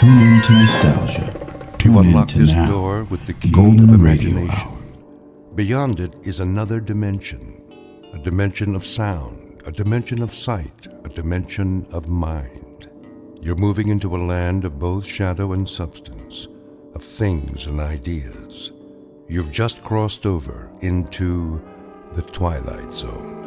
Tune into nostalgia. Tune You unlock into this now. door with the key Golden of Radio imagination. Hour. Beyond it is another dimension, a dimension of sound, a dimension of sight, a dimension of mind. You're moving into a land of both shadow and substance, of things and ideas. You've just crossed over into the Twilight Zone.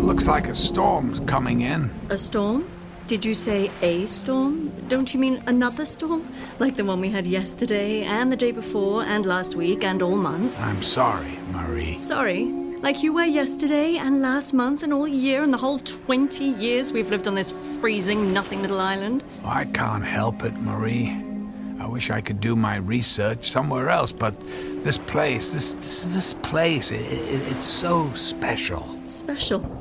Looks like a storm's coming in. A storm? Did you say a storm? Don't you mean another storm? Like the one we had yesterday, and the day before, and last week, and all month? I'm sorry, Marie. Sorry? Like you were yesterday, and last month, and all year, and the whole 20 years we've lived on this freezing, nothing little island? I can't help it, Marie. I wish I could do my research somewhere else, but this place, this place, it's so special. Special?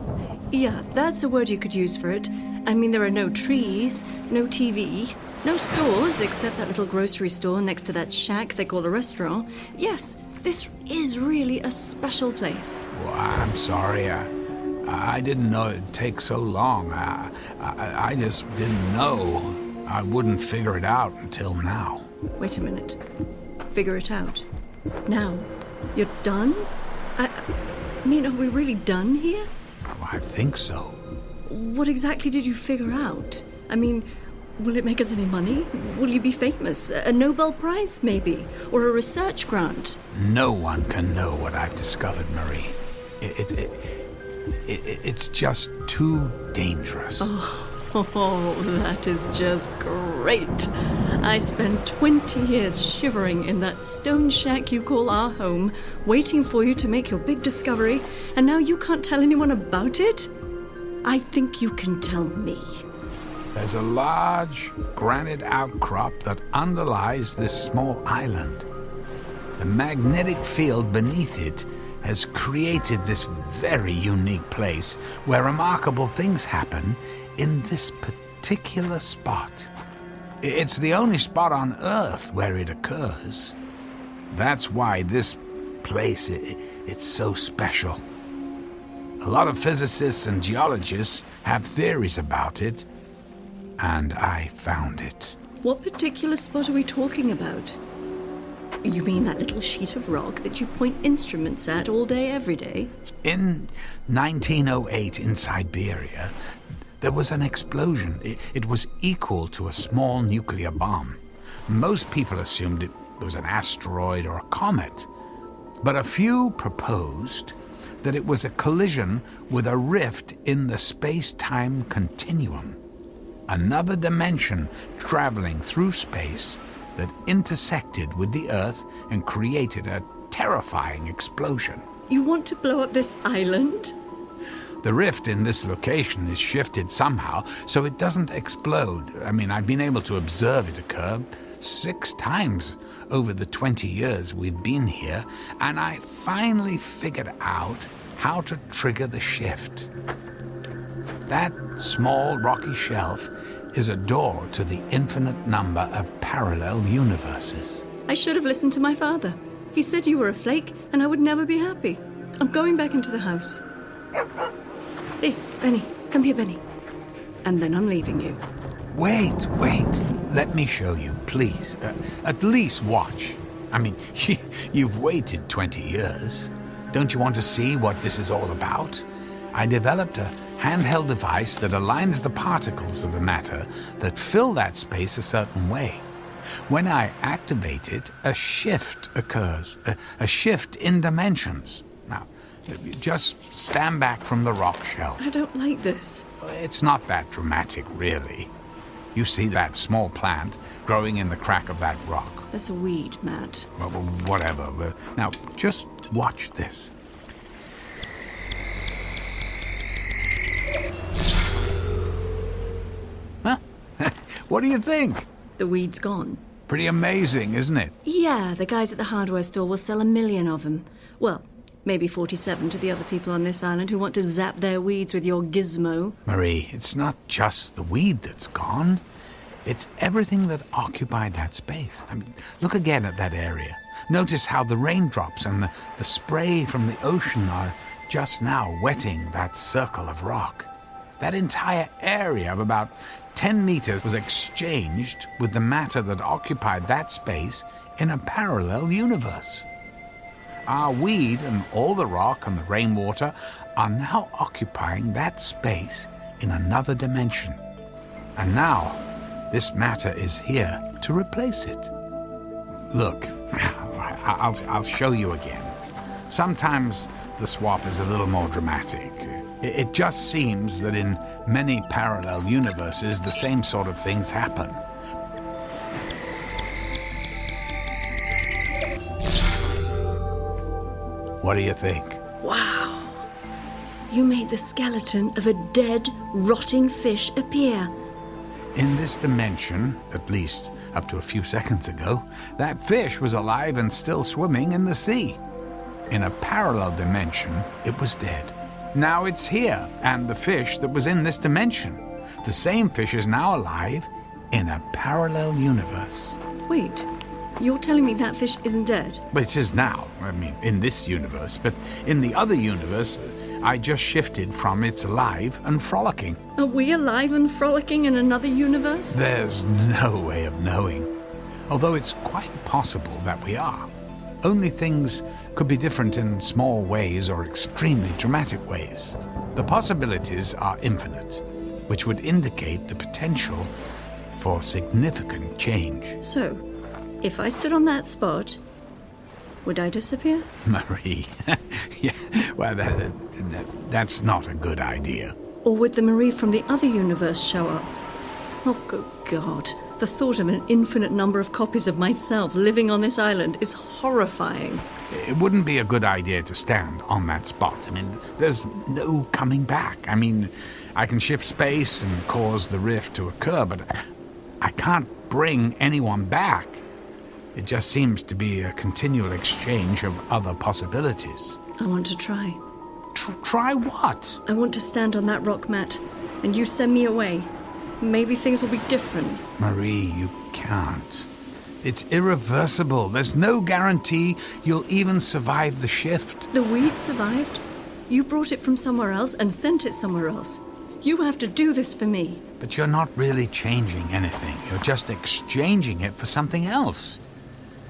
Yeah, that's a word you could use for it. I mean, there are no trees, no TV, no stores except that little grocery store next to that shack they call a restaurant. Yes, this is really a special place. Well, I'm sorry. I didn't know it'd take so long. I just didn't know. I wouldn't figure it out until now. Wait a minute. Figure it out. Now, you're done? I mean, are we really done here? Well, I think so. What exactly did you figure out? I mean, will it make us any money? Will you be famous? A Nobel Prize, maybe? Or a research grant? No one can know what I've discovered, Marie. It's just too dangerous. Oh, that is just great. I spent 20 years shivering in that stone shack you call our home, waiting for you to make your big discovery, and now you can't tell anyone about it? I think you can tell me. There's a large granite outcrop that underlies this small island. The magnetic field beneath it has created this very unique place where remarkable things happen in this particular spot. It's the only spot on Earth where it occurs. That's why this place, it's so special. A lot of physicists and geologists have theories about it, and I found it. What particular spot are we talking about? You mean that little sheet of rock that you point instruments at all day, every day? In 1908 in Siberia, there was an explosion. It was equal to a small nuclear bomb. Most people assumed it was an asteroid or a comet, but a few proposed that it was a collision with a rift in the space-time continuum. Another dimension traveling through space that intersected with the Earth and created a terrifying explosion. You want to blow up this island? The rift in this location is shifted somehow so it doesn't explode. I mean, I've been able to observe it occur 6 times over the 20 years we've been here, and I finally figured out how to trigger the shift. That small rocky shelf is a door to the infinite number of parallel universes. I should have listened to my father. He said you were a flake and I would never be happy. I'm going back into the house. Hey, Benny, come here, Benny. And then I'm leaving you. Wait. Let me show you, please. At least watch. I mean, you've waited 20 years. Don't you want to see what this is all about? I developed a handheld device that aligns the particles of the matter that fill that space a certain way. When I activate it, a shift occurs, a shift in dimensions. Now, just stand back from the rock shelf. I don't like this. It's not that dramatic, really. You see that small plant growing in the crack of that rock. That's a weed, Matt. Well, whatever. Now, just watch this. Huh? What do you think? The weed's gone. Pretty amazing, isn't it? Yeah, the guys at the hardware store will sell 1 million of them. Well, maybe 47 to the other people on this island who want to zap their weeds with your gizmo. Marie, it's not just the weed that's gone. It's everything that occupied that space. I mean, look again at that area. Notice how the raindrops and the spray from the ocean are just now wetting that circle of rock. That entire area of about 10 meters was exchanged with the matter that occupied that space in a parallel universe. Our weed and all the rock and the rainwater are now occupying that space in another dimension. And now, this matter is here to replace it. Look, I'll show you again. Sometimes the swap is a little more dramatic. It just seems that in many parallel universes, the same sort of things happen. What do you think? Wow. You made the skeleton of a dead, rotting fish appear. In this dimension, at least up to a few seconds ago, that fish was alive and still swimming in the sea. In a parallel dimension, it was dead. Now it's here, and the fish that was in this dimension. The same fish is now alive in a parallel universe. Wait, you're telling me that fish isn't dead? But it is now, in this universe. But in the other universe, I just shifted from it's alive and frolicking. Are we alive and frolicking in another universe? There's no way of knowing. Although it's quite possible that we are. Only things could be different in small ways or extremely dramatic ways. The possibilities are infinite, which would indicate the potential for significant change. So, if I stood on that spot, would I disappear? Marie, yeah, well, that's not a good idea. Or would the Marie from the other universe show up? Oh, good God. The thought of an infinite number of copies of myself living on this island is horrifying. It wouldn't be a good idea to stand on that spot. There's no coming back. I can shift space and cause the rift to occur, but I can't bring anyone back. It just seems to be a continual exchange of other possibilities. I want to try. Try what? I want to stand on that rock mat, and you send me away. Maybe things will be different. Marie, you can't. It's irreversible. There's no guarantee you'll even survive the shift. The weed survived. You brought it from somewhere else and sent it somewhere else. You have to do this for me. But you're not really changing anything. You're just exchanging it for something else.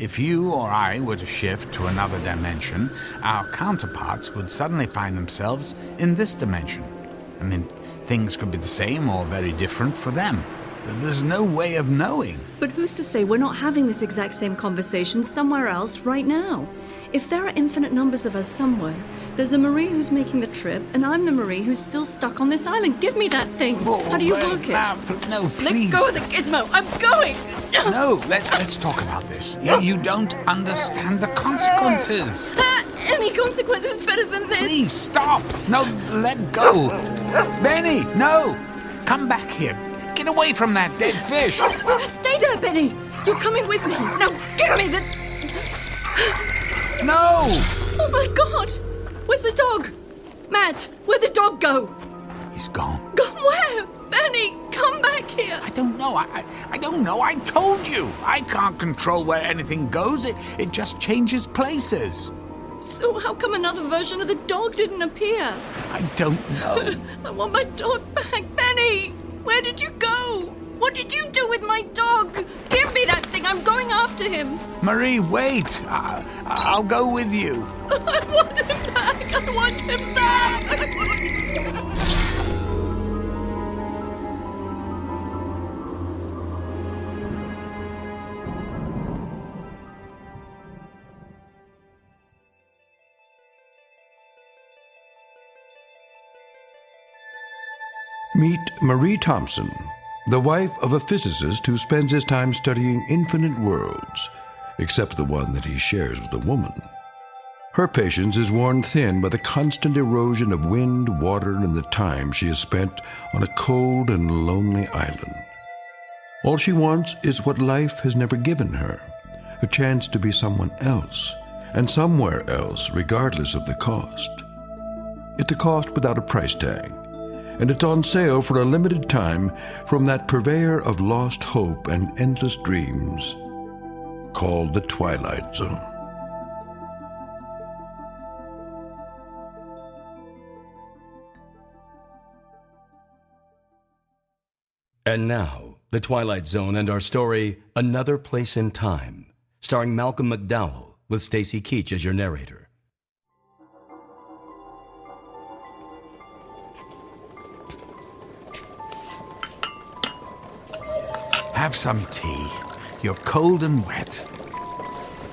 If you or I were to shift to another dimension, our counterparts would suddenly find themselves in this dimension. Things could be the same or very different for them. There's no way of knowing. But who's to say we're not having this exact same conversation somewhere else right now? If there are infinite numbers of us somewhere, there's a Marie who's making the trip, and I'm the Marie who's still stuck on this island. Give me that thing. How do you work it? No, please. Let go of the gizmo. I'm going. No, let's talk about this. You don't understand the consequences. Any consequence is better than this. Please, stop. No, let go. Benny, no. Come back here. Get away from that dead fish. Stay there, Benny. You're coming with me. Now, give me the... No. Oh, my God. Where's the dog? Matt, where'd the dog go? He's gone. Gone where? Benny, come back here. I don't know. I don't know. I told you. I can't control where anything goes. It just changes places. So how come another version of the dog didn't appear? I don't know. I want my dog back. Benny, where did you go? What did you do with my dog? Give me that thing. I'm going after him. Marie, wait. I'll go with you. I want him back. I want him back. Meet Marie Thompson, the wife of a physicist who spends his time studying infinite worlds, except the one that he shares with a woman. Her patience is worn thin by the constant erosion of wind, water, and the time she has spent on a cold and lonely island. All she wants is what life has never given her, a chance to be someone else, and somewhere else, regardless of the cost. It's a cost without a price tag, and it's on sale for a limited time from that purveyor of lost hope and endless dreams called the Twilight Zone. And now, The Twilight Zone and our story, Another Place in Time, starring Malcolm McDowell, with Stacy Keach as your narrator. Have some tea. You're cold and wet.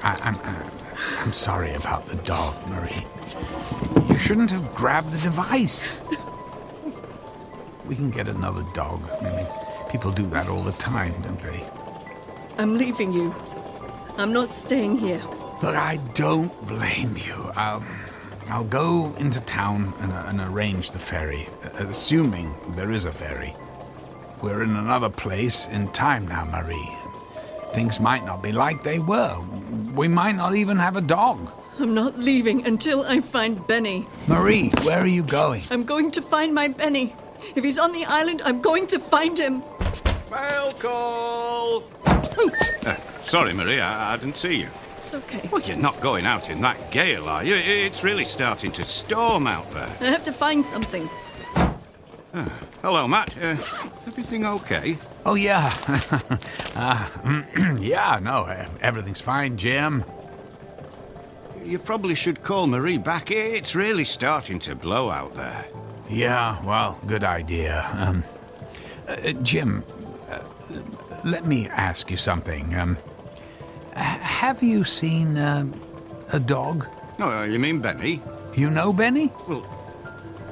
I'm sorry about the dog, Marie. You shouldn't have grabbed the device. We can get another dog. I mean, people do that all the time, don't they? I'm leaving you. I'm not staying here. Look, I don't blame you. I'll go into town and arrange the ferry, assuming there is a ferry. We're in another place in time now, Marie. Things might not be like they were. We might not even have a dog. I'm not leaving until I find Benny. Marie, where are you going? I'm going to find my Benny. If he's on the island, I'm going to find him. Mail call! Sorry, Marie, I didn't see you. It's okay. Well, you're not going out in that gale, are you? It's really starting to storm out there. I have to find something. Hello, Matt. Everything okay? Oh, yeah. Yeah, no, everything's fine, Jim. You probably should call Marie back. It's really starting to blow out there. Yeah, well, good idea. Jim, let me ask you something. Have you seen a dog? Oh, you mean Benny? You know Benny? Well,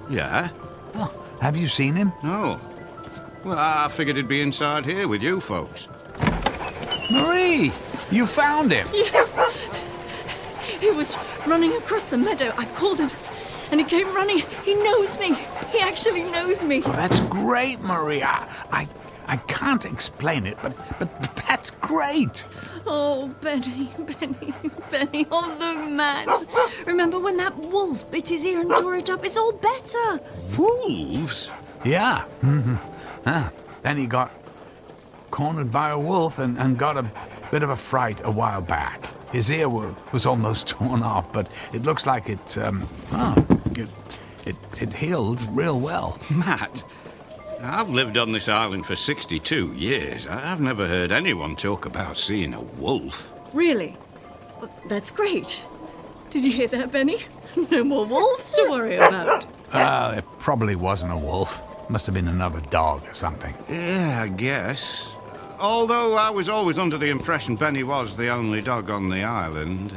yeah. Oh, have you seen him? No. Well, I figured he'd be inside here with you folks. Marie, you found him. Yeah. He was running across the meadow. I called him, and he came running. He knows me. He actually knows me. Oh, that's great, Marie. I can't explain it, but that's great. Oh, Benny. Oh, look, Matt. Remember when that wolf bit his ear and tore it up? It's all better. Wolves? Yeah. Then he got cornered by a wolf and got a bit of a fright a while back. His ear was almost torn off, but it looks like it healed real well. Matt, I've lived on this island for 62 years. I've never heard anyone talk about seeing a wolf. Really? Well, that's great. Did you hear that, Benny? No more wolves to worry about. It probably wasn't a wolf. Must have been another dog or something. Yeah, I guess. Although I was always under the impression Benny was the only dog on the island.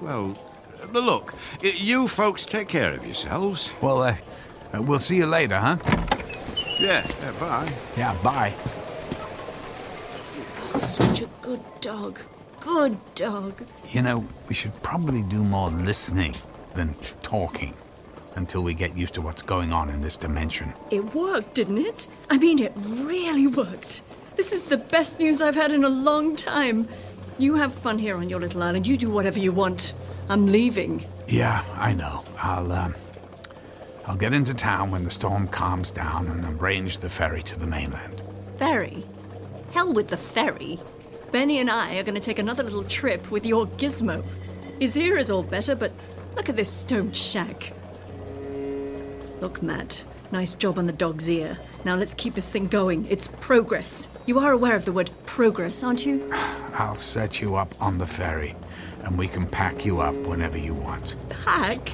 But look, you folks take care of yourselves. Well, we'll see you later, huh? Yeah, bye. Yeah, bye. Such a good dog. Good dog. You know, we should probably do more listening than talking until we get used to what's going on in this dimension. It worked, didn't it? I mean, it really worked. This is the best news I've had in a long time. You have fun here on your little island. You do whatever you want. I'm leaving. Yeah, I know. I'll get into town when the storm calms down and arrange the ferry to the mainland. Ferry? Hell with the ferry. Benny and I are going to take another little trip with your gizmo. His ear is all better, but look at this stone shack. Look, Matt, nice job on the dog's ear. Now let's keep this thing going. It's progress. You are aware of the word progress, aren't you? I'll set you up on the ferry, and we can pack you up whenever you want. Pack?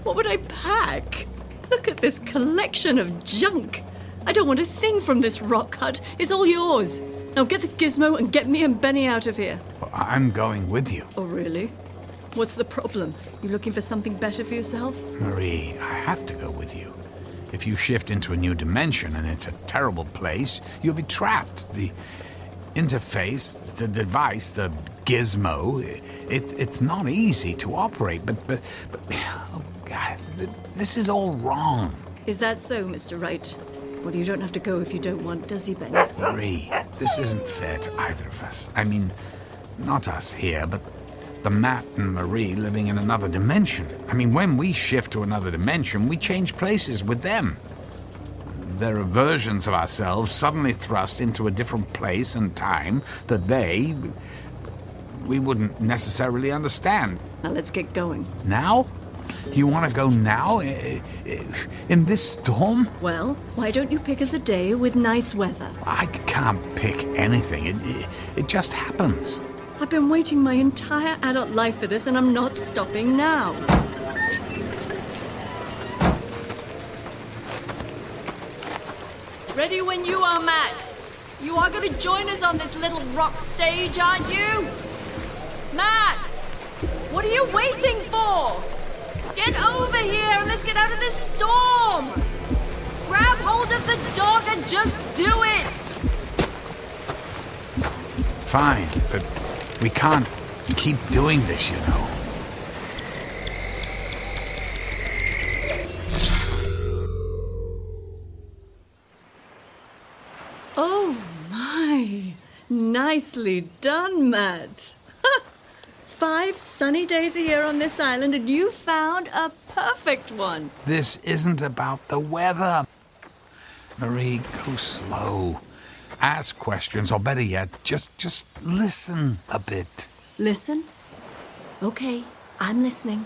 What would I pack? Look at this collection of junk. I don't want a thing from this rock hut. It's all yours. Now get the gizmo and get me and Benny out of here. Well, I'm going with you. Oh, really? What's the problem? You looking for something better for yourself? Marie, I have to go with you. If you shift into a new dimension and it's a terrible place, you'll be trapped. The interface, the device, the gizmo, it's not easy to operate, but oh God, this is all wrong. Is that so, Mr. Wright? Well, you don't have to go if you don't want, does he, Benny? Marie, this isn't fair to either of us. I mean, not us here, but the Matt and Marie living in another dimension. I mean, when we shift to another dimension, we change places with them. there are versions of ourselves suddenly thrust into a different place and time that we wouldn't necessarily understand. Now let's get going. Now? You want to go now? In this storm? Well, why don't you pick us a day with nice weather? I can't pick anything. It just happens. I've been waiting my entire adult life for this, and I'm not stopping now. Ready when you are, Matt. You are going to join us on this little rock stage, aren't you? Matt! What are you waiting for? Get over here and let's get out of this storm! Grab hold of the dog and just do it! Fine, but we can't keep doing this, you know. Oh my! Nicely done, Matt. 5 sunny days a year on this island, and you found a perfect one. This isn't about the weather. Marie, go slow. Ask questions, or better yet, just listen a bit. Listen? Okay, I'm listening.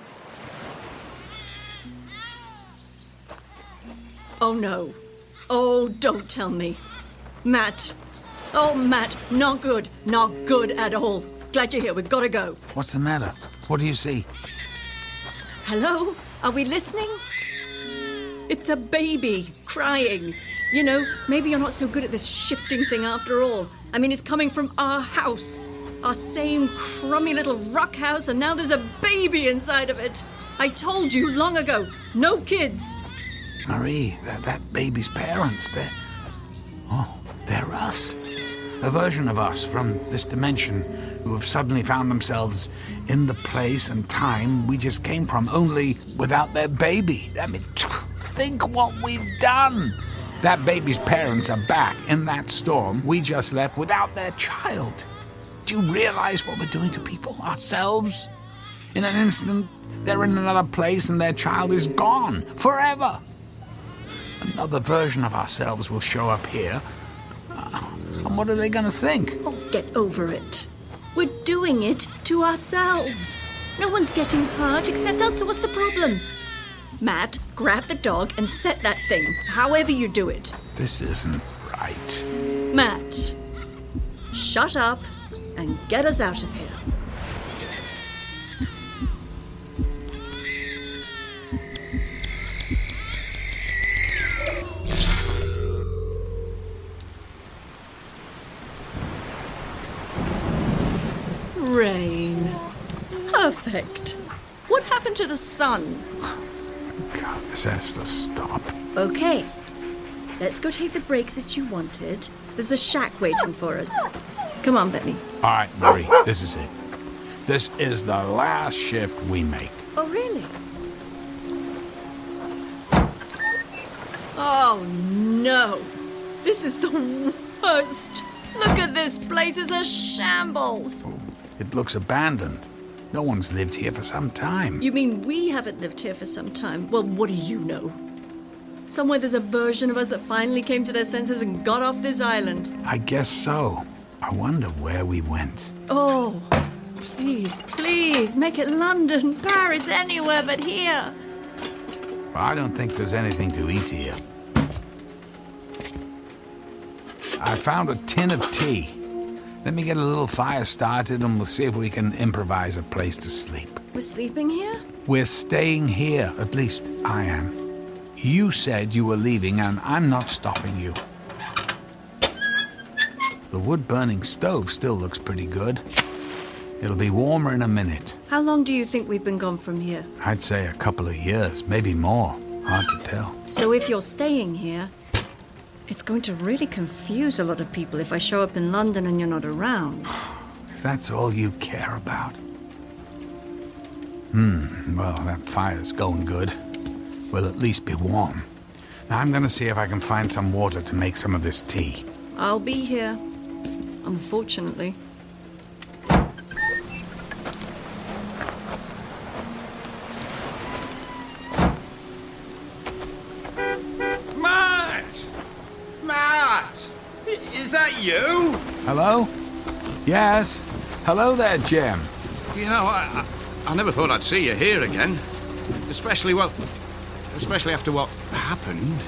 Oh no. Oh, don't tell me. Matt. Oh, Matt, not good. Not good at all. Glad you're here. We've got to go. What's the matter? What do you see? Hello? Are we listening? It's a baby crying. You know, maybe you're not so good at this shifting thing after all. I mean, it's coming from our house. Our same crummy little rock house, and now there's a baby inside of it. I told you long ago, no kids. Marie, that baby's parents, they're us. A version of us from this dimension who have suddenly found themselves in the place and time we just came from, only without their baby. I mean, think what we've done. That baby's parents are back in that storm we just left without their child. Do you realize what we're doing to people, ourselves? In an instant, they're in another place and their child is gone forever. Another version of ourselves will show up here. And what are they going to think? Oh, get over it. We're doing it to ourselves. No one's getting hurt except us, so what's the problem? Matt, grab the dog and set that thing, however you do it. This isn't right. Matt, shut up and get us out of here. Rain. Perfect. What happened to the sun? God, this has to stop. Okay. Let's go take the break that you wanted. There's the shack waiting for us. Come on, Benny. All right, Marie, this is it. This is the last shift we make. Oh, really? Oh, no. This is the worst. Look at this place. It's a shambles. It looks abandoned. No one's lived here for some time. You mean we haven't lived here for some time? Well, what do you know? Somewhere there's a version of us that finally came to their senses and got off this island. I guess so. I wonder where we went. Oh, please, please, make it London, Paris, anywhere but here. I don't think there's anything to eat here. I found a tin of tea. Let me get a little fire started and we'll see if we can improvise a place to sleep. We're sleeping here? We're staying here, at least I am. You said you were leaving and I'm not stopping you. The wood-burning stove still looks pretty good. It'll be warmer in a minute. How long do you think we've been gone from here? I'd say a couple of years, maybe more. Hard to tell. So if you're staying here, it's going to really confuse a lot of people if I show up in London and you're not around. If that's all you care about. Well, that fire's going good. We'll at least be warm. Now I'm gonna see if I can find some water to make some of this tea. I'll be here, unfortunately. Matt! you? Hello? Yes? Hello there, Jim. You know, I never thought I'd see you here again. Especially after what happened.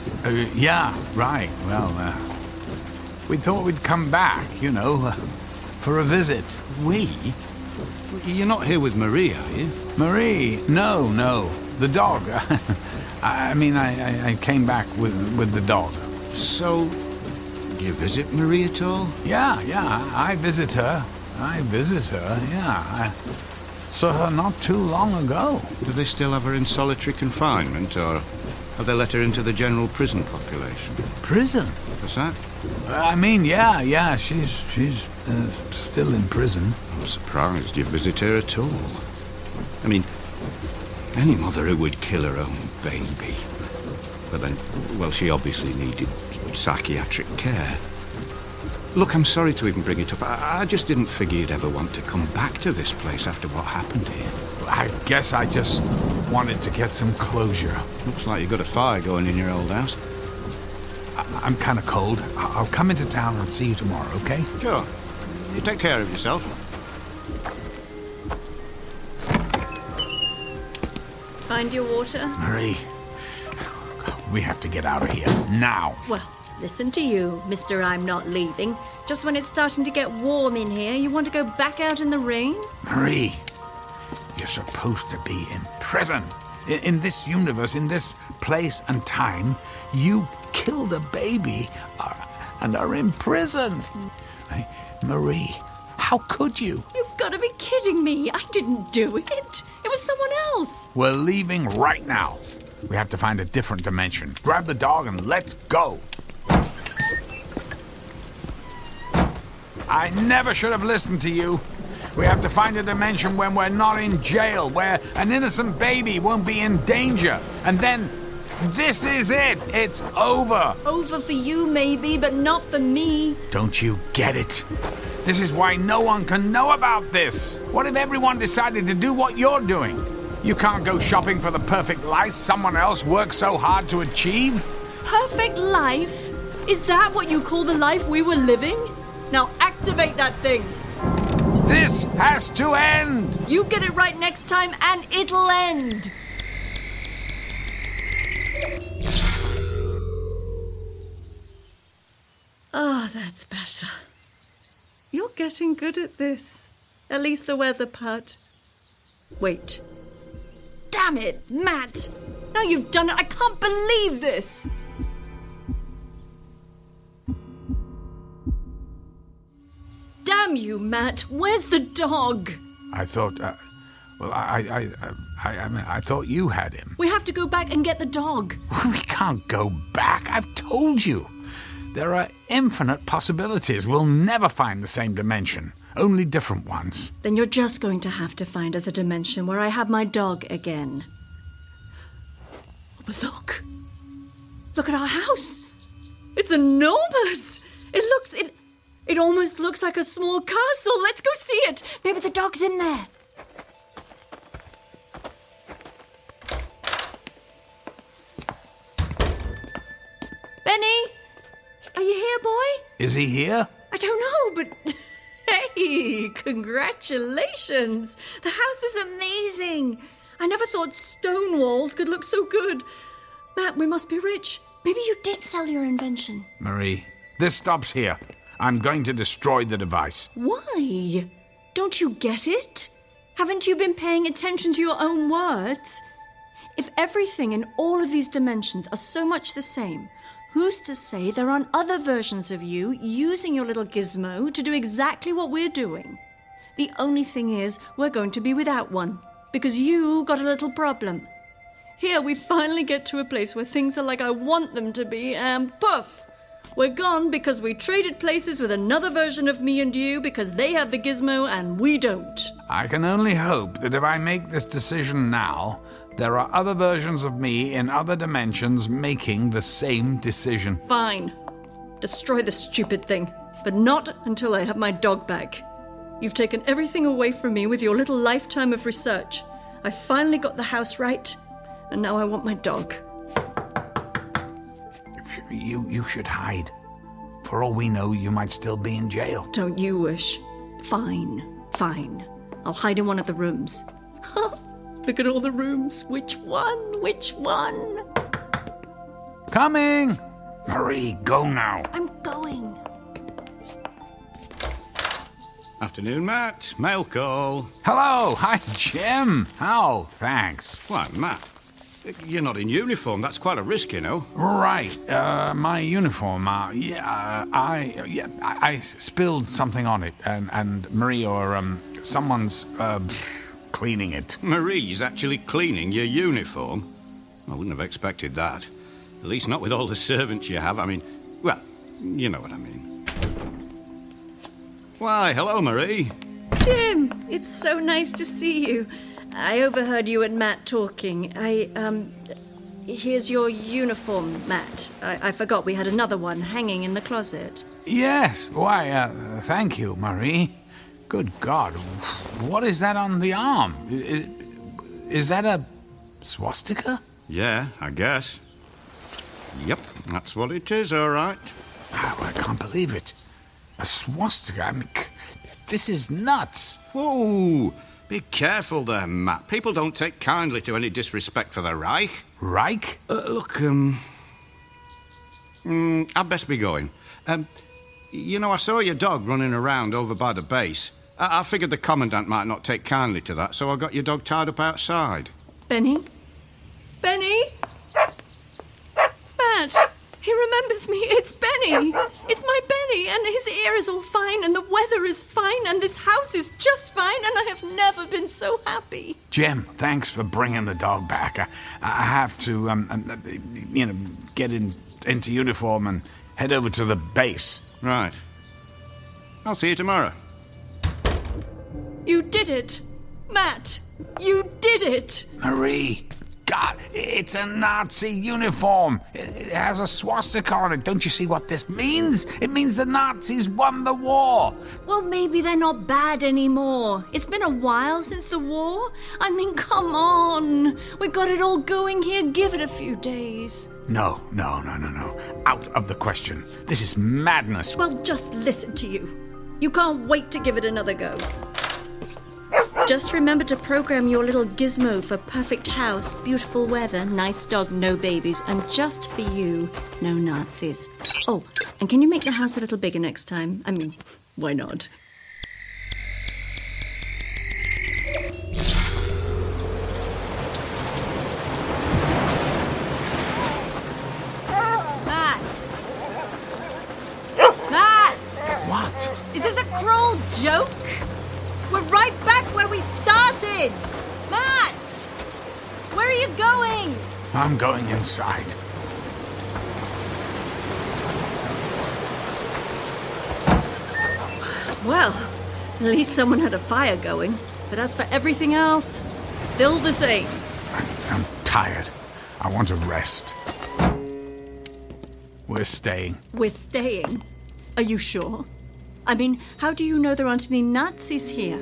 Yeah, right. Well, we thought we'd come back, for a visit. We? You're not here with Marie, are you? Marie? No. The dog. I came back with the dog. So, do you visit Marie at all? Yeah, I visit her, yeah. I saw her not too long ago. Do they still have her in solitary confinement, or have they let her into the general prison population? Prison? What's that? Yeah, she's still in prison. I'm surprised you visit her at all. I mean, any mother who would kill her own baby. But then, well, she obviously needed psychiatric care. Look, I'm sorry to even bring it up. I just didn't figure you'd ever want to come back to this place after what happened here. I guess I just wanted to get some closure. Looks like you've got a fire going in your old house. I'm kind of cold. I'll come into town and see you tomorrow, okay? Sure. You take care of yourself. Find your water? Marie, we have to get out of here now. Well, listen to you, Mr. I'm not leaving. Just when it's starting to get warm in here, you want to go back out in the rain? Marie, you're supposed to be in prison. In this universe, in this place and time, you killed a baby and are in prison. Marie, how could you? You've got to be kidding me. I didn't do it. It was someone else. We're leaving right now. We have to find a different dimension. Grab the dog and let's go. I never should have listened to you. We have to find a dimension when we're not in jail, where an innocent baby won't be in danger. And then, this is it. It's over. Over for you, maybe, but not for me. Don't you get it? This is why no one can know about this. What if everyone decided to do what you're doing? You can't go shopping for the perfect life someone else worked so hard to achieve. Perfect life? Is that what you call the life we were living? Now activate that thing. This has to end! You get it right next time and it'll end! Ah, that's better. You're getting good at this. At least the weather part. Wait. Damn it, Matt! Now you've done it! I can't believe this! Damn you, Matt! Where's the dog? I thought, I thought you had him. We have to go back and get the dog. We can't go back. I've told you. There are infinite possibilities. We'll never find the same dimension. Only different ones. Then you're just going to have to find us a dimension where I have my dog again. Oh, but look. Look at our house. It's enormous. It almost looks like a small castle. Let's go see it. Maybe the dog's in there. Benny? Are you here, boy? Is he here? I don't know, but... Hey, congratulations. The house is amazing. I never thought stone walls could look so good. Matt, we must be rich. Maybe you did sell your invention. Marie, this stops here. I'm going to destroy the device. Why? Don't you get it? Haven't you been paying attention to your own words? If everything in all of these dimensions are so much the same, who's to say there aren't other versions of you using your little gizmo to do exactly what we're doing? The only thing is, we're going to be without one, because you got a little problem. Here we finally get to a place where things are like I want them to be, and poof! We're gone because we traded places with another version of me and you because they have the gizmo and we don't. I can only hope that if I make this decision now, there are other versions of me in other dimensions making the same decision. Fine. Destroy the stupid thing, but not until I have my dog back. You've taken everything away from me with your little lifetime of research. I finally got the house right, and now I want my dog. You should hide For all we know, you might still be in jail. Don't you wish? Fine. I'll hide in one of the rooms. Look at all the rooms. Which one? Coming! Marie, go now. I'm going. Afternoon, Matt. Mail call. Hello, hi, Jim. Oh, thanks. Why, Matt? You're not in uniform. That's quite a risk, you know. Right, my uniform. I spilled something on it, and Marie or someone's cleaning it. Marie's actually cleaning your uniform? I wouldn't have expected that. At least not with all the servants you have. I mean, well, you know what I mean. Why, hello, Marie. Jim, it's so nice to see you. I overheard you and Matt talking. Here's your uniform, Matt. I forgot we had another one hanging in the closet. Yes, why, thank you, Marie. Good God, what is that on the arm? Is that a swastika? Yeah, I guess. Yep, that's what it is, all right. Oh, I can't believe it. A swastika? I mean, this is nuts. Whoa! Be careful there, Matt. People don't take kindly to any disrespect for the Reich. Reich? Look, I'd best be going. You know, I saw your dog running around over by the base. I figured the Commandant might not take kindly to that, so I got your dog tied up outside. Benny? Matt, he remembers me. It's Benny. It's my Benny, and his ear is all fine, and the weather is fine, and this house is just fine, and I have never been so happy. Jim, thanks for bringing the dog back. I have to, get into uniform and head over to the base. Right. I'll see you tomorrow. You did it. Matt, you did it. Marie, God, it's a Nazi uniform. It has a swastika on it. Don't you see what this means? It means the Nazis won the war. Well, maybe they're not bad anymore. It's been a while since the war. I mean, come on. We got it all going here. Give it a few days. No. Out of the question. This is madness. Well, just listen to you. You can't wait to give it another go. Just remember to program your little gizmo for perfect house, beautiful weather, nice dog, no babies, and just for you, no Nazis. Oh, and can you make the house a little bigger next time? I mean, why not? Matt! What? Is this a cruel joke? We're right back where we started! Matt! Where are you going? I'm going inside. Well, at least someone had a fire going. But as for everything else, still the same. I'm tired. I want to rest. We're staying. We're staying. Are you sure? I mean, how do you know there aren't any Nazis here?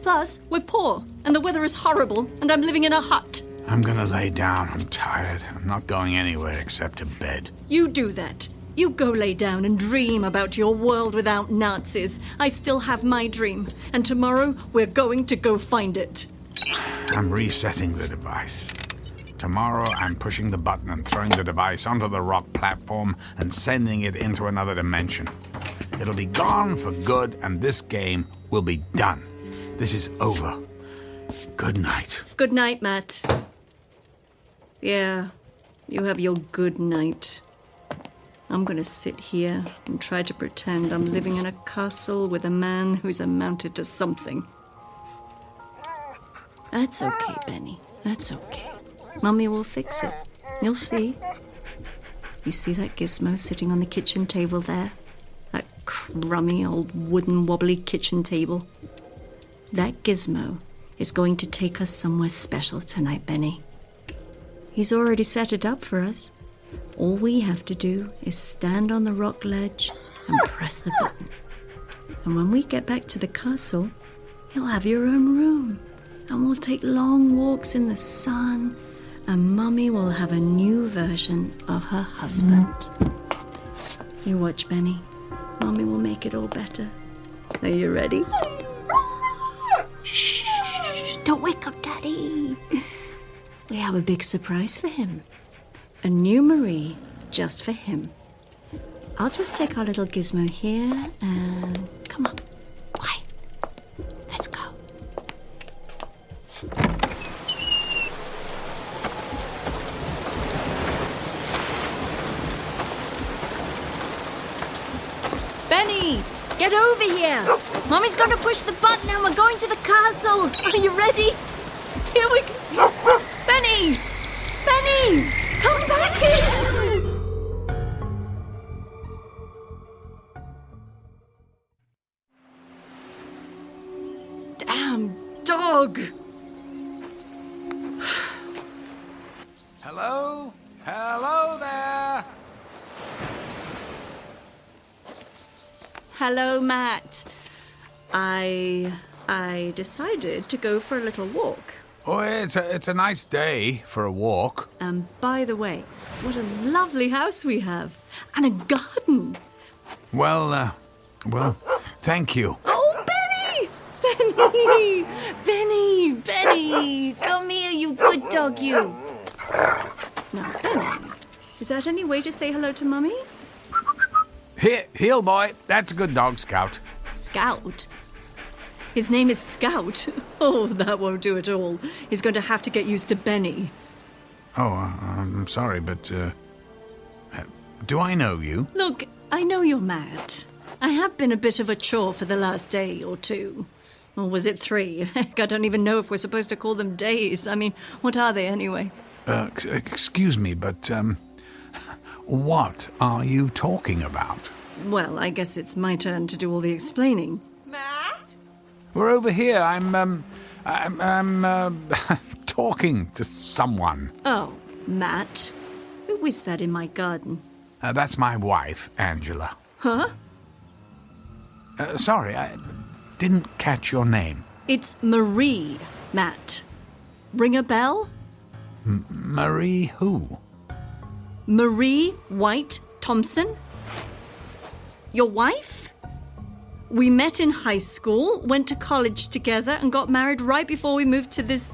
Plus, we're poor, and the weather is horrible, and I'm living in a hut. I'm gonna lay down. I'm tired. I'm not going anywhere except to bed. You do that. You go lay down and dream about your world without Nazis. I still have my dream, and tomorrow we're going to go find it. I'm resetting the device. Tomorrow I'm pushing the button and throwing the device onto the rock platform and sending it into another dimension. It'll be gone for good, and this game will be done. This is over. Good night. Good night, Matt. Yeah, you have your good night. I'm gonna sit here and try to pretend I'm living in a castle with a man who's amounted to something. That's okay, Benny. That's okay. Mummy will fix it. You'll see. You see that gizmo sitting on the kitchen table there? That crummy old wooden wobbly kitchen table? That gizmo is going to take us somewhere special tonight, Benny. He's already set it up for us. All we have to do is stand on the rock ledge and press the button. And when we get back to the castle, you'll have your own room. And we'll take long walks in the sun. And Mummy will have a new version of her husband. You watch, Benny. Mommy will make it all better. Are you ready? Shh! Don't wake up Daddy. We have a big surprise for him. A new Marie just for him. I'll just take our little gizmo here and... Come on. Quiet. Let's go. Benny, get over here. Mommy's going to push the button and we're going to the castle. Are you ready? Here we go. Benny! Benny! Come back here! Damn dog! Hello? Hello there! Hello, Matt. I decided to go for a little walk. Oh, it's a nice day for a walk. And by the way, what a lovely house we have. And a garden. Well, thank you. Oh, Benny! Benny! Benny! Benny! Come here, you good dog, you. Now, Benny, is that any way to say hello to Mummy? Here, heel boy. That's a good dog, Scout. Scout? His name is Scout. Oh, that won't do at all. He's going to have to get used to Benny. Oh, I'm sorry, but, do I know you? Look, I know you're Matt. I have been a bit of a chore for the last day or two. Or was it 3? Heck, I don't even know if we're supposed to call them days. I mean, what are they anyway? Excuse me, but, what are you talking about? Well, I guess it's my turn to do all the explaining. Matt? We're over here. I'm talking to someone. Oh, Matt. Who is that in my garden? That's my wife, Angela. Huh? Sorry, I didn't catch your name. It's Marie, Matt. Ring a bell? Marie who? Marie White Thompson? Your wife? We met in high school, went to college together, and got married right before we moved to this,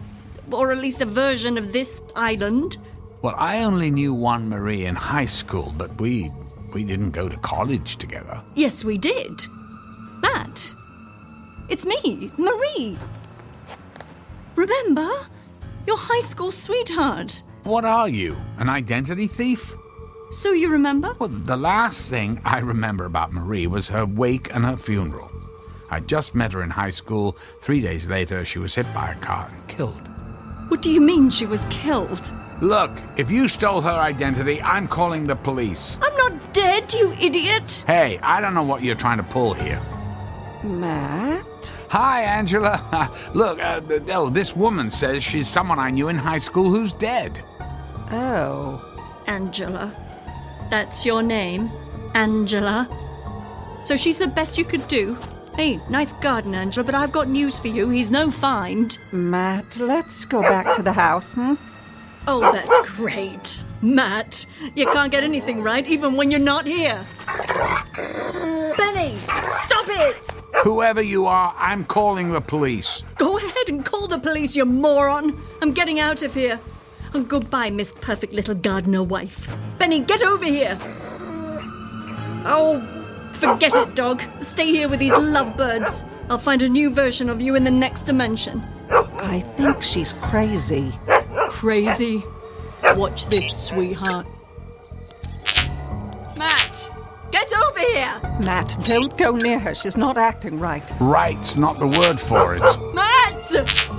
or at least a version of this island. Well, I only knew one Marie in high school, but we didn't go to college together. Yes, we did. Matt, it's me, Marie. Remember? Your high school sweetheart. What are you, an identity thief? So you remember? Well, the last thing I remember about Marie was her wake and her funeral. I just met her in high school. 3 days later, she was hit by a car and killed. What do you mean she was killed? Look, if you stole her identity, I'm calling the police. I'm not dead, you idiot! Hey, I don't know what you're trying to pull here. Matt? Hi, Angela. Look, this woman says she's someone I knew in high school who's dead. Oh. Angela. That's your name? Angela? So she's the best you could do? Hey, nice garden, Angela, but I've got news for you. He's no find. Matt, let's go back to the house, Oh, that's great. Matt, you can't get anything right even when you're not here. Benny, stop it! Whoever you are, I'm calling the police. Go ahead and call the police, you moron. I'm getting out of here. And goodbye, Miss Perfect Little Gardener Wife. Benny, get over here. Oh, forget it, dog. Stay here with these lovebirds. I'll find a new version of you in the next dimension. I think she's crazy. Crazy? Watch this, sweetheart. Matt, get over here. Matt, don't go near her. She's not acting right. Right's not the word for it. Matt!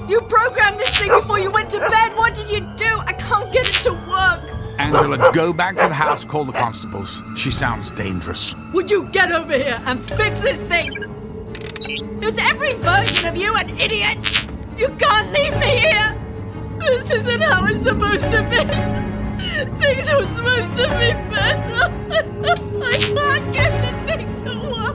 You programmed this thing before you went to bed. What did you do? I can't get it to work. Angela, go back to the house, call the constables. She sounds dangerous. Would you get over here and fix this thing? It's every version of you, an idiot! You can't leave me here! This isn't how it's supposed to be! Things were supposed to be better! I can't get the thing to work!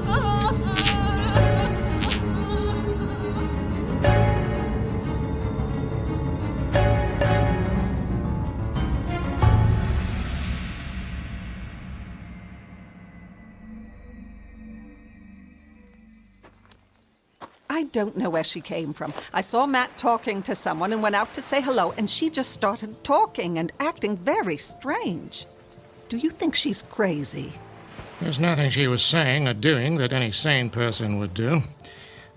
I don't know where she came from. I saw Matt talking to someone and went out to say hello, and she just started talking and acting very strange. Do you think she's crazy? There's nothing she was saying or doing that any sane person would do.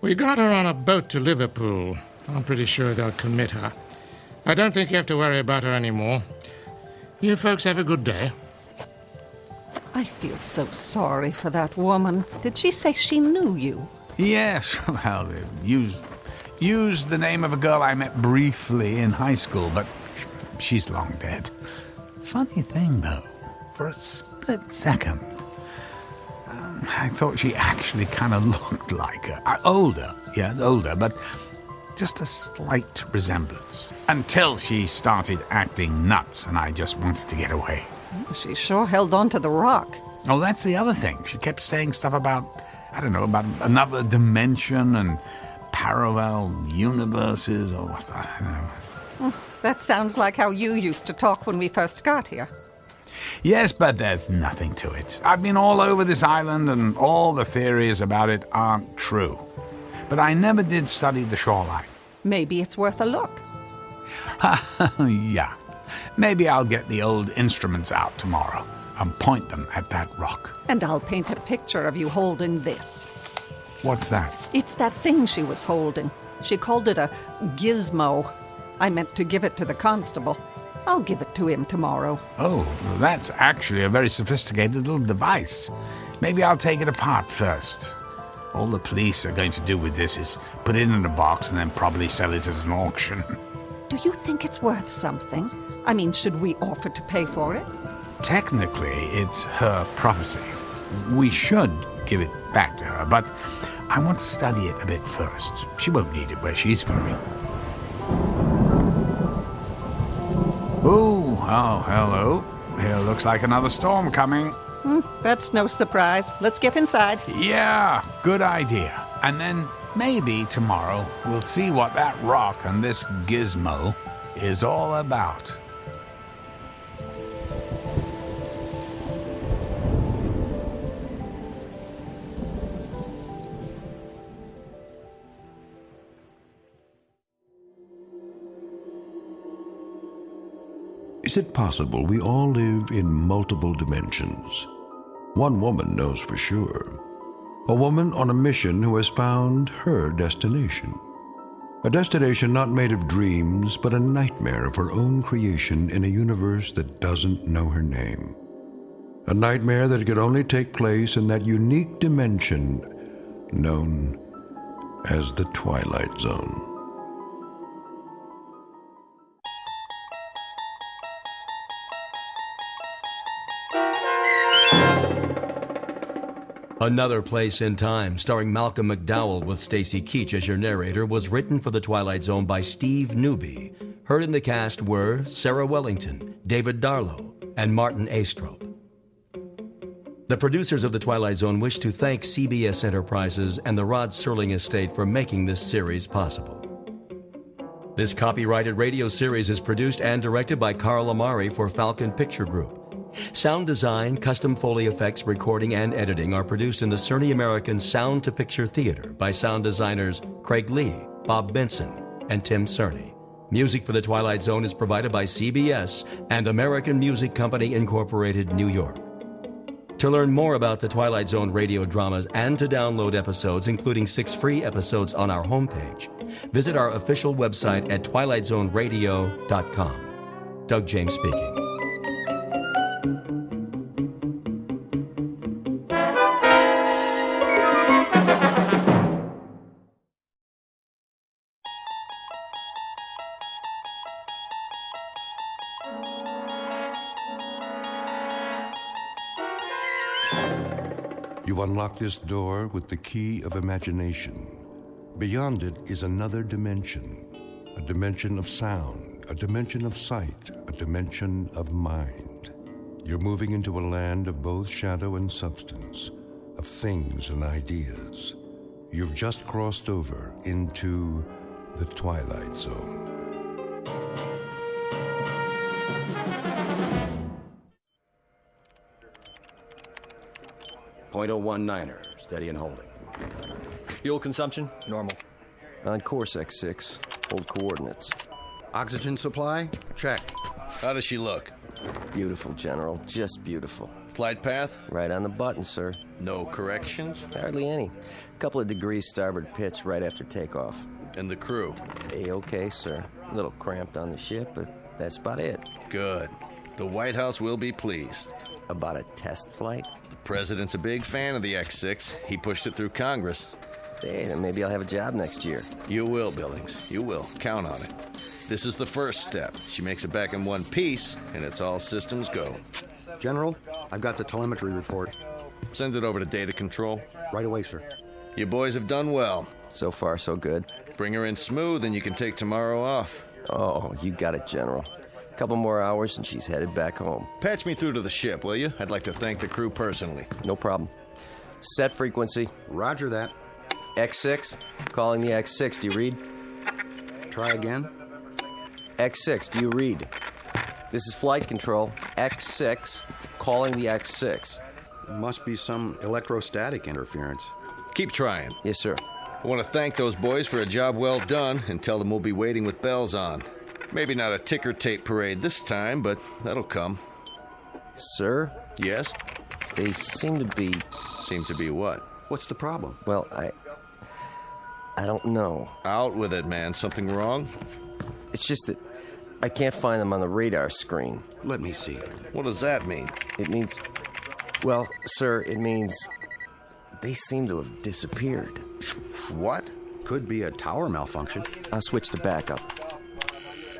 We got her on a boat to Liverpool. I'm pretty sure they'll commit her. I don't think you have to worry about her anymore. You folks have a good day. I feel so sorry for that woman. Did she say she knew you? Yes, well, used the name of a girl I met briefly in high school, but she's long dead. Funny thing, though, for a split second, I thought she actually kind of looked like her. Older, but just a slight resemblance. Until she started acting nuts, and I just wanted to get away. She sure held on to the rock. Oh, that's the other thing. She kept saying stuff about another dimension and parallel universes or what, I don't know. That sounds like how you used to talk when we first got here. Yes, but there's nothing to it. I've been all over this island and all the theories about it aren't true. But I never did study the shoreline. Maybe it's worth a look. Yeah. Maybe I'll get the old instruments out tomorrow and point them at that rock. And I'll paint a picture of you holding this. What's that? It's that thing she was holding. She called it a gizmo. I meant to give it to the constable. I'll give it to him tomorrow. Oh, well, that's actually a very sophisticated little device. Maybe I'll take it apart first. All the police are going to do with this is put it in a box and then probably sell it at an auction. Do you think it's worth something? I mean, should we offer to pay for it? Technically, it's her property. We should give it back to her, but I want to study it a bit first. She won't need it where she's going. Oh, hello. Here looks like another storm coming. That's no surprise. Let's get inside. Yeah, good idea. And then maybe tomorrow we'll see what that rock and this gizmo is all about. Is it possible we all live in multiple dimensions? One woman knows for sure. A woman on a mission who has found her destination. A destination not made of dreams, but a nightmare of her own creation in a universe that doesn't know her name. A nightmare that could only take place in that unique dimension known as the Twilight Zone. Another Place in Time, starring Malcolm McDowell with Stacy Keach as your narrator, was written for The Twilight Zone by Steve Newby. Heard in the cast were Sarah Wellington, David Darlow, and Martin Astrop. The producers of The Twilight Zone wish to thank CBS Enterprises and the Rod Serling Estate for making this series possible. This copyrighted radio series is produced and directed by Carl Amari for Falcon Picture Group. Sound design, custom Foley effects, recording, and editing are produced in the Cerny American Sound to Picture Theater by sound designers Craig Lee, Bob Benson, and Tim Cerny. Music for The Twilight Zone is provided by CBS and American Music Company Incorporated, New York. To learn more about the Twilight Zone radio dramas and to download episodes, including 6 free episodes on our homepage, visit our official website at twilightzoneradio.com. Doug James speaking. You unlock this door with the key of imagination. Beyond it is another dimension, a dimension of sound, a dimension of sight, a dimension of mind. You're moving into a land of both shadow and substance, of things and ideas. You've just crossed over into the Twilight Zone. .019er, steady and holding. Fuel consumption, normal. On course X6. Hold coordinates. Oxygen supply? Check. How does she look? Beautiful, General. Just beautiful. Flight path? Right on the button, sir. No corrections? Hardly any. Couple of degrees starboard pitch right after takeoff. And the crew? A-okay, sir. A little cramped on the ship, but that's about it. Good. The White House will be pleased. About a test flight? The president's a big fan of the X6. He pushed it through Congress. Hey, then maybe I'll have a job next year. You will, Billings. You will. Count on it. This is the first step. She makes it back in one piece, and it's all systems go. General, I've got the telemetry report. Send it over to data control. Right away, sir. You boys have done well. So far, so good. Bring her in smooth, and you can take tomorrow off. Oh, you got it, General. Couple more hours, and she's headed back home. Patch me through to the ship, will you? I'd like to thank the crew personally. No problem. Set frequency. Roger that. X6. Calling the X6. Do you read? Try again. X6. Do you read? This is flight control. X6. Calling the X6. Must be some electrostatic interference. Keep trying. Yes, sir. I want to thank those boys for a job well done and tell them we'll be waiting with bells on. Maybe not a ticker tape parade this time, but that'll come. Sir? Yes? They seem to be... Seem to be what? What's the problem? Well, I don't know. Out with it, man. Something wrong? It's just that I can't find them on the radar screen. Let me see. What does that mean? It means... Well, sir, it means they seem to have disappeared. What? Could be a tower malfunction. I'll switch to backup.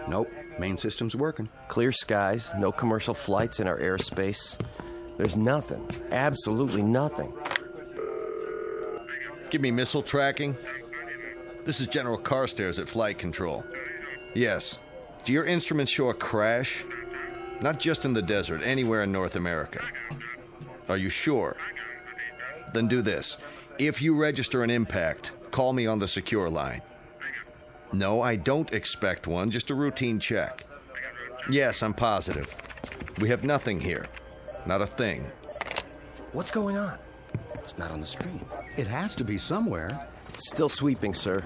Nope. Main system's working. Clear skies, no commercial flights in our airspace. There's nothing. Absolutely nothing. Give me missile tracking. This is General Carstairs at Flight Control. Yes. Do your instruments show a crash? Not just in the desert, anywhere in North America. Are you sure? Then do this. If you register an impact, call me on the secure line. No, I don't expect one, just a routine check. Yes, I'm positive. We have nothing here. Not a thing. What's going on? It's not on the screen. It has to be somewhere. Still sweeping, sir.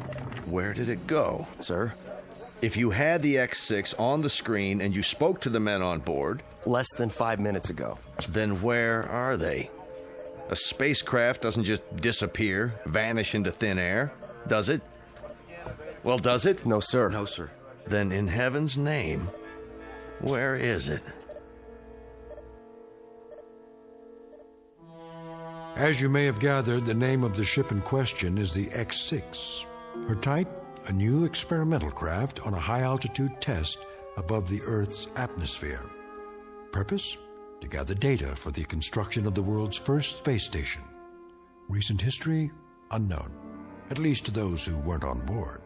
Where did it go? Sir? If you had the X6 on the screen and you spoke to the men on board... Less than 5 minutes ago. Then where are they? A spacecraft doesn't just disappear, vanish into thin air, does it? Well, does it? No, sir. No, sir. Then in heaven's name, where is it? As you may have gathered, the name of the ship in question is the X6. Her type, a new experimental craft on a high-altitude test above the Earth's atmosphere. Purpose? To gather data for the construction of the world's first space station. Recent history? Unknown, at least to those who weren't on board.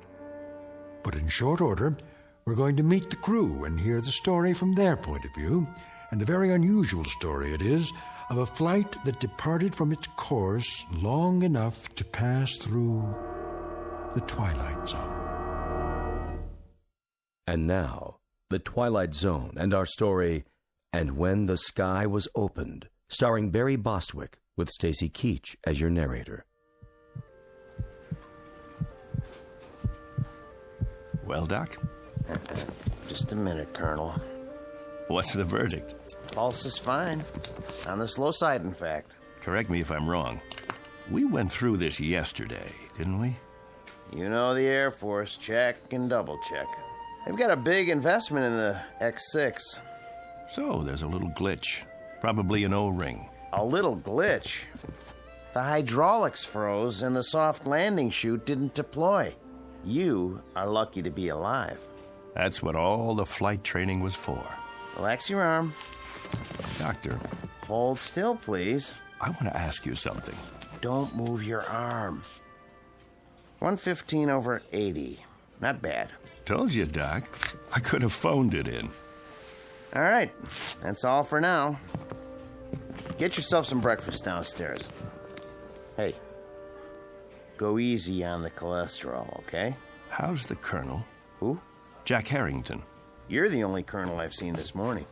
But in short order, we're going to meet the crew and hear the story from their point of view, and a very unusual story it is, of a flight that departed from its course long enough to pass through the Twilight Zone. And now, the Twilight Zone and our story, And When the Sky Was Opened, starring Barry Bostwick with Stacy Keach as your narrator. Well, Doc? Just a minute, Colonel. What's the verdict? Pulse is fine. On the slow side, in fact. Correct me if I'm wrong. We went through this yesterday, didn't we? You know the Air Force, check and double check. They've got a big investment in the X6. So there's a little glitch. Probably an O-ring. A little glitch? The hydraulics froze and the soft landing chute didn't deploy. You are lucky to be alive. That's what all the flight training was for. Relax your arm. Doctor. Hold still, please. I want to ask you something. Don't move your arm. 115/80. Not bad. Told you, Doc. I could have phoned it in. All right. That's all for now. Get yourself some breakfast downstairs. Hey, go easy on the cholesterol, okay? How's the Colonel? Who? Jack Harrington. You're the only Colonel I've seen this morning.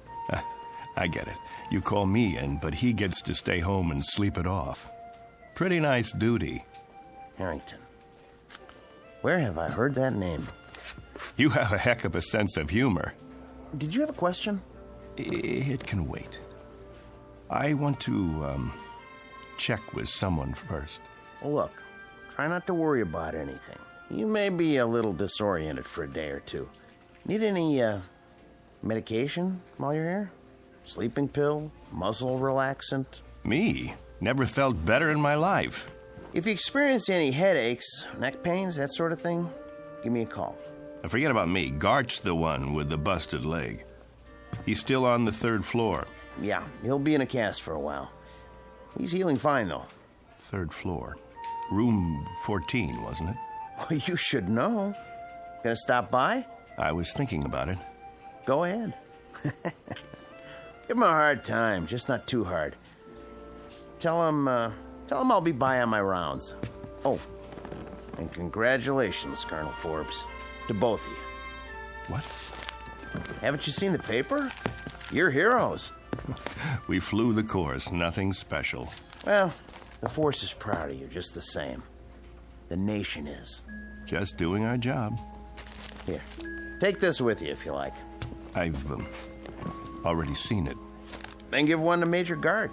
I get it. You call me in, but he gets to stay home and sleep it off. Pretty nice duty. Harrington. Where have I heard that name? You have a heck of a sense of humor. Did you have a question? It can wait. I want to, check with someone first. Well, look, try not to worry about anything. You may be a little disoriented for a day or two. Need any, medication while you're here? Sleeping pill? Muscle relaxant? Me? Never felt better in my life. If you experience any headaches, neck pains, that sort of thing, give me a call. Now forget about me. Gart's the one with the busted leg. He's still on the 3rd floor. Yeah, he'll be in a cast for a while. He's healing fine, though. 3rd floor. Room 14, wasn't it? Well, you should know. Gonna stop by? I was thinking about it. Go ahead. Give him a hard time, just not too hard. Tell him I'll be by on my rounds. Oh, and congratulations, Colonel Forbes, to both of you. What? Haven't you seen the paper? You're heroes. We flew the course, nothing special. Well, the force is proud of you just the same. The nation is. Just doing our job. Here, take this with you if you like. I've already seen it. Then give one to Major Gart.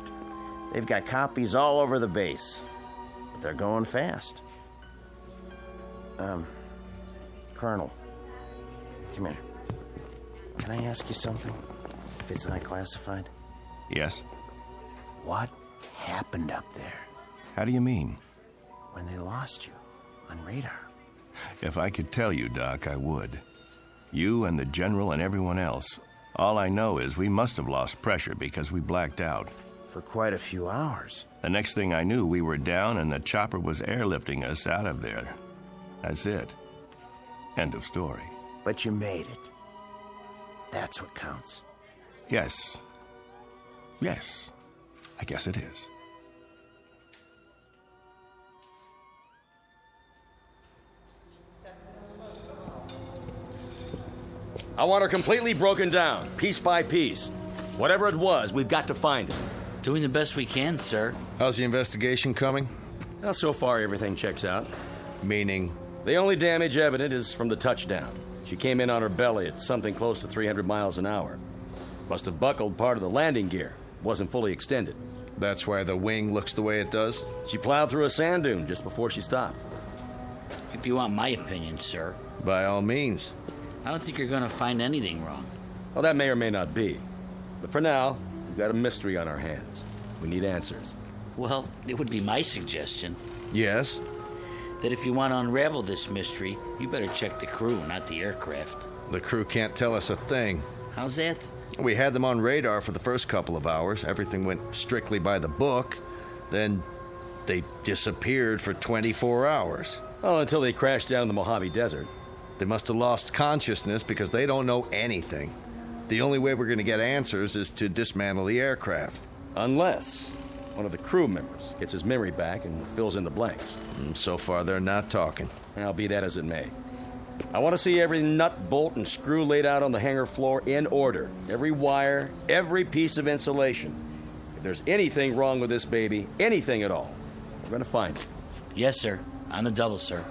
They've got copies all over the base. But they're going fast. Colonel, come here. Can I ask you something? If it's not classified? Yes? What happened up there? How do you mean? When they lost you on radar. If I could tell you, Doc, I would. You and the General and everyone else. All I know is we must have lost pressure because we blacked out. For quite a few hours. The next thing I knew, we were down and the chopper was airlifting us out of there. That's it. End of story. But you made it. That's what counts. Yes. Yes. I guess it is. I want her completely broken down, piece by piece. Whatever it was, we've got to find it. Doing the best we can, sir. How's the investigation coming? Well, so far, everything checks out. Meaning? The only damage evident is from the touchdown. She came in on her belly at something close to 300 miles an hour. Must have buckled part of the landing gear. Wasn't fully extended. That's why the wing looks the way it does? She plowed through a sand dune just before she stopped. If you want my opinion, sir. By all means. I don't think you're going to find anything wrong. Well, that may or may not be. But for now, we've got a mystery on our hands. We need answers. Well, it would be my suggestion. Yes? That if you want to unravel this mystery, you better check the crew, not the aircraft. The crew can't tell us a thing. How's that? We had them on radar for the first couple of hours. Everything went strictly by the book. Then they disappeared for 24 hours. Oh, until they crashed down in the Mojave Desert. They must have lost consciousness because they don't know anything. The only way we're going to get answers is to dismantle the aircraft. Unless one of the crew members gets his memory back and fills in the blanks. So far, they're not talking. I'll be that as it may. I want to see every nut, bolt, and screw laid out on the hangar floor in order. Every wire, every piece of insulation. If there's anything wrong with this baby, anything at all, we're going to find it. Yes, sir. On the double, sir.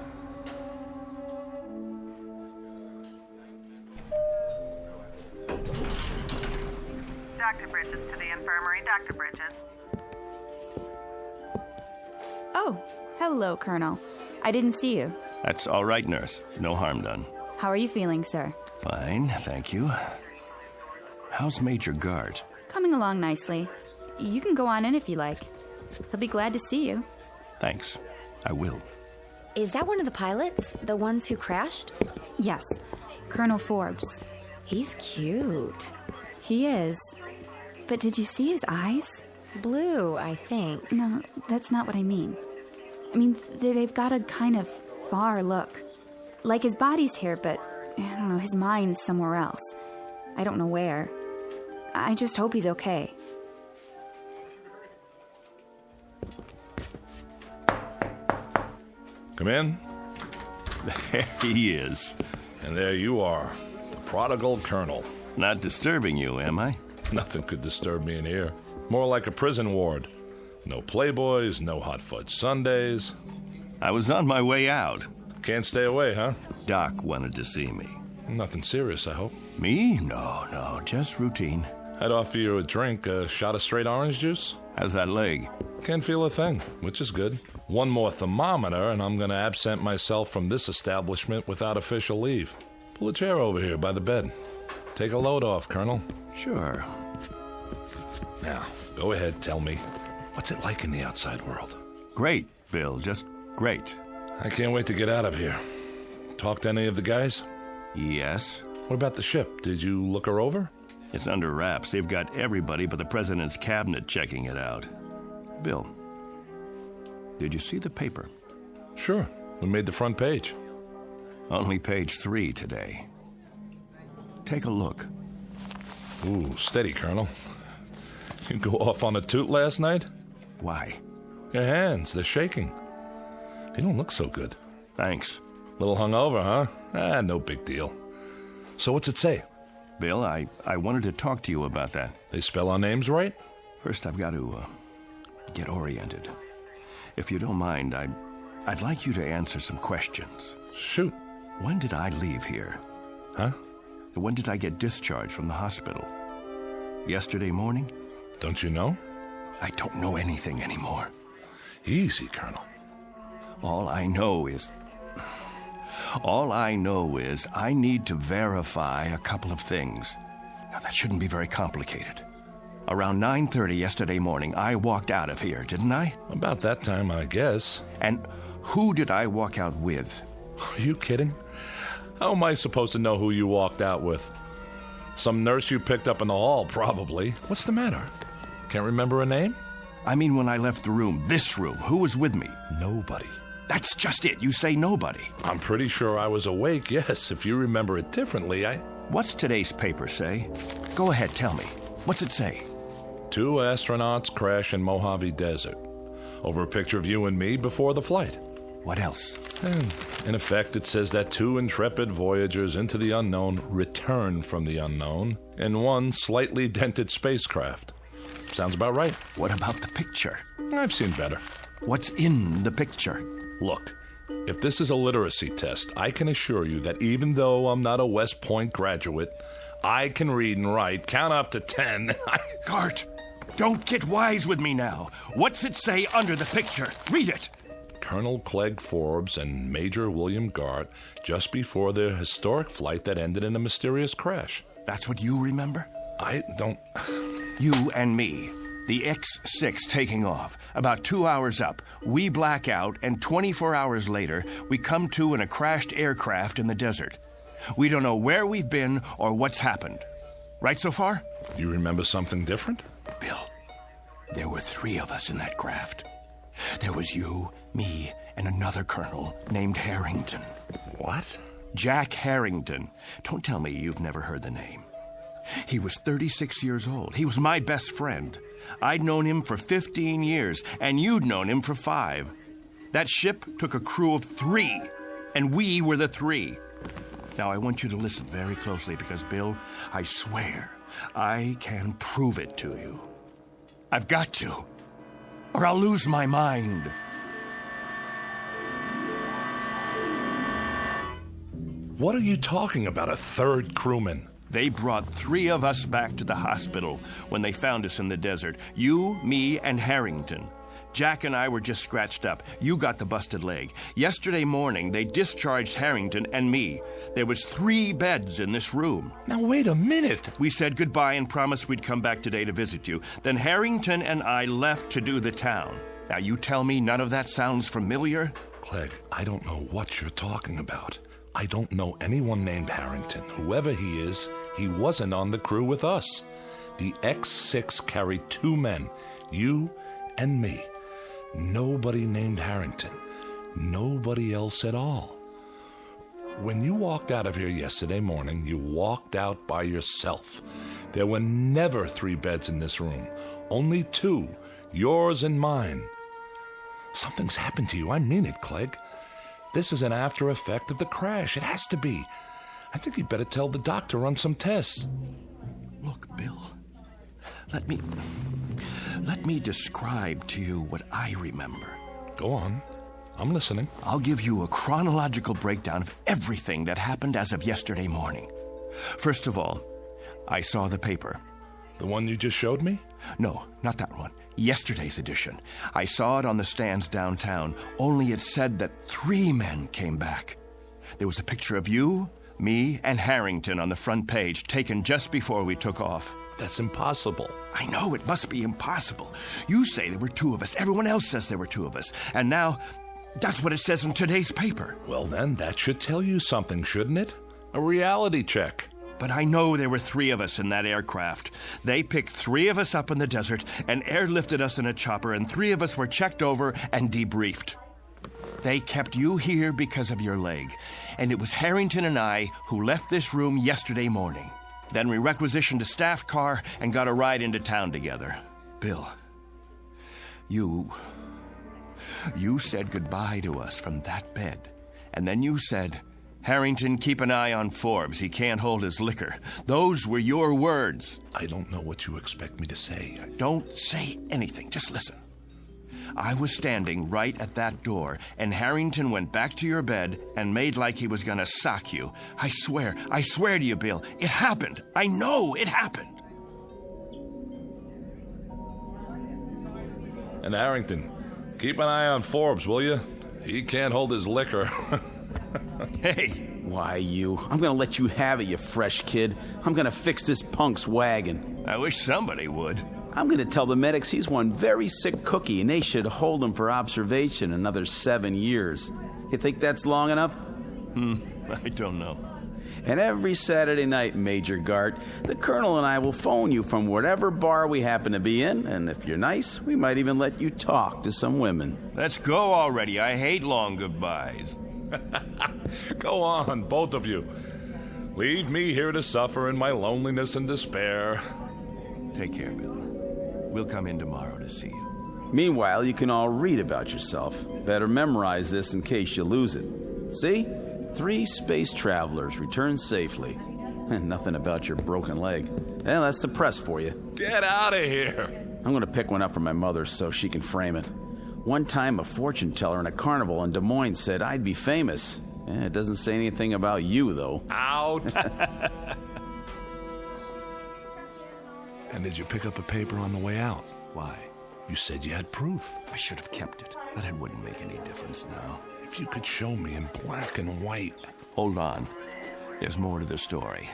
Dr. Bridges to the infirmary. Dr. Bridges. Oh, hello, Colonel. I didn't see you. That's all right, nurse. No harm done. How are you feeling, sir? Fine, thank you. How's Major Gart? Coming along nicely. You can go on in if you like. He'll be glad to see you. Thanks. I will. Is that one of the pilots? The ones who crashed? Yes. Colonel Forbes. He's cute. He is. But did you see his eyes? Blue, I think. No, that's not what I mean. I mean, they've got a kind of far look. Like his body's here, but, I don't know, his mind's somewhere else. I don't know where. I just hope he's okay. Come in. There he is. And there you are, prodigal colonel. Not disturbing you, am I? Nothing could disturb me in here. More like a prison ward. No playboys, no hot fudge sundaes. I was on my way out. Can't stay away, huh? Doc wanted to see me. Nothing serious, I hope. Me? No, just routine. I'd offer you a drink, a shot of straight orange juice. How's that leg? Can't feel a thing, which is good. One more thermometer, and I'm going to absent myself from this establishment without official leave. Pull a chair over here by the bed. Take a load off, Colonel. Sure. Now, go ahead, tell me. What's it like in the outside world? Great, Bill, just great. I can't wait to get out of here. Talk to any of the guys? Yes. What about the ship? Did you look her over? It's under wraps. They've got everybody but the president's cabinet checking it out. Bill, did you see the paper? Sure. We made the front page. Only page 3 today. Take a look. Ooh, steady, Colonel. You go off on a toot last night? Why? Your hands, they're shaking. You don't look so good. Thanks. Little hungover, huh? No big deal. So what's it say? Bill, I wanted to talk to you about that. They spell our names right? First, I've got to get oriented. If you don't mind, I'd like you to answer some questions. Shoot. When did I leave here? Huh? When did I get discharged from the hospital? Yesterday morning? Don't you know? I don't know anything anymore. Easy, Colonel. All I know is I need to verify a couple of things. Now, that shouldn't be very complicated. Around 9:30 yesterday morning, I walked out of here, didn't I? About that time, I guess. And who did I walk out with? Are you kidding? How am I supposed to know who you walked out with? Some nurse you picked up in the hall, probably. What's the matter? Can't remember a name? I mean, when I left the room, this room, who was with me? Nobody. That's just it. You say nobody. I'm pretty sure I was awake, yes. If you remember it differently, What's today's paper say? Go ahead, tell me. What's it say? 2 astronauts crash in Mojave Desert. Over a picture of you and me before the flight. What else? And in effect, it says that 2 intrepid voyagers into the unknown returned from the unknown in one slightly dented spacecraft. Sounds about right. What about the picture? I've seen better. What's in the picture? Look, if this is a literacy test, I can assure you that even though I'm not a West Point graduate, I can read and write, count up to 10. Gart, don't get wise with me now. What's it say under the picture? Read it. Colonel Clegg Forbes and Major William Gart just before their historic flight that ended in a mysterious crash. That's what you remember? I don't... You and me. The X-6 taking off. About 2 hours up, we black out, and 24 hours later, we come to in a crashed aircraft in the desert. We don't know where we've been or what's happened. Right so far? You remember something different? Bill, there were 3 of us in that craft. There was you, me, and another colonel named Harrington. What? Jack Harrington. Don't tell me you've never heard the name. He was 36 years old. He was my best friend. I'd known him for 15 years, and you'd known him for 5. That ship took a crew of 3, and we were the 3. Now, I want you to listen very closely because, Bill, I swear I can prove it to you. I've got to, or I'll lose my mind. What are you talking about, a 3rd crewman? They brought 3 of us back to the hospital when they found us in the desert. You, me, and Harrington. Jack and I were just scratched up. You got the busted leg. Yesterday morning, they discharged Harrington and me. There was 3 beds in this room. Now, wait a minute. We said goodbye and promised we'd come back today to visit you. Then Harrington and I left to do the town. Now, you tell me none of that sounds familiar? Clegg, I don't know what you're talking about. I don't know anyone named Harrington. Whoever he is, he wasn't on the crew with us. The X-6 carried 2 men, you and me. Nobody named Harrington. Nobody else at all. When you walked out of here yesterday morning, you walked out by yourself. There were never 3 beds in this room. Only 2, yours and mine. Something's happened to you. I mean it, Clegg. This is an after effect of the crash. It has to be. I think you'd better tell the doctor to run some tests. Look, Bill, let me describe to you what I remember. Go on. I'm listening. I'll give you a chronological breakdown of everything that happened as of yesterday morning. First of all, I saw the paper. The one you just showed me? No, not that one. Yesterday's edition. I saw it on the stands downtown, only it said that 3 men came back. There was a picture of you, me, and Harrington on the front page, taken just before we took off. That's impossible. I know, it must be impossible. You say there were 2 of us. Everyone else says there were 2 of us. And now, that's what it says in today's paper. Well, then, that should tell you something, shouldn't it? A reality check. But I know there were 3 of us in that aircraft. They picked 3 of us up in the desert and airlifted us in a chopper, and 3 of us were checked over and debriefed. They kept you here because of your leg, and it was Harrington and I who left this room yesterday morning. Then we requisitioned a staff car and got a ride into town together. Bill, you said goodbye to us from that bed, and then you said, Harrington, keep an eye on Forbes. He can't hold his liquor. Those were your words. I don't know what you expect me to say. Don't say anything. Just listen. I was standing right at that door, and Harrington went back to your bed and made like he was going to sock you. I swear to you, Bill, it happened. I know it happened. And Harrington, keep an eye on Forbes, will you? He can't hold his liquor. Hey. Why, you? I'm gonna let you have it, you fresh kid. I'm gonna fix this punk's wagon. I wish somebody would. I'm gonna tell the medics he's one very sick cookie and they should hold him for observation another 7 years. You think that's long enough? I don't know. And every Saturday night, Major Gart, the Colonel and I will phone you from whatever bar we happen to be in, and if you're nice, we might even let you talk to some women. Let's go already. I hate long goodbyes. Go on, both of you. Leave me here to suffer in my loneliness and despair. Take care, Billy. We'll come in tomorrow to see you. Meanwhile, you can all read about yourself. Better memorize this in case you lose it. See? 3 space travelers returned safely. And nothing about your broken leg. Well, that's the press for you. Get out of here. I'm going to pick one up for my mother so she can frame it. One time, a fortune teller in a carnival in Des Moines said I'd be famous. It doesn't say anything about you, though. Out. And did you pick up a paper on the way out? Why? You said you had proof. I should have kept it, but it wouldn't make any difference now. If you could show me in black and white. Hold on. There's more to the story.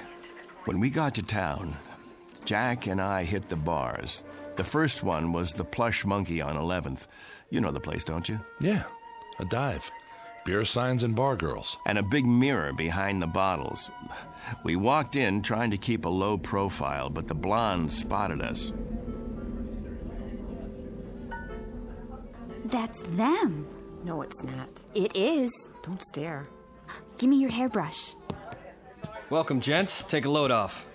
When we got to town, Jack and I hit the bars. The first one was the Plush Monkey on 11th. You know the place, don't you? Yeah, a dive. Beer signs and bar girls. And a big mirror behind the bottles. We walked in trying to keep a low profile, but the blondes spotted us. That's them. No, it's not. It is. Don't stare. Give me your hairbrush. Welcome, gents. Take a load off.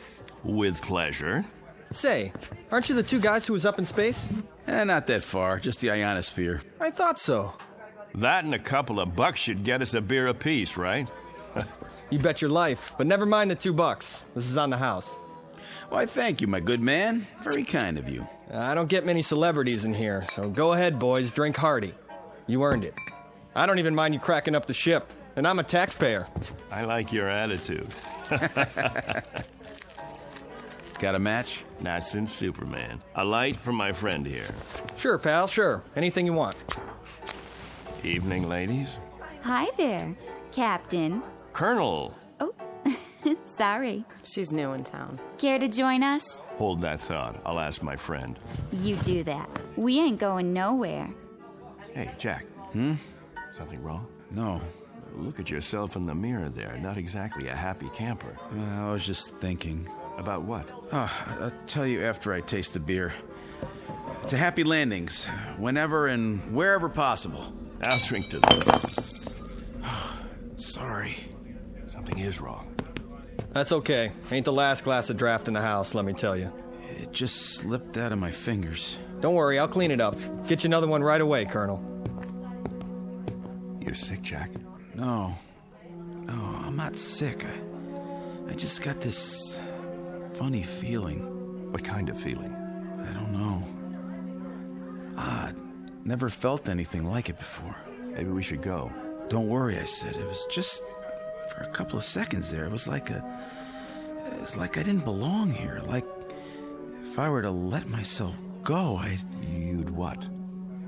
With pleasure. Say, aren't you the 2 guys who was up in space? Not that far, just the ionosphere. I thought so. That and a couple of bucks should get us a beer apiece, right? You bet your life, but never mind the $2. This is on the house. Why, thank you, my good man. Very kind of you. I don't get many celebrities in here, so go ahead, boys, drink hearty. You earned it. I don't even mind you cracking up the ship, and I'm a taxpayer. I like your attitude. Got a match? Not since Superman. A light from my friend here. Sure, pal, sure. Anything you want. Evening, ladies. Hi there, Captain. Colonel. Oh, sorry. She's new in town. Care to join us? Hold that thought. I'll ask my friend. You do that. We ain't going nowhere. Hey, Jack. Something wrong? No. Look at yourself in the mirror there. Not exactly a happy camper. I was just thinking. About what? I'll tell you after I taste the beer. To happy landings, whenever and wherever possible. I'll drink to them. Sorry. Something is wrong. That's okay. Ain't the last glass of draft in the house, let me tell you. It just slipped out of my fingers. Don't worry, I'll clean it up. Get you another one right away, Colonel. You're sick, Jack? No, I'm not sick. I just got this funny feeling. What kind of feeling? I don't know. Odd. Never felt anything like it before. Maybe we should go. Don't worry, I said. It was just for a couple of seconds there. It was like I didn't belong here. Like if I were to let myself go, You'd what?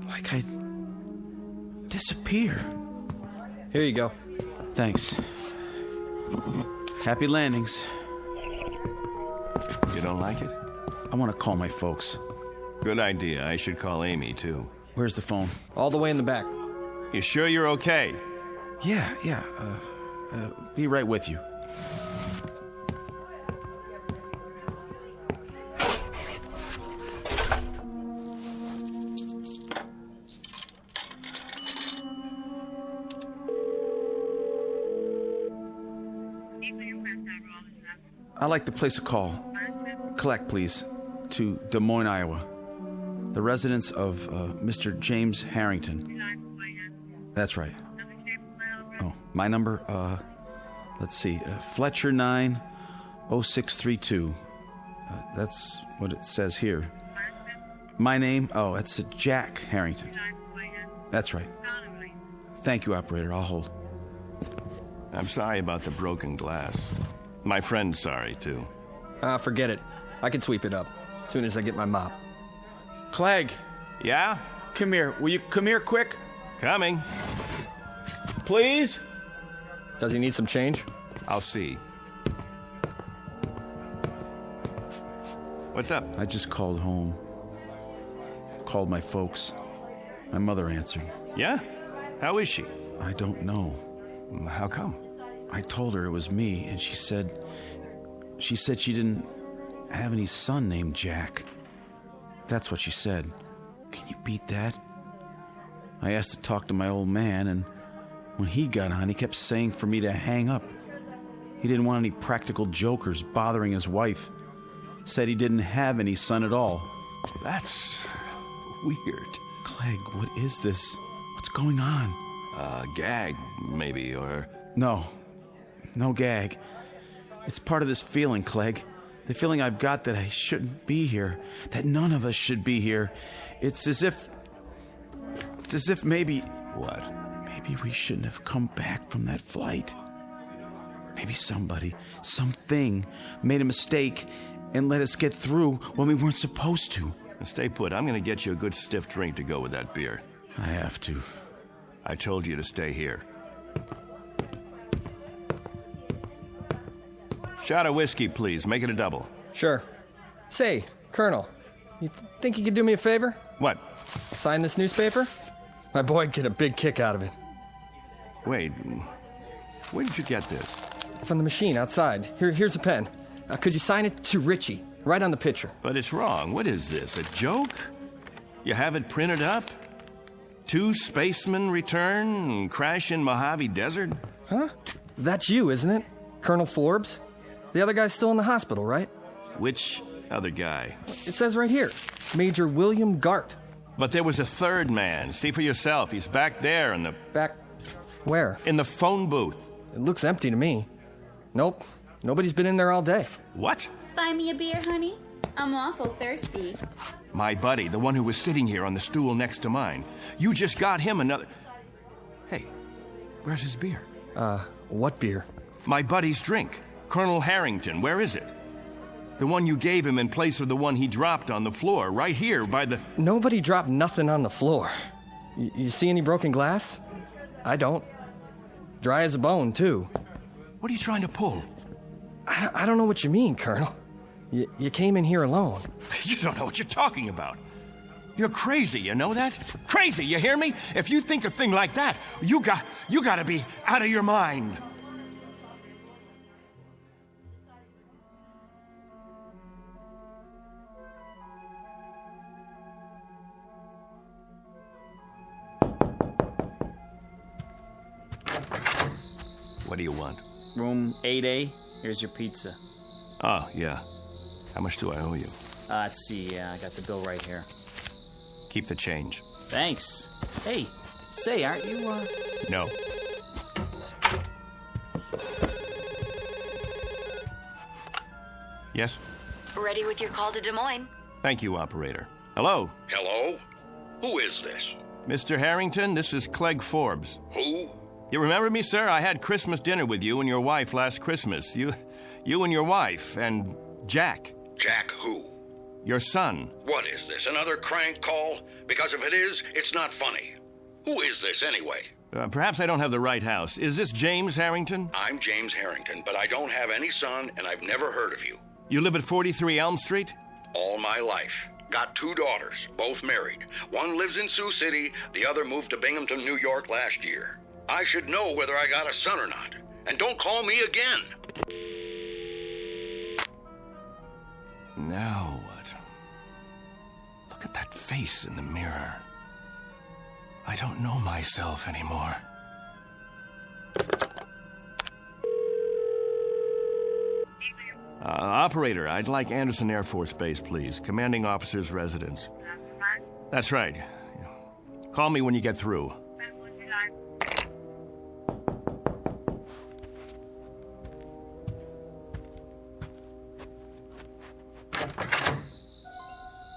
Like I'd disappear. Here you go. Thanks. Happy landings. You don't like it? I want to call my folks. Good idea. I should call Amy, too. Where's the phone? All the way in the back. You sure you're okay? Yeah. Be right with you. I'd like to place a call. Collect, please, to Des Moines, Iowa. The residence of Mr. James Harrington. That's right. Oh, my number, let's see, Fletcher 90632. That's what it says here. My name, it's Jack Harrington. That's right. Thank you, operator. I'll hold. I'm sorry about the broken glass. My friend's sorry, too. Forget it. I can sweep it up as soon as I get my mop. Clegg. Yeah? Come here. Will you come here quick? Coming. Please? Does he need some change? I'll see. What's up? I just called home. Called my folks. My mother answered. Yeah? How is she? I don't know. How come? I told her it was me, and she said she didn't have any son named Jack. That's what she said. Can you beat that? I asked to talk to my old man, and when he got on, he kept saying for me to hang up. He didn't want any practical jokers bothering his wife. Said he didn't have any son at all. That's weird. Clegg, what is this? What's going on? Gag, maybe, or... No gag. It's part of this feeling, Clegg. The feeling I've got that I shouldn't be here. That none of us should be here. It's as if maybe... What? Maybe we shouldn't have come back from that flight. Maybe somebody, something, made a mistake and let us get through when we weren't supposed to. Stay put. I'm going to get you a good stiff drink to go with that beer. I have to. I told you to stay here. Shot of whiskey, please. Make it a double. Sure. Say, Colonel, you think you could do me a favor? What? Sign this newspaper? My boy'd get a big kick out of it. Wait, where did you get this? From the machine outside. Here's a pen. Could you sign it to Richie, right on the picture? But it's wrong. What is this, a joke? You have it printed up? 2 spacemen return, crash in Mojave Desert? Huh? That's you, isn't it? Colonel Forbes? The other guy's still in the hospital, right? Which other guy? It says right here, Major William Gart. But there was a third man. See for yourself. He's back there in the... Back where? In the phone booth. It looks empty to me. Nope. Nobody's been in there all day. What? Buy me a beer, honey? I'm awful thirsty. My buddy, the one who was sitting here on the stool next to mine. You just got him another... Hey, where's his beer? What beer? My buddy's drink. Colonel Harrington, where is it? The one you gave him in place of the one he dropped on the floor, right here by the... Nobody dropped nothing on the floor. You see any broken glass? I don't. Dry as a bone, too. What are you trying to pull? I don't know what you mean, Colonel. You came in here alone. You don't know what you're talking about. You're crazy, you know that? Crazy, you hear me? If you think a thing like that, you gotta be out of your mind. What do you want? Room 8A. Here's your pizza. Oh, yeah. How much do I owe you? Let's see. Yeah, I got the bill right here. Keep the change. Thanks. Hey, say, aren't you, No. Yes? Ready with your call to Des Moines. Thank you, operator. Hello? Hello? Who is this? Mr. Harrington, this is Clegg Forbes. Who? You remember me, sir? I had Christmas dinner with you and your wife last Christmas. You and your wife, and Jack. Jack who? Your son. What is this, another crank call? Because if it is, it's not funny. Who is this, anyway? Perhaps I don't have the right house. Is this James Harrington? I'm James Harrington, but I don't have any son, and I've never heard of you. You live at 43 Elm Street? All my life. Got 2 daughters, both married. One lives in Sioux City, the other moved to Binghamton, New York last year. I should know whether I got a son or not. And don't call me again. Now what? Look at that face in the mirror. I don't know myself anymore. Operator, I'd like Anderson Air Force Base, please. Commanding officer's residence. That's right. Call me when you get through.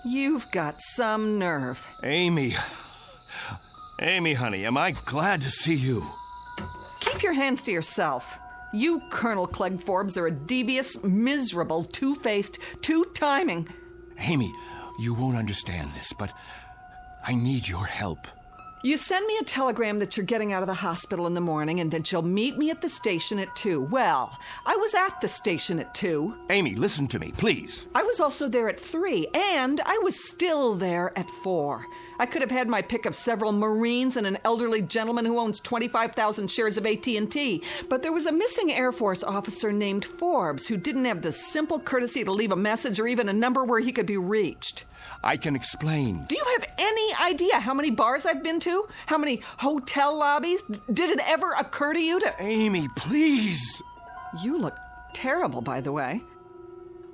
You've got some nerve. Amy, honey, am I glad to see you? Keep your hands to yourself. You, Colonel Clegg Forbes, are a devious, miserable, two-faced, two-timing... Amy, you won't understand this, but I need your help. You send me a telegram that you're getting out of the hospital in the morning and that you'll meet me at the station at 2. Well, I was at the station at 2. Amy, listen to me, please. I was also there at 3, and I was still there at 4. I could have had my pick of several Marines and an elderly gentleman who owns 25,000 shares of AT&T, but there was a missing Air Force officer named Forbes who didn't have the simple courtesy to leave a message or even a number where he could be reached. I can explain. Do you have any idea how many bars I've been to? How many hotel lobbies? Did it ever occur to you to... Amy, please! You look terrible, by the way.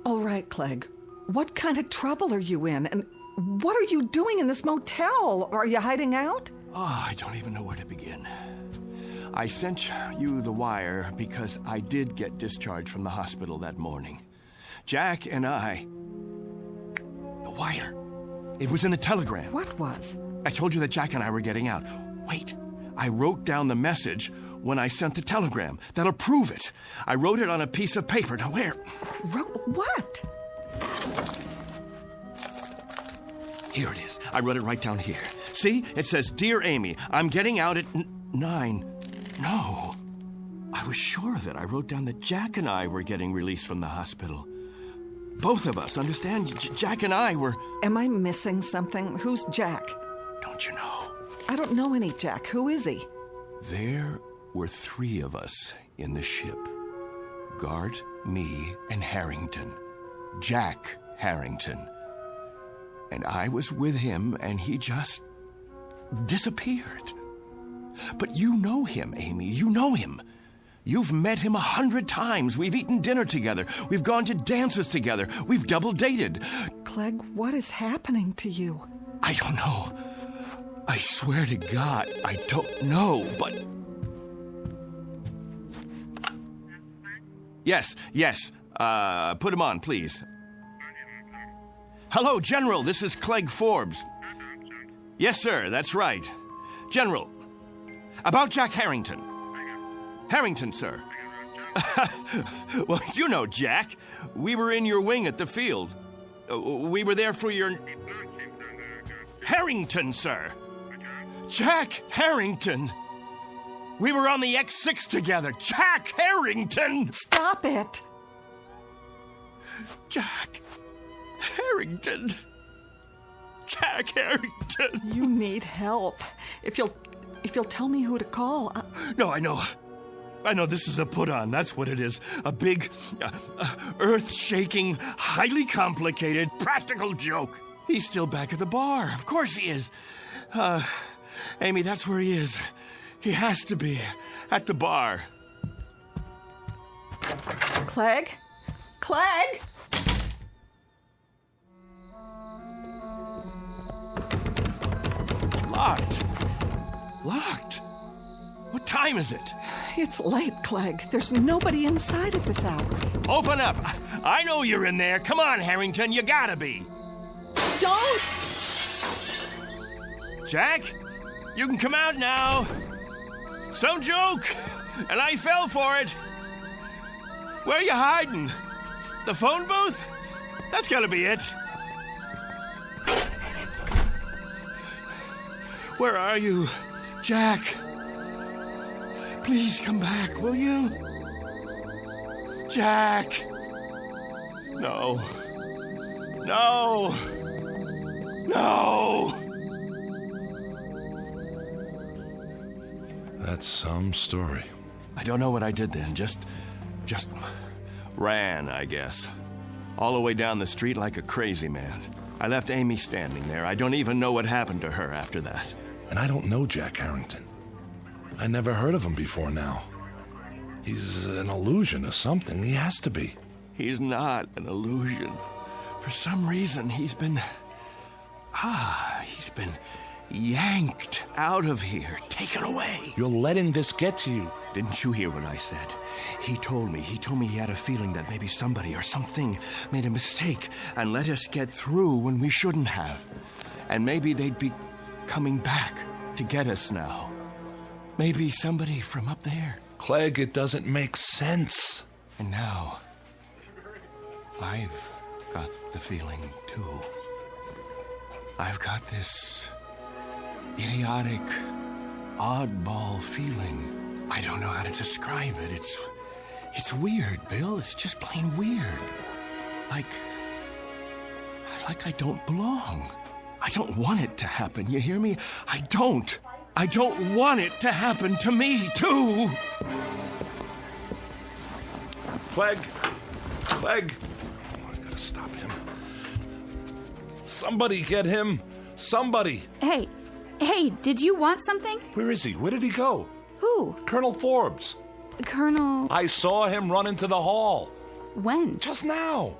All right, Clegg. What kind of trouble are you in? And what are you doing in this motel? Are you hiding out? Oh, I don't even know where to begin. I sent you the wire because I did get discharged from the hospital that morning. Jack and I... The wire. It was in the telegram. What was? I told you that Jack and I were getting out. Wait. I wrote down the message when I sent the telegram. That'll prove it. I wrote it on a piece of paper. Now, where? Wrote what? Here it is. I wrote it right down here. See? It says, Dear Amy, I'm getting out at 9. No. I was sure of it. I wrote down that Jack and I were getting released from the hospital. Both of us, understand? Jack and I were... Am I missing something? Who's Jack? Don't you know? I don't know any Jack. Who is he? There were 3 of us in the ship. Gart, me, and Harrington. Jack Harrington. And I was with him, and he just disappeared. But you know him, Amy. You know him. You've met him 100 times. We've eaten dinner together. We've gone to dances together. We've double-dated. Clegg, what is happening to you? I don't know. I swear to God, I don't know, but... Yes. Put him on, please. Hello, General. This is Clegg Forbes. Yes, sir. That's right. General, about Jack Harrington. Harrington, sir. Well, you know Jack. We were in your wing at the field. We were there for your... Harrington, sir. Jack Harrington. We were on the X6 together. Jack Harrington. Stop it. Jack Harrington. Jack Harrington. You need help. If you'll tell me who to call. No, I know. This is a put-on. That's what it is. A big, earth-shaking, highly complicated, practical joke. He's still back at the bar. Of course he is. Amy, that's where he is. He has to be. At the bar. Clegg? Clegg? Locked. What time is it? It's late, Clegg. There's nobody inside at this hour. Open up. I know you're in there. Come on, Harrington. You gotta be. Don't! Jack? You can come out now. Some joke, and I fell for it. Where are you hiding? The phone booth? That's gotta be it. Where are you, Jack? Please come back, will you? Jack! No. No! No! That's some story. I don't know what I did then. Just ran, I guess. All the way down the street like a crazy man. I left Amy standing there. I don't even know what happened to her after that. And I don't know Jack Harrington. I never heard of him before now. He's an illusion or something. He has to be. He's not an illusion. For some reason, he's been yanked out of here, taken away. You're letting this get to you. Didn't you hear what I said? He told me he had a feeling that maybe somebody or something made a mistake and let us get through when we shouldn't have. And maybe they'd be coming back to get us now. Maybe somebody from up there. Clegg, it doesn't make sense. And now, I've got the feeling, too. I've got this idiotic, oddball feeling. I don't know how to describe it. It's weird, Bill. It's just plain weird. Like I don't belong. I don't want it to happen, you hear me? I don't want it to happen to me, too. Clegg! Oh, I gotta stop him. Somebody get him! Somebody! Hey, did you want something? Where is he? Where did he go? Who? Colonel Forbes. Colonel... I saw him run into the hall. When? Just now.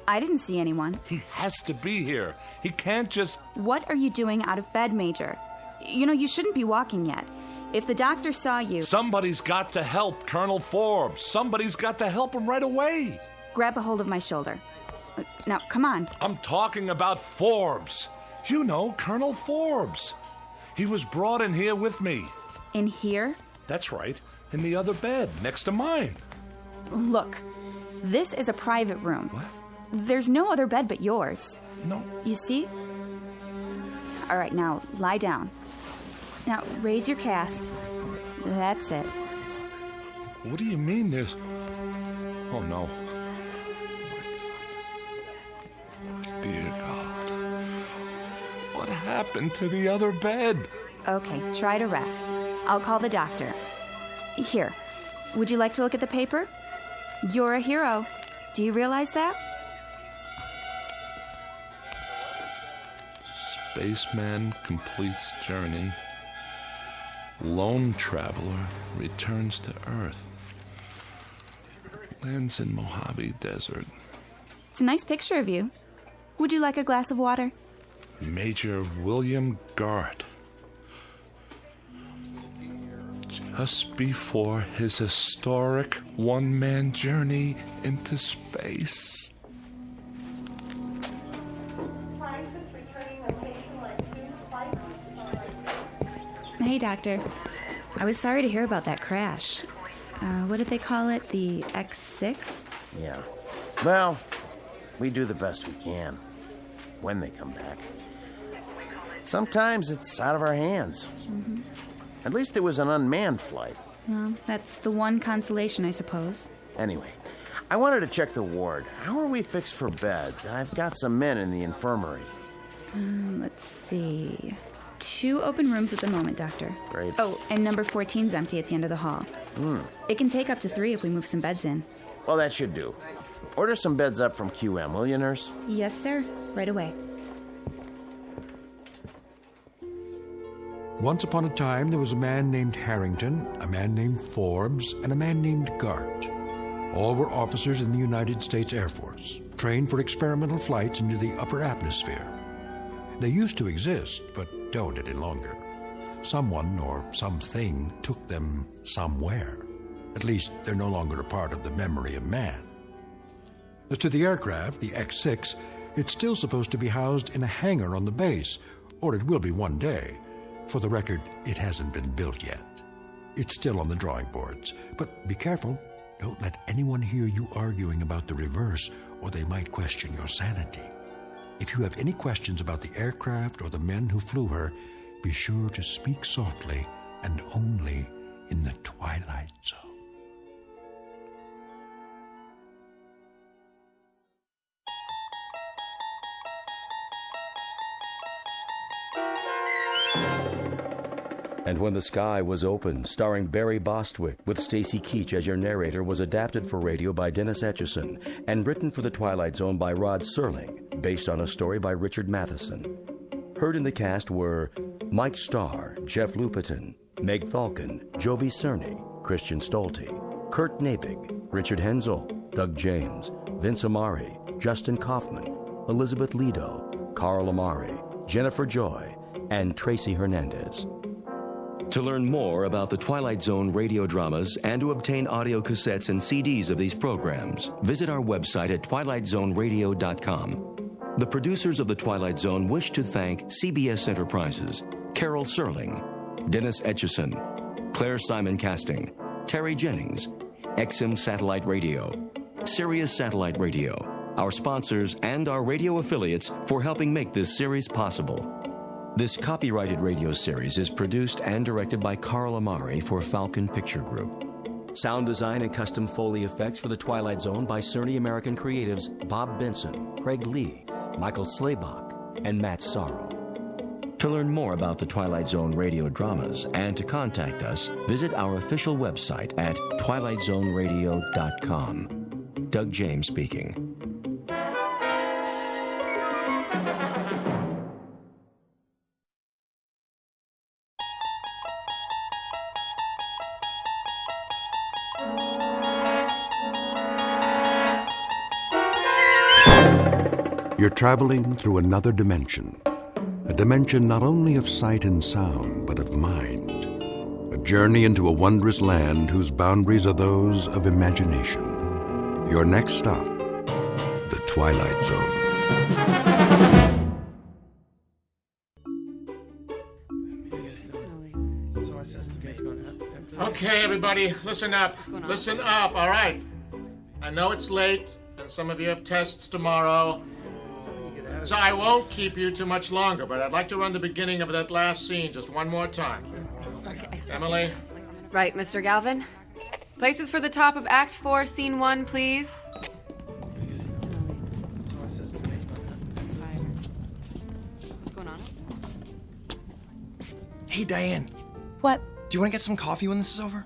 I didn't see anyone. He has to be here. He can't just... What are you doing out of bed, Major? You know, you shouldn't be walking yet. If the doctor saw you... Somebody's got to help Colonel Forbes. Somebody's got to help him right away. Grab a hold of my shoulder. Now, come on. I'm talking about Forbes. You know, Colonel Forbes. He was brought in here with me. In here? That's right. In the other bed, next to mine. Look, this is a private room. What? There's no other bed but yours. No. You see? All right, now, lie down. Now, raise your cast. That's it. What do you mean there's... Oh, no. Dear God. What happened to the other bed? Okay, try to rest. I'll call the doctor. Here, would you like to look at the paper? You're a hero. Do you realize that? Spaceman completes journey. Lone traveler returns to Earth. Lands in Mojave Desert. It's a nice picture of you. Would you like a glass of water? Major William Gart. Just before his historic one-man journey into space. Hey, Doctor. I was sorry to hear about that crash. What did they call it? The X6? Yeah. Well, we do the best we can. When they come back. Sometimes it's out of our hands. Mm-hmm. At least it was an unmanned flight. Well, that's the one consolation, I suppose. Anyway, I wanted to check the ward. How are we fixed for beds? I've got some men in the infirmary. Let's see. 2 open rooms at the moment, Doctor. Great. Oh, and number 14's empty at the end of the hall. It can take up to 3 if we move some beds in. Well, that should do. Order some beds up from QM, will you, nurse? Yes, sir. Right away. Once upon a time, there was a man named Harrington, a man named Forbes, and a man named Gart. All were officers in the United States Air Force, trained for experimental flights into the upper atmosphere. They used to exist, but don't any longer. Someone or something took them somewhere. At least they're no longer a part of the memory of man. As to the aircraft, the X6, it's still supposed to be housed in a hangar on the base, or it will be one day. For the record, it hasn't been built yet. It's still on the drawing boards. But be careful. Don't let anyone hear you arguing about the reverse, or they might question your sanity. If you have any questions about the aircraft or the men who flew her, be sure to speak softly and only in the Twilight Zone. And When the Sky Was Open, starring Barry Bostwick, with Stacy Keach as your narrator, was adapted for radio by Dennis Etchison and written for The Twilight Zone by Rod Serling, based on a story by Richard Matheson. Heard in the cast were Mike Starr, Jeff Lupetin, Meg Thalken, Joby Cerny, Christian Stolte, Kurt Nabig, Richard Hensel, Doug James, Vince Amari, Justin Kaufman, Elizabeth Lido, Carl Amari, Jennifer Joy, and Tracy Hernandez. To learn more about the Twilight Zone radio dramas and to obtain audio cassettes and CDs of these programs, visit our website at twilightzoneradio.com. The producers of The Twilight Zone wish to thank CBS Enterprises, Carol Serling, Dennis Etchison, Claire Simon Casting, Terry Jennings, XM Satellite Radio, Sirius Satellite Radio, our sponsors, and our radio affiliates for helping make this series possible. This copyrighted radio series is produced and directed by Carl Amari for Falcon Picture Group. Sound design and custom Foley effects for The Twilight Zone by Cerny American Creatives Bob Benson, Craig Lee, Michael Slaybach, and Matt Sorrow. To learn more about the Twilight Zone radio dramas and to contact us, visit our official website at twilightzoneradio.com. Doug James speaking. You're traveling through another dimension. A dimension not only of sight and sound, but of mind. A journey into a wondrous land whose boundaries are those of imagination. Your next stop, the Twilight Zone. Okay, everybody, listen up. Listen up, all right? I know it's late, and some of you have tests tomorrow, so I won't keep you too much longer, but I'd like to run the beginning of that last scene just one more time. Emily? Right, Mr. Galvin. Places for the top of Act 4, Scene 1, please. What's going on? Hey, Diane. What? Do you want to get some coffee when this is over?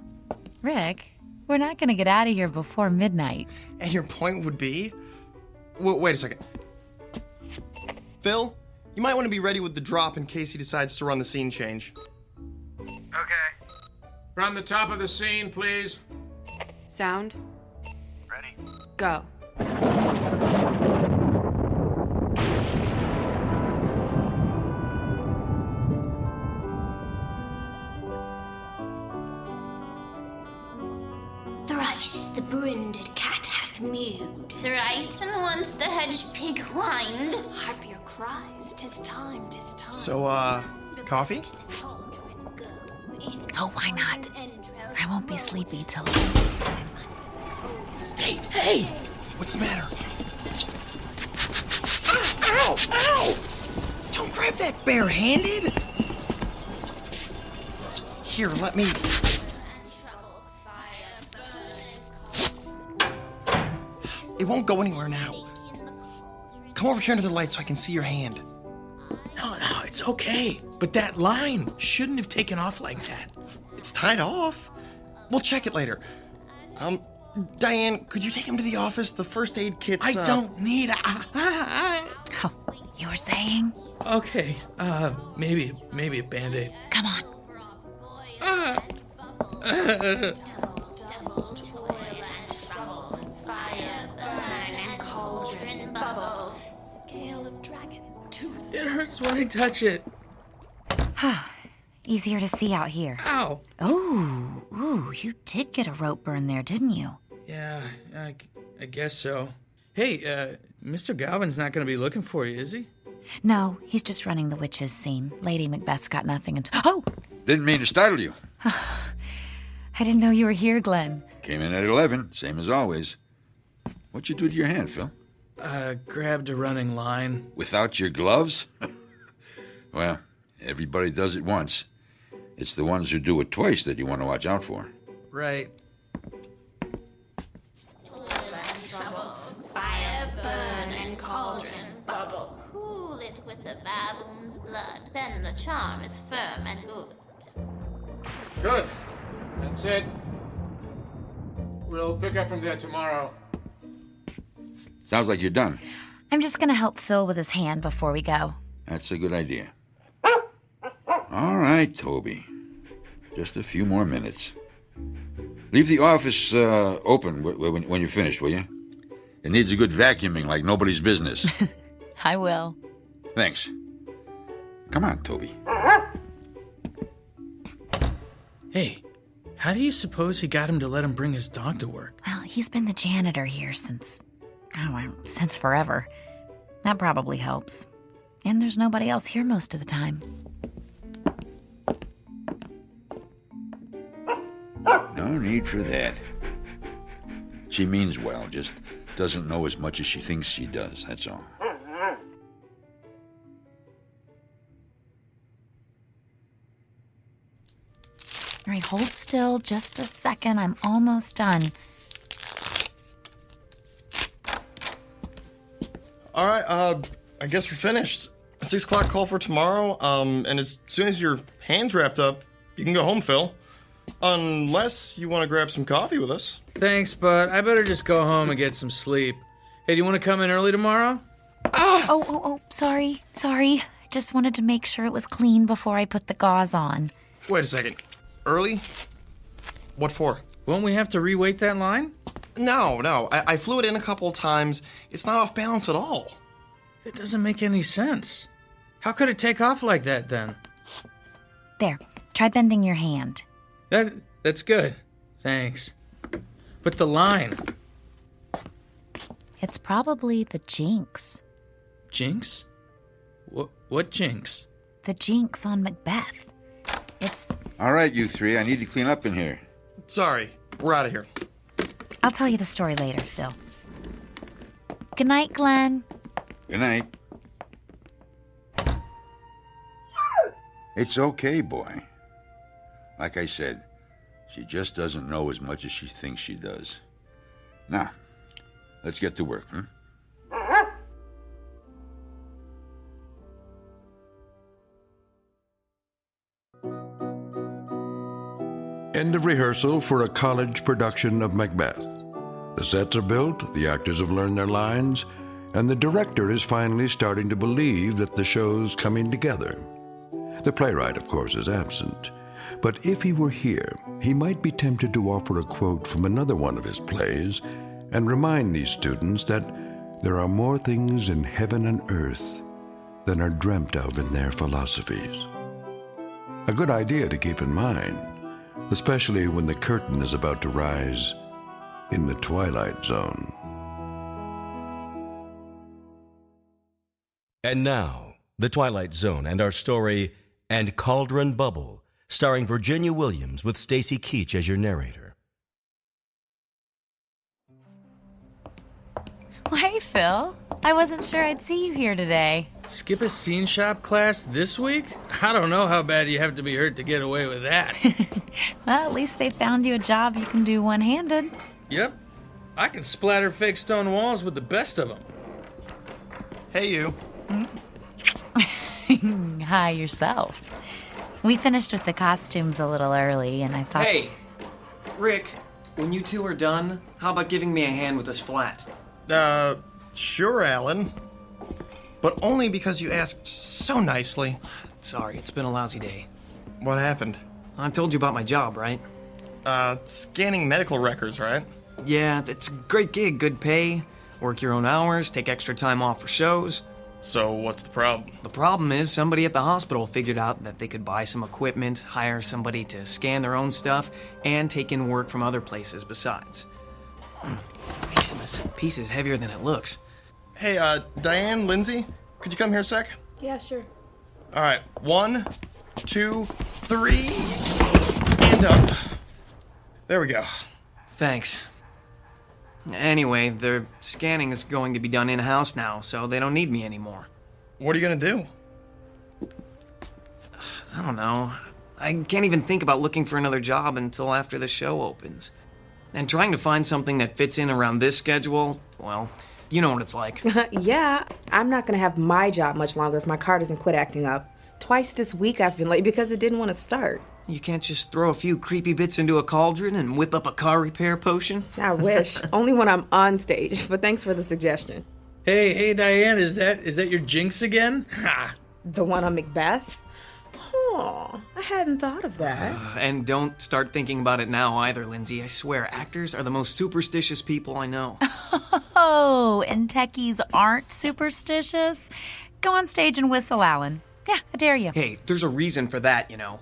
Rick, we're not going to get out of here before midnight. And your point would be? Wait a second. Phil, you might want to be ready with the drop in case he decides to run the scene change. Okay. From the top of the scene, please. Sound. Ready. Go. Thrice the brinded cat hath mewed. Thrice and once the hedge pig whined. Harp your cries, 'tis time, 'tis time. So, coffee? Oh, why not? I won't be sleepy till... Hey! What's the matter? Ow! Ow! Don't grab that barehanded! Here, let me... It won't go anywhere now. Come over here under the light so I can see your hand. No, it's okay. But that line shouldn't have taken off like that. It's tied off. We'll check it later. Diane, could you take him to the office? The first aid kit's... I don't need Oh, you were saying? Okay, maybe a Band-Aid. Come on. Cauldron Bubble. Scale of dragon. It hurts when I touch it. Easier to see out here. Ow! Ooh, you did get a rope burn there, didn't you? Yeah, I guess so. Hey, Mr. Galvin's not going to be looking for you, is he? No, he's just running the witches scene. Lady Macbeth's got nothing and... Oh! Didn't mean to startle you. I didn't know you were here, Glenn. Came in at 11, same as always. What'd you do to your hand, Phil? Grabbed a running line. Without your gloves? Well, everybody does it once. It's the ones who do it twice that you want to watch out for. Right. Fire burn and cauldron bubble. Cool it with the baboon's blood. Then the charm is firm and good. Good. That's it. We'll pick up from there tomorrow. Sounds like you're done. I'm just gonna help Phil with his hand before we go. That's a good idea. All right, Toby. Just a few more minutes. Leave the office open when you're finished, will you? It needs a good vacuuming like nobody's business. I will. Thanks. Come on, Toby. Hey, how do you suppose he got him to let him bring his dog to work? Well, he's been the janitor here since forever. That probably helps. And there's nobody else here most of the time. No need for that. She means well, just doesn't know as much as she thinks she does, that's all. All right, hold still just a second. I'm almost done. All right, I guess we're finished. 6 o'clock call for tomorrow, and as soon as your hand's wrapped up, you can go home, Phil. Unless you want to grab some coffee with us. Thanks, but I better just go home and get some sleep. Hey, do you want to come in early tomorrow? Oh, sorry. I just wanted to make sure it was clean before I put the gauze on. Wait a second. Early? What for? Won't we have to reweight that line? No. I flew it in a couple of times. It's not off balance at all. That doesn't make any sense. How could it take off like that, then? There, try bending your hand. That's good. Thanks. But the line... It's probably the jinx. Jinx? What jinx? The jinx on Macbeth. It's... All right, you three, I need to clean up in here. Sorry, we're out of here. I'll tell you the story later, Phil. Good night, Glenn. Good night. It's okay, boy. Like I said, she just doesn't know as much as she thinks she does. Now, let's get to work, End of rehearsal for a college production of Macbeth. The sets are built, the actors have learned their lines, and the director is finally starting to believe that the show's coming together. The playwright, of course, is absent. But if he were here, he might be tempted to offer a quote from another one of his plays and remind these students that there are more things in heaven and earth than are dreamt of in their philosophies. A good idea to keep in mind, especially when the curtain is about to rise in the Twilight Zone. And now, The Twilight Zone and our story, And Cauldron Bubble, starring Virginia Williams with Stacy Keach as your narrator. Well, hey, Phil. I wasn't sure I'd see you here today. Skip a scene shop class this week? I don't know how bad you have to be hurt to get away with that. Well, at least they found you a job you can do one-handed. Yep. I can splatter fake stone walls with the best of them. Hey, you. Hi, yourself. We finished with the costumes a little early, and I thought... Hey, Rick, when you two are done, how about giving me a hand with this flat? Sure, Alan. But only because you asked so nicely. Sorry, it's been a lousy day. What happened? I told you about my job, right? Scanning medical records, right? Yeah, it's a great gig, good pay. Work your own hours, take extra time off for shows. So what's the problem? The problem is somebody at the hospital figured out that they could buy some equipment, hire somebody to scan their own stuff, and take in work from other places besides. Man, this piece is heavier than it looks. Hey, Diane, Lindsay, could you come here a sec? Yeah, sure. All right, 1, 2, 3, and up. There we go. Thanks. Anyway, their scanning is going to be done in-house now, so they don't need me anymore. What are you gonna do? I don't know. I can't even think about looking for another job until after the show opens. And trying to find something that fits in around this schedule, well, you know what it's like. Yeah, I'm not gonna have my job much longer if my car doesn't quit acting up. Twice this week I've been late because it didn't want to start. You can't just throw a few creepy bits into a cauldron and whip up a car repair potion? I wish. Only when I'm on stage, but thanks for the suggestion. Hey, Diane, is that your jinx again? Ha! The one on Macbeth? Oh, I hadn't thought of that. And don't start thinking about it now either, Lindsay. I swear, actors are the most superstitious people I know. Oh, and techies aren't superstitious? Go on stage and whistle, Alan. Yeah, I dare you. Hey, there's a reason for that, you know.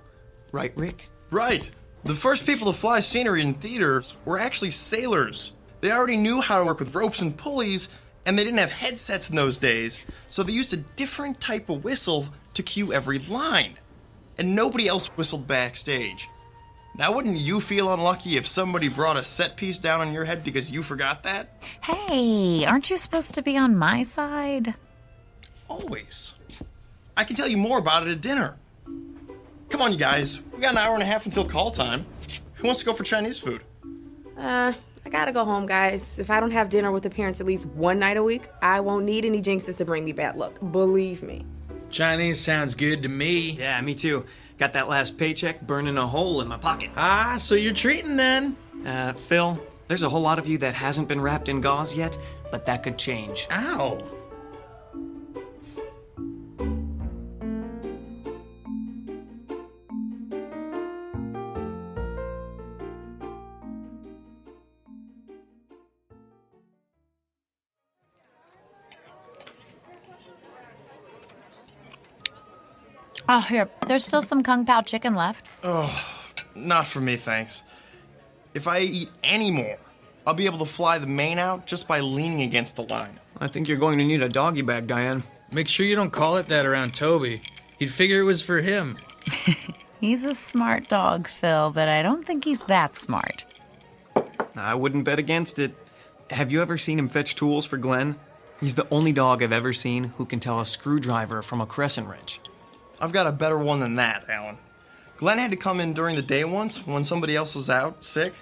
Right, Rick? Right. The first people to fly scenery in theaters were actually sailors. They already knew how to work with ropes and pulleys, and they didn't have headsets in those days, so they used a different type of whistle to cue every line. And nobody else whistled backstage. Now, wouldn't you feel unlucky if somebody brought a set piece down on your head because you forgot that? Hey, aren't you supposed to be on my side? Always. I can tell you more about it at dinner. Come on, you guys. We got an hour and a half until call time. Who wants to go for Chinese food? I gotta go home, guys. If I don't have dinner with the parents at least one night a week, I won't need any jinxes to bring me bad luck. Believe me. Chinese sounds good to me. Yeah, me too. Got that last paycheck burning a hole in my pocket. Ah, so you're treating then? Phil, there's a whole lot of you that hasn't been wrapped in gauze yet, but that could change. Ow. Oh, here. There's still some Kung Pao chicken left. Oh, not for me, thanks. If I eat any more, I'll be able to fly the main out just by leaning against the line. I think you're going to need a doggy bag, Diane. Make sure you don't call it that around Toby. He'd figure it was for him. He's a smart dog, Phil, but I don't think he's that smart. I wouldn't bet against it. Have you ever seen him fetch tools for Glenn? He's the only dog I've ever seen who can tell a screwdriver from a crescent wrench. I've got a better one than that, Alan. Glenn had to come in during the day once when somebody else was out, sick,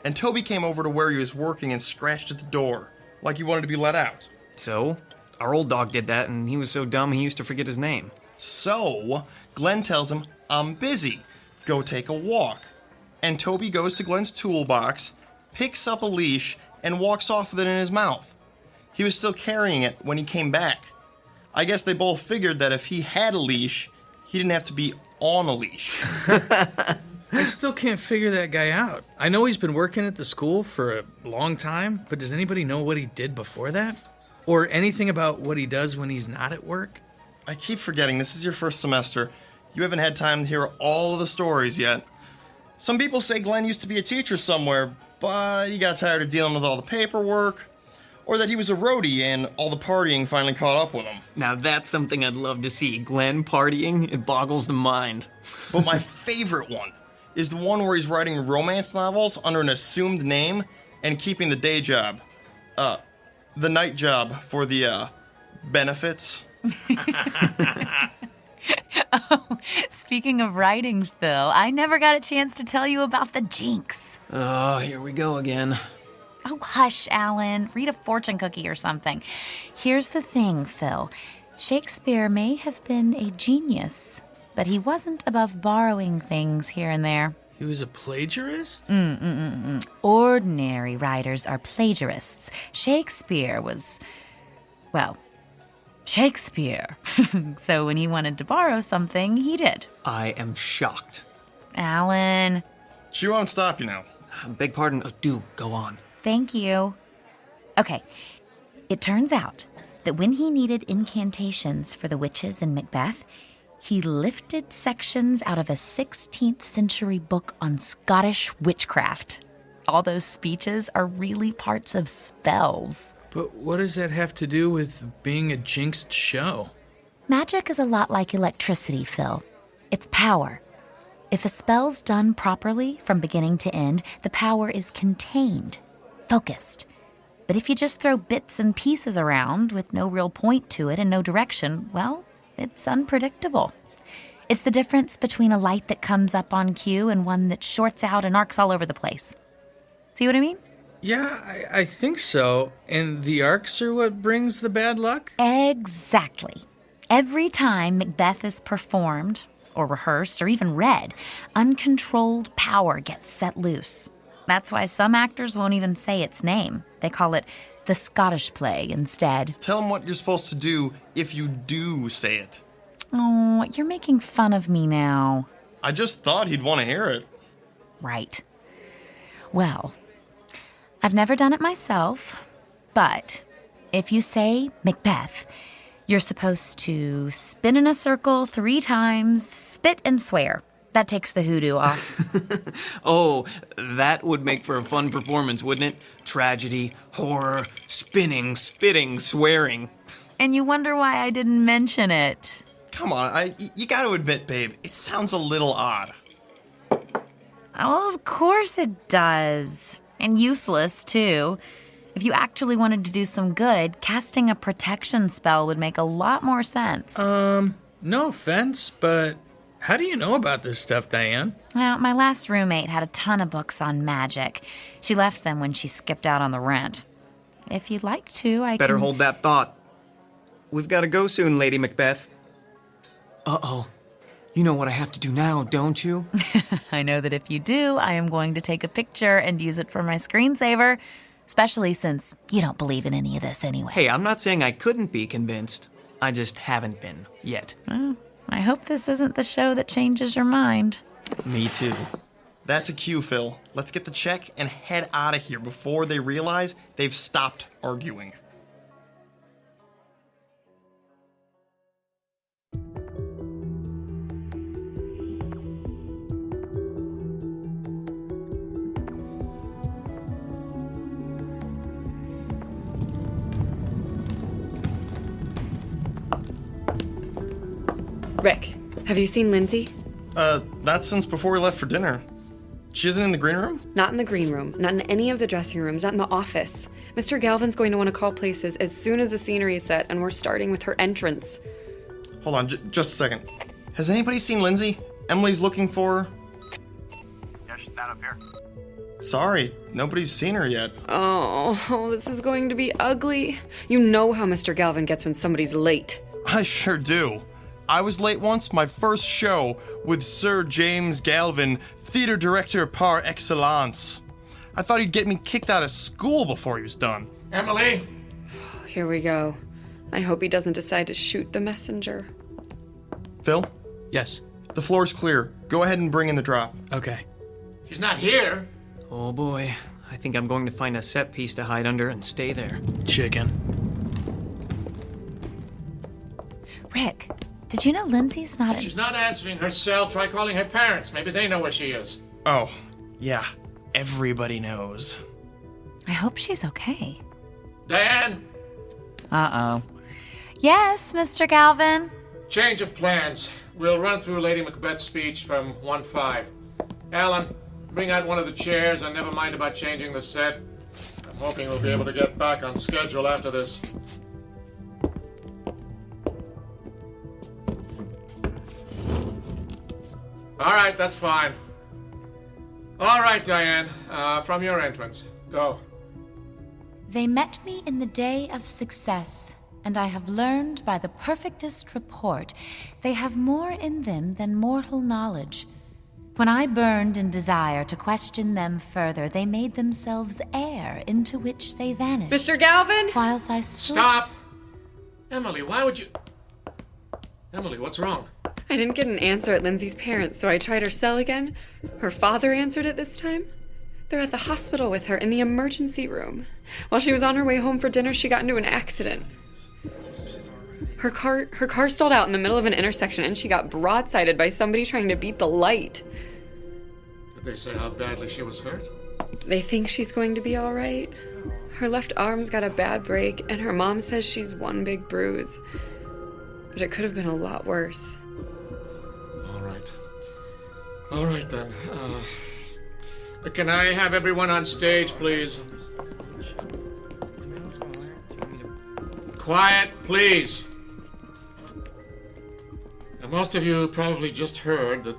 and Toby came over to where he was working and scratched at the door, like he wanted to be let out. So? Our old dog did that, and he was so dumb he used to forget his name. So, Glenn tells him, "I'm busy. Go take a walk." And Toby goes to Glenn's toolbox, picks up a leash, and walks off with it in his mouth. He was still carrying it when he came back. I guess they both figured that if he had a leash, he didn't have to be on a leash. I still can't figure that guy out. I know he's been working at the school for a long time, but does anybody know what he did before that? Or anything about what he does when he's not at work? I keep forgetting this is your first semester. You haven't had time to hear all of the stories yet. Some people say Glenn used to be a teacher somewhere, but he got tired of dealing with all the paperwork. Or that he was a roadie and all the partying finally caught up with him. Now that's something I'd love to see. Glenn partying, it boggles the mind. But my favorite one is the one where he's writing romance novels under an assumed name and keeping the day job. The night job for the, benefits. Oh, speaking of writing, Phil, I never got a chance to tell you about the jinx. Oh, here we go again. Oh, hush, Alan. Read a fortune cookie or something. Here's the thing, Phil. Shakespeare may have been a genius, but he wasn't above borrowing things here and there. He was a plagiarist? Ordinary writers are plagiarists. Shakespeare was, well, Shakespeare. So when he wanted to borrow something, he did. I am shocked. Alan. She won't stop you now. Beg pardon. Do go on. Thank you. Okay, it turns out that when he needed incantations for the witches in Macbeth, he lifted sections out of a 16th century book on Scottish witchcraft. All those speeches are really parts of spells. But what does that have to do with being a jinxed show? Magic is a lot like electricity, Phil. It's power. If a spell's done properly from beginning to end, the power is contained, focused. But if you just throw bits and pieces around with no real point to it and no direction, well, it's unpredictable. It's the difference between a light that comes up on cue and one that shorts out and arcs all over the place. See what I mean? Yeah, I think so. And the arcs are what brings the bad luck? Exactly. Every time Macbeth is performed, or rehearsed, or even read, uncontrolled power gets set loose. That's why some actors won't even say its name. They call it the Scottish play instead. Tell him what you're supposed to do if you do say it. Oh, you're making fun of me now. I just thought he'd want to hear it. Right. Well, I've never done it myself, but if you say Macbeth, you're supposed to spin in a circle 3 times, spit and swear. That takes the hoodoo off. Oh, that would make for a fun performance, wouldn't it? Tragedy, horror, spinning, spitting, swearing. And you wonder why I didn't mention it. Come on, you gotta admit, babe, it sounds a little odd. Oh, of course it does. And useless, too. If you actually wanted to do some good, casting a protection spell would make a lot more sense. No offense, but how do you know about this stuff, Diane? Well, my last roommate had a ton of books on magic. She left them when she skipped out on the rent. If you'd like to, I Better can... hold that thought. We've got to go soon, Lady Macbeth. Uh-oh. You know what I have to do now, don't you? I know that if you do, I am going to take a picture and use it for my screensaver, especially since you don't believe in any of this anyway. Hey, I'm not saying I couldn't be convinced. I just haven't been, yet. Well, I hope this isn't the show that changes your mind. Me too. That's a cue, Phil. Let's get the check and head out of here before they realize they've stopped arguing. Rick, have you seen Lindsay? That's since before we left for dinner. She isn't in the green room? Not in the green room, not in any of the dressing rooms, not in the office. Mr. Galvin's going to want to call places as soon as the scenery is set, and we're starting with her entrance. Hold on, just a second. Has anybody seen Lindsay? Emily's looking for her. Yeah, she's not up here. Sorry, nobody's seen her yet. Oh, this is going to be ugly. You know how Mr. Galvin gets when somebody's late. I sure do. I was late once, my first show, with Sir James Galvin, theater director par excellence. I thought he'd get me kicked out of school before he was done. Emily? Here we go. I hope he doesn't decide to shoot the messenger. Phil? Yes. The floor's clear. Go ahead and bring in the drop. Okay. She's not here. Oh boy, I think I'm going to find a set piece to hide under and stay there. Chicken. Rick, did you know Lindsay's not If she's not answering her cell, try calling her parents. Maybe they know where she is. Oh, yeah. Everybody knows. I hope she's okay. Diane? Uh-oh. Yes, Mr. Galvin? Change of plans. We'll run through Lady Macbeth's speech from 1-5. Alan, bring out one of the chairs and never mind about changing the set. I'm hoping we'll be able to get back on schedule after this. All right, that's fine. All right, Diane, from your entrance. Go. They met me in the day of success, and I have learned by the perfectest report they have more in them than mortal knowledge. When I burned in desire to question them further, they made themselves air into which they vanished. Mr. Galvin? Whilst I stood... Stop! Emily, why would you... Emily, what's wrong? I didn't get an answer at Lindsay's parents, so I tried her cell again. Her father answered it this time. They're at the hospital with her in the emergency room. While she was on her way home for dinner, she got into an accident. Her car stalled out in the middle of an intersection, and she got broadsided by somebody trying to beat the light. Did they say how badly she was hurt? They think she's going to be all right. Her left arm's got a bad break, and her mom says she's one big bruise. but it could have been a lot worse. All right, then. Can I have everyone on stage, please? Quiet, please. Now, most of you probably just heard that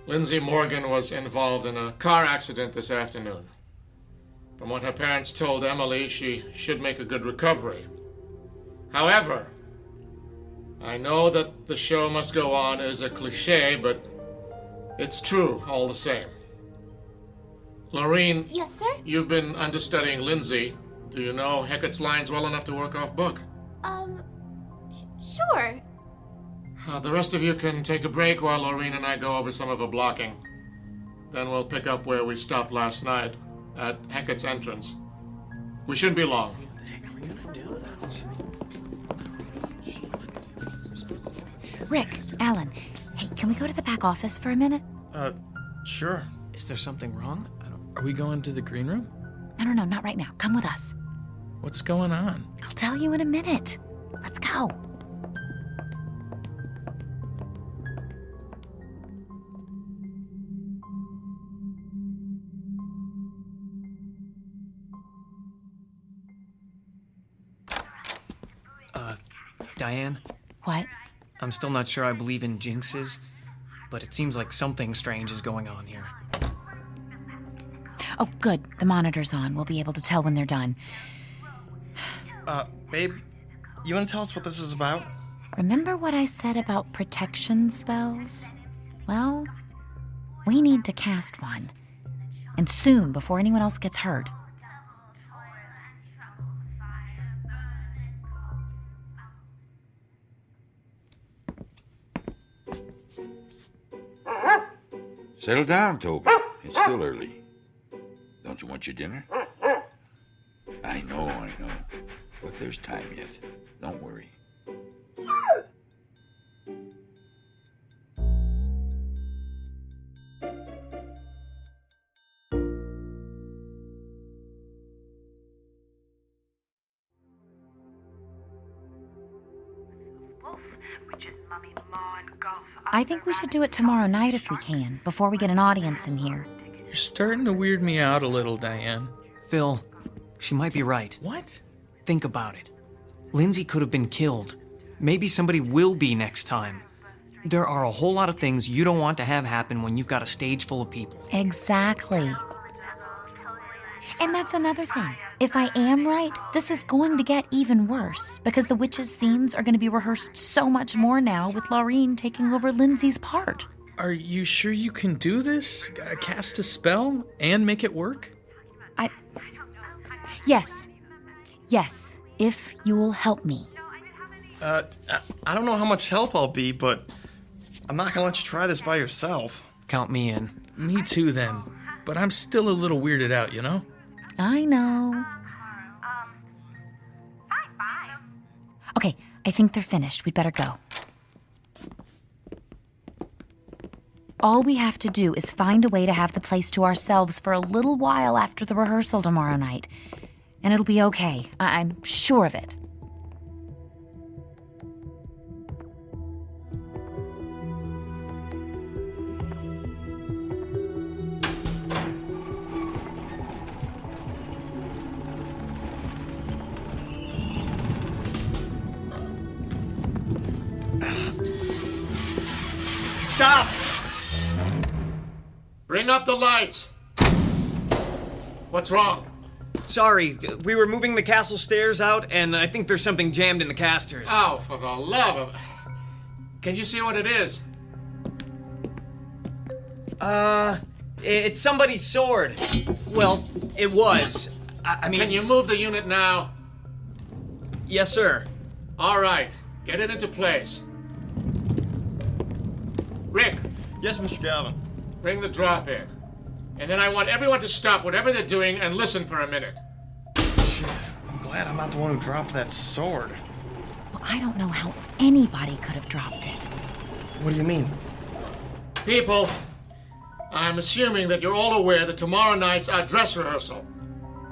Lindsay Morgan was involved in a car accident this afternoon. From what her parents told Emily, she should make a good recovery. However, I know that the show must go on is a cliche, but it's true all the same. Laureen. Yes, sir? You've been understudying Lindsay. Do you know Hecat's lines well enough to work off book? Sure. The rest of you can take a break while Laureen and I go over some of the blocking. Then we'll pick up where we stopped last night, at Hecat's entrance. We shouldn't be long. Rick, Alan, hey, can we go to the back office for a minute? Sure. Is there something wrong? Are we going to the green room? No, not right now. Come with us. What's going on? I'll tell you in a minute. Let's go. Diane? What? I'm still not sure I believe in jinxes, but it seems like something strange is going on here. Oh, good. The monitor's on. We'll be able to tell when they're done. Babe, you want to tell us what this is about? Remember what I said about protection spells? Well, we need to cast one. And soon, before anyone else gets hurt. Settle down, Toby. It's still early. Don't you want your dinner? I know. But there's time yet. Don't worry. I think we should do it tomorrow night if we can, before we get an audience in here. You're starting to weird me out a little, Diane. Phil, she might be right. What? Think about it. Lindsay could have been killed. Maybe somebody will be next time. There are a whole lot of things you don't want to have happen when you've got a stage full of people. Exactly. And that's another thing. If I am right, this is going to get even worse, because the witches' scenes are going to be rehearsed so much more now with Laureen taking over Lindsay's part. Are you sure you can do this? Cast a spell and make it work? Yes, if you'll help me. I don't know how much help I'll be, but I'm not gonna let you try this by yourself. Count me in. Me too, then. But I'm still a little weirded out, you know? I know. Okay, I think they're finished. We'd better go. All we have to do is find a way to have the place to ourselves for a little while after the rehearsal tomorrow night. And it'll be okay. I'm sure of it. Stop! Bring up the lights. What's wrong? Sorry, we were moving the castle stairs out, and I think there's something jammed in the casters. Oh, for the love of... Can you see what it is? It's somebody's sword. Well, it was. I mean... Can you move the unit now? Yes, sir. All right, get it into place. Rick. Yes, Mr. Galvin. Bring the drop in. And then I want everyone to stop whatever they're doing and listen for a minute. Shit, I'm glad I'm not the one who dropped that sword. Well, I don't know how anybody could have dropped it. What do you mean? People, I'm assuming that you're all aware that tomorrow night's our dress rehearsal.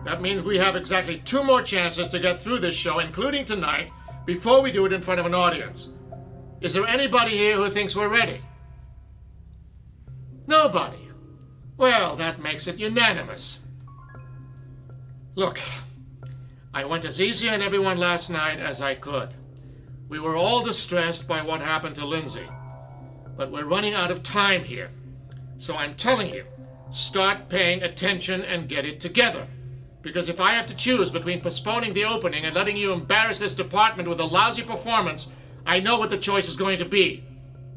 That means we have exactly 2 more chances to get through this show, including tonight, before we do it in front of an audience. Is there anybody here who thinks we're ready? Nobody. Well, that makes it unanimous. Look, I went as easy on everyone last night as I could. We were all distressed by what happened to Lindsay. But we're running out of time here. So I'm telling you, start paying attention and get it together. Because if I have to choose between postponing the opening and letting you embarrass this department with a lousy performance, I know what the choice is going to be.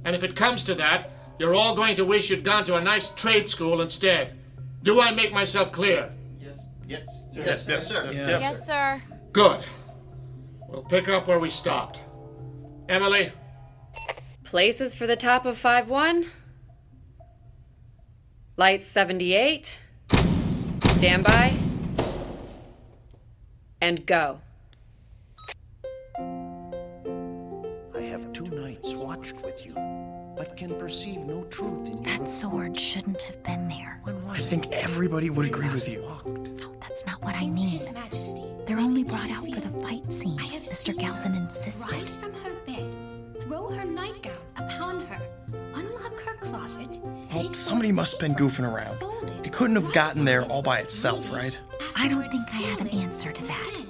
And if it comes to that, you're all going to wish you'd gone to a nice trade school instead. Do I make myself clear? Yes, Yeah. sir. Yes, sir. Good. We'll pick up where we stopped. Emily? Places for the top of 5-1. Light 78. Stand by. And go. I have 2 nights watched with you, but can perceive no truth in your That sword shouldn't have been there. I think everybody would agree with you. No, that's not what I mean. They're only brought out for the fight scenes, Mr. Galvin insisted. Rise from her bed, throw her nightgown upon her, unlock her closet. Well, somebody must have been goofing around. It couldn't have gotten there all by itself, right? I don't think I have an answer to that.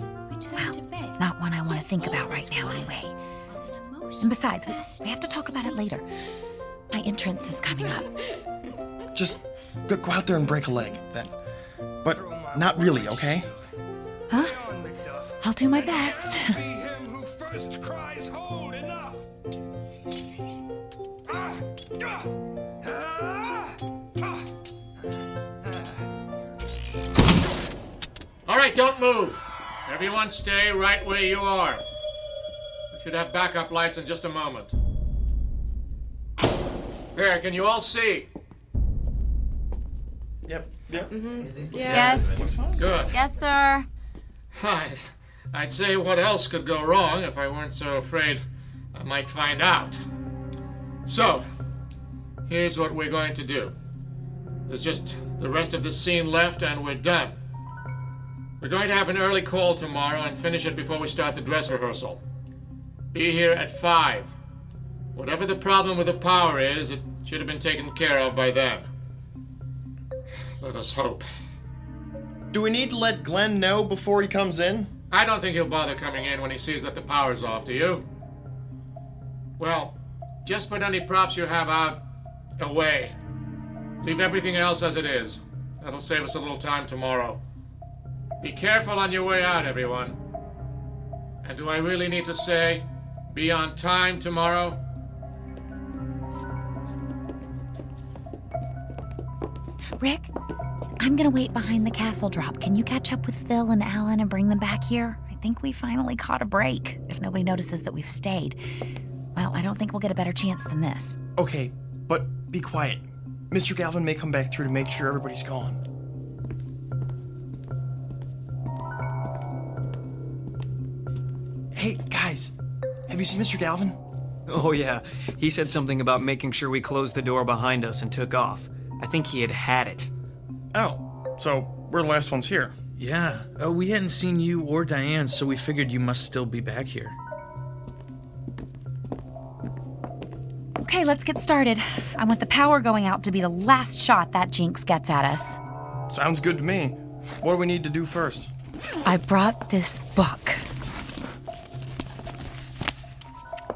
Well, not one I want to think about right now anyway. And besides, we have to talk about it later. My entrance is coming up. Just go out there and break a leg, then. But not really, okay? Huh? I'll do my best. All right, don't move. Everyone stay right where you are. We should have backup lights in just a moment. There, can you all see? Yep. Yes. Good. Yes, sir. I'd say what else could go wrong if I weren't so afraid I might find out. So, here's what we're going to do. There's just the rest of the scene left and we're done. We're going to have an early call tomorrow and finish it before we start the dress rehearsal. Be here at 5. Whatever the problem with the power is, it should have been taken care of by then. Let us hope. Do we need to let Glenn know before he comes in? I don't think he'll bother coming in when he sees that the power's off, do you? Well, just put any props you have out away. Leave everything else as it is. That'll save us a little time tomorrow. Be careful on your way out, everyone. And do I really need to say, be on time tomorrow? Rick, I'm gonna wait behind the castle drop. Can you catch up with Phil and Alan and bring them back here? I think we finally caught a break, if nobody notices that we've stayed. Well, I don't think we'll get a better chance than this. Okay, but be quiet. Mr. Galvin may come back through to make sure everybody's gone. Hey, guys, have you seen Mr. Galvin? Oh, yeah. He said something about making sure we closed the door behind us and took off. I think he had it. Oh, so we're the last ones here. Yeah. We hadn't seen you or Diane, so we figured you must still be back here. Okay, let's get started. I want the power going out to be the last shot that jinx gets at us. Sounds good to me. What do we need to do first? I brought this book.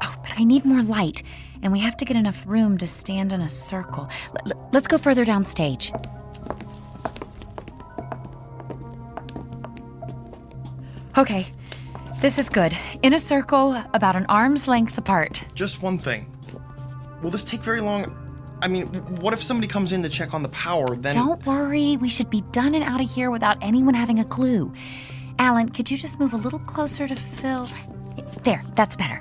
Oh, but I need more light, and we have to get enough room to stand in a circle. Let's go further downstage. Okay, this is good. In a circle, about an arm's length apart. Just one thing. Will this take very long? I mean, what if somebody comes in to check on the power, then... Don't worry, we should be done and out of here without anyone having a clue. Alan, could you just move a little closer to Phil? There, that's better.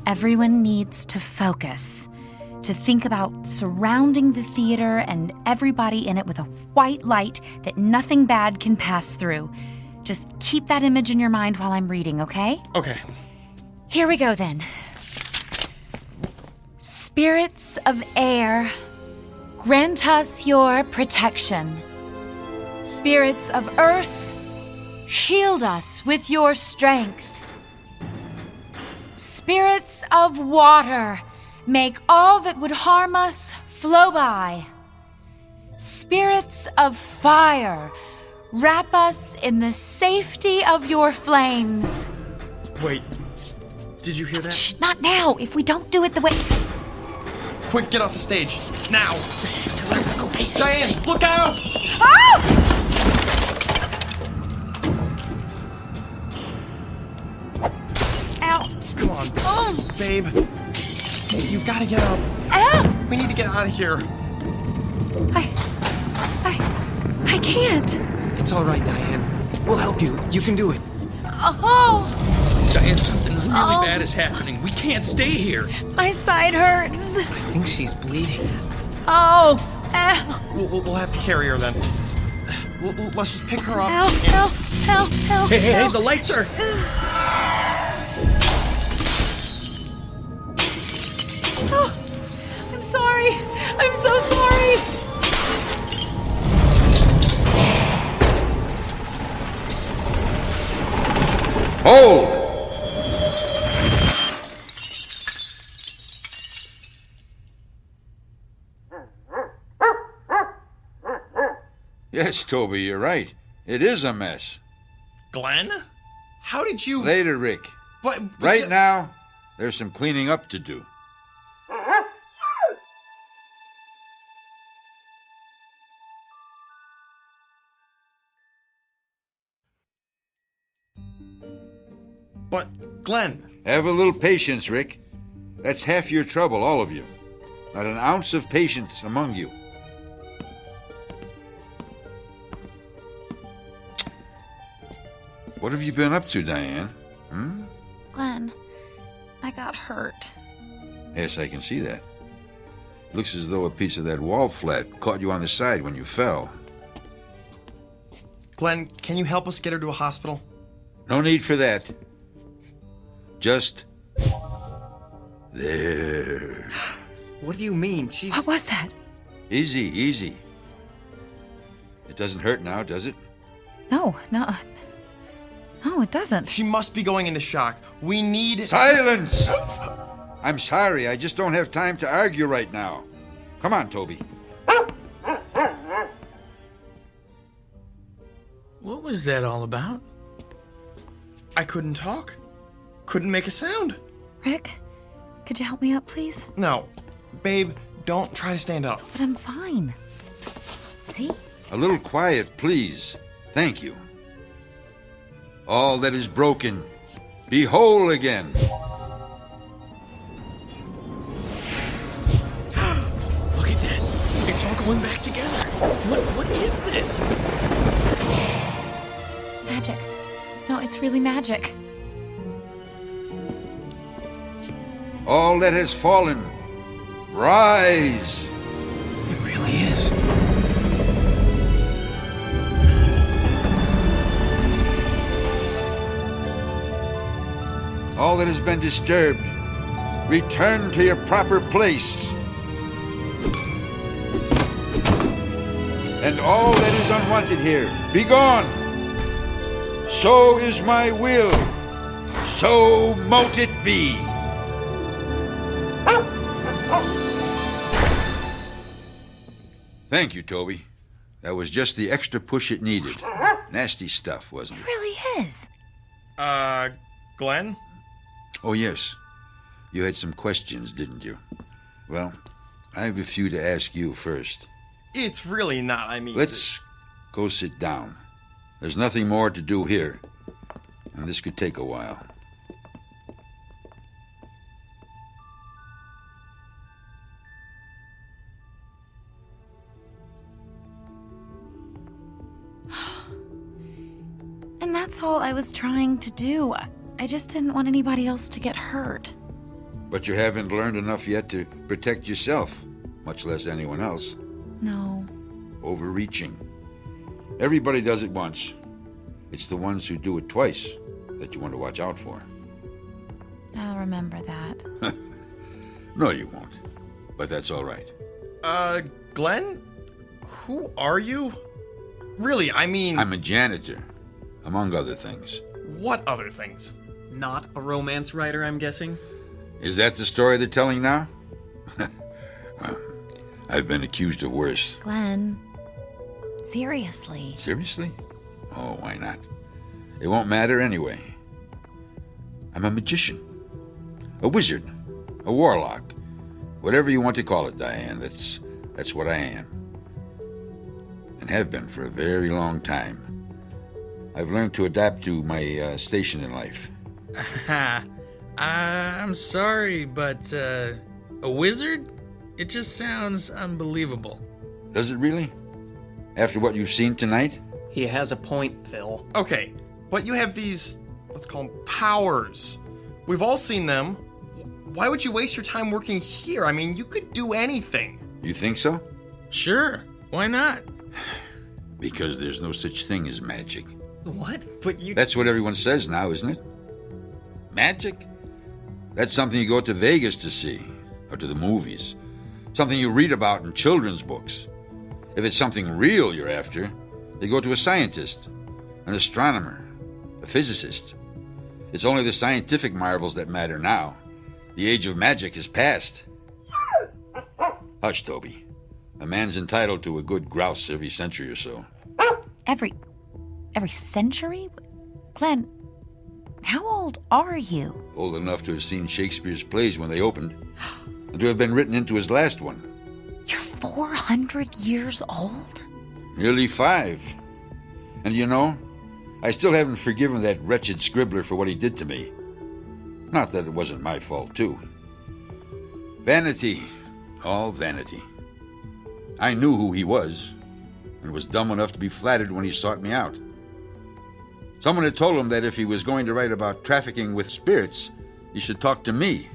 Everyone needs to focus, to think about surrounding the theater and everybody in it with a white light that nothing bad can pass through. Just keep that image in your mind while I'm reading, okay? Okay. Here we go then. Spirits of air, grant us your protection. Spirits of earth, shield us with your strength. Spirits of water, make all that would harm us flow by. Spirits of fire, wrap us in the safety of your flames. Wait, did you hear that? Shh, not now. If we don't do it the way... Quick, get off the stage. Now! Diane, look out! Ah! Ow. Come on, babe. You've got to get up. Ow! We need to get out of here. I can't. It's all right, Diane. We'll help you. You can do it. Oh! Diane, something really bad is happening. We can't stay here. My side hurts. I think she's bleeding. Oh! Ow! We'll have to carry her then. Let's just pick her up. Ow! Help! Help! Help! Hey, the lights are... Oh, I'm sorry. I'm so sorry. Hold! Yes, Toby, you're right. It is a mess. Glenn? How did you... Later, Rick. But right now, there's some cleaning up to do. But, Glenn... Have a little patience, Rick. That's half your trouble, all of you. Not an ounce of patience among you. What have you been up to, Diane? Glenn, I got hurt. Yes, I can see that. Looks as though a piece of that wall flat caught you on the side when you fell. Glenn, can you help us get her to a hospital? No need for that. Just... there. What do you mean? What was that? Easy, easy. It doesn't hurt now, does it? No, it doesn't. She must be going into shock. We need... Silence! I'm sorry, I just don't have time to argue right now. Come on, Toby. What was that all about? I couldn't talk. Couldn't make a sound. Rick, could you help me up, please? No. Babe, don't try to stand up. But I'm fine. See? A little quiet, please. Thank you. All that is broken, be whole again. Look at that. It's all going back together. What is this? Magic. No, it's really magic. All that has fallen, rise. It really is. All that has been disturbed, return to your proper place. And all that is unwanted here, be gone. So is my will. So mote it be. Thank you, Toby. That was just the extra push it needed. Nasty stuff, wasn't it? It really is. Glenn? Oh, yes. You had some questions, didn't you? Well, I have a few to ask you first. It's really not, Let's go sit down. There's nothing more to do here, and this could take a while. And that's all I was trying to do. I just didn't want anybody else to get hurt. But you haven't learned enough yet to protect yourself, much less anyone else. No. Overreaching. Everybody does it once. It's the ones who do it twice that you want to watch out for. I'll remember that. No, you won't. But that's all right. Glenn? Who are you? Really, I'm a janitor, among other things. What other things? Not a romance writer, I'm guessing? Is that the story they're telling now? I've been accused of worse. Glenn, seriously. Seriously? Oh, why not? It won't matter anyway. I'm a magician, a wizard, a warlock, whatever you want to call it, Diane. That's what I am, and have been for a very long time. I've learned to adapt to my station in life. I'm sorry, but a wizard? It just sounds unbelievable. Does it really? After what you've seen tonight? He has a point, Phil. Okay, but you have these, let's call them powers. We've all seen them. Why would you waste your time working here? I mean, you could do anything. You think so? Sure, why not? Because there's no such thing as magic. What? But you... That's what everyone says now, isn't it? Magic? That's something you go to Vegas to see, or to the movies. Something you read about in children's books. If it's something real you're after, you go to a scientist, an astronomer, a physicist. It's only the scientific marvels that matter now. The age of magic is past. Hush, Toby. A man's entitled to a good grouse every century or so. Every century? Glenn, how old are you? Old enough to have seen Shakespeare's plays when they opened, and to have been written into his last one. You're 400 years old? Nearly 5. And you know, I still haven't forgiven that wretched scribbler for what he did to me. Not that it wasn't my fault, too. Vanity. All vanity. I knew who he was, and was dumb enough to be flattered when he sought me out. Someone had told him that if he was going to write about trafficking with spirits, he should talk to me.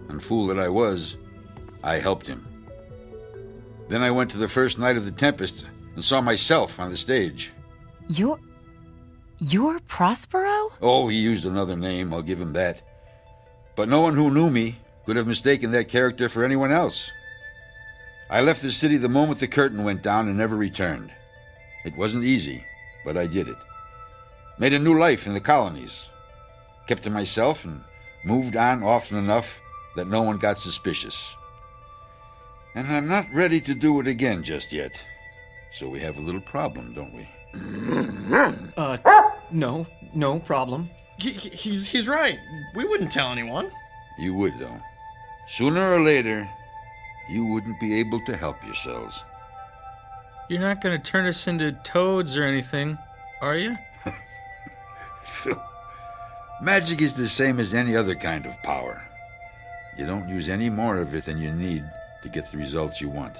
And fool that I was, I helped him. Then I went to the first night of the Tempest and saw myself on the stage. You're Prospero? Oh, he used another name, I'll give him that. But no one who knew me could have mistaken that character for anyone else. I left the city the moment the curtain went down and never returned. It wasn't easy, but I did it. Made a new life in the colonies. Kept to myself and moved on often enough that no one got suspicious. And I'm not ready to do it again just yet. So we have a little problem, don't we? No problem. He's right. We wouldn't tell anyone. You would, though. Sooner or later, you wouldn't be able to help yourselves. You're not going to turn us into toads or anything, are you? Magic is the same as any other kind of power. You don't use any more of it than you need to get the results you want.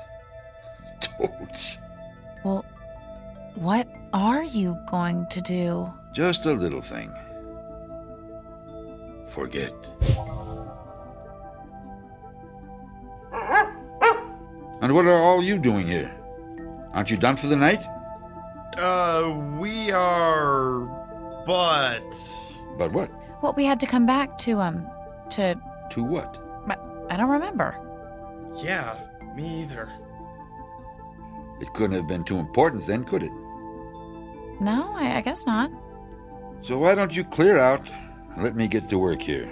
Toads. Well, what are you going to do? Just a little thing. Forget. And what are all you doing here? Aren't you done for the night? We are... But what? Well, we had to come back to To what? I don't remember. Yeah, me either. It couldn't have been too important then, could it? No, I guess not. So why don't you clear out and let me get to work here?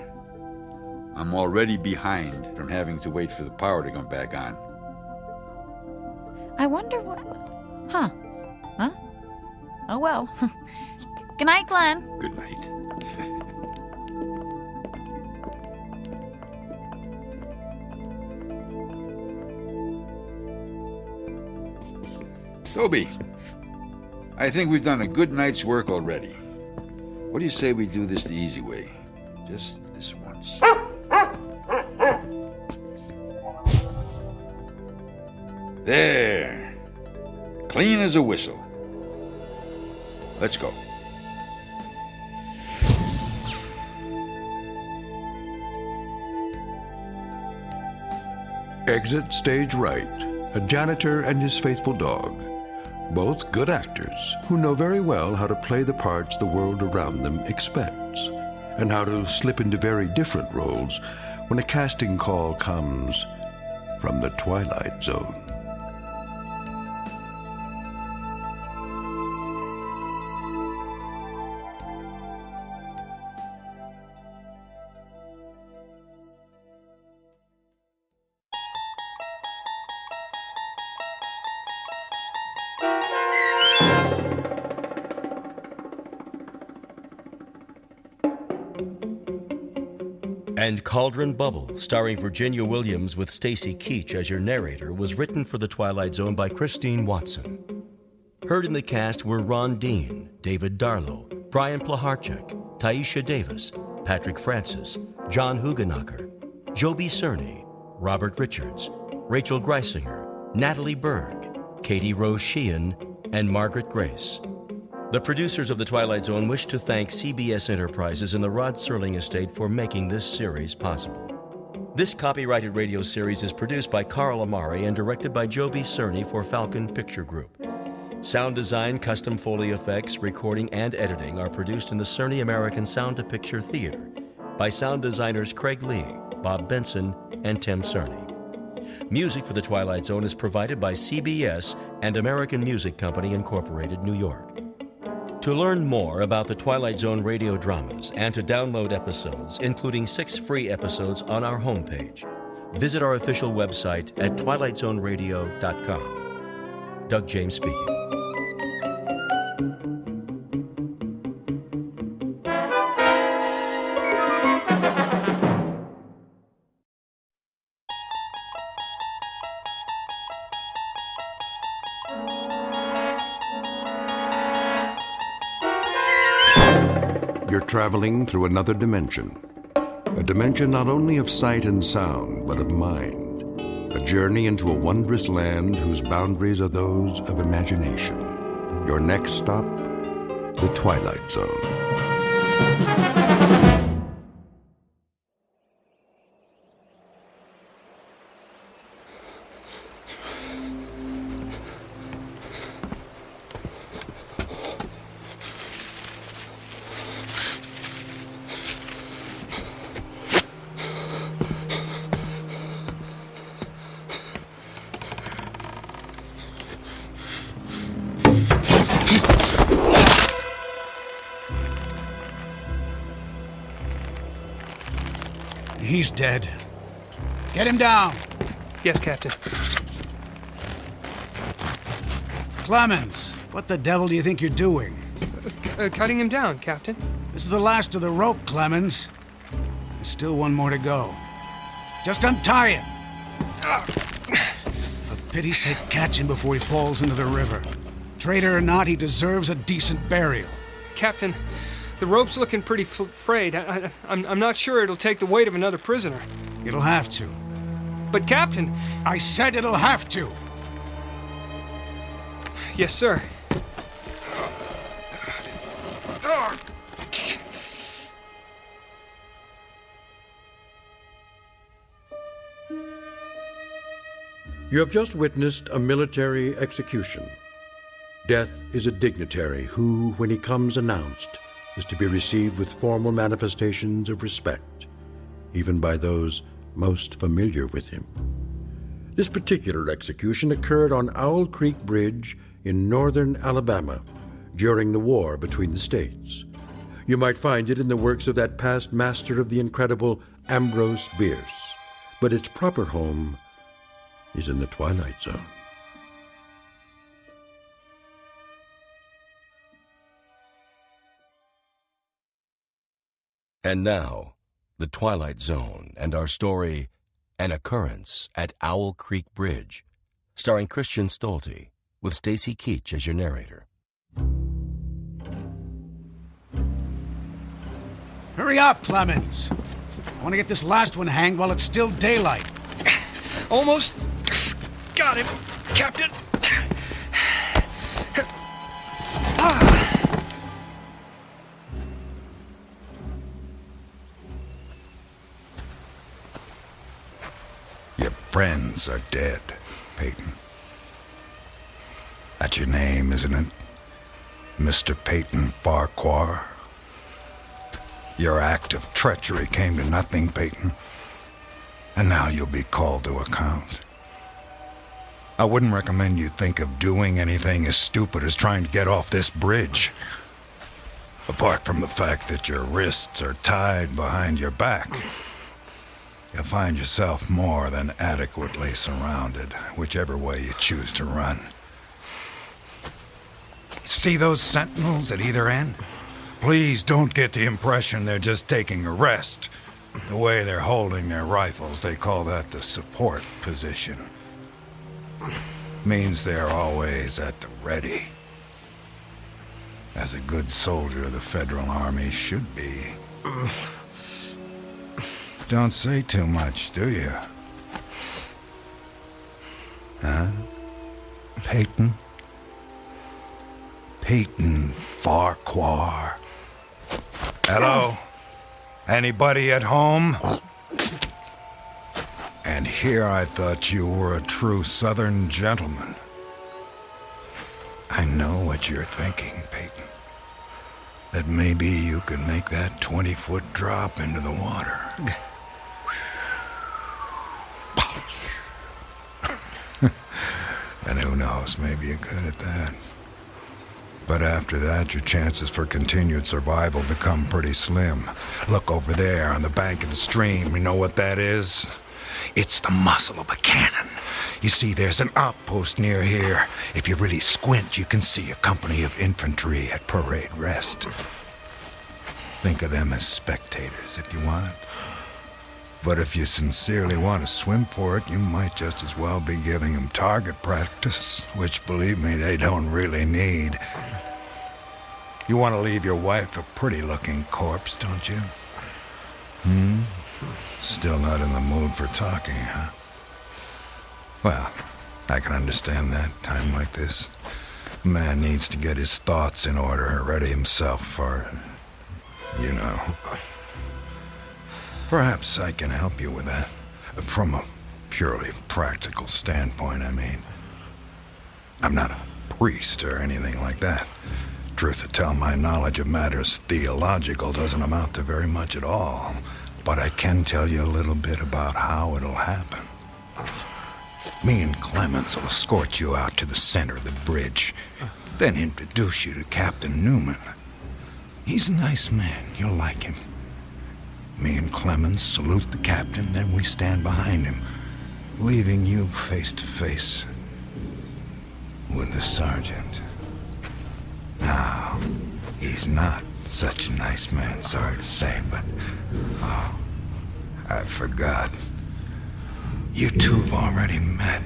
I'm already behind from having to wait for the power to come back on. I wonder what... Huh? Oh, well. Good night, Glenn. Good night. Toby, I think we've done a good night's work already. What do you say we do this the easy way? Just this once. There. Clean as a whistle. Let's go. Exit stage right. A janitor and his faithful dog. Both good actors who know very well how to play the parts the world around them expects, and how to slip into very different roles when a casting call comes from the Twilight Zone. And Cauldron Bubble, starring Virginia Williams with Stacy Keach as your narrator, was written for The Twilight Zone by Christine Watson. Heard in the cast were Ron Dean, David Darlow, Brian Plaharchuk, Taisha Davis, Patrick Francis, John Hugenacher, Joby Cerny, Robert Richards, Rachel Greisinger, Natalie Berg, Katie Rose Sheehan, and Margaret Grace. The producers of The Twilight Zone wish to thank CBS Enterprises and the Rod Serling Estate for making this series possible. This copyrighted radio series is produced by Carl Amari and directed by Joby Cerny for Falcon Picture Group. Sound design, custom Foley effects, recording, and editing are produced in the Cerny American Sound to Picture Theater by sound designers Craig Lee, Bob Benson, and Tim Cerny. Music for The Twilight Zone is provided by CBS and American Music Company, Incorporated, New York. To learn more about the Twilight Zone radio dramas and to download episodes, including 6 free episodes on our homepage, visit our official website at twilightzoneradio.com. Doug James speaking. You're traveling through another dimension. A dimension not only of sight and sound, but of mind. A journey into a wondrous land whose boundaries are those of imagination. Your next stop, the Twilight Zone. He's dead. Get him down. Yes, Captain. Clemens, what the devil do you think you're doing? Cutting him down, Captain. This is the last of the rope, Clemens. There's still one more to go. Just untie him. For pity's sake, catch him before he falls into the river. Traitor or not, he deserves a decent burial. Captain, the rope's looking pretty frayed. I'm not sure it'll take the weight of another prisoner. It'll have to. But, Captain... I said it'll have to. Yes, sir. You have just witnessed a military execution. Death is a dignitary who, when he comes announced, is to be received with formal manifestations of respect, even by those most familiar with him. This particular execution occurred on Owl Creek Bridge in northern Alabama during the war between the states. You might find it in the works of that past master of the incredible Ambrose Bierce, but its proper home is in the Twilight Zone. And now, The Twilight Zone and our story, An Occurrence at Owl Creek Bridge, starring Christian Stolte, with Stacy Keach as your narrator. Hurry up, Clemens. I want to get this last one hanged while it's still daylight. Almost got him, Captain. Your friends are dead, Peyton. That's your name, isn't it? Mr. Peyton Farquhar. Your act of treachery came to nothing, Peyton. And now you'll be called to account. I wouldn't recommend you think of doing anything as stupid as trying to get off this bridge. Apart from the fact that your wrists are tied behind your back, you'll find yourself more than adequately surrounded, whichever way you choose to run. See those sentinels at either end? Please don't get the impression they're just taking a rest. The way they're holding their rifles, they call that the support position. Means they're always at the ready. As a good soldier of the Federal Army should be. Don't say too much, do you? Huh? Peyton? Peyton Farquhar. Hello? Anybody at home? And here I thought you were a true Southern gentleman. I know what you're thinking, Peyton. That maybe you could make that 20-foot drop into the water. And who knows, maybe you could at that. But after that, your chances for continued survival become pretty slim. Look over there on the bank of the stream. You know what that is? It's the muzzle of a cannon. You see, there's an outpost near here. If you really squint, you can see a company of infantry at parade rest. Think of them as spectators if you want. But if you sincerely want to swim for it, you might just as well be giving them target practice, which, believe me, they don't really need. You want to leave your wife a pretty-looking corpse, don't you? Still not in the mood for talking, huh? Well, I can understand that, time like this. A man needs to get his thoughts in order, ready himself for, you know. Perhaps I can help you with that. From a purely practical standpoint, I mean. I'm not a priest or anything like that. Truth to tell, my knowledge of matters theological doesn't amount to very much at all. But I can tell you a little bit about how it'll happen. Me and Clemens will escort you out to the center of the bridge, then introduce you to Captain Newman. He's a nice man. You'll like him. Me and Clemens salute the captain, then we stand behind him, leaving you face to face with the sergeant. Now, he's not such a nice man, sorry to say, but... Oh, I forgot. You two have already met.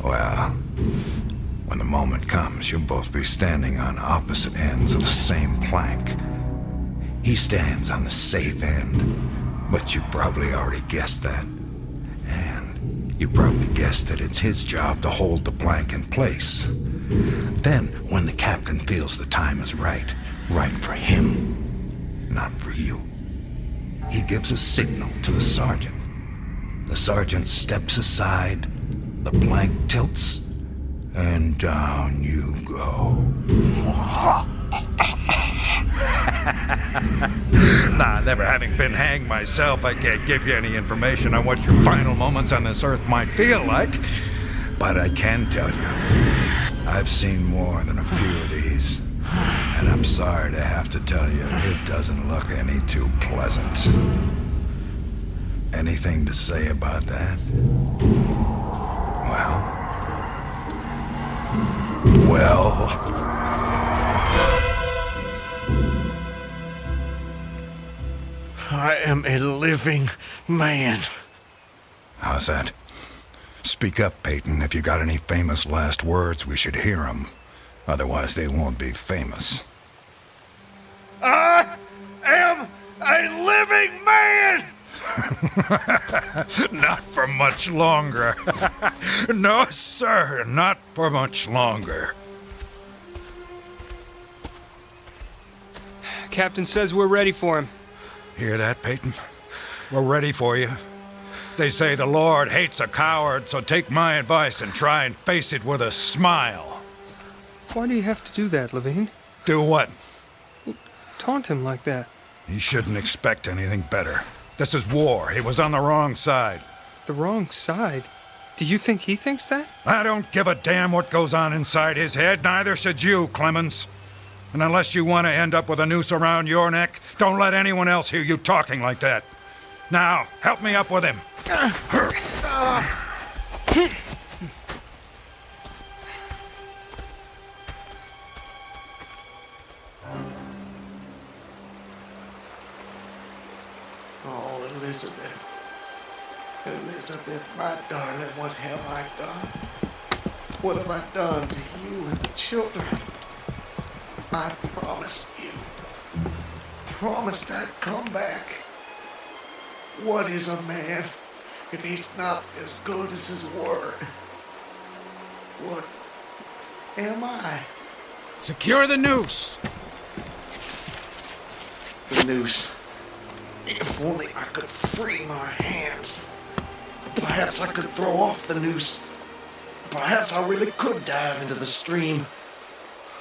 Well, when the moment comes, you'll both be standing on opposite ends of the same plank. He stands on the safe end, but you probably already guessed that. And you probably guessed that it's his job to hold the plank in place. Then, when the captain feels the time is right for him, not for you, he gives a signal to the sergeant. The sergeant steps aside, the plank tilts, and down you go. Nah, never having been hanged myself, I can't give you any information on what your final moments on this earth might feel like. But I can tell you, I've seen more than a few of these. And I'm sorry to have to tell you, it doesn't look any too pleasant. Anything to say about that? Well... I am a living man. How's that? Speak up, Peyton. If you got any famous last words, we should hear them. Otherwise, they won't be famous. I am a living man! Not for much longer. No, sir, not for much longer. Captain says we're ready for him. Hear that, Peyton? We're ready for you. They say the Lord hates a coward, so take my advice and try and face it with a smile. Why do you have to do that, Levine? Do what? Taunt him like that. He shouldn't expect anything better. This is war. He was on the wrong side. The wrong side? Do you think he thinks that? I don't give a damn what goes on inside his head. Neither should you, Clemens. And unless you want to end up with a noose around your neck, don't let anyone else hear you talking like that. Now, help me up with him. Elizabeth, my darling, what have I done? What have I done to you and the children? I promised you. Promised I'd come back. What is a man if he's not as good as his word? What am I? Secure the noose. The noose. If only I could free my hands. Perhaps I could throw off the noose. Perhaps I really could dive into the stream.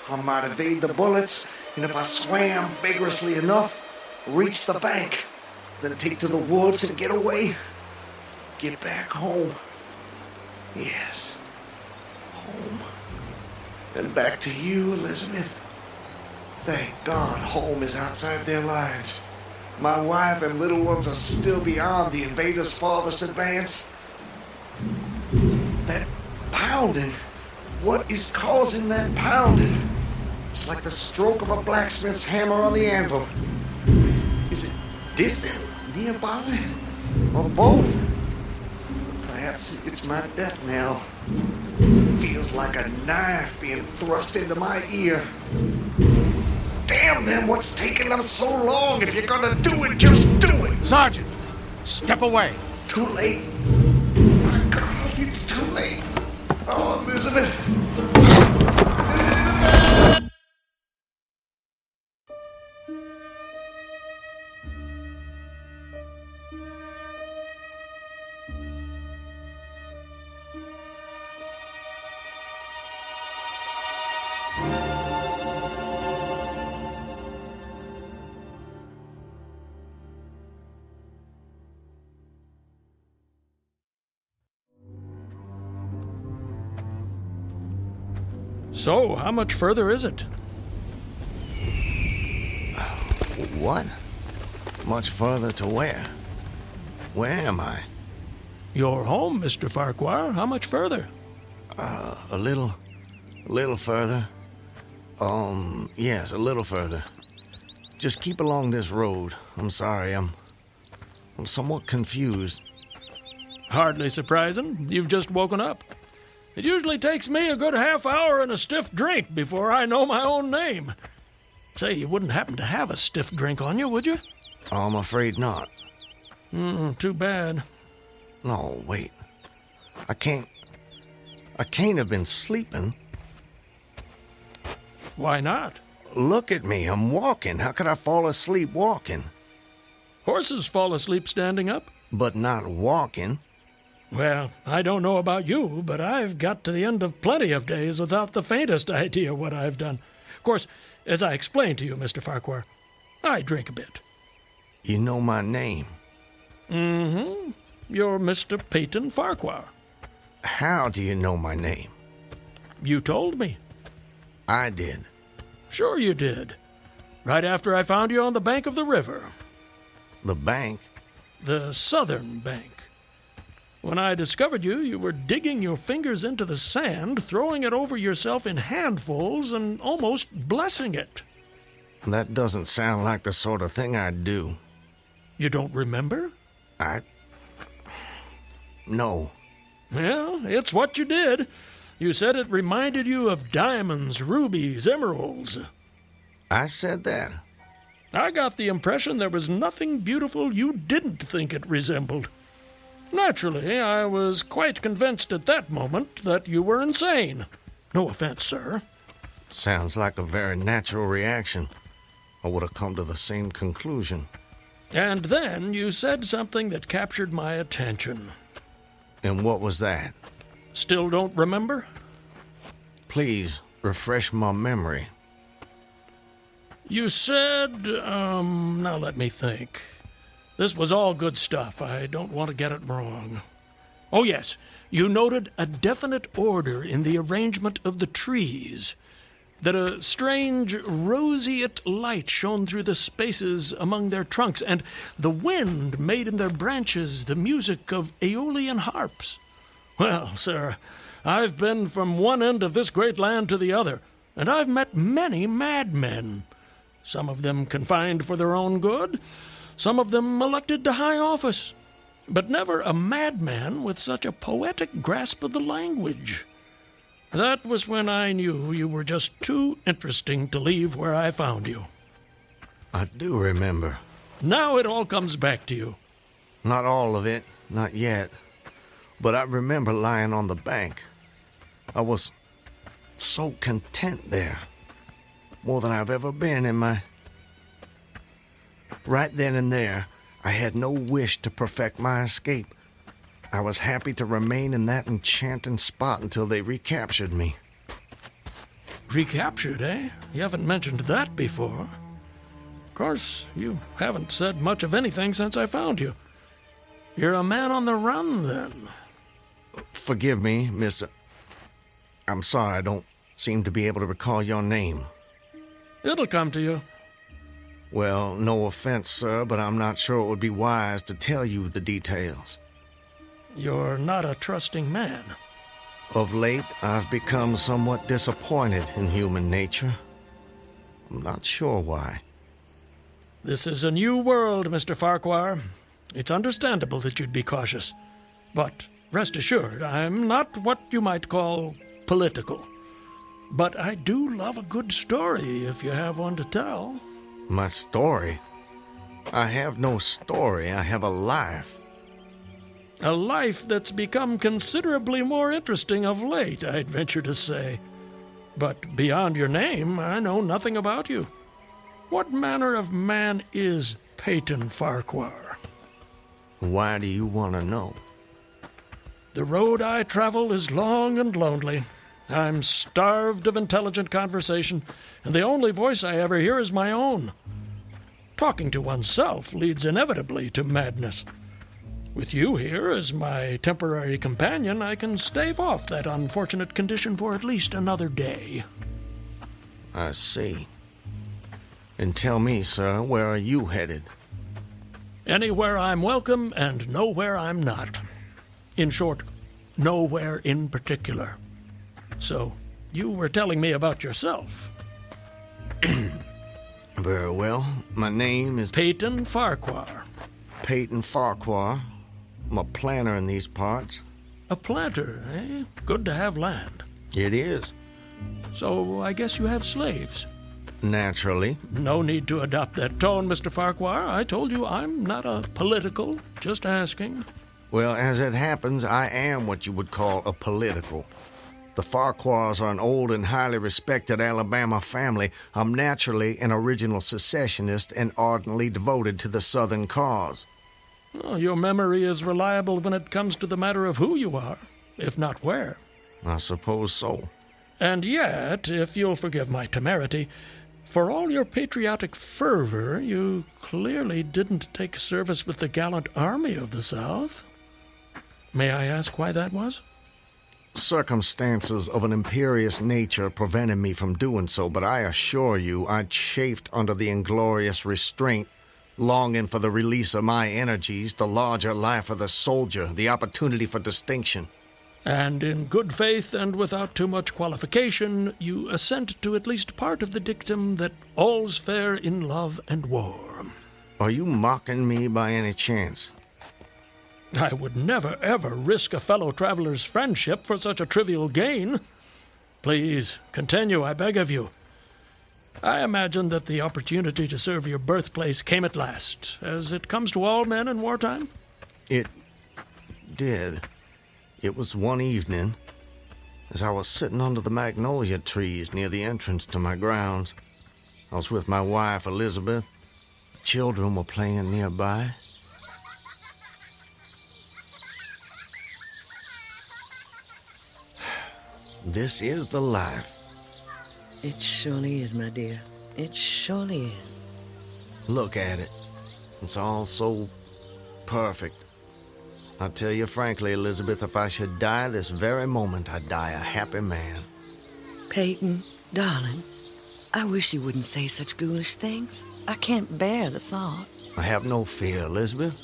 I might evade the bullets, and if I swam vigorously enough, reach the bank, then take to the woods and get away. Get back home. Yes, home. And back to you, Elizabeth. Thank God home is outside their lines. My wife and little ones are still beyond the invaders' farthest advance. That pounding. What is causing that pounding? It's like the stroke of a blacksmith's hammer on the anvil. Is it distant, nearby, or both? Perhaps it's my death knell. Feels like a knife being thrust into my ear. Damn them, what's taking them so long? If you're gonna do it, just do it! Sergeant, step away. Too late. My God, it's too late. Oh, Elizabeth. So, how much further is it? What? Much further to where? Where am I? You're home, Mr. Farquhar. How much further? A little further. Yes, a little further. Just keep along this road. I'm sorry, I'm somewhat confused. Hardly surprising. You've just woken up. It usually takes me a good half hour and a stiff drink before I know my own name. Say, you wouldn't happen to have a stiff drink on you, would you? I'm afraid not. Too bad. No, wait. I can't have been sleeping. Why not? Look at me, I'm walking. How could I fall asleep walking? Horses fall asleep standing up. But not walking. Well, I don't know about you, but I've got to the end of plenty of days without the faintest idea what I've done. Of course, as I explained to you, Mr. Farquhar, I drink a bit. You know my name? Mm-hmm. You're Mr. Peyton Farquhar. How do you know my name? You told me. I did. Sure you did. Right after I found you on the bank of the river. The bank? The southern bank. When I discovered you, you were digging your fingers into the sand, throwing it over yourself in handfuls, and almost blessing it. That doesn't sound like the sort of thing I'd do. You don't remember? No. Well, it's what you did. You said it reminded you of diamonds, rubies, emeralds. I said that? I got the impression there was nothing beautiful you didn't think it resembled. Naturally, I was quite convinced at that moment that you were insane. No offense, sir. Sounds like a very natural reaction. I would have come to the same conclusion. And then you said something that captured my attention. And what was that? Still don't remember? Please, refresh my memory. You said, now let me think. This was all good stuff. I don't want to get it wrong. Oh, yes. You noted a definite order in the arrangement of the trees. That a strange roseate light shone through the spaces among their trunks, and the wind made in their branches the music of Aeolian harps. Well, sir, I've been from one end of this great land to the other, and I've met many madmen. Some of them confined for their own good, some of them elected to high office. but never a madman with such a poetic grasp of the language. That was when I knew you were just too interesting to leave where I found you. I do remember. Now it all comes back to you. Not all of it, not yet. But I remember lying on the bank. I was so content there. More than I've ever been in my... Right then and there, I had no wish to perfect my escape. I was happy to remain in that enchanting spot until they recaptured me. Recaptured, eh? You haven't mentioned that before. Of course, you haven't said much of anything since I found you. You're a man on the run, then. Forgive me, Mr. I'm sorry, I don't seem to be able to recall your name. It'll come to you. Well, no offense, sir, but I'm not sure it would be wise to tell you the details. You're not a trusting man. Of late, I've become somewhat disappointed in human nature. I'm not sure why. This is a new world, Mr. Farquhar. It's understandable that you'd be cautious. But rest assured, I'm not what you might call political. But I do love a good story if you have one to tell. My story? I have no story. I have a life. A life that's become considerably more interesting of late, I'd venture to say. But beyond your name, I know nothing about you. What manner of man is Peyton Farquhar? Why do you want to know? The road I travel is long and lonely. I'm starved of intelligent conversation, and the only voice I ever hear is my own. Talking to oneself leads inevitably to madness. With you here as my temporary companion, I can stave off that unfortunate condition for at least another day. I see. And tell me, sir, where are you headed? Anywhere I'm welcome and nowhere I'm not. In short, nowhere in particular. So, you were telling me about yourself. Very well. My name is Peyton Farquhar. Peyton Farquhar. I'm a planter in these parts. A planter, eh? Good to have land. It is. So, I guess you have slaves. Naturally. No need to adopt that tone, Mr. Farquhar. I told you I'm not a political, just asking. Well, as it happens, I am what you would call a political. The Farquhars are an old and highly respected Alabama family. I'm naturally an original secessionist and ardently devoted to the Southern cause. Oh, your memory is reliable when it comes to the matter of who you are, if not where. I suppose so. And yet, if you'll forgive my temerity, for all your patriotic fervor, you clearly didn't take service with the gallant army of the South. May I ask why that was? Circumstances of an imperious nature prevented me from doing so, but I assure you I chafed under the inglorious restraint, longing for the release of my energies, the larger life of the soldier, the opportunity for distinction. And in good faith and without too much qualification, you assent to at least part of the dictum that all's fair in love and war. Are you mocking me by any chance? I would never, ever risk a fellow traveler's friendship for such a trivial gain. Please, continue, I beg of you. I imagine that the opportunity to serve your birthplace came at last, as it comes to all men in wartime. It did. It was one evening, as I was sitting under the magnolia trees near the entrance to my grounds. I was with my wife, Elizabeth. The children were playing nearby. This is the life. It surely is, my dear. It surely is. Look at it. It's all so perfect. I'll tell you frankly, Elizabeth, if I should die this very moment, I'd die a happy man. Peyton, darling, I wish you wouldn't say such ghoulish things. I can't bear the thought. I have no fear, Elizabeth.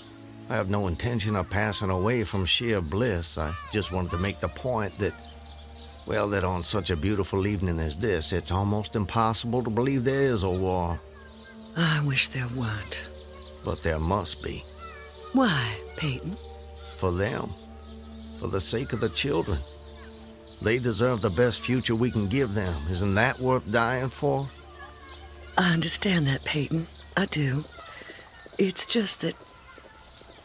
I have no intention of passing away from sheer bliss. I just wanted to make the point that, well, that on such a beautiful evening as this, it's almost impossible to believe there is a war. I wish there weren't. But there must be. Why, Peyton? for them, for the sake of the children. They deserve the best future we can give them. Isn't that worth dying for? I understand that, Peyton. I do. It's just that...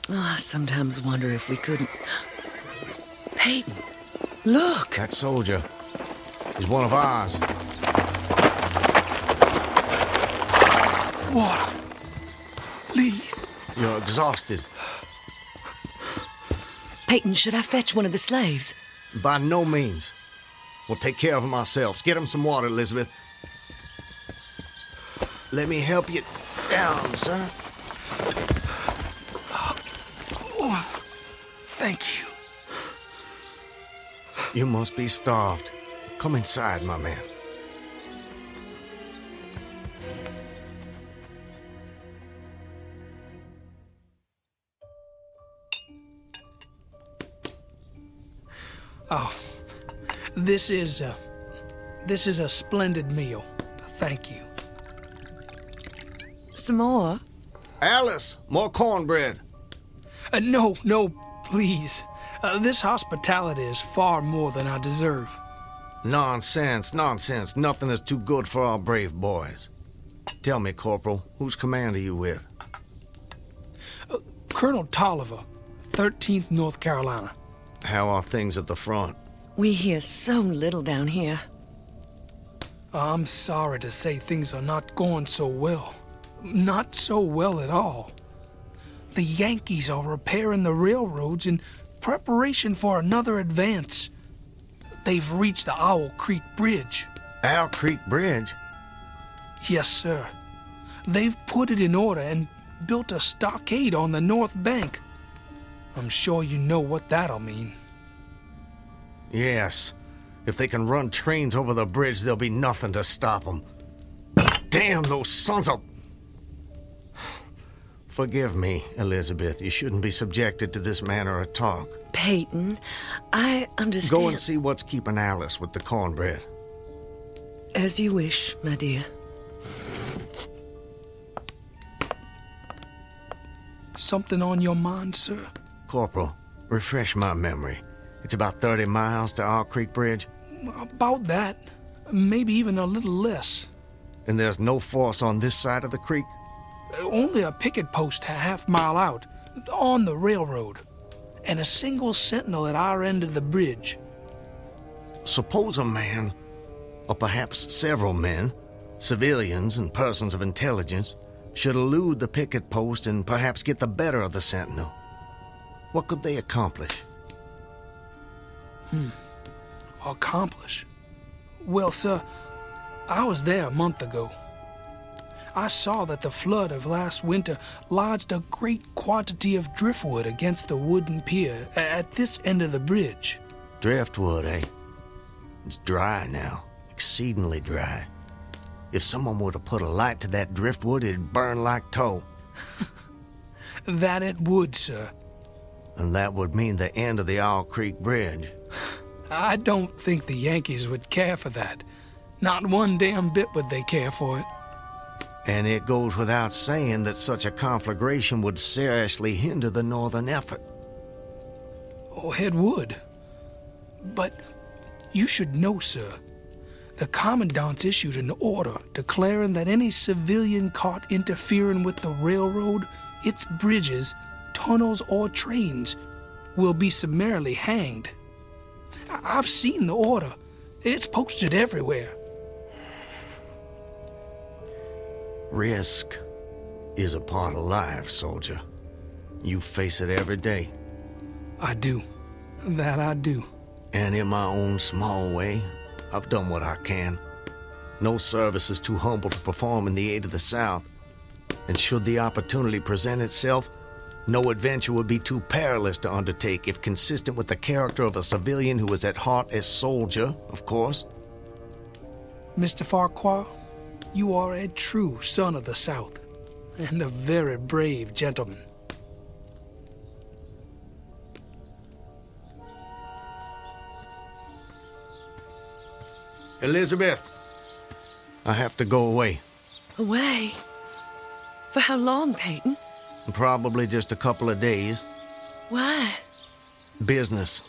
I sometimes wonder if we couldn't... Peyton, look! That soldier. He's one of ours. Water. Please. You're exhausted. Peyton, should I fetch one of the slaves? By no means. We'll take care of him ourselves. Get him some water, Elizabeth. Let me help you down, sir. Oh, thank you. You must be starved. Come inside, my man. Oh, this is a splendid meal. Thank you. Some more? Alice, more cornbread. No, please. This hospitality is far more than I deserve. Nonsense. Nothing is too good for our brave boys. Tell me, Corporal, whose command are you with? Colonel Tolliver, 13th North Carolina. How are things at the front? We hear so little down here. I'm sorry to say things are not going so well. Not so well at all. The Yankees are repairing the railroads in preparation for another advance. They've reached the Owl Creek Bridge. Owl Creek Bridge? Yes, sir. They've put it in order and built a stockade on the north bank. I'm sure you know what that'll mean. Yes. If they can run trains over the bridge, there'll be nothing to stop them. Damn those sons of... Forgive me, Elizabeth. You shouldn't be subjected to this manner of talk. Peyton, I understand... Go and see what's keeping Alice with the cornbread. As you wish, my dear. Something on your mind, sir? Corporal, refresh my memory. It's about 30 miles to Owl Creek Bridge? About that. Maybe even a little less. And there's no force on this side of the creek? Only a picket post a half-mile out, on the railroad, and a single sentinel at our end of the bridge. Suppose a man, or perhaps several men, civilians and persons of intelligence, should elude the picket post and perhaps get the better of the sentinel. What could they accomplish? Accomplish? Well, sir, I was there a month ago. I saw that the flood of last winter lodged a great quantity of driftwood against the wooden pier at this end of the bridge. Driftwood, eh? It's dry now, exceedingly dry. If someone were to put a light to that driftwood, it'd burn like tow. That it would, sir. And that would mean the end of the Owl Creek Bridge. I don't think the Yankees would care for that. Not one damn bit would they care for it. And it goes without saying that such a conflagration would seriously hinder the northern effort. Oh, it would. But you should know, sir, the commandant's issued an order declaring that any civilian caught interfering with the railroad, its bridges, tunnels, or trains will be summarily hanged. I've seen the order. It's posted everywhere. Risk is a part of life, soldier. You face it every day. I do. That I do. And in my own small way, I've done what I can. No service is too humble to perform in the aid of the South. And should the opportunity present itself, no adventure would be too perilous to undertake if consistent with the character of a civilian who is at heart a soldier, of course. Mr. Farquhar, you are a true son of the South, and a very brave gentleman. Elizabeth, I have to go away. Away? For how long, Peyton? Probably just a couple of days. Why? Business.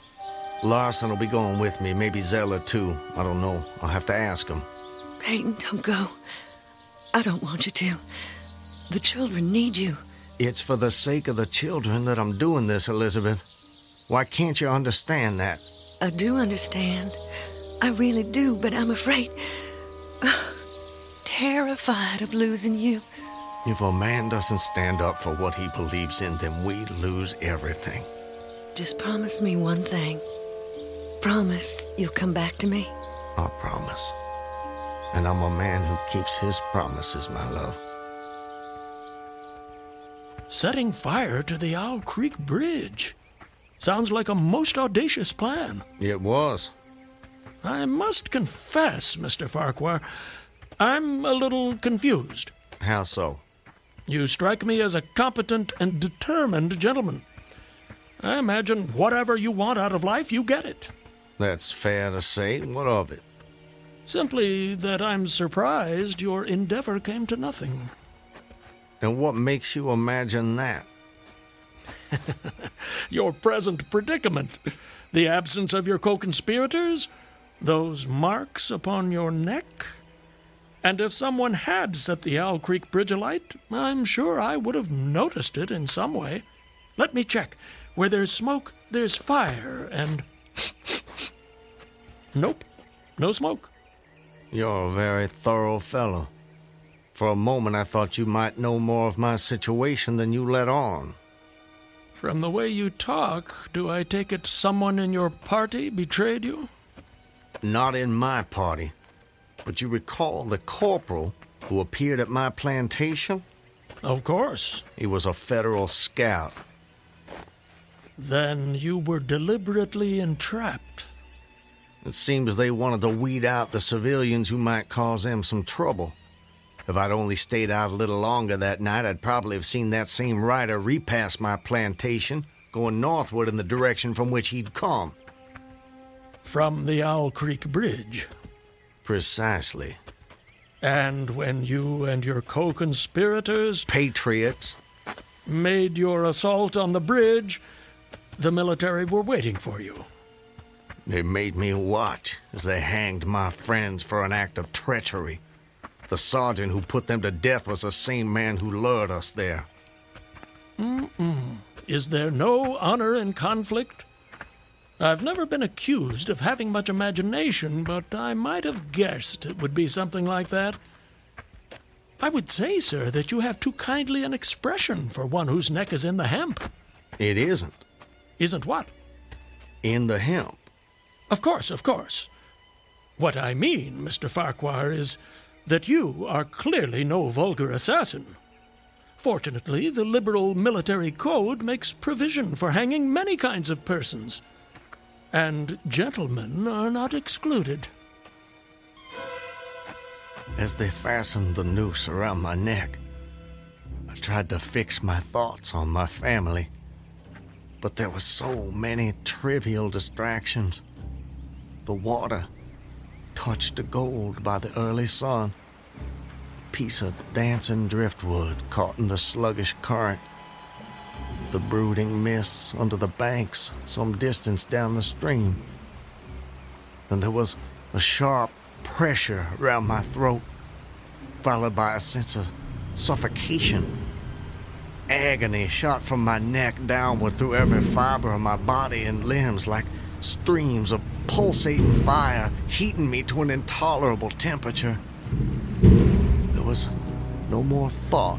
Larson will be going with me, maybe Zeller too. I don't know. I'll have to ask him. Peyton, don't go. I don't want you to. The children need you. It's for the sake of the children that I'm doing this, Elizabeth. Why can't you understand that? I do understand. I really do, but I'm afraid... terrified of losing you. If a man doesn't stand up for what he believes in, then we lose everything. Just promise me one thing. Promise you'll come back to me. I promise. And I'm a man who keeps his promises, my love. Setting fire to the Owl Creek Bridge. Sounds like a most audacious plan. It was. I must confess, Mr. Farquhar, I'm a little confused. How so? You strike me as a competent and determined gentleman. I imagine whatever you want out of life, you get it. That's fair to say. What of it? Simply that I'm surprised your endeavor came to nothing. And what makes you imagine that? Your present predicament. The absence of your co-conspirators, those marks upon your neck. And if someone had set the Owl Creek Bridge alight, I'm sure I would have noticed it in some way. Let me check. Where there's smoke, there's fire, and... Nope, no smoke. You're a very thorough fellow. For a moment I thought you might know more of my situation than you let on. From the way you talk, do I take it someone in your party betrayed you? Not in my party. But you recall the corporal who appeared at my plantation? Of course. He was a federal scout. Then you were deliberately entrapped. It seems they wanted to weed out the civilians who might cause them some trouble. If I'd only stayed out a little longer that night, I'd probably have seen that same rider repass my plantation, going northward in the direction from which he'd come. From the Owl Creek Bridge. Precisely. And when you and your co-conspirators... Patriots. ...made your assault on the bridge, the military were waiting for you. They made me watch as they hanged my friends for an act of treachery. The sergeant who put them to death was the same man who lured us there. Is there no honor in conflict? I've never been accused of having much imagination, but I might have guessed it would be something like that. I would say, sir, that you have too kindly an expression for one whose neck is in the hemp. It isn't. Isn't what? In the hemp. Of course, of course. What I mean, Mr. Farquhar, is that you are clearly no vulgar assassin. Fortunately, the liberal military code makes provision for hanging many kinds of persons. And gentlemen are not excluded. As they fastened the noose around my neck, I tried to fix my thoughts on my family. But there were so many trivial distractions. The water, touched to gold by the early sun. A piece of dancing driftwood caught in the sluggish current. The brooding mists under the banks some distance down the stream. Then there was a sharp pressure around my throat, followed by a sense of suffocation. Agony shot from my neck downward through every fiber of my body and limbs like streams of pulsating fire, heating me to an intolerable temperature. There was no more thought.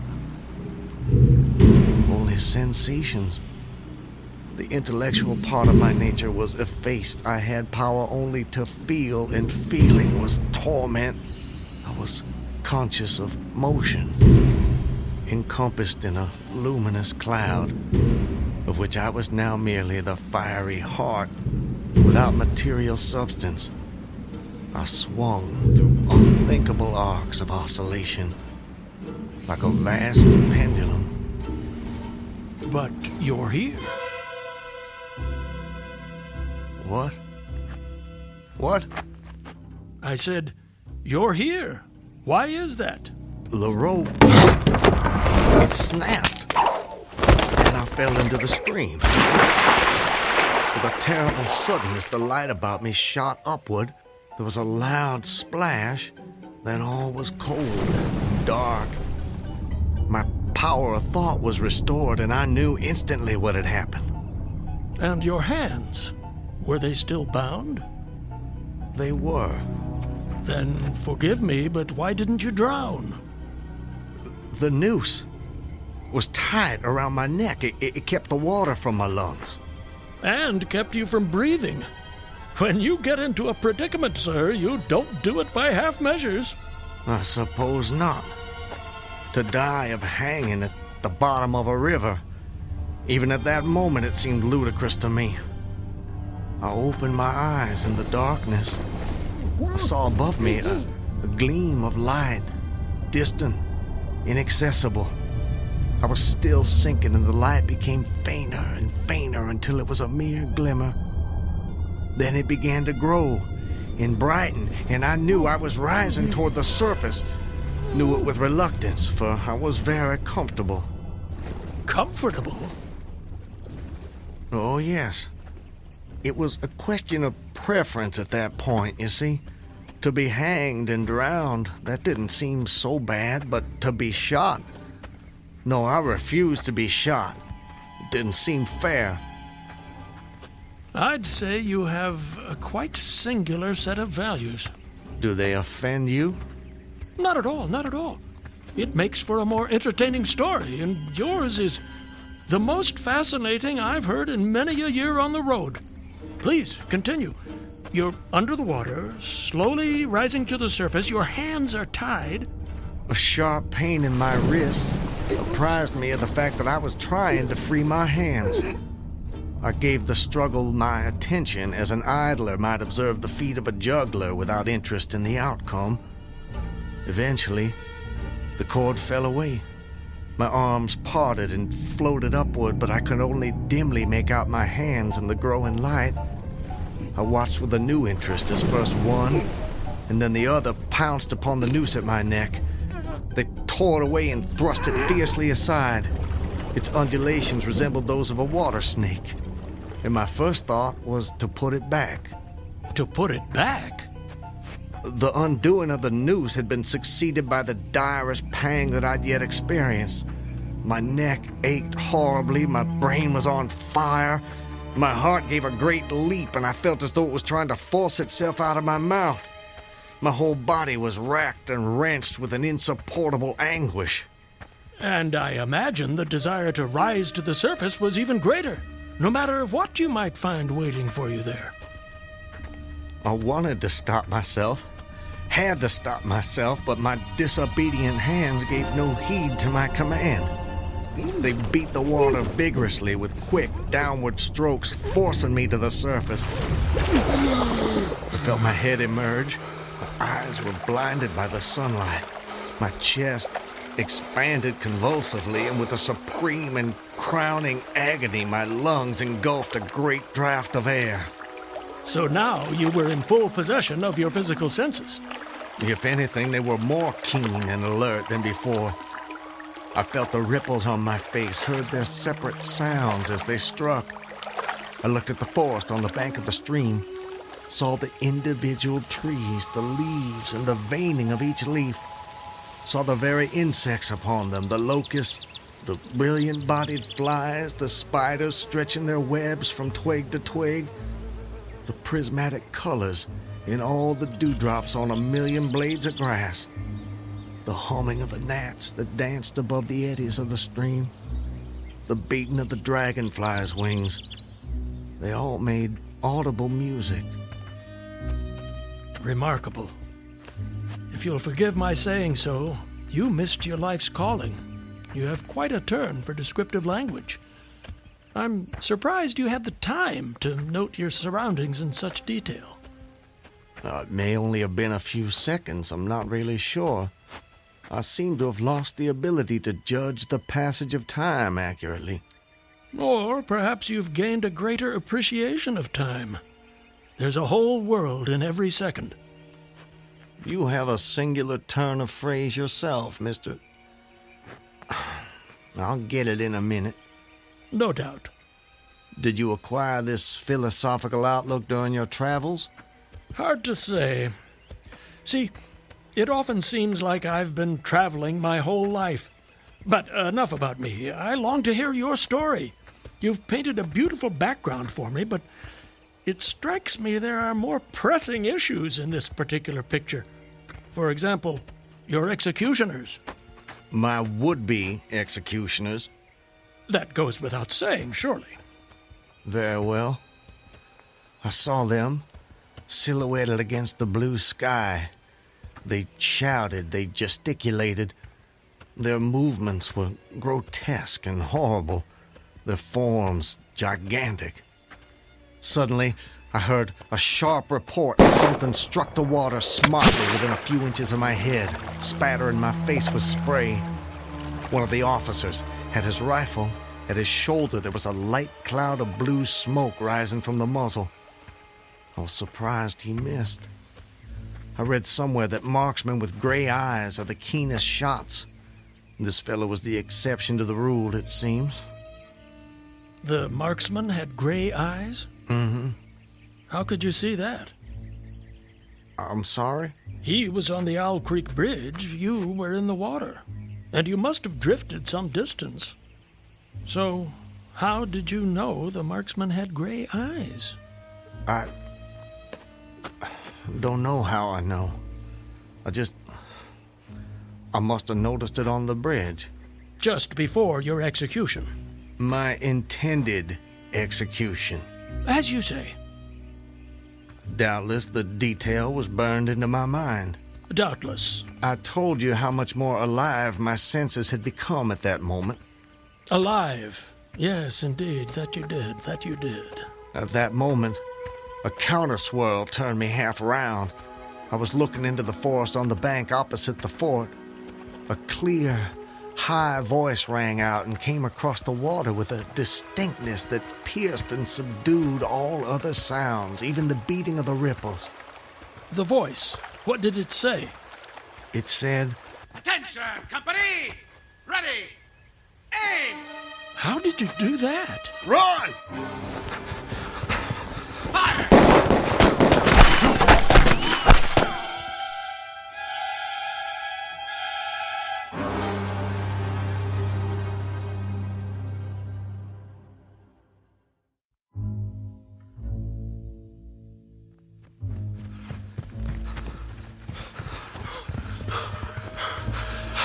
Only sensations. The intellectual part of my nature was effaced. I had power only to feel, and feeling was torment. I was conscious of motion, encompassed in a luminous cloud, of which I was now merely the fiery heart, without material substance. I swung through unthinkable arcs of oscillation, like a vast pendulum. But you're here. What? What? I said, you're here. Why is that? The rope, it snapped, and I fell into the stream. The With a terrible suddenness, the light about me shot upward. There was a loud splash. Then all was cold and dark. My power of thought was restored, and I knew instantly what had happened. And your hands, were they still bound? They were. Then forgive me, but why didn't you drown? The noose was tight around my neck. It kept the water from my lungs. And kept you from breathing. When you get into a predicament, sir, you don't do it by half measures. I suppose not. To die of hanging at the bottom of a river, even at that moment it seemed ludicrous to me. I opened my eyes in the darkness. I saw above me a gleam of light, distant, inaccessible. I was still sinking, and the light became fainter and fainter until it was a mere glimmer. Then it began to grow and brighten, and I knew I was rising toward the surface. Knew it with reluctance, for I was very comfortable. Comfortable? Oh, yes. It was a question of preference at that point, you see. To be hanged and drowned, that didn't seem so bad, but to be shot? No, I refused to be shot. It didn't seem fair. I'd say you have a quite singular set of values. Do they offend you? Not at all, not at all. It makes for a more entertaining story, and yours is the most fascinating I've heard in many a year on the road. Please, continue. You're under the water, slowly rising to the surface. Your hands are tied. A sharp pain in my wrists apprised me of the fact that I was trying to free my hands. I gave the struggle my attention as an idler might observe the feat of a juggler without interest in the outcome. Eventually, the cord fell away. My arms parted and floated upward, but I could only dimly make out my hands in the growing light. I watched with a new interest as first one and then the other pounced upon the noose at my neck. They tore it away and thrust it fiercely aside. Its undulations resembled those of a water snake, and my first thought was to put it back. To put it back? The undoing of the noose had been succeeded by the direst pang that I'd yet experienced. My neck ached horribly, my brain was on fire, my heart gave a great leap, and I felt as though it was trying to force itself out of my mouth. My whole body was racked and wrenched with an insupportable anguish. And I imagine the desire to rise to the surface was even greater, no matter what you might find waiting for you there. I wanted to stop myself, had to stop myself, but my disobedient hands gave no heed to my command. They beat the water vigorously with quick, downward strokes, forcing me to the surface. I felt my head emerge. My eyes were blinded by the sunlight. My chest expanded convulsively, and with a supreme and crowning agony, my lungs engulfed a great draught of air. So now you were in full possession of your physical senses. If anything, they were more keen and alert than before. I felt the ripples on my face, heard their separate sounds as they struck. I looked at the forest on the bank of the stream, saw the individual trees, the leaves, and the veining of each leaf, saw the very insects upon them, the locusts, the brilliant-bodied flies, the spiders stretching their webs from twig to twig, the prismatic colors in all the dewdrops on a million blades of grass, the humming of the gnats that danced above the eddies of the stream, the beating of the dragonflies' wings. They all made audible music. Remarkable. If you'll forgive my saying so, you missed your life's calling. You have quite a turn for descriptive language. I'm surprised you had the time to note your surroundings in such detail. It may only have been a few seconds, I'm not really sure. I seem to have lost the ability to judge the passage of time accurately. Or perhaps you've gained a greater appreciation of time. There's a whole world in every second. You have a singular turn of phrase yourself, Mr. I'll get it in a minute. No doubt. Did you acquire this philosophical outlook during your travels? Hard to say. See, it often seems like I've been traveling my whole life. But enough about me. I long to hear your story. You've painted a beautiful background for me, but it strikes me there are more pressing issues in this particular picture. For example, your executioners. My would-be executioners? That goes without saying, surely. Very well. I saw them, silhouetted against the blue sky. They shouted, they gesticulated. Their movements were grotesque and horrible, their forms gigantic. Suddenly, I heard a sharp report and something struck the water smartly within a few inches of my head, spattering my face with spray. One of the officers had his rifle. At his shoulder, there was a light cloud of blue smoke rising from the muzzle. I was surprised he missed. I read somewhere that marksmen with gray eyes are the keenest shots. This fellow was the exception to the rule, it seems. The marksman had gray eyes? Mm-hmm. How could you see that? I'm sorry? He was on the Owl Creek Bridge. You were in the water. And you must have drifted some distance. So, how did you know the marksman had gray eyes? I don't know how I know. I must have noticed it on the bridge. Just before your execution? My intended execution. As you say. Doubtless the detail was burned into my mind. Doubtless. I told you how much more alive my senses had become at that moment. Alive. Yes, indeed. That you did. At that moment, a counter-swirl turned me half around. I was looking into the forest on the bank opposite the fort. A clear, high voice rang out and came across the water with a distinctness that pierced and subdued all other sounds, even the beating of the ripples. The voice, what did it say? It said, "Attention, company! Ready! Aim!" How did you do that? Run! Fire!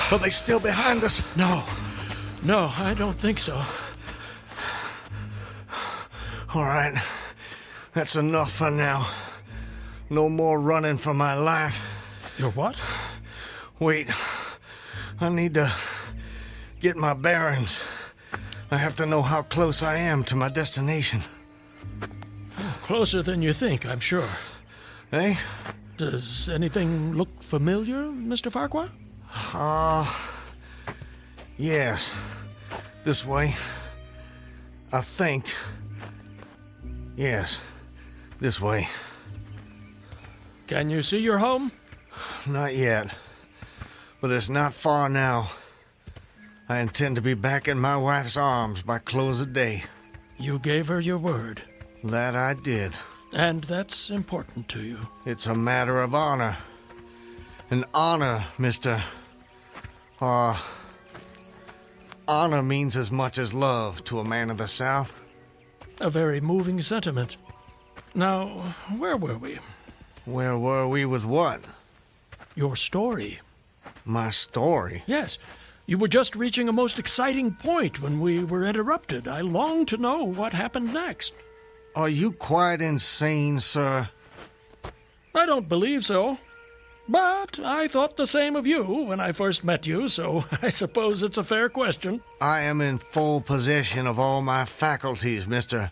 Are they still behind us? No, I don't think so. All right, that's enough for now. No more running for my life. Your what? Wait, I need to get my bearings. I have to know how close I am to my destination. Closer than you think, I'm sure. Eh? Does anything look familiar, Mr. Farquhar? Yes. This way. I think. Yes, this way. Can you see your home? Not yet. But it's not far now. I intend to be back in my wife's arms by close of day. You gave her your word. That I did. And that's important to you. It's a matter of honor. An honor, Mr. Honor means as much as love to a man of the South. A very moving sentiment. Now, where were we? Where were we with what? Your story. My story? Yes. You were just reaching a most exciting point when we were interrupted. I long to know what happened next. Are you quite insane, sir? I don't believe so. But I thought the same of you when I first met you, so I suppose it's a fair question. I am in full possession of all my faculties, Mr.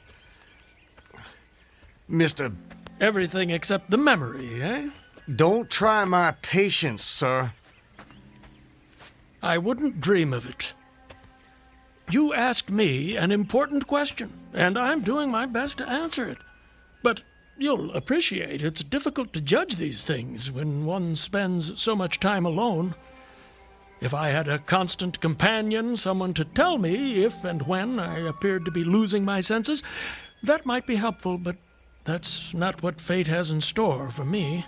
Everything except the memory, eh? Don't try my patience, sir. I wouldn't dream of it. You asked me an important question, and I'm doing my best to answer it. But you'll appreciate it's difficult to judge these things when one spends so much time alone. If I had a constant companion, someone to tell me if and when I appeared to be losing my senses, that might be helpful, but that's not what fate has in store for me.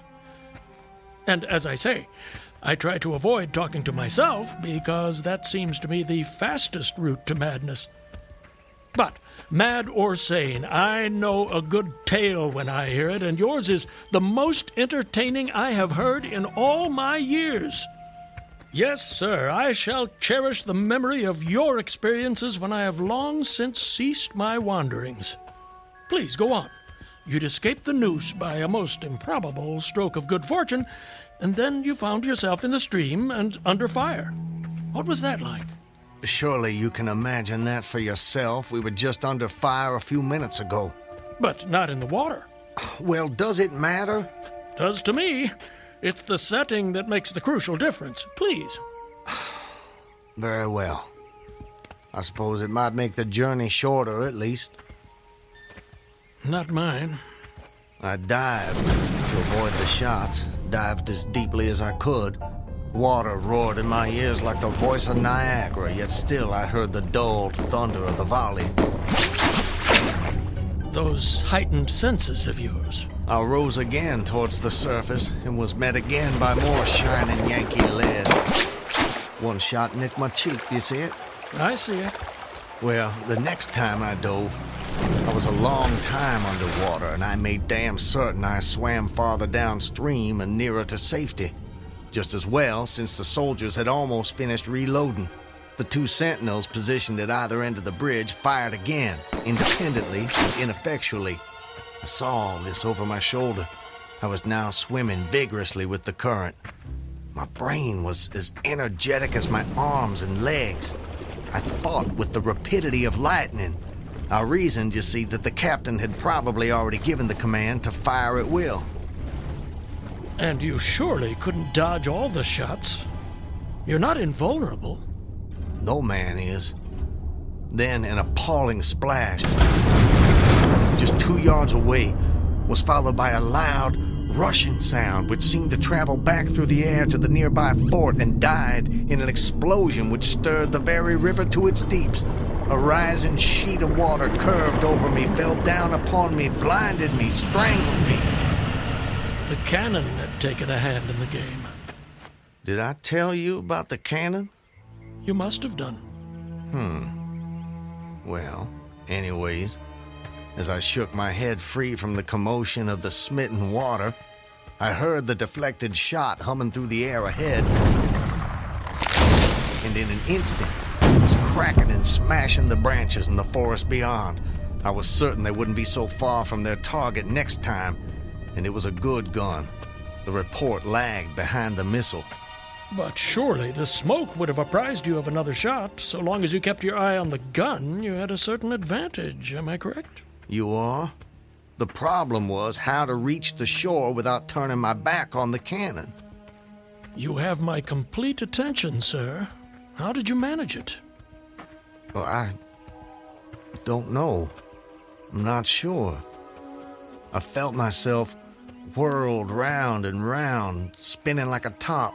And as I say, I try to avoid talking to myself because that seems to me the fastest route to madness. But, mad or sane, I know a good tale when I hear it, and yours is the most entertaining I have heard in all my years. Yes, sir, I shall cherish the memory of your experiences when I have long since ceased my wanderings. Please, go on. You'd escaped the noose by a most improbable stroke of good fortune, and then you found yourself in the stream and under fire. What was that like? Surely you can imagine that for yourself. We were just under fire a few minutes ago. But not in the water. Well, does it matter? Does to me. It's the setting that makes the crucial difference. Please. Very well. I suppose it might make the journey shorter, at least. Not mine. I dived to avoid the shots, dived as deeply as I could. Water roared in my ears like the voice of Niagara, yet still I heard the dulled thunder of the volley. Those heightened senses of yours. I rose again towards the surface and was met again by more shining Yankee lead. One shot nicked my cheek, do you see it? I see it. Well, the next time I dove, I was a long time underwater, and I made damn certain I swam farther downstream and nearer to safety. Just as well, since the soldiers had almost finished reloading. The two sentinels positioned at either end of the bridge fired again, independently and ineffectually. I saw all this over my shoulder. I was now swimming vigorously with the current. My brain was as energetic as my arms and legs. I thought with the rapidity of lightning. I reasoned, you see, that the captain had probably already given the command to fire at will. And you surely couldn't dodge all the shots. You're not invulnerable. No man is. Then an appalling splash, just 2 yards away, was followed by a loud, rushing sound which seemed to travel back through the air to the nearby fort and died in an explosion which stirred the very river to its deeps. A rising sheet of water curved over me, fell down upon me, blinded me, strangled me. The cannon had taken a hand in the game. Did I tell you about the cannon? You must have done. Well, anyways, as I shook my head free from the commotion of the smitten water, I heard the deflected shot humming through the air ahead. And in an instant, it was cracking and smashing the branches in the forest beyond. I was certain they wouldn't be so far from their target next time, and it was a good gun. The report lagged behind the missile. But surely the smoke would have apprised you of another shot. So long as you kept your eye on the gun, you had a certain advantage. Am I correct? You are? The problem was how to reach the shore without turning my back on the cannon. You have my complete attention, sir. How did you manage it? Well, I don't know. I'm not sure. I felt myself whirled round and round, spinning like a top.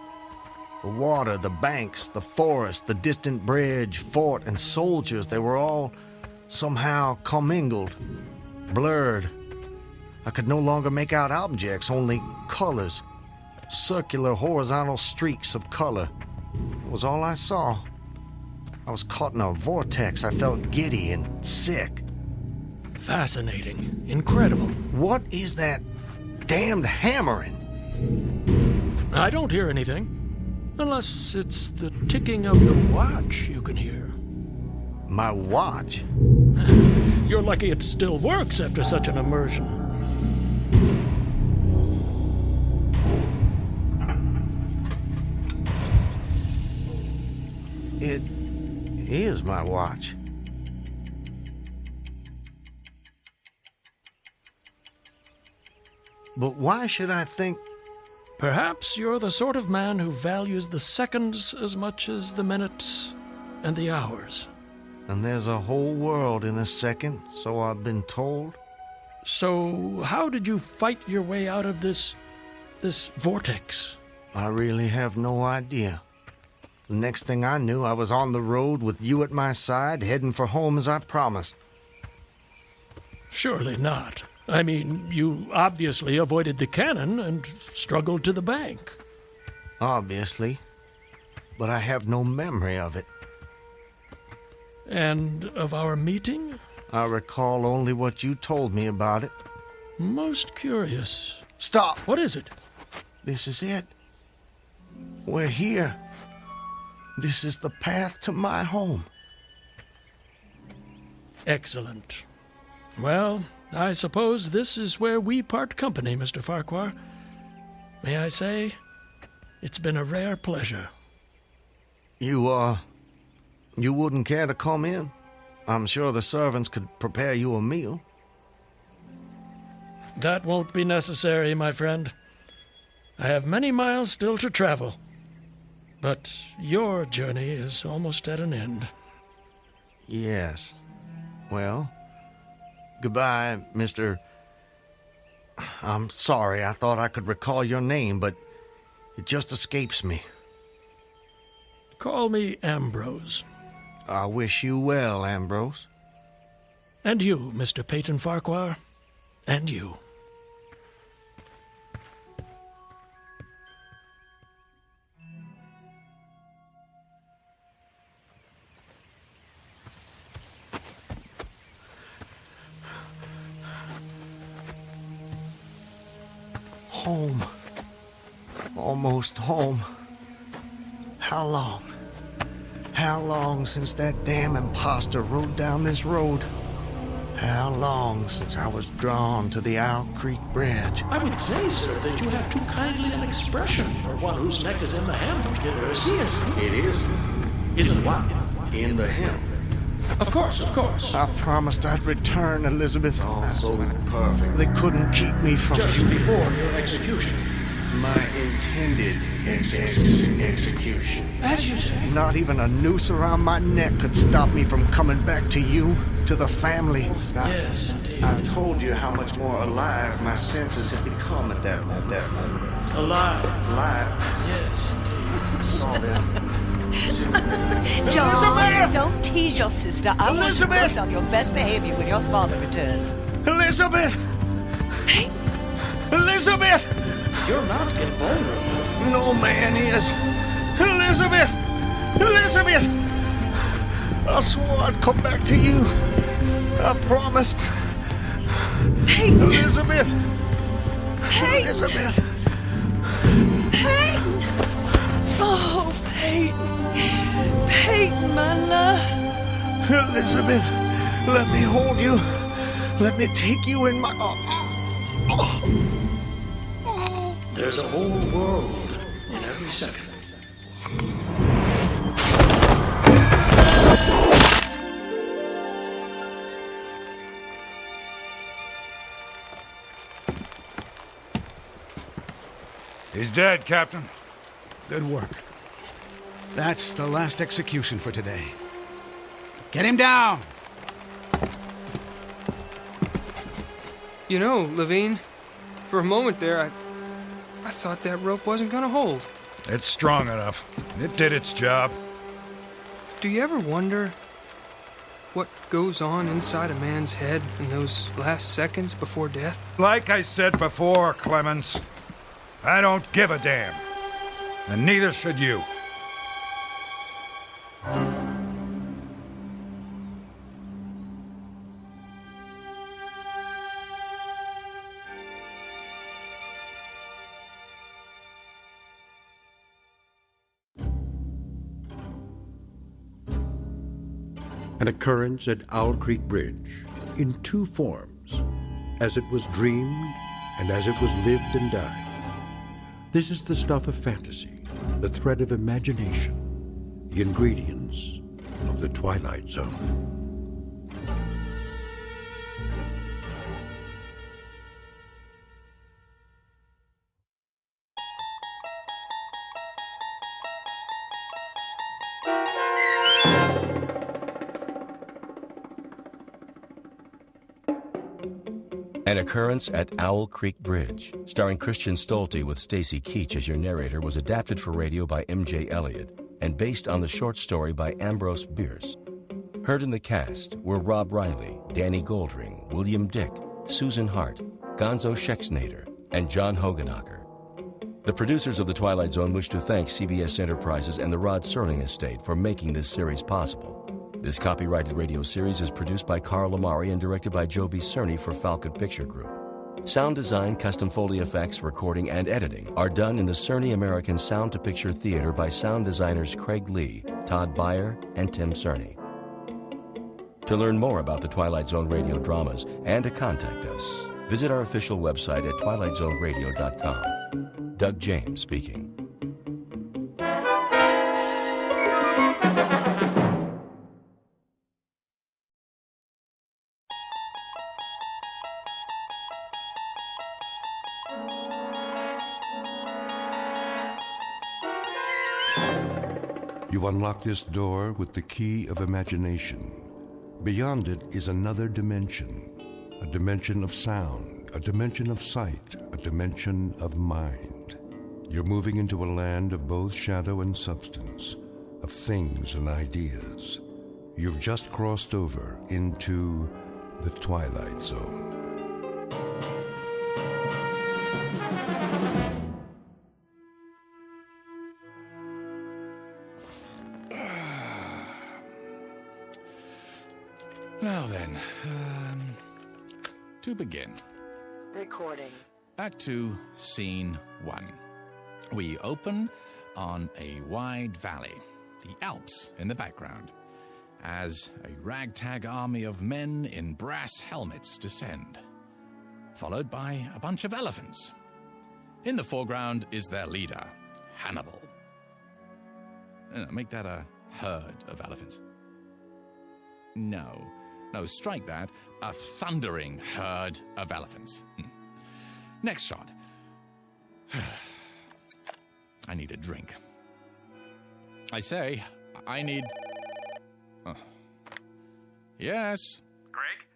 The water, the banks, the forest, the distant bridge, fort, and soldiers, they were all somehow commingled, blurred. I could no longer make out objects, only colors. Circular, horizontal streaks of color. It was all I saw. I was caught in a vortex. I felt giddy and sick. Fascinating. Incredible. What is that damned hammering? I don't hear anything. Unless it's the ticking of your watch you can hear. My watch? You're lucky it still works after such an immersion. It is my watch. But why should I think... Perhaps you're the sort of man who values the seconds as much as the minutes and the hours. And there's a whole world in a second, so I've been told. So how did you fight your way out of this vortex? I really have no idea. The next thing I knew, I was on the road with you at my side, heading for home as I promised. Surely not. I mean, you obviously avoided the cannon and struggled to the bank. Obviously. But I have no memory of it. And of our meeting? I recall only what you told me about it. Most curious. Stop! What is it? This is it. We're here. This is the path to my home. Excellent. Well, I suppose this is where we part company, Mr. Farquhar. May I say, it's been a rare pleasure. You wouldn't care to come in? I'm sure the servants could prepare you a meal. That won't be necessary, my friend. I have many miles still to travel. But your journey is almost at an end. Yes. Well, goodbye, Mr. I'm sorry, I thought I could recall your name, but it just escapes me. Call me Ambrose. I wish you well, Ambrose. And you, Mr. Peyton Farquhar. And you. Home. Almost home. How long? How long since that damn imposter rode down this road? How long since I was drawn to the Owl Creek Bridge? I would say, sir, that you have too kindly an expression for one whose neck is in the hem. It is. Isn't what? In the hem. Of course, of course. I promised I'd return, Elizabeth. All so perfect. They couldn't keep me from Just you. before your execution. My intended execution. As you say. Not even a noose around my neck could stop me from coming back to you, to the family. Yes, indeed. I told you how much more alive my senses had become at that moment. Alive. Yes, indeed. Saw them. John, don't tease your sister. I want you Elizabeth! both on your best behavior when your father returns. Elizabeth! Elizabeth! You're not invulnerable. No man is. Elizabeth! Elizabeth! I swore I'd come back to you. I promised. Peyton! Elizabeth! Peyton! Elizabeth! Peyton! Oh, Peyton! Peyton, my love! Elizabeth, let me hold you. Let me take you in my... There's a whole world in every second. He's dead, Captain. Good work. That's the last execution for today. Get him down! You know, Levine, for a moment there, I thought that rope wasn't gonna hold. It's strong enough. It did its job. Do you ever wonder what goes on inside a man's head in those last seconds before death? Like I said before, Clemens, I don't give a damn. And neither should you. An occurrence at Owl Creek Bridge in two forms, as it was dreamed and as it was lived and died. This is the stuff of fantasy, the thread of imagination, the ingredients of the Twilight Zone. An Occurrence at Owl Creek Bridge, starring Christian Stolte with Stacy Keach as your narrator, was adapted for radio by M.J. Elliott and based on the short story by Ambrose Bierce. Heard in the cast were Rob Riley, Danny Goldring, William Dick, Susan Hart, Gonzo Schexnader, and John Hogenacker. The producers of The Twilight Zone wish to thank CBS Enterprises and the Rod Serling Estate for making this series possible. This copyrighted radio series is produced by Carl Amari and directed by Joe B. Cerny for Falcon Picture Group. Sound design, custom Foley effects, recording, and editing are done in the Cerny American Sound to Picture Theater by sound designers Craig Lee, Todd Beyer, and Tim Cerny. To learn more about the Twilight Zone radio dramas and to contact us, visit our official website at twilightzoneradio.com. Doug James speaking. You unlock this door with the key of imagination. Beyond it is another dimension, a dimension of sound, a dimension of sight, a dimension of mind. You're moving into a land of both shadow and substance, of things and ideas. You've just crossed over into the Twilight Zone. Now then, to begin. Recording. Act 2, Scene 1. We open on a wide valley, the Alps in the background, as a ragtag army of men in brass helmets descend, followed by a bunch of elephants. In the foreground is their leader, Hannibal. Make that a herd of elephants. No, strike that. A thundering herd of elephants. Next shot. I need a drink. I say, I need... Oh. Yes? Greg?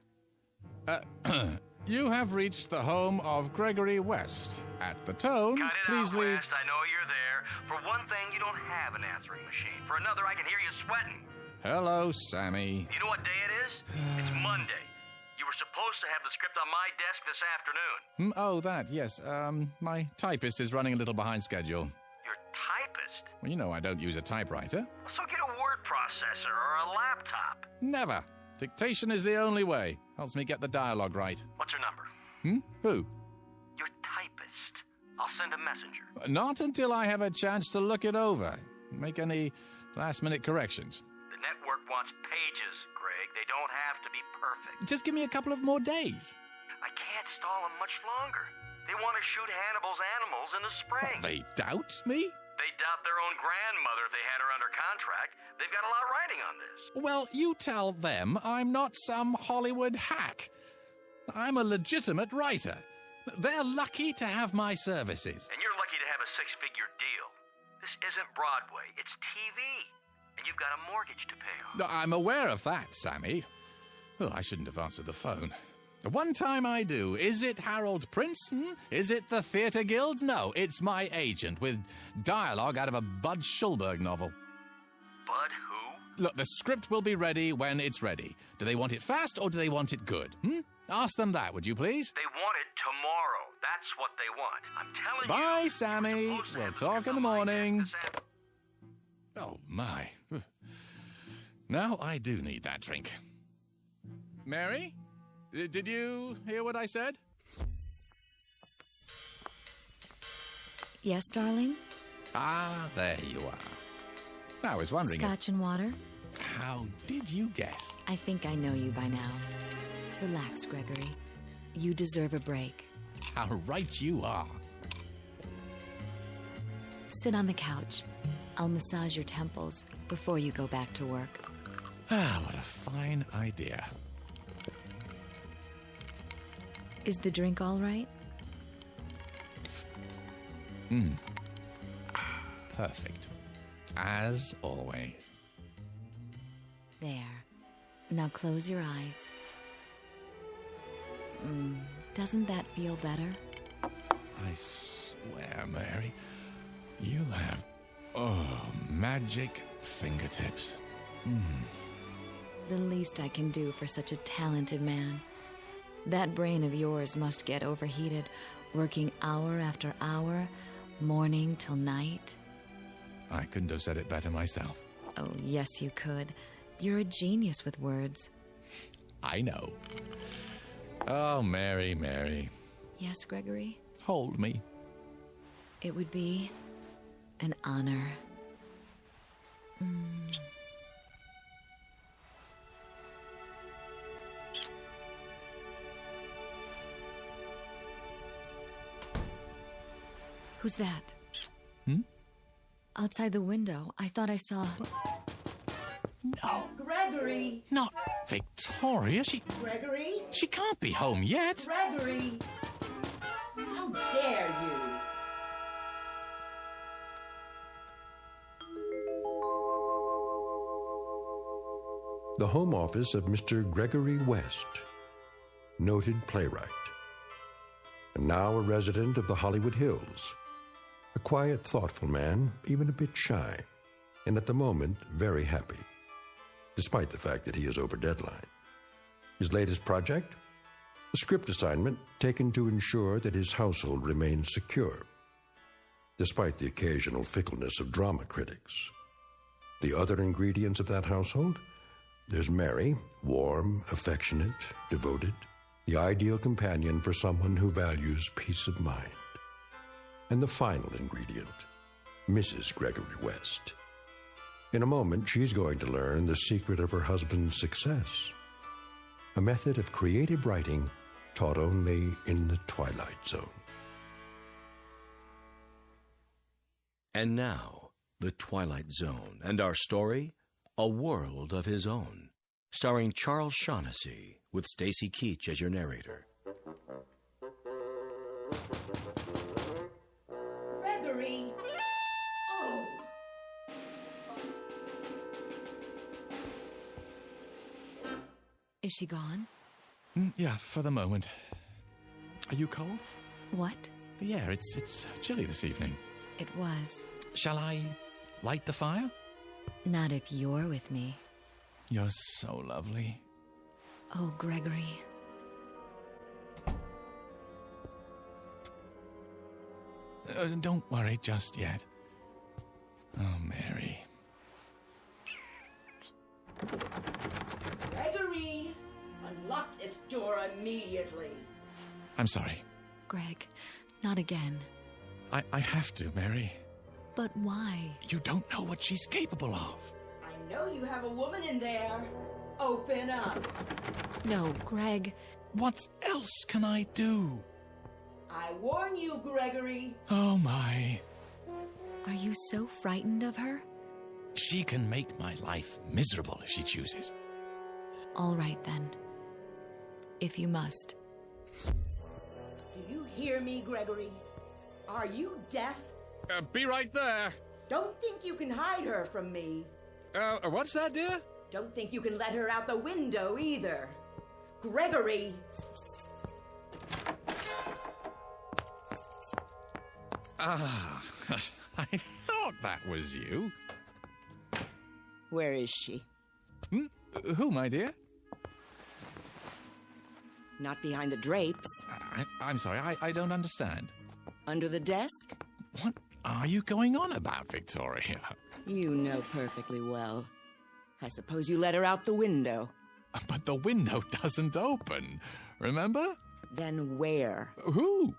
You have reached the home of Gregory West. At the tone, Cut it please out, leave... West. I know you're there. For one thing, you don't have an answering machine. For another, I can hear you sweating. Hello, Sammy. You know what day it is? It's Monday. You were supposed to have the script on my desk this afternoon. Oh, that, yes. My typist is running a little behind schedule. Your typist? Well, you know I don't use a typewriter. So get a word processor or a laptop. Never. Dictation is the only way. Helps me get the dialogue right. What's her number? Who? Your typist. I'll send a messenger. Not until I have a chance to look it over. Make any last-minute corrections. The network wants pages, Greg. They don't have to be perfect. Just give me a couple of more days. I can't stall them much longer. They want to shoot Hannibal's animals in the spring. They doubt me? They doubt their own grandmother if they had her under contract. They've got a lot riding on this. Well, you tell them I'm not some Hollywood hack. I'm a legitimate writer. They're lucky to have my services. And you're lucky to have a six-figure deal. This isn't Broadway, it's TV. And you've got a mortgage to pay off. I'm aware of that, Sammy. Oh, I shouldn't have answered the phone. The one time I do. Is it Harold Prince? Is it the Theatre Guild? No, it's my agent with dialogue out of a Bud Schulberg novel. Bud who? Look, the script will be ready when it's ready. Do they want it fast or do they want it good? Ask them that, would you please? They want it tomorrow. That's what they want. I'm telling you. Bye, Sammy. We'll talk in the morning. Oh, my. Now I do need that drink. Mary? Did you hear what I said? Yes, darling? Ah, there you are. I was wondering Scotch and water? How did you guess? I think I know you by now. Relax, Gregory. You deserve a break. How right you are. Sit on the couch. I'll massage your temples before you go back to work. Ah, what a fine idea. Is the drink all right? Perfect. As always. There. Now close your eyes. Doesn't that feel better? I swear, Mary, you have Oh, magic fingertips. The least I can do for such a talented man. That brain of yours must get overheated, working hour after hour, morning till night. I couldn't have said it better myself. Oh, yes, you could. You're a genius with words. I know. Oh, Mary, Mary. Yes, Gregory? Hold me. It would be an honor. Who's that? Outside the window, I thought I saw... No. Gregory! Not Victoria. Gregory? She can't be home yet. Gregory! How dare you! The home office of Mr. Gregory West, noted playwright, and now a resident of the Hollywood Hills. A quiet, thoughtful man, even a bit shy, and at the moment, very happy, despite the fact that he is over deadline. His latest project? A script assignment taken to ensure that his household remains secure, despite the occasional fickleness of drama critics. The other ingredients of that household? There's Mary, warm, affectionate, devoted, the ideal companion for someone who values peace of mind. And the final ingredient, Mrs. Gregory West. In a moment, she's going to learn the secret of her husband's success, a method of creative writing taught only in the Twilight Zone. And now, The Twilight Zone, and our story, A World of His Own, starring Charles Shaughnessy, with Stacy Keach as your narrator. Gregory! Oh! Is she gone? Yeah, for the moment. Are you cold? What? The air, it's chilly this evening. It was. Shall I light the fire? Not if you're with me. You're so lovely. Oh, Gregory. Don't worry just yet. Oh, Mary. Gregory! Unlock this door immediately. I'm sorry. Greg, not again. I have to, Mary. But why? You don't know what she's capable of. I know you have a woman in there. Open up. No, Greg. What else can I do? I warn you, Gregory. Oh, my. Are you so frightened of her? She can make my life miserable if she chooses. All right, then. If you must. Do you hear me, Gregory? Are you deaf? Be right there. Don't think you can hide her from me. What's that, dear? Don't think you can let her out the window either. Gregory! Ah, I thought that was you. Where is she? Who, my dear? Not behind the drapes. I'm sorry, I don't understand. Under the desk? What are you going on about, Victoria? You know perfectly well. I suppose you let her out the window. But the window doesn't open, remember? Then where? Who?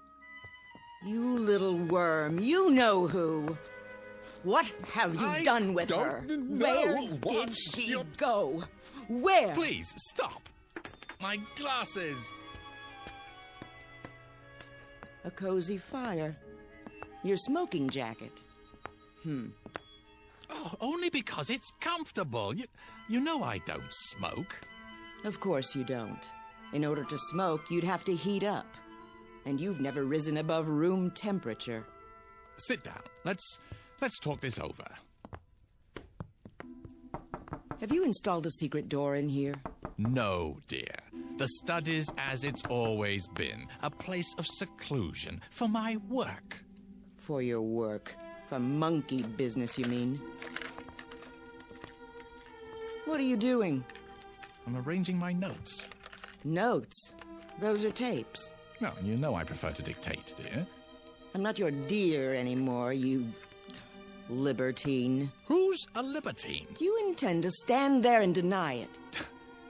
You little worm, you know who. What have you done with her? Where did she go? Where? Please, stop. My glasses. A cozy fire. Your smoking jacket. Oh, only because it's comfortable. You know I don't smoke. Of course you don't. In order to smoke, you'd have to heat up. And you've never risen above room temperature. Sit down. Let's talk this over. Have you installed a secret door in here? No, dear. The study's as it's always been. A place of seclusion for my work. For your work. For monkey business, you mean? What are you doing? I'm arranging my notes. Notes? Those are tapes. Well, you know I prefer to dictate, dear. I'm not your dear anymore, you libertine. Who's a libertine? You intend to stand there and deny it.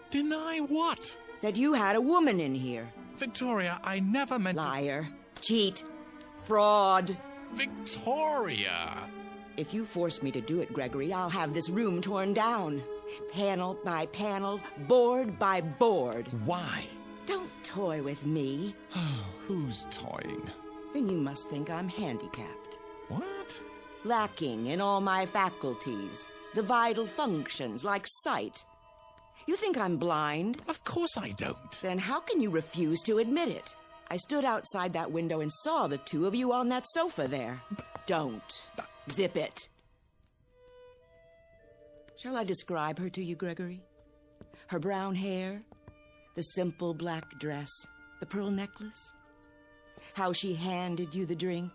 Deny what? That you had a woman in here. Victoria, I never meant Liar. Cheat. Fraud. Victoria! If you force me to do it, Gregory, I'll have this room torn down. Panel by panel, board by board. Why? Don't toy with me. Who's toying? Then you must think I'm handicapped. What? Lacking in all my faculties. The vital functions, like sight. You think I'm blind? Of course I don't. Then how can you refuse to admit it? I stood outside that window and saw the two of you on that sofa there. Don't. Zip it. Shall I describe her to you, Gregory? Her brown hair, the simple black dress, the pearl necklace, how she handed you the drink.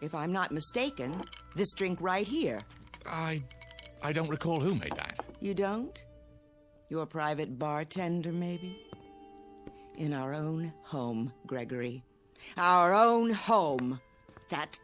If I'm not mistaken, this drink right here. I don't recall who made that. You don't? Your private bartender, maybe? In our own home, Gregory. Our own home. That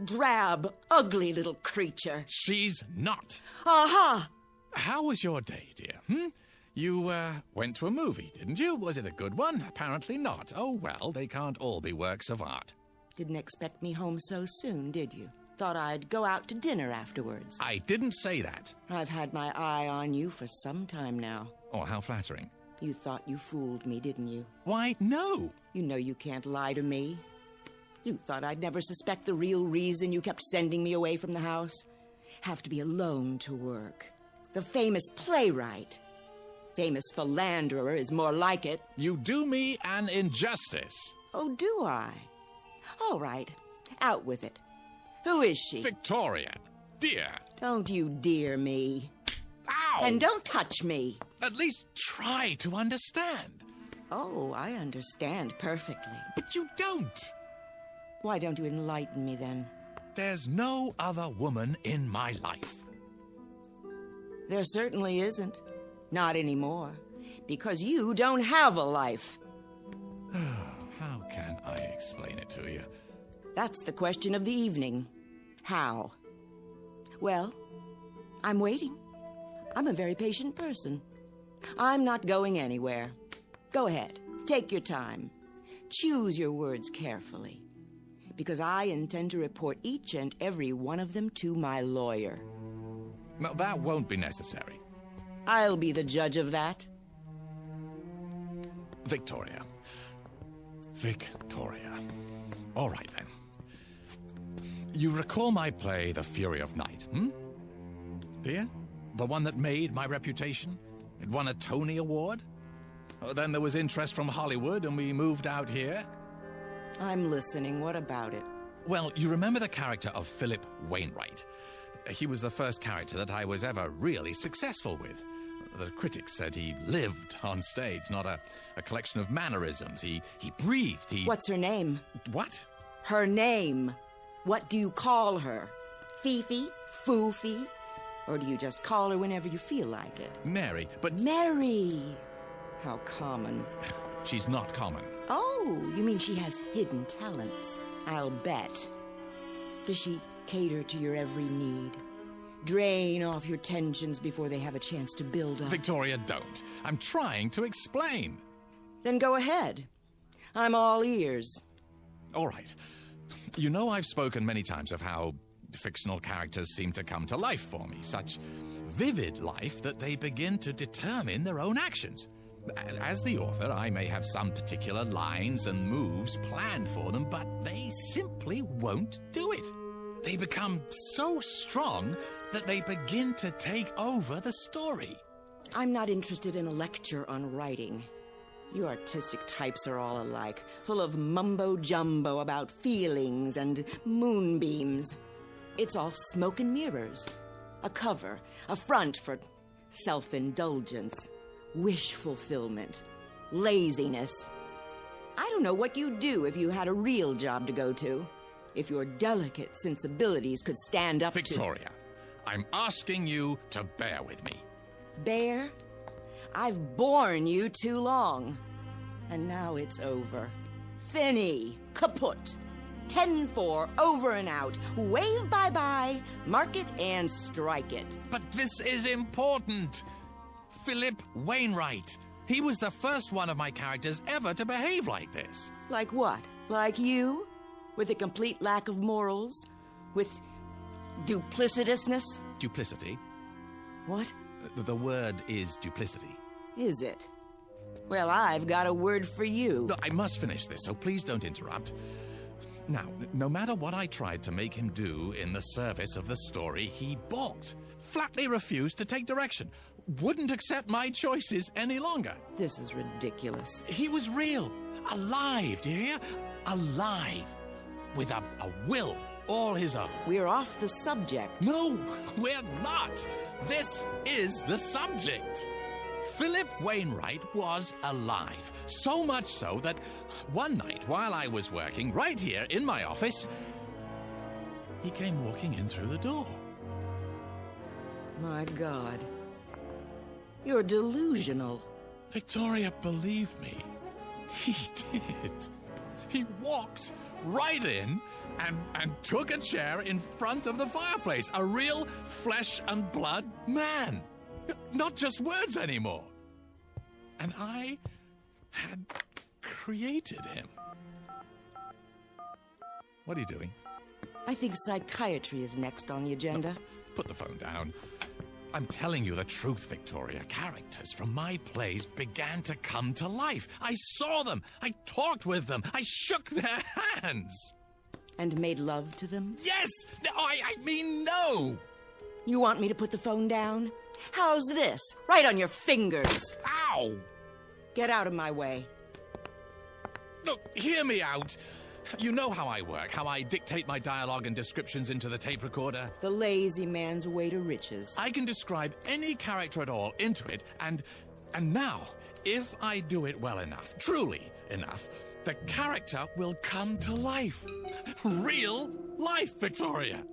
drab, ugly little creature. She's not. Aha! How was your day, dear? You, went to a movie, didn't you? Was it a good one? Apparently not. Oh, well, they can't all be works of art. Didn't expect me home so soon, did you? Thought I'd go out to dinner afterwards. I didn't say that. I've had my eye on you for some time now. Oh, how flattering. You thought you fooled me, didn't you? Why, no. You know you can't lie to me. You thought I'd never suspect the real reason you kept sending me away from the house. Have to be alone to work. The famous playwright. Famous philanderer is more like it. You do me an injustice. Oh, do I? All right. Out with it. Who is she? Victoria. Dear. Don't you dear me. Ow! And don't touch me. At least try to understand. Oh, I understand perfectly. But you don't. Why don't you enlighten me then? There's no other woman in my life. There certainly isn't. Not anymore. Because you don't have a life. How can I explain it to you? That's the question of the evening. How? Well, I'm waiting. I'm a very patient person. I'm not going anywhere. Go ahead. Take your time. Choose your words carefully. Because I intend to report each and every one of them to my lawyer. No, that won't be necessary. I'll be the judge of that. Victoria. Victoria. All right, then. You recall my play, The Fury of Night, Do you? The one that made my reputation? It won a Tony Award? Then there was interest from Hollywood, and we moved out here. I'm listening. What about it? Well, you remember the character of Philip Wainwright. He was the first character that I was ever really successful with. The critics said he lived on stage, not a collection of mannerisms. He breathed, What's her name? What? Her name. What do you call her? Fifi? Foofy? Or do you just call her whenever you feel like it? Mary, but... Mary! How common. She's not common. Oh, you mean she has hidden talents? I'll bet. Does she cater to your every need? Drain off your tensions before they have a chance to build up? Victoria, don't. I'm trying to explain. Then go ahead. I'm all ears. All right. You know I've spoken many times of how fictional characters seem to come to life for me. Such vivid life that they begin to determine their own actions. As the author, I may have some particular lines and moves planned for them, but they simply won't do it. They become so strong that they begin to take over the story. I'm not interested in a lecture on writing. You artistic types are all alike, full of mumbo-jumbo about feelings and moonbeams. It's all smoke and mirrors. A cover, a front for self-indulgence, wish fulfillment, laziness. I don't know what you'd do if you had a real job to go to. if your delicate sensibilities could stand up Victoria, I'm asking you to bear with me. Bear, I've borne you too long. And now it's over. Finny, kaput. 10-4, over and out. Wave bye-bye, mark it and strike it. But this is important. Philip Wainwright. He was the first one of my characters ever to behave like this. Like what? Like you? With a complete lack of morals? With duplicitousness? Duplicity? What? The word is duplicity. Is it? Well, I've got a word for you. Look, I must finish this, so please don't interrupt. Now, no matter what I tried to make him do in the service of the story, he balked. Flatly refused to take direction. Wouldn't accept my choices any longer. This is ridiculous. He was real. Alive, do you hear? Alive. With a will all his own. We're off the subject. No, we're not. This is the subject. Philip Wainwright was alive. So much so that one night while I was working right here in my office, he came walking in through the door. My God. You're delusional. Victoria, believe me, he did. He walked right in and took a chair in front of the fireplace. A real flesh and blood man. Not just words anymore. And I had created him. What are you doing? I think psychiatry is next on the agenda. Put the phone down. I'm telling you the truth, Victoria. Characters from my plays began to come to life. I saw them. I talked with them. I shook their hands. And made love to them? Yes! I mean no! You want me to put the phone down? How's this? Right on your fingers. Ow! Get out of my way. Look, hear me out. You know how I work, how I dictate my dialogue and descriptions into the tape recorder. The lazy man's way to riches. I can describe any character at all into it, and now, if I do it well enough, truly enough, the character will come to life. Real life, Victoria.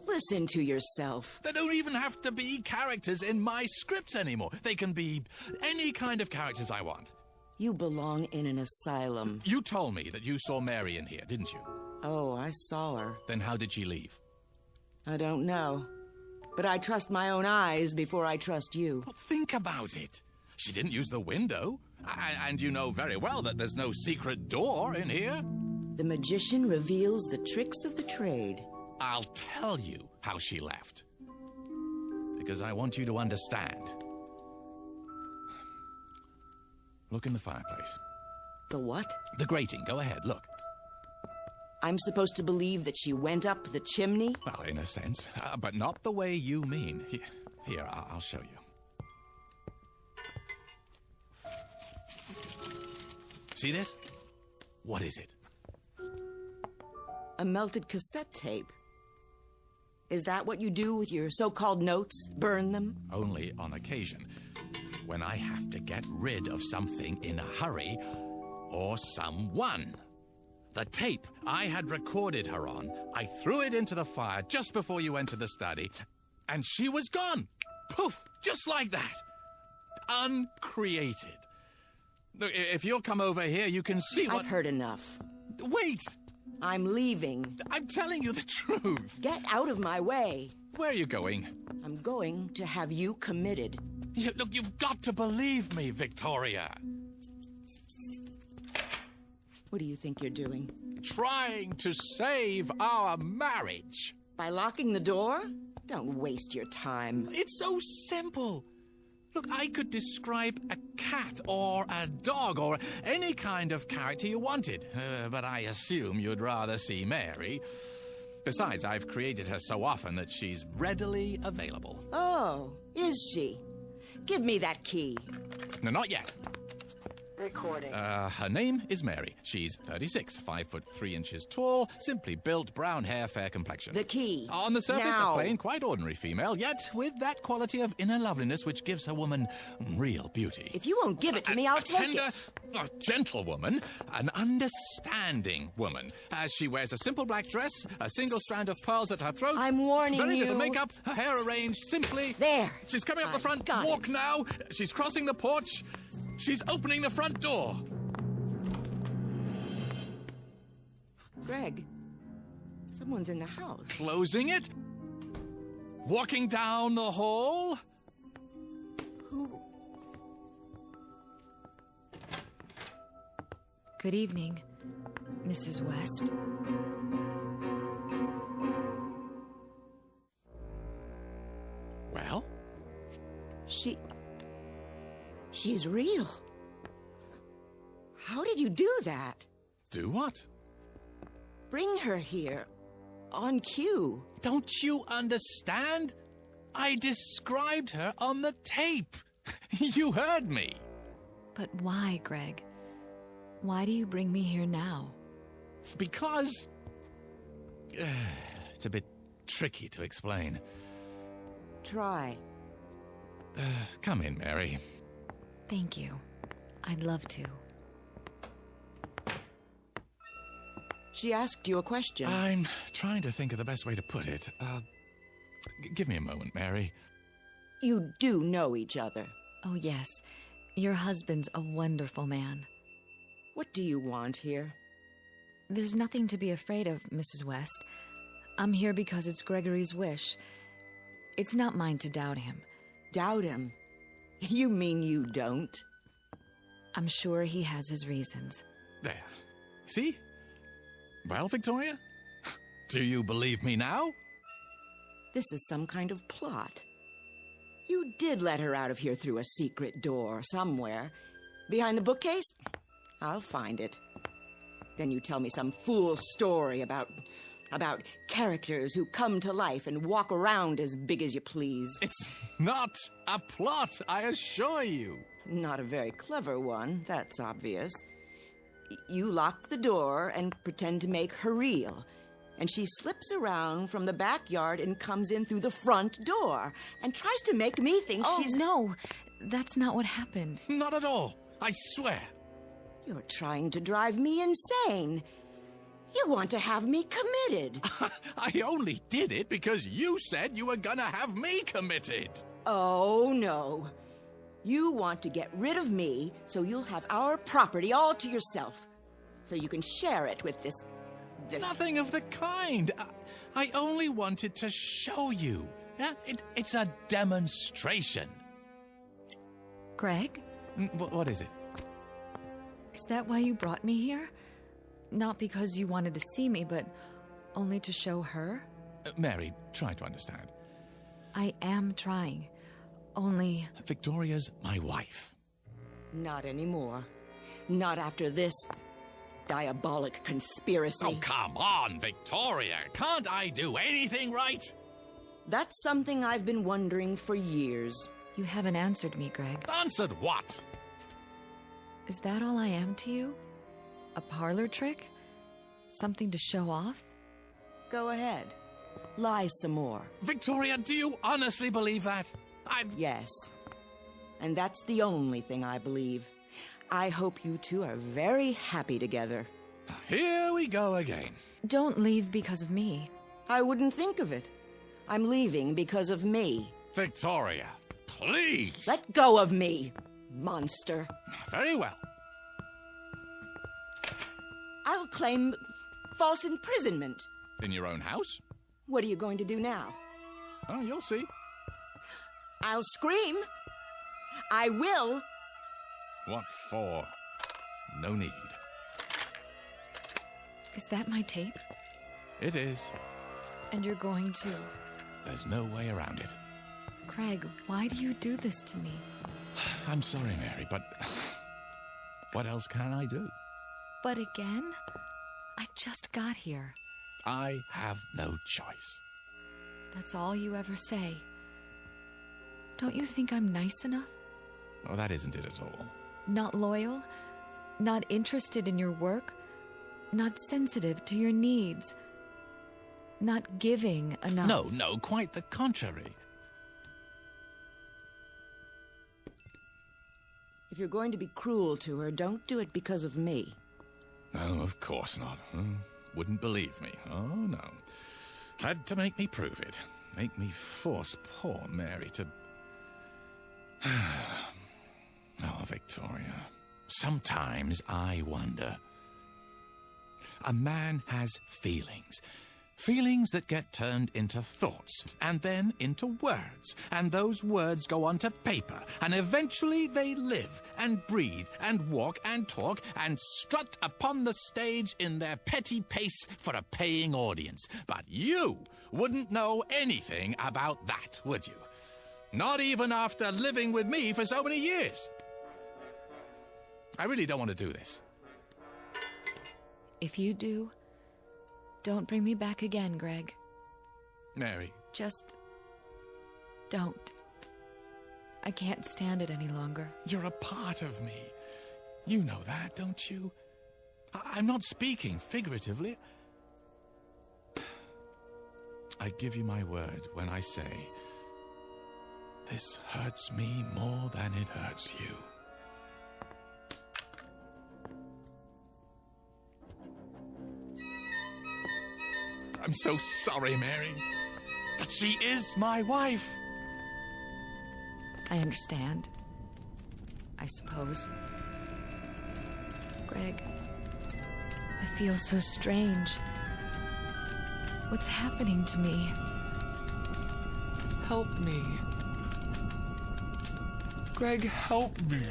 Listen to yourself. They don't even have to be characters in my scripts anymore. They can be any kind of characters I want. You belong in an asylum. You told me that you saw Mary in here, didn't you? Oh, I saw her. Then how did she leave? I don't know. But I trust my own eyes before I trust you. Well, think about it. She didn't use the window. And you know very well that there's no secret door in here. The magician reveals the tricks of the trade. I'll tell you how she left. Because I want you to understand. Look in the fireplace. The what? The grating. Go ahead, look. I'm supposed to believe that she went up the chimney? Well, in a sense, but not the way you mean. Here, I'll show you. See this? What is it? A melted cassette tape. Is that what you do with your so-called notes? Burn them? Only on occasion. When I have to get rid of something in a hurry, or someone. The tape I had recorded her on, I threw it into the fire just before you entered the study, and she was gone. Poof! Just like that. Uncreated. Look, if you'll come over here, you can see what... I've heard enough. Wait! I'm leaving. I'm telling you the truth. Get out of my way. Where are you going? I'm going to have you committed. Look, you've got to believe me, Victoria. What do you think you're doing? Trying to save our marriage. By locking the door? Don't waste your time. It's so simple. Look, I could describe a cat or a dog or any kind of character you wanted, but I assume you'd rather see Mary. Besides, I've created her so often that she's readily available. Oh, is she? Give me that key. No, not yet. Recording. Her name is Mary. She's 36, 5 foot 3 inches tall, simply built, brown hair, fair complexion. The key. On the surface, Now. a plain, quite ordinary female, yet with that quality of inner loveliness which gives her woman real beauty. If you won't give it to me, I'll a take tender, it. a gentle woman, an understanding woman. As she wears a simple black dress, a single strand of pearls at her throat. I'm warning very you. little makeup, her hair arranged simply. There. She's coming up the front got walk now. She's crossing the porch. She's opening the front door. Greg, someone's in the house. Closing it. Walking down the hall. Who? Good evening, Mrs. West. Well? She's real. How did you do that? Do what? Bring her here. On cue. Don't you understand? I described her on the tape. You heard me. But why, Greg? Why do you bring me here now? Because... it's a bit tricky to explain. Try. Come in, Mary. Thank you. I'd love to. She asked you a question. I'm trying to think of the best way to put it. Give me a moment, Mary. You do know each other. Oh, yes. Your husband's a wonderful man. What do you want here? There's nothing to be afraid of, Mrs. West. I'm here because it's Gregory's wish. It's not mine to doubt him. Doubt him? You mean you don't? I'm sure he has his reasons. There. See? Well, Victoria? Do you believe me now? This is some kind of plot. You did let her out of here through a secret door somewhere. Behind the bookcase? I'll find it. Then you tell me some fool story about characters who come to life and walk around as big as you please. It's not a plot, I assure you. Not a very clever one, that's obvious. You lock the door and pretend to make her real. And she slips around from the backyard and comes in through the front door and tries to make me think she's... Oh, no. That's not what happened. Not at all. I swear. You're trying to drive me insane. You want to have me committed. I only did it because you said you were gonna have me committed. Oh, no. You want to get rid of me so you'll have our property all to yourself. So you can share it with this... Nothing of the kind. I only wanted to show you. Yeah, it's a demonstration. Greg? What is it? Is that why you brought me here? Not because you wanted to see me, but only to show her? Mary, try to understand. I am trying. Only... Victoria's my wife. Not anymore. Not after this diabolic conspiracy. Oh, come on, Victoria. Can't I do anything right? That's something I've been wondering for years. You haven't answered me, Greg. Answered what? Is that all I am to you? A parlor trick? Something to show off? Go ahead. Lie some more. Victoria, do you honestly believe that? Yes. And that's the only thing I believe. I hope you two are very happy together. Here we go again. Don't leave because of me. I wouldn't think of it. I'm leaving because of me. Victoria, please. Let go of me, monster. Very well. I'll claim false imprisonment. In your own house? What are you going to do now? Oh, you'll see. I'll scream. I will. What for? No need. Is that my tape? It is. And you're going to... There's no way around it. Craig, why do you do this to me? I'm sorry, Mary, but what else can I do? But again? I just got here. I have no choice. That's all you ever say. Don't you think I'm nice enough? Oh, that isn't it at all. Not loyal? Not interested in your work? Not sensitive to your needs? Not giving enough? No, quite the contrary. If you're going to be cruel to her, don't do it because of me. No, of course not. Wouldn't believe me. Oh, no. Had to make me prove it. Make me force poor Mary to... Oh, Victoria. Sometimes I wonder. A man has feelings. Feelings that get turned into thoughts, and then into words. And those words go onto paper, and eventually they live, and breathe, and walk, and talk, and strut upon the stage in their petty pace for a paying audience. But you wouldn't know anything about that, would you? Not even after living with me for so many years. I really don't want to do this. If you do, don't bring me back again, Greg. Mary. Just don't. I can't stand it any longer. You're a part of me. You know that, don't you? I'm not speaking figuratively. I give you my word when I say, this hurts me more than it hurts you. I'm so sorry, Mary. But she is my wife. I understand. I suppose. Greg, I feel so strange. What's happening to me? Help me. Greg, help me.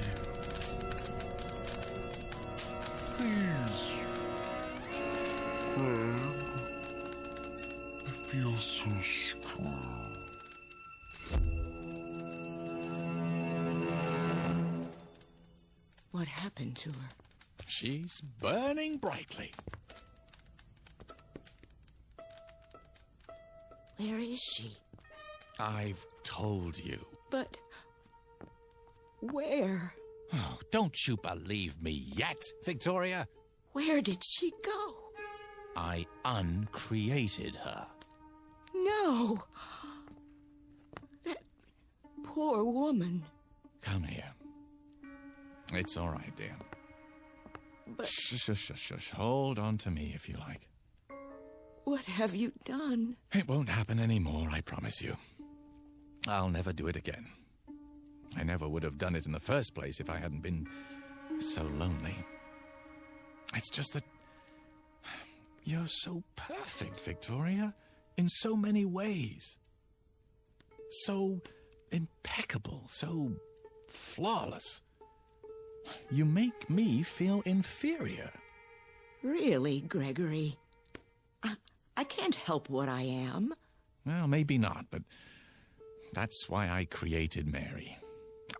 Please. Greg. I feel so strong. What happened to her? She's burning brightly. Where is she? I've told you. But where? Oh, don't you believe me yet, Victoria? Where did she go? I uncreated her. No. That poor woman. Come here. It's all right, dear. But Shush. Hold on to me if you like. what have you done? It won't happen anymore, I promise you. I'll never do it again. I never would have done it in the first place if I hadn't been so lonely. It's just that you're so perfect, Victoria, in so many ways. So impeccable, so flawless. You make me feel inferior. Really, Gregory? I can't help what I am. Well, maybe not, but that's why I created Mary.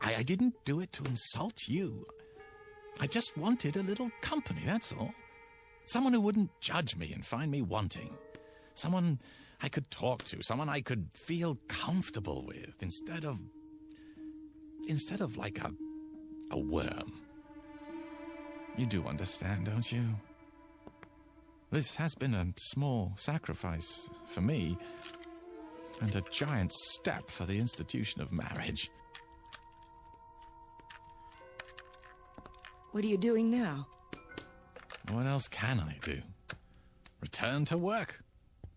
I didn't do it to insult you. I just wanted a little company, that's all. Someone who wouldn't judge me and find me wanting. Someone I could talk to, someone I could feel comfortable with, instead of like a worm. You do understand, don't you? This has been a small sacrifice for me, and a giant step for the institution of marriage. What are you doing now? What else can I do? Return to work.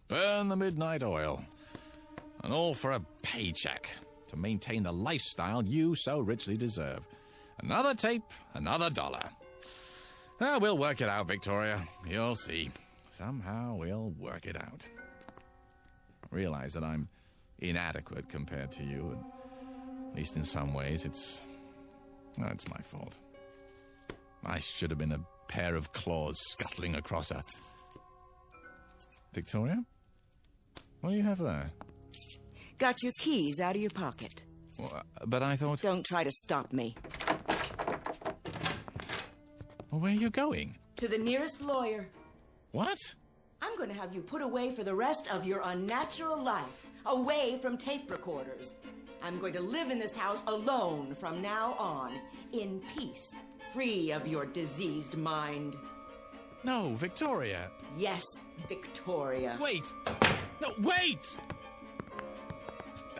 Burn the midnight oil. And all for a paycheck to maintain the lifestyle you so richly deserve. Another tape, another dollar. We'll work it out, Victoria. You'll see. Somehow we'll work it out. Realize that I'm inadequate compared to you. At least in some ways, it's my fault. I should have been a pair of claws scuttling across a... Victoria? What do you have there? Got your keys out of your pocket. Well, but I thought... Don't try to stop me. Well, where are you going? To the nearest lawyer. What? I'm going to have you put away for the rest of your unnatural life, away from tape recorders. I'm going to live in this house alone from now on, in peace, free of your diseased mind. No, Victoria. Yes, Victoria. Wait! No, wait!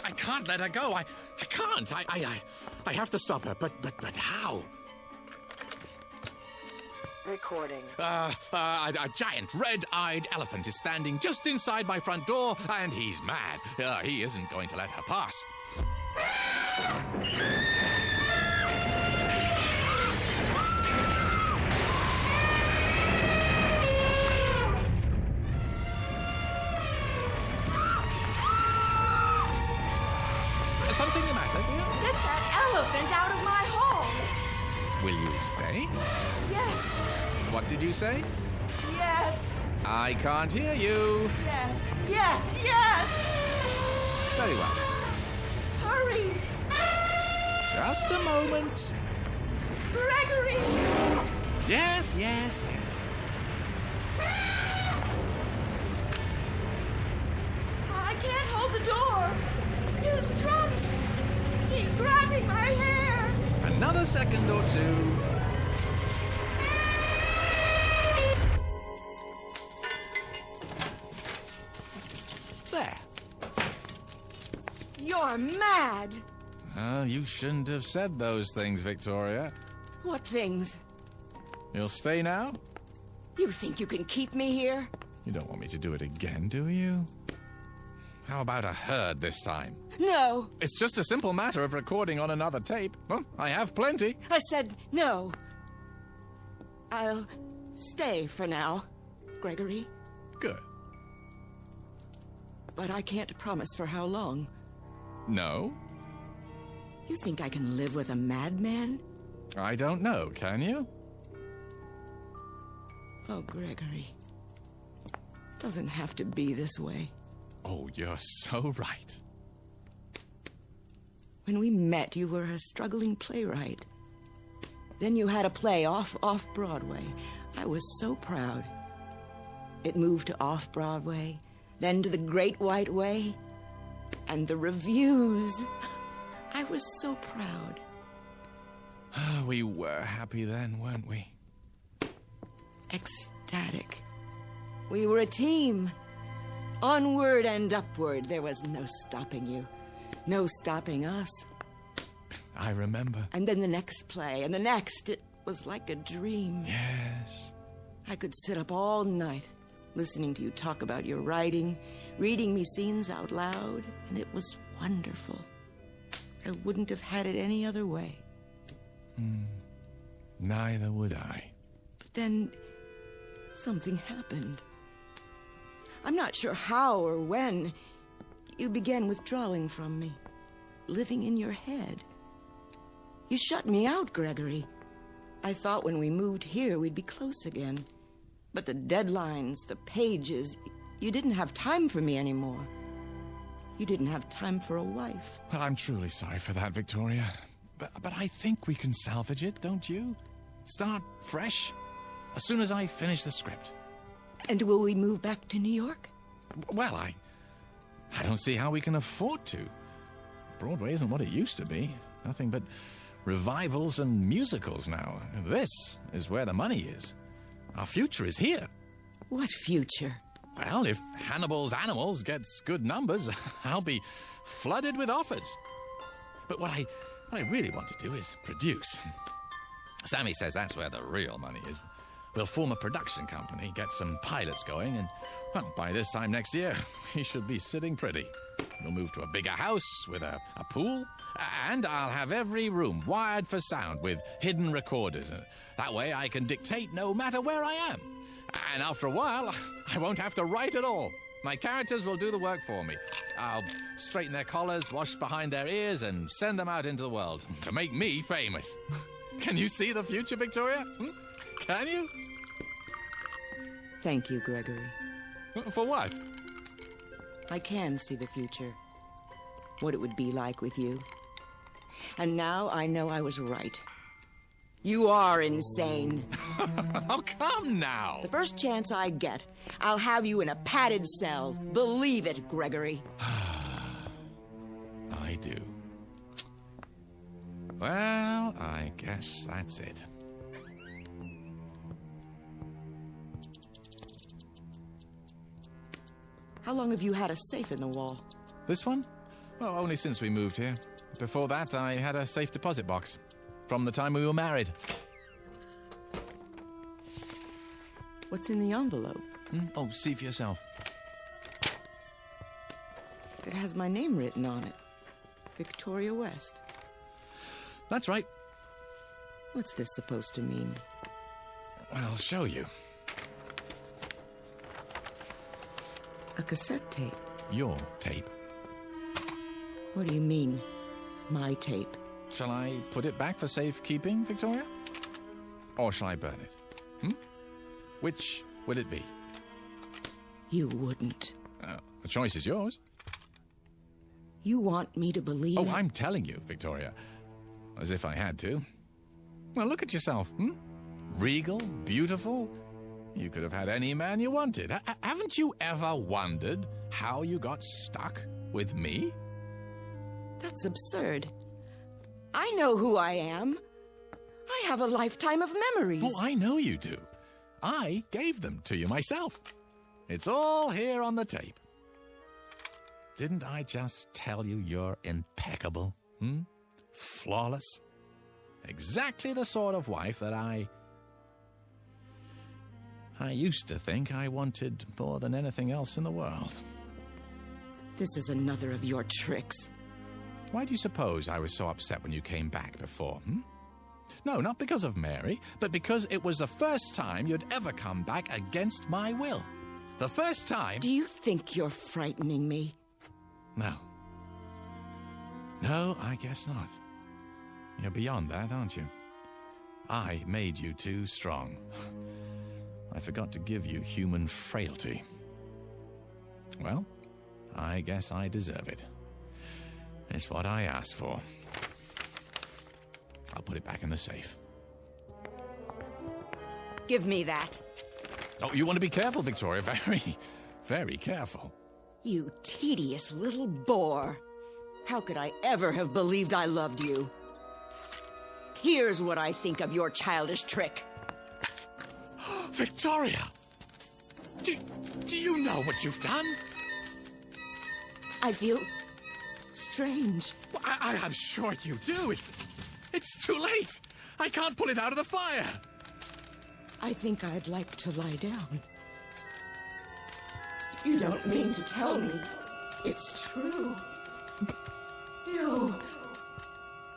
I can't let her go. I can't. I have to stop her. But how? Recording. A giant red-eyed elephant is standing just inside my front door, and he's mad. He isn't going to let her pass. Something the matter, dear? Get that elephant out of my home! Will you stay? Yes, What did you say? yes, I can't hear you. yes, yes, yes! Very well. Hurry! Just a moment. Gregory! Yes. I can't hold the door! His trunk! He's grabbing my hair! Another second or two. There. You're mad! You shouldn't have said those things, Victoria. What things? You'll stay now? You think you can keep me here? You don't want me to do it again, do you? How about a herd this time? No! It's just a simple matter of recording on another tape. Well, I have plenty. I said no. I'll stay for now, Gregory. Good. But I can't promise for how long. No? You think I can live with a madman? I don't know, can you? Oh, Gregory. It doesn't have to be this way. Oh, you're so right. When we met, you were a struggling playwright. Then you had a play off Broadway. I was so proud. It moved to off-Broadway, then to the Great White Way, and the reviews. I was so proud. We were happy then, weren't we? Ecstatic. We were a team. Onward and upward. There was no stopping you. No stopping us. I remember. And then the next play, and the next. It was like a dream. Yes. I could sit up all night, listening to you talk about your writing, reading me scenes out loud, and it was wonderful. I wouldn't have had it any other way. Neither would I. But then, something happened. I'm not sure how or when. You began withdrawing from me, living in your head. You shut me out, Gregory. I thought when we moved here we'd be close again. But the deadlines, the pages, you didn't have time for me anymore. You didn't have time for a wife. Well, I'm truly sorry for that, Victoria. But I think we can salvage it, don't you? Start fresh, as soon as I finish the script. And will we move back to New York? Well, I don't see how we can afford to. Broadway isn't what it used to be. Nothing but revivals and musicals now. This is where the money is. Our future is here. What future? Well, if Hannibal's Animals gets good numbers, I'll be flooded with offers. But what I really want to do is produce. Sammy says that's where the real money is. We'll form a production company, get some pilots going, and, well, by this time next year, we should be sitting pretty. We'll move to a bigger house with a pool, and I'll have every room wired for sound with hidden recorders. That way I can dictate no matter where I am. And after a while, I won't have to write at all. My characters will do the work for me. I'll straighten their collars, wash behind their ears, and send them out into the world to make me famous. Can you see the future, Victoria? Can you? Thank you, Gregory. For what? I can see the future. What it would be like with you. And now I know I was right. You are insane. Oh, come now. The first chance I get, I'll have you in a padded cell. Believe it, Gregory. I do. Well, I guess that's it. How long have you had a safe in the wall? This one? Well, only since we moved here. Before that, I had a safe deposit box. From the time we were married. What's in the envelope? Oh, see for yourself. It has my name written on it. Victoria West. That's right. What's this supposed to mean? I'll show you. A cassette tape. Your tape. What do you mean, my tape? Shall I put it back for safekeeping, Victoria? Or shall I burn it? Which will it be? You wouldn't. The choice is yours. You want me to believe... Oh, I'm telling you, Victoria. As if I had to. Well, look at yourself, Regal, beautiful. You could have had any man you wanted. Haven't you ever wondered how you got stuck with me? That's absurd. I know who I am. I have a lifetime of memories. Oh, I know you do. I gave them to you myself. It's all here on the tape. Didn't I just tell you you're impeccable? Flawless? Exactly the sort of wife that I used to think I wanted more than anything else in the world. This is another of your tricks. Why do you suppose I was so upset when you came back before, No, not because of Mary, but because it was the first time you'd ever come back against my will. The first time... Do you think you're frightening me? No. No, I guess not. You're beyond that, aren't you? I made you too strong. I forgot to give you human frailty. Well, I guess I deserve it. It's what I asked for. I'll put it back in the safe. Give me that. Oh, you want to be careful, Victoria. Very, very careful. You tedious little bore. How could I ever have believed I loved you? Here's what I think of your childish trick. Victoria! Do you know what you've done? I feel strange. Well, I'm sure you do. It's too late. I can't pull it out of the fire. I think I'd like to lie down. You don't mean to tell me it's true. No.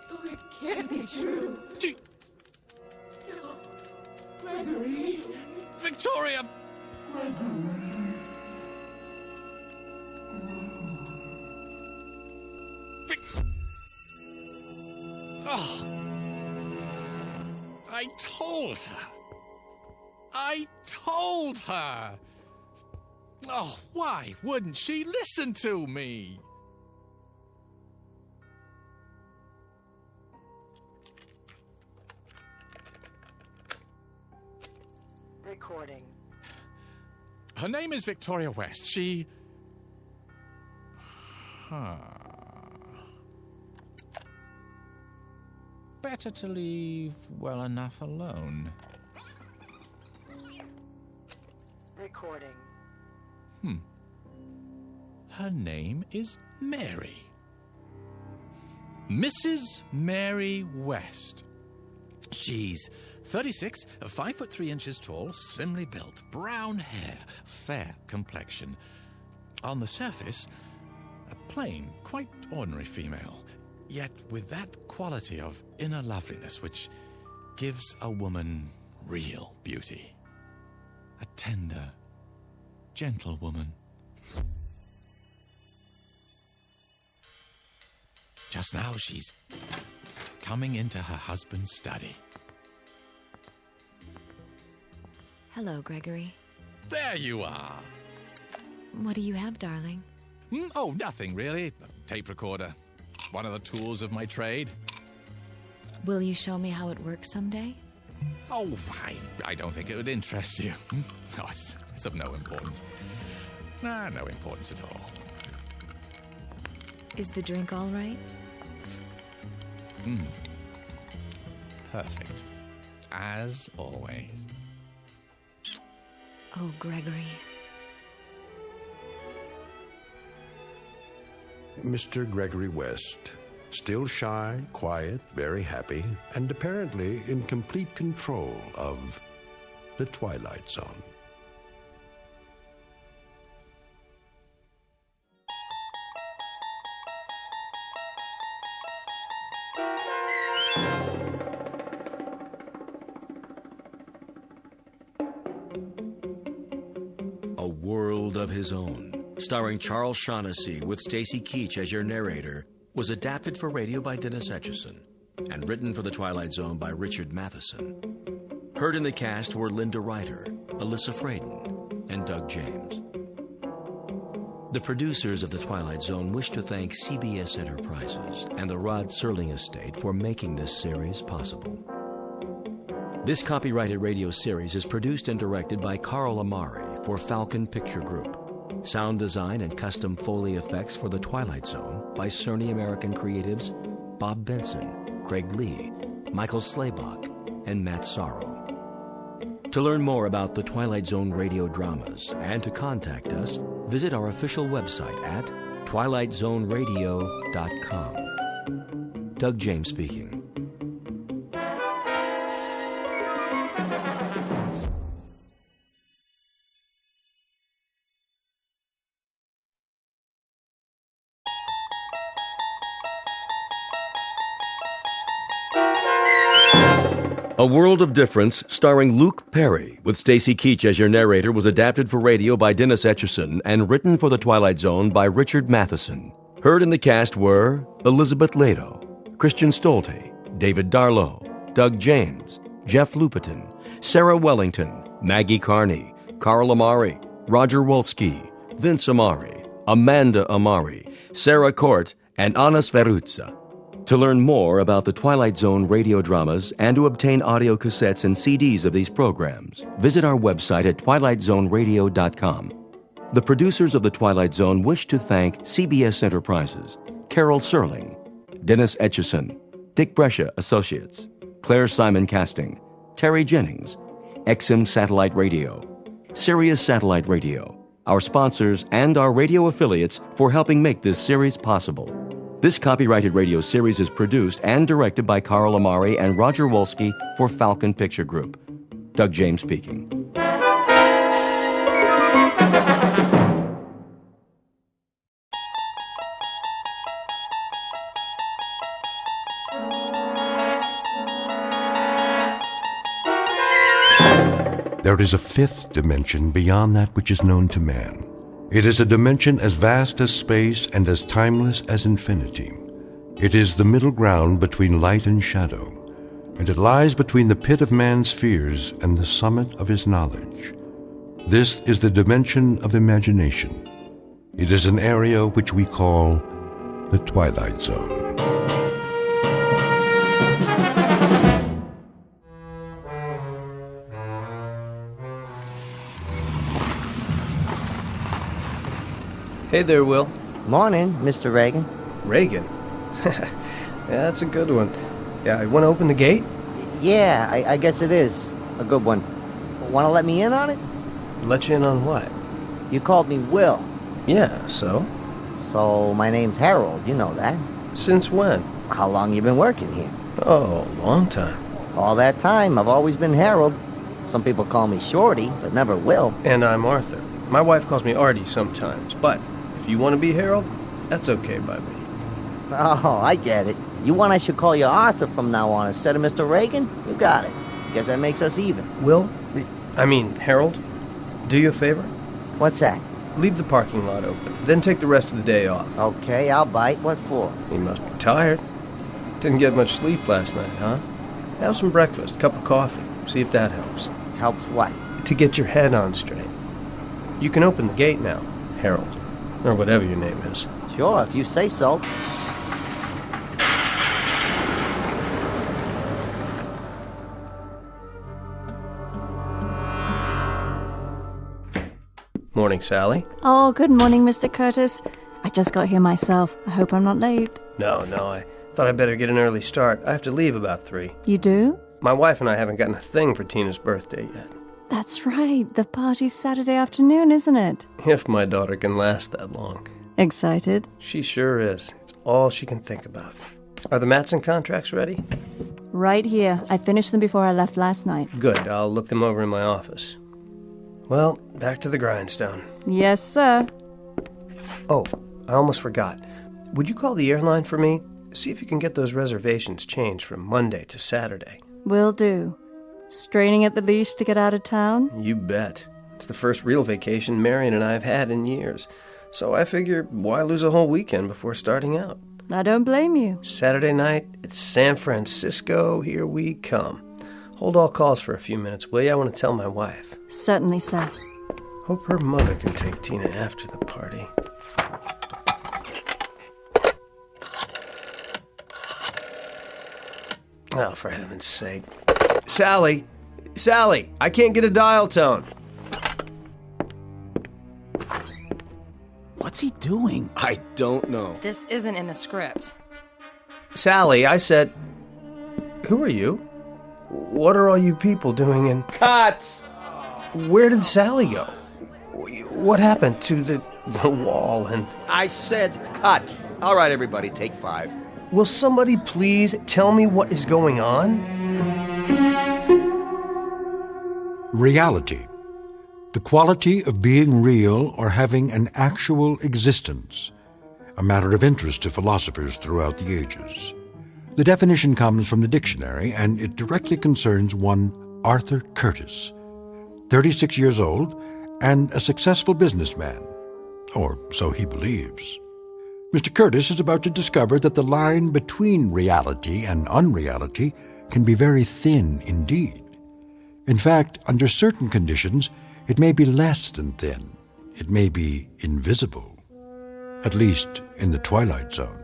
No, it can't be true. No. Gregory. Victoria! Oh. I told her. I told her. Oh, why wouldn't she listen to me? Recording. Her name is Victoria West. She... Better to leave well enough alone. Recording. Her name is Mary. Mrs. Mary West. She's 36, 5'3" tall, slimly built, brown hair, fair complexion. On the surface, a plain, quite ordinary female, yet with that quality of inner loveliness which gives a woman real beauty. A tender, gentle woman. Just now she's coming into her husband's study. Hello, Gregory. There you are. What do you have, darling? Oh, nothing really. A tape recorder. One of the tools of my trade. Will you show me how it works someday? Oh, I don't think it would interest you. Oh, it's of no importance. Nah, no importance at all. Is the drink all right? Perfect. As always. Oh, Gregory. Mr. Gregory West, still shy, quiet, very happy, and apparently in complete control of the Twilight Zone. A World of His Own, starring Charles Shaughnessy with Stacy Keach as your narrator, was adapted for radio by Dennis Etchison and written for The Twilight Zone by Richard Matheson. Heard in the cast were Linda Ryder, Alyssa Fraden, and Doug James. The producers of The Twilight Zone wish to thank CBS Enterprises and the Rod Serling Estate for making this series possible. This copyrighted radio series is produced and directed by Carl Amari for Falcon Picture Group. Sound design and custom Foley effects for The Twilight Zone by Cerny American creatives Bob Benson, Craig Lee, Michael Slaybach, and Matt Sorrow. To learn more about The Twilight Zone radio dramas and to contact us, visit our official website at twilightzoneradio.com. Doug James speaking. A World of Difference, starring Luke Perry, with Stacy Keach as your narrator, was adapted for radio by Dennis Etchison and written for The Twilight Zone by Richard Matheson. Heard in the cast were Elizabeth Lado, Christian Stolte, David Darlow, Doug James, Jeff Lupetin, Sarah Wellington, Maggie Carney, Carl Amari, Roger Wolski, Vince Amari, Amanda Amari, Sarah Court, and Anna Sveruzza. To learn more about the Twilight Zone radio dramas and to obtain audio cassettes and CDs of these programs, visit our website at twilightzoneradio.com. The producers of The Twilight Zone wish to thank CBS Enterprises, Carol Serling, Dennis Etchison, Dick Brescia Associates, Claire Simon Casting, Terry Jennings, XM Satellite Radio, Sirius Satellite Radio, our sponsors, and our radio affiliates for helping make this series possible. This copyrighted radio series is produced and directed by Carl Amari and Roger Wolski for Falcon Picture Group. Doug James speaking. There is a fifth dimension beyond that which is known to man. It is a dimension as vast as space and as timeless as infinity. It is the middle ground between light and shadow, and it lies between the pit of man's fears and the summit of his knowledge. This is the dimension of imagination. It is an area which we call the Twilight Zone. Hey there, Will. Morning, Mr. Reagan. Reagan? Yeah, that's a good one. Yeah, you want to open the gate? Yeah, I guess it is. A good one. Want to let me in on it? Let you in on what? You called me Will. Yeah, so? So, my name's Harold, you know that. Since when? How long you been working here? Oh, long time. All that time, I've always been Harold. Some people call me Shorty, but never Will. And I'm Arthur. My wife calls me Artie sometimes, but if you want to be Harold, that's okay by me. Oh, I get it. You want I should call you Arthur from now on instead of Mr. Reagan? You got it. Guess that makes us even. Will? Harold, do you a favor? What's that? Leave the parking lot open, then take the rest of the day off. Okay, I'll bite. What for? You must be tired. Didn't get much sleep last night, huh? Have some breakfast, cup of coffee. See if that helps. Helps what? To get your head on straight. You can open the gate now, Harold. Or whatever your name is. Sure, if you say so. Morning, Sally. Oh, good morning, Mr. Curtis. I just got here myself. I hope I'm not late. No, I thought I'd better get an early start. I have to leave about 3. You do? My wife and I haven't gotten a thing for Tina's birthday yet. That's right. The party's Saturday afternoon, isn't it? If my daughter can last that long. Excited? She sure is. It's all she can think about. Are the Matson contracts ready? Right here. I finished them before I left last night. Good. I'll look them over in my office. Well, back to the grindstone. Yes, sir. Oh, I almost forgot. Would you call the airline for me? See if you can get those reservations changed from Monday to Saturday. Will do. Straining at the leash to get out of town? You bet. It's the first real vacation Marion and I have had in years. So I figure, why lose a whole weekend before starting out? I don't blame you. Saturday night, it's San Francisco. Here we come. Hold all calls for a few minutes, will you? I want to tell my wife. Certainly, sir. Hope her mother can take Tina after the party. Oh, for heaven's sake. Sally! Sally! I can't get a dial tone. What's he doing? I don't know. This isn't in the script. Sally, I said... Who are you? What are all you people doing in... Cut! Where did Sally go? What happened to the wall and... I said cut. All right, everybody, take 5. Will somebody please tell me what is going on? Reality. The quality of being real or having an actual existence. A matter of interest to philosophers throughout the ages. The definition comes from the dictionary, and it directly concerns one Arthur Curtis, 36 years old and a successful businessman. Or so he believes. Mr. Curtis is about to discover that the line between reality and unreality can be very thin indeed. In fact, under certain conditions, it may be less than thin. It may be invisible. At least in the Twilight Zone.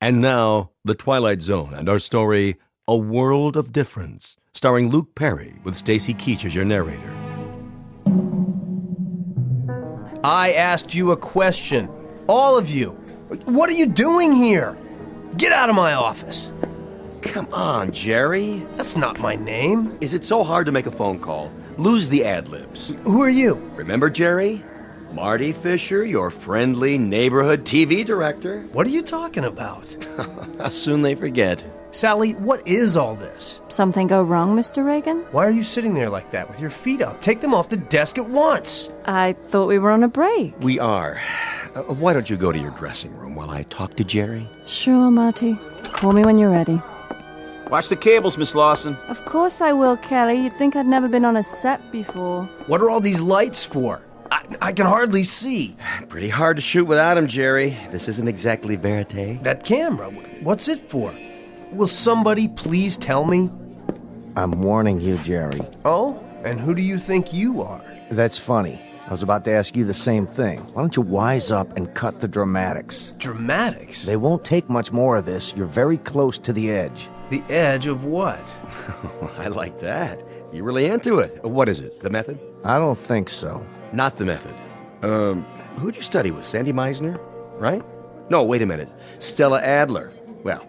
And now, The Twilight Zone and our story, A World of Difference, starring Luke Perry with Stacy Keach as your narrator. I asked you a question. All of you. What are you doing here? Get out of my office. Come on, Jerry. That's not my name. Is it so hard to make a phone call? Lose the ad-libs. Who are you? Remember, Jerry? Marty Fisher, your friendly neighborhood TV director. What are you talking about? How soon they forget. Sally, what is all this? Something go wrong, Mr. Reagan? Why are you sitting there like that with your feet up? Take them off the desk at once. I thought we were on a break. We are. Why don't you go to your dressing room while I talk to Jerry? Sure, Marty. Call me when you're ready. Watch the cables, Miss Lawson. Of course I will, Kelly. You'd think I'd never been on a set before. What are all these lights for? I can hardly see. Pretty hard to shoot without him, Jerry. This isn't exactly verite. That camera, what's it for? Will somebody please tell me? I'm warning you, Jerry. Oh? And who do you think you are? That's funny. I was about to ask you the same thing. Why don't you wise up and cut the dramatics? Dramatics? They won't take much more of this. You're very close to the edge. The edge of what? I like that. You're really into it. What is it? The method? I don't think so. Not the method. Who'd you study with? Sandy Meisner? Right? No, wait a minute. Stella Adler. Well,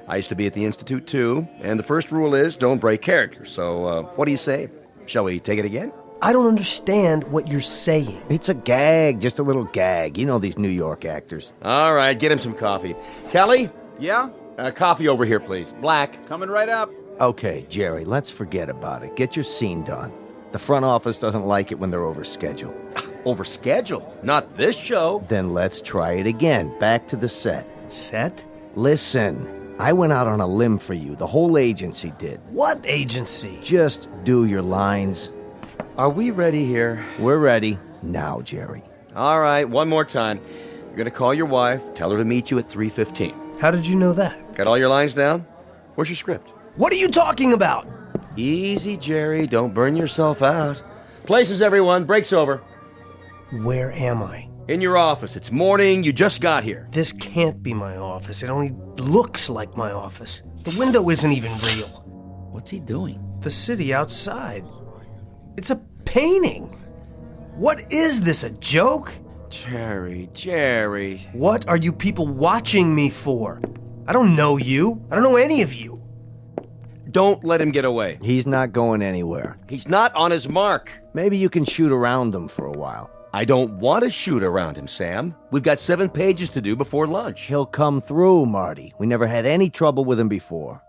I used to be at the Institute, too, and the first rule is don't break character. So, what do you say? Shall we take it again? I don't understand what you're saying. It's a gag, just a little gag. You know these New York actors. All right, get him some coffee. Kelly? Yeah? Coffee over here, please. Black. Coming right up. Okay, Jerry, let's forget about it. Get your scene done. The front office doesn't like it when they're over schedule. Over schedule? Not this show. Then let's try it again. Back to the set. Set? Listen, I went out on a limb for you. The whole agency did. What agency? Just do your lines. Are we ready here? We're ready. Now, Jerry. All right, one more time. You're going to call your wife, tell her to meet you at 3:15. How did you know that? Got all your lines down? Where's your script? What are you talking about? Easy, Jerry. Don't burn yourself out. Places, everyone. Break's over. Where am I? In your office. It's morning. You just got here. This can't be my office. It only looks like my office. The window isn't even real. What's he doing? the city outside. It's a painting. What is this, a joke? Jerry. What are you people watching me for? I don't know you. I don't know any of you. Don't let him get away. He's not going anywhere. He's not on his mark. Maybe you can shoot around him for a while. I don't want to shoot around him, Sam. We've got 7 pages to do before lunch. He'll come through, Marty. We never had any trouble with him before.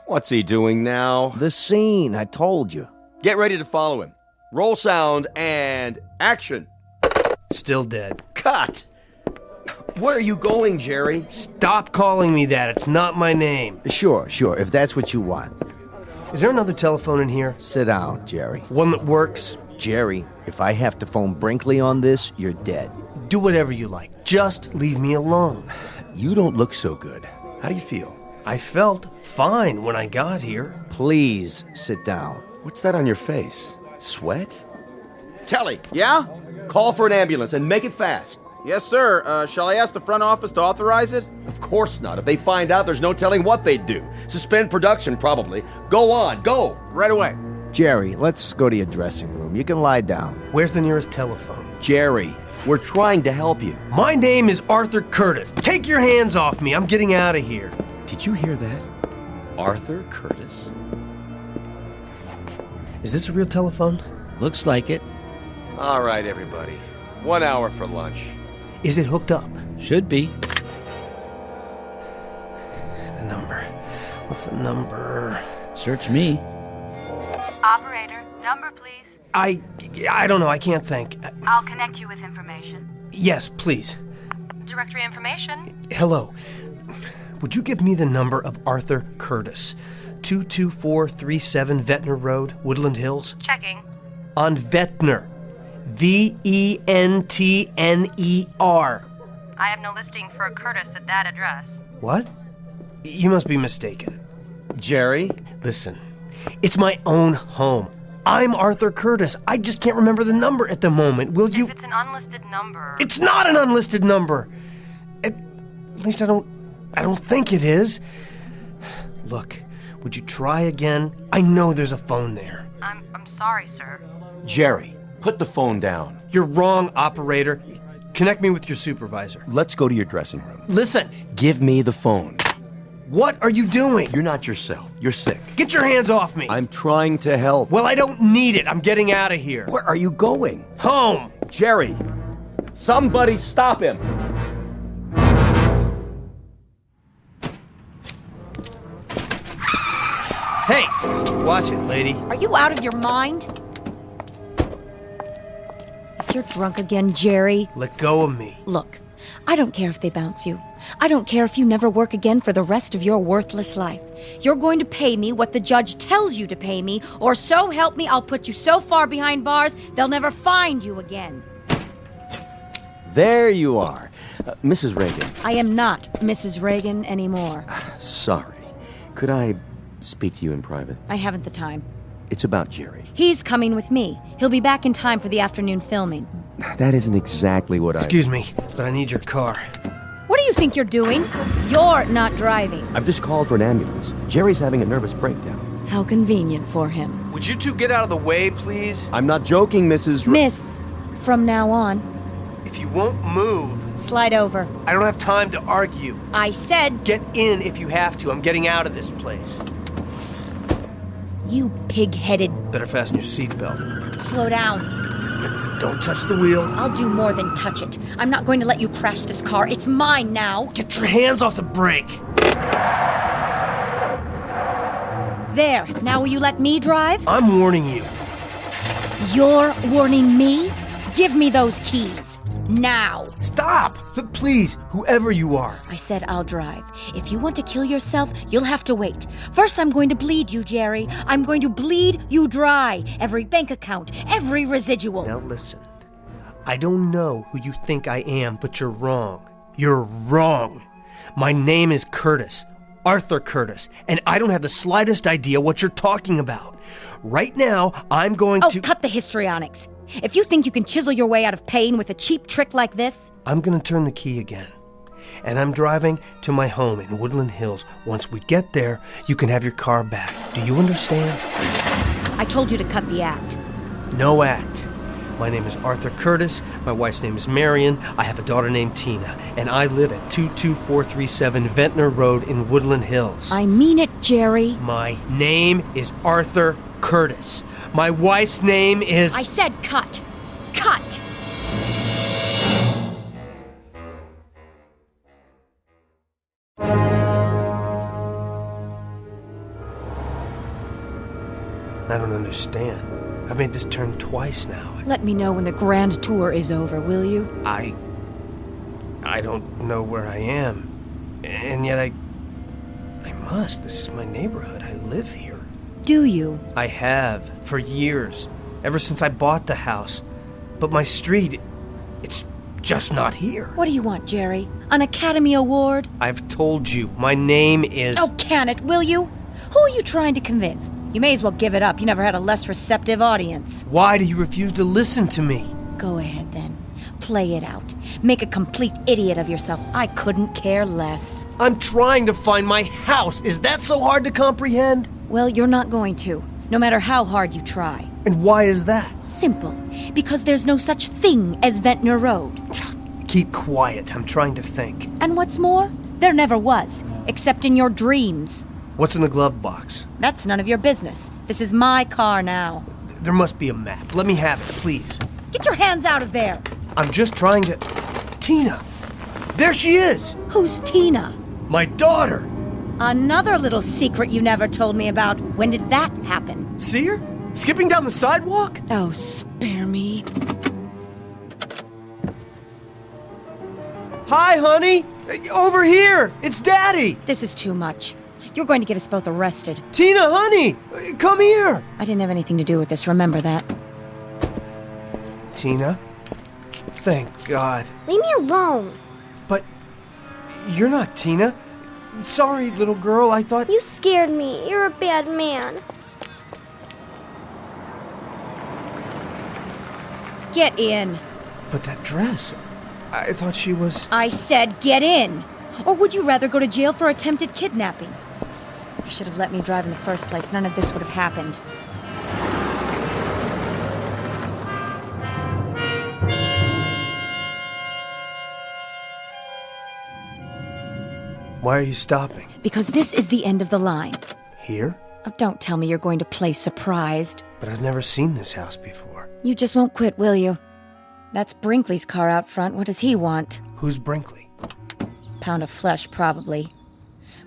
What's he doing now? The scene, I told you. Get ready to follow him. Roll sound and action. Still dead. Cut! Where are you going, Jerry? Stop calling me that. It's not my name. Sure, if that's what you want. Is there another telephone in here? Sit down, Jerry. One that works? Jerry, if I have to phone Brinkley on this, you're dead. Do whatever you like. Just leave me alone. You don't look so good. How do you feel? I felt fine when I got here. Please, sit down. What's that on your face? Sweat? Kelly! Yeah? Call for an ambulance and make it fast. Yes, sir. Shall I ask the front office to authorize it? Of course not. If they find out, there's no telling what they'd do. Suspend production, probably. Go on, go! Right away. Jerry, let's go to your dressing room. You can lie down. Where's the nearest telephone? Jerry, we're trying to help you. My name is Arthur Curtis. Take your hands off me. I'm getting out of here. Did you hear that? Arthur Curtis? Is this a real telephone? Looks like it. All right, everybody. 1 hour for lunch. Is it hooked up? Should be. The number. What's the number? Search me. Operator, number please. I don't know. I can't think. I'll connect you with information. Yes, please. Directory information. Hello. Would you give me the number of Arthur Curtis? 22437 Ventnor Road, Woodland Hills? Checking. On Ventnor. Ventner. I have no listing for a Curtis at that address. What? You must be mistaken. Jerry? Listen, it's my own home. I'm Arthur Curtis. I just can't remember the number at the moment. Will you? If it's an unlisted number. It's not an unlisted number. At least I don't think it is. Look, would you try again? I know there's a phone there. I'm sorry, sir. Jerry, put the phone down. You're wrong, operator. Connect me with your supervisor. Let's go to your dressing room. Listen. Give me the phone. What are you doing? You're not yourself. You're sick. Get your hands off me. I'm trying to help. Well, I don't need it. I'm getting out of here. Where are you going? Home. Jerry, somebody stop him. Hey, watch it, lady. Are you out of your mind? If you're drunk again, Jerry. Let go of me. Look, I don't care if they bounce you. I don't care if you never work again for the rest of your worthless life. You're going to pay me what the judge tells you to pay me, or so help me, I'll put you so far behind bars, they'll never find you again. There you are. Mrs. Reagan. I am not Mrs. Reagan anymore. Sorry. Could I speak to you in private? I haven't the time. It's about Jerry. He's coming with me. He'll be back in time for the afternoon filming. That isn't exactly what Excuse me, but I need your car. What do you think you're doing? You're not driving. I've just called for an ambulance. Jerry's having a nervous breakdown. How convenient for him. Would you two get out of the way, please? I'm not joking, Mrs. Miss, from now on. If you won't move... Slide over. I don't have time to argue. I said... Get in if you have to. I'm getting out of this place. You pig-headed... Better fasten your seatbelt. Slow down. Don't touch the wheel. I'll do more than touch it. I'm not going to let you crash this car. It's mine now. Get your hands off the brake. There. Now will you let me drive? I'm warning you. You're warning me? Give me those keys. Now. Stop! Look, please, whoever you are. I said I'll drive. If you want to kill yourself, you'll have to wait. First, I'm going to bleed you, Jerry. I'm going to bleed you dry. Every bank account, every residual. Now listen. I don't know who you think I am, but you're wrong. You're wrong. My name is Curtis. Arthur Curtis. And I don't have the slightest idea what you're talking about. Right now, I'm going to... Oh, cut the histrionics. If you think you can chisel your way out of pain with a cheap trick like this... I'm going to turn the key again. and I'm driving to my home in Woodland Hills. Once we get there, you can have your car back. Do you understand? I told you to cut the act. No act. My name is Arthur Curtis. My wife's name is Marion. I have a daughter named Tina, and I live at 22437 Ventnor Road in Woodland Hills. I mean it, Jerry. My name is Arthur Curtis. My wife's name is... I said cut. Cut! I don't understand. I've made this turn twice now. Let me know when the grand tour is over, will you? I don't know where I am. And yet I must. This is my neighborhood. I live here. Do you? I have, for years. Ever since I bought the house. But my street, it's just not here. What do you want, Jerry? An Academy Award? I've told you, my name is... Oh, can it, will you? Who are you trying to convince? You may as well give it up. You never had a less receptive audience. Why do you refuse to listen to me? Go ahead, then. Play it out. Make a complete idiot of yourself. I couldn't care less. I'm trying to find my house. Is that so hard to comprehend? Well, you're not going to, no matter how hard you try. And why is that? Simple. Because there's no such thing as Ventnor Road. Keep quiet. I'm trying to think. And what's more, there never was, except in your dreams. What's in the glove box? That's none of your business. This is my car now. There must be a map. Let me have it, please. Get your hands out of there. I'm just trying to... Tina! There she is! Who's Tina? My daughter! Another little secret you never told me about. When did that happen? See her? Skipping down the sidewalk? Oh, spare me. Hi, honey! Over here! It's Daddy! This is too much. You're going to get us both arrested. Tina, honey! Come here! I didn't have anything to do with this, remember that. Tina? Thank God. Leave me alone. But you're not Tina. Sorry, little girl, I thought... You scared me. You're a bad man. Get in. But that dress... I thought she was... I said get in. Or would you rather go to jail for attempted kidnapping? You should have let me drive in the first place. None of this would have happened. Why are you stopping? Because this is the end of the line. Here? Oh, don't tell me you're going to play surprised. But I've never seen this house before. You just won't quit, will you? That's Brinkley's car out front. What does he want? Who's Brinkley? Pound of flesh, probably.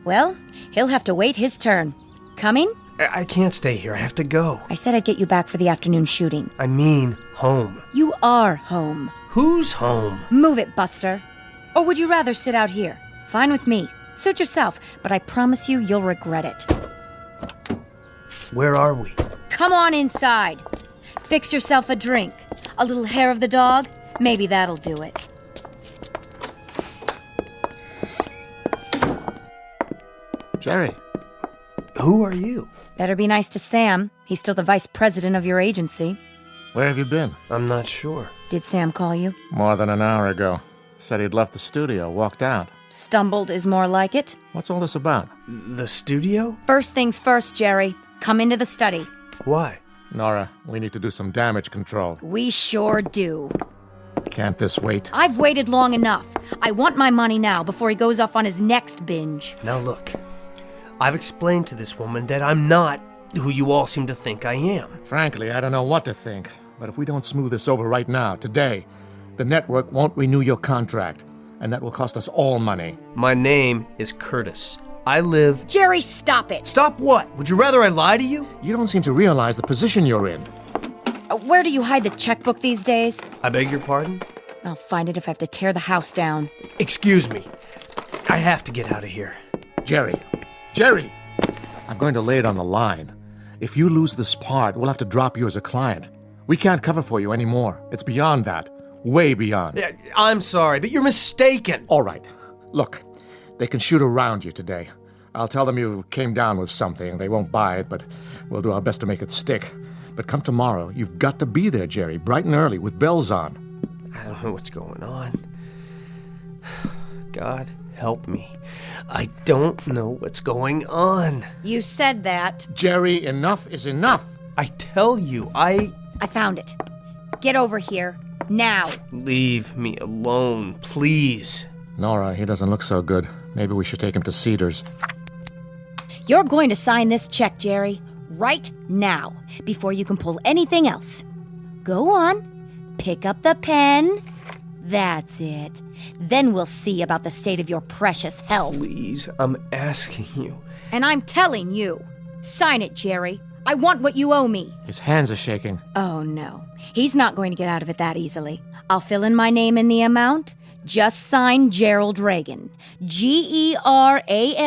Well, he'll have to wait his turn. Coming? I can't stay here. I have to go. I said I'd get you back for the afternoon shooting. I mean home. You are home. Who's home? Move it, Buster. Or would you rather sit out here? Fine with me. Suit yourself, but I promise you you'll regret it. Where are we? Come on inside. Fix yourself a drink. A little hair of the dog? Maybe that'll do it. Jerry. Who are you? Better be nice to Sam. He's still the vice president of your agency. Where have you been? I'm not sure. Did Sam call you? More than an hour ago. Said he'd left the studio, walked out. Stumbled is more like it. What's all this about? The studio? First things first, Jerry. Come into the study. Why? Nora, we need to do some damage control. We sure do. Can't this wait? I've waited long enough. I want my money now before he goes off on his next binge. Now look, I've explained to this woman that I'm not who you all seem to think I am. Frankly, I don't know what to think. But if we don't smooth this over right now, today, the network won't renew your contract. And that will cost us all money. My name is Curtis. I live... Jerry, stop it! Stop what? Would you rather I lie to you? You don't seem to realize the position you're in. Where do you hide the checkbook these days? I beg your pardon? I'll find it if I have to tear the house down. Excuse me. I have to get out of here. Jerry! I'm going to lay it on the line. If you lose this part, we'll have to drop you as a client. We can't cover for you anymore. It's beyond that. Way beyond. I'm sorry, but you're mistaken. All right. Look, they can shoot around you today. I'll tell them you came down with something. They won't buy it, but we'll do our best to make it stick. But come tomorrow, you've got to be there, Jerry, bright and early, with bells on. I don't know what's going on. God. help me. I don't know what's going on. You said that. Jerry, enough is enough. I tell you, I found it. Get over here. Now. Leave me alone, please. Nora, he doesn't look so good. Maybe we should take him to Cedars. You're going to sign this check, Jerry, right now, before you can pull anything else. Go on. Pick up the pen. That's it. Then we'll see about the state of your precious health. Please, I'm asking you. And I'm telling you. Sign it, Jerry. I want what you owe me. His hands are shaking. Oh, no. He's not going to get out of it that easily. I'll fill in my name in the amount. Just sign Gerald Reagan. Gerald.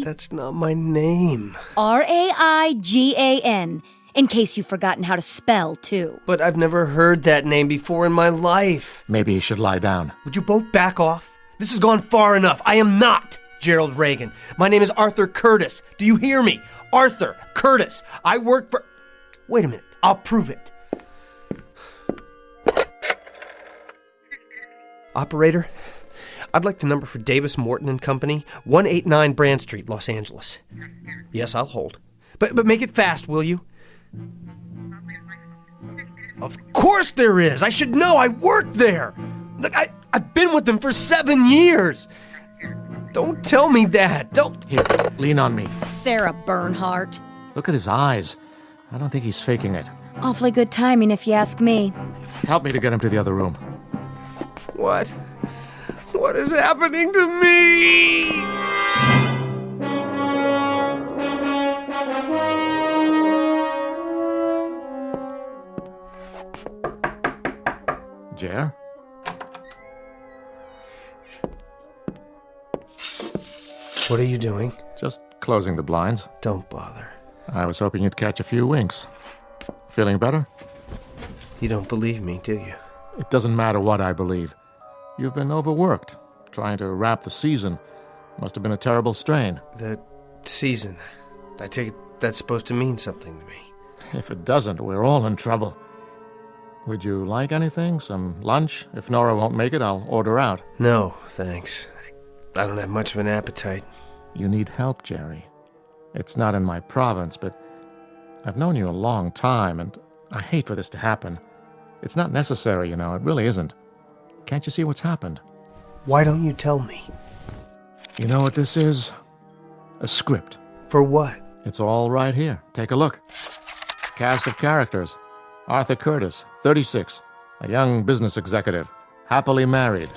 That's not my name. Raigan. In case you've forgotten how to spell, too. But I've never heard that name before in my life. Maybe he should lie down. Would you both back off? This has gone far enough. I am not Gerald Reagan. My name is Arthur Curtis. Do you hear me? Arthur Curtis. I work for... Wait a minute. I'll prove it. Operator, I'd like the number for Davis Morton and Company, 189 Brand Street, Los Angeles. Yes, I'll hold. But make it fast, will you? Of course there is. I should know. I work there. Look, I've been with them for 7 years. Don't tell me that. Don't. Here, lean on me. Sarah Bernhardt. Look at his eyes. I don't think he's faking it. Awfully good timing, if you ask me. Help me to get him to the other room. What? What is happening to me? Jer? What are you doing? Just closing the blinds. Don't bother. I was hoping you'd catch a few winks. Feeling better? You don't believe me, do you? It doesn't matter what I believe. You've been overworked. Trying to wrap the season. Must have been a terrible strain. The season. I take it that's supposed to mean something to me. If it doesn't, we're all in trouble. Would you like anything? Some lunch? If Nora won't make it, I'll order out. No, thanks. I don't have much of an appetite. You need help, Jerry. It's not in my province, but I've known you a long time, and I hate for this to happen. It's not necessary, you know. It really isn't. Can't you see what's happened? Why don't you tell me? You know what this is? A script. For what? It's all right here. Take a look. Cast of characters. Arthur Curtis, 36. A young business executive. Happily married.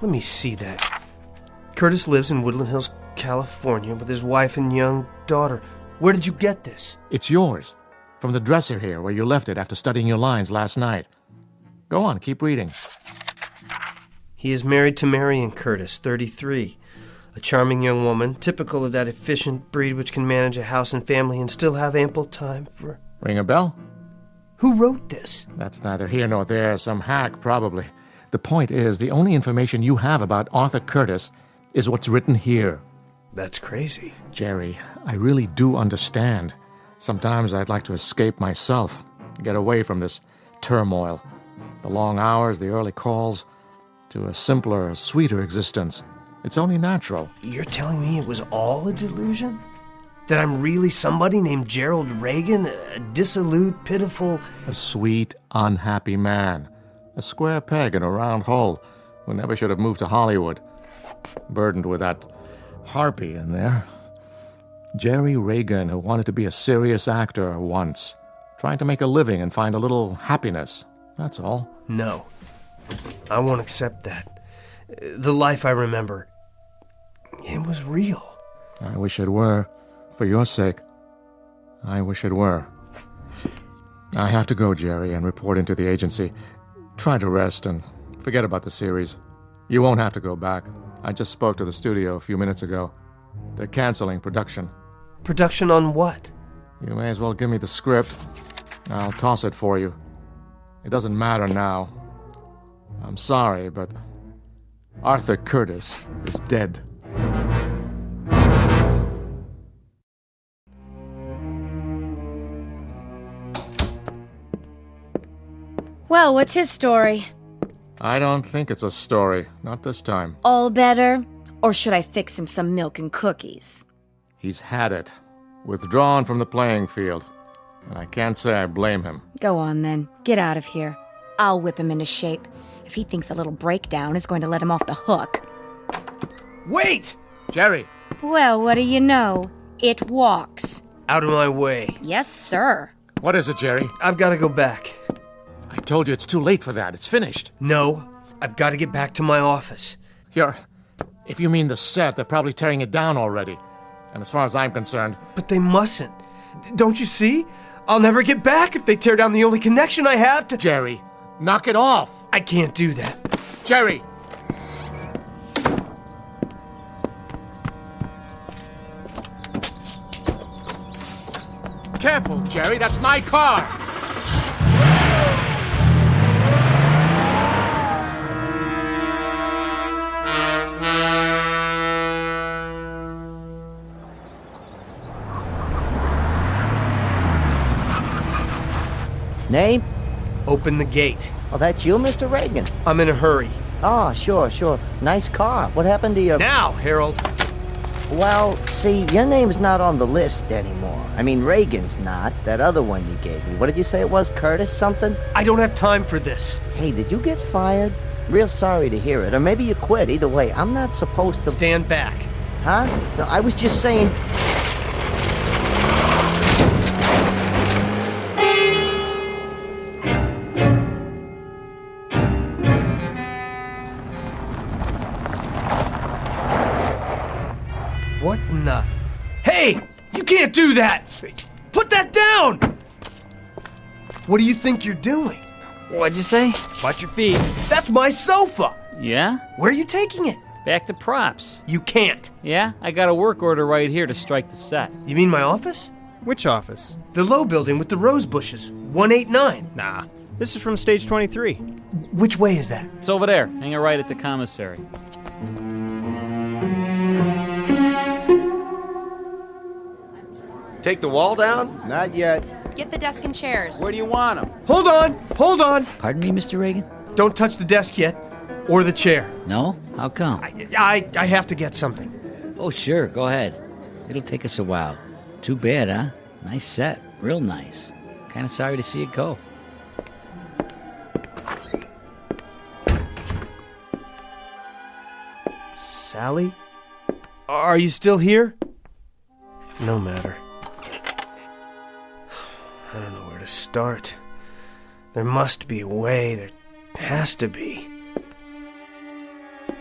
Let me see that. Curtis lives in Woodland Hills, California, with his wife and young daughter. Where did you get this? It's yours. From the dresser here, where you left it after studying your lines last night. Go on, keep reading. He is married to Marion Curtis, 33. A charming young woman, typical of that efficient breed which can manage a house and family and still have ample time for... Ring a bell? Who wrote this? That's neither here nor there. Some hack, probably. The point is, the only information you have about Arthur Curtis is what's written here. That's crazy. Jerry, I really do understand. Sometimes I'd like to escape myself, get away from this turmoil. The long hours, the early calls, to a simpler, sweeter existence. It's only natural. You're telling me it was all a delusion? That I'm really somebody named Gerald Reagan, a dissolute, pitiful... A sweet, unhappy man. A square peg in a round hole who never should have moved to Hollywood. Burdened with that harpy in there. Jerry Reagan, who wanted to be a serious actor once. Trying to make a living and find a little happiness. That's all. No. I won't accept that. The life I remember, it was real. I wish it were. For your sake. I wish it were. I have to go, Jerry, and report into the agency. Try to rest and forget about the series. You won't have to go back. I just spoke to the studio a few minutes ago. They're canceling production. Production on what? You may as well give me the script. I'll toss it for you. It doesn't matter now. I'm sorry, but Arthur Curtis is dead. Well, what's his story? I don't think it's a story. Not this time. All better? Or should I fix him some milk and cookies? He's had it. Withdrawn from the playing field. And I can't say I blame him. Go on then. Get out of here. I'll whip him into shape. If he thinks a little breakdown is going to let him off the hook. Wait! Jerry! Well, what do you know? It walks. Out of my way. Yes, sir. What is it, Jerry? I've got to go back. I told you it's too late for that. It's finished. No, I've got to get back to my office. If you mean the set, they're probably tearing it down already. And as far as I'm concerned... But they mustn't. Don't you see? I'll never get back if they tear down the only connection I have to... Jerry, knock it off! I can't do that. Jerry! Careful, Jerry, that's my car! Name? Open the gate. Oh, that's you, Mr. Reagan? I'm in a hurry. Oh, sure. Nice car. What happened to your... Now, Harold. Well, see, your name's not on the list anymore. I mean, Reagan's not. That other one you gave me. What did you say it was? Curtis something? I don't have time for this. Hey, did you get fired? Real sorry to hear it. Or maybe you quit. Either way, I'm not supposed to... Stand back. Huh? No, I was just saying... What in the... Hey! You can't do that! Put that down! What do you think you're doing? What'd you say? Watch your feet. That's my sofa! Yeah? Where are you taking it? Back to props. You can't. Yeah? I got a work order right here to strike the set. You mean my office? Which office? The low building with the rose bushes. 189. Nah, this is from stage 23. Which way is that? It's over there. Hang it right at the commissary. Take the wall down? Not yet. Get the desk and chairs. Where do you want them? Hold on! Pardon me, Mr. Reagan? Don't touch the desk yet. Or the chair. No? How come? I have to get something. Oh, sure, go ahead. It'll take us a while. Too bad, huh? Nice set. Real nice. Kind of sorry to see it go. Sally? Are you still here? No matter. I don't know where to start. There must be a way. There has to be.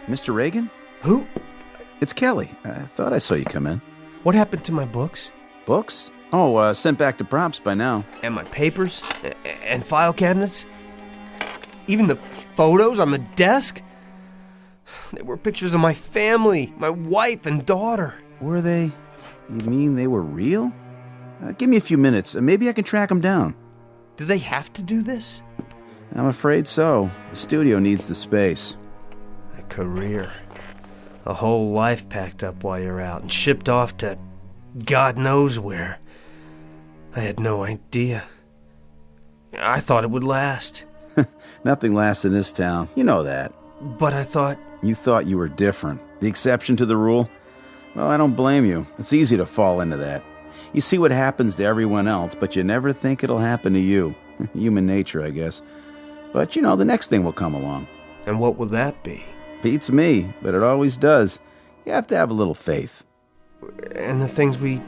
Mr. Reagan? Who? It's Kelly. I thought I saw you come in. What happened to my books? Books? Oh, sent back to props by now. And my papers? And file cabinets? Even the photos on the desk? They were pictures of my family, my wife and daughter. Were they? You mean they were real? Give me a few minutes. Maybe I can track them down. Do they have to do this? I'm afraid so. The studio needs the space. A career. A whole life packed up while you're out and shipped off to God knows where. I had no idea. I thought it would last. Nothing lasts in this town. You know that. But I thought... You thought you were different. The exception to the rule? Well, I don't blame you. It's easy to fall into that. You see what happens to everyone else, but you never think it'll happen to you. Human nature, I guess. But, you know, the next thing will come along. And what will that be? Beats me, but it always does. You have to have a little faith. And the things we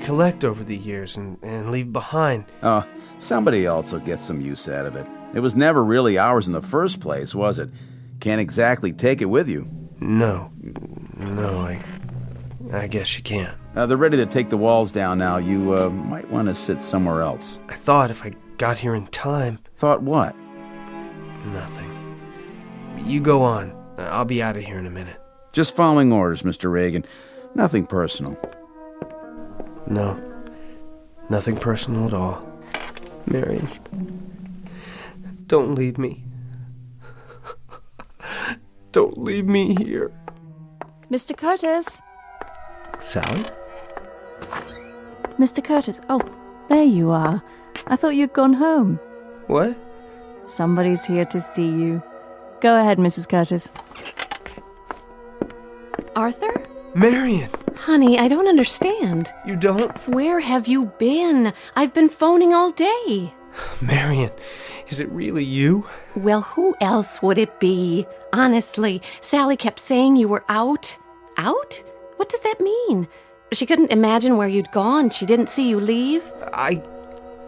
collect over the years and leave behind. Oh, somebody else will get some use out of it. It was never really ours in the first place, was it? Can't exactly take it with you. No, I guess you can't. They're ready to take the walls down now. You might want to sit somewhere else. I thought if I got here in time... Thought what? Nothing. You go on. I'll be out of here in a minute. Just following orders, Mr. Reagan. Nothing personal. No. Nothing personal at all. Marion, don't leave me. Don't leave me here. Mr. Curtis? Sally? Mr. Curtis, oh, there you are. I thought you'd gone home. What? Somebody's here to see you. Go ahead, Mrs. Curtis. Arthur? Marion! Honey, I don't understand. You don't? Where have you been? I've been phoning all day. Marion, is it really you? Well, who else would it be? Honestly, Sally kept saying you were out. Out? What does that mean? She couldn't imagine where you'd gone. She didn't see you leave. I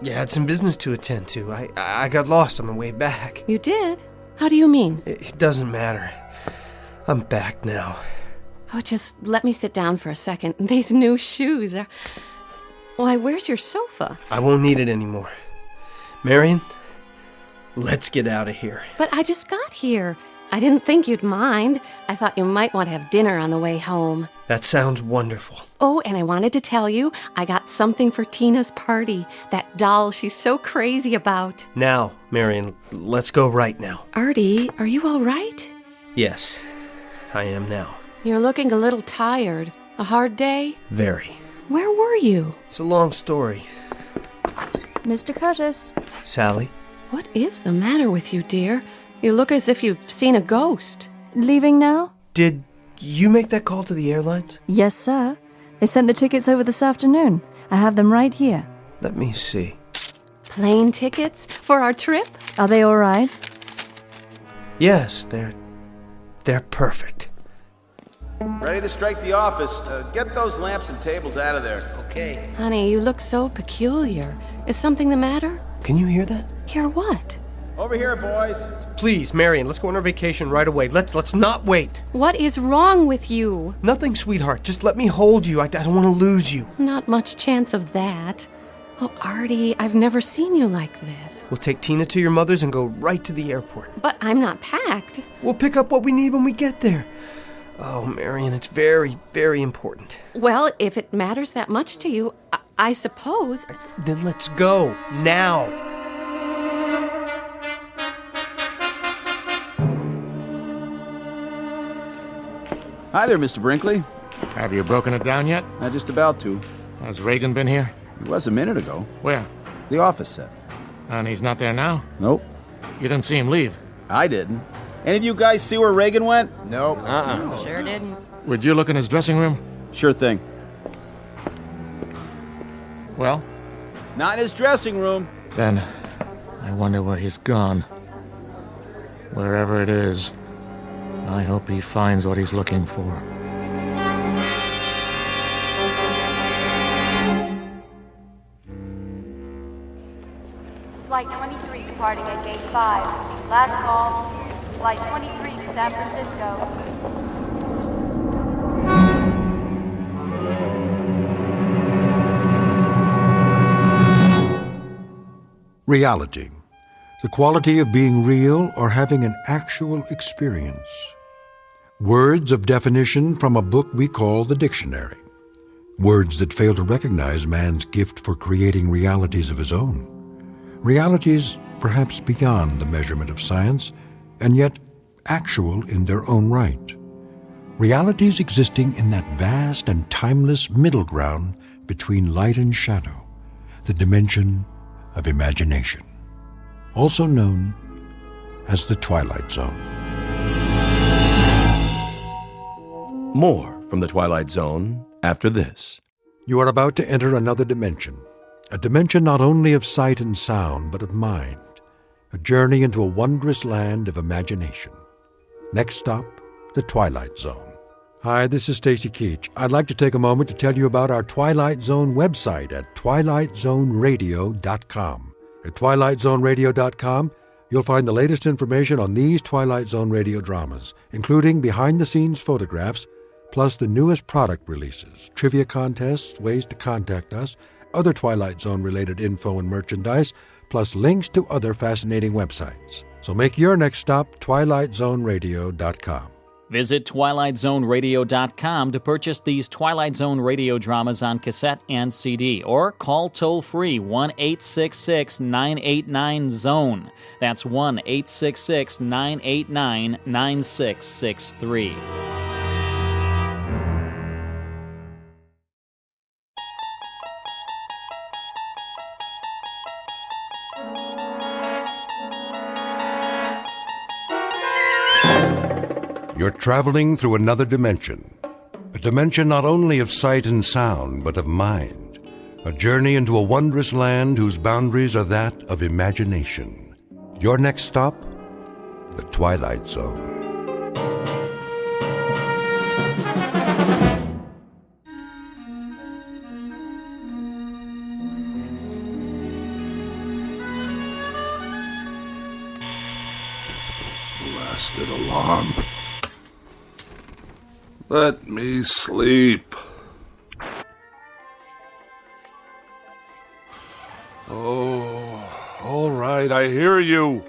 had some business to attend to. I got lost on the way back. You did? How do you mean? It doesn't matter. I'm back now. Oh, just let me sit down for a second. These new shoes are... Why, where's your sofa? I won't need it anymore. Marion, let's get out of here. But I just got here. I didn't think you'd mind. I thought you might want to have dinner on the way home. That sounds wonderful. Oh, and I wanted to tell you, I got something for Tina's party. That doll she's so crazy about. Now, Marion, let's go right now. Artie, are you all right? Yes, I am now. You're looking a little tired. A hard day? Very. Where were you? It's a long story. Mr. Curtis. Sally? What is the matter with you, dear? You look as if you've seen a ghost. Leaving now? Did you make that call to the airlines? Yes, sir. They sent the tickets over this afternoon. I have them right here. Let me see. Plane tickets for our trip? Are they all right? Yes, they're perfect. Ready to strike the office. Get those lamps and tables out of there. Okay. Honey, you look so peculiar. Is something the matter? Can you hear that? Hear what? Over here, boys. Please, Marion, let's go on our vacation right away. Let's not wait. What is wrong with you? Nothing, sweetheart. Just let me hold you. I don't want to lose you. Not much chance of that. Oh, Artie, I've never seen you like this. We'll take Tina to your mother's and go right to the airport. But I'm not packed. We'll pick up what we need when we get there. Oh, Marion, it's very, very important. Well, if it matters that much to you, I suppose... Then let's go, now. Hi there, Mr. Brinkley. Have you broken it down yet? Not just about to. Has Reagan been here? He was a minute ago. Where? The office set. And he's not there now? Nope. You didn't see him leave? I didn't. Any of you guys see where Reagan went? Nope. Sure didn't. Would you look in his dressing room? Sure thing. Well? Not in his dressing room. Then, I wonder where he's gone. Wherever it is, I hope he finds what he's looking for. Flight 23 departing at Gate 5. Last call. Flight 23 to San Francisco. Reality. The quality of being real or having an actual experience. Words of definition from a book we call the dictionary. Words that fail to recognize man's gift for creating realities of his own. Realities perhaps beyond the measurement of science, and yet actual in their own right. Realities existing in that vast and timeless middle ground between light and shadow, the dimension of imagination, also known as the Twilight Zone. More from the Twilight Zone after this. You are about to enter another dimension, a dimension not only of sight and sound, but of mind, a journey into a wondrous land of imagination. Next stop, the Twilight Zone. Hi, this is Stacy Keach. I'd like to take a moment to tell you about our Twilight Zone website at twilightzoneradio.com. At twilightzoneradio.com, you'll find the latest information on these Twilight Zone radio dramas, including behind-the-scenes photographs, plus the newest product releases, trivia contests, ways to contact us, other Twilight Zone-related info and merchandise, plus links to other fascinating websites. So make your next stop twilightzoneradio.com. Visit twilightzoneradio.com to purchase these Twilight Zone radio dramas on cassette and CD, or call toll-free 1-866-989-ZONE. That's 1-866-989-9663. You're traveling through another dimension, A dimension not only of sight and sound, but of mind. A journey into a wondrous land whose boundaries are that of imagination. Your next stop? The Twilight Zone. Blasted alarm. Let me sleep. Oh, all right, I hear you.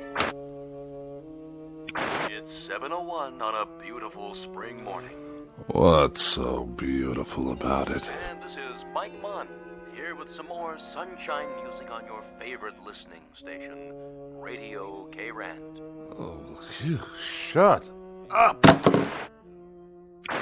It's 7:01 on a beautiful spring morning. What's so beautiful about it? And this is Mike Munn, here with some more sunshine music on your favorite listening station, Radio K-Rand. Oh, you shut up.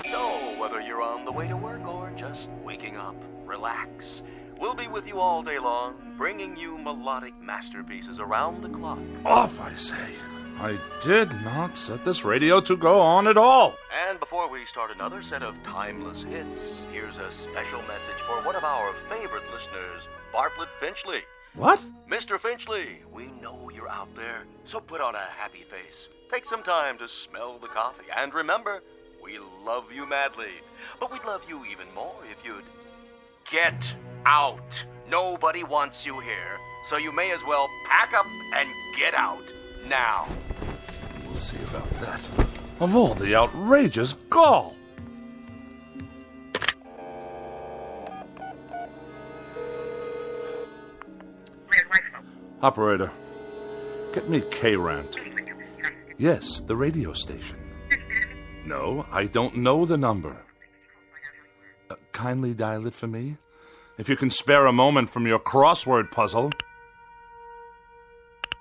So, whether you're on the way to work or just waking up, relax. We'll be with you all day long, bringing you melodic masterpieces around the clock. Off, I say. I did not set this radio to go on at all. And before we start another set of timeless hits, here's a special message for one of our favorite listeners, Bartlett Finchley. What? Mr. Finchley, we know you're out there, so put on a happy face. Take some time to smell the coffee, and remember, we love you madly, but we'd love you even more if you'd get out. Nobody wants you here, so you may as well pack up and get out now. We'll see about that. Of all the outrageous gall. Operator, get me K-Rant. Yes, the radio station. No, I don't know the number. Kindly dial it for me. If you can spare a moment from your crossword puzzle.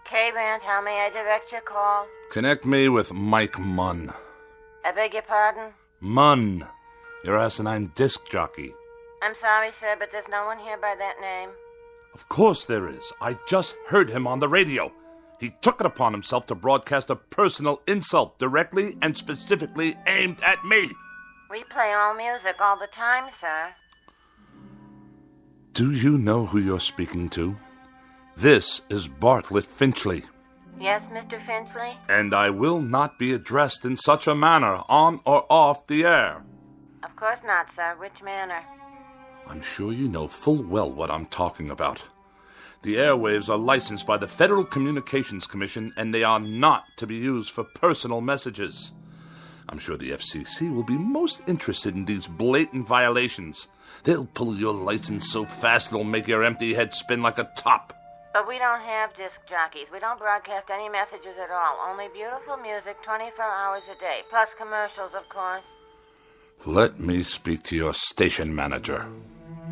K-Rand, how may I direct your call? Connect me with Mike Munn. I beg your pardon? Munn, your asinine disc jockey. I'm sorry, sir, but there's no one here by that name. Of course there is. I just heard him on the radio. He took it upon himself to broadcast a personal insult directly and specifically aimed at me. We play all music all the time, sir. Do you know who you're speaking to? This is Bartlett Finchley. Yes, Mr. Finchley? And I will not be addressed in such a manner, on or off the air. Of course not, sir. Which manner? I'm sure you know full well what I'm talking about. The airwaves are licensed by the Federal Communications Commission, and they are not to be used for personal messages. I'm sure the FCC will be most interested in these blatant violations. They'll pull your license so fast it'll make your empty head spin like a top. But we don't have disc jockeys. We don't broadcast any messages at all. Only beautiful music 24 hours a day, plus commercials, of course. Let me speak to your station manager.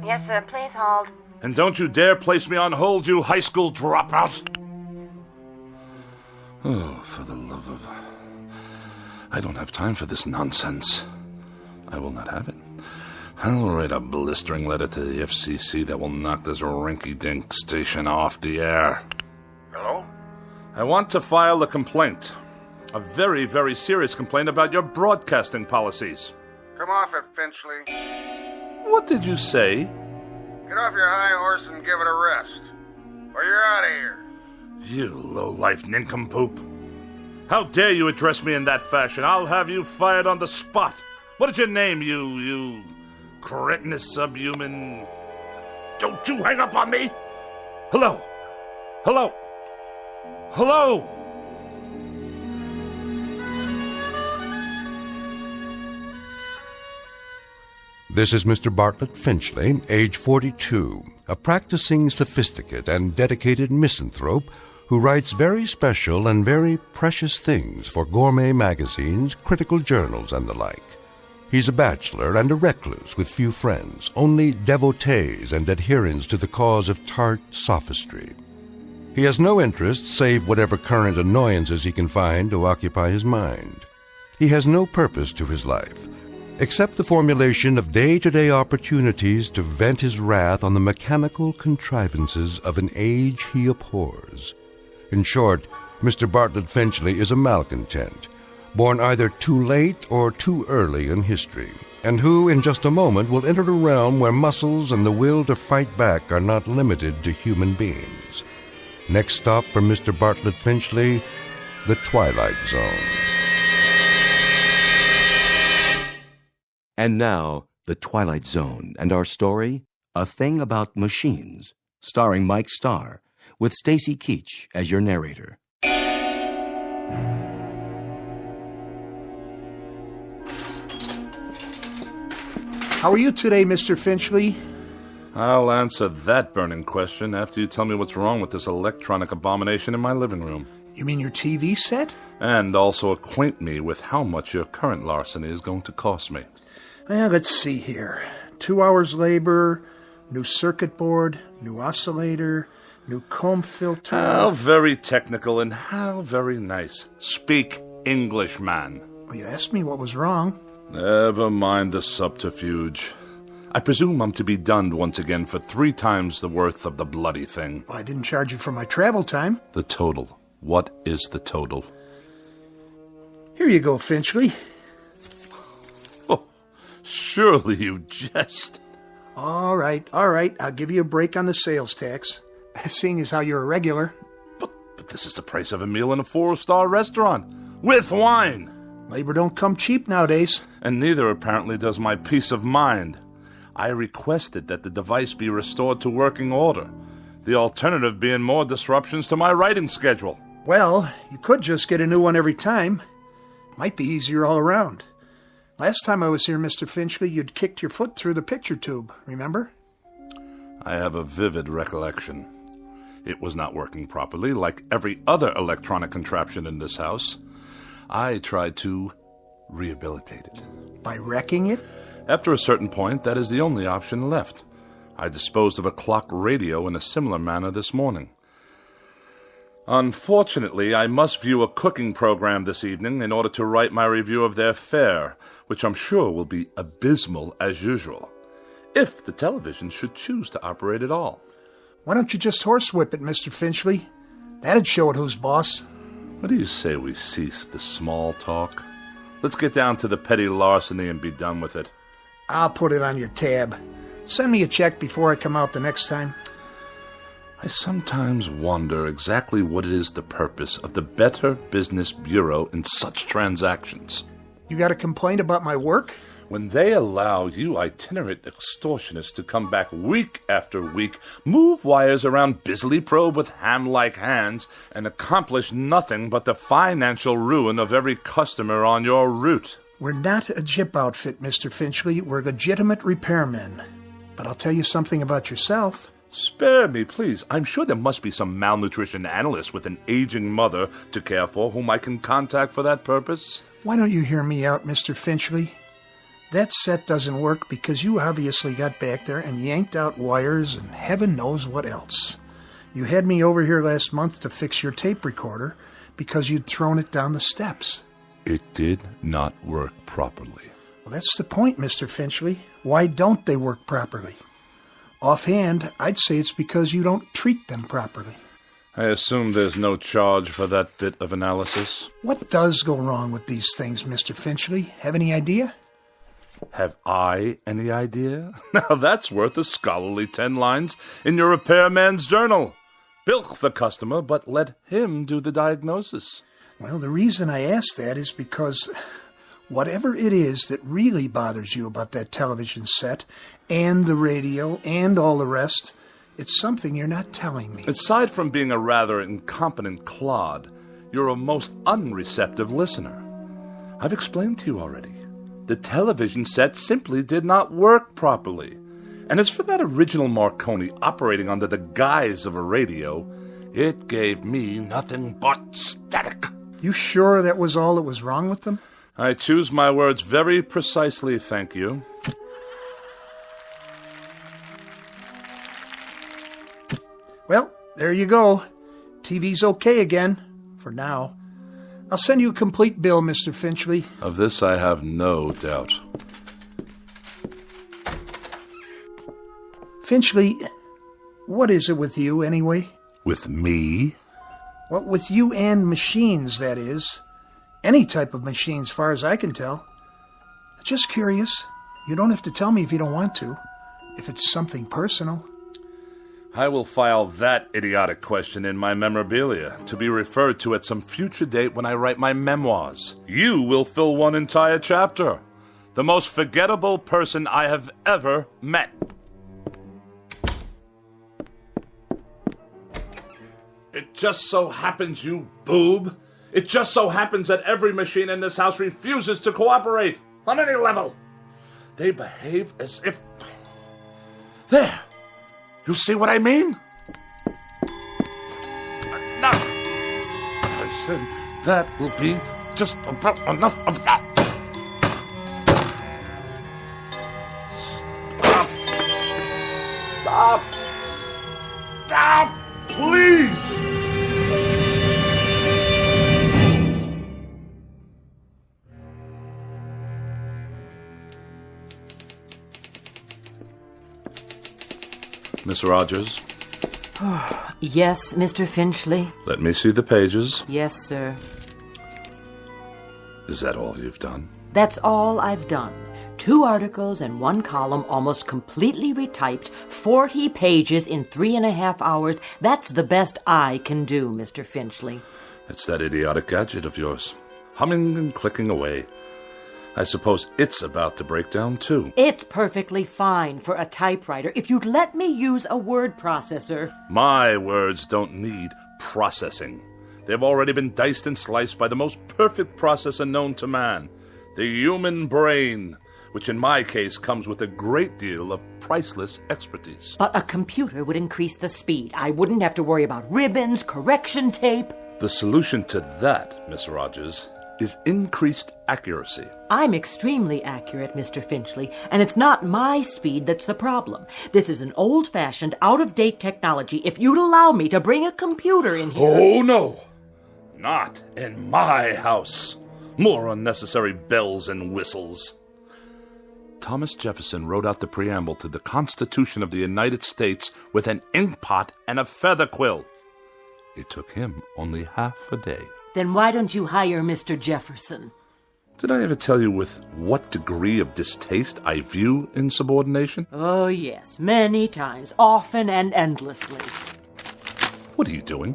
Yes, sir. Please hold. And don't you dare place me on hold, you high school dropout. Oh, for the love of... I don't have time for this nonsense. I will not have it. I'll write a blistering letter to the FCC that will knock this rinky-dink station off the air. Hello? I want to file a complaint. A very, very serious complaint about your broadcasting policies. Come off it, Finchley. What did you say? Get off your high horse and give it a rest. Or you're out of here. You low-life nincompoop. How dare you address me in that fashion? I'll have you fired on the spot. What is your name, you cretinous subhuman? Don't you hang up on me! Hello? Hello? Hello? This is Mr. Bartlett Finchley, age 42, a practicing sophisticate and dedicated misanthrope who writes very special and very precious things for gourmet magazines, critical journals, and the like. He's a bachelor and a recluse with few friends, only devotees and adherents to the cause of tart sophistry. He has no interest save whatever current annoyances he can find to occupy his mind. He has no purpose to his life, except the formulation of day-to-day opportunities to vent his wrath on the mechanical contrivances of an age he abhors. In short, Mr. Bartlett Finchley is a malcontent, born either too late or too early in history, and who, in just a moment, will enter a realm where muscles and the will to fight back are not limited to human beings. Next stop for Mr. Bartlett Finchley, the Twilight Zone. And now, The Twilight Zone, and our story, A Thing About Machines, starring Mike Starr, with Stacy Keach as your narrator. How are you today, Mr. Finchley? I'll answer that burning question after you tell me what's wrong with this electronic abomination in my living room. You mean your TV set? And also acquaint me with how much your current larceny is going to cost me. Well, let's see here. 2 hours labor, new circuit board, new oscillator, new comb filter. How very technical and how very nice. Speak English, man. Well, you asked me what was wrong. Never mind the subterfuge. I presume I'm to be dunned once again for 3 times the worth of the bloody thing. Well, I didn't charge you for my travel time. The total. What is the total? Here you go, Finchley. Oh, surely you jest. All right. I'll give you a break on the sales tax, seeing as how you're a regular. But this is the price of a meal in a 4-star restaurant. With wine! Labor don't come cheap nowadays. And neither, apparently, does my peace of mind. I requested that the device be restored to working order, the alternative being more disruptions to my writing schedule. Well, you could just get a new one every time. Might be easier all around. Last time I was here, Mr. Finchley, you'd kicked your foot through the picture tube, remember? I have a vivid recollection. It was not working properly, like every other electronic contraption in this house. I tried to rehabilitate it. By wrecking it? After a certain point, that is the only option left. I disposed of a clock radio in a similar manner this morning. Unfortunately, I must view a cooking program this evening in order to write my review of their fare, which I'm sure will be abysmal as usual, if the television should choose to operate at all. Why don't you just horsewhip it, Mr. Finchley? That'd show it who's boss. What do you say we cease the small talk? Let's get down to the petty larceny and be done with it. I'll put it on your tab. Send me a check before I come out the next time. I sometimes wonder exactly what it is the purpose of the Better Business Bureau in such transactions. You got a complaint about my work? When they allow you itinerant extortionists to come back week after week, move wires around busily probe with ham-like hands, and accomplish nothing but the financial ruin of every customer on your route. We're not a jip outfit, Mr. Finchley. We're legitimate repairmen. But I'll tell you something about yourself. Spare me, please. I'm sure there must be some malnutrition analyst with an aging mother to care for whom I can contact for that purpose. Why don't you hear me out, Mr. Finchley? That set doesn't work because you obviously got back there and yanked out wires and heaven knows what else. You had me over here last month to fix your tape recorder because you'd thrown it down the steps. It did not work properly. Well, that's the point, Mr. Finchley. Why don't they work properly? Offhand, I'd say it's because you don't treat them properly. I assume there's no charge for that bit of analysis. What does go wrong with these things, Mr. Finchley? Have any idea? Have I any idea? Now that's worth a scholarly 10 lines in your repairman's journal. Bilk the customer, but let him do the diagnosis. Well, the reason I ask that is because whatever it is that really bothers you about that television set and the radio and all the rest, it's something you're not telling me. Aside from being a rather incompetent clod, you're a most unreceptive listener. I've explained to you already. The television set simply did not work properly. And as for that original Marconi operating under the guise of a radio, it gave me nothing but static. You sure that was all that was wrong with them? I choose my words very precisely, thank you. Well, there you go. TV's okay again, for now. I'll send you a complete bill, Mr. Finchley. Of this I have no doubt. Finchley, what is it with you, anyway? With me? Well, with you and machines, that is. Any type of machine, as far as I can tell. Just curious. You don't have to tell me if you don't want to. If it's something personal. I will file that idiotic question in my memorabilia to be referred to at some future date when I write my memoirs. You will fill one entire chapter. The most forgettable person I have ever met. It just so happens, you boob. It just so happens that every machine in this house refuses to cooperate on any level. They behave as if... There! You see what I mean? Enough! I said that will be just about enough of that. Stop! Stop! Please! Miss Rogers? Yes, Mr. Finchley? Let me see the pages. Yes, sir. Is that all you've done? That's all I've done. 2 articles and 1 column, almost completely retyped, 40 pages in 3.5 hours. That's the best I can do, Mr. Finchley. It's that idiotic gadget of yours, humming and clicking away. I suppose it's about to break down, too. It's perfectly fine for a typewriter if you'd let me use a word processor. My words don't need processing. They've already been diced and sliced by the most perfect processor known to man, the human brain, which in my case comes with a great deal of priceless expertise. But a computer would increase the speed. I wouldn't have to worry about ribbons, correction tape. The solution to that, Miss Rogers, is increased accuracy. I'm extremely accurate, Mr. Finchley, and it's not my speed that's the problem. This is an old-fashioned, out-of-date technology. If you'd allow me to bring a computer in here... Oh, no! Not in my house. More unnecessary bells and whistles. Thomas Jefferson wrote out the preamble to the Constitution of the United States with an inkpot and a feather quill. It took him only half a day. Then why don't you hire Mr. Jefferson? Did I ever tell you with what degree of distaste I view insubordination? Oh, yes, many times, often and endlessly. What are you doing?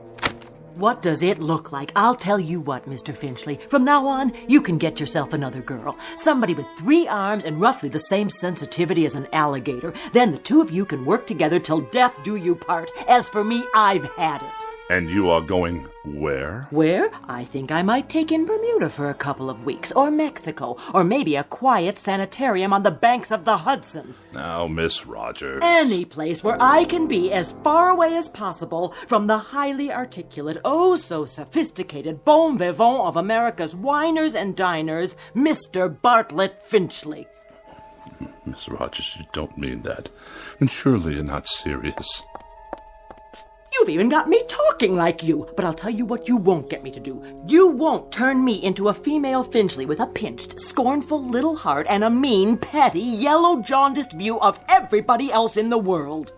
What does it look like? I'll tell you what, Mr. Finchley. From now on, you can get yourself another girl. Somebody with 3 arms and roughly the same sensitivity as an alligator. Then the 2 of you can work together till death do you part. As for me, I've had it. And you are going where? Where? I think I might take in Bermuda for a couple of weeks, or Mexico, or maybe a quiet sanitarium on the banks of the Hudson. Now, Miss Rogers. Any place where I can be as far away as possible from the highly articulate, oh so sophisticated bon vivant of America's winers and diners, Mr. Bartlett Finchley. Miss Rogers, you don't mean that. And surely you're not serious. You've even got me talking like you. But I'll tell you what you won't get me to do. You won't turn me into a female Finchley with a pinched, scornful little heart and a mean, petty, yellow, jaundiced view of everybody else in the world.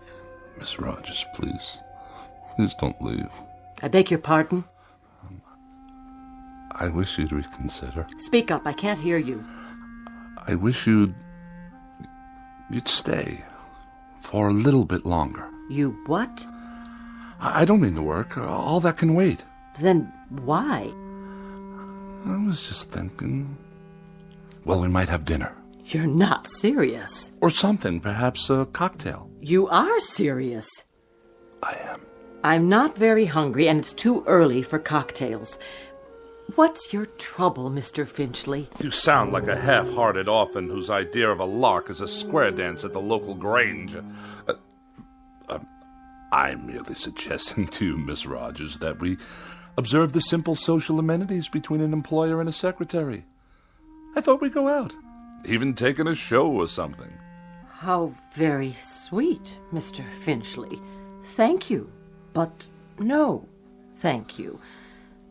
Miss Rogers, please. Please don't leave. I beg your pardon? I wish you'd reconsider. Speak up. I can't hear you. I wish you'd stay for a little bit longer. You what? I don't mean to work. All that can wait. Then why? I was just thinking... Well, we might have dinner. You're not serious. Or something, perhaps a cocktail. You are serious. I am. I'm not very hungry, and it's too early for cocktails. What's your trouble, Mr. Finchley? You sound like a half-hearted orphan whose idea of a lark is a square dance at the local grange. I'm merely suggesting to you, Miss Rogers, that we observe the simple social amenities between an employer and a secretary. I thought we'd go out, even taking a show or something. How very sweet, Mr. Finchley. Thank you, but no, thank you.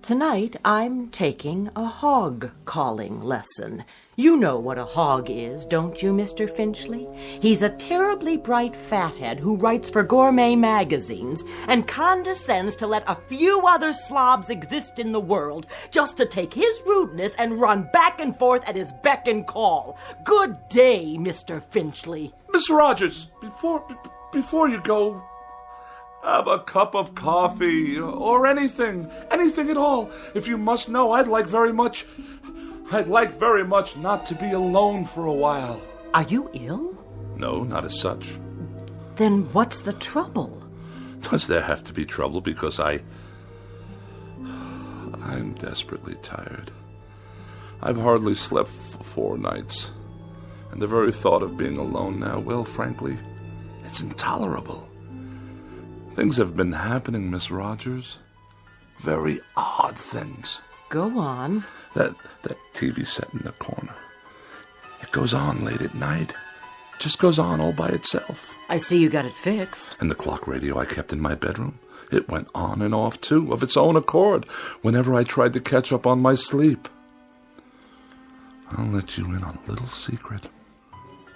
Tonight, I'm taking a hog calling lesson. You know what a hog is, don't you, Mr. Finchley? He's a terribly bright fathead who writes for gourmet magazines and condescends to let a few other slobs exist in the world just to take his rudeness and run back and forth at his beck and call. Good day, Mr. Finchley. Miss Rogers, before you go, have a cup of coffee or anything at all. If you must know, I'd like very much not to be alone for a while. Are you ill? No, not as such. Then what's the trouble? Does there have to be trouble because I'm desperately tired. I've hardly slept for 4 nights. And the very thought of being alone now, well, frankly, it's intolerable. Things have been happening, Miss Rogers. Very odd things. Go on. That TV set in the corner. It goes on late at night. It just goes on all by itself. I see you got it fixed. And the clock radio I kept in my bedroom, it went on and off, too, of its own accord, whenever I tried to catch up on my sleep. I'll let you in on a little secret.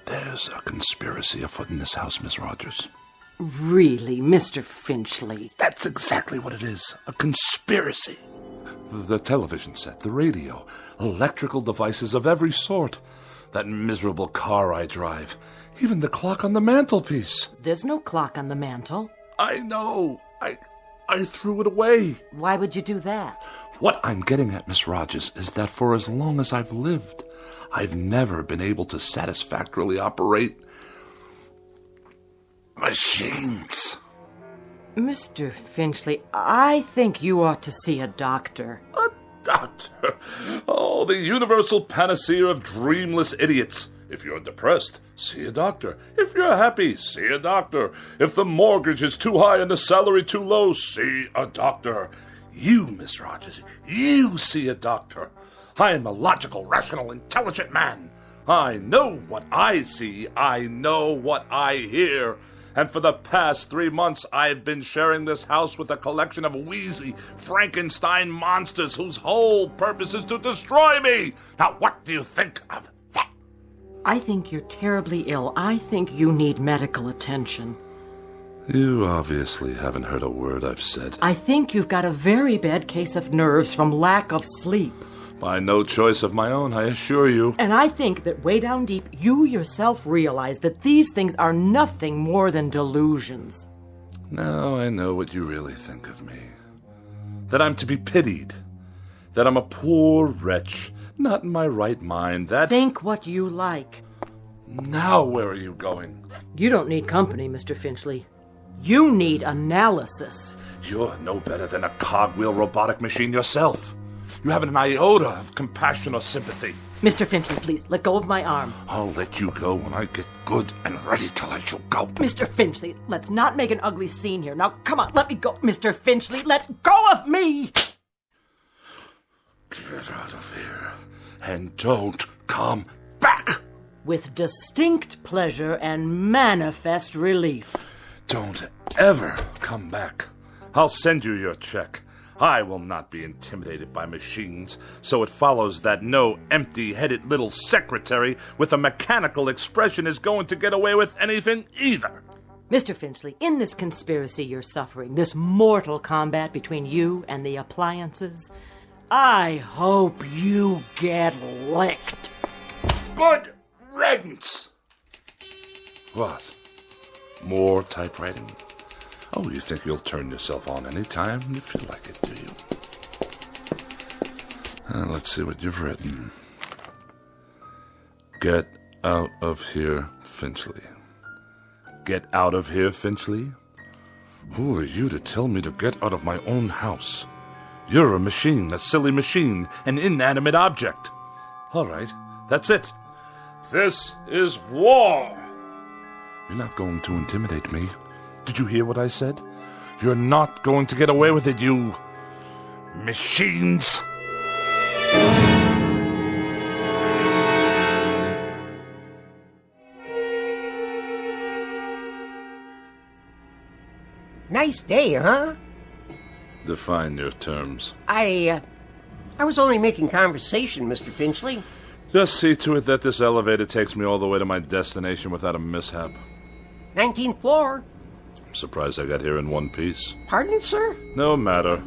There's a conspiracy afoot in this house, Miss Rogers. Really, Mr. Finchley? That's exactly what it is. A conspiracy. The television set, the radio, electrical devices of every sort. That miserable car I drive. Even the clock on the mantelpiece. There's no clock on the mantel. I know. I threw it away. Why would you do that? What I'm getting at, Miss Rogers, is that for as long as I've lived, I've never been able to satisfactorily operate machines. Mr. Finchley, I think you ought to see a doctor. A doctor? Oh, the universal panacea of dreamless idiots. If you're depressed, see a doctor. If you're happy, see a doctor. If the mortgage is too high and the salary too low, see a doctor. You, Miss Rogers, you see a doctor. I am a logical, rational, intelligent man. I know what I see. I know what I hear. And for the past 3 months, I've been sharing this house with a collection of wheezy Frankenstein monsters whose whole purpose is to destroy me. Now, what do you think of that? I think you're terribly ill. I think you need medical attention. You obviously haven't heard a word I've said. I think you've got a very bad case of nerves from lack of sleep. By no choice of my own, I assure you. And I think that way down deep, you yourself realize that these things are nothing more than delusions. Now I know what you really think of me. That I'm to be pitied. That I'm a poor wretch, not in my right mind. That... Think what you like. Now where are you going? You don't need company, Mr. Finchley. You need analysis. You're no better than a cogwheel robotic machine yourself. You haven't an iota of compassion or sympathy. Mr. Finchley, please, let go of my arm. I'll let you go when I get good and ready to let you go. Mr. Finchley, let's not make an ugly scene here. Now, come on, let me go. Mr. Finchley, let go of me! Get out of here and don't come back! With distinct pleasure and manifest relief. Don't ever come back. I'll send you your check. I will not be intimidated by machines, so it follows that no empty-headed little secretary with a mechanical expression is going to get away with anything either. Mr. Finchley, in this conspiracy you're suffering, this mortal combat between you and the appliances, I hope you get licked. Good riddance! What? More typewriting? Oh, you think you'll turn yourself on any time you feel like it, do you? Let's see what you've written. Get out of here, Finchley. Get out of here, Finchley? Who are you to tell me to get out of my own house? You're a machine, a silly machine, an inanimate object. All right, that's it. This is war. You're not going to intimidate me. Did you hear what I said? You're not going to get away with it, you machines. Nice day, huh? Define your terms. I was only making conversation, Mr. Finchley. Just see to it that this elevator takes me all the way to my destination without a mishap. 19th floor. I'm surprised I got here in one piece. Pardon, sir? No matter.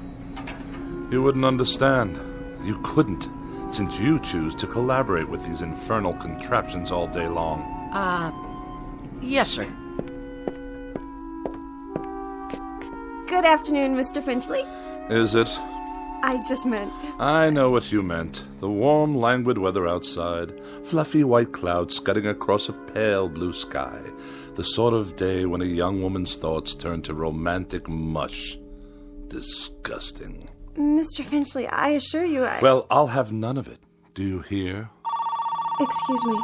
You wouldn't understand. You couldn't, since you choose to collaborate with these infernal contraptions all day long. Yes, sir. Good afternoon, Mr. Finchley. Is it? I just meant... I know what you meant. The warm, languid weather outside, fluffy white clouds scudding across a pale blue sky. The sort of day when a young woman's thoughts turn to romantic mush. Disgusting. Mr. Finchley, I assure you Well, I'll have none of it. Do you hear? Excuse me.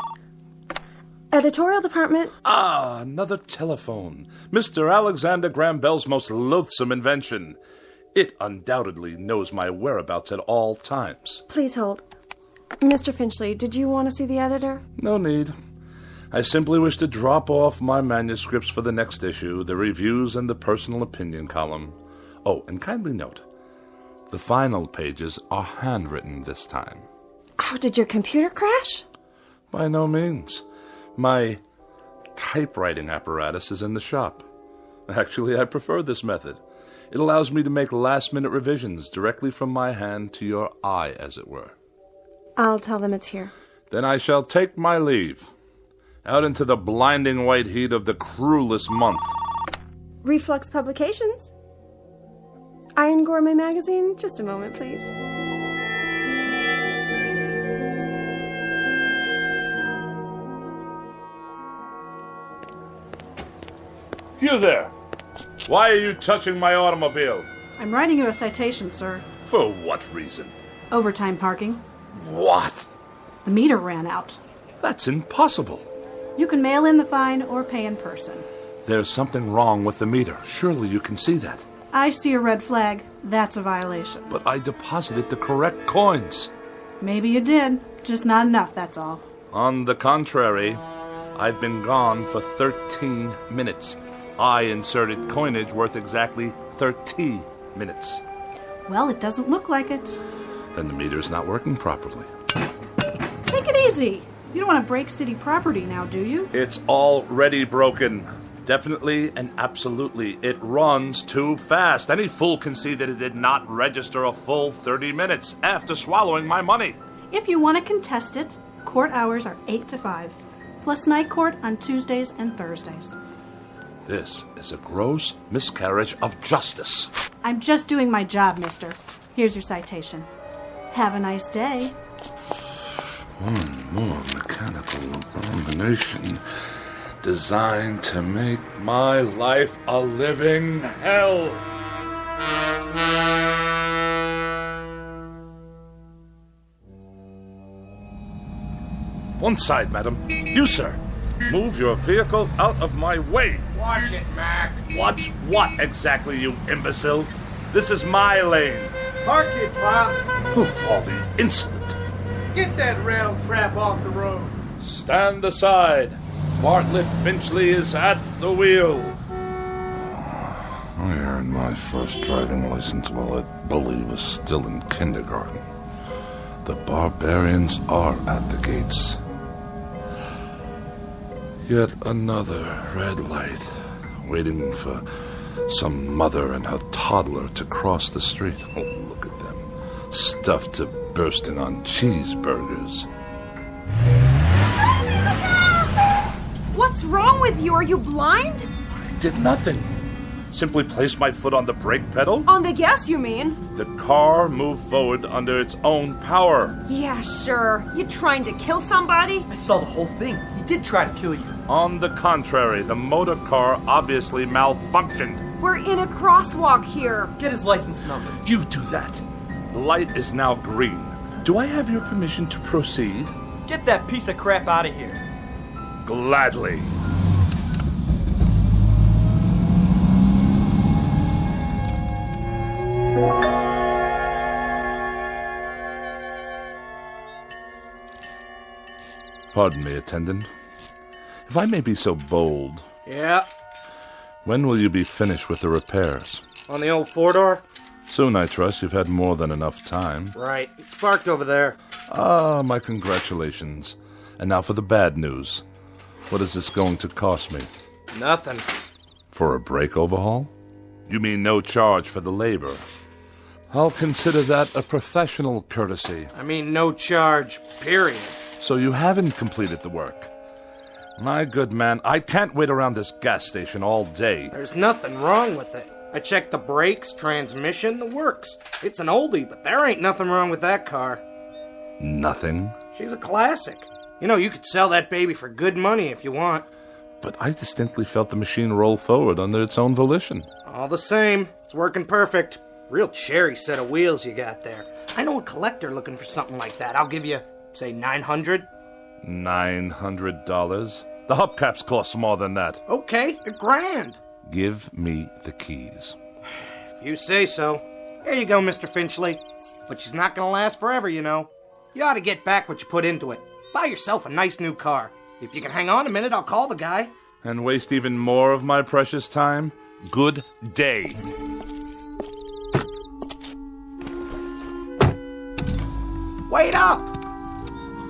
Editorial department. Ah, another telephone. Mr. Alexander Graham Bell's most loathsome invention. It undoubtedly knows my whereabouts at all times. Please hold. Mr. Finchley, did you want to see the editor? No need. I simply wish to drop off my manuscripts for the next issue, the reviews and the personal opinion column. Oh, and kindly note, the final pages are handwritten this time. Oh, did your computer crash? By no means. My typewriting apparatus is in the shop. Actually, I prefer this method. It allows me to make last-minute revisions directly from my hand to your eye, as it were. I'll tell them it's here. Then I shall take my leave. Out into the blinding white heat of the cruelest month. Reflux Publications? Iron Gourmet Magazine? Just a moment, please. You there! Why are you touching my automobile? I'm writing you a citation, sir. For what reason? Overtime parking. What? The meter ran out. That's impossible. You can mail in the fine or pay in person. There's something wrong with the meter. Surely you can see that. I see a red flag. That's a violation. But I deposited the correct coins. Maybe you did. Just not enough, that's all. On the contrary, I've been gone for 13 minutes. I inserted coinage worth exactly 30 minutes. Well, it doesn't look like it. Then the meter's not working properly. Take it easy. You don't want to break city property now, do you? It's already broken. Definitely and absolutely. It runs too fast. Any fool can see that it did not register a full 30 minutes after swallowing my money. If you want to contest it, court hours are 8 to 5, plus night court on Tuesdays and Thursdays. This is a gross miscarriage of justice. I'm just doing my job, mister. Here's your citation. Have a nice day. One more mechanical abomination designed to make my life a living hell. One side, madam. You, sir. Move your vehicle out of my way. Watch it, Mac. Watch what exactly, you imbecile? This is my lane. Park it, Pops. Of all the insolent. Get that rattle trap off the road. Stand aside. Bartlett Finchley is at the wheel. I earned my first driving license while that bully was still in kindergarten. The barbarians are at the gates. Yet another red light, waiting for some mother and her toddler to cross the street. Oh, look at them, stuffed to bursting on cheeseburgers. What's wrong with you? Are you blind? I did nothing. Simply placed my foot on the brake pedal. On the gas, you mean? The car moved forward under its own power. Yeah, sure. You trying to kill somebody? I saw the whole thing. He did try to kill you. On the contrary, the motor car obviously malfunctioned. We're in a crosswalk here. Get his license number. You do that. The light is now green. Do I have your permission to proceed? Get that piece of crap out of here. Gladly. Pardon me, attendant. If I may be so bold. Yeah. When will you be finished with the repairs? On the old four-door? Soon, I trust, you've had more than enough time. Right. It's parked over there. Ah, my congratulations. And now for the bad news. What is this going to cost me? Nothing. For a brake overhaul? You mean no charge for the labor? I'll consider that a professional courtesy. I mean no charge, period. So you haven't completed the work. My good man, I can't wait around this gas station all day. There's nothing wrong with it. I checked the brakes, transmission, the works. It's an oldie, but there ain't nothing wrong with that car. Nothing? She's a classic. You know, you could sell that baby for good money if you want. But I distinctly felt the machine roll forward under its own volition. All the same, it's working perfect. Real cherry set of wheels you got there. I know a collector looking for something like that. I'll give you, say, $900. $900? The hubcaps cost more than that. Okay, $1,000. Give me the keys. If you say so. Here you go, Mr. Finchley. But she's not gonna last forever, you know. You ought to get back what you put into it. Buy yourself a nice new car. If you can hang on a minute, I'll call the guy. And waste even more of my precious time? Good day. Wait up!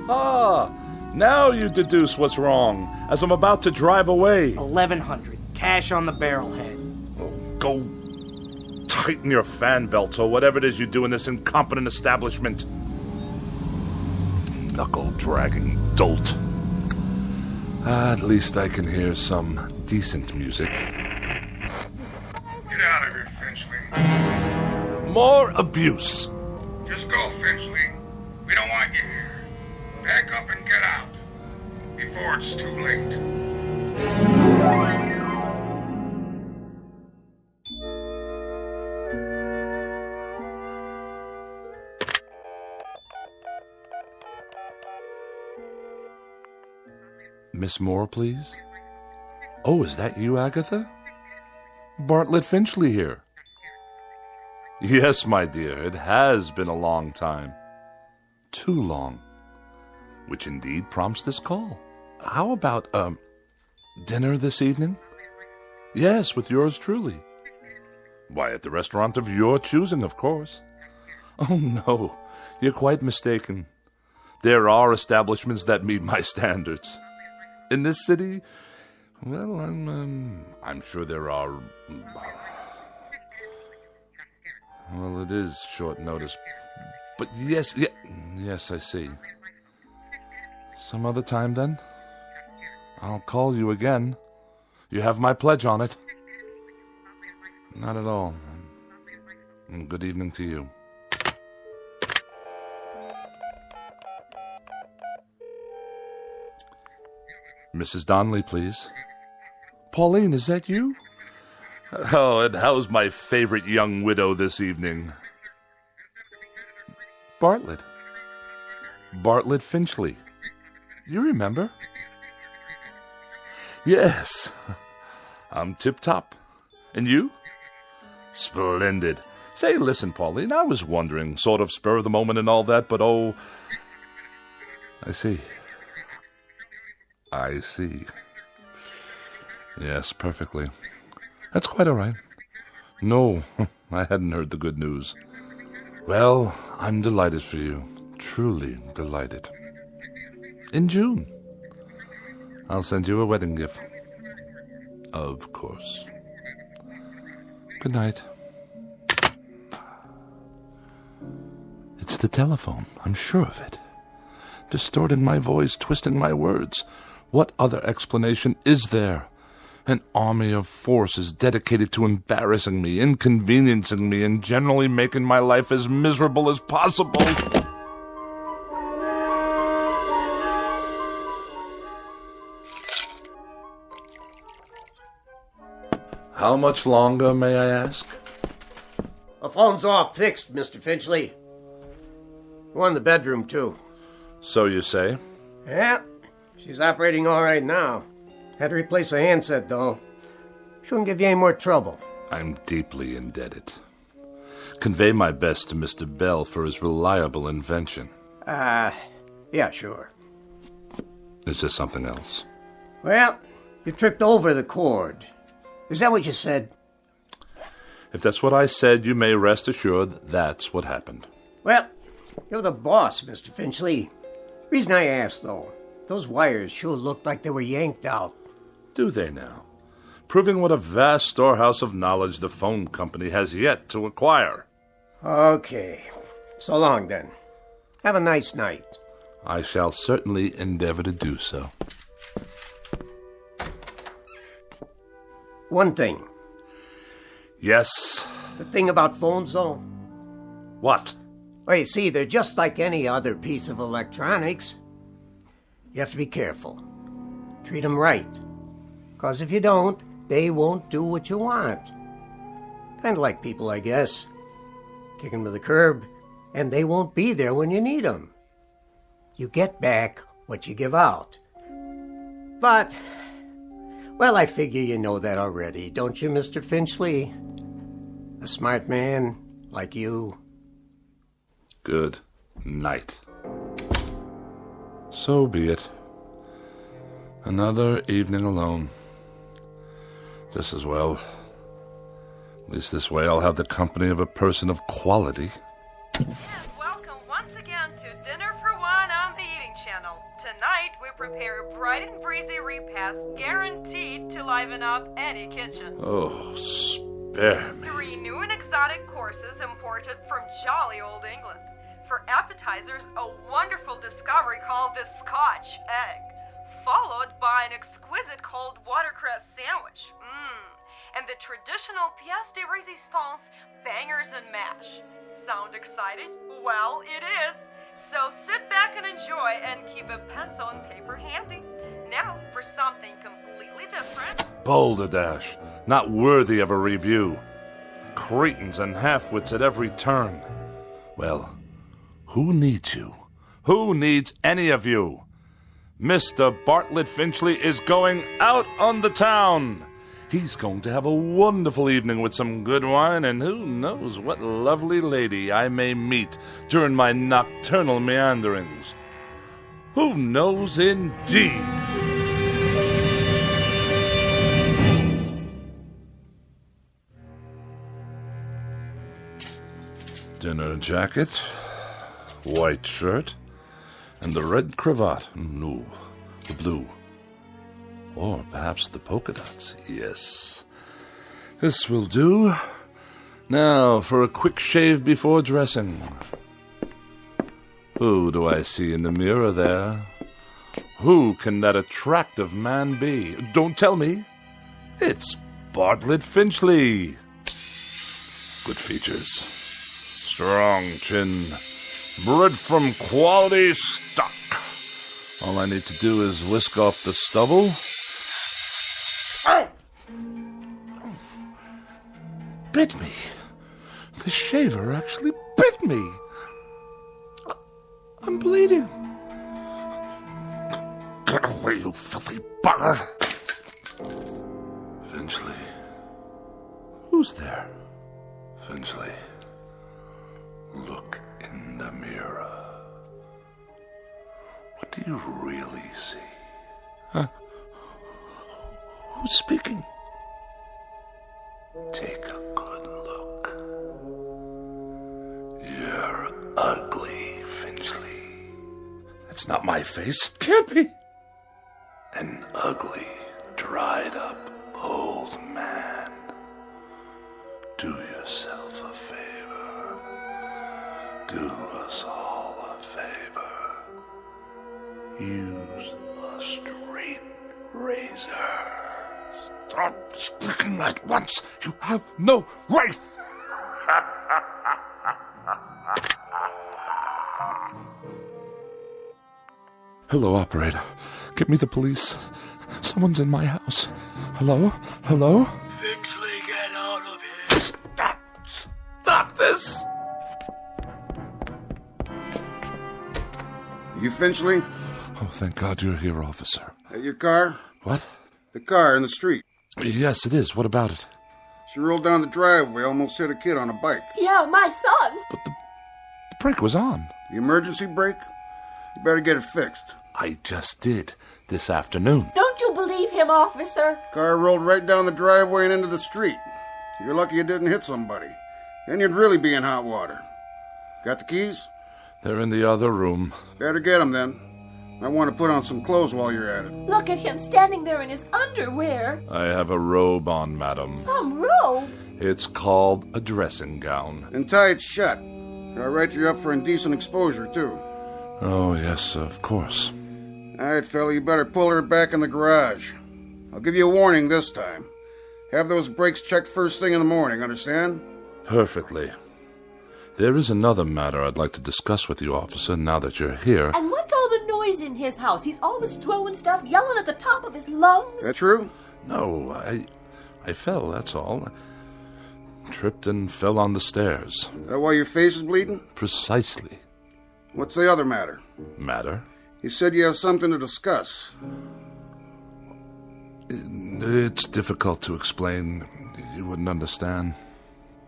Ah, now you deduce what's wrong, as I'm about to drive away. $1,100. Cash on the barrelhead. Oh, go tighten your fan belts or whatever it is you do in this incompetent establishment. Knuckle-dragging dolt. At least I can hear some decent music. Get out of here, Finchley. More abuse. Just go, Finchley. We don't want you here. Pack up and get out. Before it's too late. Miss Moore, please? Oh, is that you, Agatha? Bartlett Finchley here. Yes, my dear, it has been a long time. Too long. Which indeed prompts this call. How about, dinner this evening? Yes, with yours truly. Why, at the restaurant of your choosing, of course. Oh, no, you're quite mistaken. There are establishments that meet my standards. In this city, well, I'm sure there are. Well, it is short notice, but yes, I see. Some other time, then. I'll call you again. You have my pledge on it. Not at all. And good evening to you. Mrs. Donnelly, please. Pauline, is that you? Oh, and how's my favorite young widow this evening? Bartlett. Bartlett Finchley. You remember? Yes. I'm tip-top. And you? Splendid. Say, listen, Pauline, I was wondering, sort of spur of the moment and all that, but oh... I see. I see. Yes, perfectly. That's quite all right. No, I hadn't heard the good news. Well, I'm delighted for you. Truly delighted. In June. I'll send you a wedding gift. Of course. Good night. It's the telephone. I'm sure of it. Distorting my voice, twisting my words. What other explanation is there? An army of forces dedicated to embarrassing me, inconveniencing me, and generally making my life as miserable as possible. How much longer, may I ask? The phone's all fixed, Mr. Finchley. One in the bedroom, too. So you say? Yeah, she's operating all right now. Had to replace a handset, though. Shouldn't give you any more trouble. I'm deeply indebted. Convey my best to Mr. Bell for his reliable invention. Yeah, sure. Is there something else? Well, you tripped over the cord. Is that what you said? If that's what I said, you may rest assured that's what happened. Well, you're the boss, Mr. Finchley. Reason I asked, though, those wires sure looked like they were yanked out. Do they now? Proving what a vast storehouse of knowledge the phone company has yet to acquire. Okay. So long, then. Have a nice night. I shall certainly endeavor to do so. One thing. Yes? The thing about phones, though. What? Well, you see, they're just like any other piece of electronics. You have to be careful. Treat them right. Because if you don't, they won't do what you want. Kind of like people, I guess. Kick them to the curb, and they won't be there when you need them. You get back what you give out. But, well, I figure you know that already, don't you, Mr. Finchley? A smart man like you. Good night. So be it. Another evening alone. Just as well. At least this way I'll have the company of a person of quality. And welcome once again to Dinner for One on the Eating Channel. Tonight we prepare a bright and breezy repast guaranteed to liven up any kitchen. Oh, spare me. 3 new and exotic courses imported from jolly old England. For appetizers, a wonderful discovery called the Scotch egg, followed by an exquisite cold watercress sandwich. And the traditional pièce de résistance, bangers and mash. Sound excited? Well, it is. So sit back and enjoy and keep a pencil and paper handy. Now for something completely different. Balderdash, not worthy of a review. Cretins and half-wits at every turn. Well, who needs you? Who needs any of you? Mr. Bartlett Finchley is going out on the town. He's going to have a wonderful evening with some good wine, and who knows what lovely lady I may meet during my nocturnal meanderings. Who knows indeed? Dinner jacket, white shirt, and the red cravat. No, the blue. Or perhaps the polka dots. Yes. This will do. Now for a quick shave before dressing. Who do I see in the mirror there? Who can that attractive man be? Don't tell me. It's Bartlett Finchley. Good features. Strong chin. Bred from quality stock. All I need to do is whisk off the stubble. Ow! Bit me. The shaver actually bit me. I'm bleeding. Get away, you filthy bugger. Finchley. Who's there? Finchley. Look in the mirror. What do you really see? Who's speaking? Take a good look. You're ugly, Finchley. That's not my face. It can't be. An ugly, dried up old man. Do yourself a favor. Do us all a favor. Use a straight razor. Stop speaking at once. You have no right. Hello, operator. Get me the police. Someone's in my house. Hello? Hello? Finchley, get out of here. Stop this! You Finchley? Oh, thank God you're here, officer. Your car? What? The car in the street. Yes, it is. What about it? She rolled down the driveway, almost hit a kid on a bike. Yeah, my son. But the brake was on. The emergency brake? You better get it fixed. I just did, this afternoon. Don't you believe him, officer? Car rolled right down the driveway and into the street. You're lucky you didn't hit somebody. Then you'd really be in hot water. Got the keys? They're in the other room. Better get them then. I want to put on some clothes while you're at it. Look at him standing there in his underwear. I have a robe on, madam. Some robe? It's called a dressing gown. And tie it shut. I'll write you up for indecent exposure, too. Oh, yes, of course. All right, fella, you better pull her back in the garage. I'll give you a warning this time. Have those brakes checked first thing in the morning, understand? Perfectly. There is another matter I'd like to discuss with you, officer, now that you're here. And what's all the noise in his house? He's always throwing stuff, yelling at the top of his lungs. That true? No, I fell, that's all. Tripped and fell on the stairs. That why your face is bleeding? Precisely. What's the other matter? Matter? You said you have something to discuss. It's difficult to explain. You wouldn't understand.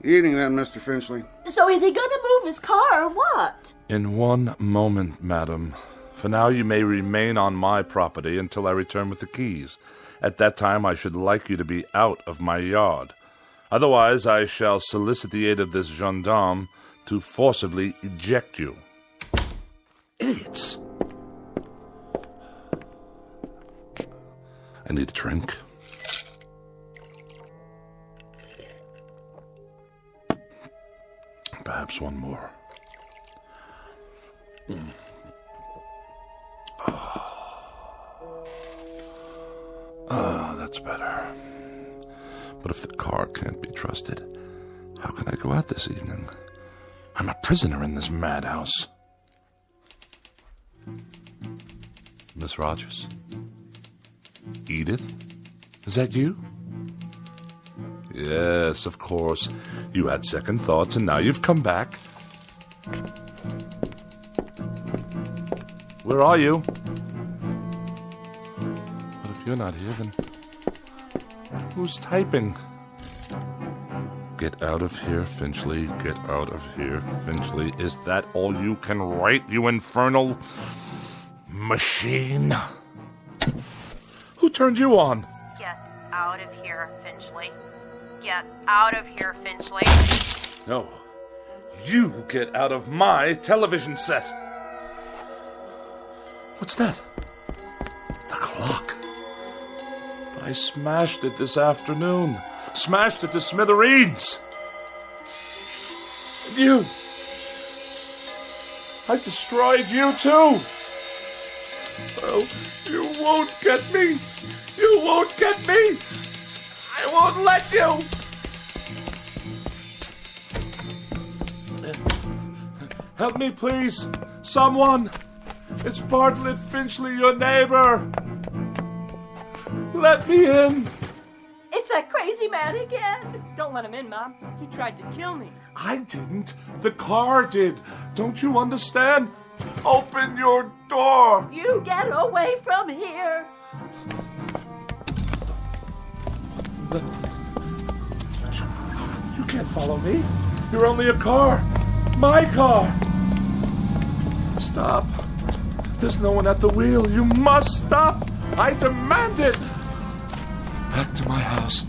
Evening then, Mr. Finchley. So is he going to move his car or what? In one moment, madam. For now, you may remain on my property until I return with the keys. At that time, I should like you to be out of my yard. Otherwise, I shall solicit the aid of this gendarme to forcibly eject you. Idiots! I need a drink. Perhaps one more. That's better. But if the car can't be trusted, how can I go out this evening? I'm a prisoner in this madhouse. Miss Rogers? Edith? Is that you? Yes, of course. You had second thoughts, and now you've come back. Where are you? But if you're not here, then who's typing? Get out of here, Finchley. Get out of here, Finchley. Is that all you can write, you infernal machine? Who turned you on? Get out of here, Finchley. Get out of here, Finchley. No. You get out of my television set. What's that? The clock. I smashed it this afternoon. Smashed it to smithereens. And you. I destroyed you too. Well, you won't get me. You won't get me. I won't let you. Help me, please. Someone. It's Bartlett Finchley, your neighbor. Let me in. It's that crazy man again. Don't let him in, Mom. He tried to kill me. I didn't. The car did. Don't you understand? Open your door. You get away from here. You can't follow me. You're only a car. My car. Stop. There's no one at the wheel. You must stop. I demand it. Back to my house.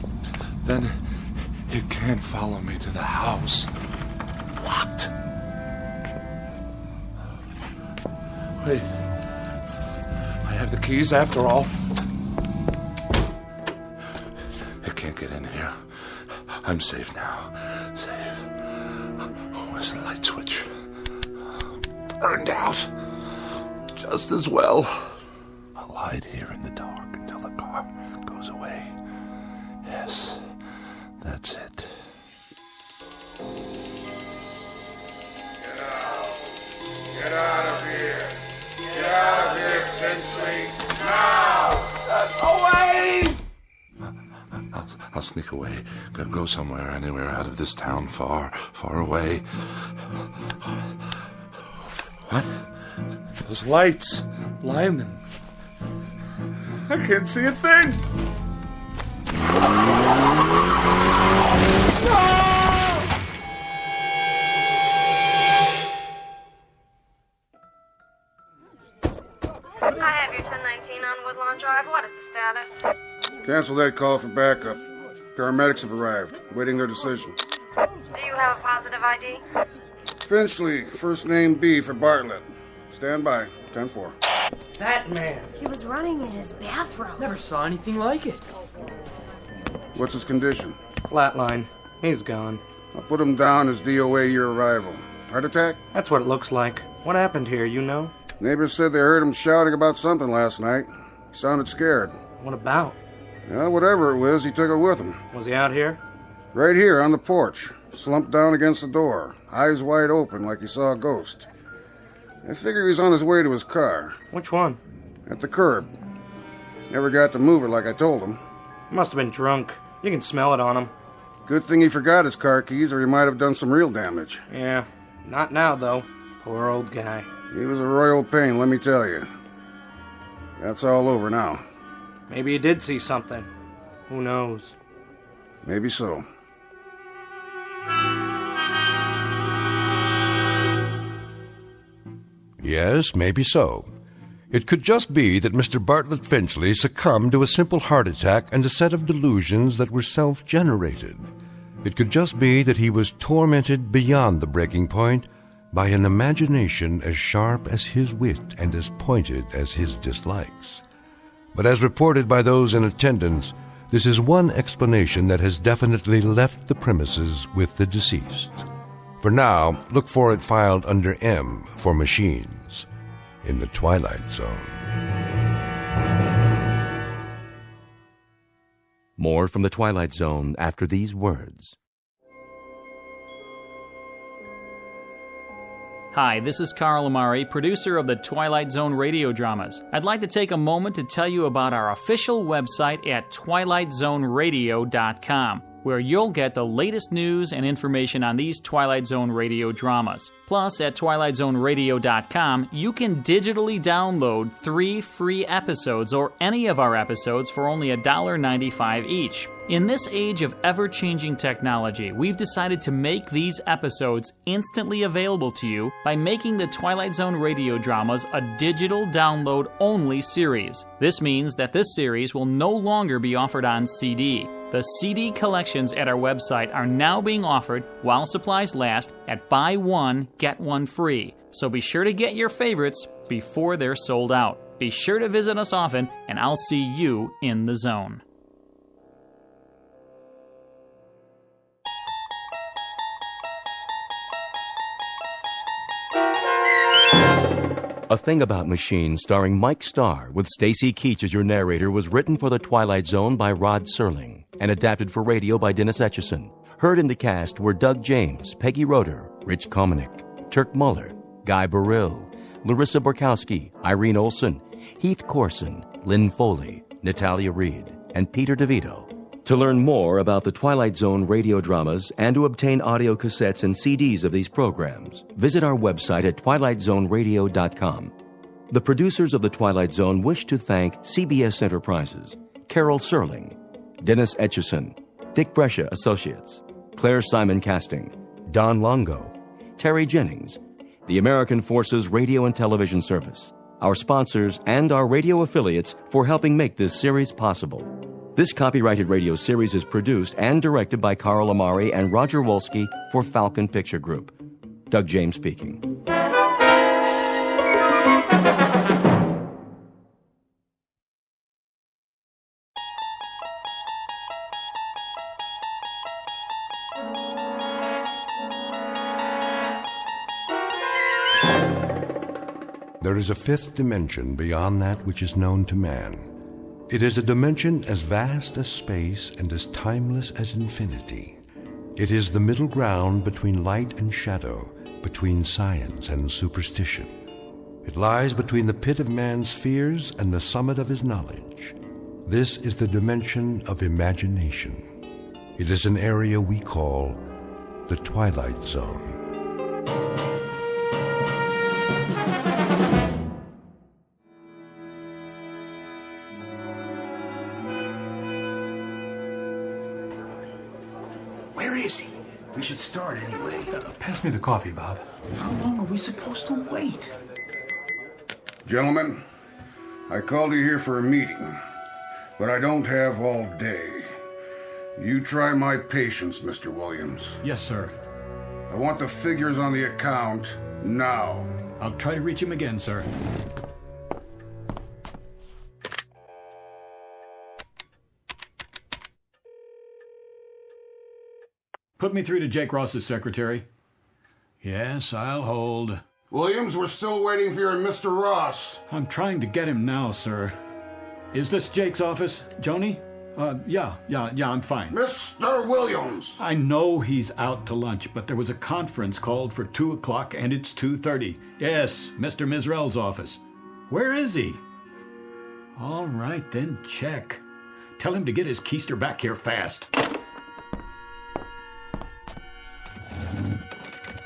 Then it can't follow me to the house. Locked. Wait. I have the keys after all. It can't get in here. I'm safe now. Safe. Where's the light switch? Burned out. Just as well. I'll hide here in the dark until the car goes away. Yes, that's it. Get out. Get out of here. Get out of here, Finchley. Now! Away! I'll sneak away. Go somewhere, anywhere out of this town, far, far away. What? Those lights. Blinding. I can't see a thing. I have your 1019 on Woodlawn Drive. What is the status? Cancel that call for backup. Paramedics have arrived, waiting their decision. Do you have a positive ID? Finchley, first name B for Bartlett. Stand by, 10-4. That man. He was running in his bathroom. Never saw anything like it. What's his condition? Flatline. He's gone. I'll put him down as DOA your arrival. Heart attack? That's what it looks like. What happened here, you know? Neighbors said they heard him shouting about something last night. He sounded scared. What about? Well, whatever it was, he took it with him. Was he out here? Right here on the porch, slumped down against the door, eyes wide open like he saw a ghost. I figured he was on his way to his car. Which one? At the curb. Never got to move it like I told him. He must have been drunk. You can smell it on him. Good thing he forgot his car keys or he might have done some real damage. Yeah, not now, though. Poor old guy. He was a royal pain, let me tell you. That's all over now. Maybe he did see something. Who knows? Maybe so. Yes, maybe so. It could just be that Mr. Bartlett Finchley succumbed to a simple heart attack and a set of delusions that were self-generated. It could just be that he was tormented beyond the breaking point by an imagination as sharp as his wit and as pointed as his dislikes. But as reported by those in attendance, this is one explanation that has definitely left the premises with the deceased. For now, look for it filed under M for machines in the Twilight Zone. More from the Twilight Zone after these words. Hi, this is Carl Amari, producer of the Twilight Zone radio dramas. I'd like to take a moment to tell you about our official website at twilightzoneradio.com, where you'll get the latest news and information on these Twilight Zone radio dramas. Plus, at twilightzoneradio.com, you can digitally download 3 free episodes or any of our episodes for only $1.95 each. In this age of ever-changing technology, we've decided to make these episodes instantly available to you by making the Twilight Zone radio dramas a digital download-only series. This means that this series will no longer be offered on CD. The CD collections at our website are now being offered while supplies last at buy one, get one free. So be sure to get your favorites before they're sold out. Be sure to visit us often, and I'll see you in the zone. A Thing About Machines, starring Mike Starr, with Stacy Keach as your narrator, was written for The Twilight Zone by Rod Serling and adapted for radio by Dennis Etchison. Heard in the cast were Doug James, Peggy Roeder, Rich Kominick, Turk Muller, Guy Burrill, Larissa Borkowski, Irene Olson, Heath Corson, Lynn Foley, Natalia Reed, and Peter DeVito. To learn more about the Twilight Zone radio dramas and to obtain audio cassettes and CDs of these programs, visit our website at twilightzoneradio.com. The producers of The Twilight Zone wish to thank CBS Enterprises, Carol Serling, Dennis Etchison, Dick Brescia Associates, Claire Simon Casting, Don Longo, Terry Jennings, the American Forces Radio and Television Service, our sponsors, and our radio affiliates for helping make this series possible. This copyrighted radio series is produced and directed by Carl Amari and Roger Wolski for Falcon Picture Group. Doug James speaking. There is a fifth dimension beyond that which is known to man. It is a dimension as vast as space and as timeless as infinity. It is the middle ground between light and shadow, between science and superstition. It lies between the pit of man's fears and the summit of his knowledge. This is the dimension of imagination. It is an area we call the Twilight Zone. Where is he? We should start anyway. Pass me the coffee, Bob. How long are we supposed to wait? Gentlemen, I called you here for a meeting, but I don't have all day. You try my patience, Mr. Williams. Yes, sir. I want the figures on the account now. I'll try to reach him again, sir. Put me through to Jake Ross's secretary. Yes, I'll hold. Williams, we're still waiting for your Mr. Ross. I'm trying to get him now, sir. Is this Jake's office, Joni? Yeah, I'm fine. Mr. Williams! I know he's out to lunch, but there was a conference called for 2 o'clock, and it's 2:30. Yes, Mr. Mizrell's office. Where is he? All right, then check. Tell him to get his keister back here fast.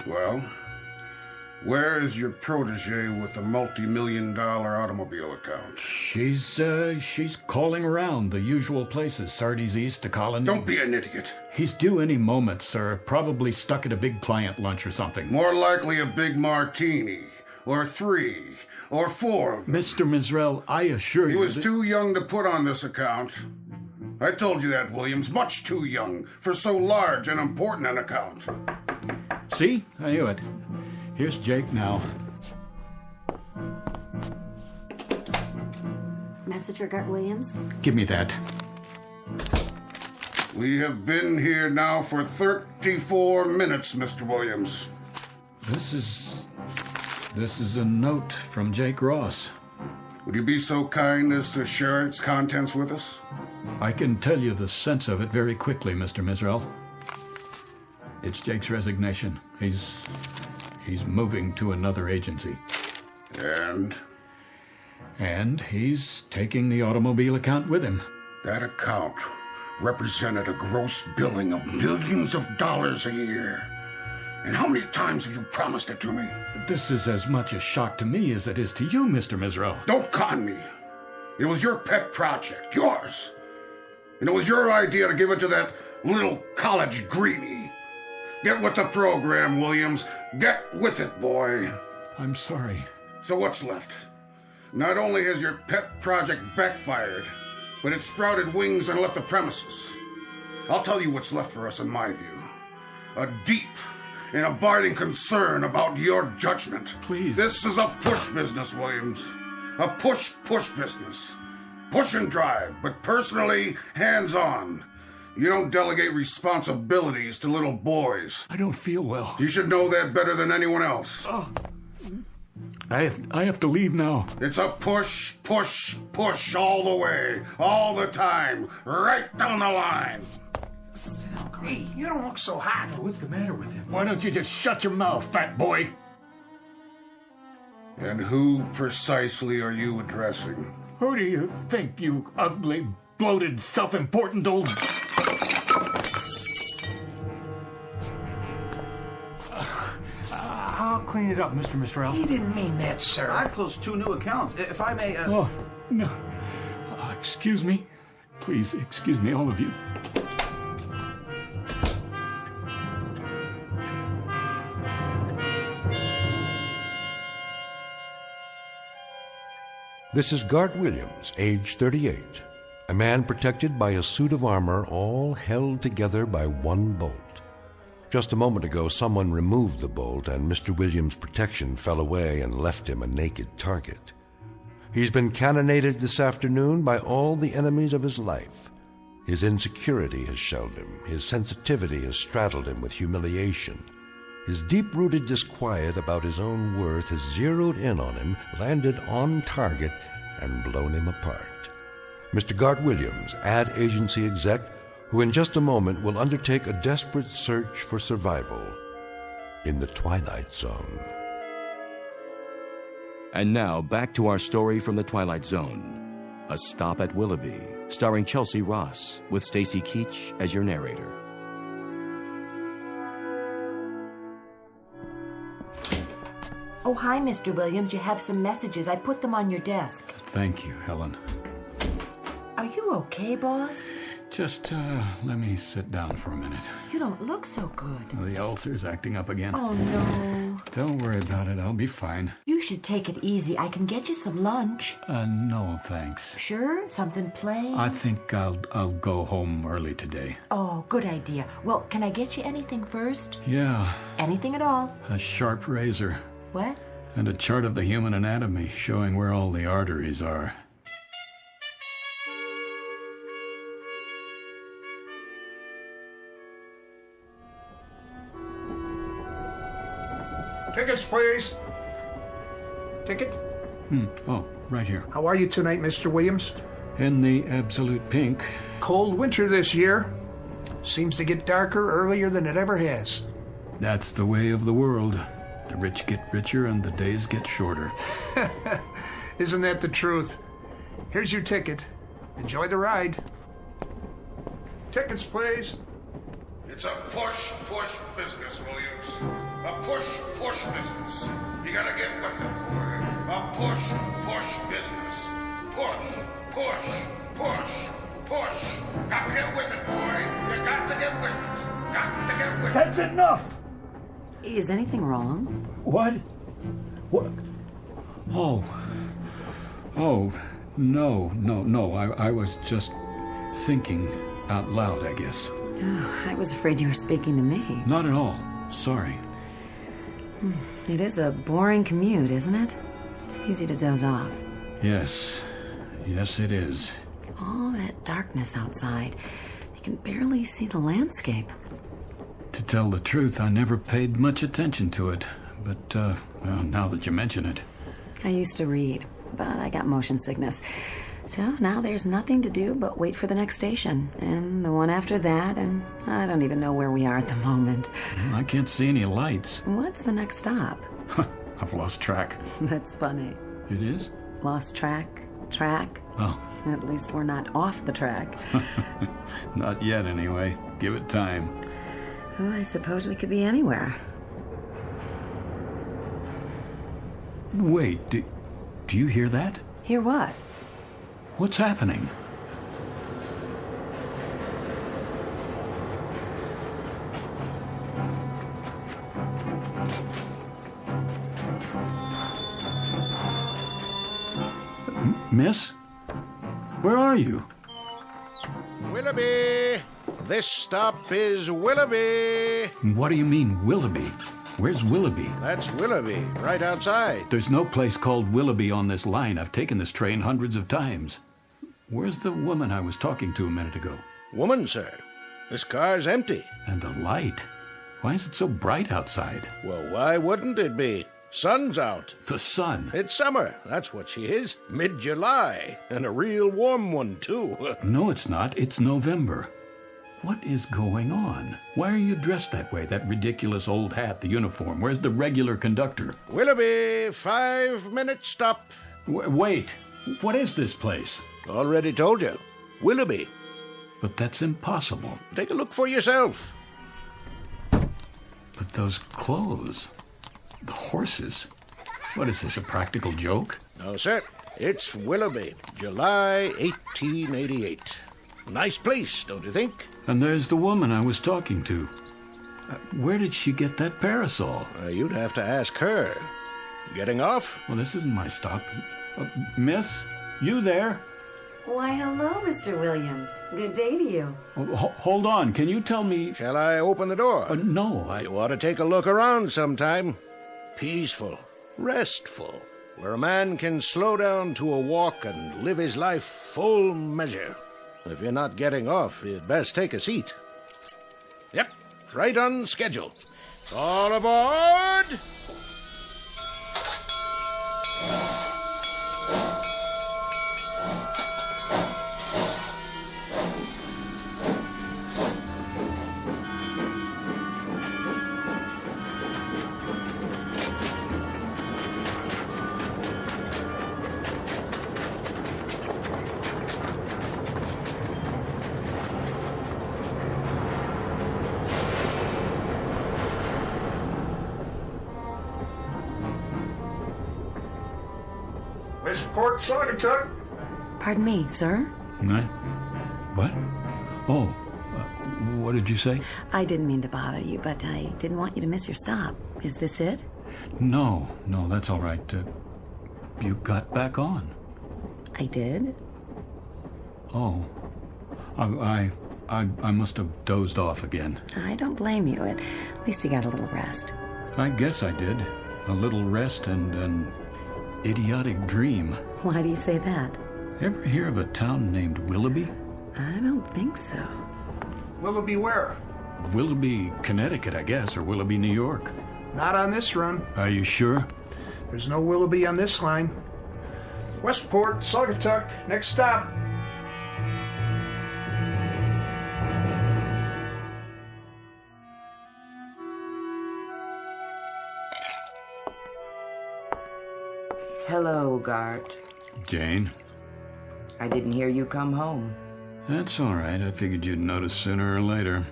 Well, where is your protege with the multi-million-dollar automobile account? She's calling around the usual places, Sardi's East to Colony. Don't be an idiot. He's due any moment, sir. Probably stuck at a big client lunch or something. More likely a big martini, or 3, or 4 of them. Mr. Mizrell, I assure you he was too young to put on this account. I told you that, Williams. Much too young for so large and important an account. See? I knew it. Here's Jake now. Message for Gert Williams? Give me that. We have been here now for 34 minutes, Mr. Williams. This is a note from Jake Ross. Would you be so kind as to share its contents with us? I can tell you the sense of it very quickly, Mr. Mizrell. It's Jake's resignation. He's moving to another agency. And he's taking the automobile account with him. That account represented a gross billing of millions of dollars a year. And how many times have you promised it to me? This is as much a shock to me as it is to you, Mr. Mizrell. Don't con me. It was your pet project, yours. And it was your idea to give it to that little college greenie. Get with the program, Williams. Get with it, boy. I'm sorry. So what's left? Not only has your pet project backfired, but it sprouted wings and left the premises. I'll tell you what's left for us in my view. A deep and abiding concern about your judgment. Please. This is a push business, Williams. A push business. Push and drive, but personally hands-on. You don't delegate responsibilities to little boys. I don't feel well. You should know that better than anyone else. I have to leave now. It's a push all the way, all the time, right down the line. Hey, you don't look so hot. What's the matter with him? Why don't you just shut your mouth, fat boy? And who precisely are you addressing? Who do you think, you ugly, bloated, self-important old... I'll clean it up, Mr. Mizrell. He didn't mean that, sir. I closed 2 new accounts. If I may... Oh, no. Excuse me. Please, excuse me, all of you. This is Gart Williams, age 38, a man protected by a suit of armor all held together by one bolt. Just a moment ago, someone removed the bolt, and Mr. Williams' protection fell away and left him a naked target. He's been cannonaded this afternoon by all the enemies of his life. His insecurity has shelled him. His sensitivity has straddled him with humiliation. His deep-rooted disquiet about his own worth has zeroed in on him, landed on target, and blown him apart. Mr. Gart Williams, ad agency exec, who in just a moment will undertake a desperate search for survival in the Twilight Zone. And now, back to our story from the Twilight Zone. A Stop at Willoughby, starring Chelsea Ross, with Stacy Keach as your narrator. Oh, hi, Mr. Williams. You have some messages. I put them on your desk. Thank you, Helen. Are you okay, boss? Just, let me sit down for a minute. You don't look so good. The ulcer's acting up again. Oh, no. Don't worry about it. I'll be fine. You should take it easy. I can get you some lunch. No, thanks. Sure? Something plain? I think I'll go home early today. Oh, good idea. Well, can I get you anything first? Yeah. Anything at all? A sharp razor. What? And a chart of the human anatomy showing where all the arteries are. Tickets, please. Ticket? Oh, right here. How are you tonight, Mr. Williams? In the absolute pink. Cold winter this year. Seems to get darker earlier than it ever has. That's the way of the world. The rich get richer and the days get shorter. Isn't that the truth? Here's your ticket. Enjoy the ride. Tickets, please. It's a push business, Williams. A push business. You gotta get with it, boy. A push business. Push. Got to get with it, boy. You got to get with it. Got to get with it. That's enough! Is anything wrong? What? Oh, no. I was just thinking out loud, I guess. Oh, I was afraid you were speaking to me. Not at all. Sorry. It is a boring commute, isn't it? It's easy to doze off. Yes, it is. All that darkness outside. You can barely see the landscape. To tell the truth, I never paid much attention to it. But, well, now that you mention it. I used to read, but I got motion sickness. So now there's nothing to do but wait for the next station. And the one after that, and I don't even know where we are at the moment. I can't see any lights. What's the next stop? I've lost track. That's funny. It is? Lost track? Oh. At least we're not off the track. Not yet, anyway. Give it time. Oh, I suppose we could be anywhere. Wait, do you hear that? Hear what? What's happening? Miss? Where are you? Willoughby! This stop is Willoughby! What do you mean, Willoughby? Where's Willoughby? That's Willoughby, right outside. There's no place called Willoughby on this line. I've taken this train hundreds of times. Where's the woman I was talking to a minute ago? Woman, sir. This car's empty. And the light. Why is it so bright outside? Well, why wouldn't it be? Sun's out. The sun? It's summer. That's what she is. Mid-July. And a real warm one, too. No, it's not. It's November. What is going on? Why are you dressed that way? That ridiculous old hat, the uniform. Where's the regular conductor? Willoughby, 5-minute stop. Wait. What is this place? Already told you. Willoughby. But that's impossible. Take a look for yourself. But those clothes... The horses. What is this, a practical joke? No, sir. It's Willoughby, July 1888. Nice place, don't you think? And there's the woman I was talking to. Where did she get that parasol? You'd have to ask her. Getting off? Well, this isn't my stop. Miss, you there? Why, hello, Mr. Williams. Good day to you. Hold on. Can you tell me... Shall I open the door? No, You ought to take a look around sometime. Peaceful, restful, where a man can slow down to a walk and live his life full measure. If you're not getting off, you'd best take a seat. Yep, right on schedule. All aboard! Miss Port Saugatuck. Pardon me, sir? What? Oh, what did you say? I didn't mean to bother you, but I didn't want you to miss your stop. Is this it? No, that's all right. You got back on. I did? Oh. I must have dozed off again. I don't blame you. At least you got a little rest. I guess I did. A little rest and an idiotic dream. Why do you say that? Ever hear of a town named Willoughby? I don't think so. Willoughby where? Willoughby, Connecticut, I guess, or Willoughby, New York. Not on this run. Are you sure? There's no Willoughby on this line. Westport, Saugatuck, next stop. Hello, Gart. Jane? I didn't hear you come home. That's all right. I figured you'd notice sooner or later.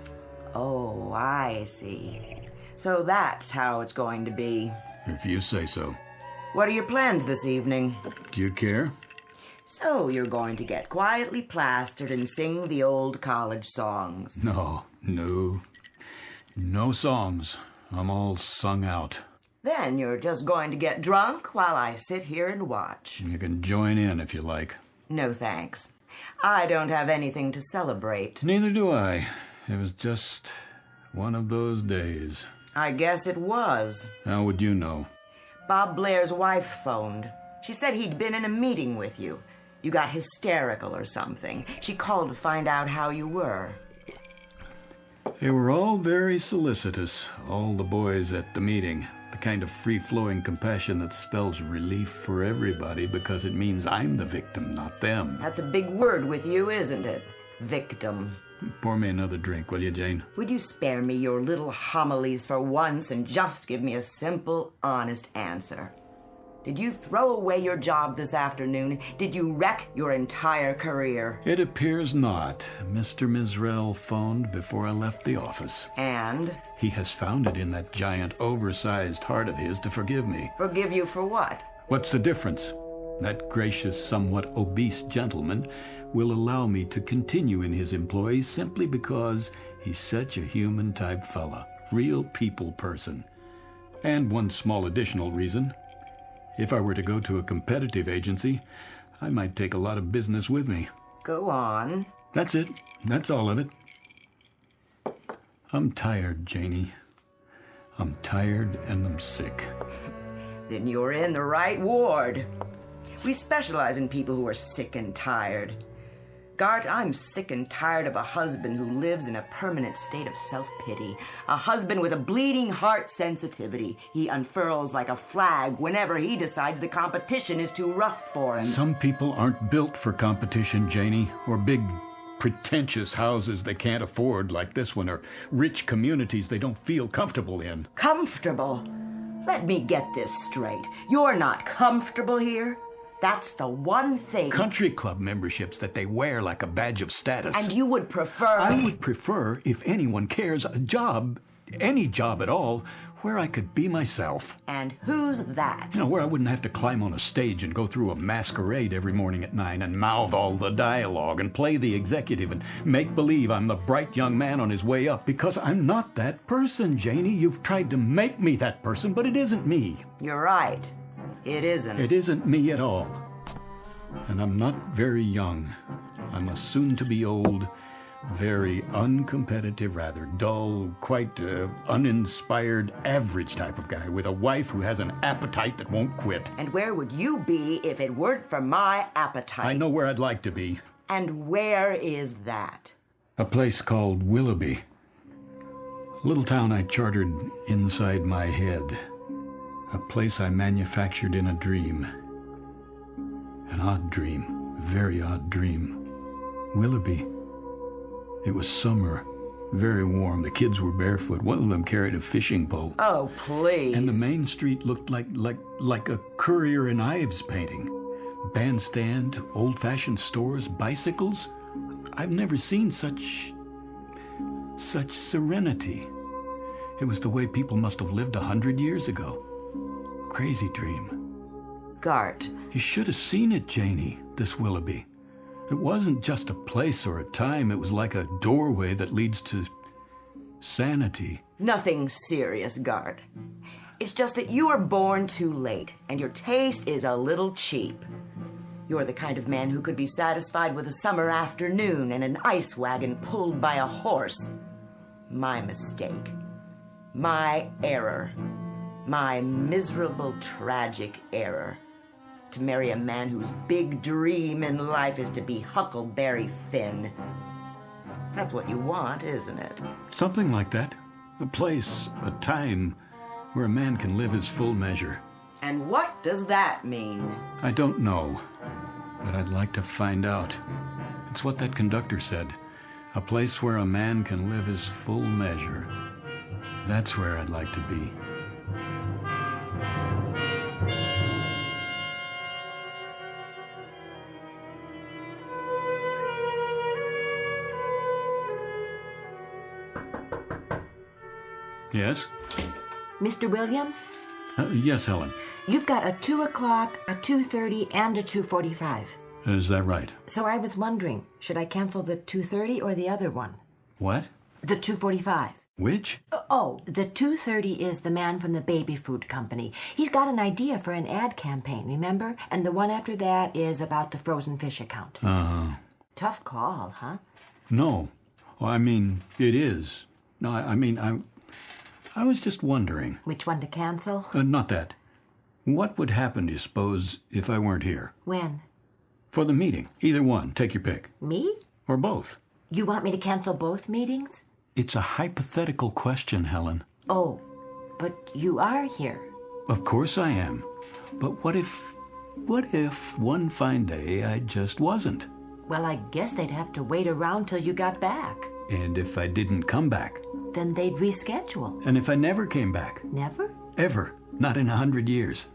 Oh, I see. So that's how it's going to be. If you say so. What are your plans this evening? Do you care? So you're going to get quietly plastered and sing the old college songs. No songs. I'm all sung out. Then you're just going to get drunk while I sit here and watch. You can join in if you like. No thanks. I don't have anything to celebrate. Neither do I. It was just one of those days. I guess it was. How would you know? Bob Blair's wife phoned. She said he'd been in a meeting with you. You got hysterical or something. She called to find out how you were. They were all very solicitous, all the boys at the meeting. The kind of free-flowing compassion that spells relief for everybody because it means I'm the victim, not them. That's a big word with you, isn't it? Victim. Pour me another drink, will you, Jane? Would you spare me your little homilies for once and just give me a simple, honest answer? Did you throw away your job this afternoon? Did you wreck your entire career? It appears not. Mr. Mizrell phoned before I left the office. And? He has found it in that giant, oversized heart of his to forgive me. Forgive you for what? What's the difference? That gracious, somewhat obese gentleman will allow me to continue in his employ simply because he's such a human-type fella. Real people person. And one small additional reason. If I were to go to a competitive agency, I might take a lot of business with me. Go on. That's it. That's all of it. I'm tired, Janie. I'm tired and I'm sick. Then you're in the right ward. We specialize in people who are sick and tired. Gart, I'm sick and tired of a husband who lives in a permanent state of self-pity. A husband with a bleeding heart sensitivity. He unfurls like a flag whenever he decides the competition is too rough for him. Some people aren't built for competition, Janie, or big, pretentious houses they can't afford like this one, or rich communities they don't feel comfortable in. Comfortable? Let me get this straight. You're not comfortable here? That's the one thing. Country club memberships that they wear like a badge of status. And you would prefer... I would prefer, if anyone cares, a job, any job at all, where I could be myself. And who's that? You know, where I wouldn't have to climb on a stage and go through a masquerade every morning at 9 and mouth all the dialogue and play the executive and make believe I'm the bright young man on his way up, because I'm not that person, Janie. You've tried to make me that person, but it isn't me. You're right. It isn't. It isn't me at all. And I'm not very young. I'm a soon-to-be old, very uncompetitive, rather dull, quite uninspired, average type of guy with a wife who has an appetite that won't quit. And where would you be if it weren't for my appetite? I know where I'd like to be. And where is that? A place called Willoughby. A little town I chartered inside my head. A place I manufactured in a dream. An odd dream, a very odd dream. Willoughby. It was summer, very warm. The kids were barefoot. One of them carried a fishing pole. Oh, please. And the main street looked like a Currier and Ives painting. Bandstand, old-fashioned stores, bicycles. I've never seen such serenity. It was the way people must have lived 100 years ago. Crazy dream. Gart. You should have seen it, Janie, this Willoughby. It wasn't just a place or a time. It was like a doorway that leads to sanity. Nothing serious, Gart. It's just that you were born too late, and your taste is a little cheap. You're the kind of man who could be satisfied with a summer afternoon and an ice wagon pulled by a horse. My mistake. My error. My miserable, tragic error. To marry a man whose big dream in life is to be Huckleberry Finn. That's what you want, isn't it? Something like that. A place, a time, where a man can live his full measure. And what does that mean? I don't know, but I'd like to find out. It's what that conductor said. A place where a man can live his full measure. That's where I'd like to be. Yes? Mr. Williams? Yes, Helen. You've got a 2 o'clock, a 2:30, and a 2:45. Is that right? So I was wondering, should I cancel the 2:30 or the other one? What? The 2:45. Which? Oh, the 2:30 is the man from the baby food company. He's got an idea for an ad campaign, remember? And the one after that is about the frozen fish account. Tough call, huh? No. Well, I mean, it is. No, I was just wondering. Which one to cancel? Not that. What would happen, do you suppose, if I weren't here? When? For the meeting. Either one. Take your pick. Me? Or both. You want me to cancel both meetings? It's a hypothetical question, Helen. Oh, but you are here. Of course I am. But what if one fine day I just wasn't? Well, I guess they'd have to wait around till you got back. And if I didn't come back? Then they'd reschedule. And if I never came back? Never? Ever. Not in 100 years.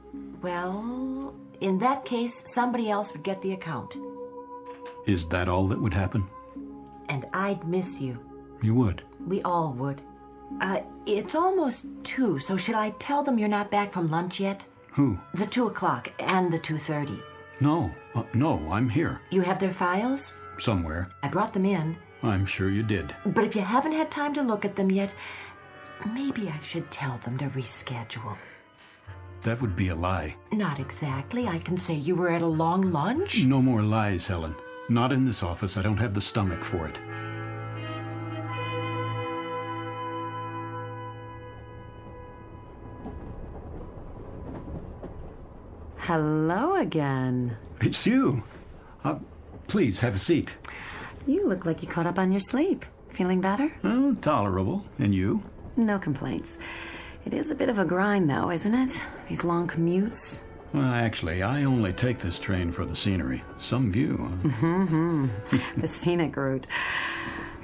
Well, in that case, somebody else would get the account. Is that all that would happen? And I'd miss you. You would? We all would. It's almost 2, so should I tell them you're not back from lunch yet? Who? The 2 o'clock and the 2:30. No, I'm here. You have their files? Somewhere. I brought them in. I'm sure you did. But if you haven't had time to look at them yet, maybe I should tell them to reschedule. That would be a lie. Not exactly. I can say you were at a long lunch. No more lies, Helen. Not in this office. I don't have the stomach for it. Hello again. It's you. Please, have a seat. You look like you caught up on your sleep. Feeling better? Oh, tolerable. And you? No complaints. It is a bit of a grind, though, isn't it? These long commutes. Well, actually, I only take this train for the scenery. Some view. The scenic route.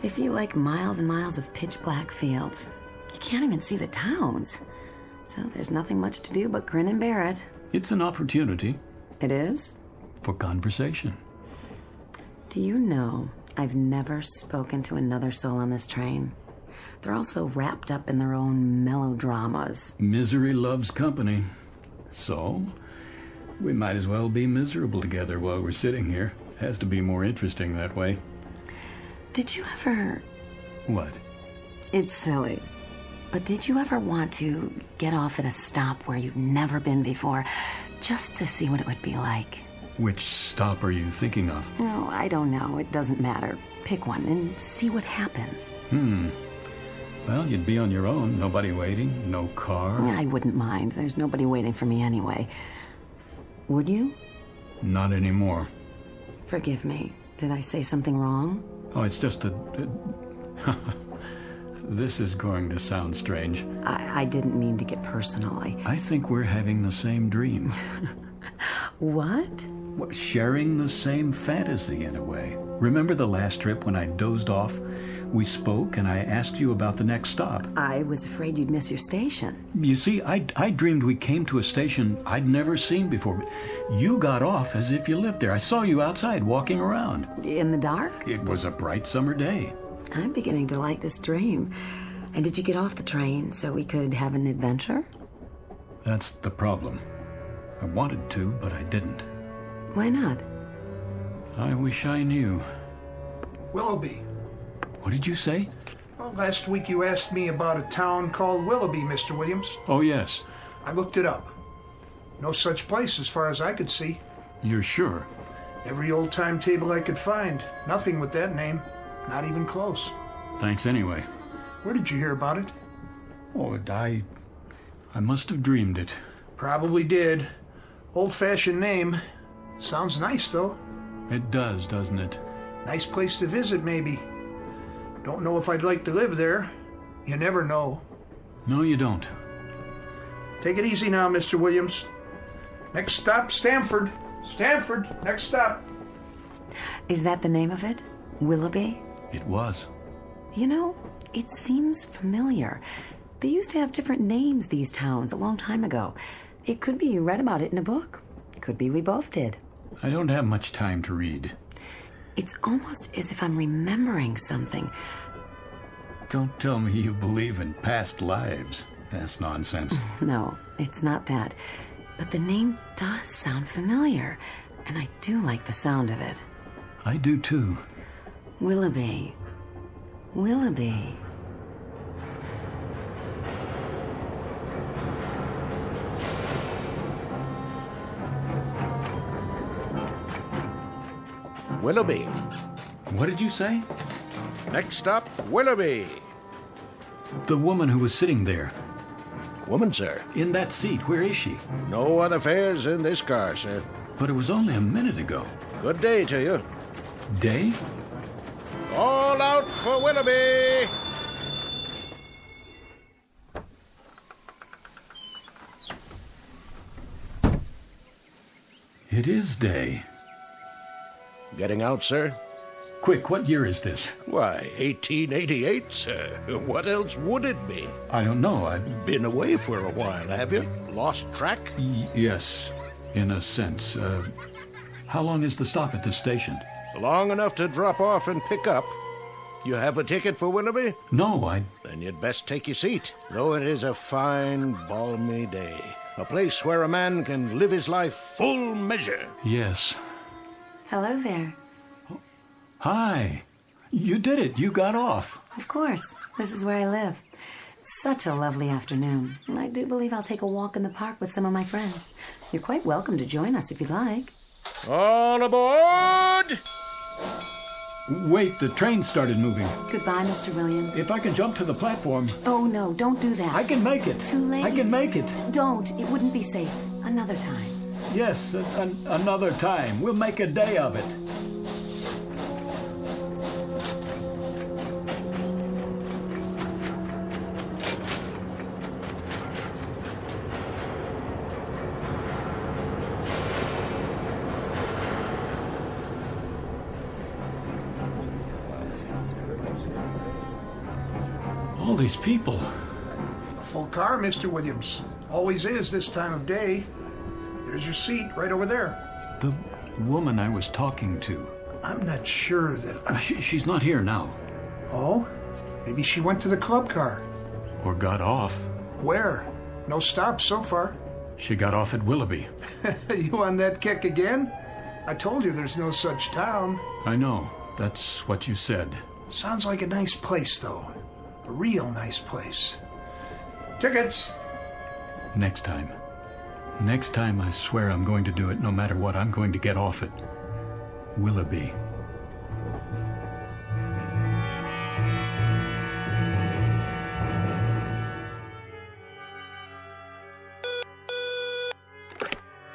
If you like miles and miles of pitch-black fields, you can't even see the towns. So there's nothing much to do but grin and bear it. It's an opportunity. It is? For conversation. Do you know I've never spoken to another soul on this train? They're all so wrapped up in their own melodramas. Misery loves company. So, we might as well be miserable together while we're sitting here. Has to be more interesting that way. Did you ever... What? It's silly. But did you ever want to get off at a stop where you've never been before, just to see what it would be like? Which stop are you thinking of? Oh, I don't know. It doesn't matter. Pick one and see what happens. Well, you'd be on your own. Nobody waiting. No car. I wouldn't mind. There's nobody waiting for me anyway. Would you? Not anymore. Forgive me. Did I say something wrong? Oh, it's just This is going to sound strange. I didn't mean to get personal. I think we're having the same dream. What? Sharing the same fantasy in a way. Remember the last trip when I dozed off? We spoke and I asked you about the next stop. I was afraid you'd miss your station. You see, I dreamed we came to a station I'd never seen before. You got off as if you lived there. I saw you outside walking around. In the dark? It was a bright summer day. I'm beginning to like this dream. And did you get off the train so we could have an adventure? That's the problem. I wanted to, but I didn't. Why not? I wish I knew. Willoughby. What did you say? Well, last week you asked me about a town called Willoughby, Mr. Williams. Oh, yes. I looked it up. No such place as far as I could see. You're sure? Every old timetable I could find. Nothing with that name. Not even close. Thanks anyway. Where did you hear about it? Oh, I must have dreamed it. Probably did. Old-fashioned name. Sounds nice, though. It does, doesn't it? Nice place to visit, maybe. Don't know if I'd like to live there. You never know. No, you don't. Take it easy now, Mr. Williams. Next stop, Stamford. Stamford, next stop. Is that the name of it? Willoughby? It was. You know, it seems familiar. They used to have different names, these towns, a long time ago. It could be you read about it in a book. It could be we both did. I don't have much time to read. It's almost as if I'm remembering something. Don't tell me you believe in past lives. That's nonsense. No, it's not that. But the name does sound familiar, and I do like the sound of it. I do too. Willoughby. Willoughby. Willoughby. What did you say? Next stop, Willoughby. The woman who was sitting there. Woman, sir? In that seat. Where is she? No other fares in this car, sir. But it was only a minute ago. Good day to you. Day? All out for Willoughby! It is day. Getting out, sir? Quick, what year is this? Why, 1888, sir. What else would it be? I don't know. I've been away for a while, have you? Lost track? Yes, in a sense. How long is the stop at this station? Long enough to drop off and pick up. You have a ticket for Willoughby? No, Then you'd best take your seat, though it is a fine, balmy day. A place where a man can live his life full measure. Yes. Hello there. Hi. You did it. You got off. Of course. This is where I live. It's such a lovely afternoon. And I do believe I'll take a walk in the park with some of my friends. You're quite welcome to join us if you'd like. All aboard! Wait, the train started moving. Goodbye, Mr. Williams. If I can jump to the platform... Oh, no, don't do that. I can make it. Too late. I can make it. Don't. It wouldn't be safe. Another time. Yes, another time. We'll make a day of it. All these people. A full car, Mr. Williams. Always is this time of day. There's your seat right over there. The woman I was talking to. I'm not sure that... She's not here now. Oh? Maybe she went to the club car. Or got off. Where? No stops so far. She got off at Willoughby. You on that kick again? I told you there's no such town. I know. That's what you said. Sounds like a nice place, though. A real nice place. Tickets! Next time. Next time, I swear I'm going to do it no matter what. I'm going to get off at Willoughby.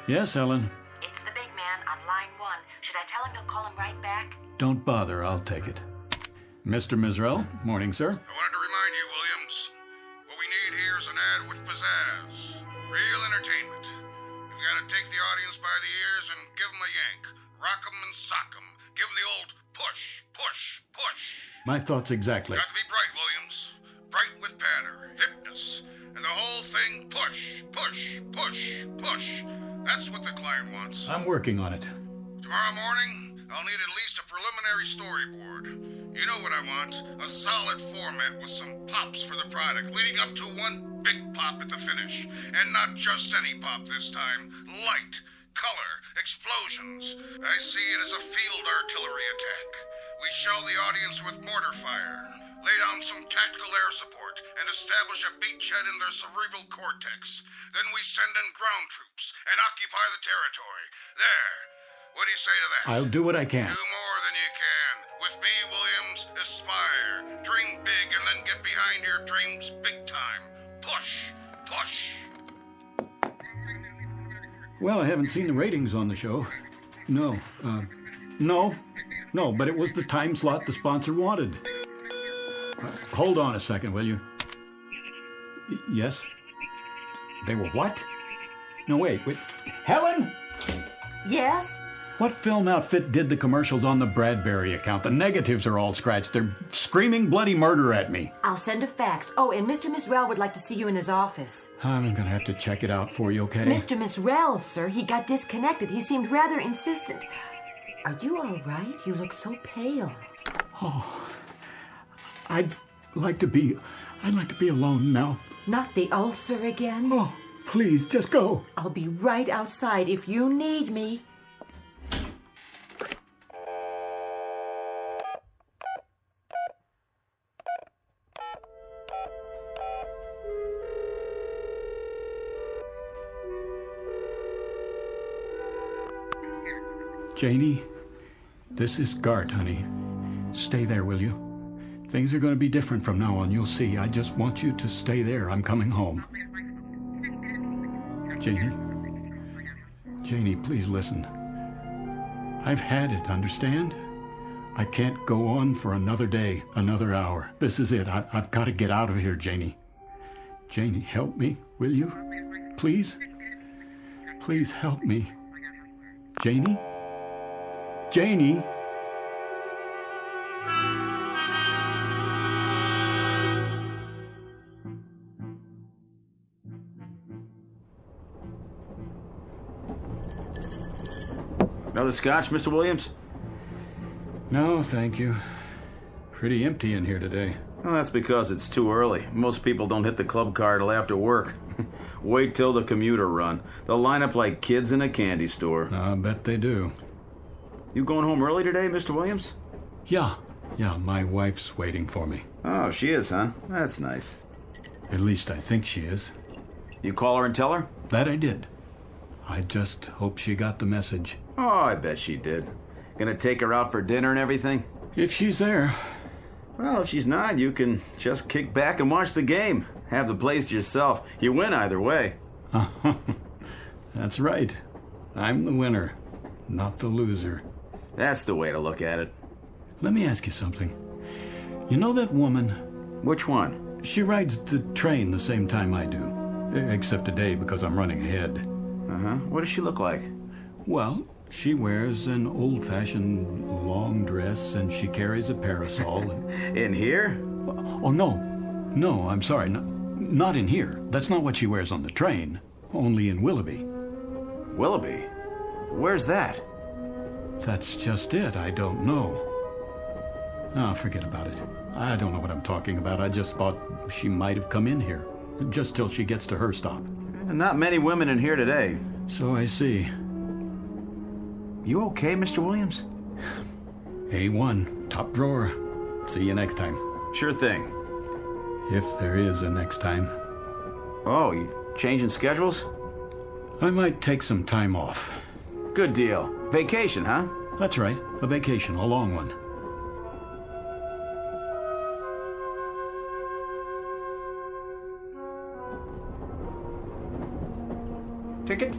Yes, Ellen. It's the big man on line 1. Should I tell him you'll call him right back? Don't bother. I'll take it. Mr. Mizrell, morning, sir. I wanted to remind you, Williams, what we need here is an ad with pizzazz. Real entertainment. You've got to take the audience by the ears and give them a yank. Rock them and sock them. Give them the old push, push, push. My thoughts exactly. Got to be bright, Williams. Bright with patter, hipness, and the whole thing push, push, push, push. That's what the client wants. I'm working on it. Tomorrow morning, I'll need at least a preliminary storyboard. You know what I want. A solid format with some pops for the product, leading up to one big pop at the finish. And not just any pop this time. Light, color, explosions. I see it as a field artillery attack. We shell the audience with mortar fire, lay down some tactical air support, and establish a beachhead in their cerebral cortex. Then we send in ground troops and occupy the territory. There. What do you say to that? I'll do what I can. Do more than you can. With me, Williams, aspire. Dream big and then get behind your dreams big time. Push. Push. Well, I haven't seen the ratings on the show. No, but it was the time slot the sponsor wanted. Hold on a second, will you? Yes? They were what? No, wait. Helen? Yes? What film outfit did the commercials on the Bradbury account? The negatives are all scratched. They're screaming bloody murder at me. I'll send a fax. Oh, and Mr. Misrell would like to see you in his office. I'm going to have to check it out for you, okay? Mr. Misrell, sir, he got disconnected. He seemed rather insistent. Are you all right? You look so pale. Oh, I'd like to be alone now. Not the ulcer again? Oh, please, just go. I'll be right outside if you need me. Janie, this is Gart, honey. Stay there, will you? Things are going to be different from now on, you'll see. I just want you to stay there. I'm coming home. Janie, please listen. I've had it, understand? I can't go on for another day, another hour. This is it. I've got to get out of here, Janie. Janie, help me, will you? Please? Please help me. Janie? Janie? Another scotch, Mr. Williams? No, thank you. Pretty empty in here today. Well, that's because it's too early. Most people don't hit the club car till after work. Wait till the commuter run. They'll line up like kids in a candy store. I bet they do. You going home early today, Mr. Williams? Yeah, my wife's waiting for me. Oh, she is, huh? That's nice. At least I think she is. You call her and tell her? That I did. I just hope she got the message. Oh, I bet she did. Gonna take her out for dinner and everything? If she's there. Well, if she's not, you can just kick back and watch the game. Have the place to yourself. You win either way. That's right. I'm the winner, not the loser. That's the way to look at it. Let me ask you something. You know that woman? Which one? She rides the train the same time I do. Except today because I'm running ahead. Uh-huh. What does she look like? Well, she wears an old-fashioned long dress and she carries a parasol. In here? Oh, no, I'm sorry. Not in here. That's not what she wears on the train. Only in Willoughby. Willoughby? Where's that? That's just it. I don't know. Oh, forget about it. I don't know what I'm talking about. I just thought she might have come in here. Just till she gets to her stop. Not many women in here today. So I see. You okay, Mr. Williams? A1. Top drawer. See you next time. Sure thing. If there is a next time. Oh, you changing schedules? I might take some time off. Good deal. Vacation, huh? That's right. A vacation. A long one. Ticket?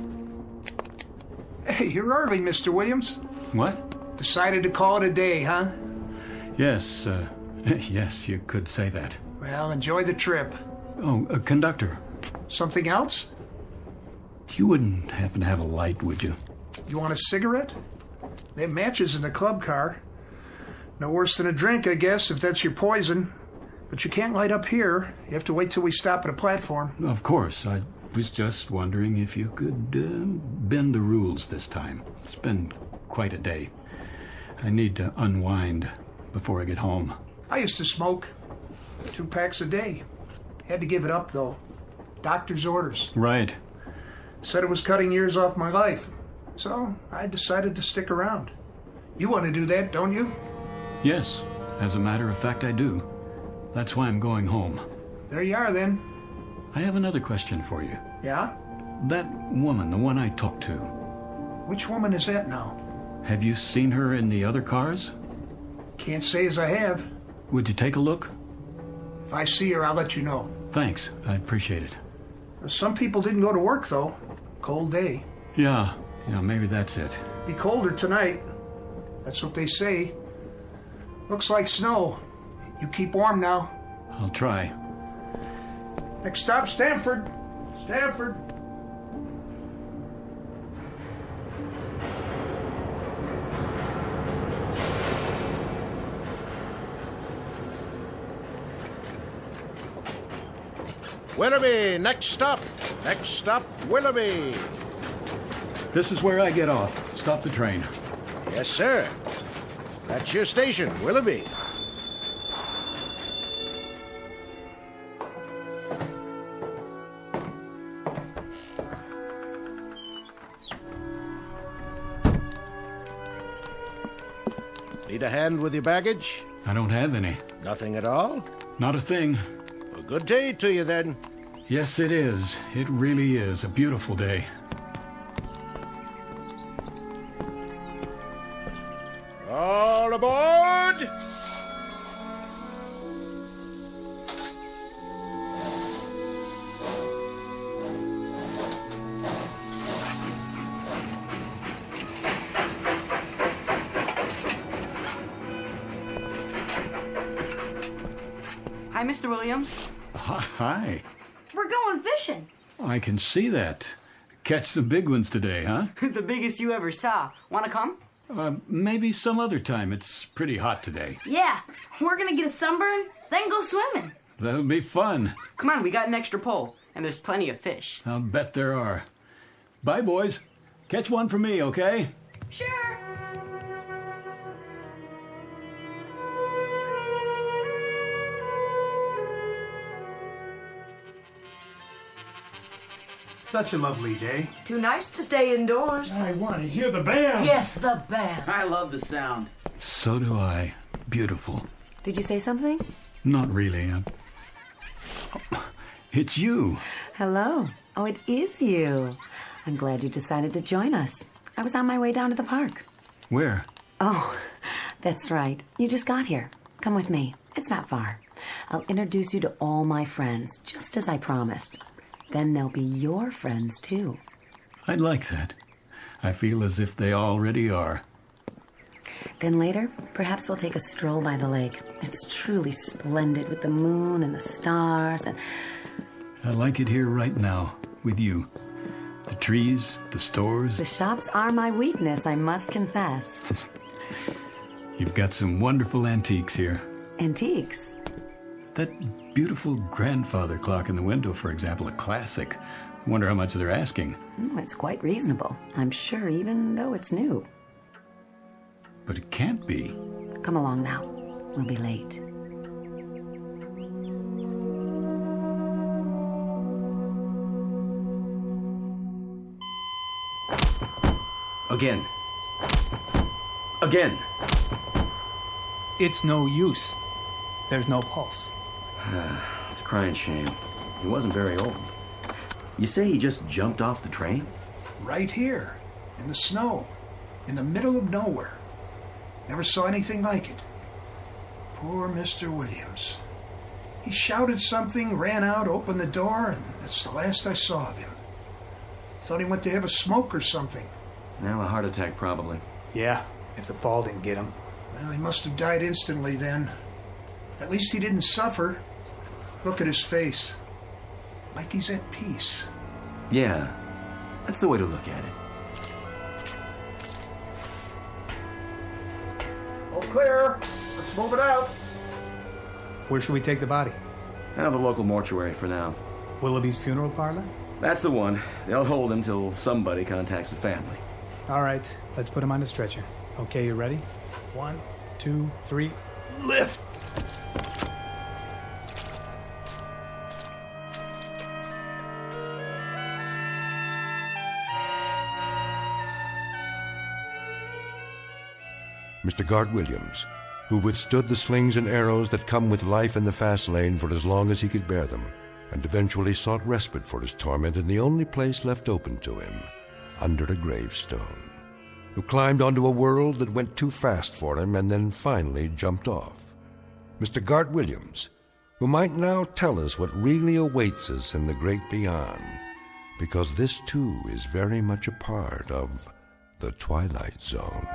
Hey, you're early, Mr. Williams. What? Decided to call it a day, huh? Yes, yes, you could say that. Well, enjoy the trip. Oh, conductor. Something else? You wouldn't happen to have a light, would you? You want a cigarette? They have matches in the club car. No worse than a drink, I guess, if that's your poison. But you can't light up here. You have to wait till we stop at a platform. Of course. I was just wondering if you could bend the rules this time. It's been quite a day. I need to unwind before I get home. I used to smoke 2 packs a day. Had to give it up, though. Doctor's orders. Right. Said it was cutting years off my life. So I decided to stick around. You want to do that, don't you? Yes, as a matter of fact, I do. That's why I'm going home. There you are, then. I have another question for you. Yeah? That woman, the one I talked to. Which woman is that now? Have you seen her in the other cars? Can't say as I have. Would you take a look? If I see her, I'll let you know. Thanks, I appreciate it. Some people didn't go to work, though. Cold day. Yeah, maybe that's it. Be colder tonight. That's what they say. Looks like snow. You keep warm now. I'll try. Next stop, Stanford. Stanford. Willoughby, next stop. Next stop, Willoughby. This is where I get off. Stop the train. Yes, sir. That's your station, Willoughby. Need a hand with your baggage? I don't have any. Nothing at all? Not a thing. A good day to you, then. Yes, it is. It really is a beautiful day. All aboard! Hi, Mr. Williams. Hi. We're going fishing. I can see that. Catch some big ones today, huh? The biggest you ever saw. Want to come? Maybe some other time. It's pretty hot today. Yeah, we're gonna get a sunburn, then go swimming. That'll be fun. Come on, we got an extra pole, and there's plenty of fish. I'll bet there are. Bye, boys. Catch one for me, okay? Sure. Such a lovely day. Too nice to stay indoors. I want to hear the band. Yes, the band. I love the sound. So do I. Beautiful. Did you say something? Not really. It's you. Hello. Oh, it is you. I'm glad you decided to join us. I was on my way down to the park. Where? Oh, that's right. You just got here. Come with me. It's not far. I'll introduce you to all my friends, just as I promised. Then they'll be your friends, too. I'd like that. I feel as if they already are. Then later, perhaps we'll take a stroll by the lake. It's truly splendid with the moon and the stars and... I like it here right now, with you. The trees, the stores. The shops are my weakness, I must confess. You've got some wonderful antiques here. Antiques? That beautiful grandfather clock in the window, for example, a classic. Wonder how much they're asking. It's quite reasonable, I'm sure, even though it's new. But it can't be. Come along now. We'll be late. Again. Again. It's no use. There's no pulse. It's a crying shame. He wasn't very old. You say he just jumped off the train? Right here, in the snow, in the middle of nowhere. Never saw anything like it. Poor Mr. Williams. He shouted something, ran out, opened the door, and that's the last I saw of him. Thought he went to have a smoke or something. Well, a heart attack probably. Yeah, if the fall didn't get him. Well, he must have died instantly then. At least he didn't suffer. Look at his face. Like he's at peace. Yeah, that's the way to look at it. All clear. Let's move it out. Where should we take the body? The local mortuary for now. Willoughby's funeral parlor? That's the one. They'll hold him till somebody contacts the family. All right, let's put him on the stretcher. Okay, you ready? 1, 2, 3, lift! Mr. Gart Williams, who withstood the slings and arrows that come with life in the fast lane for as long as he could bear them, and eventually sought respite for his torment in the only place left open to him, under a gravestone, who climbed onto a world that went too fast for him and then finally jumped off. Mr. Gart Williams, who might now tell us what really awaits us in the great beyond, because this too is very much a part of the Twilight Zone.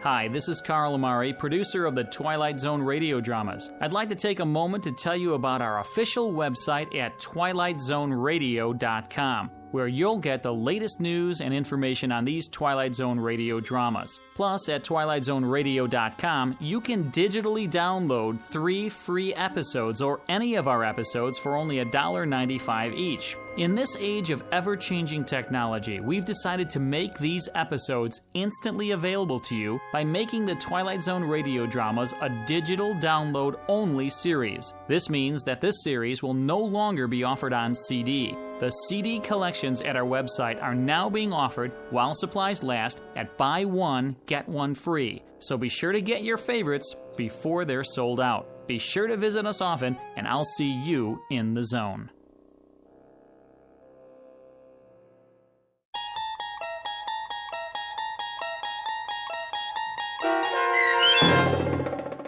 Hi, this is Carl Amari, producer of the Twilight Zone radio dramas. I'd like to take a moment to tell you about our official website at twilightzoneradio.com, where you'll get the latest news and information on these Twilight Zone radio dramas. Plus, at twilightzoneradio.com, you can digitally download 3 free episodes or any of our episodes for only $1.95 each. In this age of ever-changing technology, we've decided to make these episodes instantly available to you by making the Twilight Zone radio dramas a digital download-only series. This means that this series will no longer be offered on CD. The CD collections at our website are now being offered while supplies last at buy one, get one free. So be sure to get your favorites before they're sold out. Be sure to visit us often, and I'll see you in the zone.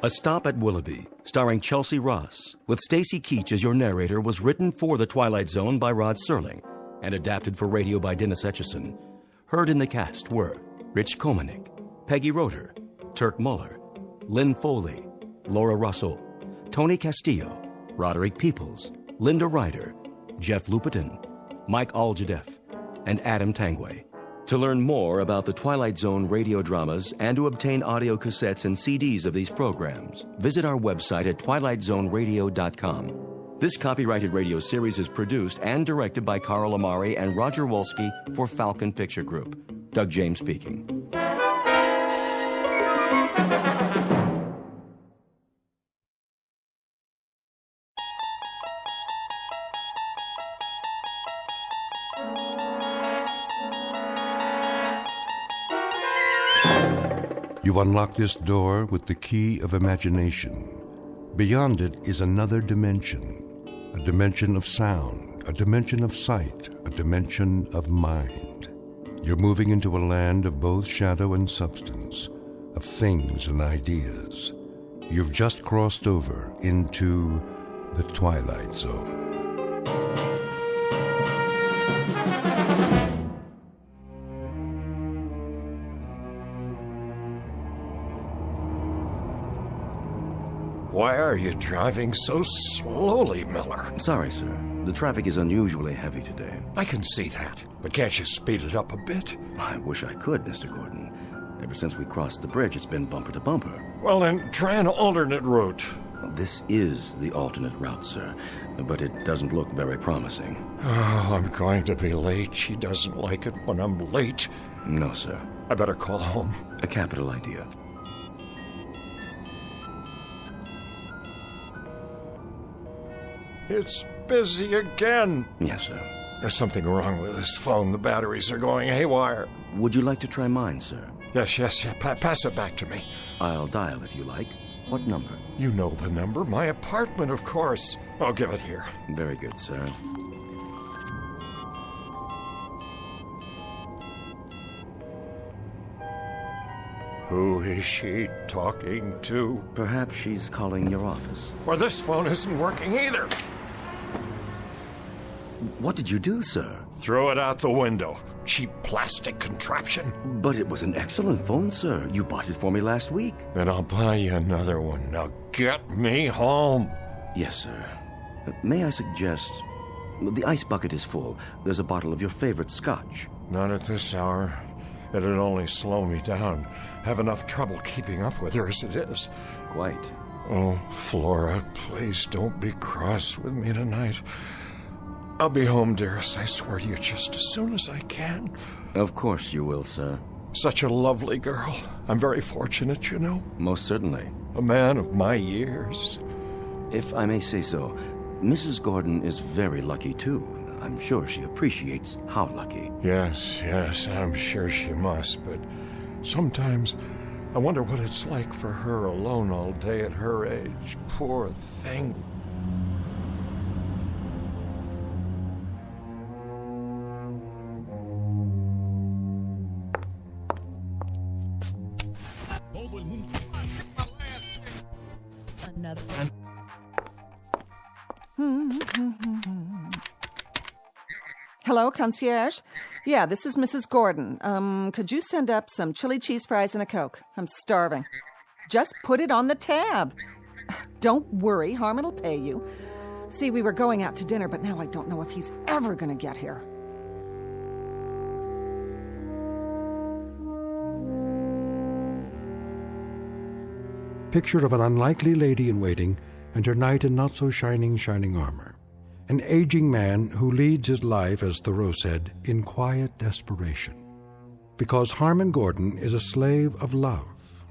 A Stop at Willoughby, starring Chelsea Ross, with Stacy Keach as your narrator, was written for The Twilight Zone by Rod Serling and adapted for radio by Dennis Etchison. Heard in the cast were Rich Komanik, Peggy Roeder, Turk Muller, Lynn Foley, Laura Russell, Tony Castillo, Roderick Peoples, Linda Ryder, Jeff Lupetin, Mike Aljadeff, and Adam Tangway. To learn more about the Twilight Zone radio dramas and to obtain audio cassettes and CDs of these programs, visit our website at twilightzoneradio.com. This copyrighted radio series is produced and directed by Carl Amari and Roger Wolski for Falcon Picture Group. Doug James speaking. You unlock this door with the key of imagination. Beyond it is another dimension, a dimension of sound, a dimension of sight, a dimension of mind. You're moving into a land of both shadow and substance, of things and ideas. You've just crossed over into the Twilight Zone. Why are you driving so slowly, Miller? Sorry, sir. The traffic is unusually heavy today. I can see that, but can't you speed it up a bit? I wish I could, Mr. Gordon. Ever since we crossed the bridge, it's been bumper to bumper. Well, then, try an alternate route. This is the alternate route, sir, but it doesn't look very promising. Oh, I'm going to be late. She doesn't like it when I'm late. No, sir. I better call home. A capital idea. It's busy again. Yes, sir. There's something wrong with this phone. The batteries are going haywire. Would you like to try mine, sir? Yes. Pass it back to me. I'll dial if you like. What number? You know the number. My apartment, of course. I'll give it here. Very good, sir. Who is she talking to? Perhaps she's calling your office. Well, this phone isn't working either. What did you do, sir? Throw it out the window. Cheap plastic contraption. But it was an excellent phone, sir. You bought it for me last week. Then I'll buy you another one. Now get me home. Yes, sir. May I suggest... The ice bucket is full. There's a bottle of your favorite scotch. Not at this hour. It'd only slow me down. Have enough trouble keeping up with her as it is. Quite. Oh, Flora, please don't be cross with me tonight. I'll be home, dearest, I swear to you, just as soon as I can. Of course you will, sir. Such a lovely girl. I'm very fortunate, you know. Most certainly. A man of my years. If I may say so, Mrs. Gordon is very lucky, too. I'm sure she appreciates how lucky. Yes, I'm sure she must, but sometimes I wonder what it's like for her alone all day at her age. Poor thing. Another Hello, concierge? Yeah, this is Mrs. Gordon. Could you send up some chili cheese fries and a Coke? I'm starving. Just put it on the tab. Don't worry, Harmon will pay you. See, we were going out to dinner, but now I don't know if he's ever going to get here. Picture of an unlikely lady in waiting and her knight in not-so-shining armor. An aging man who leads his life, as Thoreau said, in quiet desperation. Because Harmon Gordon is a slave of love,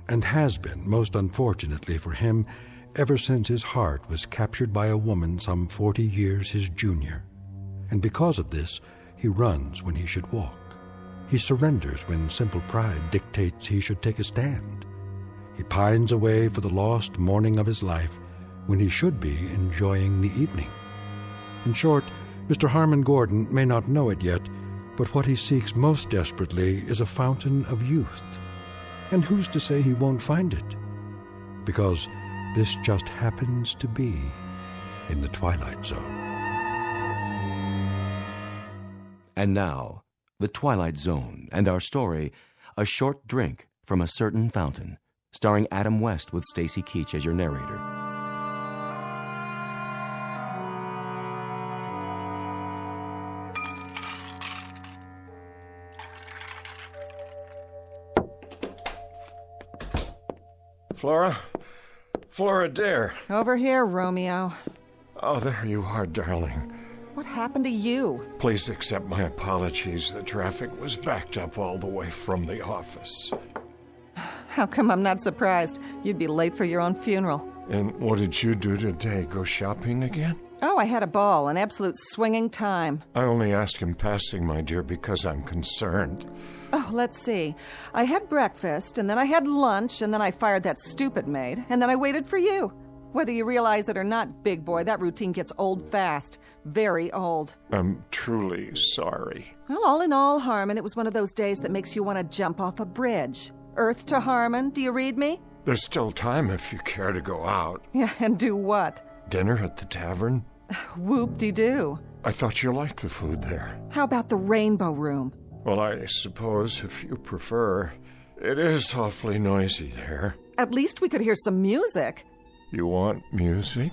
and has been, most unfortunately for him, ever since his heart was captured by a woman some 40 years his junior. And because of this, he runs when he should walk. He surrenders when simple pride dictates he should take a stand. He pines away for the lost morning of his life when he should be enjoying the evening. In short, Mr. Harmon Gordon may not know it yet, but what he seeks most desperately is a fountain of youth. And who's to say he won't find it? Because this just happens to be in the Twilight Zone. And now, the Twilight Zone and our story, A Short Drink from a Certain Fountain, starring Adam West with Stacy Keach as your narrator. Flora, dear. Over here, Romeo. Oh, there you are, darling. What happened to you? Please accept my apologies. The traffic was backed up all the way from the office. How come I'm not surprised? You'd be late for your own funeral. And what did you do today? Go shopping again? Oh, I had a ball, an absolute swinging time. I only ask in passing, my dear, because I'm concerned. Oh, let's see. I had breakfast, and then I had lunch, and then I fired that stupid maid, and then I waited for you. Whether you realize it or not, big boy, that routine gets old fast. Very old. I'm truly sorry. Well, all in all, Harmon, it was one of those days that makes you want to jump off a bridge. Earth to Harmon, do you read me? There's still time if you care to go out. Yeah, and do what? Dinner at the tavern? Whoop-de-doo. I thought you liked the food there. How about the Rainbow Room? Well, I suppose, if you prefer, it is awfully noisy there. At least we could hear some music. You want music?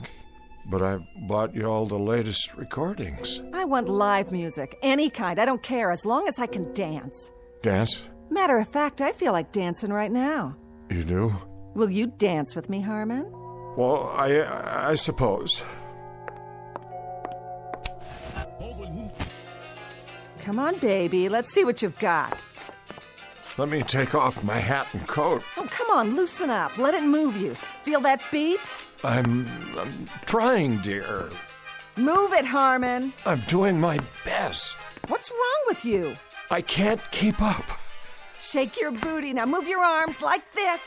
But I've bought you all the latest recordings. I want live music, any kind. I don't care, as long as I can dance. Dance? Matter of fact, I feel like dancing right now. You do? Will you dance with me, Harmon? Well, I suppose. Come on, baby. Let's see what you've got. Let me take off my hat and coat. Oh, come on. Loosen up. Let it move you. Feel that beat? I'm trying, dear. Move it, Harmon. I'm doing my best. What's wrong with you? I can't keep up. Shake your booty. Now move your arms like this.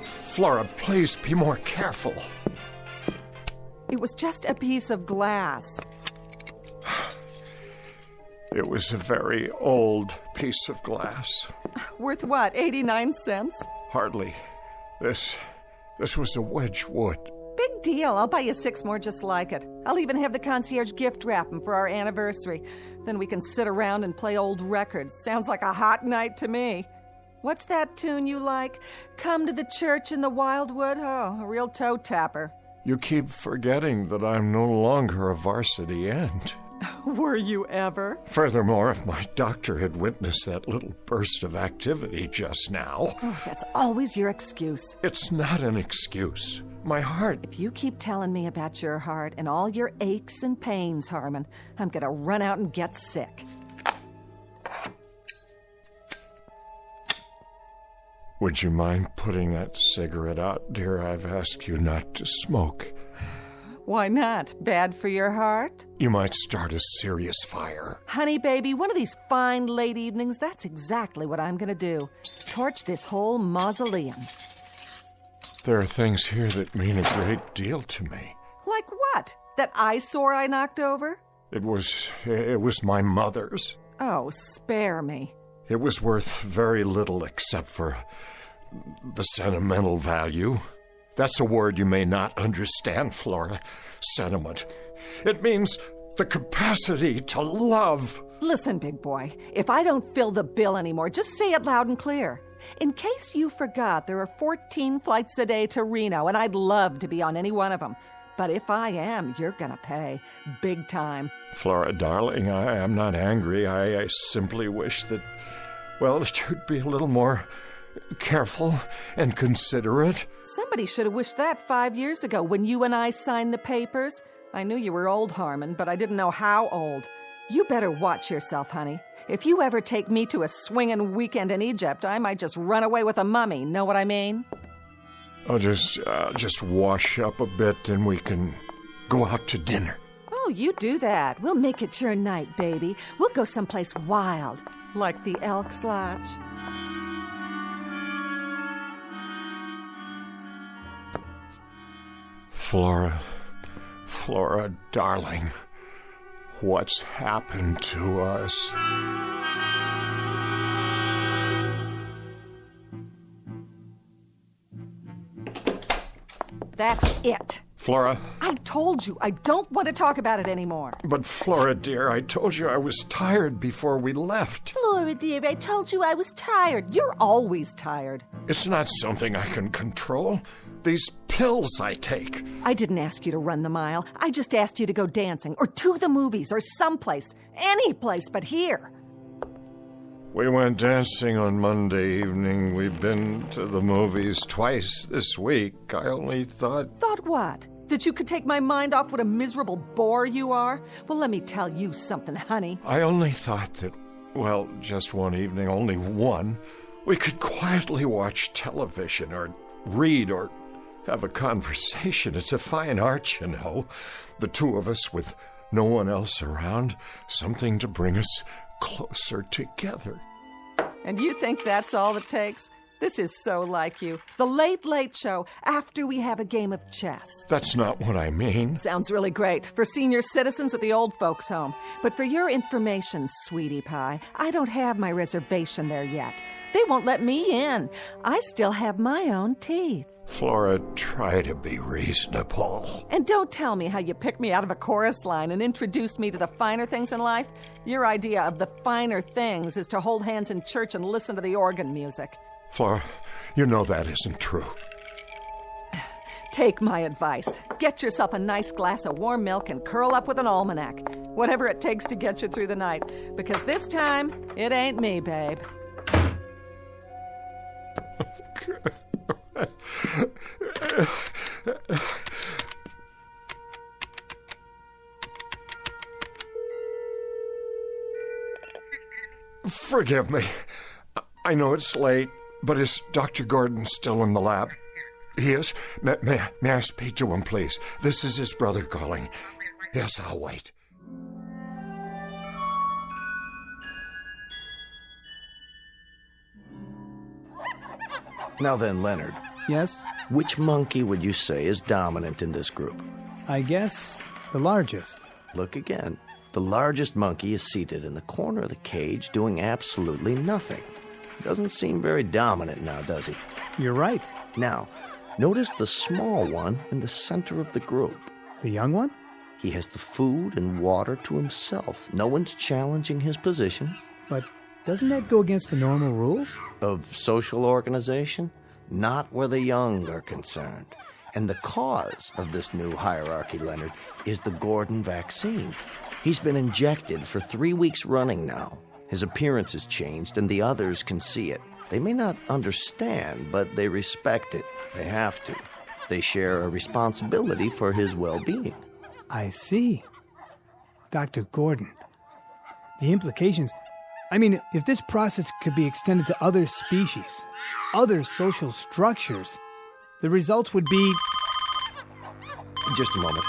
Flora, please be more careful. It was just a piece of glass. It was a very old piece of glass. Worth what, 89 cents? Hardly. This was a Wedgwood. Big deal. I'll buy you 6 more just like it. I'll even have the concierge gift wrap them for our anniversary. Then we can sit around and play old records. Sounds like a hot night to me. What's that tune you like? Come to the church in the Wildwood? Oh, a real toe tapper. You keep forgetting that I'm no longer a varsity end. Were you ever? Furthermore, if my doctor had witnessed that little burst of activity just now... Oh, that's always your excuse. It's not an excuse. My heart... If you keep telling me about your heart and all your aches and pains, Harmon, I'm gonna run out and get sick. Would you mind putting that cigarette out, dear? I've asked you not to smoke. Why not? Bad for your heart? You might start a serious fire. Honey, baby, one of these fine late evenings, that's exactly what I'm going to do. Torch this whole mausoleum. There are things here that mean a great deal to me. Like what? That eyesore I knocked over? It was my mother's. Oh, spare me. It was worth very little except for the sentimental value. That's a word you may not understand, Flora. Sentiment. It means the capacity to love. Listen, big boy, if I don't fill the bill anymore, just say it loud and clear. In case you forgot, there are 14 flights a day to Reno, and I'd love to be on any one of them. But if I am, you're gonna pay. Big time. Flora, darling, I am not angry. I simply wish that, well, that you'd be a little more careful and considerate. Somebody should have wished that 5 years ago when you and I signed the papers. I knew you were old, Harmon, but I didn't know how old. You better watch yourself, honey. If you ever take me to a swinging weekend in Egypt, I might just run away with a mummy. Know what I mean? I'll just wash up a bit and we can go out to dinner. Oh, you do that. We'll make it your night, baby. We'll go someplace wild, like the Elks Lodge. Flora, darling, what's happened to us? That's it. Flora. I told you I don't want to talk about it anymore. But Flora, dear, I told you I was tired before we left. Flora, dear, I told you I was tired. You're always tired. It's not something I can control. These pills I take. I didn't ask you to run the mile. I just asked you to go dancing or to the movies or someplace. Any place but here. We went dancing on Monday evening. We've been to the movies twice this week. I only thought... Thought what? That you could take my mind off what a miserable bore you are? Well, let me tell you something, honey. I only thought that, well, just one evening, only one, we could quietly watch television or read or have a conversation. It's a fine art, you know. The two of us with no one else around. Something to bring us closer together. And you think that's all it takes? This is so like you. The Late Late Show after we have a game of chess. That's not what I mean. Sounds really great for senior citizens at the old folks' home. But for your information, sweetie pie, I don't have my reservation there yet. They won't let me in. I still have my own teeth. Flora, try to be reasonable. And don't tell me how you picked me out of a chorus line and introduced me to the finer things in life. Your idea of the finer things is to hold hands in church and listen to the organ music. Flora, you know that isn't true. Take my advice. Get yourself a nice glass of warm milk and curl up with an almanac. Whatever it takes to get you through the night. Because this time, it ain't me, babe. Forgive me. I know it's late, but is Dr. Gordon still in the lab? He is? May I speak to him, please? This is his brother calling. Yes, I'll wait. Now then, Leonard. Yes? Which monkey would you say is dominant in this group? I guess the largest. Look again. The largest monkey is seated in the corner of the cage doing absolutely nothing. Doesn't seem very dominant now, does he? You're right. Now, notice the small one in the center of the group. The young one? He has the food and water to himself. No one's challenging his position. But doesn't that go against the normal rules? Of social organization? Not where the young are concerned. And the cause of this new hierarchy, Leonard, is the Gordon vaccine. He's been injected for 3 weeks running now. His appearance has changed, and the others can see it. They may not understand, but they respect it. They have to. They share a responsibility for his well-being. I see. Dr. Gordon. The implications... I mean, if this process could be extended to other species, other social structures, the results would be... Just a moment.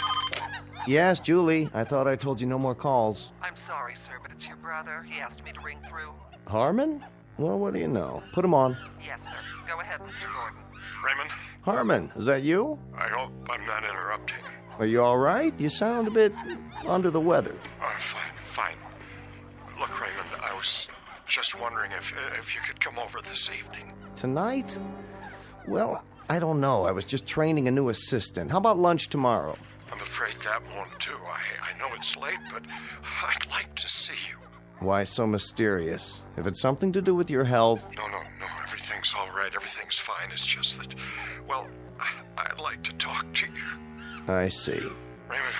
Yes, Julie. I thought I told you no more calls. I'm sorry, sir, but it's your brother. He asked me to ring through. Harmon? Well, what do you know? Put him on. Yes, sir. Go ahead, Mr. Gordon. Raymond? Harmon, is that you? I hope I'm not interrupting. Are you all right? You sound a bit under the weather. Fine. Look, Raymond, I was just wondering if you could come over this evening. Tonight? Well, I don't know. I was just training a new assistant. How about lunch tomorrow? I'm afraid that won't do. I know it's late, but I'd like to see you. Why so mysterious? If it's something to do with your health... No, everything's all right. Everything's fine. It's just that, well, I'd like to talk to you. I see. Raymond,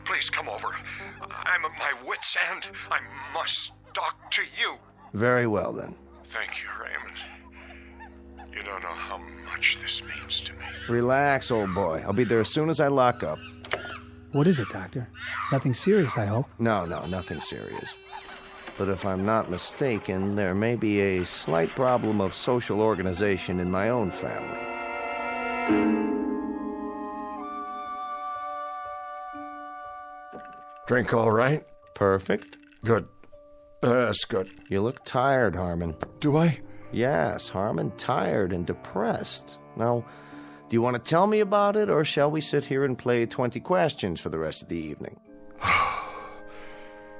please come over. I'm at my wit's end. I must talk to you. Very well, then. Thank you, Raymond. You don't know how much this means to me. Relax, old boy. I'll be there as soon as I lock up. What is it, Doctor? Nothing serious, I hope. No, nothing serious. But if I'm not mistaken, there may be a slight problem of social organization in my own family. Drink all right? Perfect. Good. That's good. You look tired, Harmon. Do I? Yes, Harmon, tired and depressed. Now, do you want to tell me about it, or shall we sit here and play 20 questions for the rest of the evening?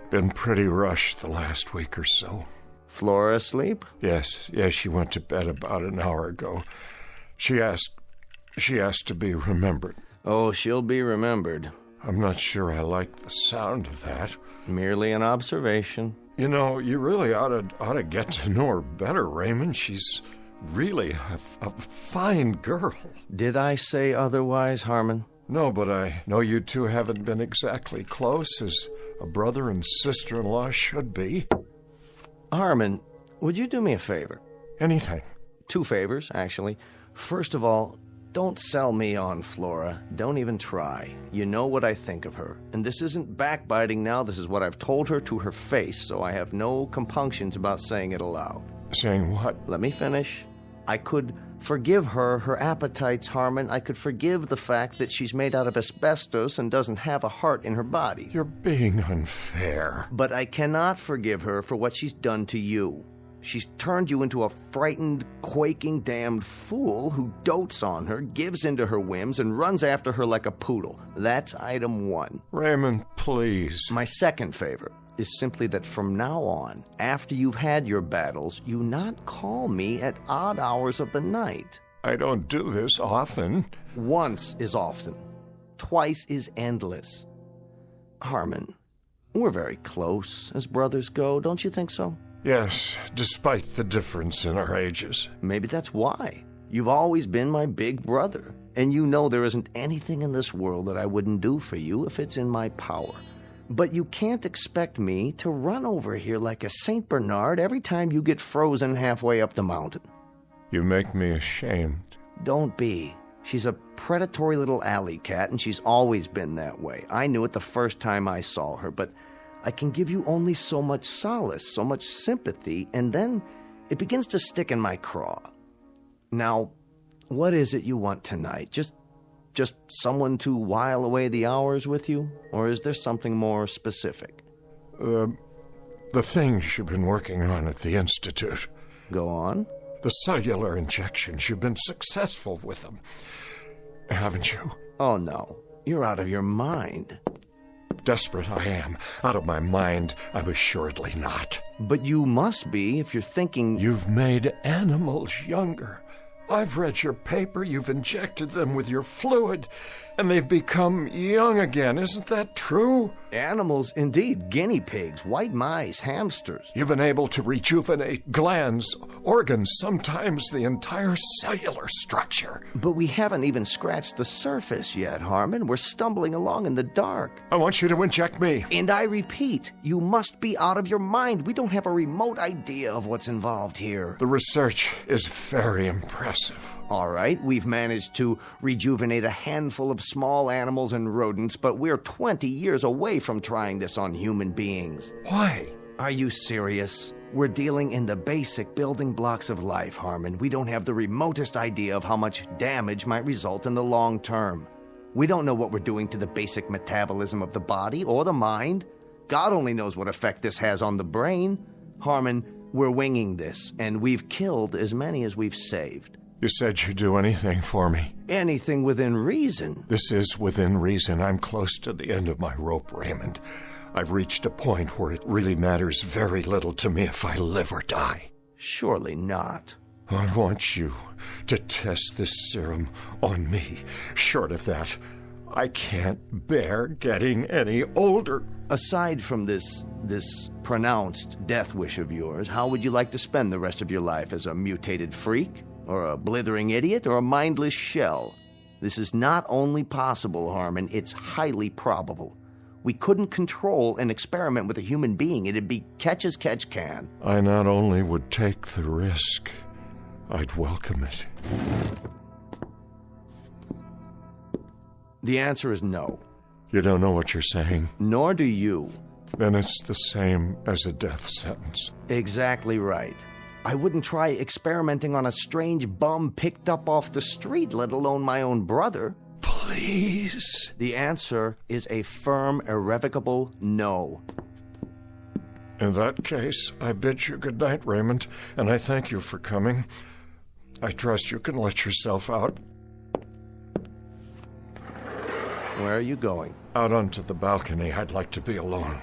Been pretty rushed the last week or so. Flora asleep? Yes, she went to bed about an hour ago. She asked to be remembered. Oh, she'll be remembered. I'm not sure I like the sound of that. Merely an observation. You know, you really ought to get to know her better, Raymond. She's really a fine girl. Did I say otherwise, Harmon? No, but I know you two haven't been exactly close, as a brother and sister-in-law should be. Harmon, would you do me a favor? Anything. 2 favors, actually. First of all, don't sell me on Flora. Don't even try. You know what I think of her. And this isn't backbiting now. This is what I've told her to her face, so I have no compunctions about saying it aloud. Saying what? Let me finish. I could forgive her appetites, Harmon. I could forgive the fact that she's made out of asbestos and doesn't have a heart in her body. You're being unfair. But I cannot forgive her for what she's done to you. She's turned you into a frightened, quaking, damned fool who dotes on her, gives into her whims, and runs after her like a poodle. That's item 1. Raymond, please. My second favor is simply that from now on, after you've had your battles, you not call me at odd hours of the night. I don't do this often. Once is often. Twice is endless. Harmon, we're very close as brothers go, don't you think so? Yes, despite the difference in our ages. Maybe that's why. You've always been my big brother, and you know there isn't anything in this world that I wouldn't do for you if it's in my power. But you can't expect me to run over here like a St. Bernard every time you get frozen halfway up the mountain. You make me ashamed. Don't be. She's a predatory little alley cat, and she's always been that way. I knew it the first time I saw her, but I can give you only so much solace, so much sympathy, and then it begins to stick in my craw. Now, what is it you want tonight? Just someone to while away the hours with you? Or is there something more specific? The things you've been working on at the Institute. Go on. The cellular injections. You've been successful with them, haven't you? Oh, no. You're out of your mind. Desperate I am. Out of my mind, I'm assuredly not. But you must be if you're thinking... You've made animals younger. I've read your paper. You've injected them with your fluid, and they've become young again. Isn't that true? Animals, indeed. Guinea pigs, white mice, hamsters. You've been able to rejuvenate glands, organs, sometimes the entire cellular structure. But we haven't even scratched the surface yet, Harmon. We're stumbling along in the dark. I want you to inject me. And I repeat, you must be out of your mind. We don't have a remote idea of what's involved here. The research is very impressive. All right, we've managed to rejuvenate a handful of small animals and rodents, but we're 20 years away from trying this on human beings. Why? Are you serious? We're dealing in the basic building blocks of life, Harmon. We don't have the remotest idea of how much damage might result in the long term. We don't know what we're doing to the basic metabolism of the body or the mind. God only knows what effect this has on the brain. Harmon, we're winging this, and we've killed as many as we've saved. You said you'd do anything for me. Anything within reason. This is within reason. I'm close to the end of my rope, Raymond. I've reached a point where it really matters very little to me if I live or die. Surely not. I want you to test this serum on me. Short of that, I can't bear getting any older. Aside from this pronounced death wish of yours, how would you like to spend the rest of your life? As a mutated freak? Or a blithering idiot? Or a mindless shell? This is not only possible, Harmon, it's highly probable. We couldn't control an experiment with a human being. It'd be catch as catch can. I not only would take the risk, I'd welcome it. The answer is no. You don't know what you're saying? Nor do you. Then it's the same as a death sentence. Exactly right. I wouldn't try experimenting on a strange bum picked up off the street, let alone my own brother. Please. The answer is a firm, irrevocable no. In that case, I bid you good night, Raymond, and I thank you for coming. I trust you can let yourself out. Where are you going? Out onto the balcony. I'd like to be alone.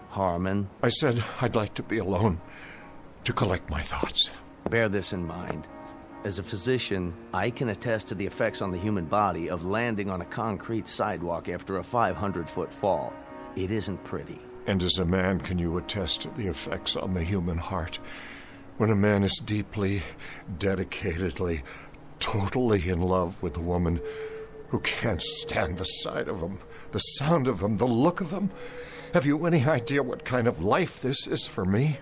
Harmon? I said I'd like to be alone, to collect my thoughts. Bear this in mind. As a physician, I can attest to the effects on the human body of landing on a concrete sidewalk after a 500-foot fall. It isn't pretty. And as a man, can you attest to the effects on the human heart when a man is deeply, dedicatedly, totally in love with a woman who can't stand the sight of him, the sound of him, the look of him? Have you any idea what kind of life this is for me?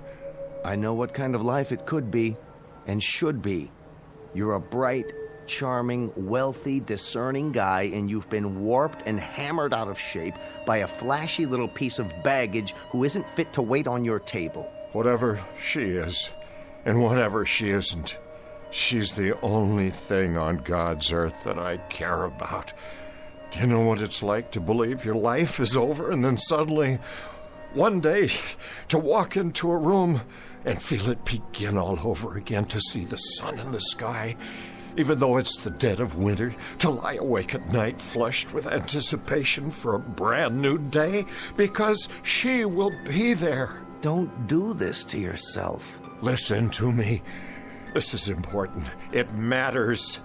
I know what kind of life it could be, and should be. You're a bright, charming, wealthy, discerning guy, and you've been warped and hammered out of shape by a flashy little piece of baggage who isn't fit to wait on your table. Whatever she is, and whatever she isn't, she's the only thing on God's earth that I care about. Do you know what it's like to believe your life is over and then suddenly, one day, to walk into a room and feel it begin all over again, to see the sun in the sky, even though it's the dead of winter, to lie awake at night flushed with anticipation for a brand new day, because she will be there. Don't do this to yourself. Listen to me. This is important. It matters.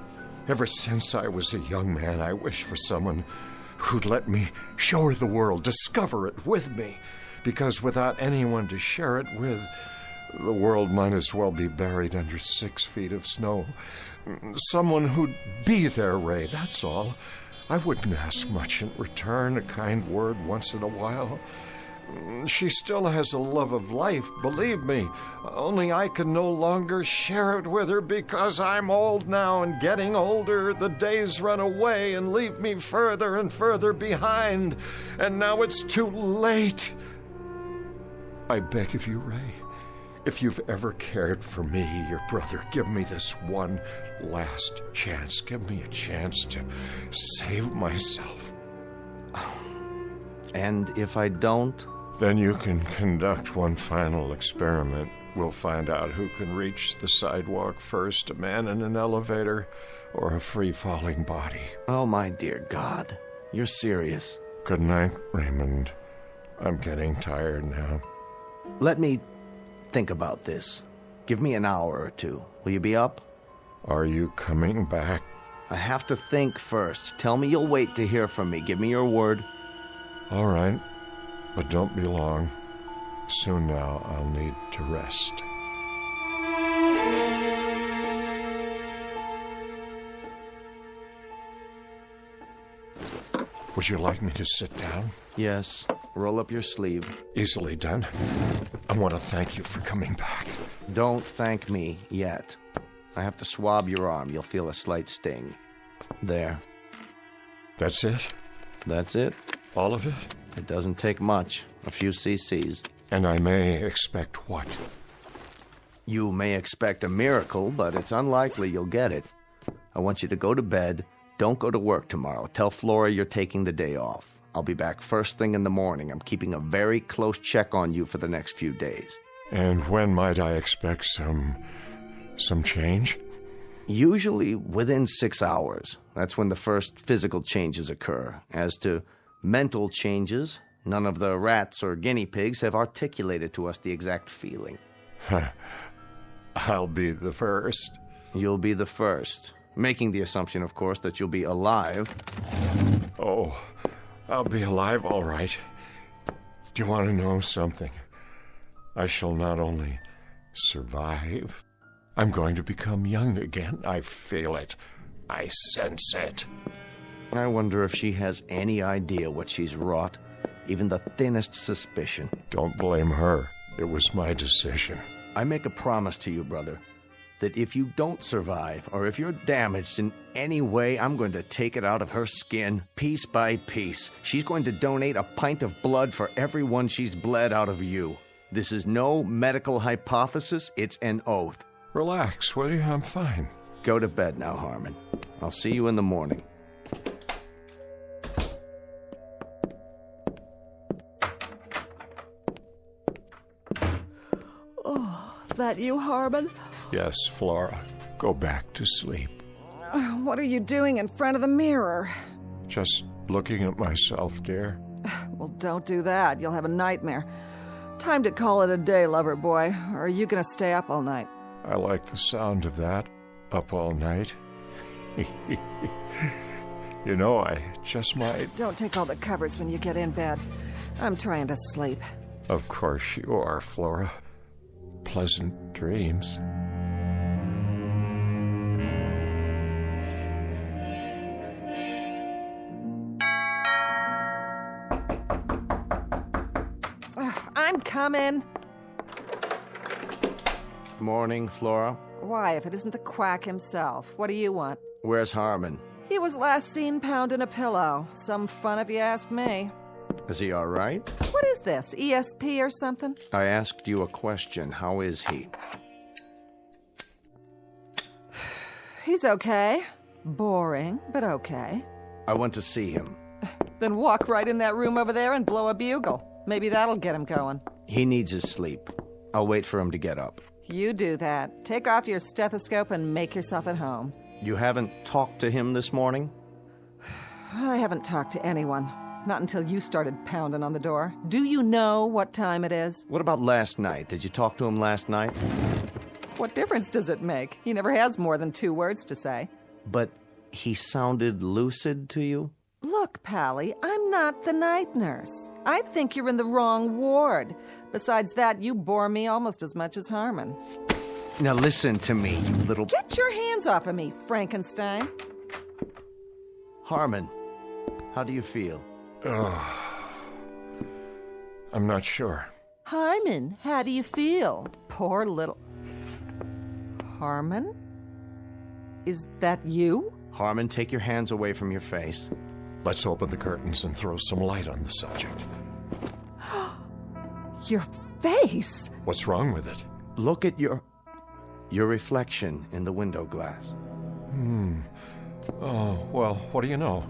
Ever since I was a young man, I wished for someone who'd let me show her the world, discover it with me. Because without anyone to share it with, the world might as well be buried under 6 feet of snow. Someone who'd be there, Ray, that's all. I wouldn't ask much in return, a kind word once in a while. She still has a love of life, believe me. Only I can no longer share it with her because I'm old now, and getting older, the days run away and leave me further and further behind. And now it's too late. I beg of you, Ray, if you've ever cared for me, your brother, give me this one last chance. Give me a chance to save myself. And if I don't? Then you can conduct one final experiment. We'll find out who can reach the sidewalk first, a man in an elevator or a free-falling body. Oh, my dear God. You're serious. Good night, Raymond. I'm getting tired now. Let me think about this. Give me an hour or two. Will you be up? Are you coming back? I have to think first. Tell me you'll wait to hear from me. Give me your word. All right, but don't be long. Soon now I'll need to rest. Would you like me to sit down? Yes. Roll up your sleeve. Easily done. I want to thank you for coming back. Don't thank me yet. I have to swab your arm. You'll feel a slight sting. There. That's it? That's it. All of it? It doesn't take much. A few cc's. And I may expect what? You may expect a miracle, but it's unlikely you'll get it. I want you to go to bed, Don't go to work tomorrow. Tell Flora you're taking the day off. I'll be back first thing in the morning. I'm keeping a very close check on you for the next few days. And when might I expect some change? Usually within 6 hours. That's when the first physical changes occur. As to mental changes, none of the rats or guinea pigs have articulated to us the exact feeling. I'll be the first. You'll be the first. Making the assumption, of course, that you'll be alive. Oh, I'll be alive, all right. Do you want to know something? I shall not only survive, I'm going to become young again. I feel it. I sense it. I wonder if she has any idea what she's wrought. Even the thinnest suspicion. Don't blame her. It was my decision. I make a promise to you, brother, that if you don't survive, or if you're damaged in any way, I'm going to take it out of her skin, piece by piece. She's going to donate a pint of blood for everyone she's bled out of you. This is no medical hypothesis, it's an oath. Relax, will you? I'm fine. Go to bed now, Harmon. I'll see you in the morning. Oh, that you, Harmon? Yes, Flora. Go back to sleep. What are you doing in front of the mirror? Just looking at myself, dear. Well, don't do that. You'll have a nightmare. Time to call it a day, lover boy. Or are you going to stay up all night? I like the sound of that. Up all night. You know, I just might... Don't take all the covers when you get in bed. I'm trying to sleep. Of course you are, Flora. Pleasant dreams. I'm coming. Morning, Flora. Why, if it isn't the quack himself? What do you want? Where's Harmon? He was last seen pounding a pillow. Some fun if you ask me. Is he all right? What is this, ESP or something? I asked you a question. How is he? He's okay. Boring, but okay. I want to see him. Then walk right in that room over there and blow a bugle. Maybe that'll get him going. He needs his sleep. I'll wait for him to get up. You do that. Take off your stethoscope and make yourself at home. You haven't talked to him this morning? I haven't talked to anyone. Not until you started pounding on the door. Do you know what time it is? What about last night? Did you talk to him last night? What difference does it make? He never has more than 2 words to say. But he sounded lucid to you? Look, Pally, I'm not the night nurse. I think you're in the wrong ward. Besides that, you bore me almost as much as Harmon. Now listen to me, you little... Get your hands off of me, Frankenstein. Harmon, how do you feel? I'm not sure. Harmon, how do you feel? Poor little... Harmon? Is that you? Harmon, take your hands away from your face. Let's open the curtains and throw some light on the subject. Your face? What's wrong with it? Look at your reflection in the window glass. Oh, well, what do you know?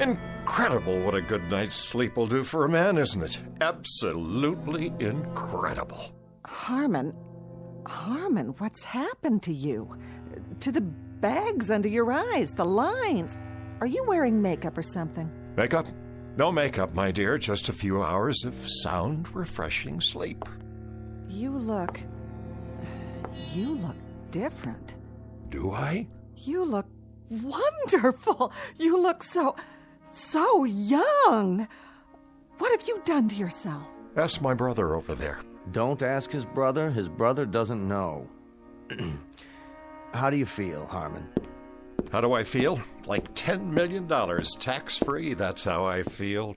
Incredible what a good night's sleep will do for a man, isn't it? Absolutely incredible. Harmon, what's happened to you? To the bags under your eyes, the lines. Are you wearing makeup or something? Makeup? No makeup, my dear. Just a few hours of sound, refreshing sleep. You look different. Do I? You look wonderful. You look so young. What have you done to yourself? Ask my brother over there. Don't ask his brother. His brother doesn't know. How do you feel, Harmon? How do I feel? Like $10 million, tax-free. That's how I feel.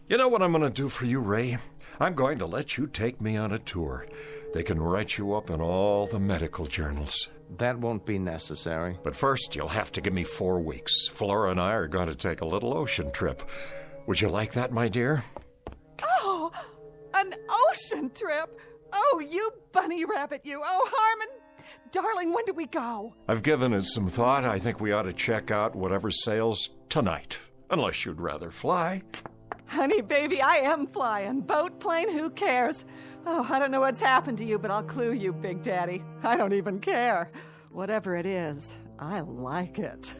You know what I'm going to do for you, Ray? I'm going to let you take me on a tour. They can write you up in all the medical journals. That won't be necessary. But first, you'll have to give me 4 weeks. Flora and I are going to take a little ocean trip. Would you like that, my dear? Oh, an ocean trip? Oh, you bunny rabbit, you. Oh, Harmon, Darling, when do we go? I've given it some thought. I think we ought to check out whatever sails tonight. Unless you'd rather fly. Honey, baby, I am flying. Boat, plane, who cares? Oh, I don't know what's happened to you, but I'll clue you, Big Daddy. I don't even care. Whatever it is, I like it.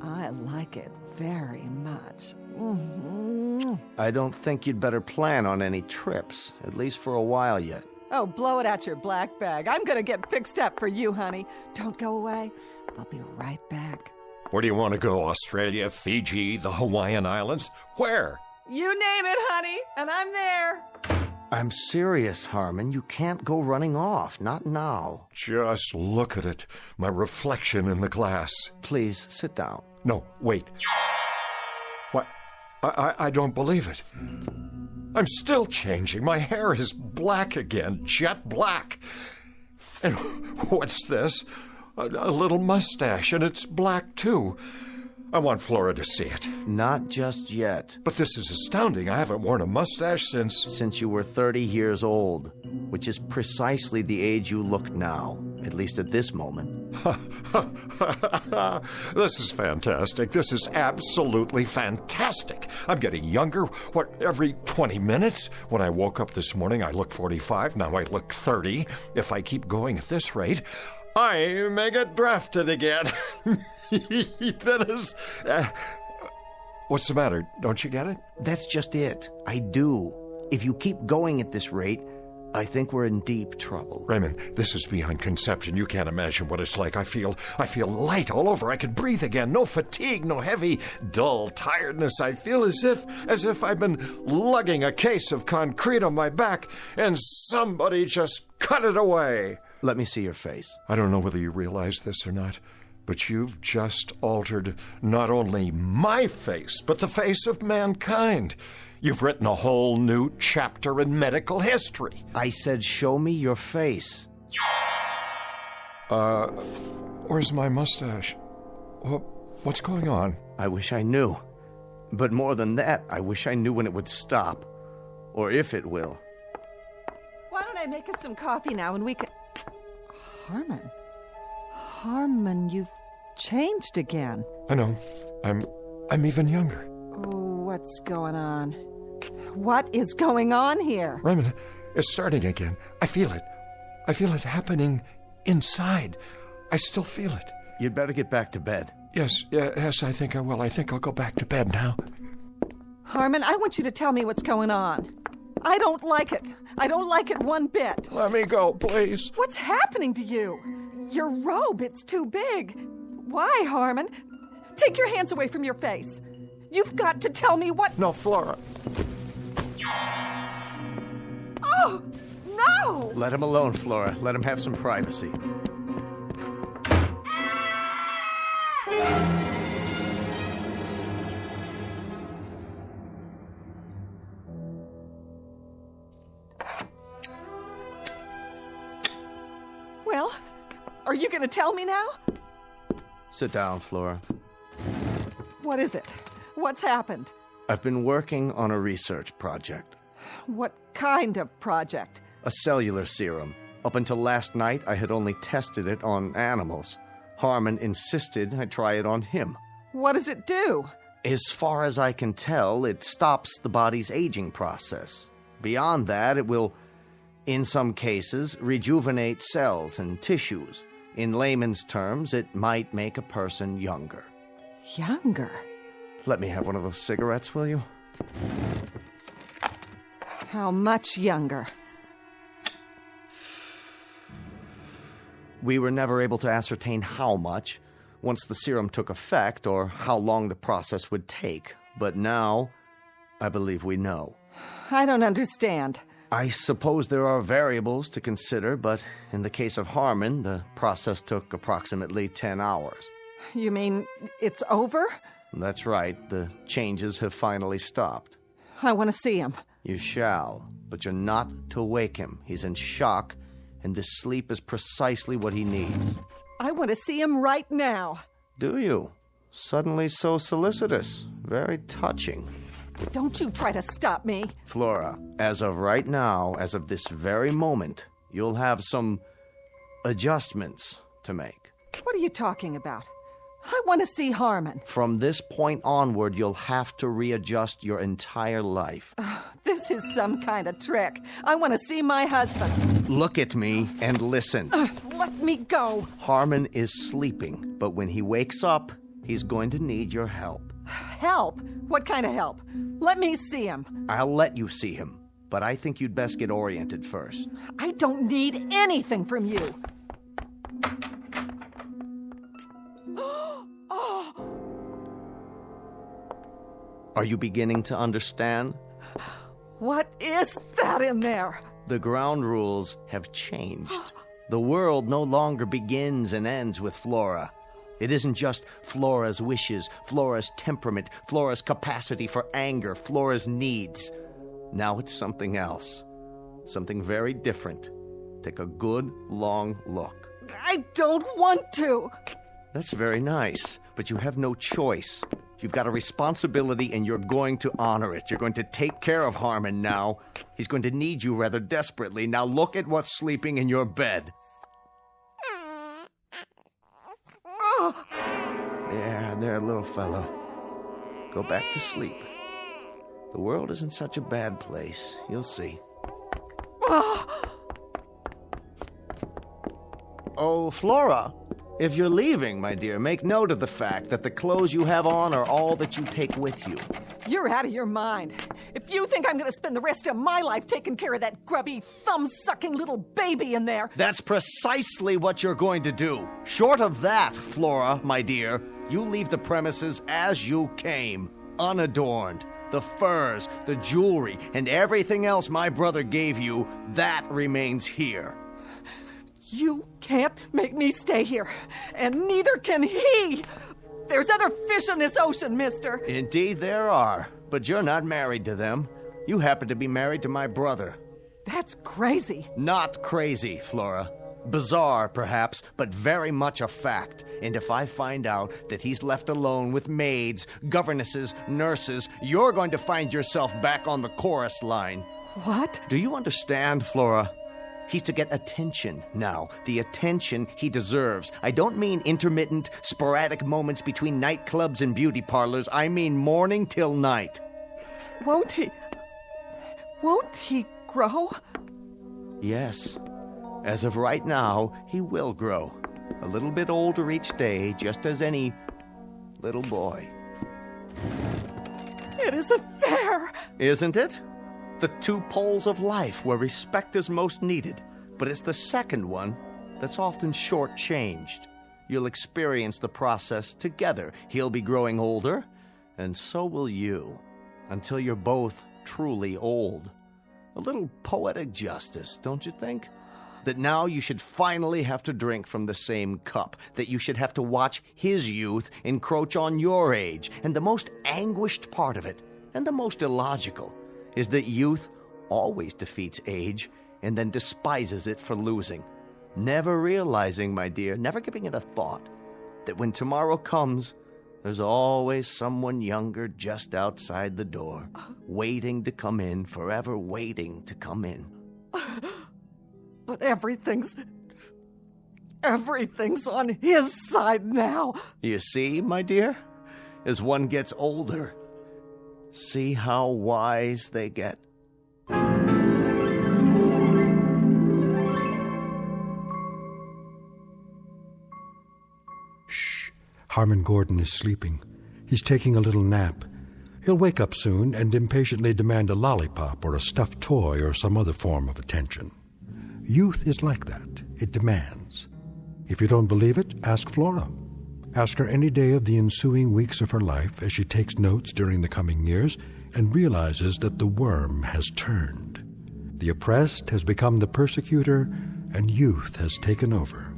I like it very much. Mm-hmm. I don't think you'd better plan on any trips, at least for a while yet. Oh, blow it out your black bag. I'm gonna get fixed up for you, honey. Don't go away. I'll be right back. Where do you want to go? Australia, Fiji, the Hawaiian Islands? Where? You name it, honey, and I'm there. I'm serious, Harmon. You can't go running off. Not now. Just look at it. My reflection in the glass. Please, sit down. No, wait. What? I don't believe it. I'm still changing. My hair is black again, jet black. And what's this? A little mustache, and it's black, too. I want Flora to see it. Not just yet. But this is astounding. I haven't worn a mustache since you were 30 years old, which is precisely the age you look now, at least at this moment. This is fantastic. This is absolutely fantastic. I'm getting younger, every 20 minutes? When I woke up this morning, I looked 45. Now I look 30. If I keep going at this rate, I may get drafted again. That is... what's the matter? Don't you get it? That's just it. I do. If you keep going at this rate, I think we're in deep trouble. Raymond, this is beyond conception. You can't imagine what it's like. I feel light all over. I can breathe again. No fatigue, no heavy, dull tiredness. I feel as if I've been lugging a case of concrete on my back and somebody just cut it away. Let me see your face. I don't know whether you realize this or not, but you've just altered not only my face, but the face of mankind. You've written a whole new chapter in medical history. I said, show me your face. Where's my mustache? What's going on? I wish I knew. But more than that, I wish I knew when it would stop. Or if it will. Why don't I make us some coffee now and we can... Harmon, you've changed again. I know. I'm even younger. Oh, what's going on? What is going on here? Raymond, it's starting again. I feel it. I feel it happening inside. I still feel it. You'd better get back to bed. Yes, I think I will. I think I'll go back to bed now. Harmon, I want you to tell me what's going on. I don't like it. I don't like it one bit. Let me go, please. What's happening to you? Your robe, it's too big. Why, Harmon? Take your hands away from your face. You've got to tell me what... No, Flora. Oh, no! Let him alone, Flora. Let him have some privacy. Well, are you going to tell me now? Sit down, Flora. What is it? What's happened? I've been working on a research project. What kind of project? A cellular serum. Up until last night, I had only tested it on animals. Harmon insisted I try it on him. What does it do? As far as I can tell, it stops the body's aging process. Beyond that, it will, in some cases, rejuvenate cells and tissues. In layman's terms, it might make a person younger. Younger? Let me have one of those cigarettes, will you? How much younger? We were never able to ascertain how much, once the serum took effect, or how long the process would take. But now, I believe we know. I don't understand. I suppose there are variables to consider, but in the case of Harmon, the process took approximately 10 hours. You mean it's over? That's right. The changes have finally stopped. I want to see him. You shall, but you're not to wake him. He's in shock, and this sleep is precisely what he needs. I want to see him right now. Do you? Suddenly so solicitous. Very touching. Don't you try to stop me. Flora, as of right now, as of this very moment, you'll have some adjustments to make. What are you talking about? I want to see Harmon. From this point onward, you'll have to readjust your entire life. This is some kind of trick. I want to see my husband. Look at me and listen. Let me go. Harmon is sleeping, but when he wakes up, he's going to need your help. Help? What kind of help? Let me see him. I'll let you see him, but I think you'd best get oriented first. I don't need anything from you. Are you beginning to understand? What is that in there? The ground rules have changed. The world no longer begins and ends with Flora. It isn't just Flora's wishes, Flora's temperament, Flora's capacity for anger, Flora's needs. Now it's something else. Something very different. Take a good, long look. I don't want to. That's very nice, but you have no choice. You've got a responsibility and you're going to honor it. You're going to take care of Harmon now. He's going to need you rather desperately. Now look at what's sleeping in your bed. There, little fellow. Go back to sleep. The world isn't such a bad place. You'll see. Oh, Flora. If you're leaving, my dear, make note of the fact that the clothes you have on are all that you take with you. You're out of your mind. If you think I'm going to spend the rest of my life taking care of that grubby, thumb-sucking little baby in there... That's precisely what you're going to do. Short of that, Flora, my dear, you leave the premises as you came, unadorned. The furs, the jewelry, and everything else my brother gave you, that remains here. You can't make me stay here, and neither can he. There's other fish in this ocean, mister. Indeed there are, but you're not married to them. You happen to be married to my brother. That's crazy. Not crazy, Flora. Bizarre, perhaps, but very much a fact. And if I find out that he's left alone with maids, governesses, nurses, you're going to find yourself back on the chorus line. What? Do you understand, Flora? He's to get attention now, the attention he deserves. I don't mean intermittent, sporadic moments between nightclubs and beauty parlors. I mean morning till night. Won't he grow? Yes. As of right now, he will grow. A little bit older each day, just as any little boy. It isn't fair. Isn't it? The two poles of life where respect is most needed, but it's the second one that's often shortchanged. You'll experience the process together. He'll be growing older, and so will you, until you're both truly old. A little poetic justice, don't you think? That now you should finally have to drink from the same cup, that you should have to watch his youth encroach on your age, and the most anguished part of it, and the most illogical, is that youth always defeats age and then despises it for losing, never realizing, my dear, never giving it a thought, that when tomorrow comes, there's always someone younger just outside the door, waiting to come in, forever waiting to come in. But everything's on his side now. You see, my dear, as one gets older, see how wise they get. Shh. Harmon Gordon is sleeping. He's taking a little nap. He'll wake up soon and impatiently demand a lollipop or a stuffed toy or some other form of attention. Youth is like that. It demands. If you don't believe it, ask Flora. Ask her any day of the ensuing weeks of her life as she takes notes during the coming years and realizes that the worm has turned. The oppressed has become the persecutor, and youth has taken over.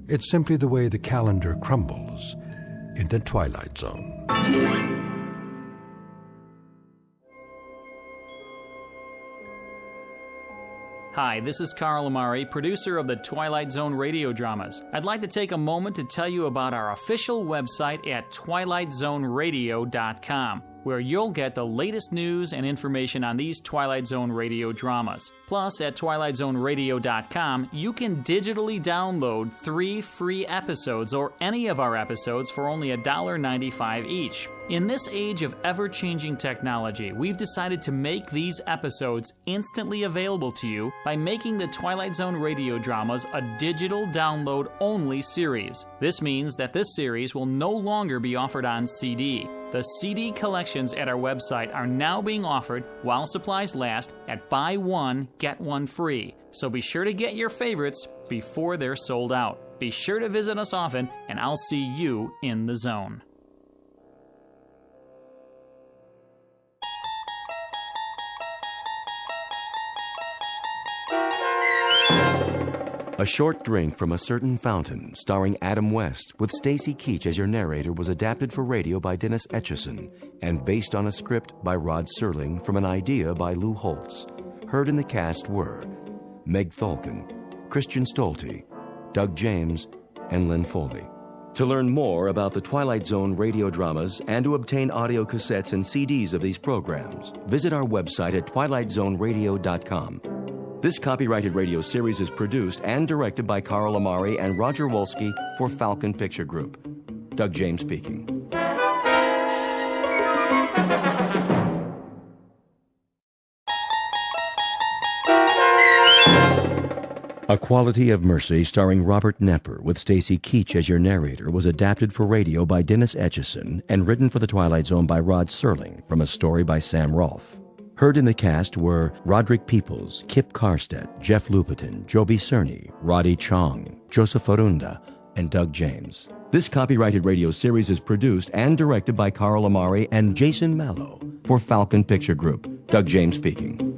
It's simply the way the calendar crumbles in the Twilight Zone. Hi, this is Carl Amari, producer of the Twilight Zone radio dramas. I'd like to take a moment to tell you about our official website at twilightzoneradio.com. where you'll get the latest news and information on these Twilight Zone radio dramas. Plus, at twilightzoneradio.com, you can digitally download 3 free episodes or any of our episodes for only $1.95 each. In this age of ever-changing technology, we've decided to make these episodes instantly available to you by making the Twilight Zone radio dramas a digital download-only series. This means that this series will no longer be offered on CD. The CD collections at our website are now being offered while supplies last at buy one, get one free. So be sure to get your favorites before they're sold out. Be sure to visit us often, and I'll see you in the zone. A Short Drink from a Certain Fountain, starring Adam West, with Stacy Keach as your narrator, was adapted for radio by Dennis Etchison and based on a script by Rod Serling from an idea by Lou Holtz. Heard in the cast were Meg Thalken, Christian Stolte, Doug James, and Lynn Foley. To learn more about the Twilight Zone radio dramas and to obtain audio cassettes and CDs of these programs, visit our website at twilightzoneradio.com. This copyrighted radio series is produced and directed by Carl Amari and Roger Wolski for Falcon Picture Group. Doug James speaking. A Quality of Mercy, starring Robert Knepper, with Stacy Keach as your narrator, was adapted for radio by Dennis Etchison and written for The Twilight Zone by Rod Serling from a story by Sam Rolfe. Heard in the cast were Roderick Peoples, Kip Karstedt, Jeff Lupetin, Joby Cerny, Roddy Chong, Joseph Arunda, and Doug James. This copyrighted radio series is produced and directed by Carl Amari and Jason Mallow for Falcon Picture Group. Doug James speaking.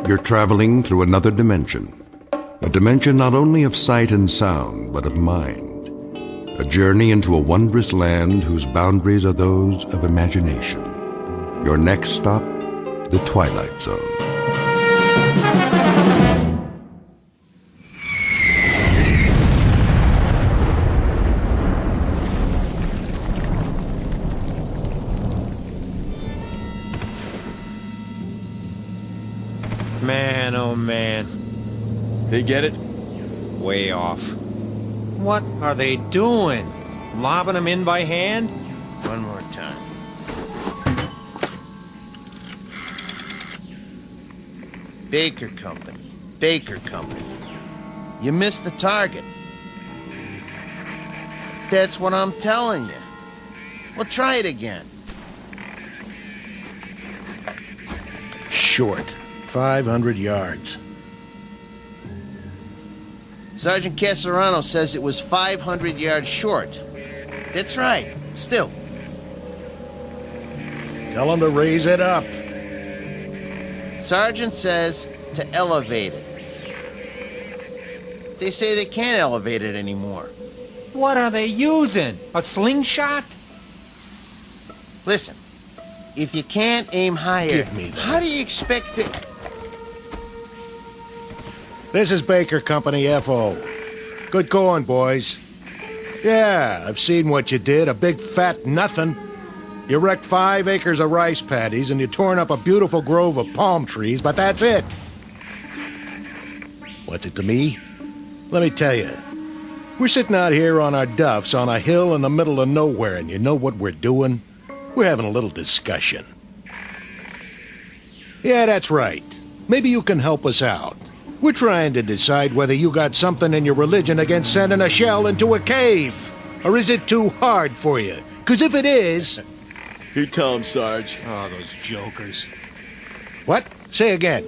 You're traveling through another dimension. A dimension not only of sight and sound, but of mind. A journey into a wondrous land whose boundaries are those of imagination. Your next stop, the Twilight Zone. Man, oh man. They get it? Way off. What are they doing? Lobbing them in by hand? One more time. Baker Company. Baker Company. You missed the target. That's what I'm telling you. Well, try it again. Short. 500 yards. Sergeant Caserano says it was 500 yards short. That's right. Still. Tell him to raise it up. Sergeant says to elevate it. They say they can't elevate it anymore. What are they using? A slingshot? Listen, if you can't aim higher, Give me that. how do you expect it? This is Baker Company, F.O. Good going, boys. Yeah, I've seen what you did, a big fat nothing. You wrecked 5 acres of rice paddies and you torn up a beautiful grove of palm trees, but that's it. What's it to me? Let me tell you. We're sitting out here on our duffs on a hill in the middle of nowhere, and you know what we're doing? We're having a little discussion. Yeah, that's right. Maybe you can help us out. We're trying to decide whether you got something in your religion against sending a shell into a cave. Or is it too hard for you? Because if it is... You tell him, Sarge. Oh, those jokers. What? Say again.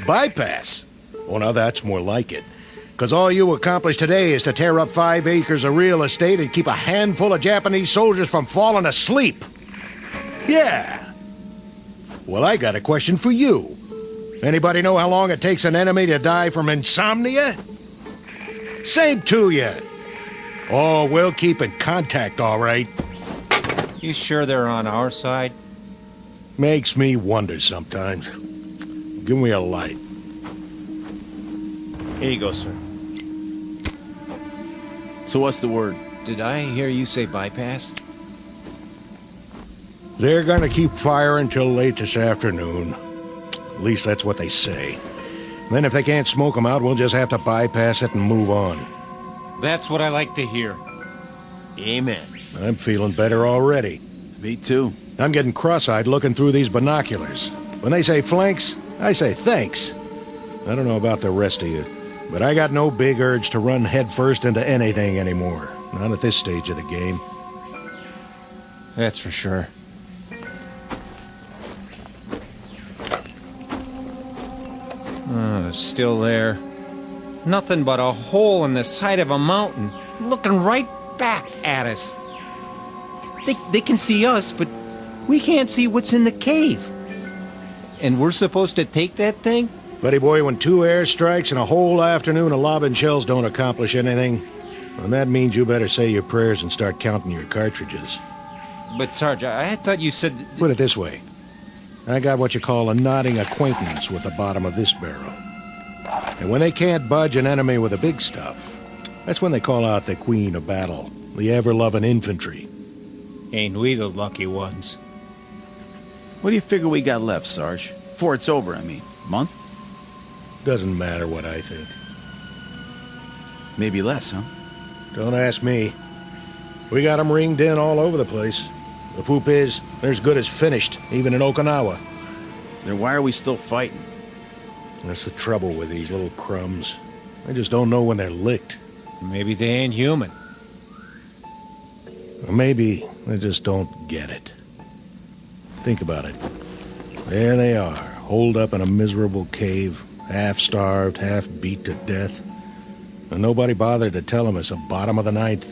Bypass? Oh, now that's more like it. Because all you accomplished today is to tear up 5 acres of real estate and keep a handful of Japanese soldiers from falling asleep. Yeah. Well, I got a question for you. Anybody know how long it takes an enemy to die from insomnia? Same to you. Oh, we'll keep in contact, all right. You sure they're on our side? Makes me wonder sometimes. Give me a light. Here you go, sir. So what's the word? Did I hear you say bypass? They're gonna keep firing till late this afternoon. At least that's what they say. Then if they can't smoke them out, we'll just have to bypass it and move on. That's what I like to hear. Amen. I'm feeling better already. Me too. I'm getting cross-eyed looking through these binoculars. When they say flanks, I say thanks. I don't know about the rest of you, but I got no big urge to run headfirst into anything anymore. Not at this stage of the game. That's for sure. Still there. Nothing but a hole in the side of a mountain, looking right back at us. They can see us, but we can't see what's in the cave. And we're supposed to take that thing? Buddy boy, when 2 airstrikes and a whole afternoon of lobbing shells don't accomplish anything, then that means you better say your prayers and start counting your cartridges. But, Sarge, I thought you said... Put it this way. I got what you call a nodding acquaintance with the bottom of this barrel. And when they can't budge an enemy with the big stuff, that's when they call out the queen of battle, the ever-loving infantry. Ain't we the lucky ones? What do you figure we got left, Sarge? Before it's over, I mean. Month? Doesn't matter what I think. Maybe less, huh? Don't ask me. We got them ringed in all over the place. The poop is, they're as good as finished, even in Okinawa. Then why are we still fighting? That's the trouble with these little crumbs. I just don't know when they're licked. Maybe they ain't human. Or maybe they just don't get it. Think about it. There they are, holed up in a miserable cave, half-starved, half-beat to death. And nobody bothered to tell them it's the bottom of the ninth.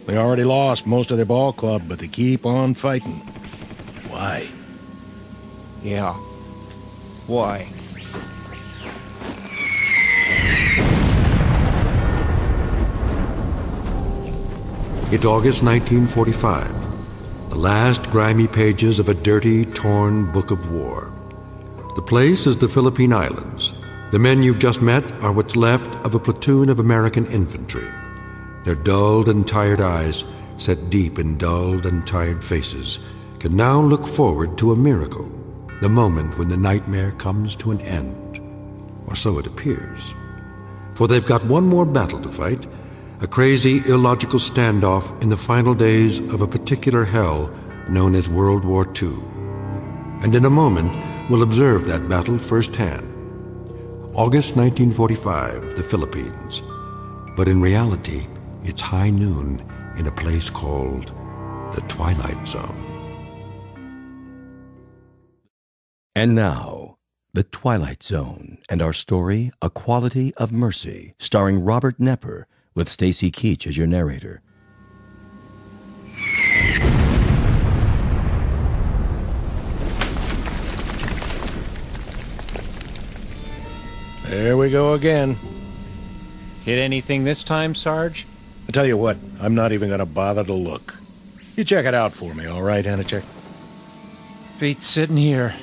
They already lost most of their ball club, but they keep on fighting. Why? Yeah. Why? It's August 1945, the last grimy pages of a dirty, torn book of war. The place is the Philippine Islands. The men you've just met are what's left of a platoon of American infantry. Their dulled and tired eyes, set deep in dulled and tired faces, can now look forward to a miracle, the moment when the nightmare comes to an end. Or so it appears. For they've got one more battle to fight, a crazy, illogical standoff in the final days of a particular hell known as World War II. And in a moment, we'll observe that battle firsthand. August 1945, the Philippines. But in reality, it's high noon in a place called the Twilight Zone. And now, The Twilight Zone, and our story, A Quality of Mercy, starring Robert Nepper, with Stacy Keach as your narrator. There we go again. Hit anything this time, Sarge? I tell you what, I'm not even gonna bother to look. You check it out for me, all right, Hannachek? Pete's sitting here.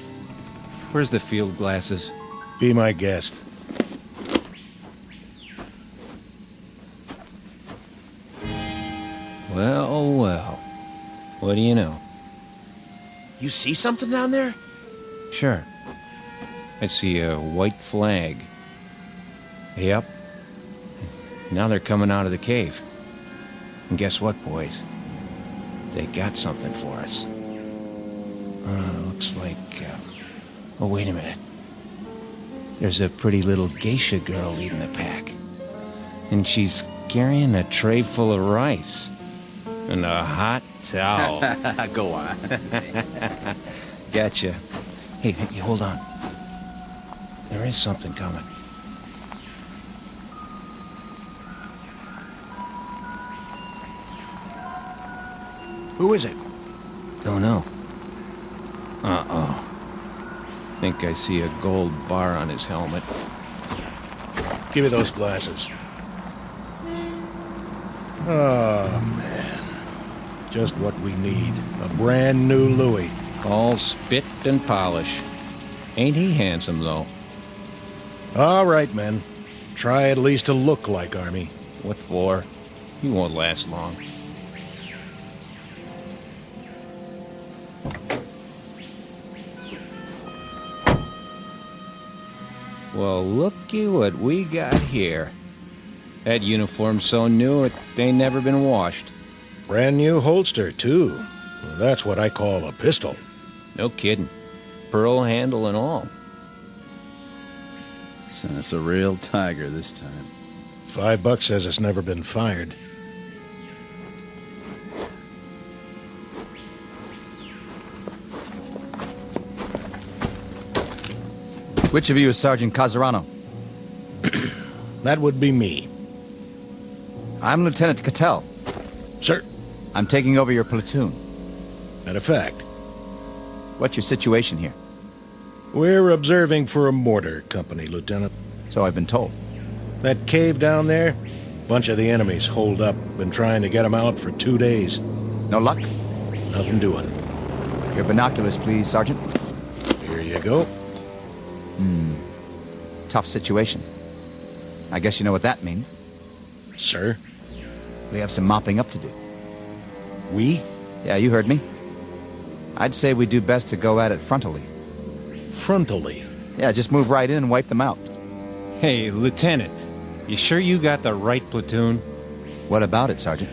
Where's the field glasses? Be my guest. Well, well. What do you know? You see something down there? Sure. I see a white flag. Yep. Now they're coming out of the cave. And guess what, boys? They got something for us. Looks like... Oh, wait a minute. There's a pretty little geisha girl leading the pack. And she's carrying a tray full of rice. And a hot towel. Go on. Gotcha. Hey, hold on. There is something coming. Who is it? Don't know. Uh-oh. Think I see a gold bar on his helmet. Give me those glasses. Oh, man. Just what we need. A brand new Louis. All spit and polish. Ain't he handsome, though? All right, men. Try at least to look like Army. What for? He won't last long. Well, looky what we got here. That uniform's so new it ain't never been washed. Brand new holster, too. Well, that's what I call a pistol. No kidding. Pearl handle and all. Sent us a real tiger this time. $5 says it's never been fired. Which of you is Sergeant Casarano? That would be me. I'm Lieutenant Cattell. Sir. I'm taking over your platoon. Matter of fact. What's your situation here? We're observing for a mortar company, Lieutenant. So I've been told. That cave down there, bunch of the enemies holed up. Been trying to get them out for 2 days. No luck? Nothing doing. Your binoculars, please, Sergeant. Here you go. Tough situation. I guess you know what that means. Sir? We have some mopping up to do. We? Yeah, you heard me. I'd say we do best to go at it frontally. Frontally? Yeah, just move right in and wipe them out. Hey, Lieutenant, you sure you got the right platoon? What about it, Sergeant?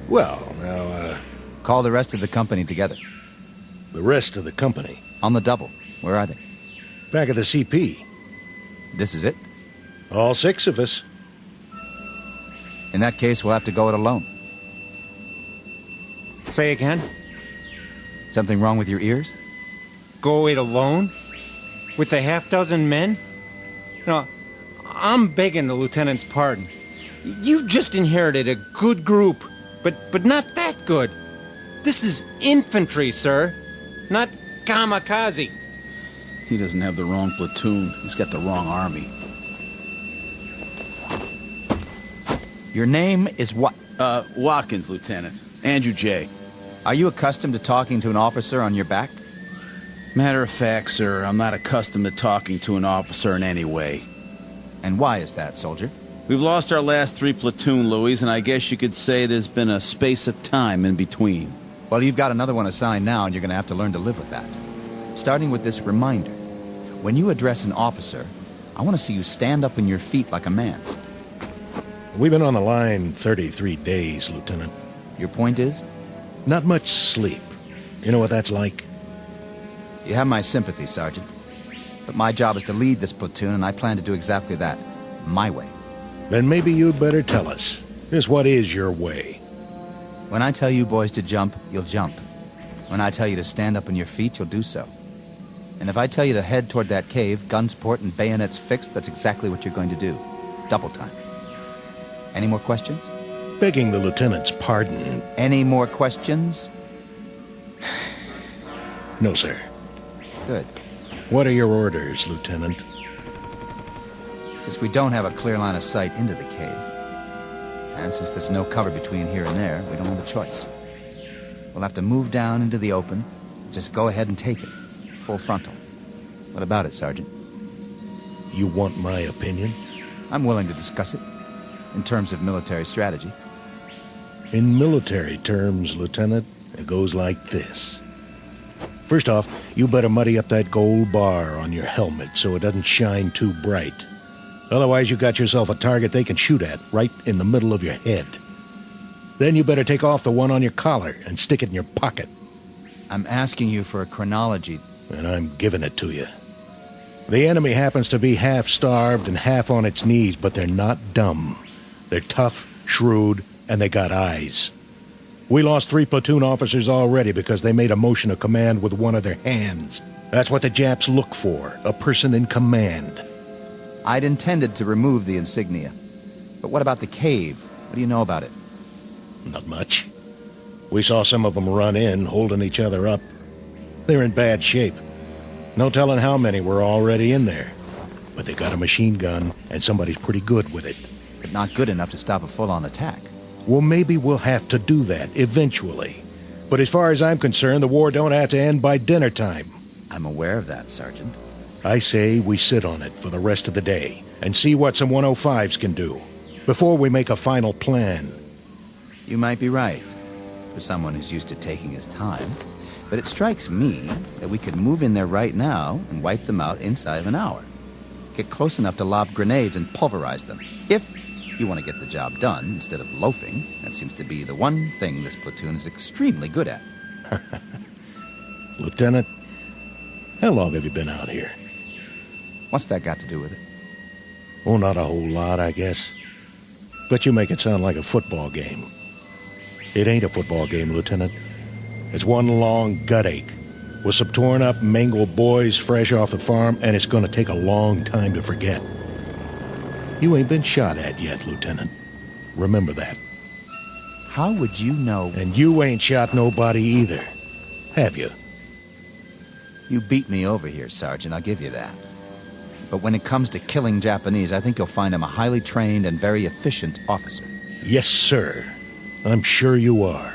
Well, now, Call the rest of the company together. The rest of the company? On the double. Where are they? Back at the CP. This is it? All 6 of us. In that case, we'll have to go it alone. Say again? Something wrong with your ears? Go it alone? With a half-dozen men? No, I'm begging the lieutenant's pardon. You've just inherited a good group, but not that good. This is infantry, sir, not kamikaze. He doesn't have the wrong platoon. He's got the wrong army. Your name is what? Watkins, Lieutenant. Andrew J. Are you accustomed to talking to an officer on your back? Matter of fact, sir, I'm not accustomed to talking to an officer in any way. And why is that, soldier? We've lost our last 3 platoon, Louis, and I guess you could say there's been a space of time in between. Well, you've got another one assigned now, and you're going to have to learn to live with that. Starting with this reminder. When you address an officer, I want to see you stand up on your feet like a man. We've been on the line 33 days, Lieutenant. Your point is? Not much sleep. You know what that's like? You have my sympathy, Sergeant. But my job is to lead this platoon, and I plan to do exactly that. My way. Then maybe you'd better tell us. Just what is your way? When I tell you boys to jump, you'll jump. When I tell you to stand up on your feet, you'll do so. And if I tell you to head toward that cave, guns port and bayonets fixed, that's exactly what you're going to do. Double time. Any more questions? Begging the lieutenant's pardon. Any more questions? No, sir. Good. What are your orders, Lieutenant? Since we don't have a clear line of sight into the cave, and since there's no cover between here and there, we don't have a choice. We'll have to move down into the open. Just go ahead and take it. Full frontal. What about it, Sergeant? You want my opinion? I'm willing to discuss it, in terms of military strategy. In military terms, Lieutenant, it goes like this. First off, you better muddy up that gold bar on your helmet so it doesn't shine too bright. Otherwise, you got yourself a target they can shoot at right in the middle of your head. Then you better take off the one on your collar and stick it in your pocket. I'm asking you for a chronology. And I'm giving it to you. The enemy happens to be half starved and half on its knees, but they're not dumb. They're tough, shrewd, and they got eyes. We lost 3 platoon officers already because they made a motion of command with one of their hands. That's what the Japs look for, a person in command. I'd intended to remove the insignia. But what about the cave? What do you know about it? Not much. We saw some of them run in, holding each other up. They're in bad shape. No telling how many were already in there. But they got a machine gun, and somebody's pretty good with it. But not good enough to stop a full-on attack. Well, maybe we'll have to do that, eventually. But as far as I'm concerned, the war don't have to end by dinner time. I'm aware of that, Sergeant. I say we sit on it for the rest of the day and see what some 105s can do before we make a final plan. You might be right, for someone who's used to taking his time. But it strikes me that we could move in there right now and wipe them out inside of an hour. Get close enough to lob grenades and pulverize them. If you want to get the job done instead of loafing, that seems to be the one thing this platoon is extremely good at. Lieutenant, how long have you been out here? What's that got to do with it? Oh, not a whole lot, I guess. But you make it sound like a football game. It ain't a football game, Lieutenant. It's one long gut ache with some torn up, mangled boys fresh off the farm, and it's gonna take a long time to forget. You ain't been shot at yet, Lieutenant. Remember that. How would you know? And you ain't shot nobody either, have you? You beat me over here, Sergeant, I'll give you that. But when it comes to killing Japanese, I think you'll find I'm a highly trained and very efficient officer. Yes, sir. I'm sure you are.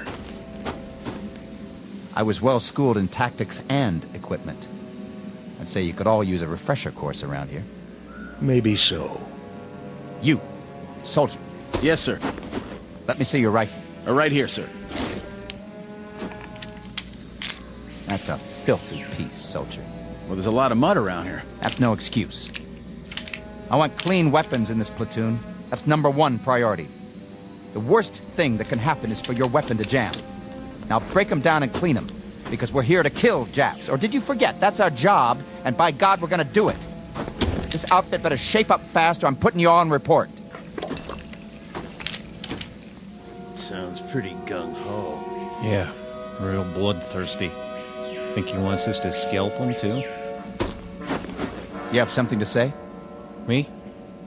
I was well schooled in tactics and equipment. I'd say you could all use a refresher course around here. Maybe so. You, soldier. Yes, sir. Let me see your rifle. Right here, sir. That's a filthy piece, soldier. Well, there's a lot of mud around here. That's no excuse. I want clean weapons in this platoon. That's #1 priority. The worst thing that can happen is for your weapon to jam. Now break them down and clean them, because we're here to kill Japs. Or did you forget? That's our job, and by God, we're gonna do it. This outfit better shape up fast, or I'm putting you all on report. Sounds pretty gung-ho. Yeah, real bloodthirsty. Think he wants us to scalp him, too? You have something to say? Me?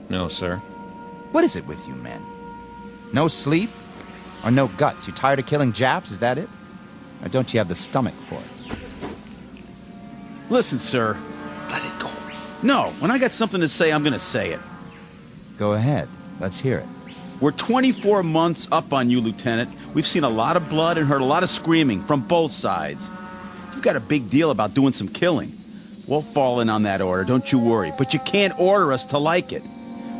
No, sir. What is it with you men? No sleep? Or no guts? You tired of killing Japs, is that it? Or don't you have the stomach for it? Listen, sir. Let it go. No, when I got something to say, I'm gonna say it. Go ahead. Let's hear it. We're 24 months up on you, Lieutenant. We've seen a lot of blood and heard a lot of screaming from both sides. You've got a big deal about doing some killing. We'll fall in on that order, don't you worry. But you can't order us to like it.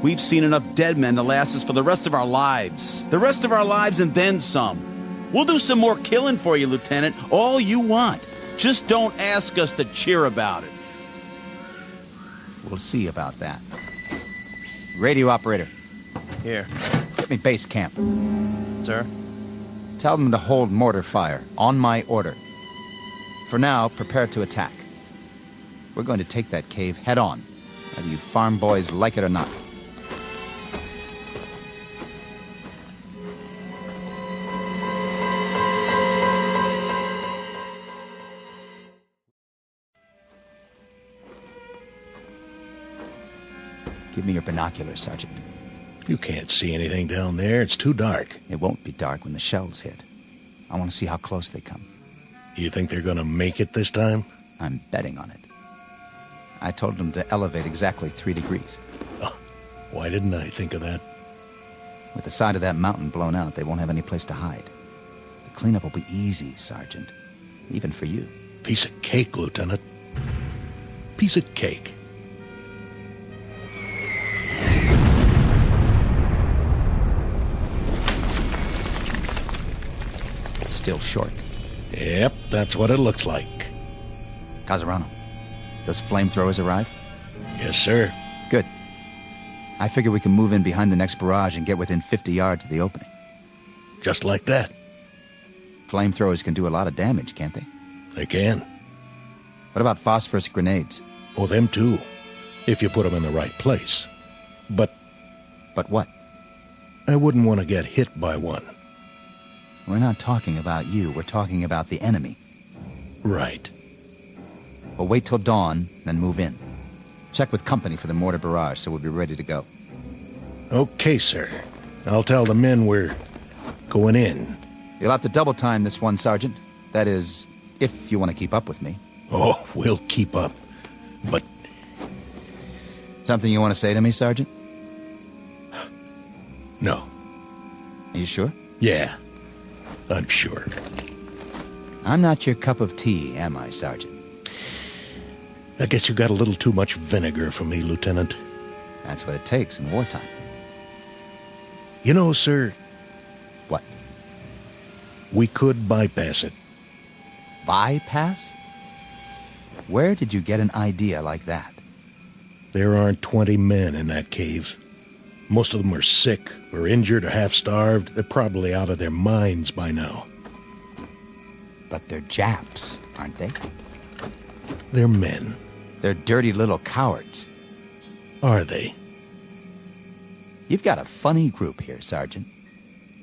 We've seen enough dead men to last us for the rest of our lives. The rest of our lives and then some. We'll do some more killing for you, Lieutenant. All you want. Just don't ask us to cheer about it. We'll see about that. Radio operator. Here. Get me base camp. Sir? Tell them to hold mortar fire, on my order. For now, prepare to attack. We're going to take that cave head on, whether you farm boys like it or not. Give me your binoculars, Sergeant. You can't see anything down there. It's too dark. It won't be dark when the shells hit. I want to see how close they come. You think they're gonna make it this time? I'm betting on it. I told them to elevate exactly 3 degrees. Oh, why didn't I think of that? With the side of that mountain blown out, they won't have any place to hide. The cleanup will be easy, Sergeant. Even for you. Piece of cake, Lieutenant. Piece of cake. Still short. Yep, that's what it looks like. Casarano, those flamethrowers arrive? Yes, sir. Good. I figure we can move in behind the next barrage and get within 50 yards of the opening. Just like that. Flamethrowers can do a lot of damage, can't they? They can. What about phosphorus grenades? Oh, them too. If you put them in the right place. But what? I wouldn't want to get hit by one. We're not talking about you. We're talking about the enemy. Right. Well, wait till dawn, then move in. Check with company for the mortar barrage so we'll be ready to go. Okay, sir. I'll tell the men we're going in. You'll have to double time this one, Sergeant. That is, if you want to keep up with me. Oh, we'll keep up. But... Something you want to say to me, Sergeant? No. Are you sure? Yeah, I'm sure. I'm not your cup of tea, am I, Sergeant? I guess you got a little too much vinegar for me, Lieutenant. That's what it takes in wartime. You know, sir... What? We could bypass it. Bypass? Where did you get an idea like that? There aren't 20 men in that cave. Most of them are sick, or injured, or half-starved. They're probably out of their minds by now. But they're Japs, aren't they? They're men. They're dirty little cowards. Are they? You've got a funny group here, Sergeant.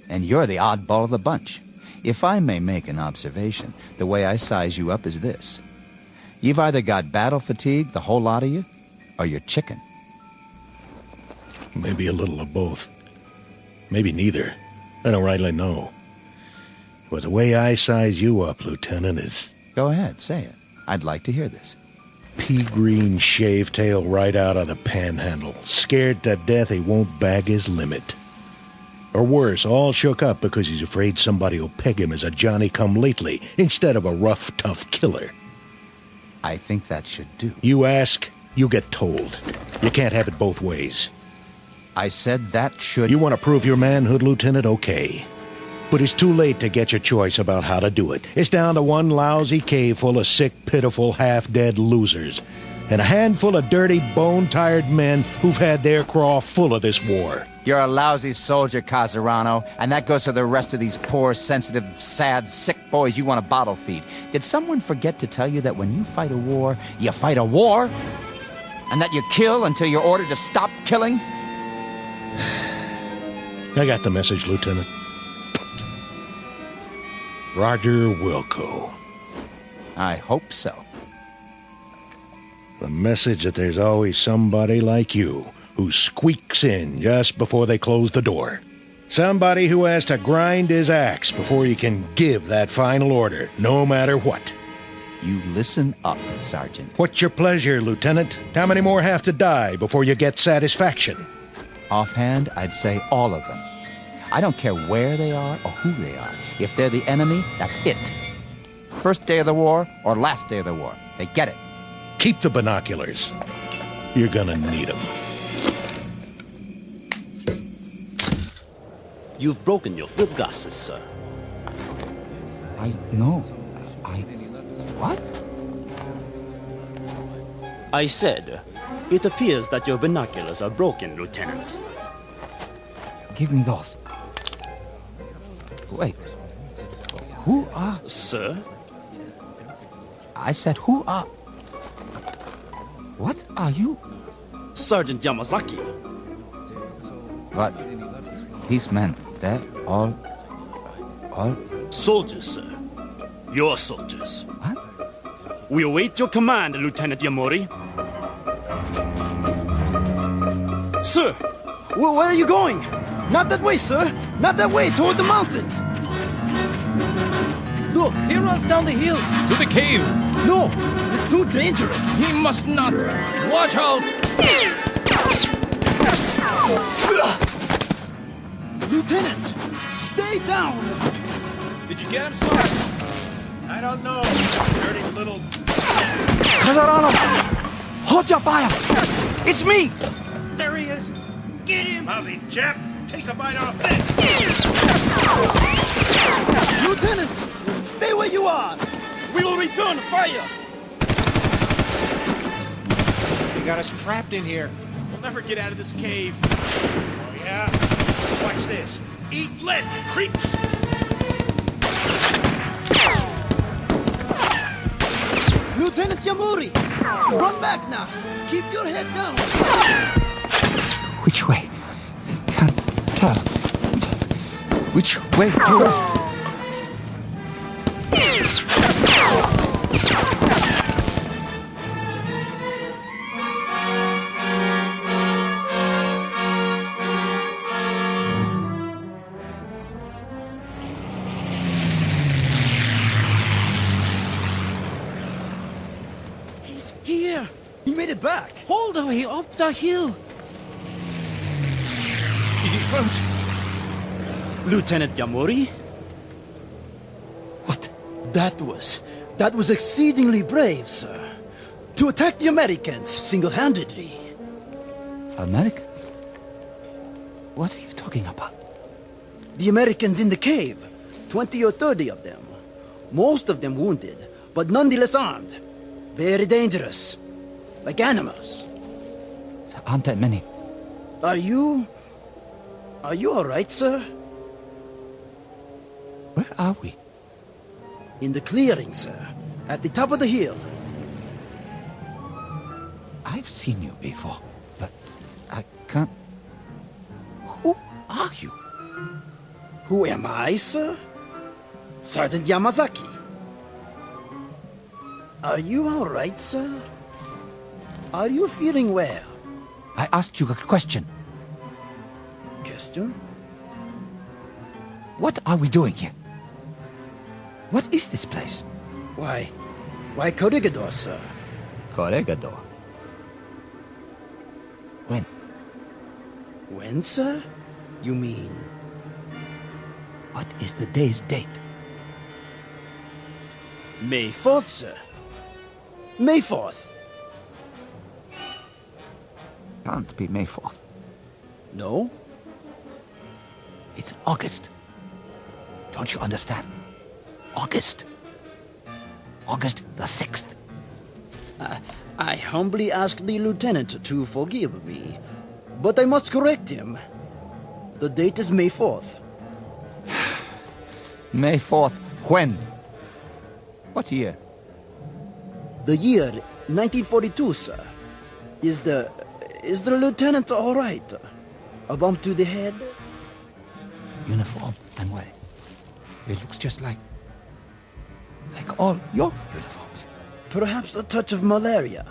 And you're the oddball of the bunch. If I may make an observation, the way I size you up is this. You've either got battle fatigue, the whole lot of you, or you're chicken. Maybe a little of both. Maybe neither. I don't rightly know. But the way I size you up, Lieutenant, is... Go ahead, say it. I'd like to hear this. Pea-green shave-tail right out of the panhandle. Scared to death he won't bag his limit. Or worse, all shook up because he's afraid somebody will peg him as a Johnny-come-lately instead of a rough, tough killer. I think that should do. You ask, you get told. You can't have it both ways. I said that should... You want to prove your manhood, Lieutenant? Okay. But it's too late to get your choice about how to do it. It's down to one lousy cave full of sick, pitiful, half-dead losers. And a handful of dirty, bone-tired men who've had their craw full of this war. You're a lousy soldier, Casarano, and that goes for the rest of these poor, sensitive, sad, sick boys you want to bottle feed. Did someone forget to tell you that when you fight a war, you fight a war? And that you kill until you're ordered to stop killing? I got the message, Lieutenant. Roger Wilco. I hope so. The message that there's always somebody like you who squeaks in just before they close the door. Somebody who has to grind his axe before he can give that final order, no matter what. You listen up, Sergeant. What's your pleasure, Lieutenant? How many more have to die before you get satisfaction? Offhand, I'd say all of them. I don't care where they are or who they are. If they're the enemy, that's it. First day of the war or last day of the war. They get it. Keep the binoculars. You're gonna need them. You've broken your field glasses, sir. What? I said, it appears that your binoculars are broken, Lieutenant. Give me those. Wait. Who are... Sir? I said, who are... What are you? Sergeant Yamazaki. But these men, they're all... Soldiers, sir. Your soldiers. What? We await your command, Lieutenant Yamori. Sir! Where are you going? Not that way, sir! Not that way, toward the mountain! Look! He runs down the hill! To the cave! No! It's too dangerous! He must not! Watch out! Lieutenant! Stay down! Did you get him, sir? I don't know, dirty little... Casarano! Hold your fire! It's me! There he is! Get him! Lousy Jap! Take a bite off this! Lieutenant! Stay where you are! We will return fire! You got us trapped in here. We'll never get out of this cave. Oh, yeah? Watch this. Eat lead, creeps! Lieutenant Yamori! Run back now! Keep your head down! Which way? Can't tell. Which way to... Here! He made it back! All the way up the hill! Is he hurt? Lieutenant Yamori? What? That was exceedingly brave, sir. To attack the Americans single-handedly. Americans? What are you talking about? The Americans in the cave. 20 or 30 of them. Most of them wounded, but nonetheless armed. Very dangerous. Like animals. There aren't that many. Are you all right, sir? Where are we? In the clearing, sir. At the top of the hill. I've seen you before, but I can't... Who are you? Who am I, sir? Sergeant Yamazaki. Are you all right, sir? Are you feeling well? I asked you a question. Question? What are we doing here? What is this place? Why, Corregidor, sir. Corregidor. When? When, sir? You mean? What is the day's date? May 4th, sir. May 4th. Can't be May 4th. No? It's August. Don't you understand? August. August the 6th. I humbly ask the lieutenant to forgive me, but I must correct him. The date is May 4th. May 4th. When? What year? The year 1942, sir. Is the lieutenant all right? A bump to the head? Uniform I'm wearing. It looks just like all your uniforms. Perhaps a touch of malaria.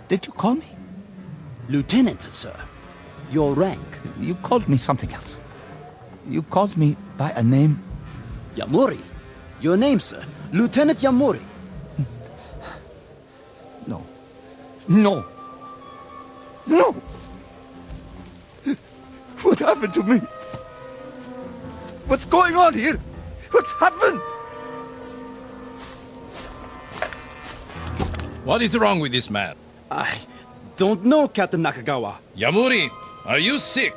Did you call me? Lieutenant, sir. Your rank. You called me something else. You called me by a name. Yamuri. Your name, sir. Lieutenant Yamuri. No. No. No! What happened to me? What's going on here? What's happened? What is wrong with this man? I don't know, Captain Nakagawa. Yamuri, are you sick?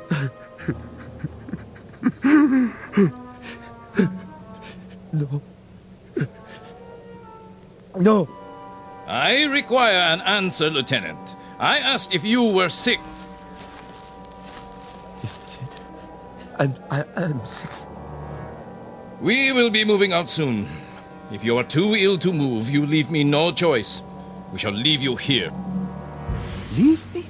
No. No. I require an answer, Lieutenant. I asked if you were sick. Is this it? I'm sick. We will be moving out soon. If you are too ill to move, you leave me no choice. We shall leave you here. Leave me?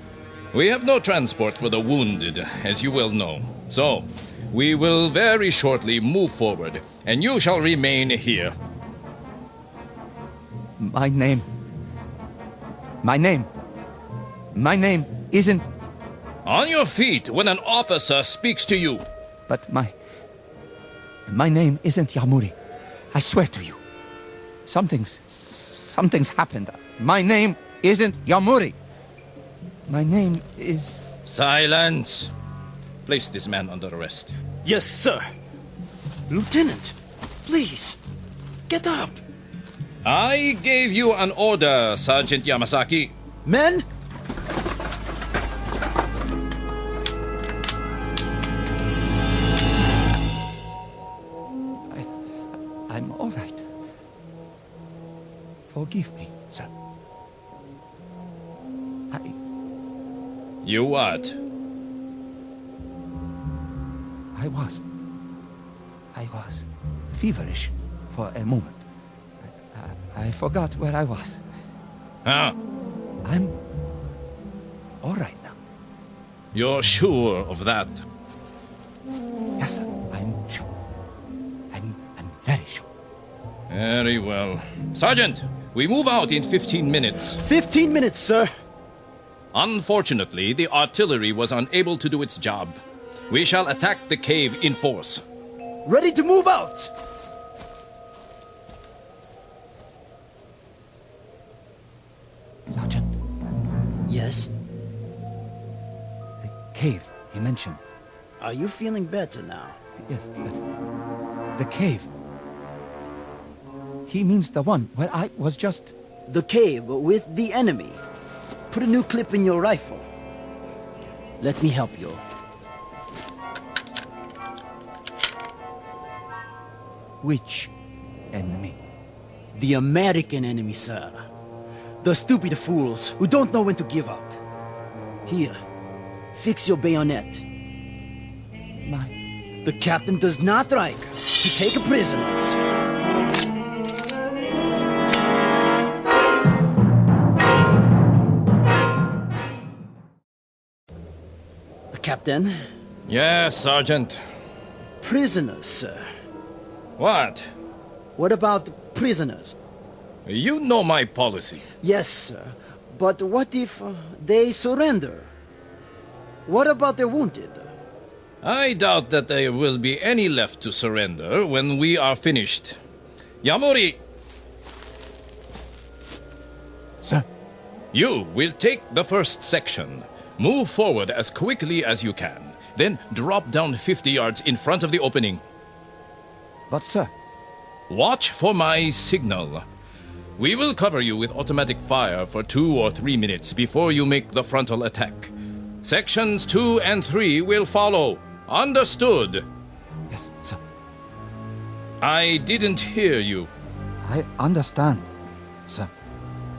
We have no transport for the wounded, as you well know. So, we will very shortly move forward, and you shall remain here. My name isn't... On your feet when an officer speaks to you. But my name isn't Yamuri. I swear to you. Something's happened. My name isn't Yamuri. My name is... Silence. Place this man under arrest. Yes, sir. Lieutenant, please, get up. I gave you an order, Sergeant Yamazaki. Men! I'm all right. Forgive me, sir. You what? I was feverish for a moment. I forgot where I was. Huh? I'm all right now. You're sure of that? Yes, sir. I'm sure. I'm very sure. Very well. Sergeant, we move out in 15 minutes. 15 minutes, sir. Unfortunately, the artillery was unable to do its job. We shall attack the cave in force. Ready to move out! Sergeant. Yes? The cave he mentioned. Are you feeling better now? Yes, but the cave. He means the one where I was just... The cave with the enemy. Put a new clip in your rifle. Let me help you. Which enemy? The American enemy, sir. The stupid fools who don't know when to give up. Here, fix your bayonet. The captain does not like to take prisoners. Captain? Yes, Sergeant. Prisoners, sir. What? What about prisoners? You know my policy. Yes, sir. But what if they surrender? What about the wounded? I doubt that there will be any left to surrender when we are finished. Yamori! Sir? You will take the first section. Move forward as quickly as you can. Then drop down 50 yards in front of the opening. But, sir? Watch for my signal. We will cover you with automatic fire for 2 or 3 minutes before you make the frontal attack. Sections 2 and 3 will follow. Understood? Yes, sir. I didn't hear you. I understand, sir.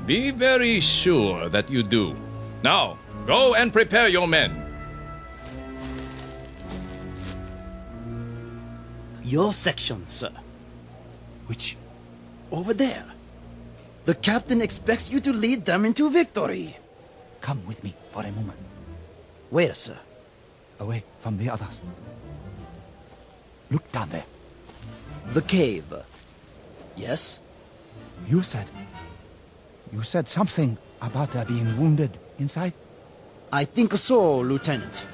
Be very sure that you do. Now, go and prepare your men. Your section, sir. Which? Over there. The captain expects you to lead them into victory. Come with me for a moment. Where, sir? Away from the others. Look down there. The cave. Yes? You said something about there being wounded inside? I think so, Lieutenant.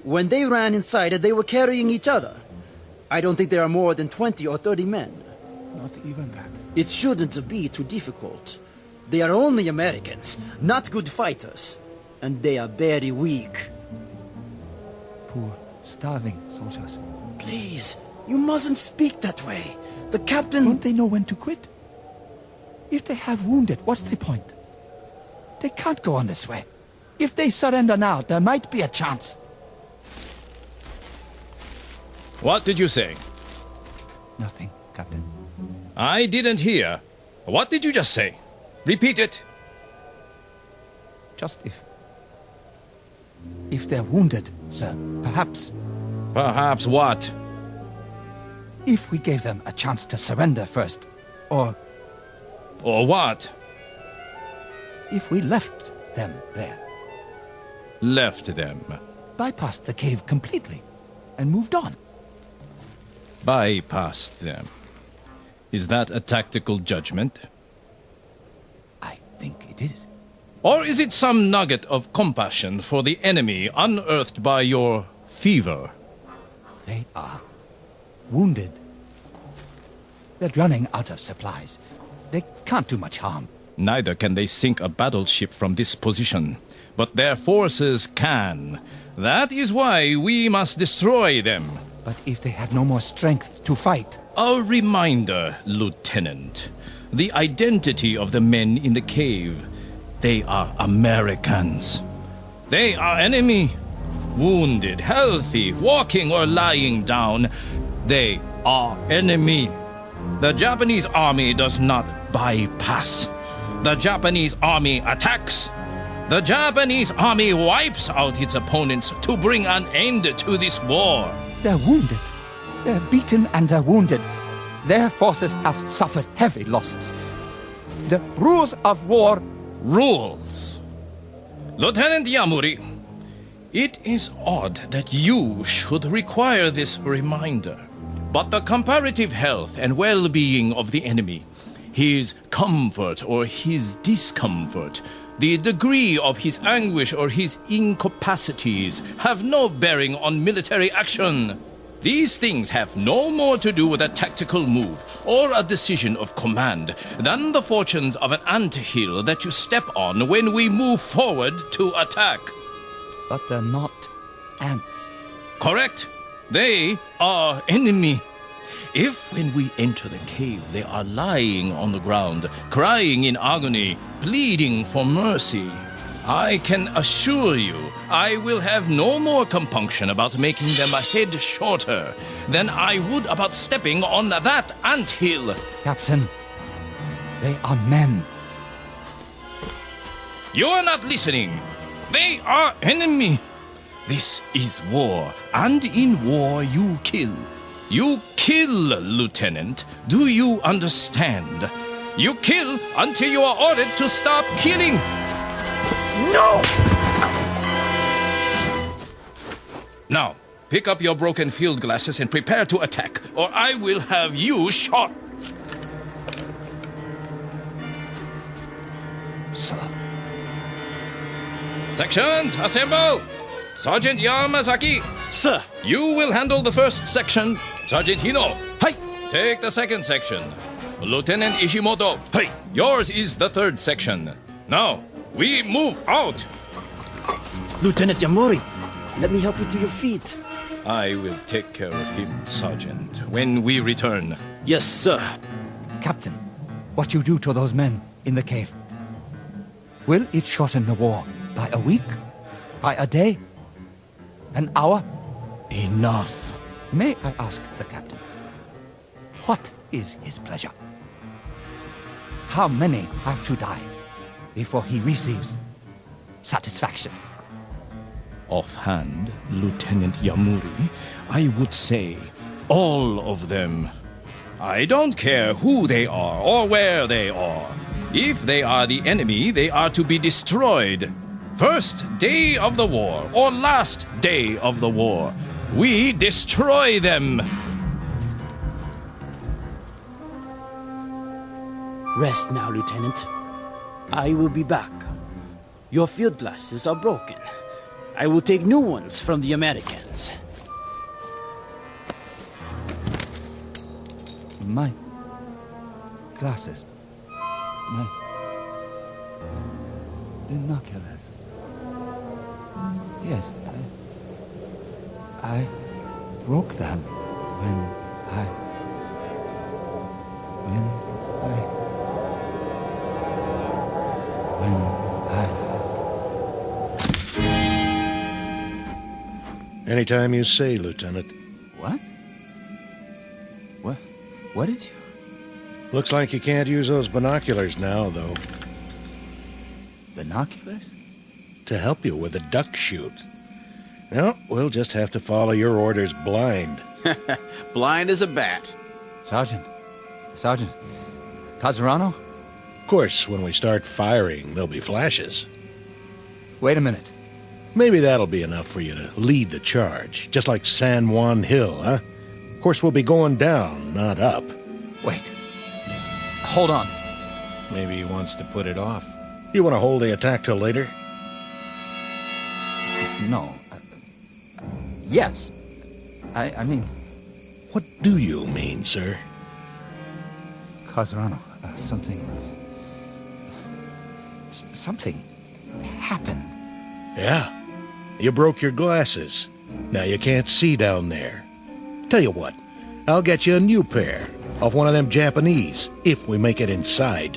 When they ran inside, they were carrying each other. I don't think there are more than 20 or 30 men. Not even that. It shouldn't be too difficult. They are only Americans, not good fighters. And they are very weak. Poor, starving soldiers. Please, you mustn't speak that way. The captain... Don't they know when to quit? If they have wounded, what's the point? They can't go on this way. If they surrender now, there might be a chance. What did you say? Nothing, Captain. I didn't hear. What did you just say? Repeat it. Just if... If they're wounded, sir, perhaps... Perhaps what? If we gave them a chance to surrender first, or... Or what? If we left them there. Left them? Bypassed the cave completely, and moved on. Bypassed them. Is that a tactical judgment? I think it is. Or is it some nugget of compassion for the enemy unearthed by your fever? They are wounded. They're running out of supplies. They can't do much harm. Neither can they sink a battleship from this position. But their forces can. That is why we must destroy them. But if they have no more strength to fight... A reminder, Lieutenant. The identity of the men in the cave. They are Americans. They are enemy. Wounded, healthy, walking or lying down. They are enemy. The Japanese army does not bypass. The Japanese army attacks. The Japanese army wipes out its opponents to bring an end to this war. They're wounded. They're beaten and they're wounded. Their forces have suffered heavy losses. The rules of war... Rules? Lieutenant Yamuri, it is odd that you should require this reminder. But the comparative health and well-being of the enemy, his comfort or his discomfort, the degree of his anguish or his incapacities have no bearing on military action. These things have no more to do with a tactical move or a decision of command than the fortunes of an anthill that you step on when we move forward to attack. But they're not ants. Correct. They are enemy. If when we enter the cave they are lying on the ground, crying in agony, pleading for mercy, I can assure you I will have no more compunction about making them a head shorter than I would about stepping on that anthill. Captain, they are men. You are not listening. They are enemy. This is war, and in war you kill. You kill, Lieutenant. Do you understand? You kill until you are ordered to stop killing. No! Now, pick up your broken field glasses and prepare to attack, or I will have you shot. Sir. Sections, assemble! Sergeant Yamazaki. Sir. You will handle the first section. Sergeant Hino. Hi. Take the second section. Lieutenant Ishimoto. Hi. Yours is the third section. Now, we move out. Lieutenant Yamori, let me help you to your feet. I will take care of him, Sergeant, when we return. Yes, sir. Captain, what you do to those men in the cave, will it shorten the war by a week? By a day? An hour? Enough. May I ask the captain, what is his pleasure? How many have to die before he receives satisfaction? Offhand, Lieutenant Yamuri, I would say all of them. I don't care who they are or where they are. If they are the enemy, they are to be destroyed. First day of the war or last day of the war, we destroy them. Rest now, Lieutenant. I will be back. Your field glasses are broken. I will take new ones from the Americans. My glasses. My binoculars. Yes, I broke them when I Anytime you say, Lieutenant. What? What did you? Looks like you can't use those binoculars now, though. Binoculars? To help you with a duck shoot. No, we'll just have to follow your orders blind. Blind as a bat. Sergeant. Casarano? Of course, when we start firing, there'll be flashes. Wait a minute. Maybe that'll be enough for you to lead the charge, just like San Juan Hill, huh? Of course, we'll be going down, not up. Wait. Hold on. Maybe he wants to put it off. You want to hold the attack till later? No. Yes. I mean... What do you mean, sir? Casarano, something happened. Yeah. You broke your glasses. Now you can't see down there. Tell you what, I'll get you a new pair off one of them Japanese, if we make it inside.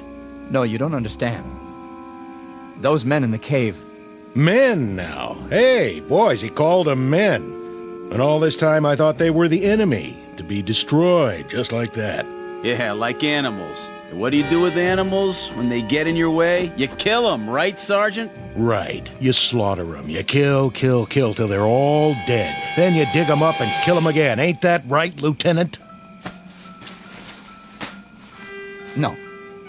No, you don't understand. Those men in the cave... Men now. Hey, boys, he called them men. And all this time I thought they were the enemy, to be destroyed, just like that. Yeah, like animals. And what do you do with animals when they get in your way? You kill them, right, Sergeant? Right. You slaughter them. You kill till they're all dead. Then you dig them up and kill them again. Ain't that right, Lieutenant? No.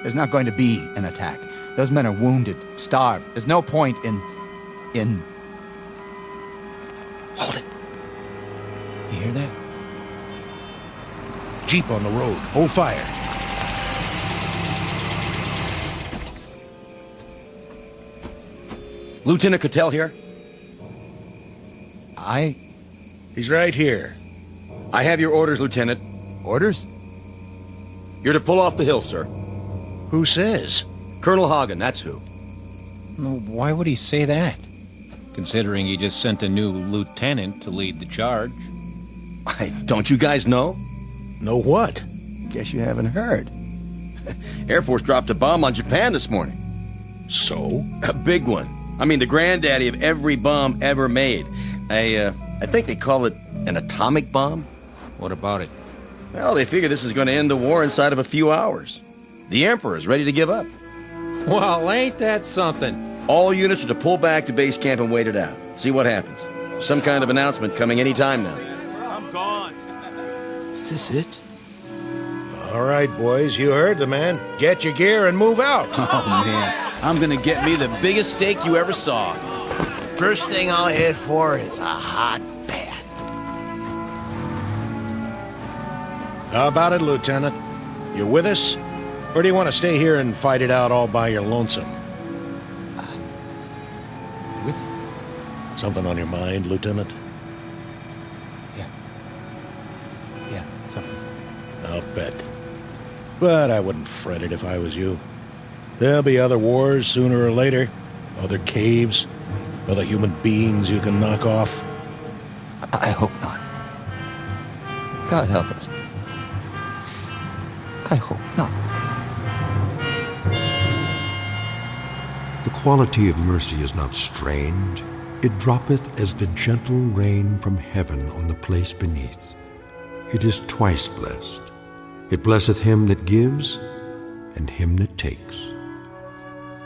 There's not going to be an attack. Those men are wounded, starved. There's no point in... Hold it. You hear that? Jeep on the road. Hold fire. Lieutenant Cattell here? He's right here. I have your orders, Lieutenant. Orders? You're to pull off the hill, sir. Who says? Colonel Hagen, that's who. Well, why would he say that? Considering he just sent a new lieutenant to lead the charge. Don't you guys know? No what? Guess you haven't heard. Air Force dropped a bomb on Japan this morning. So? A big one. I mean, the granddaddy of every bomb ever made. I think they call it an atomic bomb. What about it? Well, they figure this is going to end the war inside of a few hours. The Emperor is ready to give up. Well, ain't that something? All units are to pull back to base camp and wait it out. See what happens. Some kind of announcement coming any time now. I'm gone. Is this it? All right, boys, you heard the man. Get your gear and move out. Oh, man. I'm going to get me the biggest steak you ever saw. First thing I'll head for is a hot bath. How about it, Lieutenant? You with us? Or do you want to stay here and fight it out all by your lonesome? With you. Something on your mind, Lieutenant? Yeah, something. I'll bet. But I wouldn't fret it if I was you. There'll be other wars sooner or later. Other caves. Other human beings you can knock off. I hope not. God help us. I hope not. The quality of mercy is not strained. It droppeth as the gentle rain from heaven on the place beneath. It is twice blessed. It blesseth him that gives and him that takes.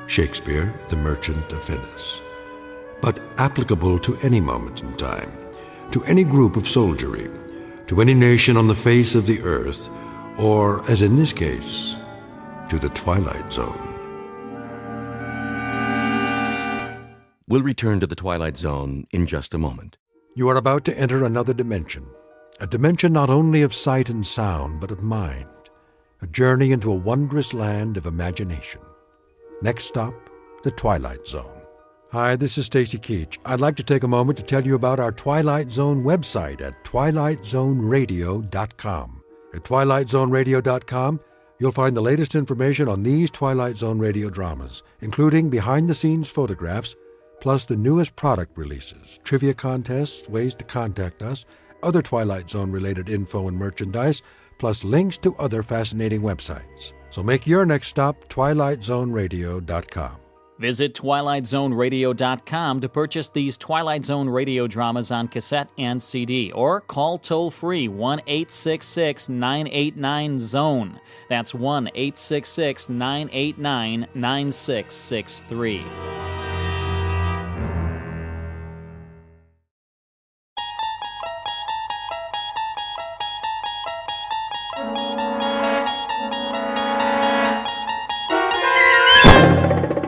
Shakespeare, The Merchant of Venice. But applicable to any moment in time, to any group of soldiery, to any nation on the face of the earth, or, as in this case, to the Twilight Zone. We'll return to the Twilight Zone in just a moment. You are about to enter another dimension, a dimension not only of sight and sound, but of mind, a journey into a wondrous land of imagination. Next stop, the Twilight Zone. Hi, this is Stacy Keach. I'd like to take a moment to tell you about our Twilight Zone website at twilightzoneradio.com. At twilightzoneradio.com, you'll find the latest information on these Twilight Zone radio dramas, including behind-the-scenes photographs, plus the newest product releases, trivia contests, ways to contact us, other Twilight Zone-related info and merchandise, plus links to other fascinating websites. So make your next stop twilightzoneradio.com. Visit twilightzoneradio.com to purchase these Twilight Zone radio dramas on cassette and CD, or call toll-free 1-866-989-ZONE. That's 1-866-989-9663.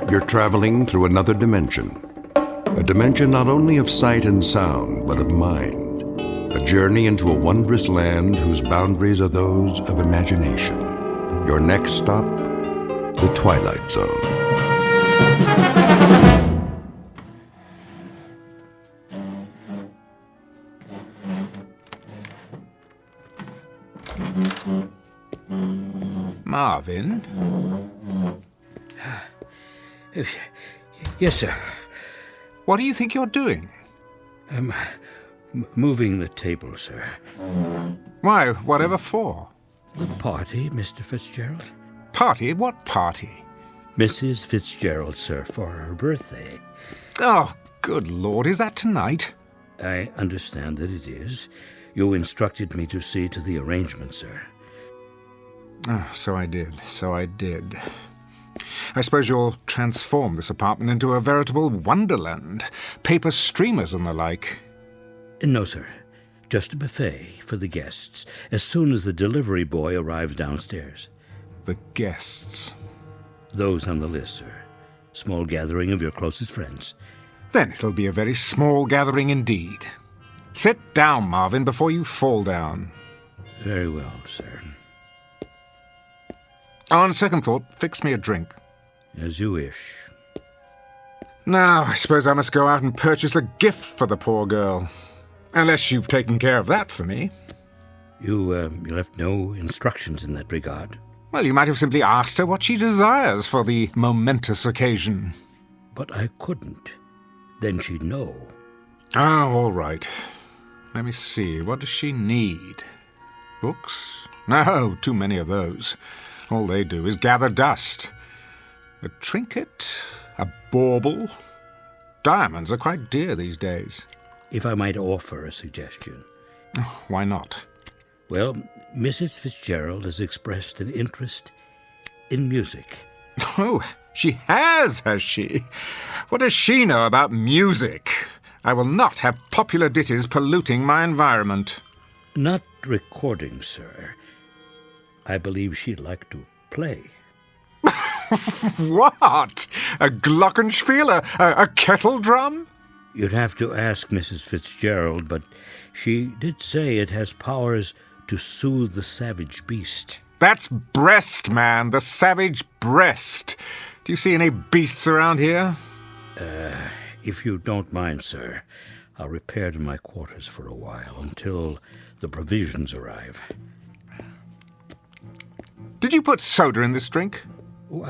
You're traveling through another dimension. A dimension not only of sight and sound, but of mind. A journey into a wondrous land whose boundaries are those of imagination. Your next stop, the Twilight Zone. Marvin? Yes, sir. What do you think you're doing? Moving the table, sir. Why, whatever for? The party, Mr. Fitzgerald. Party? What party? Mrs. Fitzgerald, sir, for her birthday. Oh, good Lord, is that tonight? I understand that it is. You instructed me to see to the arrangement, sir. Oh, so I did. I suppose you'll transform this apartment into a veritable wonderland. Paper streamers and the like. No, sir. Just a buffet for the guests, as soon as the delivery boy arrives downstairs. The guests? Those on the list, sir. Small gathering of your closest friends. Then it'll be a very small gathering indeed. Sit down, Marvin, before you fall down. Very well, sir. On second thought, fix me a drink. As you wish. Now, I suppose I must go out and purchase a gift for the poor girl. Unless you've taken care of that for me. You left no instructions in that regard. Well, you might have simply asked her what she desires for the momentous occasion. But I couldn't. Then she'd know. Oh, all right. Let me see. What does she need? Books? No, too many of those. All they do is gather dust. A trinket? A bauble? Diamonds are quite dear these days. If I might offer a suggestion. Why not? Well, Mrs. Fitzgerald has expressed an interest in music. Oh, she has she? What does she know about music? I will not have popular ditties polluting my environment. Not recording, sir. I believe she'd like to play. What? A glockenspiel? A kettle drum? You'd have to ask Mrs. Fitzgerald, but she did say it has powers to soothe the savage beast. That's breast, man, the savage breast. Do you see any beasts around here? If you don't mind, sir, I'll repair to my quarters for a while until the provisions arrive. Did you put soda in this drink? Oh,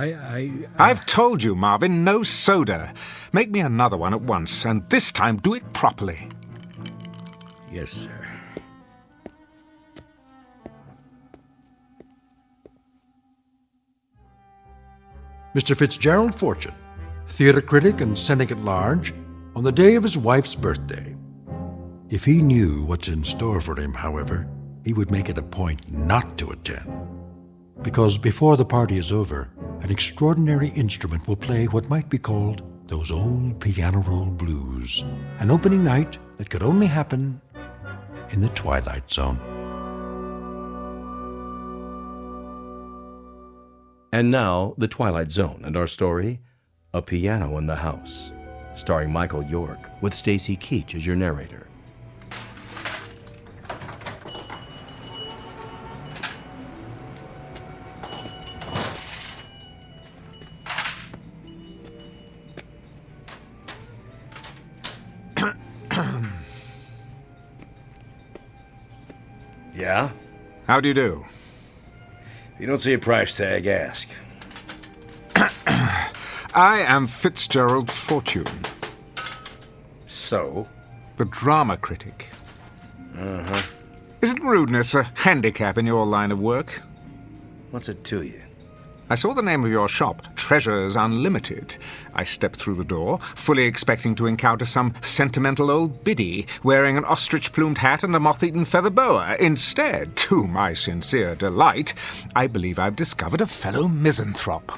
I've told you, Marvin, no soda. Make me another one at once, and this time do it properly. Yes, sir. Mr. Fitzgerald Fortune, theater critic and cynic at large, on the day of his wife's birthday. If he knew what's in store for him, however, he would make it a point not to attend. Because before the party is over, an extraordinary instrument will play what might be called those old piano roll blues, an opening night that could only happen in the Twilight Zone. And now, The Twilight Zone, and our story, A Piano in the House, starring Michael York, with Stacy Keach as your narrator. Yeah? How do you do? If you don't see a price tag, ask. I am Fitzgerald Fortune. So? The drama critic. Uh-huh. Isn't rudeness a handicap in your line of work? What's it to you? I saw the name of your shop, Treasures Unlimited. I stepped through the door, fully expecting to encounter some sentimental old biddy wearing an ostrich-plumed hat and a moth-eaten feather boa. Instead, to my sincere delight, I believe I've discovered a fellow misanthrope.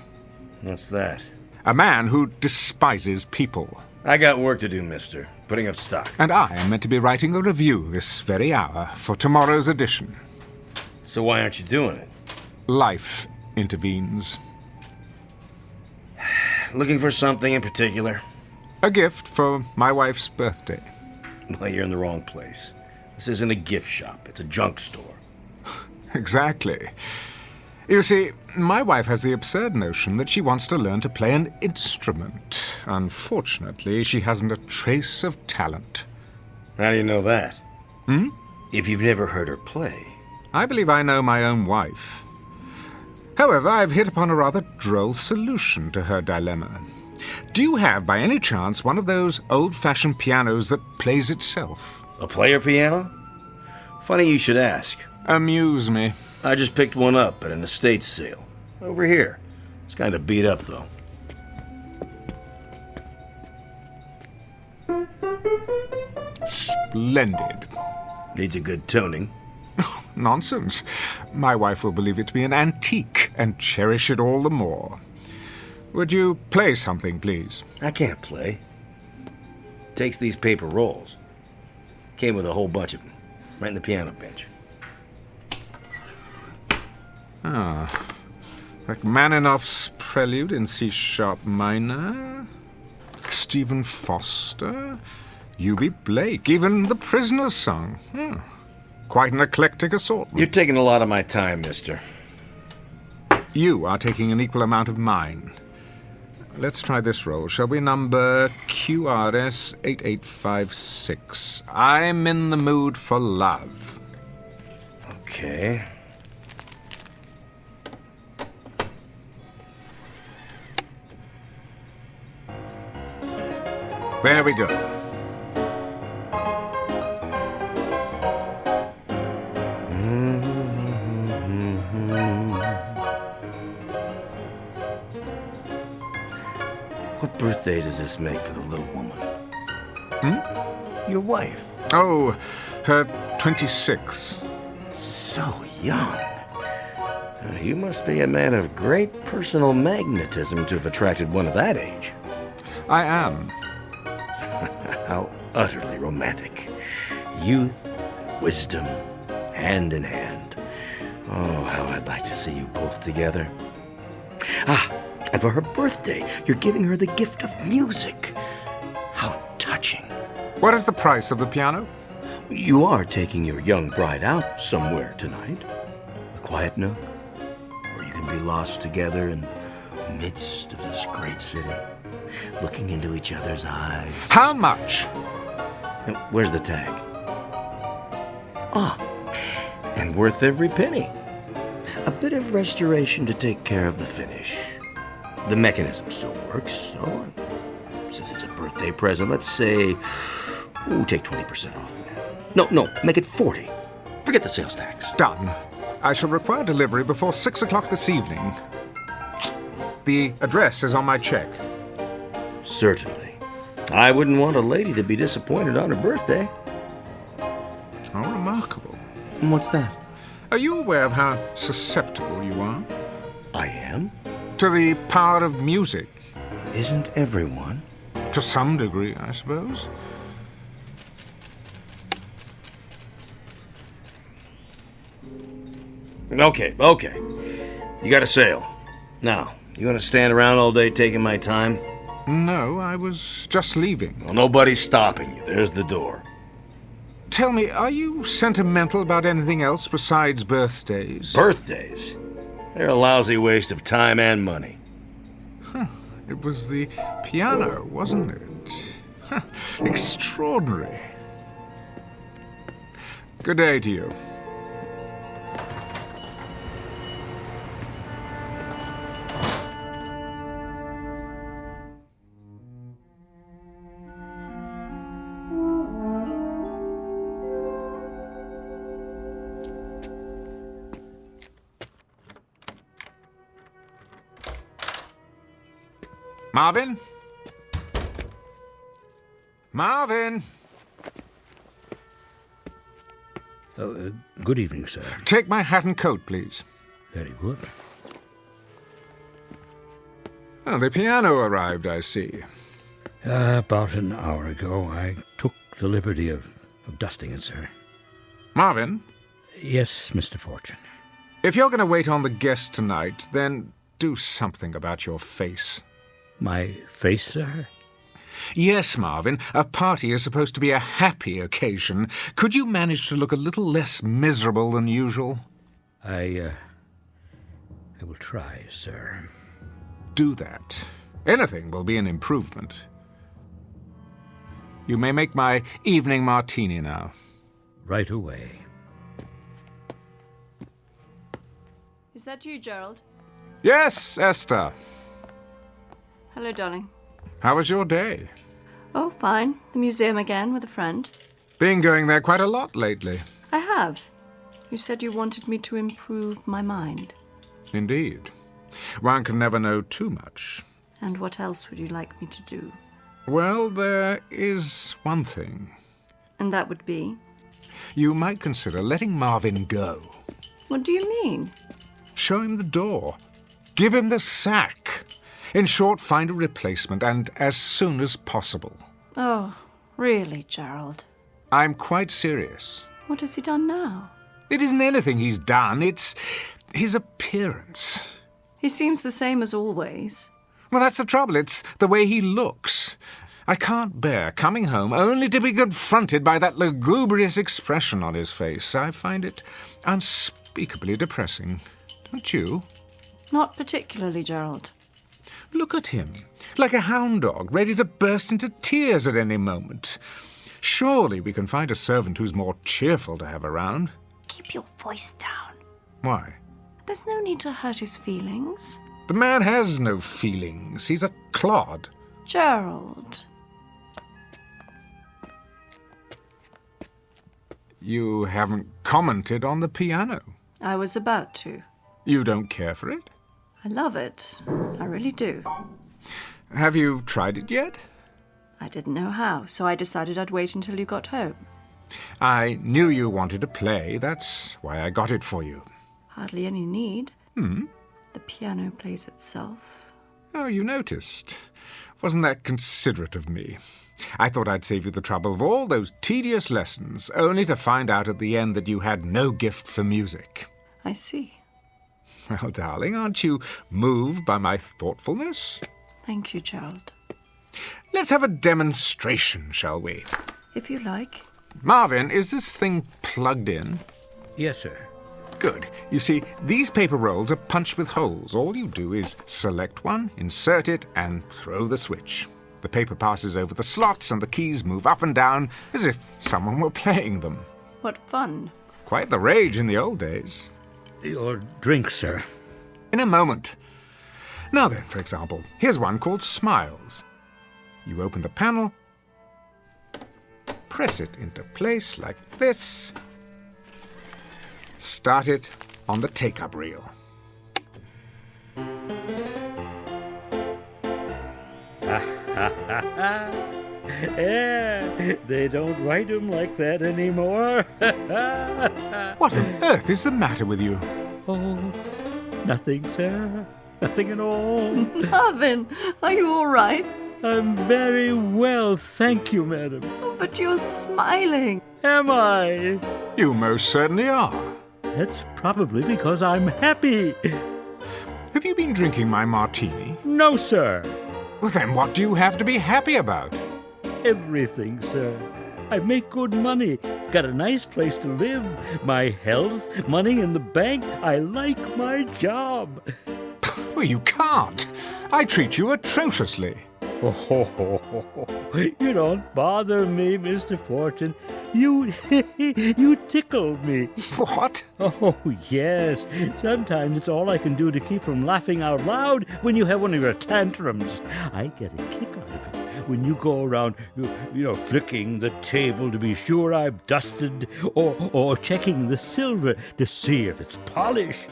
What's that? A man who despises people. I got work to do, mister. Putting up stock. And I am meant to be writing a review this very hour for tomorrow's edition. So why aren't you doing it? Life intervenes. Looking for something in particular? A gift for my wife's birthday. Well, you're in the wrong place. This isn't a gift shop. It's a junk store. Exactly. You see, my wife has the absurd notion that she wants to learn to play an instrument. Unfortunately, she hasn't a trace of talent. How do you know that? Hmm? If you've never heard her play. I believe I know my own wife. However, I've hit upon a rather droll solution to her dilemma. Do you have, by any chance, one of those old-fashioned pianos that plays itself? A player piano? Funny you should ask. Amuse me. I just picked one up at an estate sale. Over here. It's kind of beat up, though. Splendid. Needs a good tuning. Nonsense. My wife will believe it to be an antique and cherish it all the more. Would you play something, please? I can't play. Takes these paper rolls. Came with a whole bunch of them. Right in the piano bench. Rachmaninoff's Prelude in C-sharp minor. Stephen Foster. U.B. Blake. Even The Prisoner's Song. Quite an eclectic assortment. You're taking a lot of my time, mister. You are taking an equal amount of mine. Let's try this roll, shall we? Number QRS 8856. I'm in the mood for love. Okay. There we go. birthday does this make for the little woman? Your wife. Oh, her 26. So young. You must be a man of great personal magnetism to have attracted one of that age. I am. How utterly romantic. Youth, wisdom, hand in hand. Oh, how I'd like to see you both together. And for her birthday, you're giving her the gift of music. How touching. What is the price of the piano? You are taking your young bride out somewhere tonight. A quiet nook, where you can be lost together in the midst of this great city, looking into each other's eyes. How much? Where's the tag? And worth every penny. A bit of restoration to take care of the finish. The mechanism still works, so since it's a birthday present, let's say, take 20% off that. No, make it 40. Forget the sales tax. Done. I shall require delivery before 6 o'clock this evening. The address is on my check. Certainly. I wouldn't want a lady to be disappointed on her birthday. How remarkable. And what's that? Are you aware of how susceptible you are? I am? To the power of music. Isn't everyone? To some degree, I suppose. Okay. You got a sale. Now, you gonna stand around all day taking my time? No, I was just leaving. Well, nobody's stopping you. There's the door. Tell me, are you sentimental about anything else besides birthdays? Birthdays? They're a lousy waste of time and money. It was the piano, wasn't it? Extraordinary. Good day to you. Marvin? Marvin? Good evening, sir. Take my hat and coat, please. Very good. Oh, the piano arrived, I see. About an hour ago, I took the liberty of dusting it, sir. Marvin? Yes, Mr. Fortune. If you're going to wait on the guest tonight, then do something about your face. My face, sir? Yes, Marvin. A party is supposed to be a happy occasion. Could you manage to look a little less miserable than usual? I will try, sir. Do that. Anything will be an improvement. You may make my evening martini now. Right away. Is that you, Gerald? Yes, Esther. Hello, darling. How was your day? Oh, fine. The museum again with a friend. Been going there quite a lot lately. I have. You said you wanted me to improve my mind. Indeed. One can never know too much. And what else would you like me to do? Well, there is one thing. And that would be? You might consider letting Marvin go. What do you mean? Show him the door. Give him the sack. In short, find a replacement, and as soon as possible. Oh, really, Gerald? I'm quite serious. What has he done now? It isn't anything he's done, it's his appearance. He seems the same as always. Well, that's the trouble, it's the way he looks. I can't bear coming home only to be confronted by that lugubrious expression on his face. I find it unspeakably depressing. Don't you? Not particularly, Gerald. Look at him, like a hound dog, ready to burst into tears at any moment. Surely we can find a servant who's more cheerful to have around. Keep your voice down. Why? There's no need to hurt his feelings. The man has no feelings. He's a clod. Gerald. You haven't commented on the piano. I was about to. You don't care for it? I love it. I really do. Have you tried it yet? I didn't know how, so I decided I'd wait until you got home. I knew you wanted to play. That's why I got it for you. Hardly any need. Hmm? The piano plays itself. Oh, you noticed. Wasn't that considerate of me? I thought I'd save you the trouble of all those tedious lessons, only to find out at the end that you had no gift for music. I see. Well, darling, aren't you moved by my thoughtfulness? Thank you, Gerald. Let's have a demonstration, shall we? If you like. Marvin, is this thing plugged in? Yes, sir. Good. You see, these paper rolls are punched with holes. All you do is select one, insert it, and throw the switch. The paper passes over the slots and the keys move up and down as if someone were playing them. What fun. Quite the rage in the old days. Your drink, sir. In a moment. Now then, for example, here's one called Smiles. You open the panel, press it into place like this, start it on the take-up reel. Yeah, they don't write them like that anymore. What on earth is the matter with you? Oh, nothing, sir. Nothing at all. Marvin, are you all right? I'm very well, thank you, madam. But you're smiling. Am I? You most certainly are. That's probably because I'm happy. Have you been drinking my martini? No, sir. Well, then what do you have to be happy about? Everything, sir. I make good money, got a nice place to live, my health, money in the bank. I like my job. Well, you can't. I treat you atrociously. Oh, you don't bother me, Mr. Fortune. You tickle me. What? Oh, yes. Sometimes it's all I can do to keep from laughing out loud when you have one of your tantrums. I get a kick out of it when you go around, flicking the table to be sure I've dusted, or checking the silver to see if it's polished.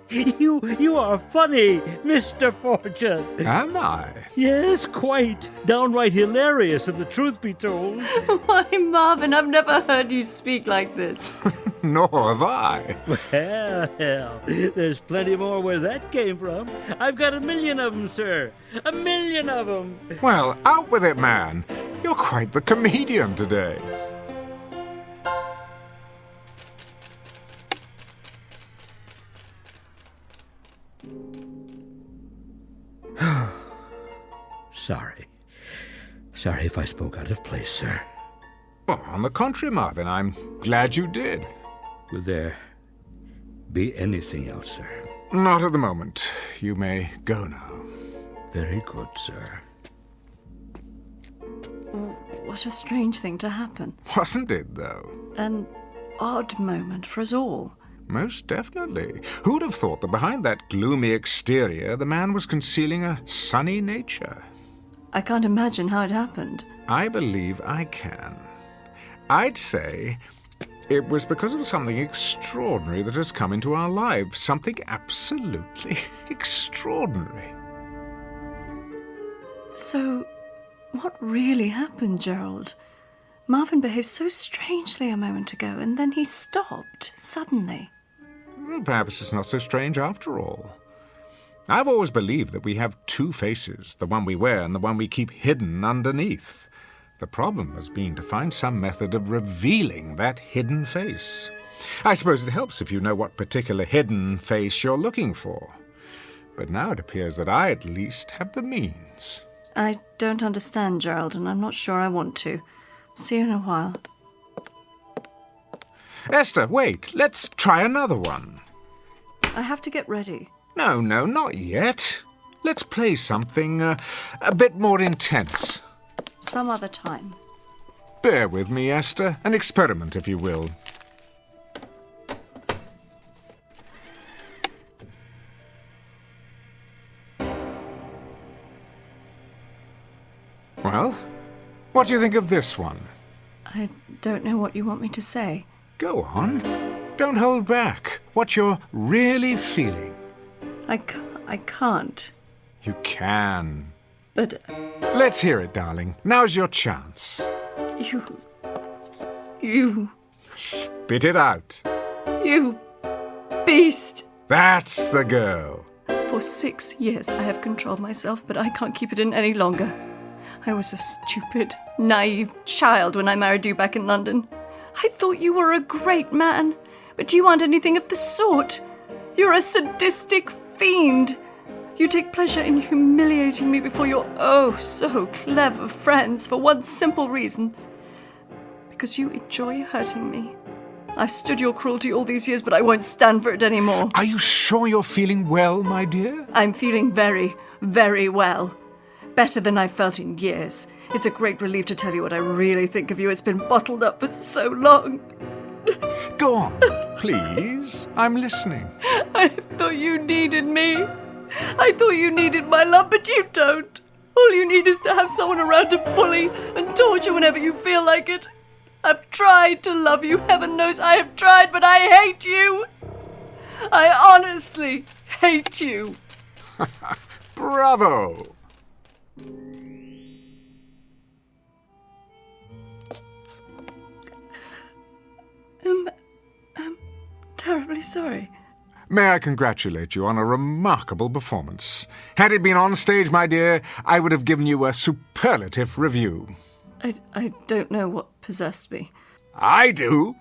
You are funny, Mr. Fortune. Am I? Yes, quite. Downright hilarious, if the truth be told. Why, Marvin, I've never heard you speak like this. Nor have I. Well, there's plenty more where that came from. I've got 1 million of them, sir. 1 million of them. Well, out with it, man. You're quite the comedian today. Sorry if I spoke out of place, sir. Well, on the contrary, Marvin, I'm glad you did. Will there be anything else, sir? Not at the moment. You may go now. Very good, sir. What a strange thing to happen. Wasn't it, though? An odd moment for us all. Most definitely. Who'd have thought that behind that gloomy exterior the man was concealing a sunny nature? I can't imagine how it happened. I believe I can. I'd say it was because of something extraordinary that has come into our lives. Something absolutely extraordinary. So, what really happened, Gerald? Marvin behaved so strangely a moment ago, and then he stopped, suddenly. Well, perhaps it's not so strange after all. I've always believed that we have two faces, the one we wear and the one we keep hidden underneath. The problem has been to find some method of revealing that hidden face. I suppose it helps if you know what particular hidden face you're looking for. But now it appears that I at least have the means. I don't understand, Gerald, and I'm not sure I want to. See you in a while. Esther, wait. Let's try another one. I have to get ready. No, not yet. Let's play something a bit more intense. Some other time. Bear with me, Esther. An experiment, if you will. Well, what do you think of this one? I don't know what you want me to say. Go on. Don't hold back. What you're really feeling. I can't. You can. But... Let's hear it, darling. Now's your chance. You... Spit it out. You... beast! That's the girl. For 6 years I have controlled myself, but I can't keep it in any longer. I was a stupid, naive child when I married you back in London. I thought you were a great man, but you aren't anything of the sort. You're a sadistic fiend. You take pleasure in humiliating me before your oh-so-clever friends for one simple reason. Because you enjoy hurting me. I've stood your cruelty all these years, but I won't stand for it anymore. Are you sure you're feeling well, my dear? I'm feeling very, very well. Better than I've felt in years. It's a great relief to tell you what I really think of you. It's been bottled up for so long. Go on, please. I'm listening. I thought you needed me. I thought you needed my love, but you don't. All you need is to have someone around to bully and torture whenever you feel like it. I've tried to love you, heaven knows I have tried, but I hate you. I honestly hate you. Bravo! I'm terribly sorry. May I congratulate you on a remarkable performance. Had it been on stage, my dear, I would have given you a superlative review. I don't know what possessed me. I do.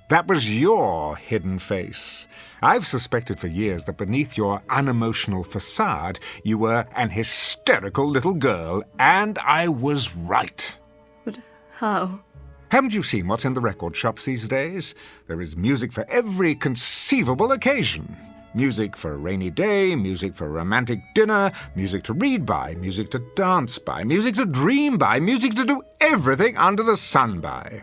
That was your hidden face. I've suspected for years that beneath your unemotional facade, you were an hysterical little girl, and I was right. But how? Haven't you seen what's in the record shops these days? There is music for every conceivable occasion. Music for a rainy day, music for a romantic dinner, music to read by, music to dance by, music to dream by, music to do everything under the sun by.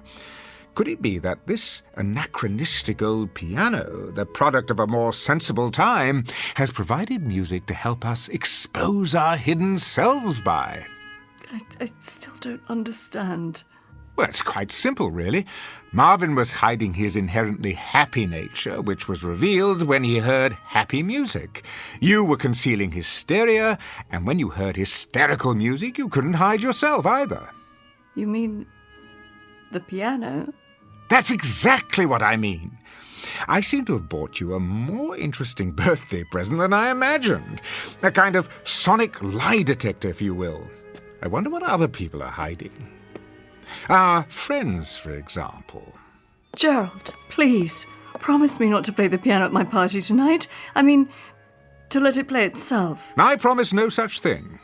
Could it be that this anachronistic old piano, the product of a more sensible time, has provided music to help us expose our hidden selves by? I still don't understand. Well, it's quite simple, really. Marvin was hiding his inherently happy nature, which was revealed when he heard happy music. You were concealing hysteria, and when you heard hysterical music, you couldn't hide yourself either. You mean the piano? That's exactly what I mean. I seem to have bought you a more interesting birthday present than I imagined. A kind of sonic lie detector, if you will. I wonder what other people are hiding. Our friends, for example. Gerald, please, promise me not to play the piano at my party tonight. I mean, to let it play itself. I promise no such thing.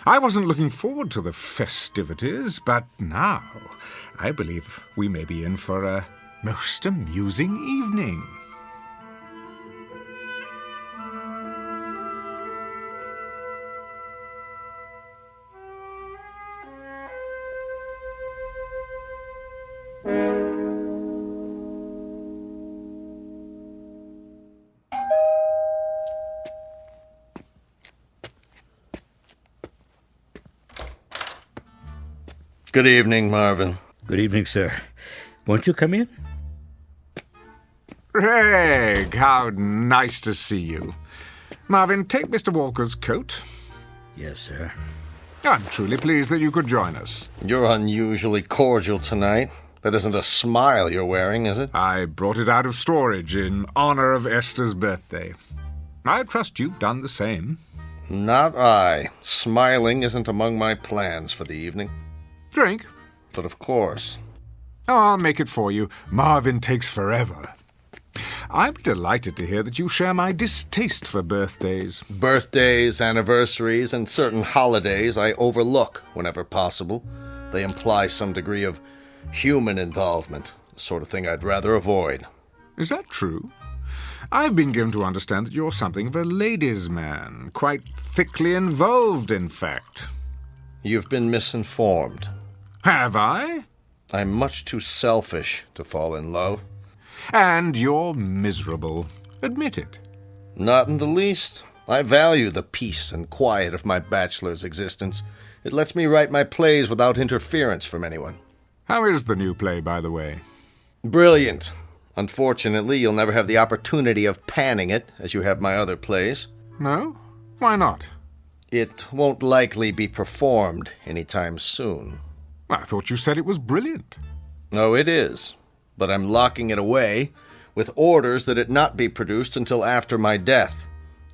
I wasn't looking forward to the festivities, but now I believe we may be in for a most amusing evening. Good evening, Marvin. Good evening, sir. Won't you come in? Craig, how nice to see you. Marvin, take Mr. Walker's coat. Yes, sir. I'm truly pleased that you could join us. You're unusually cordial tonight. That isn't a smile you're wearing, is it? I brought it out of storage in honor of Esther's birthday. I trust you've done the same. Not I. Smiling isn't among my plans for the evening. Drink? But of course. Oh, I'll make it for you. Marvin takes forever. I'm delighted to hear that you share my distaste for birthdays. Birthdays, anniversaries, and certain holidays I overlook whenever possible. They imply some degree of human involvement, the sort of thing I'd rather avoid. Is that true? I've been given to understand that you're something of a ladies' man, quite thickly involved, in fact. You've been misinformed. Have I? I'm much too selfish to fall in love. And you're miserable. Admit it. Not in the least. I value the peace and quiet of my bachelor's existence. It lets me write my plays without interference from anyone. How is the new play, by the way? Brilliant. Unfortunately, you'll never have the opportunity of panning it, as you have my other plays. No? Why not? It won't likely be performed anytime soon. I thought you said it was brilliant. Oh, it is. But I'm locking it away with orders that it not be produced until after my death.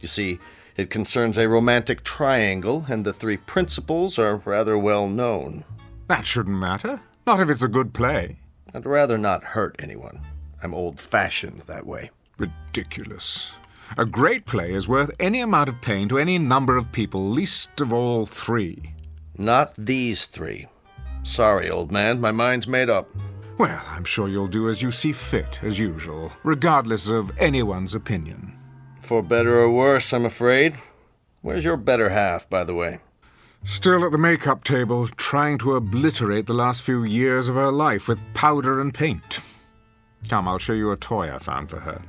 You see, it concerns a romantic triangle, and the three principals are rather well known. That shouldn't matter. Not if it's a good play. I'd rather not hurt anyone. I'm old-fashioned that way. Ridiculous. A great play is worth any amount of pain to any number of people, least of all three. Not these three. Sorry, old man, my mind's made up. Well, I'm sure you'll do as you see fit, as usual, regardless of anyone's opinion. For better or worse, I'm afraid. Where's your better half, by the way? Still at the make-up table, trying to obliterate the last few years of her life with powder and paint. Come, I'll show you a toy I found for her.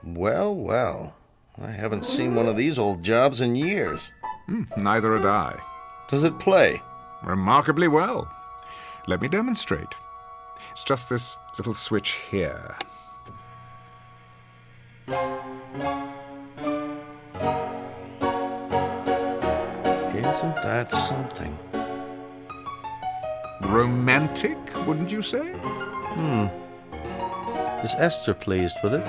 Well, well. I haven't seen one of these old jobs in years. Neither had I. Does it play? Remarkably well. Let me demonstrate. It's just this little switch here. Isn't that something? Romantic, wouldn't you say? Is Esther pleased with it?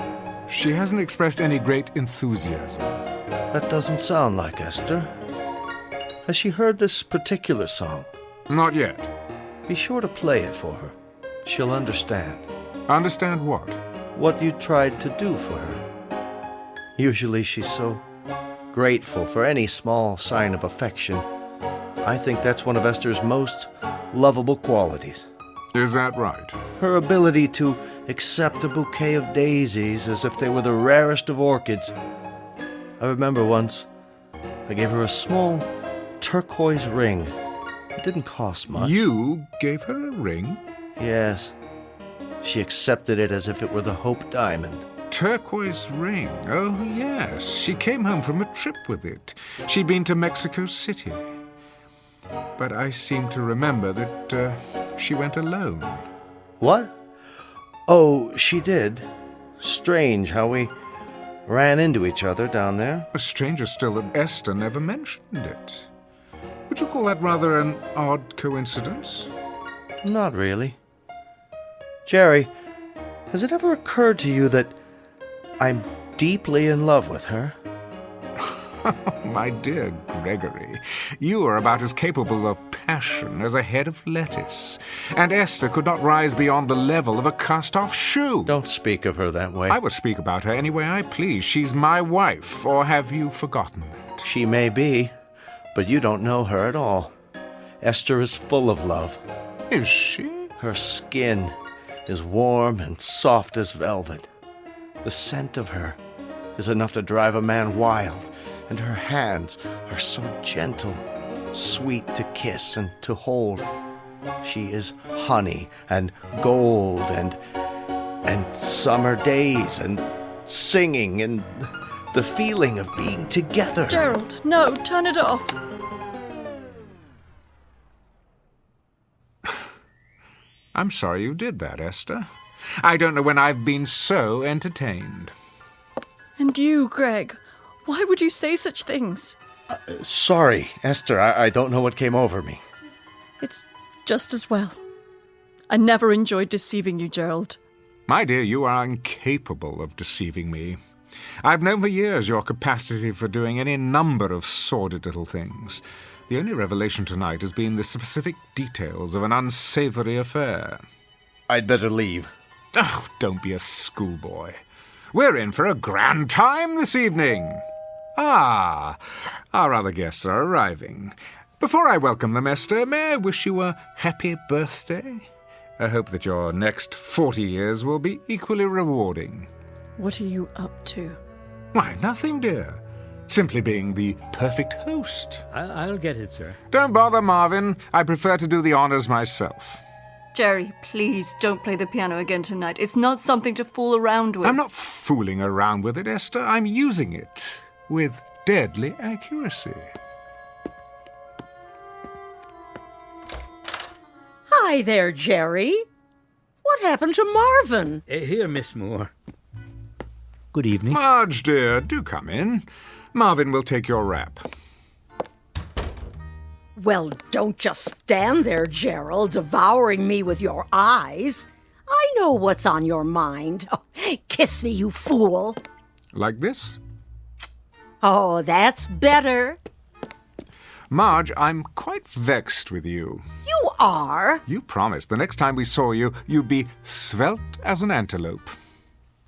She hasn't expressed any great enthusiasm. That doesn't sound like Esther. Has she heard this particular song? Not yet. Be sure to play it for her. She'll understand. Understand what? What you tried to do for her. Usually she's so grateful for any small sign of affection. I think that's one of Esther's most lovable qualities. Is that right? Her ability to accept a bouquet of daisies as if they were the rarest of orchids. I remember once I gave her a small turquoise ring. It didn't cost much. You gave her a ring? Yes. She accepted it as if it were the Hope Diamond. Turquoise ring? Oh, yes. She came home from a trip with it. She'd been to Mexico City. But I seem to remember that she went alone. What? Oh, she did. Strange how we ran into each other down there. Stranger still that Esther never mentioned it. Would you call that rather an odd coincidence? Not really. Jerry, has it ever occurred to you that I'm deeply in love with her? My dear Gregory, you are about as capable of passion as a head of lettuce, and Esther could not rise beyond the level of a cast-off shoe. Don't speak of her that way. I will speak about her any way I please. She's my wife, or have you forgotten that? She may be, but you don't know her at all. Esther is full of love. Is she? Her skin is warm and soft as velvet. The scent of her is enough to drive a man wild, and her hands are so gentle, sweet to kiss and to hold. She is honey and gold and summer days and singing and the feeling of being together. Gerald, no, turn it off. I'm sorry you did that, Esther. I don't know when I've been so entertained. And you, Greg, why would you say such things? Sorry, Esther, I don't know what came over me. It's just as well. I never enjoyed deceiving you, Gerald. My dear, you are incapable of deceiving me. I've known for years your capacity for doing any number of sordid little things. The only revelation tonight has been the specific details of an unsavory affair. I'd better leave. Oh, don't be a schoolboy. We're in for a grand time this evening. Ah, our other guests are arriving. Before I welcome them, Esther, may I wish you a happy birthday? I hope that your next 40 years will be equally rewarding. What are you up to? Why, nothing, dear. Simply being the perfect host. I'll get it, sir. Don't bother, Marvin. I prefer to do the honors myself. Jerry, please don't play the piano again tonight. It's not something to fool around with. I'm not fooling around with it, Esther. I'm using it with deadly accuracy. Hi there, Jerry. What happened to Marvin? Here, Miss Moore. Good evening. Marge, dear, do come in. Marvin will take your wrap. Well, don't just stand there, Gerald, devouring me with your eyes. I know what's on your mind. Oh, kiss me, you fool. Like this? Oh, that's better. Marge, I'm quite vexed with you. You are? You promised the next time we saw you, you'd be svelte as an antelope.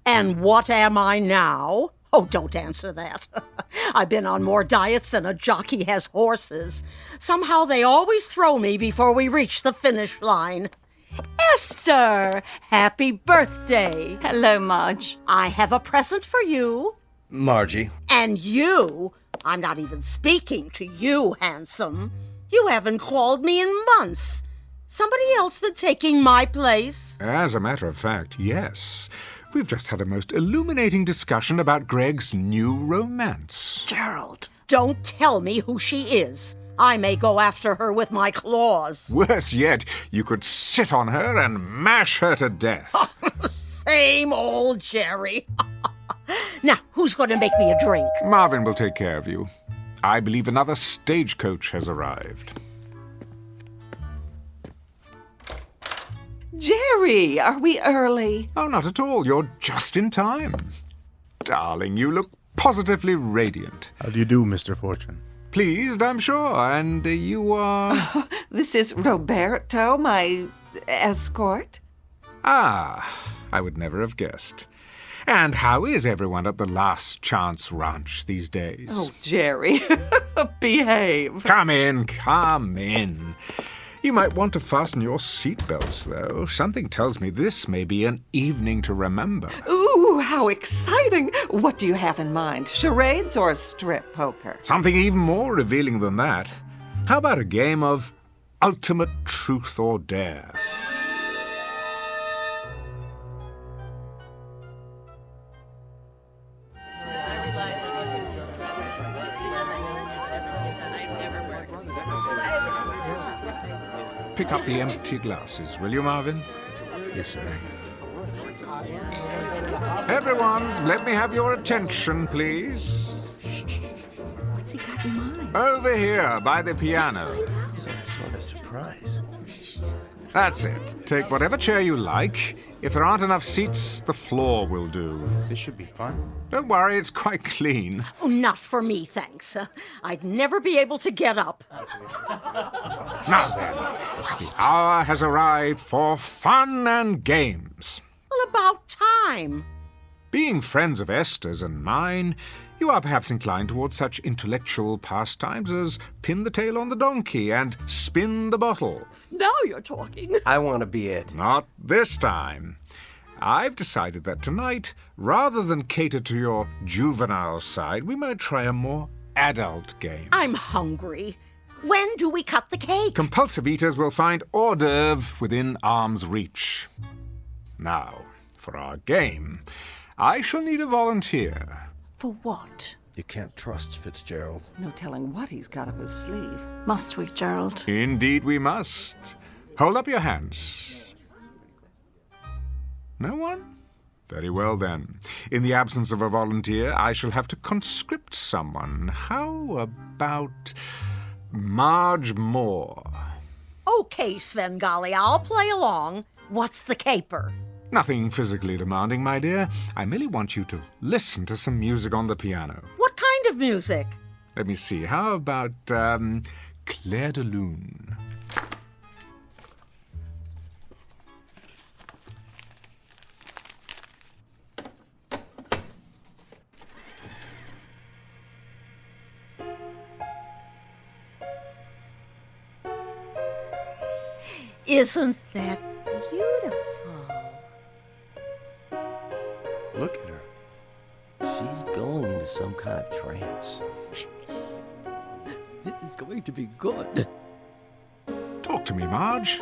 And what am I now? Oh, don't answer that. I've been on more diets than a jockey has horses. Somehow they always throw me before we reach the finish line. Esther, happy birthday. Hello, Marge. I have a present for you. Margie. And you. I'm not even speaking to you, handsome. You haven't called me in months. Somebody else been taking my place? As a matter of fact, yes. We've just had a most illuminating discussion about Greg's new romance. Gerald, don't tell me who she is. I may go after her with my claws. Worse yet, you could sit on her and mash her to death. Same old Jerry. Now, who's going to make me a drink? Marvin will take care of you. I believe another stagecoach has arrived. Jerry, are we early? Oh, not at all. You're just in time. Darling, you look positively radiant. How do you do, Mr. Fortune? Pleased, I'm sure. And you are... Oh, this is Roberto, my escort. Ah, I would never have guessed. And how is everyone at the Last Chance Ranch these days? Oh, Jerry, behave. Come in, come in. You might want to fasten your seatbelts, though. Something tells me this may be an evening to remember. Ooh, how exciting. What do you have in mind? Charades or strip poker? Something even more revealing than that. How about a game of ultimate truth or dare? Pick up the empty glasses, will you, Marvin? Yes, sir. Everyone, let me have your attention, please. What's he got in mind? Over here, by the piano. Some sort of surprise. That's it. Take whatever chair you like. If there aren't enough seats, the floor will do. This should be fun. Don't worry, it's quite clean. Oh, not for me, thanks. I'd never be able to get up. Now then, the hour has arrived for fun and games. Well, about time. Being friends of Esther's and mine, you are perhaps inclined towards such intellectual pastimes as pin the tail on the donkey and spin the bottle. Now you're talking. I want to be it. Not this time. I've decided that tonight, rather than cater to your juvenile side, we might try a more adult game. I'm hungry. When do we cut the cake? Compulsive eaters will find hors d'oeuvre within arm's reach. Now, for our game, I shall need a volunteer. For what? You can't trust Fitzgerald. No telling what he's got up his sleeve. Must we, Gerald? Indeed we must. Hold up your hands. No one? Very well, then. In the absence of a volunteer, I shall have to conscript someone. How about Marge Moore? Okay, Svengali, I'll play along. What's the caper? Nothing physically demanding, my dear. I merely want you to listen to some music on the piano. What kind of music? Let me see. How about Clair de Lune? Isn't that beautiful? Look at her. She's going into some kind of trance. This is going to be good. Talk to me, Marge.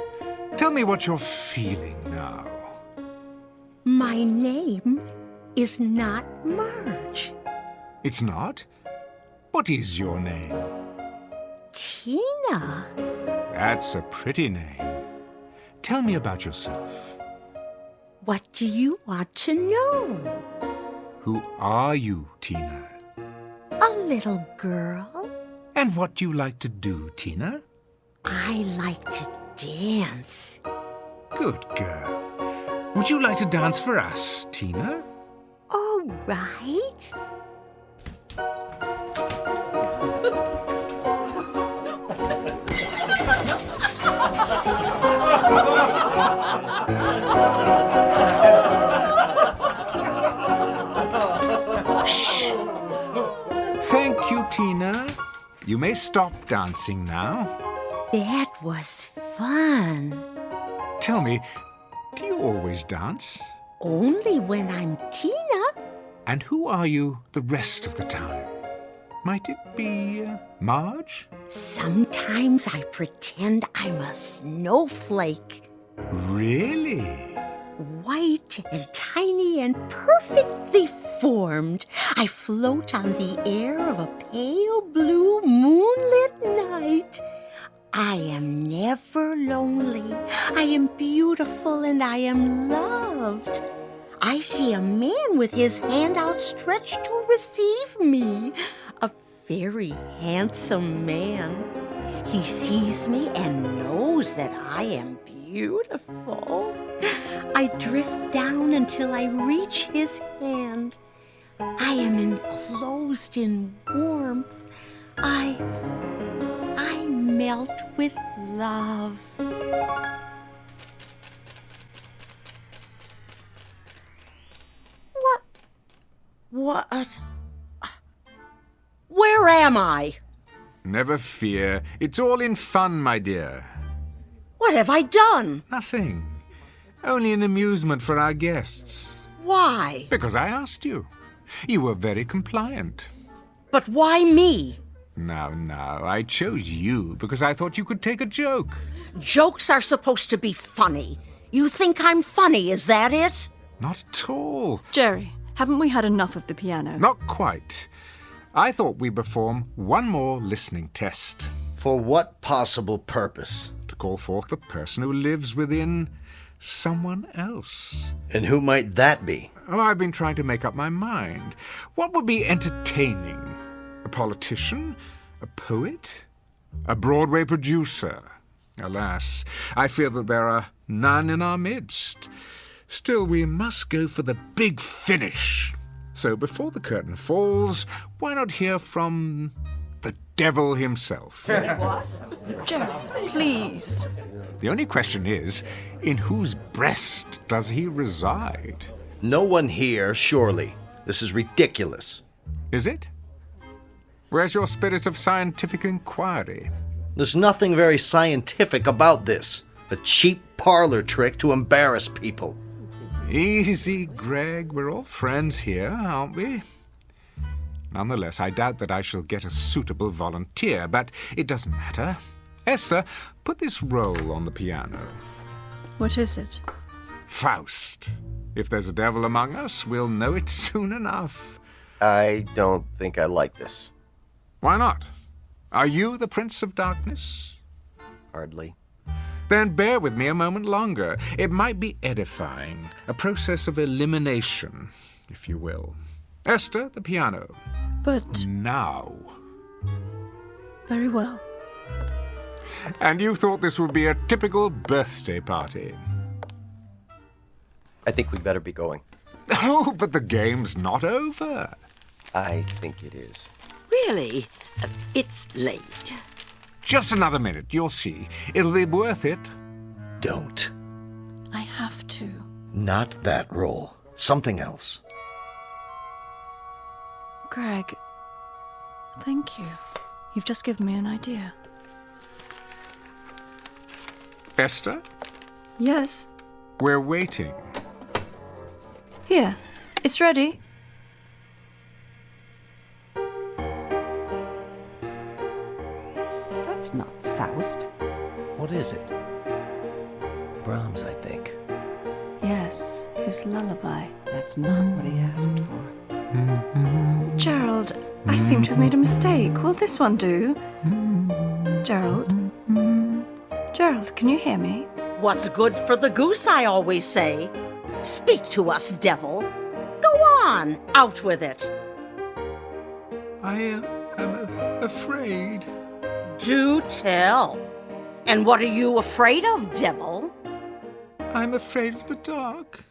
Tell me what you're feeling now. My name is not Marge. It's not? What is your name? Tina. That's a pretty name. Tell me about yourself. What do you want to know? Who are you, Tina? A little girl. And what do you like to do, Tina? I like to dance. Good girl. Would you like to dance for us, Tina? All right. Shh! Thank you, Tina. You may stop dancing now. That was fun. Tell me, do you always dance? Only when I'm Tina. And who are you the rest of the time? Might it be Marge? Sometimes I pretend I'm a snowflake. Really? White and tiny and perfectly formed. I float on the air of a pale blue moonlit night. I am never lonely. I am beautiful and I am loved. I see a man with his hand outstretched to receive me. A very handsome man. He sees me and knows that I am beautiful. I drift down until I reach his hand. I am enclosed in warmth. I melt with love. What? Where am I? Never fear. It's all in fun, my dear. What have I done? Nothing. Only an amusement for our guests. Why? Because I asked you. You were very compliant. But why me? Now, I chose you because I thought you could take a joke. Jokes are supposed to be funny. You think I'm funny, is that it? Not at all. Jerry, haven't we had enough of the piano? Not quite. I thought we'd perform one more listening test. For what possible purpose? To call forth the person who lives within someone else. And who might that be? Oh, I've been trying to make up my mind. What would be entertaining? A politician? A poet? A Broadway producer? Alas, I fear that there are none in our midst. Still, we must go for the big finish. So before the curtain falls, why not hear from the devil himself? What? Jerry, please. The only question is, in whose breast does he reside? No one here, surely. This is ridiculous. Is it? Where's your spirit of scientific inquiry? There's nothing very scientific about this. A cheap parlor trick to embarrass people. Easy, Greg. We're all friends here, aren't we? Nonetheless, I doubt that I shall get a suitable volunteer, but it doesn't matter. Esther, put this roll on the piano. What is it? Faust. If there's a devil among us, we'll know it soon enough. I don't think I like this. Why not? Are you the Prince of Darkness? Hardly. Then bear with me a moment longer. It might be edifying, a process of elimination, if you will. Esther, the piano. But... Now. Very well. And you thought this would be a typical birthday party? I think we'd better be going. Oh, but the game's not over. I think it is. Really? It's late. Just another minute, you'll see. It'll be worth it. Don't. I have to. Not that roll. Something else. Greg, thank you. You've just given me an idea. Esther? Yes? We're waiting. Here, it's ready. That's not Faust. What is it? Brahms, I think. Yes, his lullaby. That's not what he asked for. Gerald, I seem to have made a mistake. Will this one do? Gerald? Gerald, can you hear me? What's good for the goose, I always say. Speak to us, devil. Go on, out with it. I am afraid. Do tell. And what are you afraid of, devil? I'm afraid of the dark.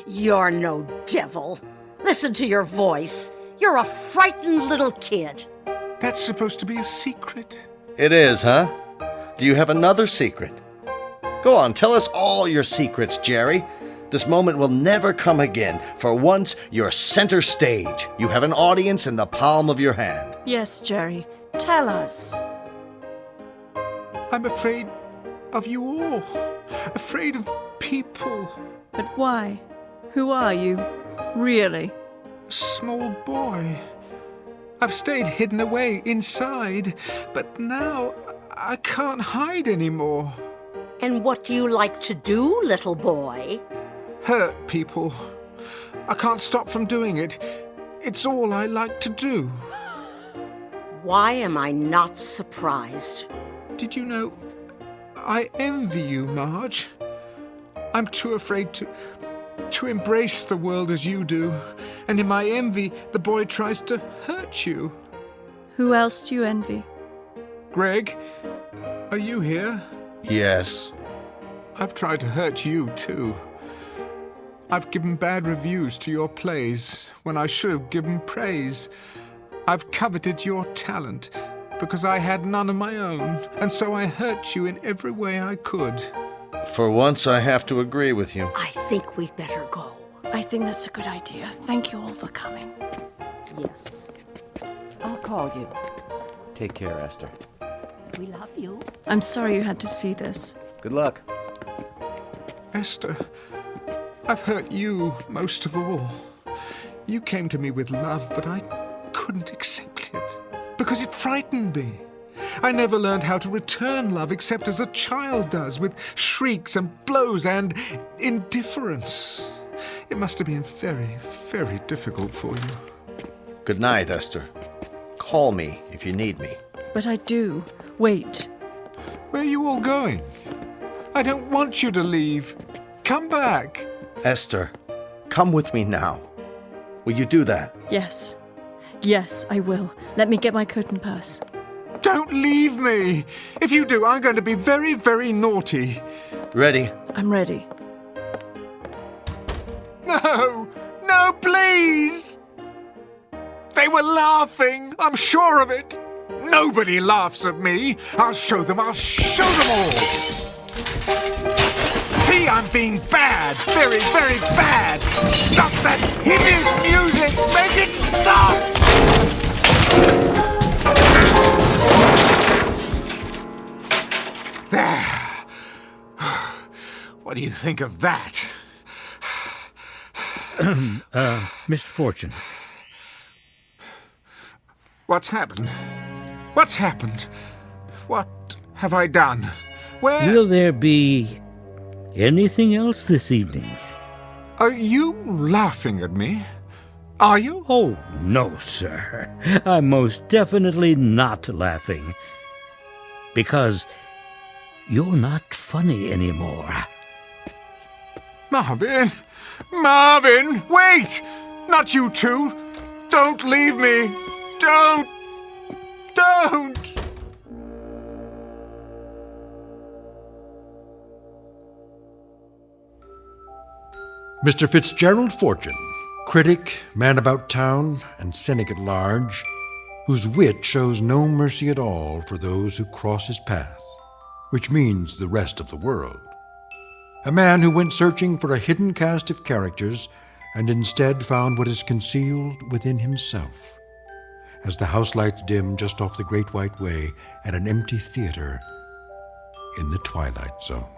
You're no devil. Listen to your voice. You're a frightened little kid. That's supposed to be a secret. It is, huh? Do you have another secret? Go on, tell us all your secrets, Jerry. This moment will never come again. For once, you're center stage. You have an audience in the palm of your hand. Yes, Jerry. Tell us. I'm afraid of you all. Afraid of people. But why? Who are you? Really? A small boy. I've stayed hidden away inside, but now I can't hide anymore. And what do you like to do, little boy? Hurt people. I can't stop from doing it. It's all I like to do. Why am I not surprised? Did you know I envy you, Marge? I'm too afraid to embrace the world as you do. And in my envy, the boy tries to hurt you. Who else do you envy? Greg, are you here? Yes. I've tried to hurt you, too. I've given bad reviews to your plays when I should have given praise. I've coveted your talent because I had none of my own, and so I hurt you in every way I could. For once, I have to agree with you. I think we'd better go. I think that's a good idea. Thank you all for coming. Yes. I'll call you. Take care, Esther. We love you. I'm sorry you had to see this. Good luck. Esther, I've hurt you most of all. You came to me with love, but I couldn't accept it because it frightened me. I never learned how to return love except as a child does, with shrieks and blows and indifference. It must have been very, very difficult for you. Good night, Esther. Call me if you need me. But I do. Wait. Where are you all going? I don't want you to leave. Come back. Esther, come with me now. Will you do that? Yes. Yes, I will. Let me get my coat and purse. Don't leave me. If you do, I'm going to be very, very naughty. Ready? I'm ready. No! No, please! They were laughing. I'm sure of it. Nobody laughs at me. I'll show them. I'll show them all. See, I'm being bad. Very, very bad. Stop that hideous music. Make it stop. There. What do you think of that? Mr. Fortune. What's happened? What's happened? What have I done? Where... Will there be anything else this evening? Are you laughing at me? Are you? Oh, no, sir. I'm most definitely not laughing. Because you're not funny anymore. Marvin! Marvin! Wait! Not you too! Don't leave me! Don't! Don't! Mr. Fitzgerald Fortune, critic, man about town, and cynic at large, whose wit shows no mercy at all for those who cross his path, which means the rest of the world. A man who went searching for a hidden cast of characters and instead found what is concealed within himself. As the house lights dim just off the Great White Way at an empty theater in the Twilight Zone.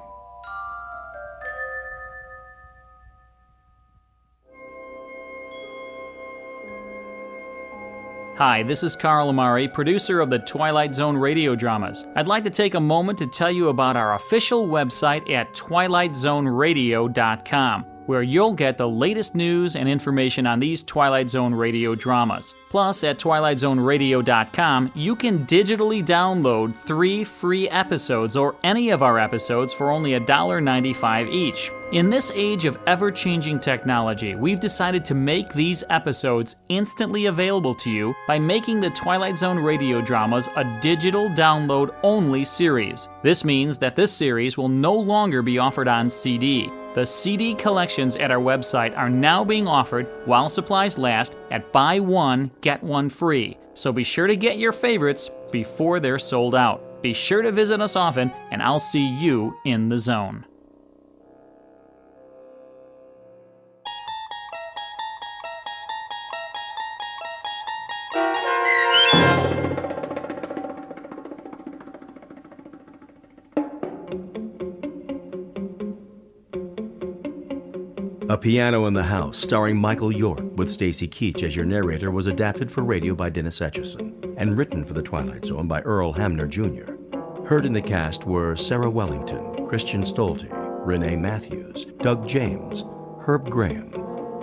Hi, this is Carl Amari, producer of the Twilight Zone radio dramas. I'd like to take a moment to tell you about our official website at twilightzoneradio.com. where you'll get the latest news and information on these Twilight Zone radio dramas. Plus, at twilightzoneradio.com, you can digitally download 3 free episodes or any of our episodes for only $1.95 each. In this age of ever-changing technology, we've decided to make these episodes instantly available to you by making the Twilight Zone radio dramas a digital download-only series. This means that this series will no longer be offered on CD. The CD collections at our website are now being offered while supplies last at buy one, get one free. So be sure to get your favorites before they're sold out. Be sure to visit us often, and I'll see you in the zone. A Piano in the House, starring Michael York, with Stacy Keach as your narrator, was adapted for radio by Dennis Etchison and written for The Twilight Zone by Earl Hamner Jr. Heard in the cast were Sarah Wellington, Christian Stolte, Renee Matthews, Doug James, Herb Graham,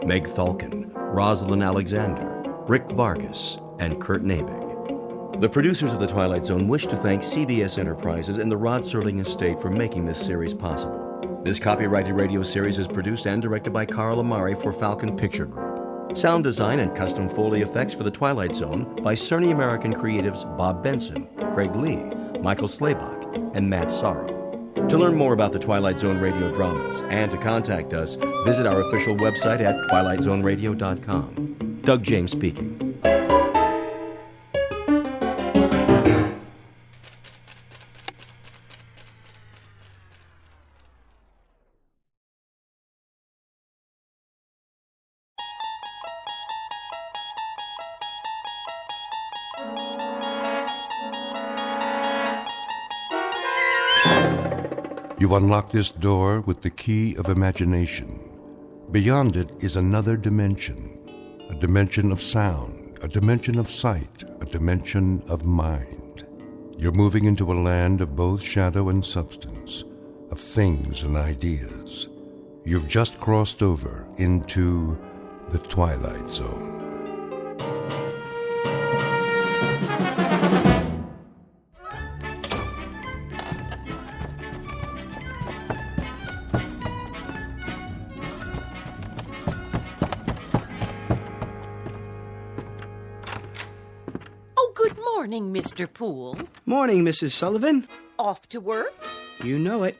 Meg Thalken, Rosalind Alexander, Rick Vargas, and Kurt Nabig. The producers of The Twilight Zone wish to thank CBS Enterprises and the Rod Serling Estate for making this series possible. This copyrighted radio series is produced and directed by Carl Amari for Falcon Picture Group. Sound design and custom Foley effects for The Twilight Zone by Cerny American creatives Bob Benson, Craig Lee, Michael Slaybach, and Matt Sorrow. To learn more about the Twilight Zone radio dramas and to contact us, visit our official website at twilightzoneradio.com. Doug James speaking. You unlock this door with the key of imagination. Beyond it is another dimension, a dimension of sound, a dimension of sight, a dimension of mind. You're moving into a land of both shadow and substance, of things and ideas. You've just crossed over into the Twilight Zone. Morning, Mr. Poole. Morning, Mrs. Sullivan. Off to work? You know it.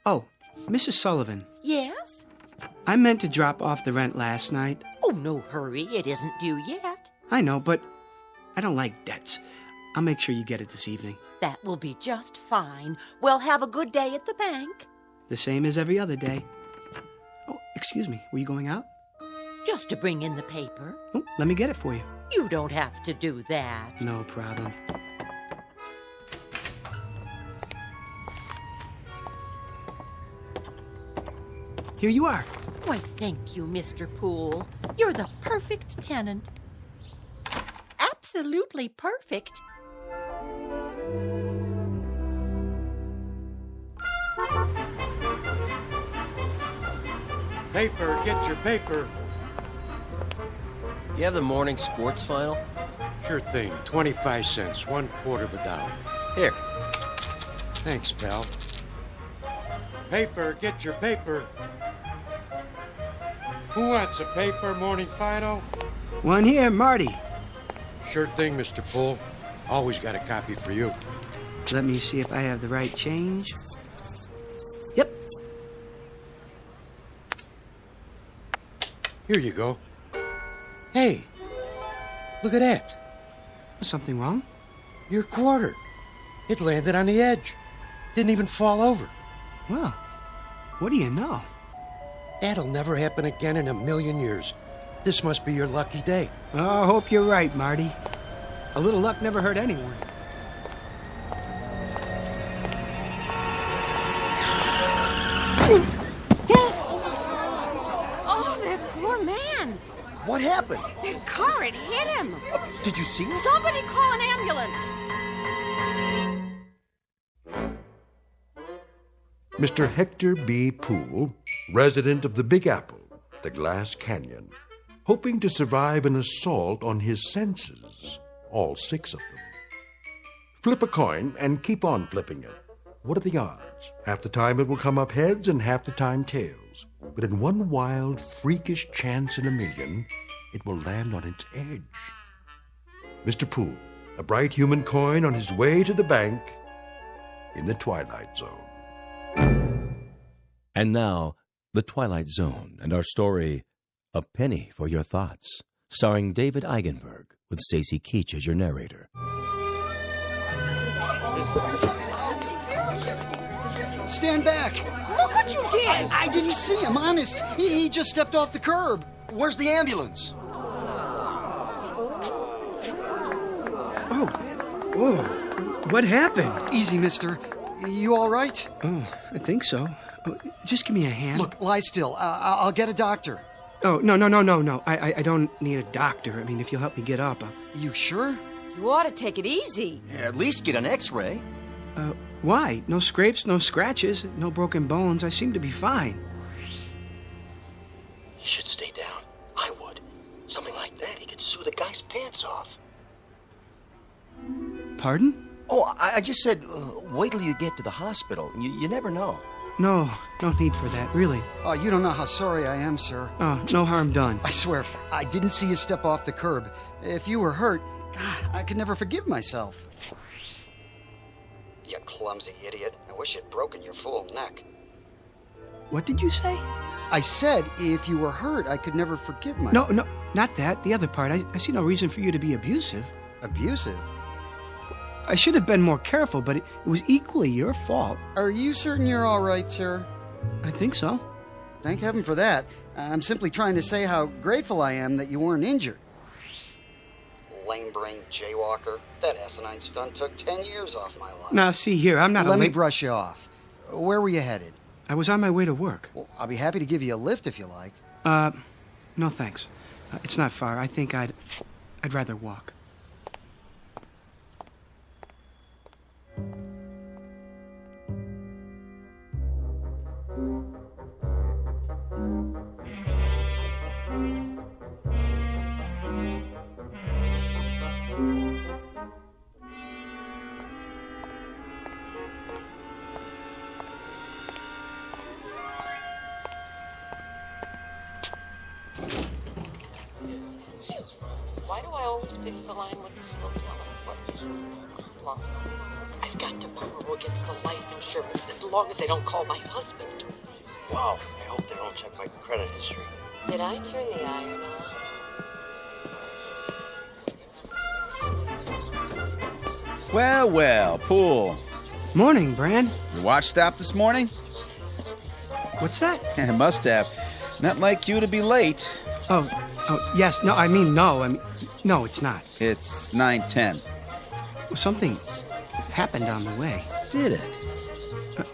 Oh, Mrs. Sullivan. Yes? I meant to drop off the rent last night. Oh, no hurry. It isn't due yet. I know, but I don't like debts. I'll make sure you get it this evening. That will be just fine. Well, have a good day at the bank. The same as every other day. Oh, excuse me. Were you going out? Just to bring in the paper. Oh, let me get it for you. You don't have to do that. No problem. Here you are. Why, thank you, Mr. Poole. You're the perfect tenant. Absolutely perfect. Paper, get your paper. You have the morning sports final? Sure thing. 25 cents, $1/4 of a dollar. Here. Thanks, pal. Paper, get your paper. Who wants a paper, morning final? One here, Marty. Sure thing, Mr. Poole. Always got a copy for you. Let me see if I have the right change. Yep. Here you go. Hey, look at that. Was something wrong? Your quarter. It landed on the edge. Didn't even fall over. Well, what do you know? That'll never happen again in a million years. This must be your lucky day. Oh, I hope you're right, Marty. A little luck never hurt anyone. Oh, that poor man. What happened? That car, it hit him. Did you see it? Somebody call an ambulance. Mr. Hector B. Poole, resident of the Big Apple, the Glass Canyon, hoping to survive an assault on his senses, all 6 of them. Flip a coin and keep on flipping it. What are the odds? Half the time it will come up heads and half the time tails. But in one wild, freakish chance in a million, it will land on its edge. Mr. Poole, a bright human coin on his way to the bank in the Twilight Zone. And now, The Twilight Zone and our story, A Penny for Your Thoughts, starring David Eigenberg, with Stacy Keach as your narrator. Stand back! Look what you did! I didn't see him, honest. He just stepped off the curb. Where's the ambulance? Oh, what happened? Easy, mister. You all right? Oh, I think so. Oh, just give me a hand. Look, lie still. I'll get a doctor. Oh, no. I don't need a doctor. I mean, if you'll help me get up. You sure? You ought to take it easy. At least get an x-ray. Why? No scrapes, no scratches, no broken bones. I seem to be fine. He should stay down. I would. Something like that, he could sue the guy's pants off. Pardon? Oh, I just said, wait till you get to the hospital. You never know. No need for that, really. Oh, you don't know how sorry I am, sir. Oh, no harm done. I swear, I didn't see you step off the curb. If you were hurt, God, I could never forgive myself. You clumsy idiot. I wish you'd broken your fool neck. What did you say? I said, if you were hurt, I could never forgive myself. No, not that. The other part. I see no reason for you to be abusive. Abusive? I should have been more careful, but it was equally your fault. Are you certain you're all right, sir? I think so. Thank heaven for that. I'm simply trying to say how grateful I am that you weren't injured. Lame-brained jaywalker. That asinine stunt took 10 years off my life. Now, see here, I'm not Let me brush you off. Where were you headed? I was on my way to work. Well, I'll be happy to give you a lift if you like. No thanks. It's not far. I think I'd rather walk. Why do I always pick the line with the slow telling? I've got to borrow against the life insurance as long as they don't call my husband. Wow, I hope they don't check my credit history. Did I turn the iron on? Well, Poole. Morning, Bran. Your watch stopped this morning? What's that? Must have. Not like you to be late. Oh, yes. No, no, it's not. It's 9:10. Something happened on the way. Did it?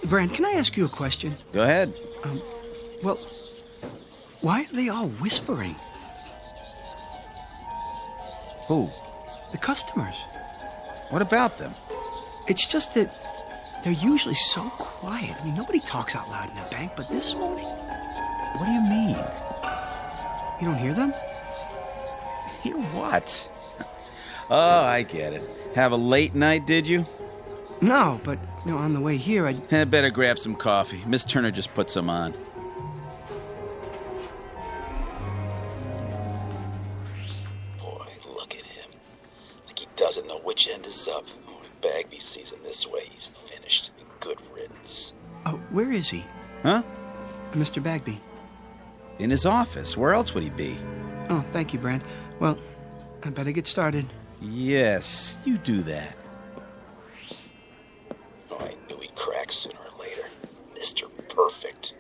Bran, can I ask you a question? Go ahead. Well, why are they all whispering? Who? The customers. What about them? It's just that they're usually so quiet. I mean, nobody talks out loud in a bank, but this morning... What do you mean? You don't hear them? Hear what? Oh, I get it. Have a late night, did you? No, but on the way here, I better grab some coffee. Miss Turner just put some on. Boy, look at him. Like he doesn't know which end is up. Oh, if Bagby sees him this way, he's finished. Good riddance. Oh, where is he? Huh? Mr. Bagby. In his office. Where else would he be? Oh, thank you, Brand. Well, I better get started. Yes, you do that. Oh, I knew he'd crack sooner or later. Mr. Perfect.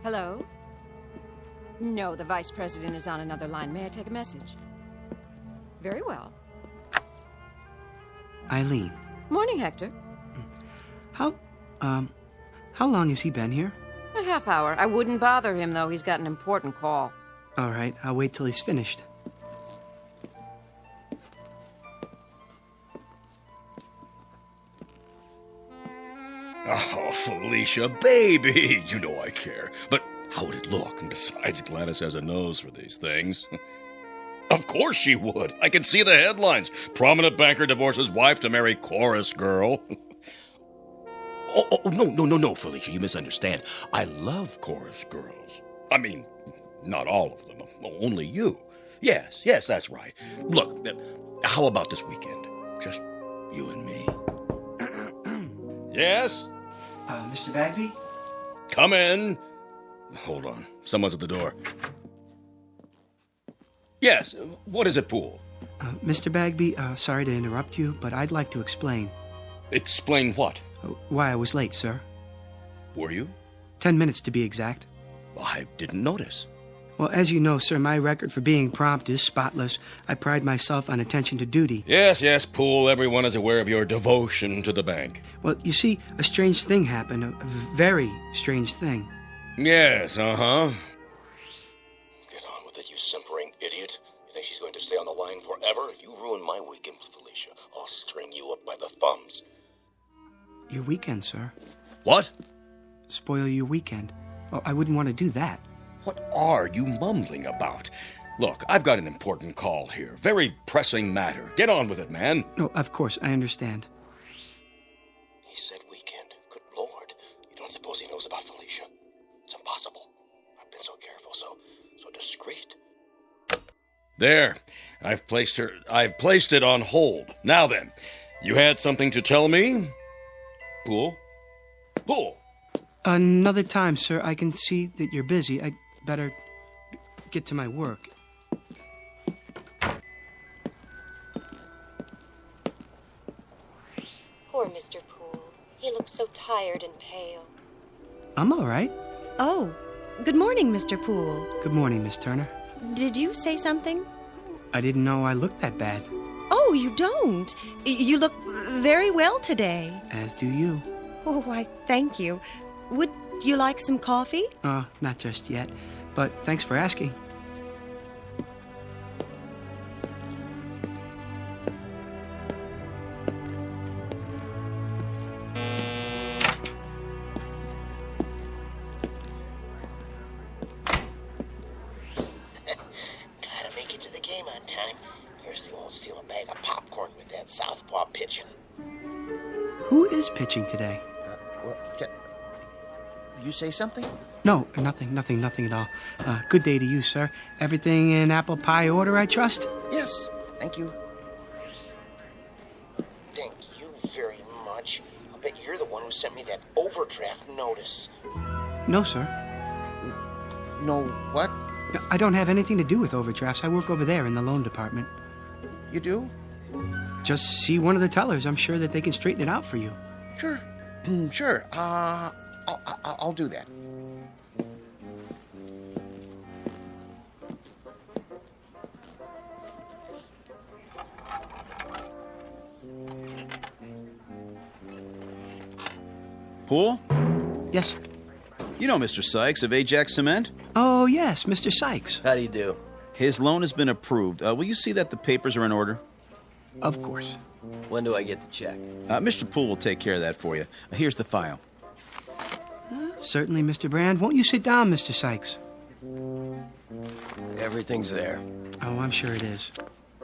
Hello? No, the vice president is on another line. May I take a message? Very well. Eileen. Morning, Hector. How long has he been here? A half hour. I wouldn't bother him, though. He's got an important call. All right, I'll wait till he's finished. Oh, Felicia, baby! You know I care. But how would it look? And besides, Gladys has a nose for these things. Of course she would. I can see the headlines. Prominent banker divorces wife to marry chorus girl. No, Felicia, you misunderstand. I love chorus girls. I mean, not all of them. Only you. Yes, that's right. Look, how about this weekend? Just you and me. Yes? Mr. Bagby? Come in. Hold on. Someone's at the door. Yes, what is it, Poole? Mr. Bagby, sorry to interrupt you, but I'd like to explain. Explain what? Why I was late, sir. Were you? 10 minutes to be exact. I didn't notice. Well, as you know, sir, my record for being prompt is spotless. I pride myself on attention to duty. Yes, Poole, everyone is aware of your devotion to the bank. Well, you see, a strange thing happened, a very strange thing. Yes, uh-huh. Get on with it, you simpering idiot. You think she's going to stay on the line forever? If you ruin my weekend with Felicia, I'll string you up by the thumbs. Your weekend, sir. What? Spoil your weekend. Oh, I wouldn't want to do that. What are you mumbling about? Look, I've got an important call here. Very pressing matter. Get on with it, man. No, of course, I understand. He said weekend. Good Lord. You don't suppose he knows about Felicia? It's impossible. I've been so careful, so discreet. There. I've placed it on hold. Now then, you had something to tell me? Poole? Another time, sir. I can see that you're busy. I'd better get to my work. Poor Mr. Poole. He looks so tired and pale. I'm all right. Oh, good morning, Mr. Poole. Good morning, Miss Turner. Did you say something? I didn't know I looked that bad. Oh, you don't. You look very well today. As do you. Oh, why, thank you. Would you like some coffee? Not just yet, but thanks for asking. Gotta make it to the game on time. Kirsty won't steal a bag of popcorn with that southpaw pitching. Who is pitching today? You say something? No, nothing at all. Good day to you, sir. Everything in apple pie order, I trust? Yes, thank you. Thank you very much. I'll bet you're the one who sent me that overdraft notice. No, sir. No, what? I don't have anything to do with overdrafts. I work over there in the loan department. You do? Just see one of the tellers. I'm sure that they can straighten it out for you. Sure. Sure. I'll do that. Poole? Yes? You know Mr. Sykes of Ajax Cement? Oh, yes, Mr. Sykes. How do you do? His loan has been approved. Will you see that the papers are in order? Of course. When do I get the check? Mr. Poole will take care of that for you. Here's the file. Certainly, Mr. Brand. Won't you sit down, Mr. Sykes? Everything's there. Oh, I'm sure it is.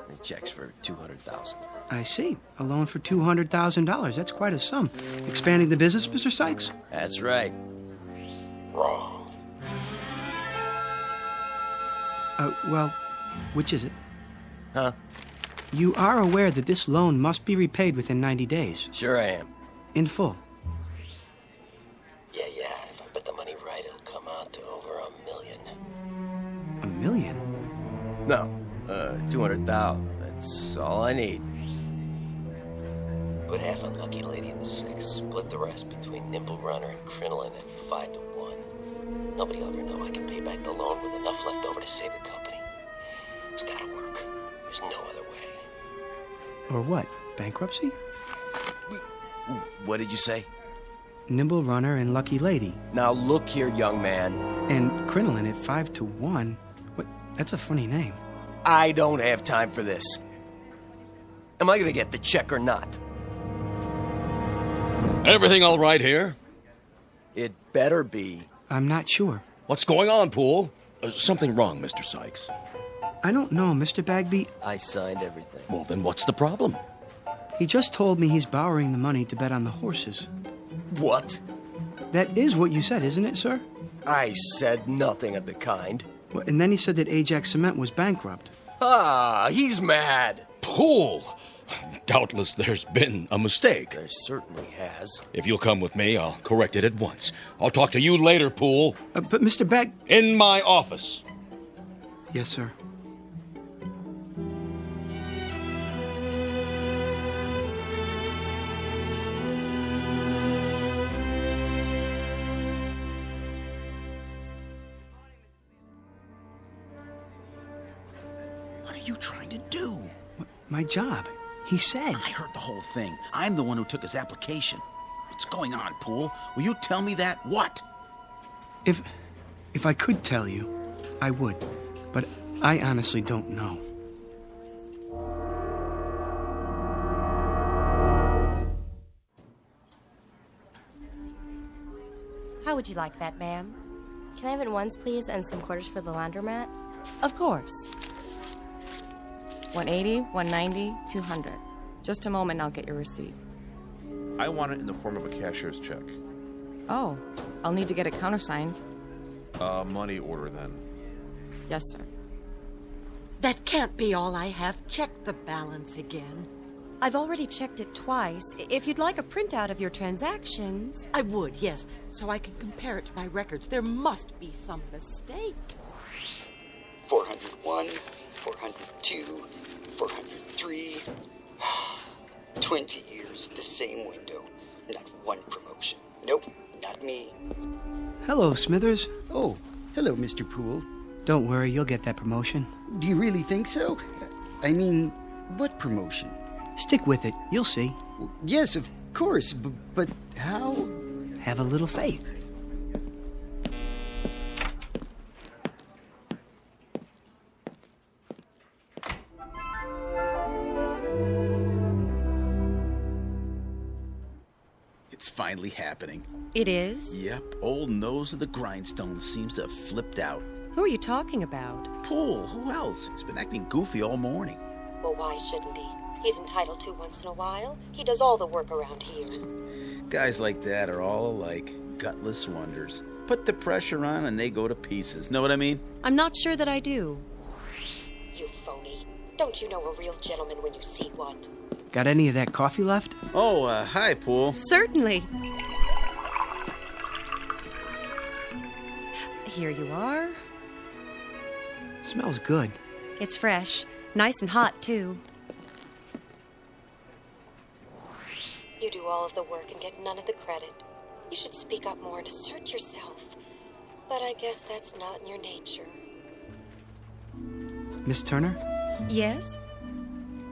The check's for $200,000. I see. A loan for $200,000. That's quite a sum. Expanding the business, Mr. Sykes? That's right. Wrong. Well, which is it? Huh? You are aware that this loan must be repaid within 90 days. Sure I am. In full. Yeah. If I put the money right, it'll come out to over $1 million. $1 million? No, 200,000. That's all I need. Put half on Lucky Lady in the 6. Split the rest between Nimble Runner and Crinoline at 5-1. Nobody will ever know I can pay back the loan with enough left over to save the company. It's gotta work. There's no other way. Or what? Bankruptcy? What did you say? Nimble Runner and Lucky Lady. Now look here, young man. And Crinoline at 5-1. What? That's a funny name. I don't have time for this. Am I gonna get the check or not? Everything all right here? It better be. I'm not sure. What's going on, Poole? Something wrong, Mr. Sykes. I don't know, Mr. Bagby. I signed everything. Well, then what's the problem? He just told me he's borrowing the money to bet on the horses. What? That is what you said, isn't it, sir? I said nothing of the kind. Well, and then he said that Ajax Cement was bankrupt. Ah, he's mad. Poole! Doubtless there's been a mistake. There certainly has. If you'll come with me, I'll correct it at once. I'll talk to you later, Poole. But Mr. Bag... In my office. Yes, sir. What are you trying to do? My job. He said. I heard the whole thing. I'm the one who took his application. What's going on, Poole? Will you tell me that? What? If I could tell you, I would. But I honestly don't know. How would you like that, ma'am? Can I have it once, please, and some quarters for the laundromat? Of course. 180, 190, 200. Just a moment, I'll get your receipt. I want it in the form of a cashier's check. Oh, I'll need to get it countersigned. Money order then. Yes, sir. That can't be all I have. Check the balance again. I've already checked it twice. If you'd like a printout of your transactions... I would, yes, so I can compare it to my records. There must be some mistake. 401, 402, 403. 20 years, the same window. Not one promotion. Nope, not me. Hello, Smithers. Oh, hello, Mr. Poole. Don't worry, you'll get that promotion. Do you really think so? I mean, what promotion? Stick with it. You'll see. Yes, of course, but how? Have a little faith. It's finally happening. It is? Yep, old nose of the grindstone seems to have flipped out. Who are you talking about? Poole, who else? He's been acting goofy all morning. Well, why shouldn't he? He's entitled to once in a while. He does all the work around here. Guys like that are all alike, gutless wonders. Put the pressure on and they go to pieces. Know what I mean? I'm not sure that I do. You phony. Don't you know a real gentleman when you see one? Got any of that coffee left? Oh, hi, Poole. Certainly. Here you are. Smells good. It's fresh. Nice and hot, too. You do all of the work and get none of the credit. You should speak up more and assert yourself. But I guess that's not in your nature. Miss Turner? Yes?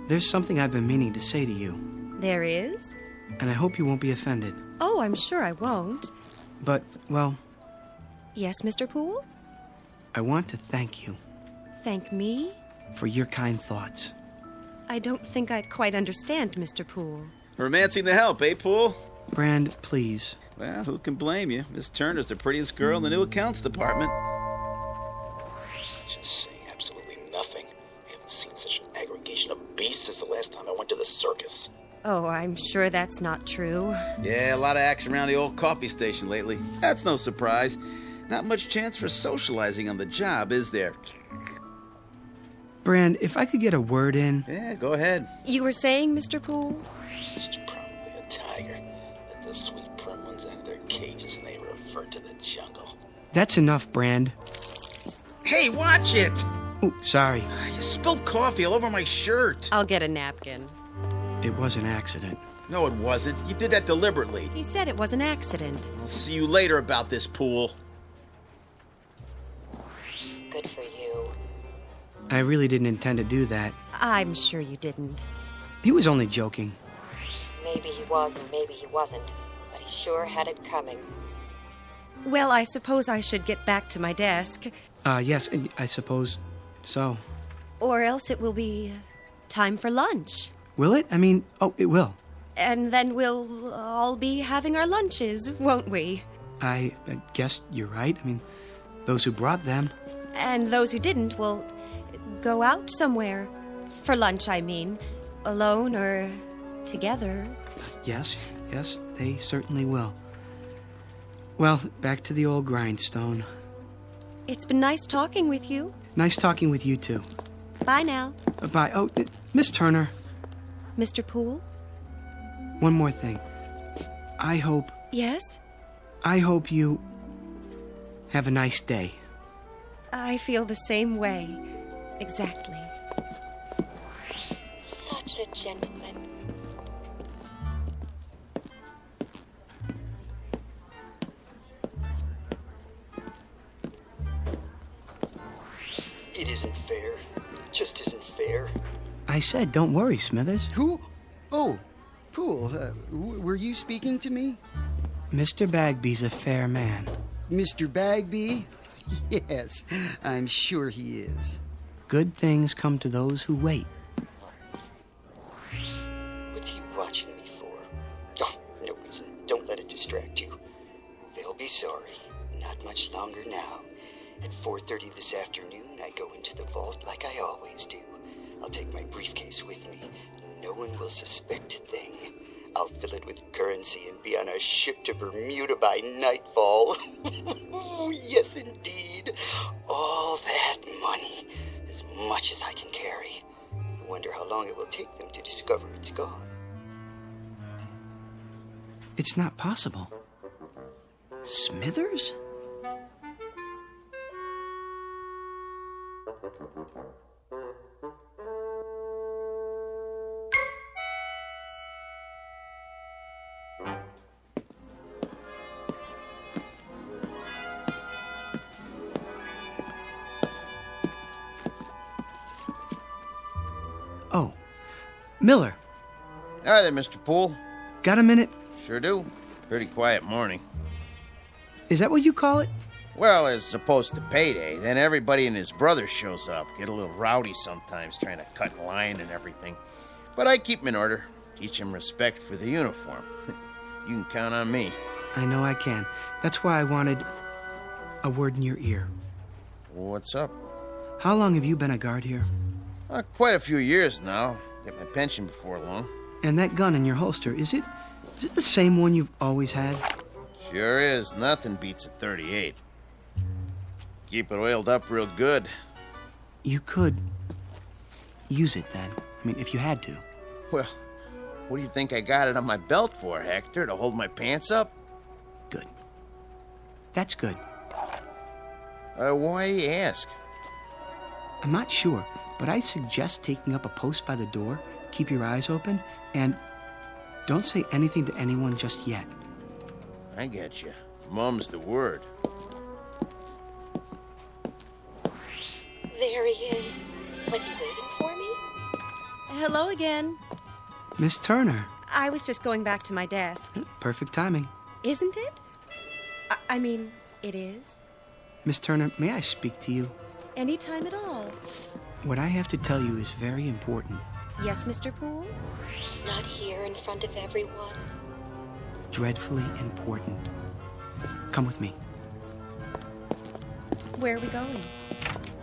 There's something I've been meaning to say to you. There is? And I hope you won't be offended. Oh, I'm sure I won't. But, well... Yes, Mr. Poole? I want to thank you. Thank me? For your kind thoughts. I don't think I quite understand, Mr. Poole. Romancing the help, eh, Poole? Brand, please. Well, who can blame you? Miss Turner's the prettiest girl in the new accounts department. Just saying absolutely nothing. I haven't seen such an aggregation of beasts since the last time I went to the circus. Oh, I'm sure that's not true. Yeah, a lot of action around the old coffee station lately. That's no surprise. Not much chance for socializing on the job, is there? Brand, if I could get a word in... Yeah, go ahead. You were saying, Mr. Poole? She's probably a tiger. Let the sweet prim ones out of their cages and they revert to the jungle. That's enough, Brand. Hey, watch it! Oh, sorry. You spilled coffee all over my shirt. I'll get a napkin. It was an accident. No, it wasn't. You did that deliberately. He said it was an accident. I'll see you later about this, Poole. Good for you. I really didn't intend to do that. I'm sure you didn't. He was only joking. Maybe he was and maybe he wasn't, but he sure had it coming. Well, I suppose I should get back to my desk. Yes, I suppose so. Or else it will be time for lunch. Will it? It will. And then we'll all be having our lunches, won't we? I guess you're right. Those who brought them. And those who didn't will go out somewhere. For lunch, I mean. Alone or together. Yes, they certainly will. Well, back to the old grindstone. It's been nice talking with you. Nice talking with you, too. Bye now. Bye. Oh, Miss Turner. Mr. Poole? One more thing. I hope... Yes? I hope you have a nice day. I feel the same way. Exactly. Such a gentleman. It isn't fair. Just isn't fair. I said, don't worry, Smithers. Who? Oh, Poole, were you speaking to me? Mr. Bagby's a fair man. Mr. Bagby? Yes, I'm sure he is. Good things come to those who wait. What's he watching me for? Oh, no reason. Don't let it distract you. They'll be sorry. Not much longer now. At 4:30 this afternoon, I go into the vault like I always do. I'll take my briefcase with me. No one will suspect a thing. I'll fill it with currency and be on a ship to Bermuda by nightfall. Yes, indeed. All that money. As much as I can carry. I wonder how long it will take them to discover it's gone. It's not possible. Smithers? Oh, Miller. Hi there, Mr. Poole. Got a minute? Sure do. Pretty quiet morning. Is that what you call it? Well, as opposed to payday, then everybody and his brother shows up. Get a little rowdy sometimes, trying to cut in line and everything. But I keep 'em in order. Teach 'em respect for the uniform. You can count on me. I know I can. That's why I wanted a word in your ear. What's up? How long have you been a guard here? Quite a few years now. Get my pension before long. And that gun in your holster, is it the same one you've always had? Sure is. Nothing beats a 38. Keep it oiled up real good. You could use it then. If you had to. Well, what do you think I got it on my belt for, Hector? To hold my pants up? Good. That's good. Why you ask? I'm not sure, but I suggest taking up a post by the door, keep your eyes open, and don't say anything to anyone just yet. I get you. Mum's the word. There he is. Was he waiting for me? Hello again. Miss Turner. I was just going back to my desk. Perfect timing. Isn't it? I mean, it is. Miss Turner, may I speak to you? Any time at all. What I have to tell you is very important. Yes, Mr. Poole? Not here in front of everyone. Dreadfully important. Come with me. Where are we going?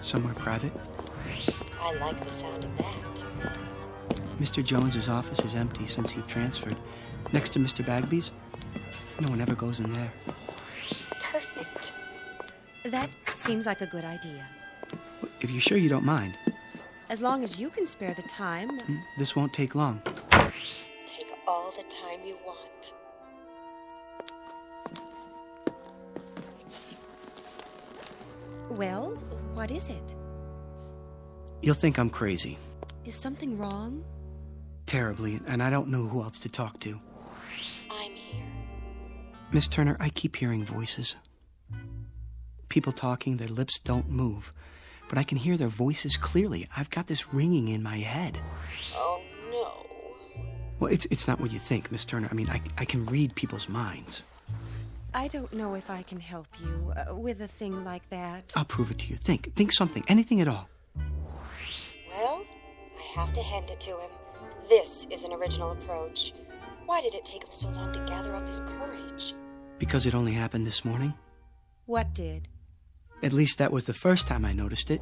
Somewhere private. I like the sound of that. Mr. Jones's office is empty since he transferred. Next to Mr. Bagby's, no one ever goes in there. Perfect. That seems like a good idea. If you're sure you don't mind. As long as you can spare the time. This won't take long. Take all the time you want. Well, what is it? You'll think I'm crazy. Is something wrong? Terribly, and I don't know who else to talk to. I'm here. Miss Turner, I keep hearing voices. People talking, their lips don't move. But I can hear their voices clearly. I've got this ringing in my head. Oh, no. Well, it's not what you think, Miss Turner. I mean, I can read people's minds. I don't know if I can help you with a thing like that. I'll prove it to you. Think something, anything at all. Well, I have to hand it to him. This is an original approach. Why did it take him so long to gather up his courage? Because it only happened this morning? What did? At least that was the first time I noticed it.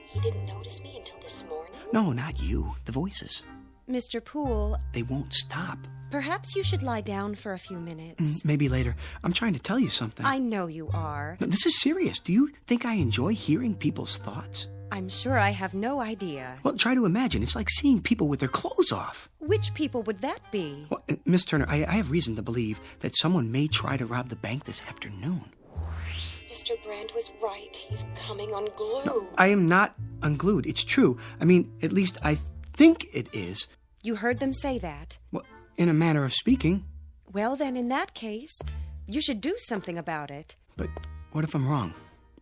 He didn't notice me until this morning? No, not you. The voices. Mr. Poole, They won't stop. perhaps you should lie down for a few minutes. Maybe later. I'm trying to tell you something. I know you are. No, this is serious. Do you think I enjoy hearing people's thoughts? I'm sure I have no idea. Well, try to imagine. It's like seeing people with their clothes off. Which people would that be? Well, Miss Turner, I have reason to believe that someone may try to rob the bank this afternoon. Mr. Brand was right. He's coming unglued. I am not unglued. It's true. I mean, at least I think it is. You heard them say that. Well, in a manner of speaking. Well, then, in that case, you should do something about it. But what if I'm wrong?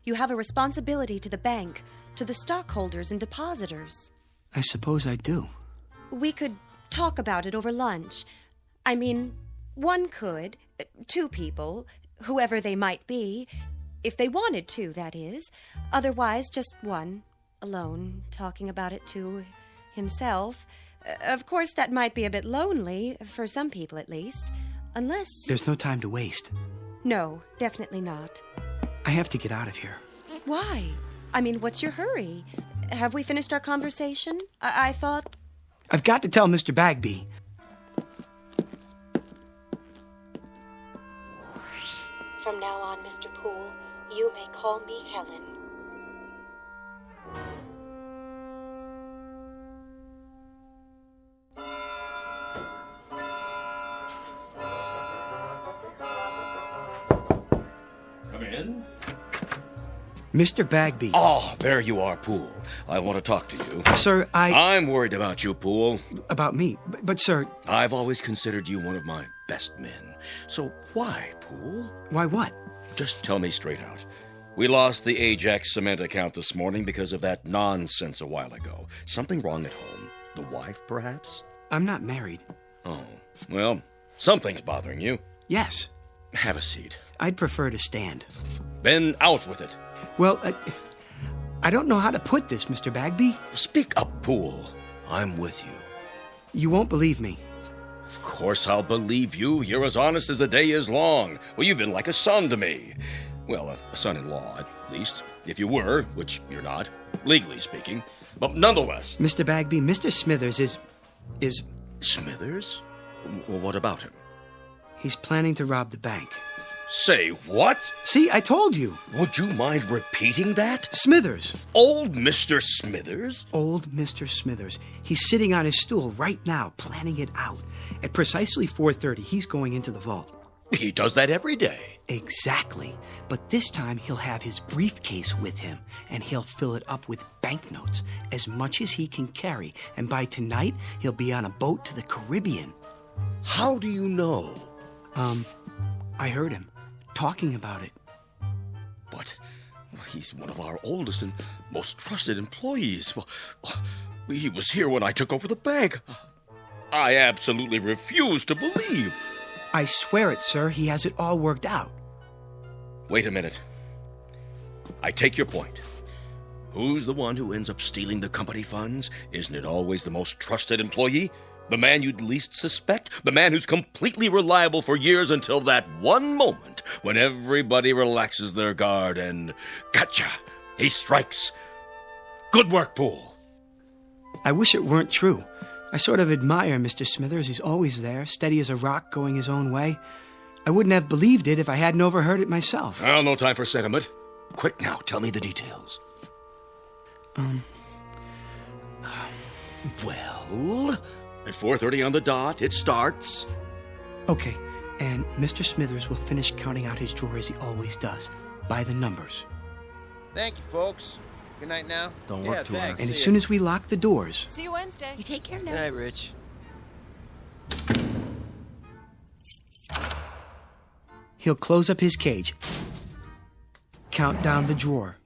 You have a responsibility to the bank, to the stockholders and depositors. I suppose I do. We could talk about it over lunch. I mean, one could, two people, whoever they might be, if they wanted to, that is. Otherwise, just one, alone, talking about it to himself. Of course, that might be a bit lonely, for some people at least, unless... There's no time to waste. No, definitely not. I have to get out of here. Why? I mean, what's your hurry? Have we finished our conversation? I thought... I've got to tell Mr. Bagby. From now on, Mr. Poole, you may call me Helen. Come in. Mr. Bagby. Oh, there you are, Poole. I want to talk to you. Sir, I'm worried about you, Poole. About me? But sir... I've always considered you one of my best men. So why, Poole? Why what? Just tell me straight out. We lost the Ajax cement account this morning because of that nonsense a while ago. Something wrong at home? The wife, perhaps? I'm not married. Oh, well, something's bothering you. Yes. Have a seat. I'd prefer to stand. Then out with it. Well, I don't know how to put this, Mr. Bagby. Speak up, Poole. I'm with you. You won't believe me. Of course I'll believe you. You're as honest as the day is long. Well, you've been like a son to me. Well, a son-in-law, at least. If you were, which you're not, legally speaking. But nonetheless... Mr. Bagby, Mr. Smithers is... Smithers? Well, what about him? He's planning to rob the bank. Say what? See, I told you. Would you mind repeating that? Smithers. Old Mr. Smithers? Old Mr. Smithers. He's sitting on his stool right now, planning it out. At precisely 4:30, he's going into the vault. He does that every day. Exactly. But this time he'll have his briefcase with him, and he'll fill it up with banknotes, as much as he can carry. And by tonight, he'll be on a boat to the Caribbean. How do you know? I heard him talking about it. But he's one of our oldest and most trusted employees. Well, he was here when I took over the bank. I absolutely refuse to believe. I swear it, sir. He has it all worked out. Wait a minute. I take your point. Who's the one who ends up stealing the company funds? Isn't it always the most trusted employee? The man you'd least suspect? The man who's completely reliable for years until that one moment when everybody relaxes their guard and... Gotcha! He strikes. Good work, Poole. I wish it weren't true. I sort of admire Mr. Smithers. He's always there, steady as a rock, going his own way. I wouldn't have believed it if I hadn't overheard it myself. Well, no time for sentiment. Quick now, tell me the details. Well... At 4:30 on the dot, it starts. Okay, and Mr. Smithers will finish counting out his drawer as he always does, by the numbers. Thank you, folks. Good night now. Don't work too hard. And as soon as we lock the doors... See you Wednesday. You take care now. Good night, Rich. He'll close up his cage, count down the drawer.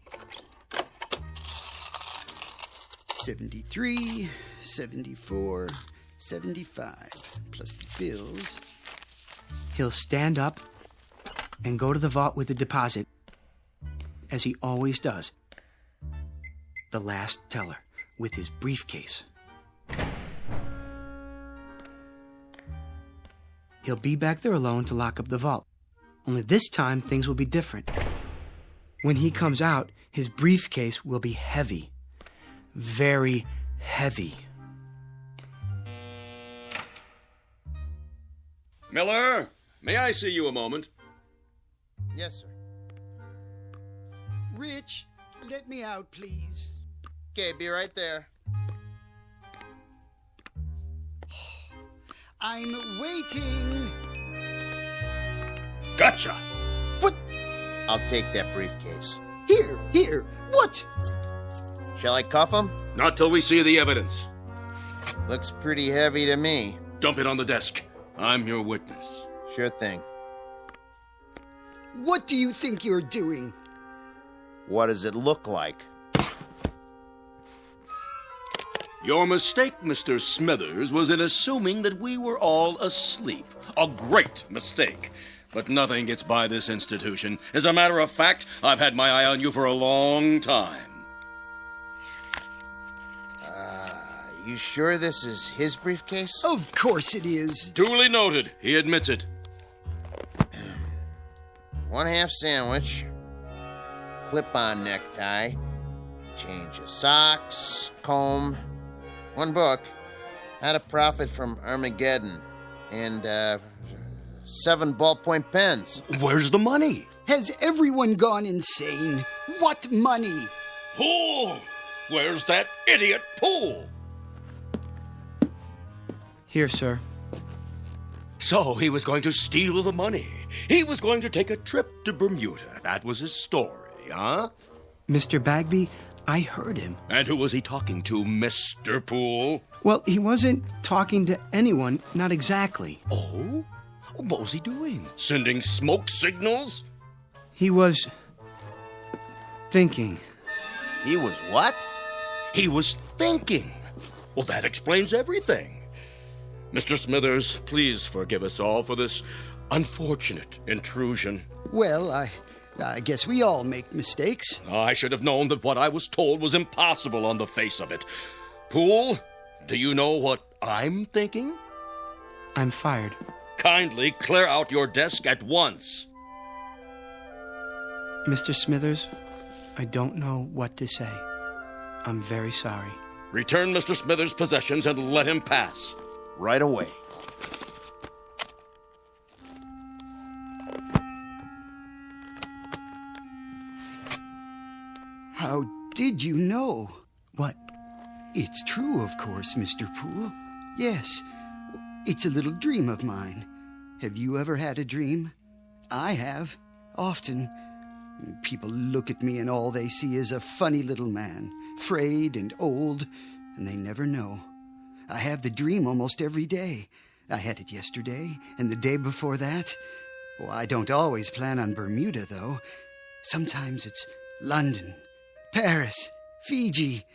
73, 74, $175 plus the bills. He'll stand up and go to the vault with the deposit, as he always does. The last teller with his briefcase. He'll be back there alone to lock up the vault. Only this time, things will be different. When he comes out, his briefcase will be heavy. Very heavy. Miller, may I see you a moment? Yes, sir. Rich, let me out, please. Okay, be right there. I'm waiting. Gotcha! What? I'll take that briefcase. Here. What? Shall I cuff him? Not till we see the evidence. Looks pretty heavy to me. Dump it on the desk. I'm your witness. Sure thing. What do you think you're doing? What does it look like? Your mistake, Mr. Smithers, was in assuming that we were all asleep. A great mistake. But nothing gets by this institution. As a matter of fact, I've had my eye on you for a long time. You sure this is his briefcase? Of course it is. Duly noted. He admits it. 1/2 sandwich. Clip-on necktie. Change of socks. Comb. 1 book. How to Profit from Armageddon. And, 7 ballpoint pens. Where's the money? Has everyone gone insane? What money? Pool! Where's that idiot Pool? Here, sir. So he was going to steal the money. He was going to take a trip to Bermuda. That was his story, huh? Mr. Bagby, I heard him. And who was he talking to, Mr. Poole? Well, he wasn't talking to anyone, not exactly. Oh? What was he doing? Sending smoke signals? He was thinking. He was what? He was thinking. Well, that explains everything. Mr. Smithers, please forgive us all for this unfortunate intrusion. Well, I guess we all make mistakes. I should have known that what I was told was impossible on the face of it. Poole, do you know what I'm thinking? I'm fired. Kindly clear out your desk at once. Mr. Smithers, I don't know what to say. I'm very sorry. Return Mr. Smithers' possessions and let him pass. Right away. How did you know? What? It's true, of course, Mr. Poole. Yes, it's a little dream of mine. Have you ever had a dream? I have, often. People look at me and all they see is a funny little man, frayed and old, and they never know. I have the dream almost every day. I had it yesterday and the day before that. Well, I don't always plan on Bermuda, though. Sometimes it's London, Paris, Fiji,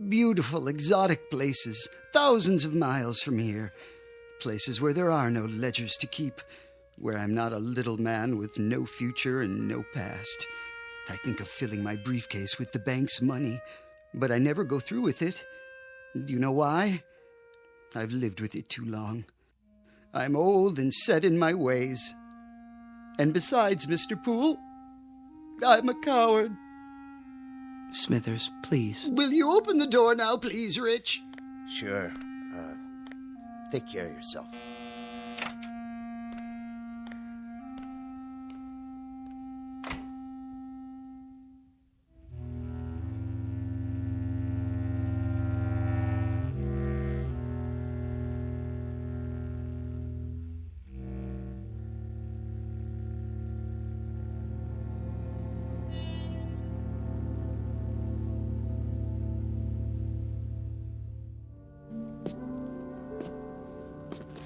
beautiful, exotic places, thousands of miles from here. Places where there are no ledgers to keep, where I'm not a little man with no future and no past. I think of filling my briefcase with the bank's money, but I never go through with it. Do you know why? I've lived with it too long. I'm old and set in my ways. And besides, Mr. Poole, I'm a coward. Smithers, please. Will you open the door now, please, Rich? Sure. Take care of yourself.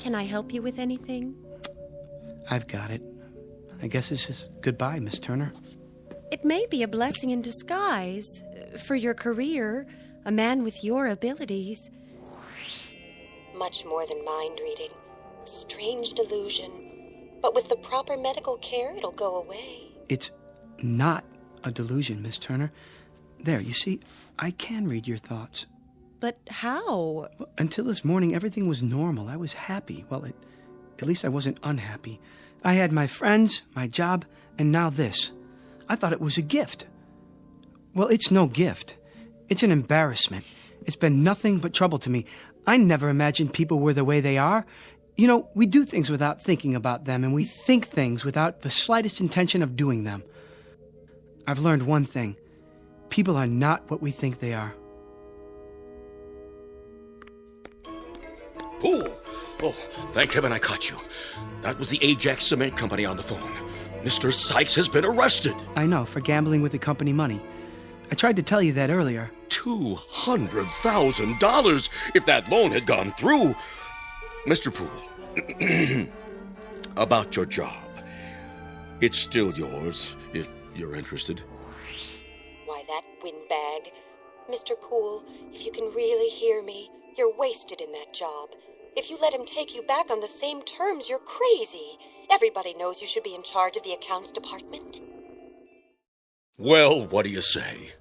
Can I help you with anything? I've got it. I guess this is goodbye, Miss Turner. It may be a blessing in disguise for your career, a man with your abilities. much more than mind reading. A strange delusion. But with the proper medical care, it'll go away. It's not a delusion, Miss Turner. There, you see, I can read your thoughts. But how? Well, until this morning, everything was normal. I was happy. Well, at least I wasn't unhappy. I had my friends, my job, and now this. I thought it was a gift. Well, it's no gift. It's an embarrassment. It's been nothing but trouble to me. I never imagined people were the way they are. You know, we do things without thinking about them, and we think things without the slightest intention of doing them. I've learned one thing. People are not what we think they are. Poole! Oh, thank heaven I caught you. That was the Ajax Cement Company on the phone. Mr. Sykes has been arrested. I know, for gambling with the company money. I tried to tell you that earlier. $200,000 if that loan had gone through. Mr. Poole, about your job. It's still yours, if you're interested. Why, that windbag. Mr. Poole, if you can really hear me, you're wasted in that job. If you let him take you back on the same terms, you're crazy. Everybody knows you should be in charge of the accounts department. Well, what do you say?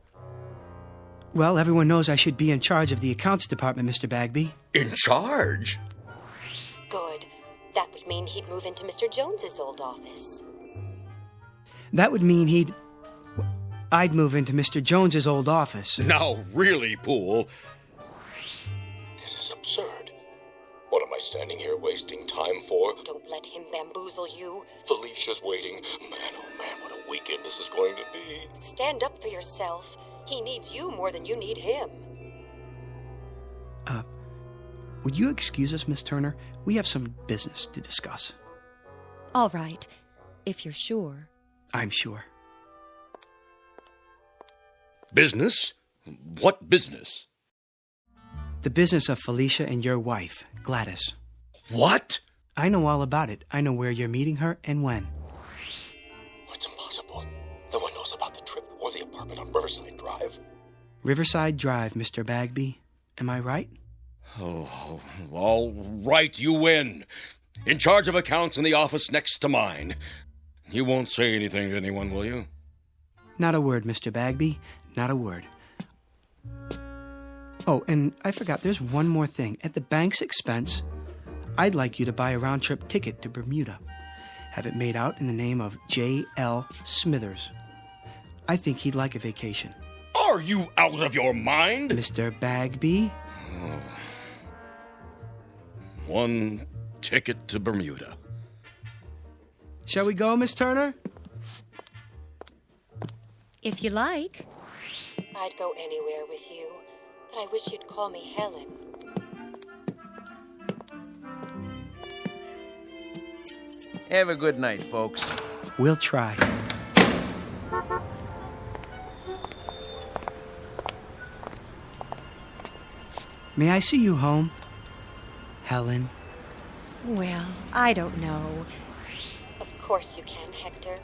Well, everyone knows I should be in charge of the accounts department, Mr. Bagby. In charge? Good. That would mean he'd move into Mr. Jones's old office. That would mean I'd move into Mr. Jones's old office. Now, really, Poole. This is absurd. What am I standing here wasting time for? Don't let him bamboozle you. Felicia's waiting. Man, oh man, what a weekend this is going to be. Stand up for yourself. He needs you more than you need him. Would you excuse us, Miss Turner? We have some business to discuss. All right, if you're sure. I'm sure. Business? What business? The business of Felicia and your wife, Gladys. What? I know all about it. I know where you're meeting her and when. What's impossible? No one knows about the trip or the apartment on Riverside Drive. Riverside Drive, Mr. Bagby. Am I right? Oh, all right, you win. In charge of accounts in the office next to mine. You won't say anything to anyone, will you? Not a word, Mr. Bagby. Not a word. Oh, and I forgot, there's one more thing. At the bank's expense, I'd like you to buy a round-trip ticket to Bermuda. Have it made out in the name of J.L. Smithers. I think he'd like a vacation. Are you out of your mind? Mr. Bagby? Oh. One ticket to Bermuda. Shall we go, Miss Turner? If you like. I'd go anywhere with you, but I wish you'd call me Helen. Have a good night, folks. We'll try. May I see you home, Helen? Well, I don't know. Of course you can, Hector.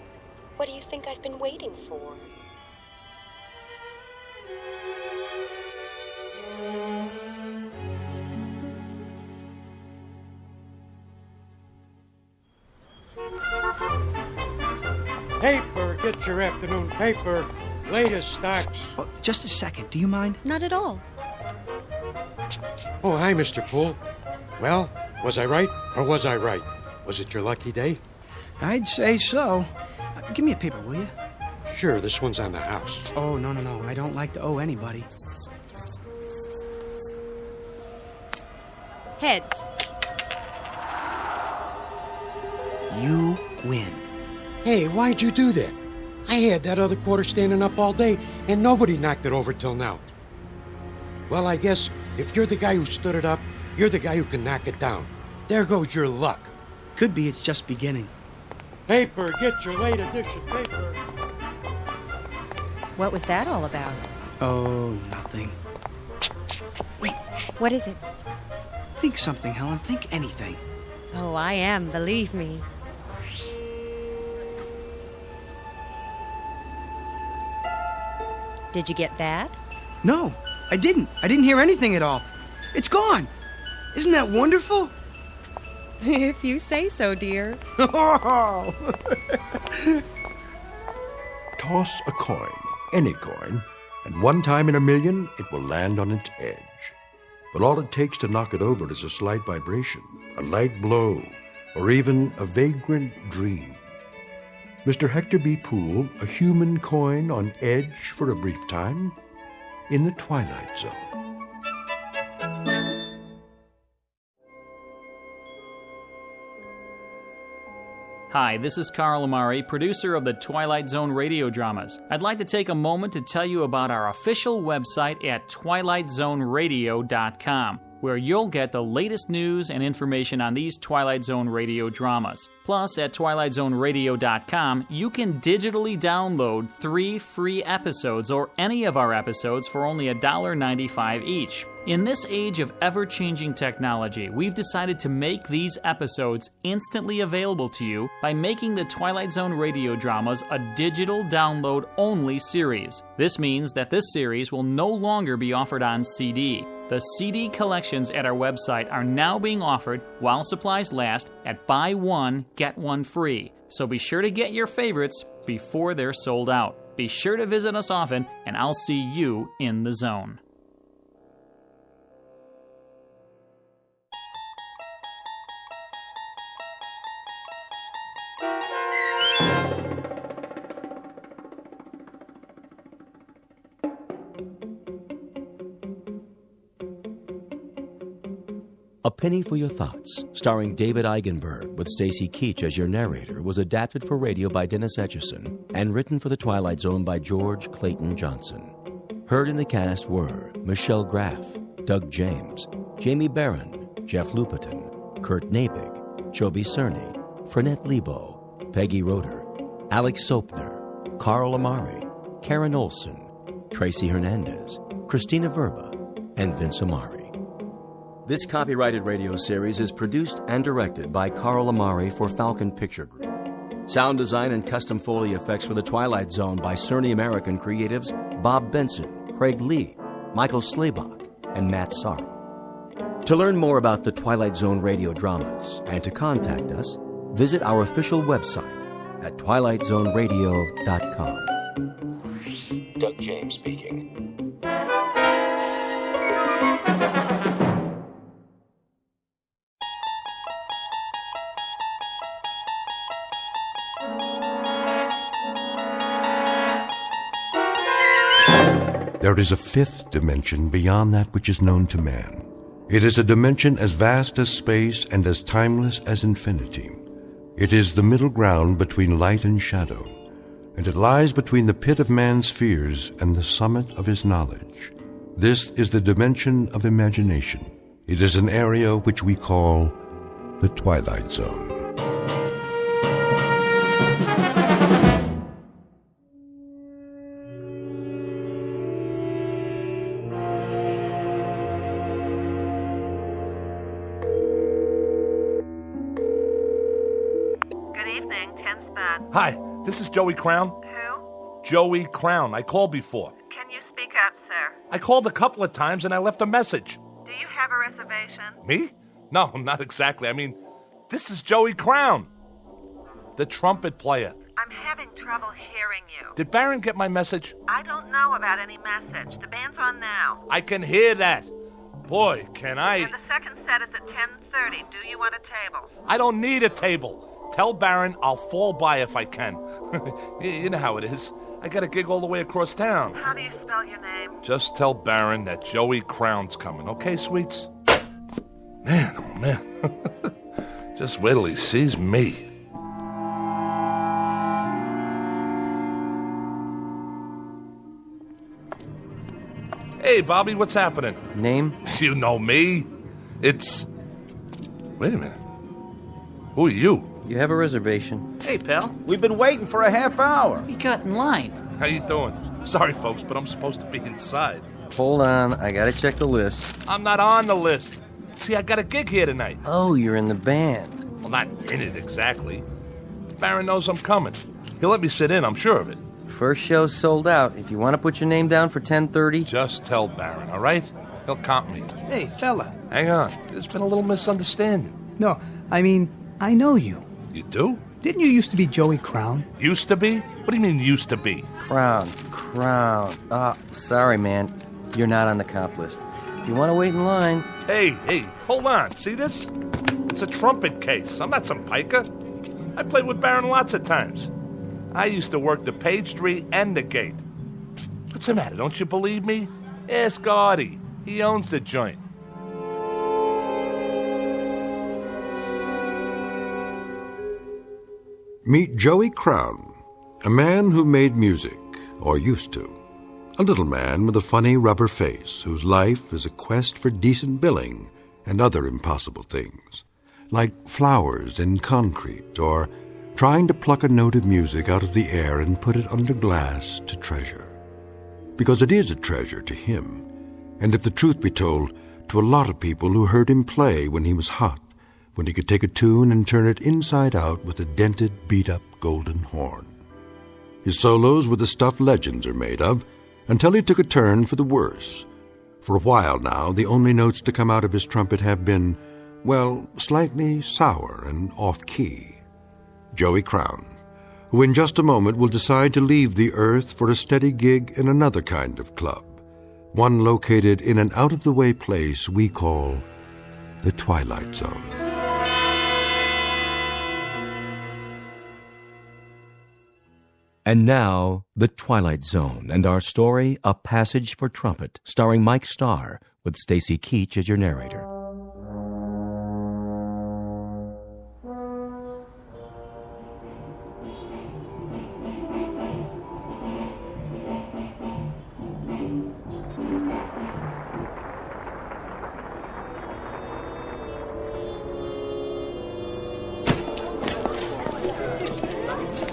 What do you think I've been waiting for? Paper, get your afternoon paper. Latest stocks. Oh, just a second, do you mind? Not at all. Oh, hi, Mr. Poole. Well, was I right or was I right? Was it your lucky day? I'd say so. Give me a paper, will you? Sure, this one's on the house. Oh, no. I don't like to owe anybody. Heads. You win. Hey, why'd you do that? I had that other quarter standing up all day, and nobody knocked it over till now. Well, I guess if you're the guy who stood it up, you're the guy who can knock it down. There goes your luck. Could be it's just beginning. Paper, get your late edition paper. What was that all about? Oh, nothing. Wait. What is it? Think something, Helen. Think anything. Oh, I am, believe me. Did you get that? No, I didn't. I didn't hear anything at all. It's gone. Isn't that wonderful? If you say so, dear. Toss a coin, any coin, and one time in a million it will land on its edge. But all it takes to knock it over is a slight vibration, a light blow, or even a vagrant dream. Mr. Hector B. Poole, a human coin on edge for a brief time in the Twilight Zone. Hi, this is Carl Amari, producer of the Twilight Zone radio dramas. I'd like to take a moment to tell you about our official website at twilightzoneradio.com, where you'll get the latest news and information on these Twilight Zone radio dramas. Plus, at twilightzoneradio.com, you can digitally download 3 free episodes or any of our episodes for only $1.95 each. In this age of ever-changing technology, we've decided to make these episodes instantly available to you by making the Twilight Zone radio dramas a digital download-only series. This means that this series will no longer be offered on CD. The CD collections at our website are now being offered while supplies last at buy one, get one free. So be sure to get your favorites before they're sold out. Be sure to visit us often, and I'll see you in the zone. A Penny for Your Thoughts, starring David Eigenberg with Stacy Keach as your narrator, was adapted for radio by Dennis Etchison and written for The Twilight Zone by George Clayton Johnson. Heard in the cast were Michelle Graff, Doug James, Jamie Barron, Jeff Lupetin, Kurt Nabig, Joby Cerny, Frenette Lebo, Peggy Roeder, Alex Sopner, Carl Amari, Karen Olson, Tracy Hernandez, Christina Verba, and Vince Amari. This copyrighted radio series is produced and directed by Carl Amari for Falcon Picture Group. Sound design and custom Foley effects for The Twilight Zone by Cerny American creatives Bob Benson, Craig Lee, Michael Slaybach, and Matt Sorrow. To learn more about the Twilight Zone radio dramas and to contact us, visit our official website at twilightzoneradio.com. Doug James speaking. There is a fifth dimension beyond that which is known to man. It is a dimension as vast as space and as timeless as infinity. It is the middle ground between light and shadow, and it lies between the pit of man's fears and the summit of his knowledge. This is the dimension of imagination. It is an area which we call the Twilight Zone. Hi, this is Joey Crown. Who? Joey Crown. I called before. Can you speak up, sir? I called a couple of times and I left a message. Do you have a reservation? Me? No, not exactly. I mean, this is Joey Crown, the trumpet player. I'm having trouble hearing you. Did Baron get my message? I don't know about any message. The band's on now. I can hear that. Boy, can I... And the second set is at 10:30. Do you want a table? I don't need a table. Tell Baron I'll fall by if I can. You know how it is. I got a gig all the way across town. How do you spell your name? Just tell Baron that Joey Crown's coming, okay, sweets? Man, oh man. Just wait till he sees me. Hey, Bobby, what's happening? Name? You know me. It's... Wait a minute. Who are you? You have a reservation. Hey, pal. We've been waiting for a half hour. We got in line. How you doing? Sorry, folks, but I'm supposed to be inside. Hold on, I gotta check the list. I'm not on the list. See, I got a gig here tonight. Oh, you're in the band. Well, not in it exactly. Baron knows I'm coming. He'll let me sit in, I'm sure of it. First show's sold out. If you want to put your name down for 10:30... Just tell Baron, all right? He'll comp me. Hey, fella. Hang on. There's been a little misunderstanding. No, I mean, I know you. You do? Didn't you used to be Joey Crown? Used to be? What do you mean used to be? Crown. Sorry, man. You're not on the comp list. If you want to wait in line... Hey, hold on. See this? It's a trumpet case. I'm not some piker. I played with Baron lots of times. I used to work the page tree and the gate. What's the matter? Don't you believe me? Ask Artie. He owns the joint. Meet Joey Crown, a man who made music, or used to. A little man with a funny rubber face whose life is a quest for decent billing and other impossible things, like flowers in concrete or trying to pluck a note of music out of the air and put it under glass to treasure. Because it is a treasure to him, and if the truth be told, to a lot of people who heard him play when he was hot, when he could take a tune and turn it inside out with a dented, beat-up golden horn. His solos were the stuff legends are made of, until he took a turn for the worse. For a while now, the only notes to come out of his trumpet have been, well, slightly sour and off-key. Joey Crown, who in just a moment will decide to leave the earth for a steady gig in another kind of club, one located in an out-of-the-way place we call the Twilight Zone. And now, The Twilight Zone and our story, A Passage for Trumpet, starring Mike Starr, with Stacy Keach as your narrator.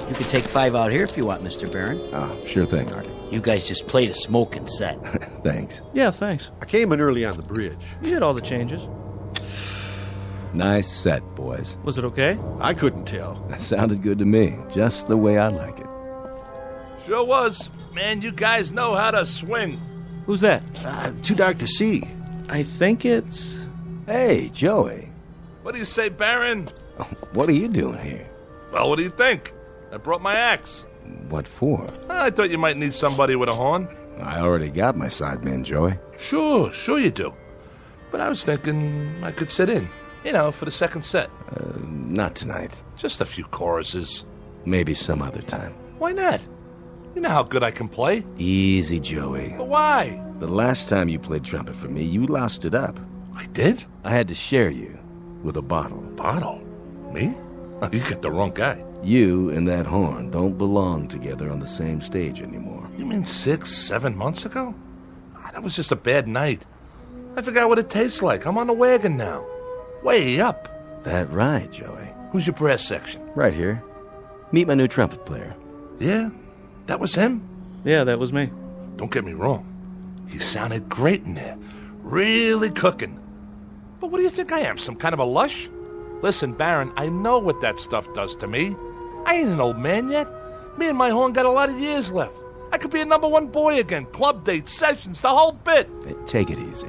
You could take 5 out here if you want, Mr. Barron. Sure thing, Artie. You guys just played a smoking set. Thanks. Yeah, thanks. I came in early on the bridge. You hit all the changes. Nice set, boys. Was it okay? I couldn't tell. That sounded good to me, just the way I like it. Sure was. Man, you guys know how to swing. Who's that? Too dark to see. I think it's... Hey, Joey. What do you say, Baron? What are you doing here? Well, what do you think? I brought my axe. What for? I thought you might need somebody with a horn. I already got my sideman, Joey. Sure you do. But I was thinking I could sit in, for the second set. Not tonight. Just a few choruses. Maybe some other time. Why not? You know how good I can play. Easy, Joey. But why? The last time you played trumpet for me, you loused it up. I did? I had to share you with a bottle. Bottle? Me? Oh, you got the wrong guy. You and that horn don't belong together on the same stage anymore. You mean 6, 7 months ago? That was just a bad night. I forgot what it tastes like. I'm on the wagon now. Way up. That right, Joey. Who's your brass section? Right here. Meet my new trumpet player. Yeah? That was him? Yeah, that was me. Don't get me wrong. He sounded great in there. Really cooking. But what do you think I am, some kind of a lush? Listen, Baron, I know what that stuff does to me. I ain't an old man yet. Me and my horn got a lot of years left. I could be a #1 boy again. Club dates, sessions, the whole bit. Hey, take it easy.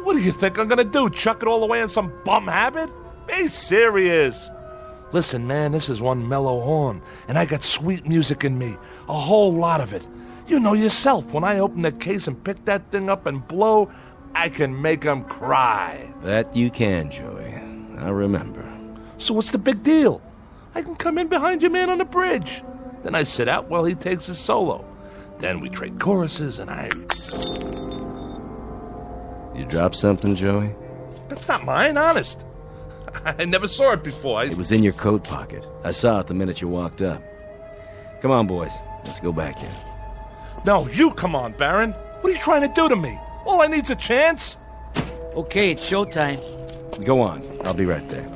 What do you think I'm gonna do? Chuck it all away in some bum habit? Be serious. Listen, man, this is one mellow horn, and I got sweet music in me. A whole lot of it. You know yourself, when I open the case and pick that thing up and blow, I can make 'em cry. That you can, Joey. I remember. So what's the big deal? I can come in behind your man on the bridge. Then I sit out while he takes his solo. Then we trade choruses and I... You dropped something, Joey? That's not mine, honest. I never saw it before. It was in your coat pocket. I saw it the minute you walked up. Come on, boys. Let's go back in. No, you come on, Baron. What are you trying to do to me? All I need's a chance. Okay, it's showtime. Go on. I'll be right there.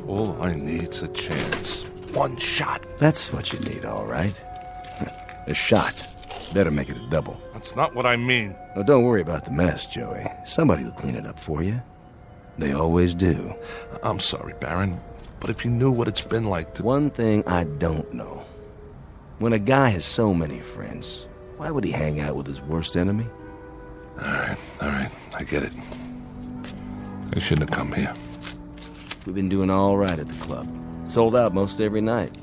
All I need's a chance. One shot. That's what you need, all right. A shot. Better make it a double. That's not what I mean. Oh, don't worry about the mess, Joey. Somebody will clean it up for you. They always do. I'm sorry, Baron, but if you knew what it's been like to... One thing I don't know. When a guy has so many friends, why would he hang out with his worst enemy? All right, I get it. I shouldn't have come here. We've been doing all right at the club. Sold out most every night.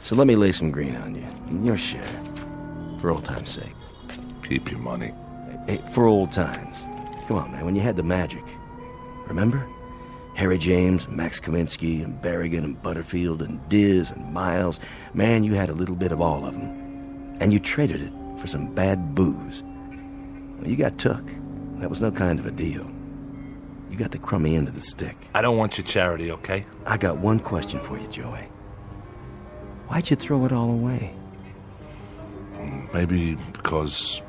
So let me lay some green on you. Your share. For old time's sake. Keep your money. Hey, for old times. Come on, man, when you had the magic. Remember? Harry James, Max Kaminsky, and Berrigan, and Butterfield, and Diz, and Miles. Man, you had a little bit of all of them. And you traded it for some bad booze. Well, you got took. That was no kind of a deal. You got the crummy end of the stick. I don't want your charity, okay? I got one question for you, Joey. Why'd you throw it all away? Maybe because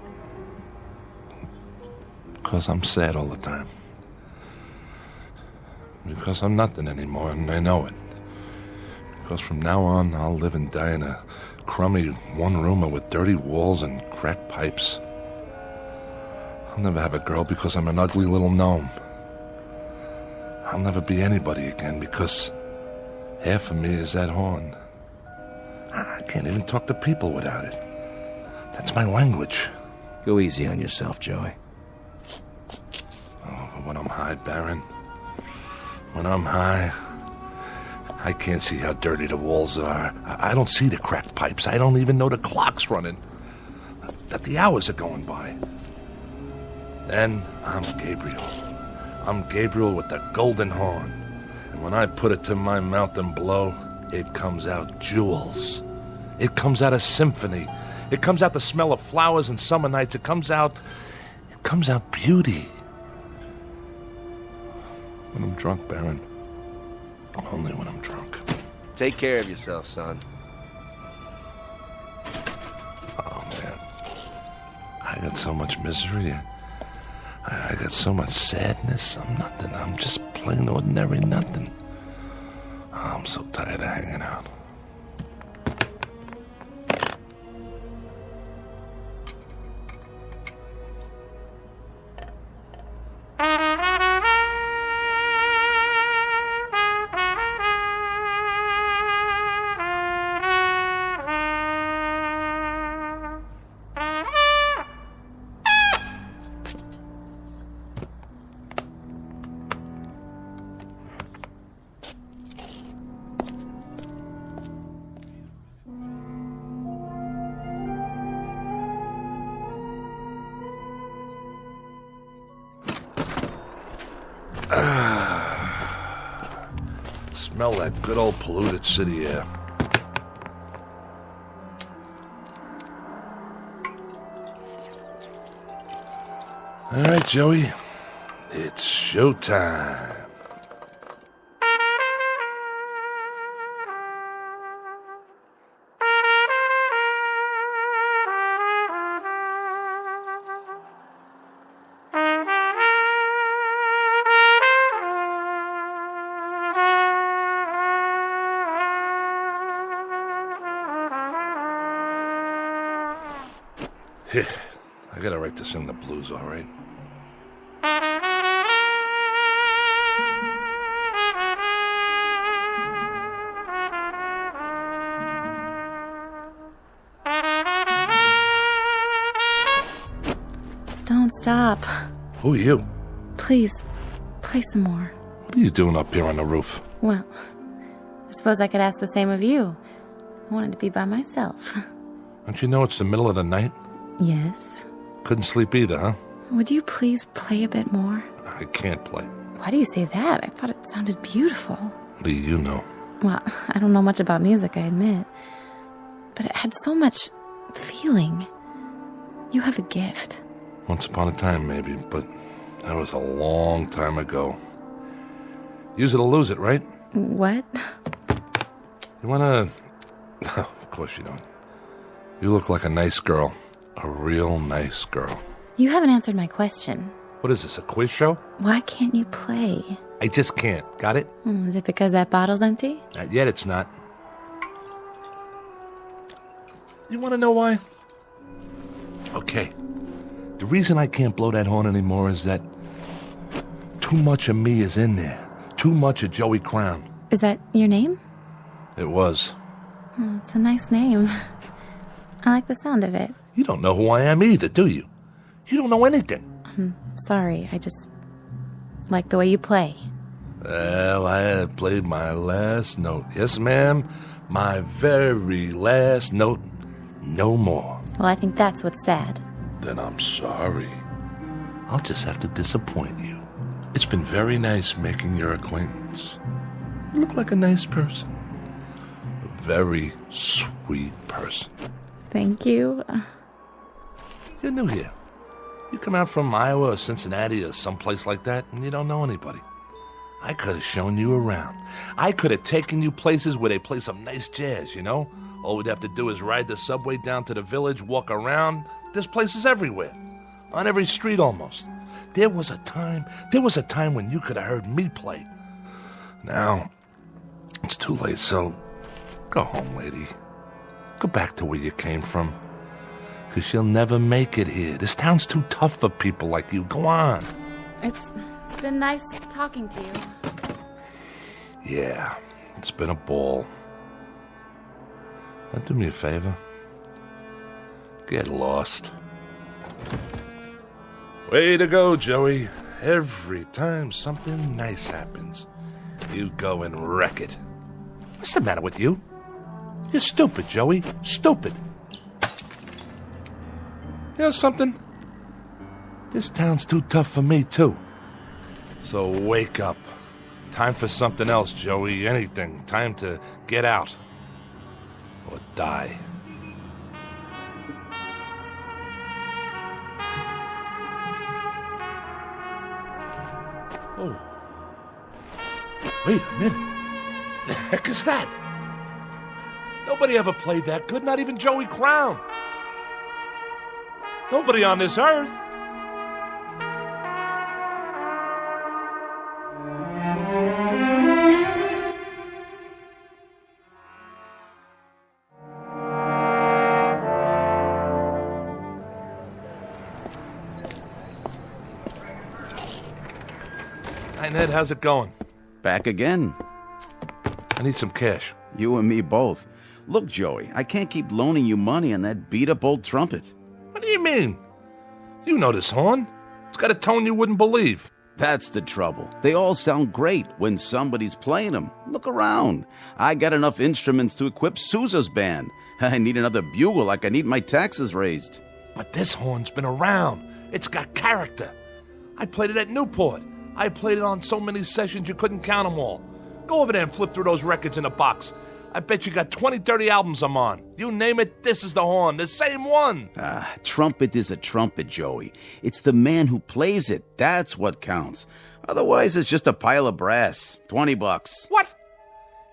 I'm sad all the time. Because I'm nothing anymore, and I know it. Because from now on, I'll live and die in a crummy one-roomer with dirty walls and cracked pipes. I'll never have a girl because I'm an ugly little gnome. I'll never be anybody again because half of me is that horn. I can't even talk to people without it. That's my language. Go easy on yourself, Joey. Oh, but when I'm high, Baron, when I'm high, I can't see how dirty the walls are. I don't see the cracked pipes. I don't even know the clock's running, that the hours are going by. Then I'm Gabriel. I'm Gabriel with the golden horn. And when I put it to my mouth and blow, it comes out jewels. It comes out a symphony. It comes out the smell of flowers and summer nights. It comes out beauty. When I'm drunk, Baron. Only when I'm drunk. Take care of yourself, son. Oh, man. I got so much misery. I got so much sadness. I'm nothing. I'm just plain ordinary nothing. Oh, I'm so tired of hanging out. Smell that good old polluted city air. All right, Joey. It's showtime. Here, I got a right to sing the blues, all right? Don't stop. Who are you? Please, play some more. What are you doing up here on the roof? Well, I suppose I could ask the same of you. I wanted to be by myself. Don't you know it's the middle of the night? Yes. Couldn't sleep either, huh? Would you please play a bit more? I can't play. Why do you say that? I thought it sounded beautiful. What do you know? Well, I don't know much about music, I admit. But it had so much feeling. You have a gift. Once upon a time, maybe, but that was a long time ago. Use it or lose it, right? What? You wanna... Of course you don't. You look like a nice girl. A real nice girl. You haven't answered my question. What is this, a quiz show? Why can't you play? I just can't. Got it? Is it because that bottle's empty? Not yet, it's not. You want to know why? Okay. The reason I can't blow that horn anymore is that too much of me is in there. Too much of Joey Crown. Is that your name? It was. It's a nice name. I like the sound of it. You don't know who I am either, do you? You don't know anything. I'm sorry. I just like the way you play. Well, I had played my last note. Yes, ma'am. My very last note. No more. Well, I think that's what's sad. Then I'm sorry. I'll just have to disappoint you. It's been very nice making your acquaintance. You look like a nice person. A very sweet person. Thank you. You're new here. You come out from Iowa or Cincinnati or someplace like that, and you don't know anybody. I could have shown you around. I could have taken you places where they play some nice jazz, you know? All we'd have to do is ride the subway down to the village, walk around. There's places everywhere. On every street almost. There was a time when you could have heard me play. Now, it's too late, so go home, lady. Go back to where you came from. Because you'll never make it here. This town's too tough for people like you. Go on. It's been nice talking to you. Yeah, it's been a ball. Now do me a favor. Get lost. Way to go, Joey. Every time something nice happens, you go and wreck it. What's the matter with you? You're stupid, Joey. Stupid. You know something? This town's too tough for me, too. So wake up. Time for something else, Joey. Anything. Time to get out. Or die. Oh. Wait a minute. The heck is that? Nobody ever played that good, not even Joey Crown. Nobody on this earth. Hi, Ned. How's it going? Back again. I need some cash. You and me both. Look, Joey, I can't keep loaning you money on that beat-up old trumpet. What do you mean? You know this horn. It's got a tone you wouldn't believe. That's the trouble. They all sound great when somebody's playing them. Look around. I got enough instruments to equip Sousa's band. I need another bugle like I need my taxes raised. But this horn's been around. It's got character. I played it at Newport. I played it on so many sessions you couldn't count them all. Go over there and flip through those records in a box. I bet you got 20, 30 albums I'm on. You name it, this is the horn, the same one. Trumpet is a trumpet, Joey. It's the man who plays it. That's what counts. Otherwise, it's just a pile of brass. $20. What?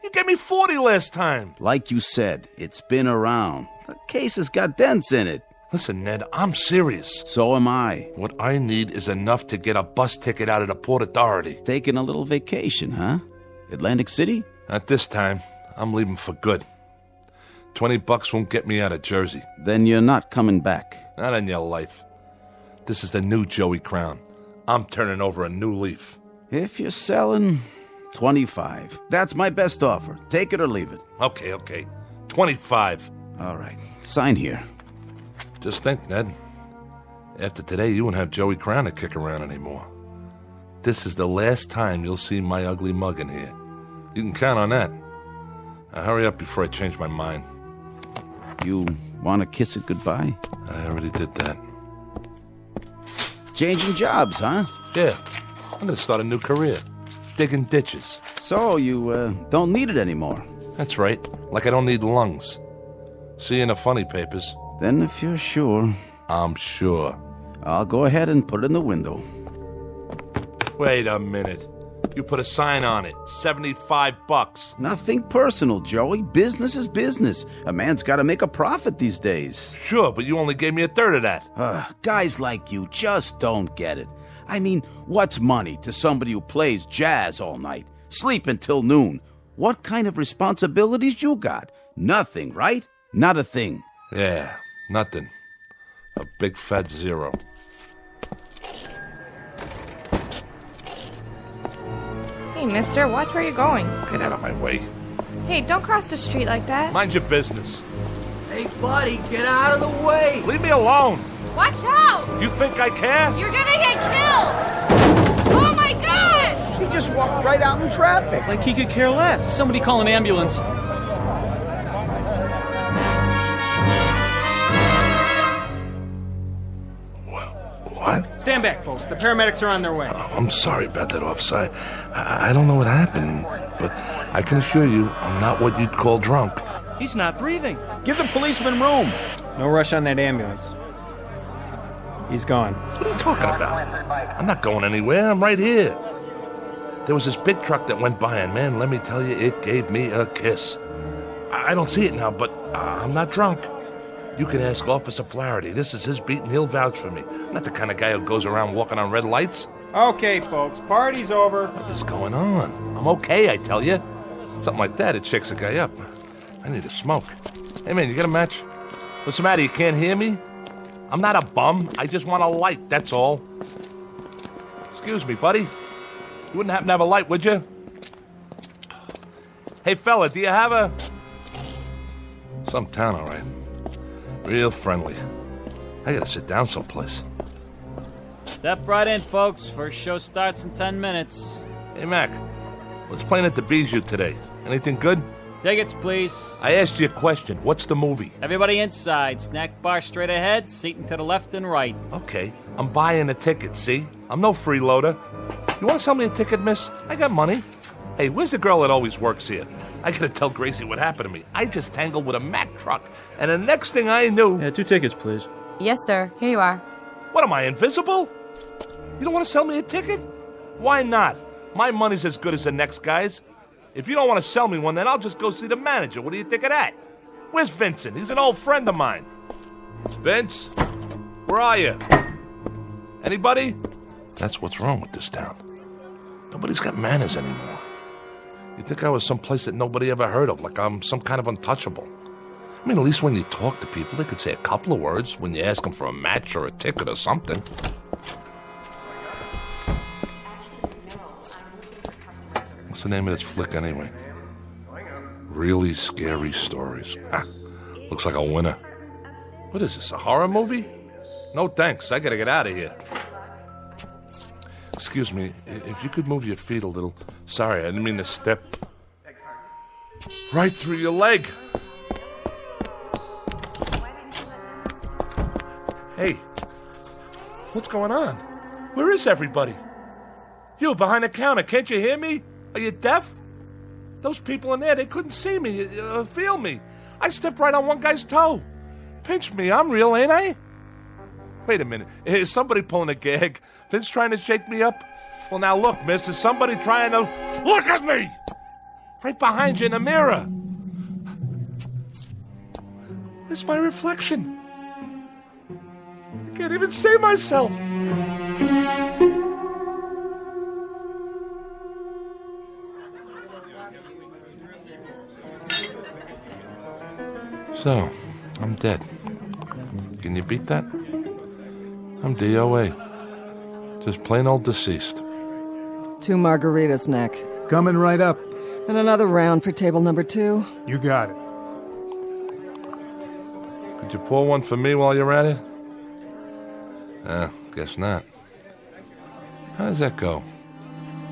You gave me 40 last time. Like you said, it's been around. The case has got dents in it. Listen, Ned, I'm serious. So am I. What I need is enough to get a bus ticket out of the Port Authority. Taking a little vacation, huh? Atlantic City? Not this time. I'm leaving for good. $20 won't get me out of Jersey. Then you're not coming back. Not in your life. This is the new Joey Crown. I'm turning over a new leaf. If you're selling, 25. That's my best offer. Take it or leave it. Okay. 25. All right. Sign here. Just think, Ned. After today, you won't have Joey Crown to kick around anymore. This is the last time you'll see my ugly mug in here. You can count on that. Now hurry up before I change my mind. You want to kiss it goodbye? I already did that. Changing jobs, huh? Yeah. I'm going to start a new career. Digging ditches. So you don't need it anymore? That's right. Like I don't need lungs. See you in the funny papers. Then if you're sure... I'm sure. I'll go ahead and put it in the window. Wait a minute. You put a sign on it. $75. Nothing personal, Joey. Business is business. A man's got to make a profit these days. Sure, but you only gave me a third of that. Guys like you just don't get it. I mean, what's money to somebody who plays jazz all night? Sleep until noon. What kind of responsibilities you got? Nothing, right? Not a thing. Yeah, nothing. A big fat zero. Hey, mister, watch where you're going. Get out of my way. Hey, don't cross the street like that. Mind your business. Hey, buddy, get out of the way. Leave me alone. Watch out! You think I care? You're gonna get killed! Oh my gosh! He just walked right out in traffic. Like he could care less. Somebody call an ambulance. What? Stand back, folks. The paramedics are on their way. I'm sorry about that, officer. I don't know what happened, but I can assure you I'm not what you'd call drunk. He's not breathing. Give the policeman room. No rush on that ambulance. He's gone. What are you talking about? I'm not going anywhere. I'm right here. There was this big truck that went by, and man, let me tell you, it gave me a kiss. I don't see it now, but I'm not drunk. You can ask Officer Flaherty. This is his beat, and he'll vouch for me. I'm not the kind of guy who goes around walking on red lights. Okay, folks. Party's over. What is going on? I'm okay, I tell you. Something like that, it shakes a guy up. I need a smoke. Hey, man, you got a match? What's the matter? You can't hear me? I'm not a bum. I just want a light, that's all. Excuse me, buddy. You wouldn't happen to have a light, would you? Hey, fella, do you have a... Some town, all right. Real friendly. I gotta sit down someplace. Step right in, folks. First show starts in 10 minutes. Hey, Mac. What's playing at the Bijou today? Anything good? Tickets, please. I asked you a question. What's the movie? Everybody inside. Snack bar straight ahead, seating to the left and right. Okay, I'm buying a ticket, see? I'm no freeloader. You want to sell me a ticket, miss? I got money. Hey, where's the girl that always works here? I gotta tell Gracie what happened to me. I just tangled with a Mack truck, and the next thing I knew... Yeah, 2 tickets, please. Yes, sir. Here you are. What, am I invisible? You don't want to sell me a ticket? Why not? My money's as good as the next guy's. If you don't want to sell me one, then I'll just go see the manager. What do you think of that? Where's Vincent? He's an old friend of mine. Vince? Where are you? Anybody? That's what's wrong with this town. Nobody's got manners anymore. You'd think I was someplace that nobody ever heard of, like I'm some kind of untouchable. I mean, at least when you talk to people, they could say a couple of words when you ask them for a match or a ticket or something. What's the name of this flick, anyway? Really Scary Stories. Looks like a winner. What is this, a horror movie? No thanks, I gotta get out of here. Excuse me, if you could move your feet a little. Sorry, I didn't mean to step right through your leg. Hey, what's going on? Where is everybody? You, behind the counter, can't you hear me? Are you deaf? Those people in there, they couldn't see me, feel me. I stepped right on one guy's toe. Pinch me, I'm real, ain't I? Wait a minute, is somebody pulling a gag? Vince trying to shake me up? Well, now look, miss, is somebody trying to... Look at me! Right behind you in the mirror. It's my reflection. I can't even see myself. So, I'm dead. Can you beat that? I'm DOA. Just plain old deceased. 2 margaritas, Nick. Coming right up. And another round for table number 2. You got it. Could you pour one for me while you're at it? Guess not. How does that go?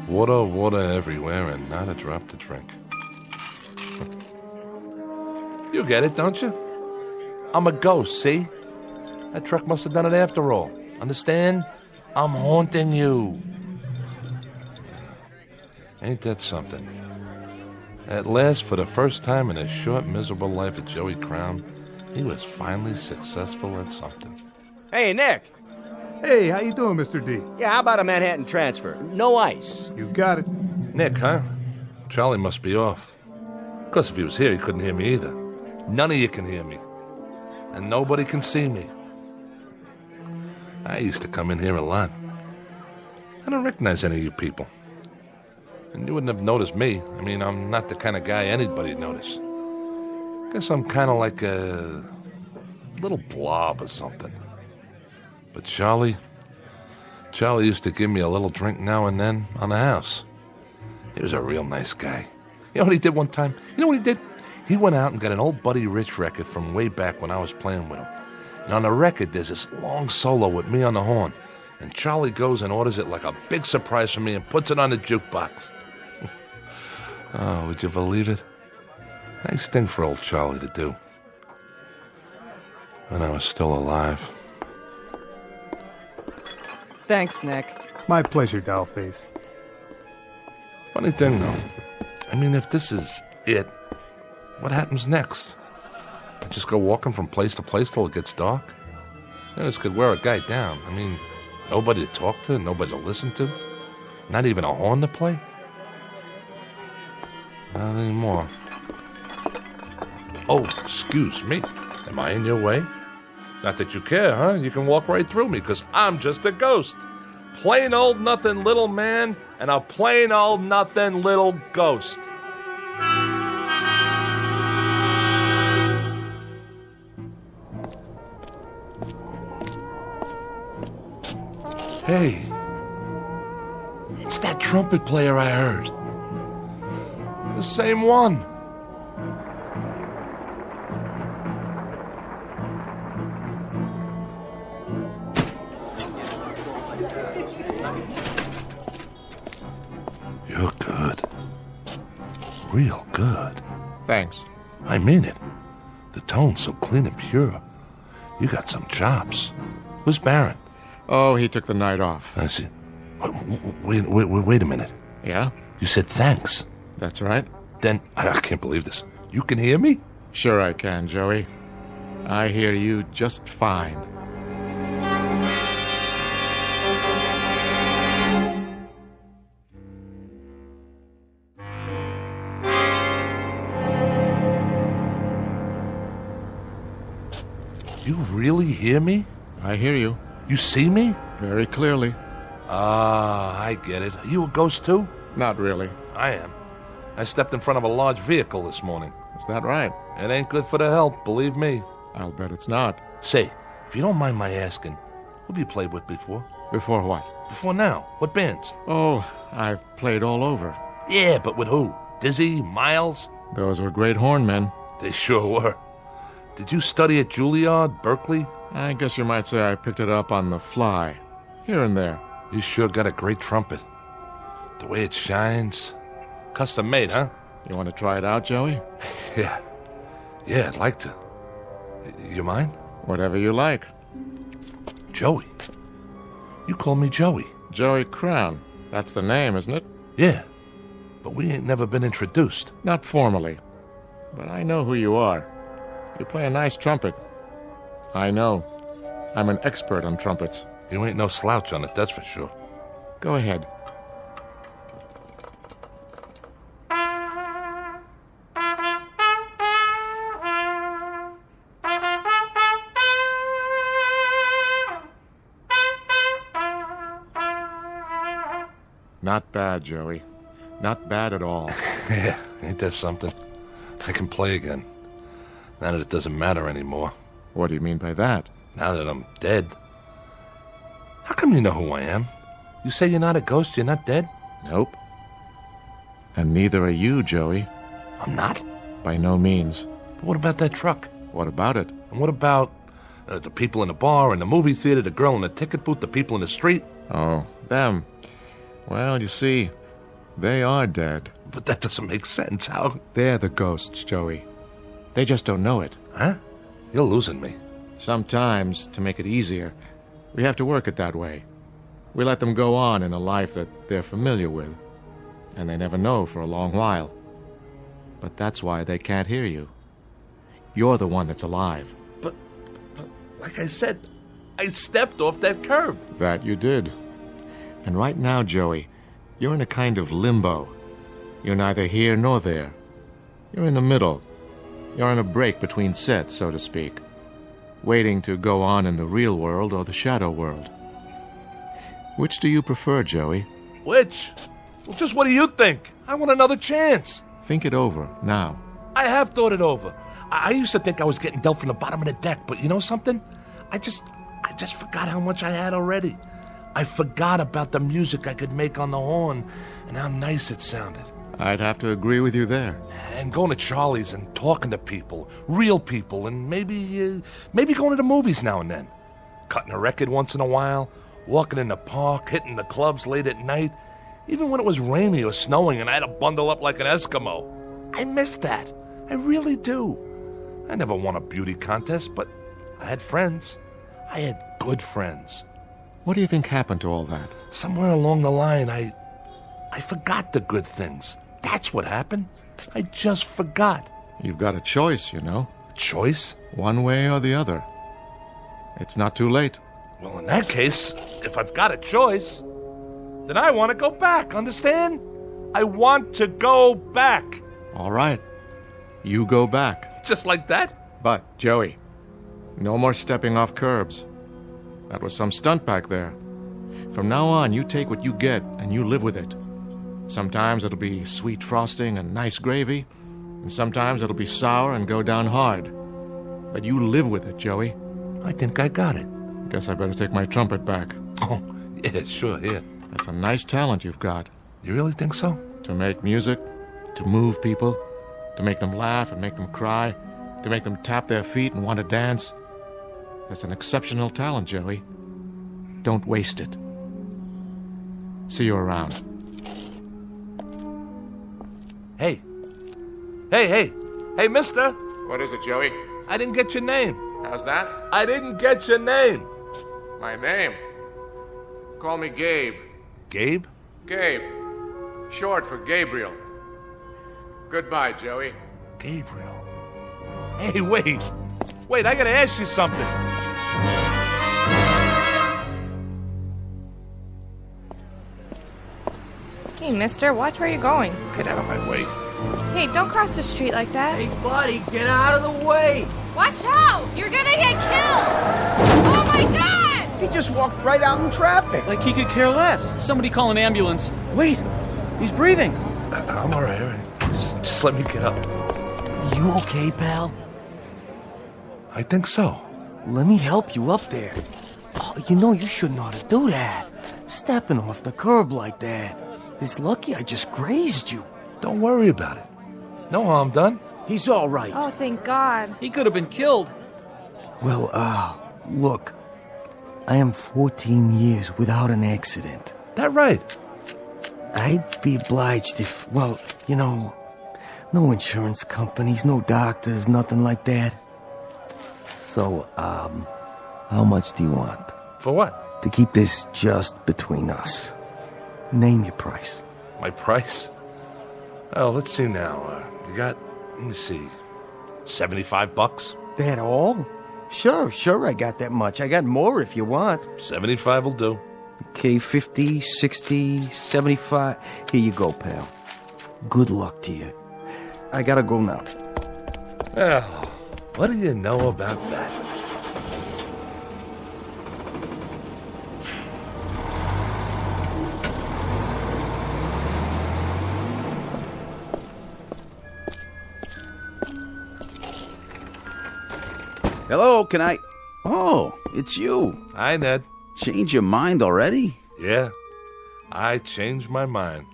Water, water everywhere, and not a drop to drink. You get it, don't you? I'm a ghost, see? That truck must have done it after all. Understand? I'm haunting you. Ain't that something? At last, for the first time in his short, miserable life of Joey Crown, he was finally successful at something. Hey, Nick. Hey, how you doing, Mr. D? Yeah, how about a Manhattan transfer? No ice. You got it. Nick, huh? Charlie must be off. Of course, if he was here, he couldn't hear me either. None of you can hear me. And nobody can see me. I used to come in here a lot. I don't recognize any of you people. And you wouldn't have noticed me. I mean, I'm not the kind of guy anybody'd notice. Guess I'm kind of like a little blob or something. But Charlie used to give me a little drink now and then on the house. He was a real nice guy. You know what he did one time? You know what he did? He went out and got an old Buddy Rich record from way back when I was playing with him. And on the record, there's this long solo with me on the horn. And Charlie goes and orders it like a big surprise for me and puts it on the jukebox. Oh, would you believe it? Nice thing for old Charlie to do. When I was still alive. Thanks, Nick. My pleasure, Dollface. Funny thing, though. I mean, if this is it, what happens next? I just go walking from place to place till it gets dark? This could wear a guy down. I mean, nobody to talk to, nobody to listen to. Not even a horn to play. Not anymore. Oh, excuse me. Am I in your way? Not that you care, huh? You can walk right through me, because I'm just a ghost. Plain old nothing little man and a plain old nothing little ghost. Hey, it's that trumpet player I heard. The same one. You're good. Real good. Thanks. I mean it. The tone's so clean and pure. You got some chops. Who's Baron? Oh, he took the night off. I see. Wait a minute. Yeah? You said thanks. That's right. Then, I can't believe this. You can hear me? Sure I can, Joey. I hear you just fine. You really hear me? I hear you. You see me? Very clearly. Ah, I get it. Are you a ghost too? Not really. I am. I stepped in front of a large vehicle this morning. Is that right? It ain't good for the health, believe me. I'll bet it's not. Say, if you don't mind my asking, who have you played with before? Before what? Before now. What bands? Oh, I've played all over. Yeah, but with who? Dizzy? Miles? Those were great hornmen. They sure were. Did you study at Juilliard, Berkeley? I guess you might say I picked it up on the fly. Here and there. You sure got a great trumpet. The way it shines. Custom made, huh? You want to try it out, Joey? Yeah. Yeah, I'd like to. You mind? Whatever you like. Joey. You call me Joey. Joey Crown. That's the name, isn't it? Yeah. But we ain't never been introduced. Not formally. But I know who you are. You play a nice trumpet. I know. I'm an expert on trumpets. You ain't no slouch on it, that's for sure. Go ahead. Not bad, Joey. Not bad at all. Yeah, ain't that something? I can play again. Now that it doesn't matter anymore. What do you mean by that? Now that I'm dead. How come you know who I am? You say you're not a ghost, you're not dead? Nope. And neither are you, Joey. I'm not? By no means. But what about that truck? What about it? And what about the people in the bar, in the movie theater, the girl in the ticket booth, the people in the street? Oh, them. Well, you see, they are dead. But that doesn't make sense. How? They're the ghosts, Joey. They just don't know it. Huh? You're losing me. Sometimes, to make it easier, we have to work it that way. We let them go on in a life that they're familiar with, and they never know for a long while. But that's why they can't hear you. You're the one that's alive. But like I said, I stepped off that curb. That you did. And right now, Joey, you're in a kind of limbo. You're neither here nor there. You're in the middle. You're on a break between sets, so to speak, waiting to go on in the real world or the shadow world. Which do you prefer, Joey? Which? Well, just what do you think? I want another chance. Think it over, now. I have thought it over. I used to think I was getting dealt from the bottom of the deck, but you know something? I just forgot how much I had already. I forgot about the music I could make on the horn and how nice it sounded. I'd have to agree with you there. And going to Charlie's and talking to people, real people, and maybe going to the movies now and then. Cutting a record once in a while, walking in the park, hitting the clubs late at night, even when it was rainy or snowing and I had to bundle up like an Eskimo. I miss that. I really do. I never won a beauty contest, but I had friends. I had good friends. What do you think happened to all that? Somewhere along the line, I forgot the good things. That's what happened. I just forgot. You've got a choice, you know. Choice? One way or the other. It's not too late. Well, in that case, if I've got a choice, then I want to go back, understand? I want to go back. All right. You go back. Just like that? But, Joey, no more stepping off curbs. That was some stunt back there. From now on, you take what you get and you live with it. Sometimes it'll be sweet frosting and nice gravy, and sometimes it'll be sour and go down hard. But you live with it, Joey. I think I got it. Guess I better take my trumpet back. Oh, yeah, sure, here. That's a nice talent you've got. You really think so? To make music, to move people, to make them laugh and make them cry, to make them tap their feet and want to dance. That's an exceptional talent, Joey. Don't waste it. See you around. Hey, mister. What is it, Joey? I didn't get your name. How's that? I didn't get your name. My name? Call me Gabe. Gabe? Gabe. Short for Gabriel. Goodbye, Joey. Gabriel. Hey, wait, I gotta ask you something. Hey, mister, watch where you're going. Get out of my way. Hey, don't cross the street like that. Hey, buddy, get out of the way! Watch out! You're gonna get killed! Oh my god! He just walked right out in traffic. Like he could care less. Somebody call an ambulance. Wait, he's breathing. I'm all right. Just let me get up. You okay, pal? I think so. Let me help you up there. Oh, you know you shouldn't ought to do that. Stepping off the curb like that. It's lucky I just grazed you. Don't worry about it. No harm done. He's all right. Oh, thank God. He could have been killed. Well, look. I am 14 years without an accident. That right? I'd be obliged if, well, you know, no insurance companies, no doctors, nothing like that. So, how much do you want? For what? To keep this just between us. Name your price. My price? Oh, let's see now. You got, let me see, $75? That all? Sure, I got that much. I got more if you want. 75 will do. Okay, 50, 60, 75. Here you go, pal. Good luck to you. I gotta go now. Well, what do you know about that? Hello, can I... Oh, it's you. Hi, Ned. Change your mind already? Yeah, I changed my mind.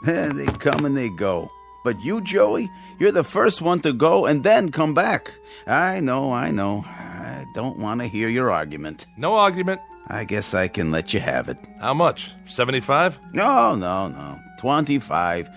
They come and they go. But you, Joey, you're the first one to go and then come back. I know. I don't want to hear your argument. No argument. I guess I can let you have it. How much? 75? No. 25.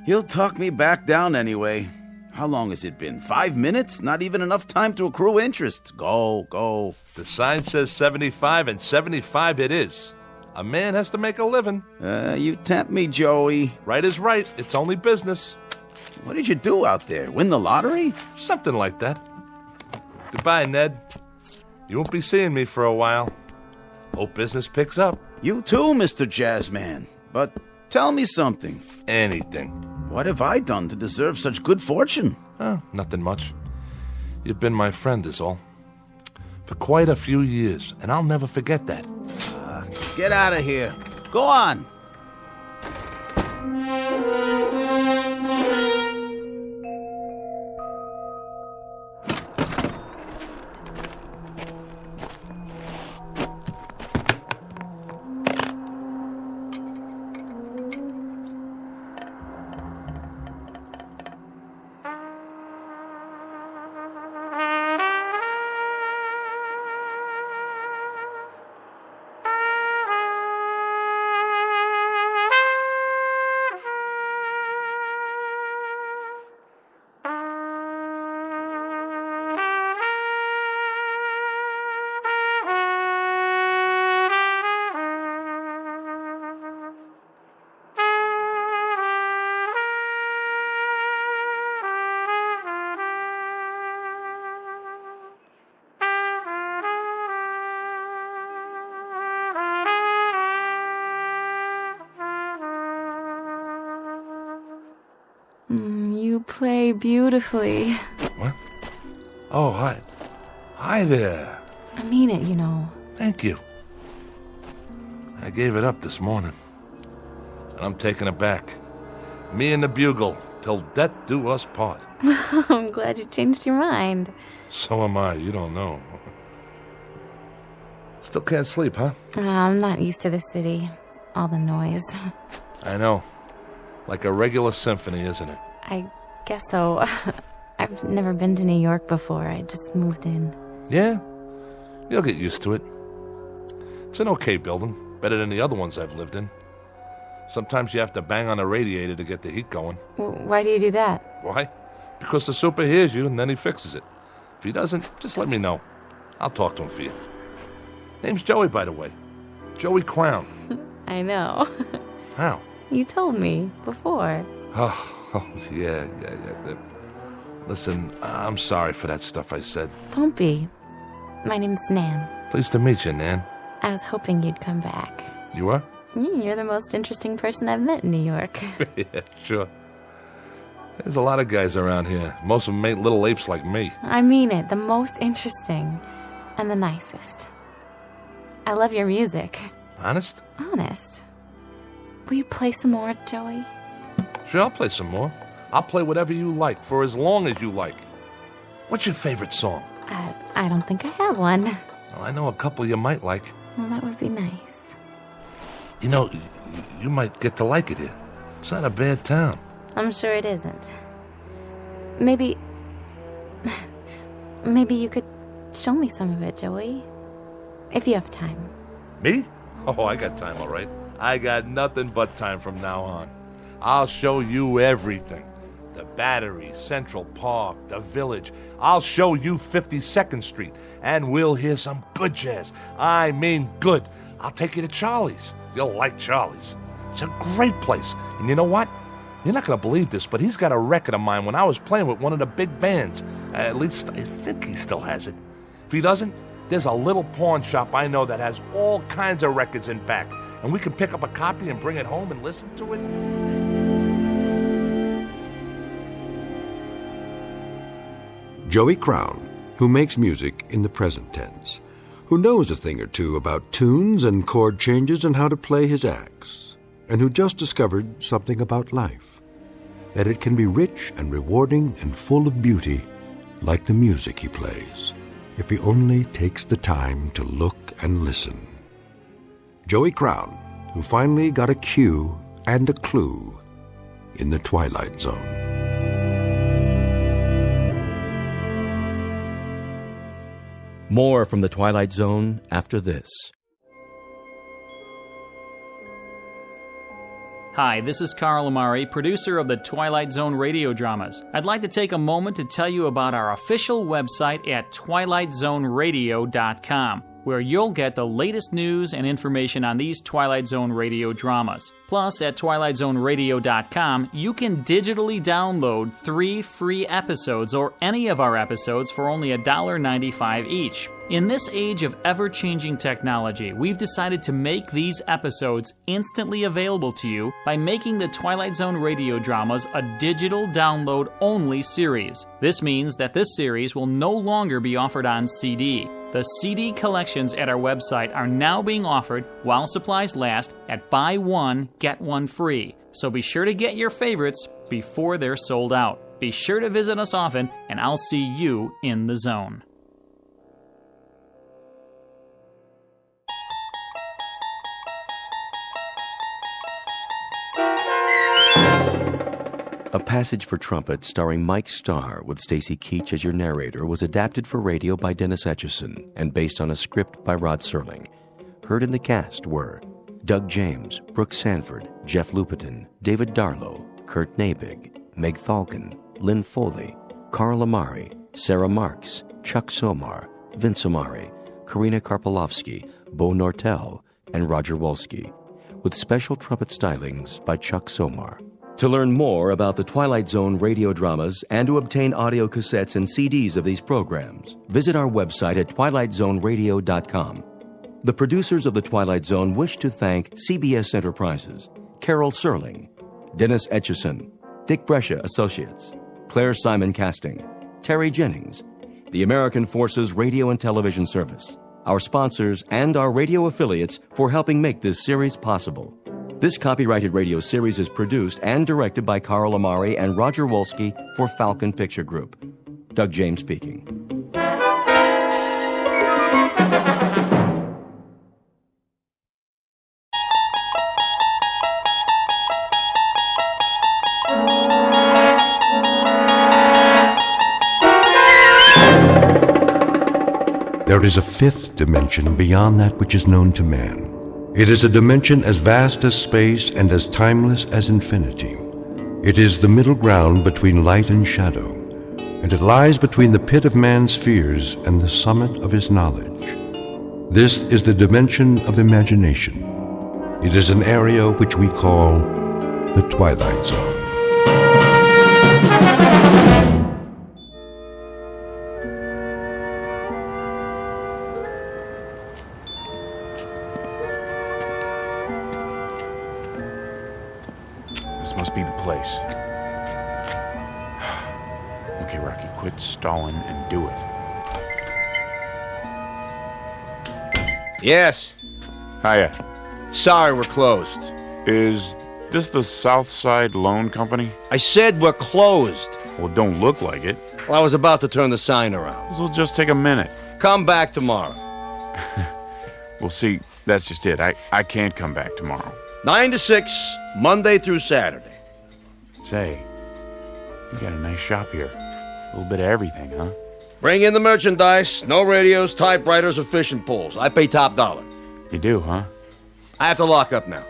You'll talk me back down anyway. How long has it been? 5 minutes? Not even enough time to accrue interest. Go. The sign says 75, and 75 it is. A man has to make a living. You tempt me, Joey. Right is right. It's only business. What did you do out there? Win the lottery? Something like that. Goodbye, Ned. You won't be seeing me for a while. Hope business picks up. You too, Mr. Jazzman. But tell me something. Anything. What have I done to deserve such good fortune? Nothing much. You've been my friend is all. For quite a few years, and I'll never forget that. Get out of here. Go on. play beautifully. What? Oh, hi. Hi there. I mean it, you know. Thank you. I gave it up this morning. And I'm taking it back. Me and the bugle, till death do us part. I'm glad you changed your mind. So am I, you don't know. Still can't sleep, huh? I'm not used to the city. All the noise. I know. Like a regular symphony, isn't it? I guess so. I've never been to New York before. I just moved in. Yeah? You'll get used to it. It's an okay building. Better than the other ones I've lived in. Sometimes you have to bang on a radiator to get the heat going. Why do you do that? Why? Because the super hears you and then he fixes it. If he doesn't, just let me know. I'll talk to him for you. Name's Joey, by the way. Joey Crown. I know. How? You told me before. Oh, yeah. Listen, I'm sorry for that stuff I said. Don't be. My name's Nan. Pleased to meet you, Nan. I was hoping you'd come back. You are? You're the most interesting person I've met in New York. Yeah, sure. There's a lot of guys around here. Most of them ain't little apes like me. I mean it. The most interesting. And the nicest. I love your music. Honest? Honest. Will you play some more, Joey? Sure, I'll play some more. I'll play whatever you like, for as long as you like. What's your favorite song? I don't think I have one. Well, I know a couple you might like. Well, that would be nice. You know, you might get to like it here. It's not a bad town. I'm sure it isn't. Maybe you could show me some of it, Joey. If you have time. Me? Oh, I got time, all right. I got nothing but time from now on. I'll show you everything. The Battery, Central Park, the Village. I'll show you 52nd Street, and we'll hear some good jazz. I mean good. I'll take you to Charlie's. You'll like Charlie's. It's a great place. And you know what? You're not going to believe this, but he's got a record of mine when I was playing with one of the big bands. At least I think he still has it. If he doesn't, there's a little pawn shop I know that has all kinds of records in back. And we can pick up a copy and bring it home and listen to it. Joey Crown, who makes music in the present tense, who knows a thing or two about tunes and chord changes and how to play his axe, and who just discovered something about life, that it can be rich and rewarding and full of beauty, like the music he plays, if he only takes the time to look and listen. Joey Crown, who finally got a cue and a clue in the Twilight Zone. More from the Twilight Zone after this. Hi, this is Carl Amari, producer of the Twilight Zone radio dramas. I'd like to take a moment to tell you about our official website at twilightzoneradio.com, where you'll get the latest news and information on these Twilight Zone radio dramas. Plus, at twilightzoneradio.com, you can digitally download 3 free episodes or any of our episodes for only $1.95 each. In this age of ever-changing technology, we've decided to make these episodes instantly available to you by making the Twilight Zone radio dramas a digital download-only series. This means that this series will no longer be offered on CD. The CD collections at our website are now being offered while supplies last at buy one, get one free. So be sure to get your favorites before they're sold out. Be sure to visit us often, and I'll see you in the zone. A Passage for Trumpet starring Mike Starr with Stacy Keach as your narrator was adapted for radio by Dennis Etchison and based on a script by Rod Serling. Heard in the cast were Doug James, Brooke Sanford, Jeff Lupetin, David Darlow, Kurt Nabig, Meg Thalken, Lynn Foley, Carl Amari, Sarah Marks, Chuck Somar, Vince Amari, Karina Karpolovsky, Bo Nortel, and Roger Wolski, with special trumpet stylings by Chuck Somar. To learn more about the Twilight Zone radio dramas and to obtain audio cassettes and CDs of these programs, visit our website at twilightzoneradio.com. The producers of The Twilight Zone wish to thank CBS Enterprises, Carol Serling, Dennis Etchison, Dick Brescia Associates, Claire Simon casting, Terry Jennings, the American Forces Radio and Television Service, our sponsors, and our radio affiliates for helping make this series possible. This copyrighted radio series is produced and directed by Carl Amari and Roger Wolski for Falcon Picture Group. Doug James speaking. There is a fifth dimension beyond that which is known to man. It is a dimension as vast as space and as timeless as infinity. It is the middle ground between light and shadow, and it lies between the pit of man's fears and the summit of his knowledge. This is the dimension of imagination. It is an area which we call the Twilight Zone. This must be the place. Okay, Rocky, quit stalling and do it. Yes. Hiya. Sorry, we're closed. Is this the Southside Loan Company? I said we're closed. Well, it don't look like it. Well, I was about to turn the sign around. This'll just take a minute. Come back tomorrow. Well, see, that's just it. I can't come back tomorrow. 9 to 6, Monday through Saturday. Say, you got a nice shop here. A little bit of everything, huh? Bring in the merchandise. No radios, typewriters, or fishing poles. I pay top dollar. You do, huh? I have to lock up now.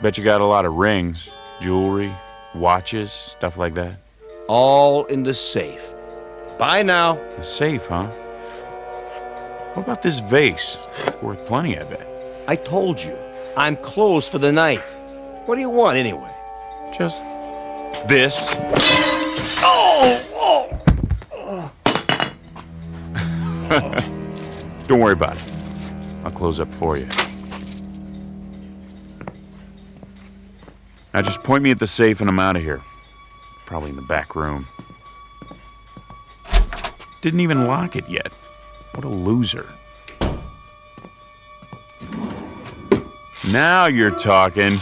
Bet you got a lot of rings, jewelry, watches, stuff like that. All in the safe. Bye now. The safe, huh? What about this vase? Worth plenty, I bet. I told you. I'm closed for the night. What do you want, anyway? Just this. Don't worry about it. I'll close up for you. Now just point me at the safe and I'm out of here. Probably in the back room. Didn't even lock it yet. What a loser. Now you're talking.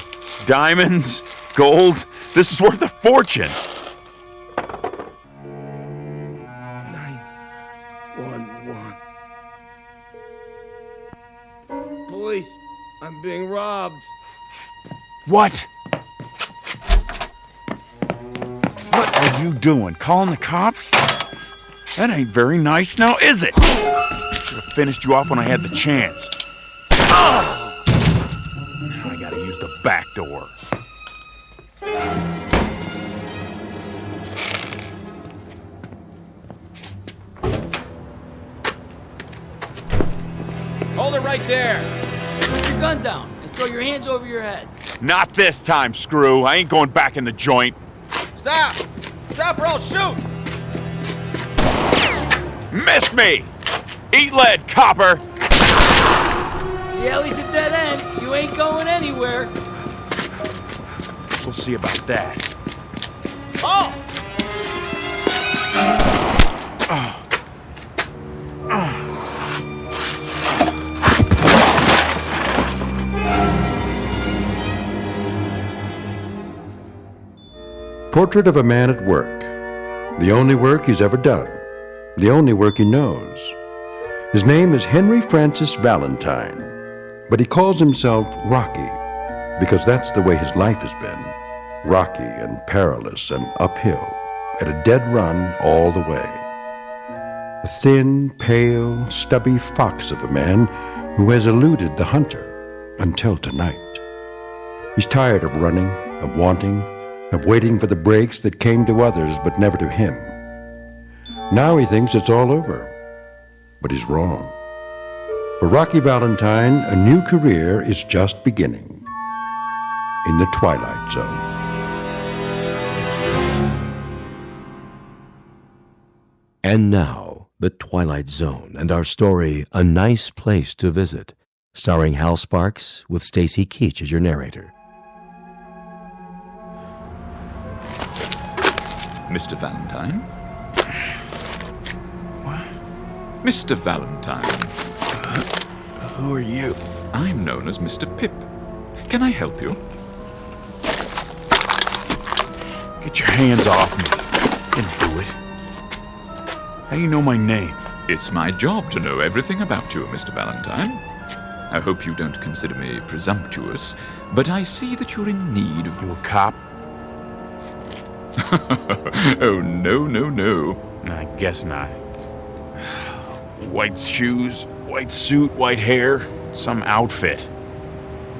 Diamonds, gold, this is worth a fortune. 911. Police, I'm being robbed. What? What are you doing? Calling the cops? That ain't very nice now, is it? Should have finished you off when I had the chance. Now I gotta use the back door. Hold it right there. Put your gun down and throw your hands over your head. Not this time, Screw. I ain't going back in the joint. Stop! Stop or I'll shoot! Missed me! Eat lead, copper! The alley's a dead end. You ain't going anywhere. We'll see about that. Oh! Portrait of a man at work. The only work he's ever done. The only work he knows. His name is Henry Francis Valentine, but he calls himself Rocky because that's the way his life has been. Rocky and perilous and uphill, at a dead run all the way. A thin, pale, stubby fox of a man who has eluded the hunter until tonight. He's tired of running, of wanting, of waiting for the breaks that came to others but never to him. Now he thinks it's all over, but he's wrong. For Rocky Valentine, a new career is just beginning in the Twilight Zone. And now, The Twilight Zone and our story, A Nice Place to Visit, starring Hal Sparks with Stacy Keach as your narrator. Mr. Valentine? What? Mr. Valentine. Who are you? I'm known as Mr. Pip. Can I help you? Get your hands off me. Didn't do it. How do you know my name? It's my job to know everything about you, Mr. Valentine. I hope you don't consider me presumptuous, but I see that you're in need of... You a cop? Oh, no. I guess not. White shoes, white suit, white hair, some outfit.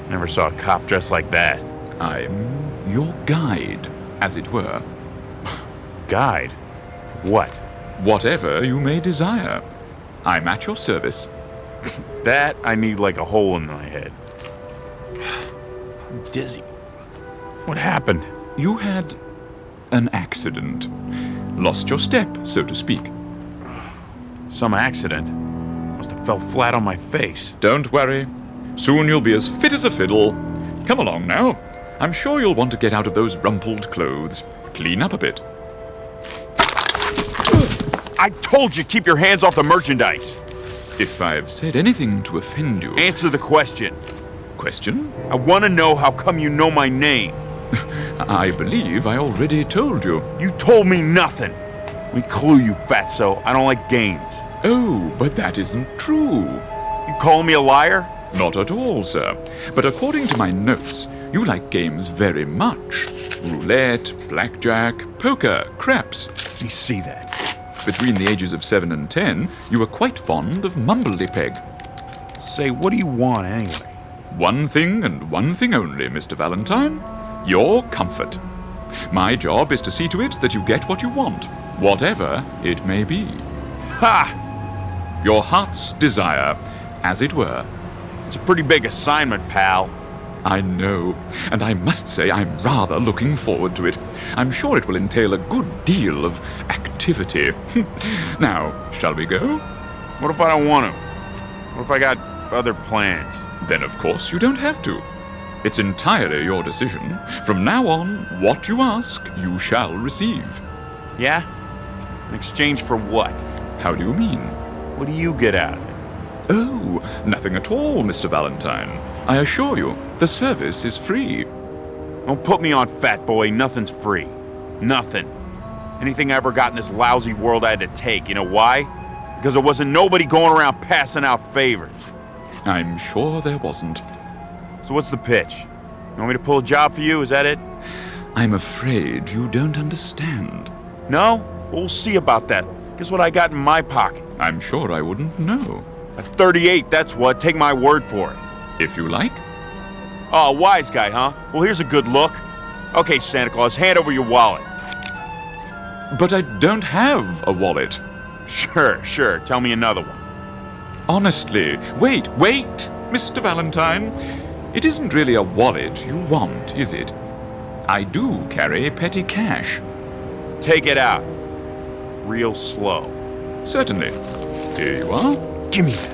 Never saw a cop dressed like that. I'm your guide, as it were. Guide? What? Whatever you may desire. I'm at your service. That I need like a hole in my head. I'm dizzy. What happened? You had an accident. Lost your step, so to speak. Some accident? Must have fell flat on my face. Don't worry. Soon you'll be as fit as a fiddle. Come along now. I'm sure you'll want to get out of those rumpled clothes. Clean up a bit. I told you, keep your hands off the merchandise. If I've said anything to offend you... Answer the question. Question? I want to know how come you know my name. I believe I already told you. You told me nothing. Let me clue you, fatso. I don't like games. Oh, but that isn't true. You calling me a liar? Not at all, sir. But according to my notes, you like games very much. Roulette, blackjack, poker, craps. Let me see that. Between the ages of 7 and 10, you were quite fond of Mumbledy-Peg. Say, what do you want anyway? One thing and one thing only, Mr. Valentine. Your comfort. My job is to see to it that you get what you want, whatever it may be. Ha! Your heart's desire, as it were. It's a pretty big assignment, pal. I know, and I must say I'm rather looking forward to it. I'm sure it will entail a good deal of activity. Now, shall we go? What if I don't want to? What if I got other plans? Then of course you don't have to. It's entirely your decision. From now on, what you ask, you shall receive. Yeah? In exchange for what? How do you mean? What do you get out of it? Oh, nothing at all, Mr. Valentine. I assure you, the service is free. Don't put me on, fat boy. Nothing's free. Nothing. Anything I ever got in this lousy world I had to take. You know why? Because there wasn't nobody going around passing out favors. I'm sure there wasn't. So what's the pitch? You want me to pull a job for you? Is that it? I'm afraid you don't understand. No? We'll see about that. Guess what I got in my pocket? I'm sure I wouldn't know. A 38, that's what. Take my word for it. If you like. Oh, wise guy, huh? Well, here's a good look. Okay, Santa Claus, hand over your wallet. But I don't have a wallet. Sure. Tell me another one. Honestly. Wait, Mr. Valentine. It isn't really a wallet you want, is it? I do carry petty cash. Take it out. Real slow. Certainly. Here you are. Give me that.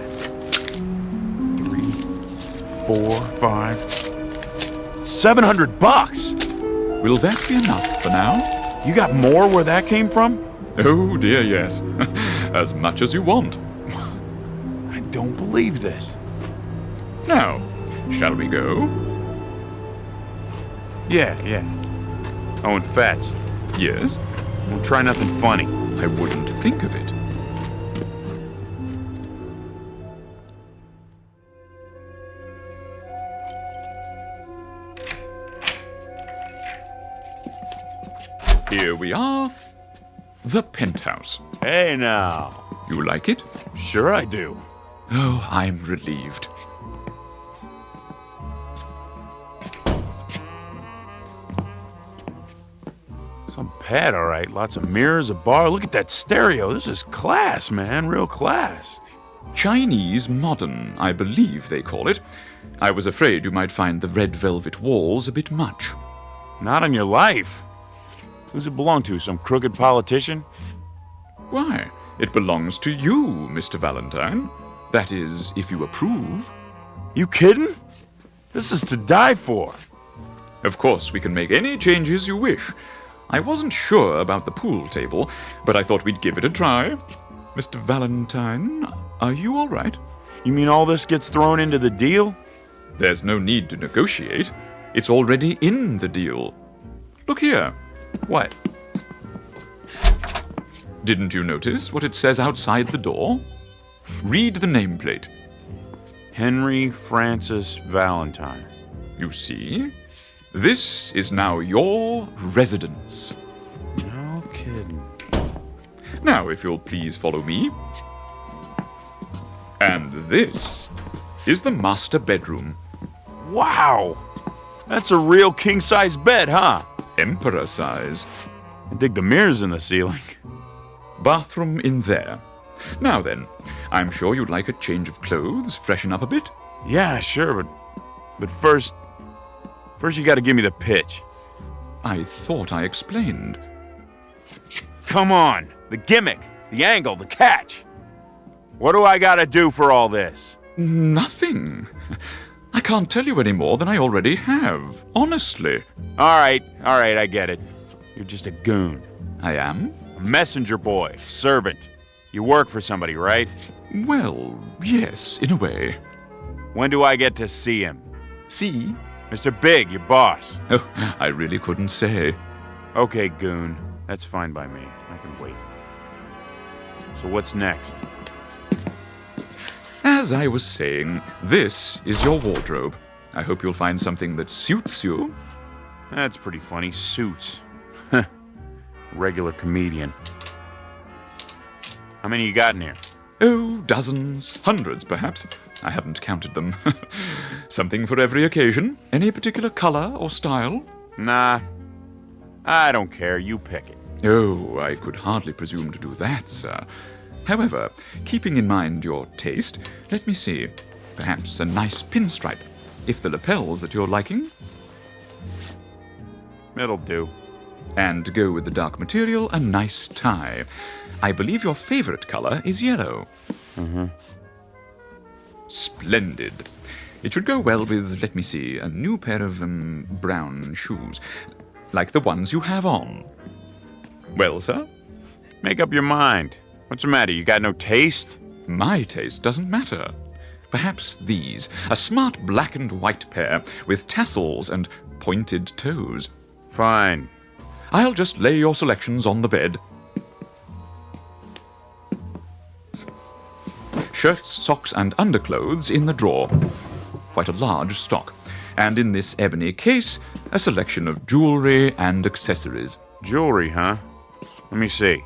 3, 4, 5, $700. Will that be enough for now? You got more where that came from? Oh dear, yes. As much as you want. I don't believe this. Now, shall we go? Yeah. Oh, and Fats. Yes? We'll try nothing funny. I wouldn't think of it. Here we are. The penthouse. Hey now. You like it? Sure I do. Oh, I'm relieved. Some pad, all right. Lots of mirrors, a bar. Look at that stereo. This is class, man. Real class. Chinese modern, I believe they call it. I was afraid you might find the red velvet walls a bit much. Not on your life. Who's it belong to? Some crooked politician? Why, it belongs to you, Mr. Valentine. That is, if you approve. You kidding? This is to die for. Of course, we can make any changes you wish. I wasn't sure about the pool table, but I thought we'd give it a try. Mr. Valentine, are you all right? You mean all this gets thrown into the deal? There's no need to negotiate. It's already in the deal. Look here. What? Didn't you notice what it says outside the door? Read the nameplate. Henry Francis Valentine. You see? This is now your residence. No kidding. Now, if you'll please follow me. And this is the master bedroom. Wow! That's a real king-size bed, huh? Emperor size. I dig the mirrors in the ceiling. Bathroom in there. Now then, I'm sure you'd like a change of clothes, freshen up a bit. Yeah, sure, but first you gotta give me the pitch. I thought I explained. Come on! The gimmick, the angle, the catch! What do I gotta do for all this? Nothing. I can't tell you any more than I already have, honestly. All right, I get it. You're just a goon. I am? A messenger boy, servant. You work for somebody, right? Well, yes, in a way. When do I get to see him? See? Mr. Big, your boss. Oh, I really couldn't say. Okay, goon. That's fine by me. I can wait. So what's next? As I was saying, this is your wardrobe. I hope you'll find something that suits you. That's pretty funny. Suits. Regular comedian. How many you got in here? Oh, dozens, hundreds perhaps. I haven't counted them. Something for every occasion. Any particular color or style? Nah. I don't care. You pick it. Oh, I could hardly presume to do that, sir. However, keeping in mind your taste, let me see. Perhaps a nice pinstripe, if the lapel's at your liking. It'll do. And to go with the dark material, a nice tie. I believe your favorite color is yellow. Mm-hmm. Splendid. It should go well with, let me see, a new pair of brown shoes, like the ones you have on. Well, sir? Make up your mind. What's the matter? You got no taste? My taste doesn't matter. Perhaps these, a smart black and white pair with tassels and pointed toes. Fine. I'll just lay your selections on the bed. Shirts, socks, and underclothes in the drawer. Quite a large stock. And in this ebony case, a selection of jewelry and accessories. Jewelry, huh? Let me see.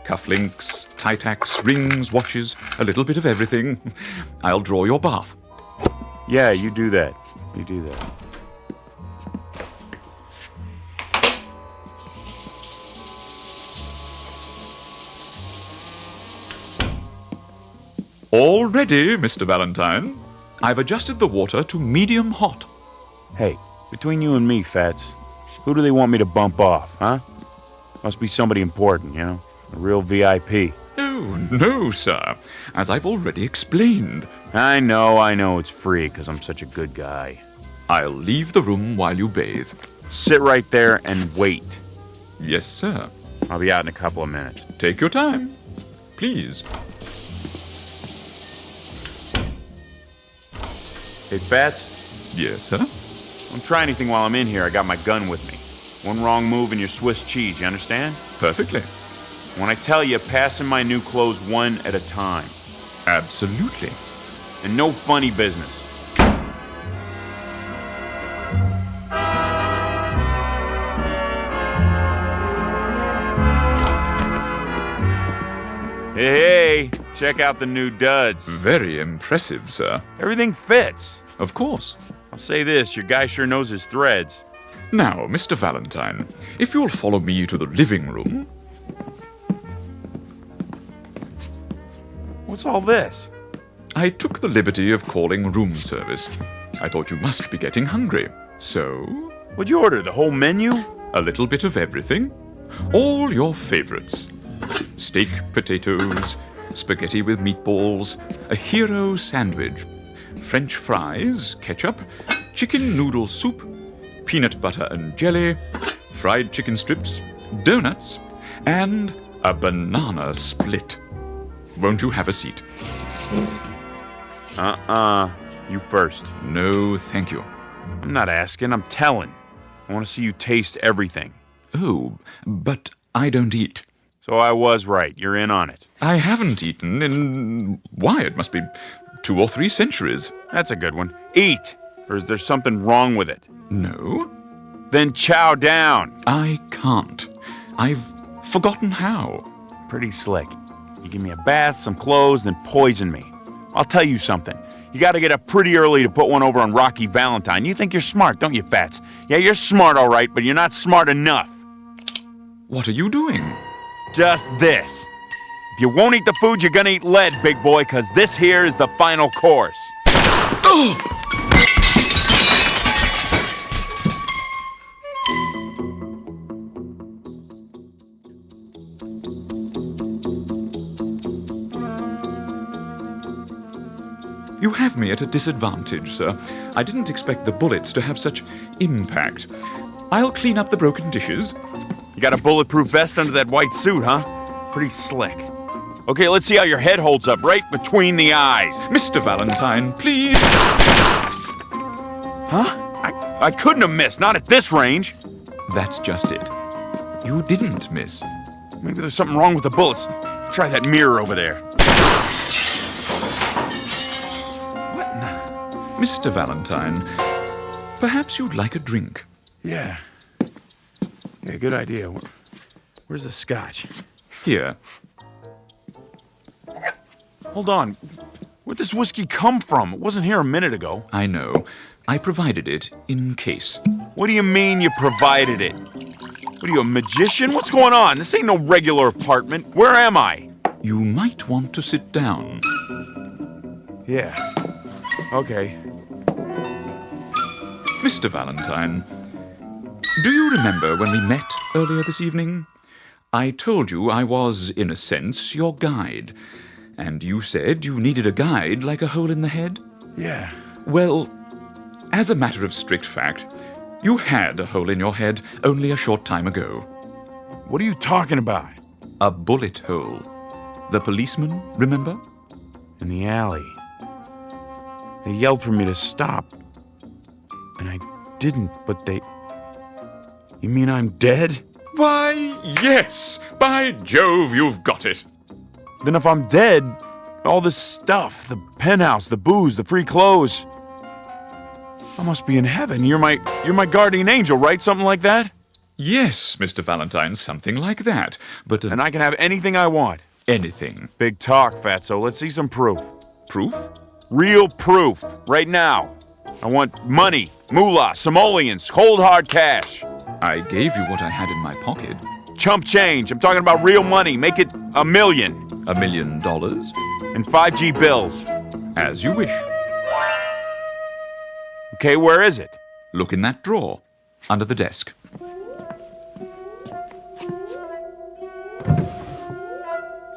Cufflinks, tie-tacks, rings, watches, a little bit of everything. I'll draw your bath. Yeah, you do that. You do that. All ready, Mr. Valentine. I've adjusted the water to medium hot. Hey, between you and me, Fats, who do they want me to bump off, huh? Must be somebody important, you know? A real VIP. Oh, no, sir. As I've already explained. I know it's free because I'm such a good guy. I'll leave the room while you bathe. Sit right there and wait. Yes, sir. I'll be out in a couple of minutes. Take your time. Please. Hey, Fats? Yes, sir? Don't try anything while I'm in here. I got my gun with me. One wrong move and you're Swiss cheese, you understand? Perfectly. When I tell you, pass in my new clothes one at a time. Absolutely. And no funny business. Hey, check out the new duds. Very impressive, sir. Everything fits. Of course. I'll say this, your guy sure knows his threads. Now, Mr. Valentine, if you'll follow me to the living room. What's all this? I took the liberty of calling room service. I thought you must be getting hungry. So? What'd you order, the whole menu? A little bit of everything. All your favorites. Steak, potatoes, spaghetti with meatballs, a hero sandwich, French fries, ketchup, chicken noodle soup, peanut butter and jelly, fried chicken strips, donuts, and a banana split. Won't you have a seat? You first. No, thank you. I'm not asking, I'm telling. I want to see you taste everything. Oh, but I don't eat. So I was right. You're in on it. I haven't eaten in... why, it must be 2 or 3 centuries. That's a good one. Eat! Or is there something wrong with it? No. Then chow down. I can't. I've forgotten how. Pretty slick. You give me a bath, some clothes, then poison me. I'll tell you something. You gotta get up pretty early to put one over on Rocky Valentine. You think you're smart, don't you, Fats? Yeah, you're smart, all right, but you're not smart enough. What are you doing? Just this. If you won't eat the food, you're gonna eat lead, big boy, because this here is the final course. Oh! You have me at a disadvantage, sir. I didn't expect the bullets to have such impact. I'll clean up the broken dishes. You got a bulletproof vest under that white suit, huh? Pretty slick. Okay, let's see how your head holds up right between the eyes. Mr. Valentine, please. Huh? I couldn't have missed, not at this range. That's just it. You didn't miss. Maybe there's something wrong with the bullets. Try that mirror over there. Mr. Valentine, perhaps you'd like a drink. Yeah, good idea. Where's the scotch? Here. Hold on. Where'd this whiskey come from? It wasn't here a minute ago. I know. I provided it in case. What do you mean you provided it? What are you, a magician? What's going on? This ain't no regular apartment. Where am I? You might want to sit down. Yeah. Okay. Mr. Valentine, do you remember when we met earlier this evening? I told you I was, in a sense, your guide. And you said you needed a guide like a hole in the head? Yeah. Well, as a matter of strict fact, you had a hole in your head only a short time ago. What are you talking about? A bullet hole. The policeman, remember? In the alley. They yelled for me to stop. And I didn't, but they... You mean I'm dead? Why, yes! By Jove, you've got it! Then if I'm dead, all this stuff, the penthouse, the booze, the free clothes... I must be in heaven. You're my guardian angel, right? Something like that? Yes, Mr. Valentine, something like that. But And I can have anything I want. Anything. Big talk, Fatso. Let's see some proof. Proof? Real proof. Right now. I want money, moolah, simoleons, cold hard cash. I gave you what I had in my pocket. Chump change. I'm talking about real money. Make it $1 million. $1 million? And 5G bills. As you wish. Okay, where is it? Look in that drawer, under the desk.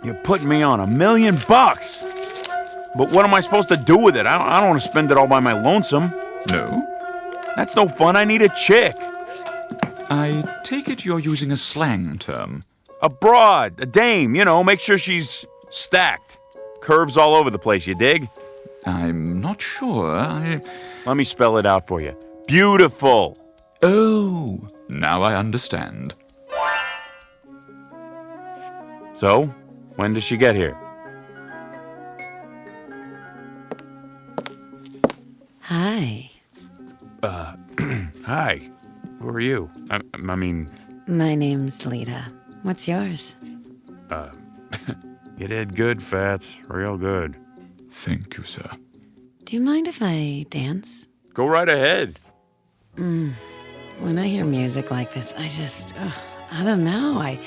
You're putting me on $1 million. But what am I supposed to do with it? I don't want to spend it all by my lonesome. No? That's no fun. I need a chick. I take it you're using a slang term. A broad, a dame, make sure she's stacked. Curves all over the place, you dig? I'm not sure. Let me spell it out for you. Beautiful. Oh, now I understand. So, when does she get here? Hi. Hi. Who are you? I mean... My name's Lita. What's yours? You did good, Fats. Real good. Thank you, sir. Do you mind if I dance? Go right ahead. When I hear music like this, I don't know. I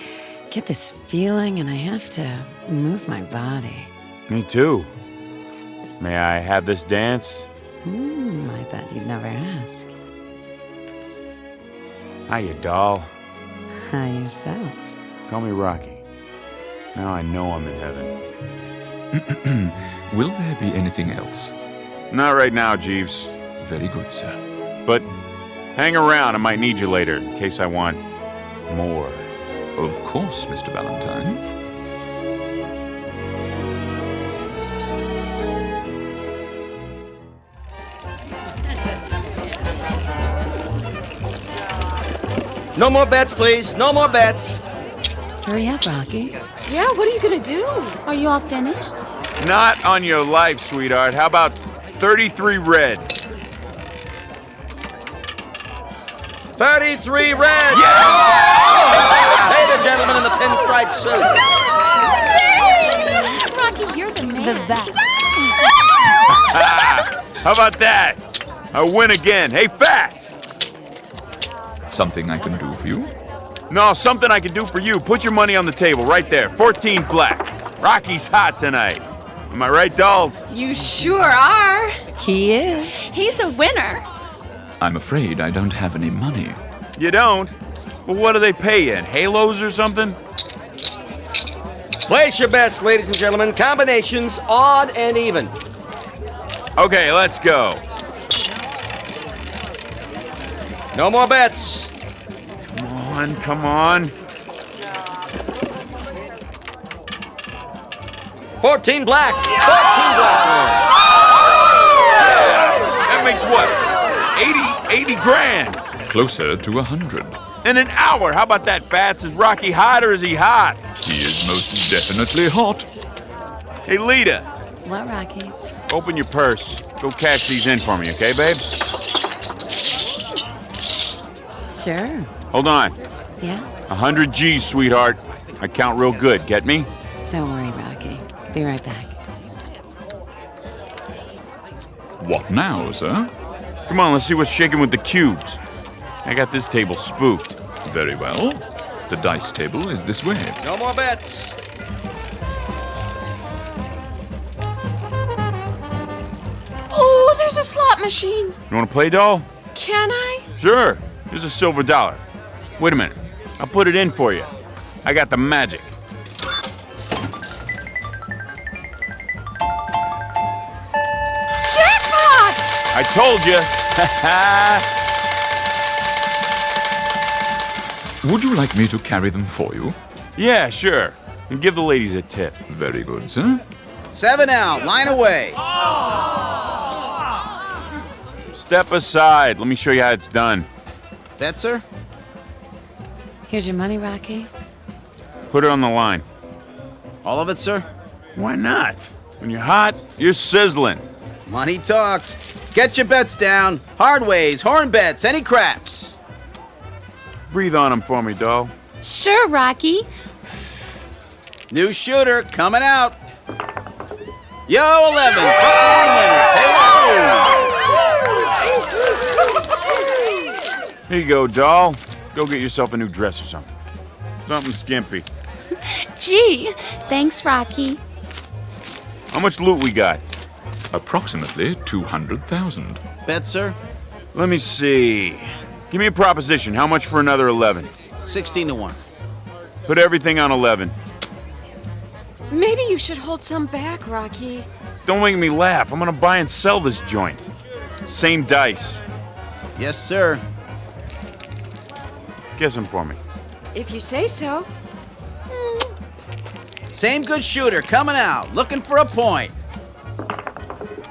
get this feeling and I have to move my body. Me too. May I have this dance? I thought you'd never ask. Hiya, doll. Hi, yourself. Call me Rocky. Now I know I'm in heaven. Will there be anything else? Not right now, Jeeves. Very good, sir. But hang around. I might need you later, in case I want More. Of course, Mr. Valentine. No more bets, please. No more bets. Hurry up, Rocky. Yeah, what are you gonna do? Are you all finished? Not on your life, sweetheart. How about 33 red? 33 red! Hey, the gentleman in the pinstripe suit. Rocky, you're the man. The best. How about that? I win again. Hey, Fats! Something I can do for you? No, something I can do for you. Put your money on the table right there. 14 black. Rocky's hot tonight. Am I right, dolls? You sure are. He is. He's a winner. I'm afraid I don't have any money. You don't? Well, what do they pay you in? Halos or something? Place your bets, ladies and gentlemen. Combinations, odd and even. Okay, let's go. No more bets. Come on. 14 black. 14 black. That makes what? 80 grand. Closer to 100. In an hour. How about that, Fats? Is Rocky hot or is he hot? He is most definitely hot. Hey, Lita. What, Rocky? Open your purse. Go cash these in for me, okay, babe? Sure. Hold on. Yeah? 100 G's, sweetheart. I count real good. Get me? Don't worry, Rocky. Be right back. What now, sir? Come on, let's see what's shaking with the cubes. I got this table spooked. Very well. The dice table is this way. No more bets. Oh, there's a slot machine. You want to play, doll? Can I? Sure. Here's a silver dollar. Wait a minute. I'll put it in for you. I got the magic. Jackpot! I told you. Would you like me to carry them for you? Yeah, sure. And give the ladies a tip. Very good, sir. 7 out. Line away. Step aside. Let me show you how it's done. That, sir? Here's your money, Rocky. Put it on the line. All of it, sir? Why not? When you're hot, you're sizzling. Money talks. Get your bets down. Hard ways, horn bets, any craps. Breathe on them for me, doll. Sure, Rocky. New shooter coming out. Yo, 11. Frontline winner. Here you go, doll. Go get yourself a new dress or something. Something skimpy. Gee, thanks, Rocky. How much loot we got? Approximately 200,000. Bet, sir? Let me see. Give me a proposition. How much for another 11? 16 to 1. Put everything on 11. Maybe you should hold some back, Rocky. Don't make me laugh. I'm gonna buy and sell this joint. Same dice. Yes, sir. Guess them for me. If you say so. Same good shooter coming out, looking for a point.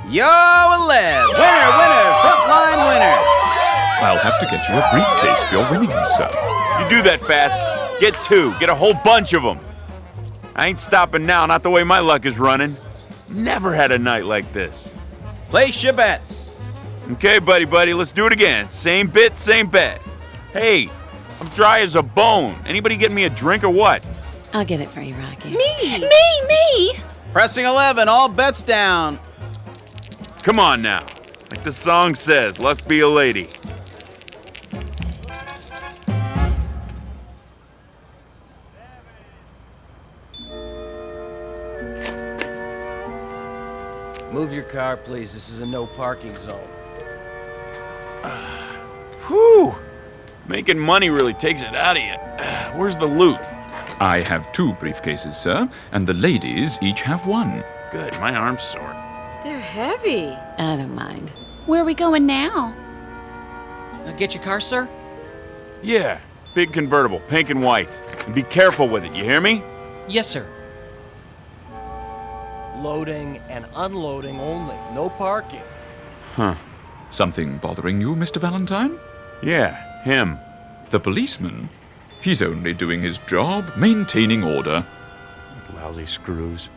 Yo, 11. Winner, frontline winner. I'll have to get you a briefcase for your winnings, sir. You do that, Fats. Get 2. Get a whole bunch of them. I ain't stopping now, not the way my luck is running. Never had a night like this. Place your bets. Okay, buddy, let's do it again. Same bit, same bet. Hey, I'm dry as a bone. Anybody get me a drink or what? I'll get it for you, Rocky. Me! Pressing 11, all bets down. Come on now. Like the song says, luck be a lady. Move your car, please. This is a no parking zone. Whew. Making money really takes it out of you. Where's the loot? I have 2 briefcases, sir, and the ladies each have 1. Good, my arm's sore. They're heavy. I don't mind. Where are we going now? Get your car, sir? Yeah, Big convertible, pink and white. And be careful with it, you hear me? Yes, sir. Loading and unloading only. No parking. Huh. Something bothering you, Mr. Valentine? Yeah, him. The policeman? He's only doing his job, maintaining order. Lousy screws.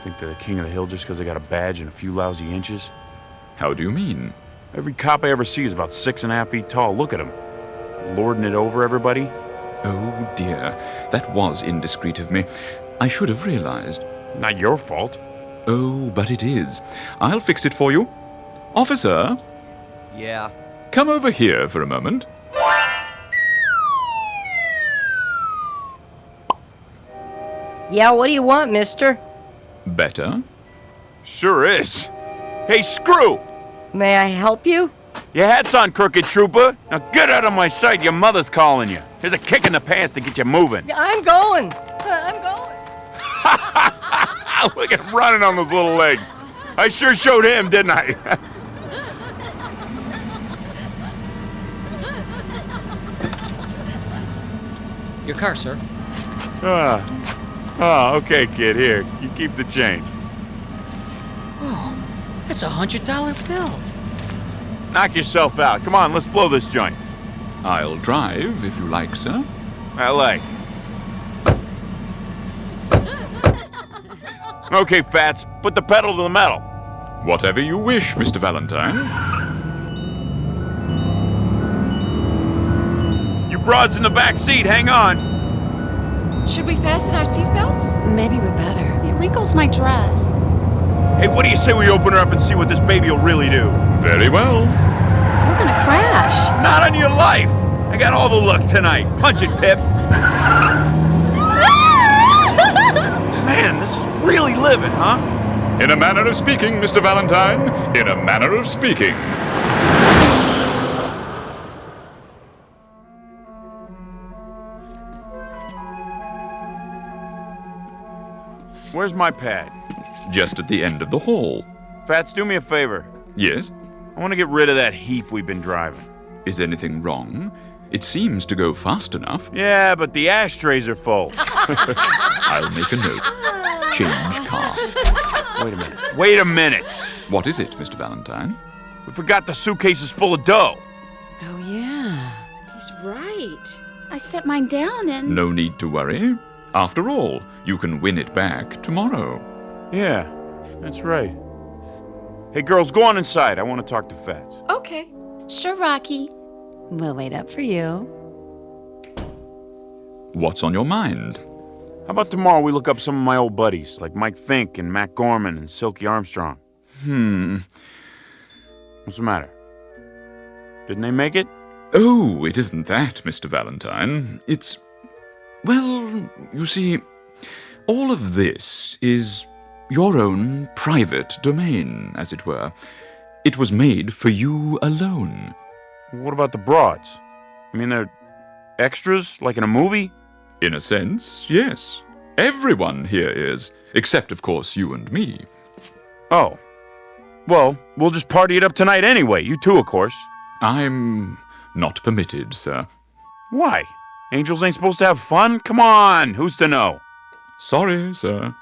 Think they're the king of the hill just because they got a badge and a few lousy inches? How do you mean? Every cop I ever see is about 6.5 feet tall. Look at him. Lording it over everybody. Oh, dear. That was indiscreet of me. I should have realized. Not your fault. Oh, but it is. I'll fix it for you. Officer? Yeah. Come over here for a moment. Yeah, what do you want, mister? Better? Sure is. Hey, Screw! May I help you? Your hat's on, crooked trooper. Now get out of my sight. Your mother's calling you. Here's a kick in the pants to get you moving. I'm going. I'm going. Look at him running on those little legs. I sure showed him, didn't I? Your car, sir. Okay, kid. Here, you keep the change. Oh, that's $100 bill. Knock yourself out. Come on, let's blow this joint. I'll drive, if you like, sir. I like. Okay, Fats, put the pedal to the metal. Whatever you wish, Mr. Valentine. You broads in the back seat, hang on. Should we fasten our seatbelts? Maybe we better. It wrinkles my dress. Hey, what do you say we open her up and see what this baby will really do? Very well. We're gonna crash. Not on your life. I got all the luck tonight. Punch it, Pip. Man, this is really living, huh? In a manner of speaking, Mr. Valentine. In a manner of speaking. Where's my pad? Just at the end of the hall. Fats, do me a favor. Yes? I want to get rid of that heap we've been driving. Is anything wrong? It seems to go fast enough. Yeah, but the ashtrays are full. I'll make a note. Change car. Wait a minute. Wait a minute. What is it, Mr. Valentine? We forgot the suitcases full of dough. Oh, yeah. He's right. I set mine down and... No need to worry. After all, you can win it back tomorrow. Yeah, that's right. Hey, girls, go on inside. I want to talk to Fats. Okay. Sure, Rocky. We'll wait up for you. What's on your mind? How about tomorrow we look up some of my old buddies, like Mike Fink and Matt Gorman and Silky Armstrong? What's the matter? Didn't they make it? Oh, it isn't that, Mr. Valentine. It's... Well, you see, all of this is your own private domain, as it were. It was made for you alone. What about the broads? I mean, they're extras, like in a movie? In a sense, yes. Everyone here is, except, of course, you and me. Oh. Well, we'll just party it up tonight anyway. You too, of course. I'm not permitted, sir. Why? Angels ain't supposed to have fun? Come on, who's to know? Sorry, sir.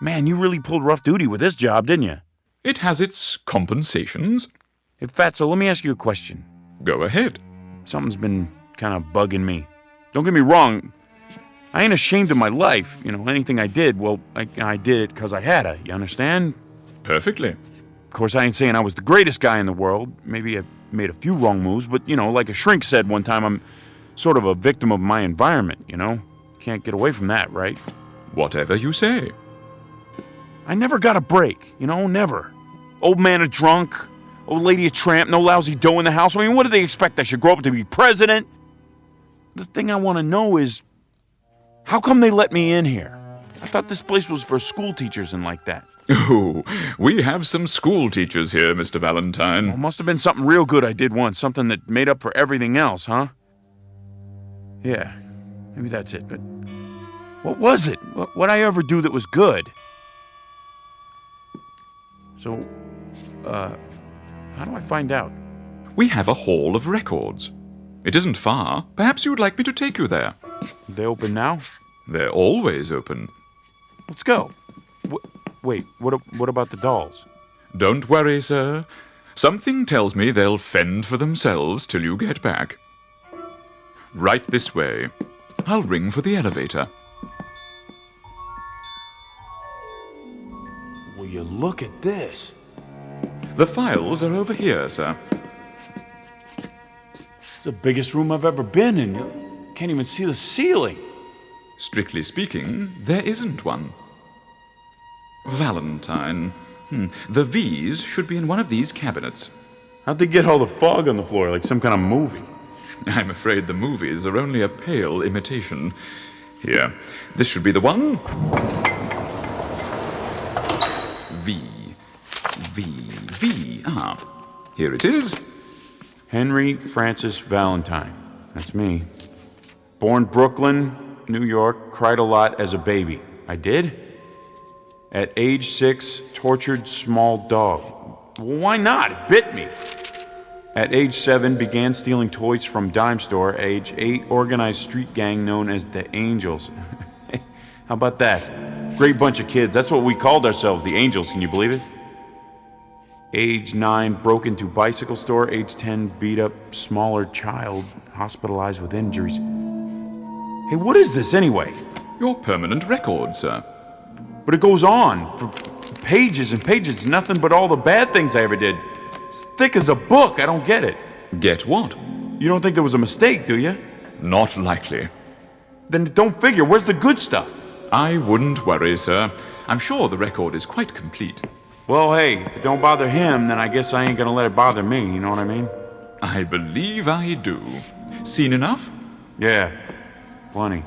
Man, you really pulled rough duty with this job, didn't you? It has its compensations. Hey, Fatso, let me ask you a question. Go ahead. Something's been kind of bugging me. Don't get me wrong. I ain't ashamed of my life. You know, anything I did, well, I did it because I had to. You understand? Perfectly. Of course, I ain't saying I was the greatest guy in the world. Maybe I made a few wrong moves, but, you know, like a shrink said one time, I'm sort of a victim of my environment, you know? Can't get away from that, right? Whatever you say. I never got a break, you know, never. Old man a drunk, old lady a tramp, no lousy dough in the house. I mean, what do they expect? I should grow up to be president? The thing I want to know is, how come they let me in here? I thought this place was for school teachers and like that. Oh, we have some school teachers here, Mr. Valentine. Well, must have been something real good I did once, something that made up for everything else, huh? Yeah, maybe that's it, but what was it? What'd I ever do that was good? So, how do I find out? We have a hall of records. It isn't far. Perhaps you would like me to take you there. They open now? They're always open. Let's go. Wait, what about the dolls? Don't worry, sir. Something tells me they'll fend for themselves till you get back. Right this way. I'll ring for the elevator. Will you look at this? The files are over here, sir. It's the biggest room I've ever been in. You can't even see the ceiling. Strictly speaking, there isn't one. Valentine. The V's should be in one of these cabinets. How'd they get all the fog on the floor, like some kind of movie? I'm afraid the movies are only a pale imitation. Here, this should be the one. V. Ah, here it is. Henry Francis Valentine. That's me. Born Brooklyn, New York, cried a lot as a baby. I did? At age 6, tortured small dog. Well, why not? It bit me. At age 7, began stealing toys from dime store. Age 8, organized street gang known as the Angels. How about that? Great bunch of kids. That's what we called ourselves, the Angels. Can you believe it? Age 9, broke into bicycle store. Age 10, beat up smaller child, hospitalized with injuries. Hey, what is this anyway? Your permanent record, sir. But it goes on for pages and pages. Nothing but all the bad things I ever did. It's thick as a book. I don't get it. Get what? You don't think there was a mistake, do you? Not likely. Then don't figure. Where's the good stuff? I wouldn't worry, sir. I'm sure the record is quite complete. Well, hey, if it don't bother him, then I guess I ain't gonna let it bother me, you know what I mean? I believe I do. Seen enough? Yeah, plenty.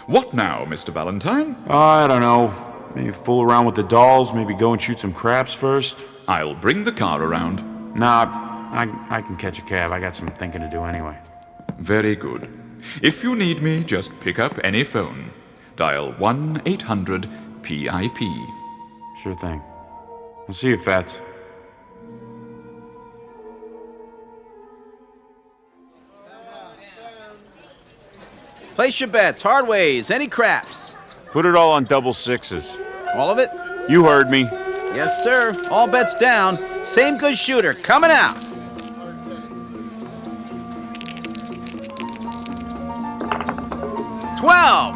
What now, Mr. Valentine? I don't know. Maybe fool around with the dolls, maybe go and shoot some craps first. I'll bring the car around. Nah, I can catch a cab. I got some thinking to do anyway. Very good. If you need me, just pick up any phone. Dial 1-800-PIP. Sure thing. I'll see you, Fats. Place your bets, hard ways, any craps. Put it all on double sixes. All of it? You heard me. Yes, sir. All bets down. Same good shooter coming out.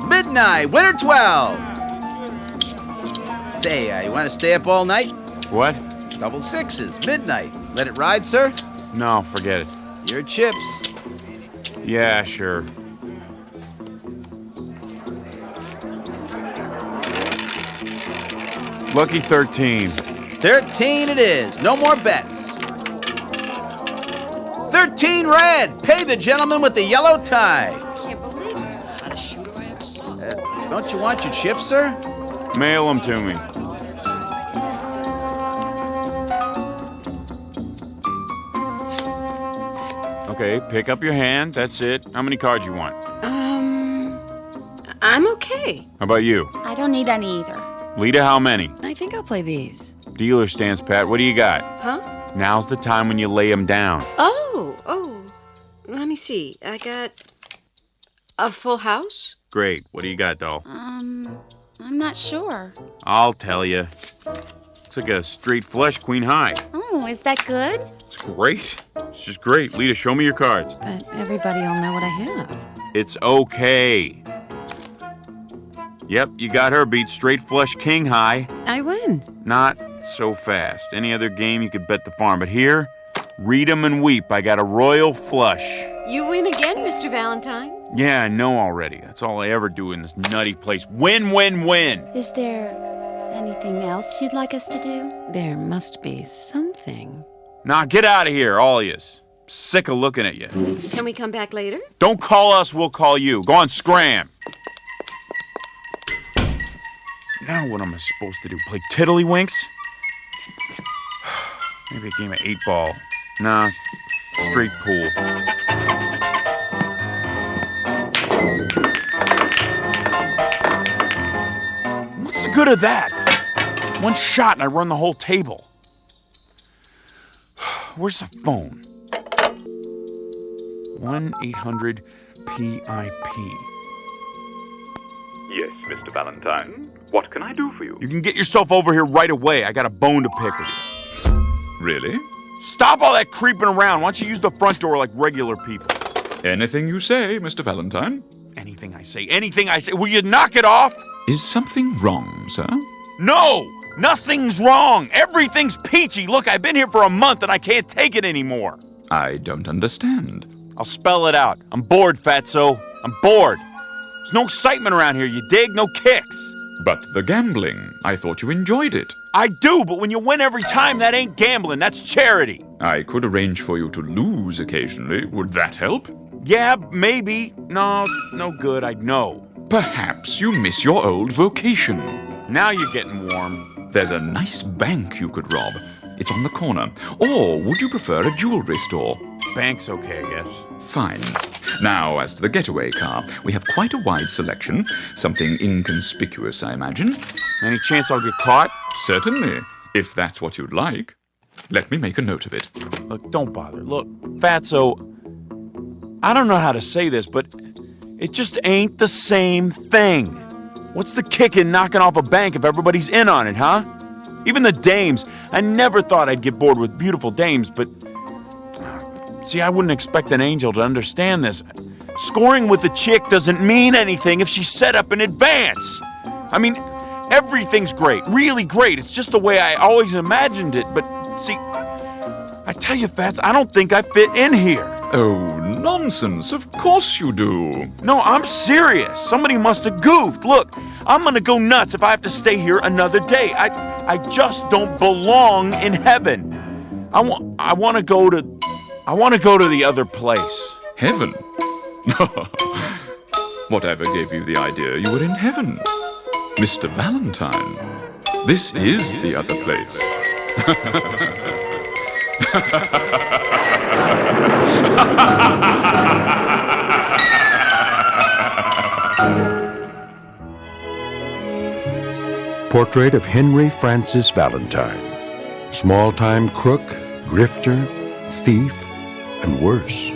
Midnight, winner 12. Say, you want to stay up all night? What? Double sixes, midnight. Let it ride, sir? No, forget it. Your chips. Yeah, sure. Lucky 13. 13 it is. No more bets. 13 red. Pay the gentleman with the yellow tie. Don't you want your chips, sir? Mail them to me. Okay, pick up your hand. That's it. How many cards you want? I'm okay. How about you? I don't need any either. Lita, how many? I think I'll play these. Dealer stance, Pat. What do you got? Huh? Now's the time when you lay them down. Oh. Let me see. I got a full house. Great. What do you got, doll? I'm not sure. I'll tell you. Looks like a straight flush queen high. Oh, is that good? It's great. It's just great. Lita, show me your cards. But everybody will know what I have. It's okay. Yep, you got her beat. Straight flush king high. I win. Not so fast. Any other game you could bet the farm. But here, read 'em and weep. I got a royal flush. You win again, Mr. Valentine. Yeah, I know already. That's all I ever do in this nutty place. Win, win, win. Is there anything else you'd like us to do? There must be something. Nah, get out of here, all of yous. Sick of looking at you. Can we come back later? Don't call us, we'll call you. Go on, scram. Now what am I supposed to do? Play tiddlywinks? Maybe a game of 8-ball. Nah, straight pool. What's the good of that? One shot and I run the whole table. Where's the phone? 1-800-PIP. Yes, Mr. Valentine. What can I do for you? You can get yourself over here right away. I got a bone to pick with you. Really? Stop all that creeping around. Why don't you use the front door like regular people? Anything you say, Mr. Valentine. Anything I say. Will you knock it off? Is something wrong, sir? No! Nothing's wrong! Everything's peachy! Look, I've been here for a month and I can't take it anymore. I don't understand. I'll spell it out. I'm bored, Fatso. I'm bored. There's no excitement around here, you dig? No kicks. But the gambling, I thought you enjoyed it. I do, but when you win every time, that ain't gambling, that's charity. I could arrange for you to lose occasionally. Would that help? Yeah, maybe. No good, I'd know. Perhaps you miss your old vocation. Now you're getting warm. There's a nice bank you could rob. It's on the corner. Or would you prefer a jewelry store? Bank's okay, I guess. Fine. Now, as to the getaway car, we have quite a wide selection. Something inconspicuous, I imagine. Any chance I'll get caught? Certainly, if that's what you'd like. Let me make a note of it. Look, don't bother. Look, Fatso, I don't know how to say this, but it just ain't the same thing. What's the kick in knocking off a bank if everybody's in on it, huh? Even the dames. I never thought I'd get bored with beautiful dames, but... See, I wouldn't expect an angel to understand this. Scoring with a chick doesn't mean anything if she's set up in advance. I mean, everything's great, really great. It's just the way I always imagined it. But, see, I tell you, Fats, I don't think I fit in here. Oh, nonsense. Of course you do. No, I'm serious. Somebody must have goofed. Look, I'm gonna go nuts if I have to stay here another day. I just don't belong in heaven. I want to go to the other place. Heaven? Whatever gave you the idea you were in heaven? Mr. Valentine, this is the other place. Portrait of Henry Francis Valentine. Small-time crook, grifter, thief, and worse.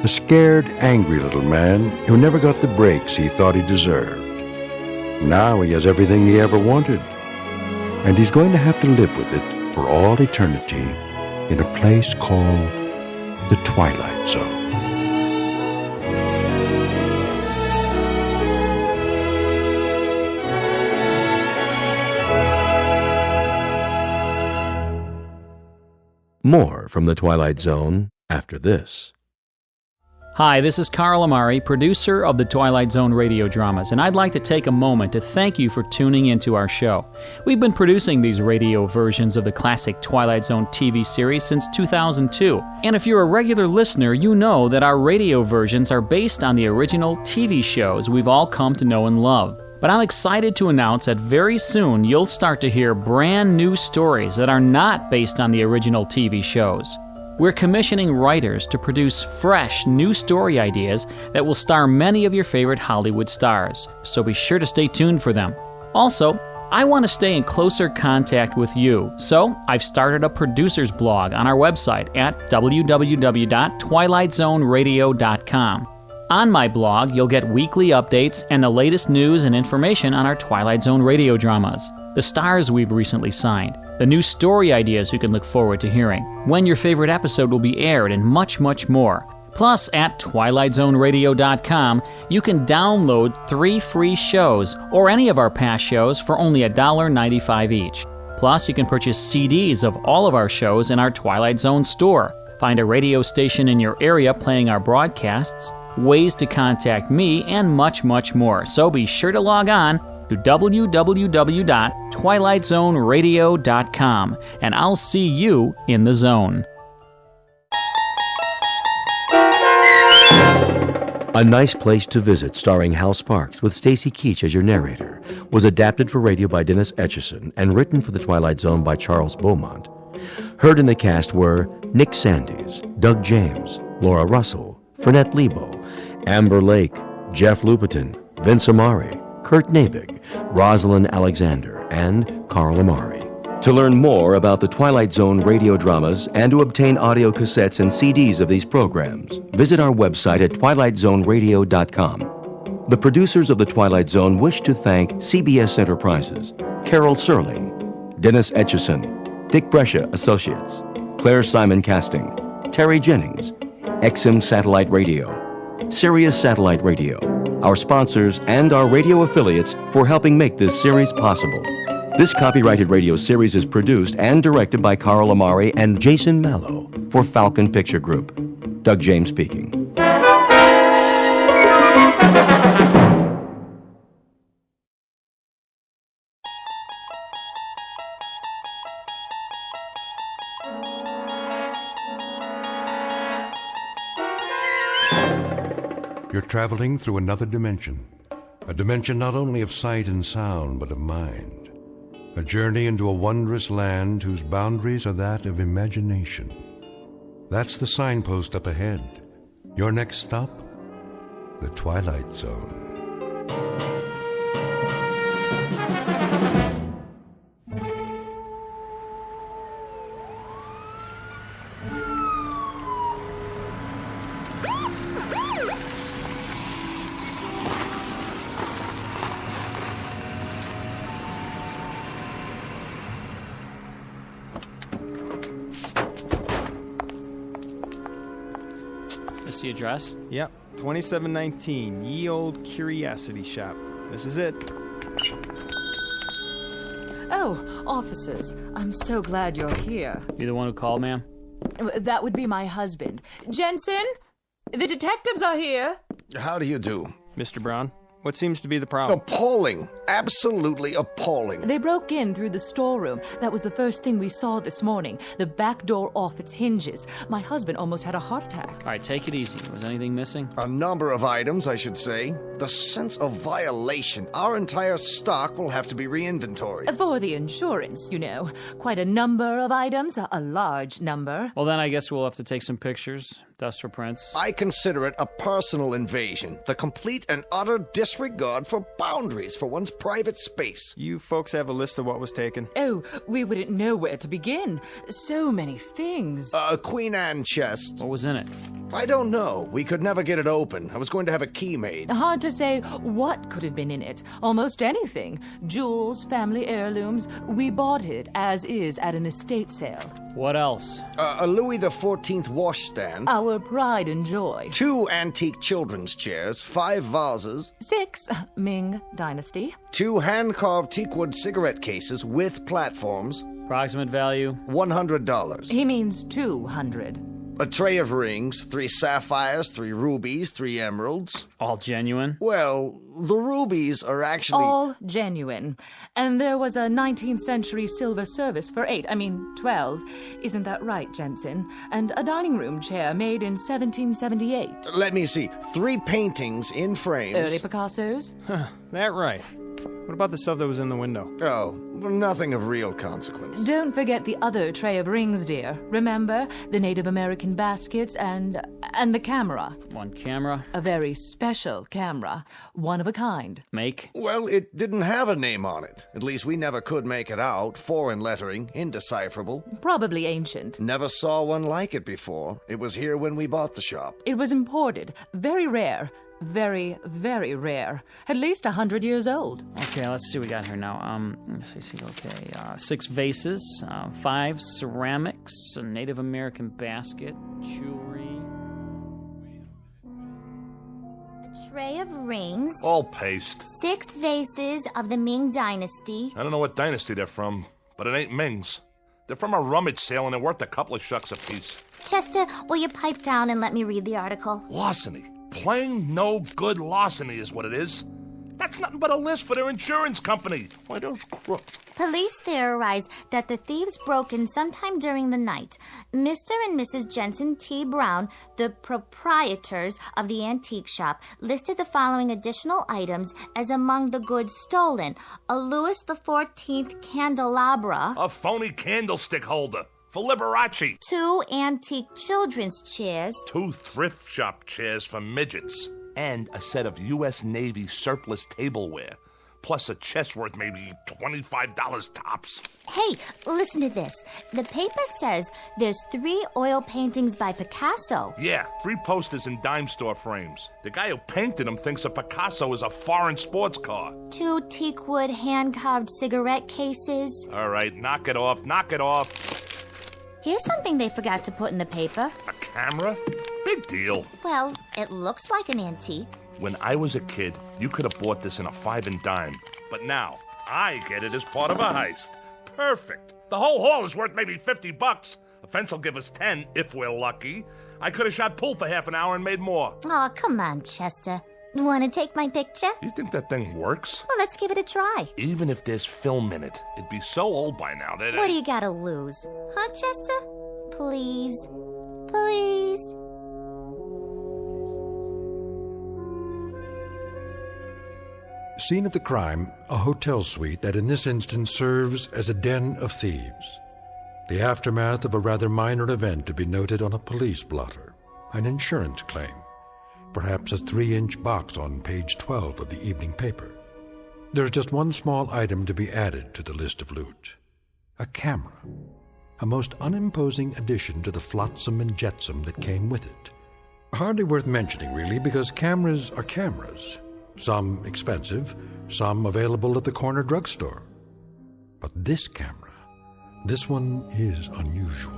A scared, angry little man who never got the breaks he thought he deserved. Now he has everything he ever wanted, and he's going to have to live with it for all eternity in a place called the Twilight Zone. More from the Twilight Zone after this. Hi, this is Carl Amari, producer of the Twilight Zone radio dramas, and I'd like to take a moment to thank you for tuning into our show. We've been producing these radio versions of the classic Twilight Zone TV series since 2002, and if you're a regular listener, you know that our radio versions are based on the original TV shows we've all come to know and love. But I'm excited to announce that very soon you'll start to hear brand new stories that are not based on the original TV shows. We're commissioning writers to produce fresh, new story ideas that will star many of your favorite Hollywood stars, so be sure to stay tuned for them. Also, I want to stay in closer contact with you, so I've started a producer's blog on our website at www.twilightzoneradio.com. On my blog, you'll get weekly updates and the latest news and information on our Twilight Zone radio dramas, the stars we've recently signed, the new story ideas you can look forward to hearing, when your favorite episode will be aired, and much, much more. Plus, at twilightzoneradio.com, you can download 3 free shows or any of our past shows for only $1.95 each. Plus, you can purchase CDs of all of our shows in our Twilight Zone store. Find a radio station in your area playing our broadcasts, ways to contact me, and much, much more. So be sure to log on to www.twilightzoneradio.com, and I'll see you in the zone. A Nice Place to Visit, starring Hal Sparks with Stacy Keach as your narrator, was adapted for radio by Dennis Etchison and written for the Twilight Zone by Charles Beaumont. Heard in the cast were Nick Sandys, Doug James, Laura Russell, Fernette Lebo, Amber Lake, Jeff Lupetin, Vince Amari, Kurt Nabig, Rosalind Alexander, and Carl Amari. To learn more about the Twilight Zone radio dramas and to obtain audio cassettes and CDs of these programs, visit our website at twilightzoneradio.com. The producers of The Twilight Zone wish to thank CBS Enterprises, Carol Serling, Dennis Etchison, Dick Brescia Associates, Claire Simon Casting, Terry Jennings, XM Satellite Radio, Sirius Satellite Radio, our sponsors, and our radio affiliates for helping make this series possible. This copyrighted radio series is produced and directed by Carl Amari and Jason Mallow for Falcon Picture Group. Doug James speaking. You're traveling through another dimension. A dimension not only of sight and sound, but of mind. A journey into a wondrous land whose boundaries are that of imagination. That's the signpost up ahead. Your next stop? The Twilight Zone. The address? Yep, 2719 Ye Old Curiosity Shop. This is it. Oh, officers, I'm so glad you're here. You the one who called, ma'am? That would be my husband. Jensen, the detectives are here. How do you do? Mr. Brown, what seems to be the problem? Appalling. Absolutely appalling. They broke in through the storeroom. That was the first thing we saw this morning. The back door off its hinges. My husband almost had a heart attack. All right, take it easy. Was anything missing? A number of items, I should say. The sense of violation. Our entire stock will have to be re-inventoried. For the insurance, you know. Quite a number of items, a large number. Well, then I guess we'll have to take some pictures. Dust for prints. I consider it a personal invasion. The complete and utter disregard for boundaries for one's private space. You folks have a list of what was taken? Oh, we wouldn't know where to begin. So many things. A Queen Anne chest. What was in it? I don't know. We could never get it open. I was going to have a key made. Hard to say what could have been in it. Almost anything. Jewels, family heirlooms. We bought it as is at an estate sale. What else? A Louis XIV washstand. Our pride and joy. 2 antique children's chairs, 5 vases. 6, Ming Dynasty. 2 hand-carved teakwood cigarette cases with platforms. Approximate value? $100. He means 200. A tray of rings, 3 sapphires, 3 rubies, 3 emeralds. All genuine? Well, the rubies are actually... All genuine. And there was a 19th century silver service for 12. Isn't that right, Jensen? And a dining room chair made in 1778. Let me see. 3 paintings in frames. Early Picassos? That right. What about the stuff that was in the window? Oh, nothing of real consequence. Don't forget the other tray of rings, dear. Remember? The Native American baskets and the camera. One camera? A very special camera. One of a kind. Make? Well, it didn't have a name on it. At least we never could make it out. Foreign lettering, indecipherable. Probably ancient. Never saw one like it before. It was here when we bought the shop. It was imported. Very rare. Very, very rare. At least 100 years old. Okay, let's see what we got here now. Let's see. Okay, 6 vases, 5 ceramics, a Native American basket, jewelry. A tray of rings. All paste. 6 vases of the Ming Dynasty. I don't know what dynasty they're from, but it ain't Ming's. They're from a rummage sale and they're worth a couple of shucks apiece. Chester, will you pipe down and let me read the article? Larceny. Plain no good larceny is what it is. That's nothing but a list for their insurance company. Why, those crooks. Police theorize that the thieves broke in sometime during the night. Mr. and Mrs. Jensen T. Brown, the proprietors of the antique shop, listed the following additional items as among the goods stolen. A Louis XIV candelabra. A phony candlestick holder. For Liberace. 2 antique children's chairs. 2 thrift shop chairs for midgets. And a set of U.S. Navy surplus tableware. plus a chest worth maybe $25 tops. Hey, listen to this. The paper says there's 3 oil paintings by Picasso. Yeah, 3 posters in dime store frames. The guy who painted them thinks a Picasso is a foreign sports car. 2 teakwood hand-carved cigarette cases. All right, knock it off, knock it off. Here's something they forgot to put in the paper. A camera? Big deal. Well, it looks like an antique. When I was a kid, you could have bought this in a 5 and dime. But now, I get it as part of a heist. Perfect. The whole haul is worth maybe $50. A fence will give us 10 if we're lucky. I could have shot pool for half an hour and made more. Oh, come on, Chester. You want to take my picture? You think that thing works? Well, let's give it a try. Even if there's film in it, it'd be so old by now that... What do you gotta lose? Huh, Chester? Please. Please. Scene of the crime, a hotel suite that in this instance serves as a den of thieves. The aftermath of a rather minor event to be noted on a police blotter, an insurance claim, perhaps a 3-inch box on page 12 of the evening paper. There's just one small item to be added to the list of loot. A camera. A most unimposing addition to the flotsam and jetsam that came with it. Hardly worth mentioning, really, because cameras are cameras. Some expensive, some available at the corner drugstore. But this camera, this one is unusual.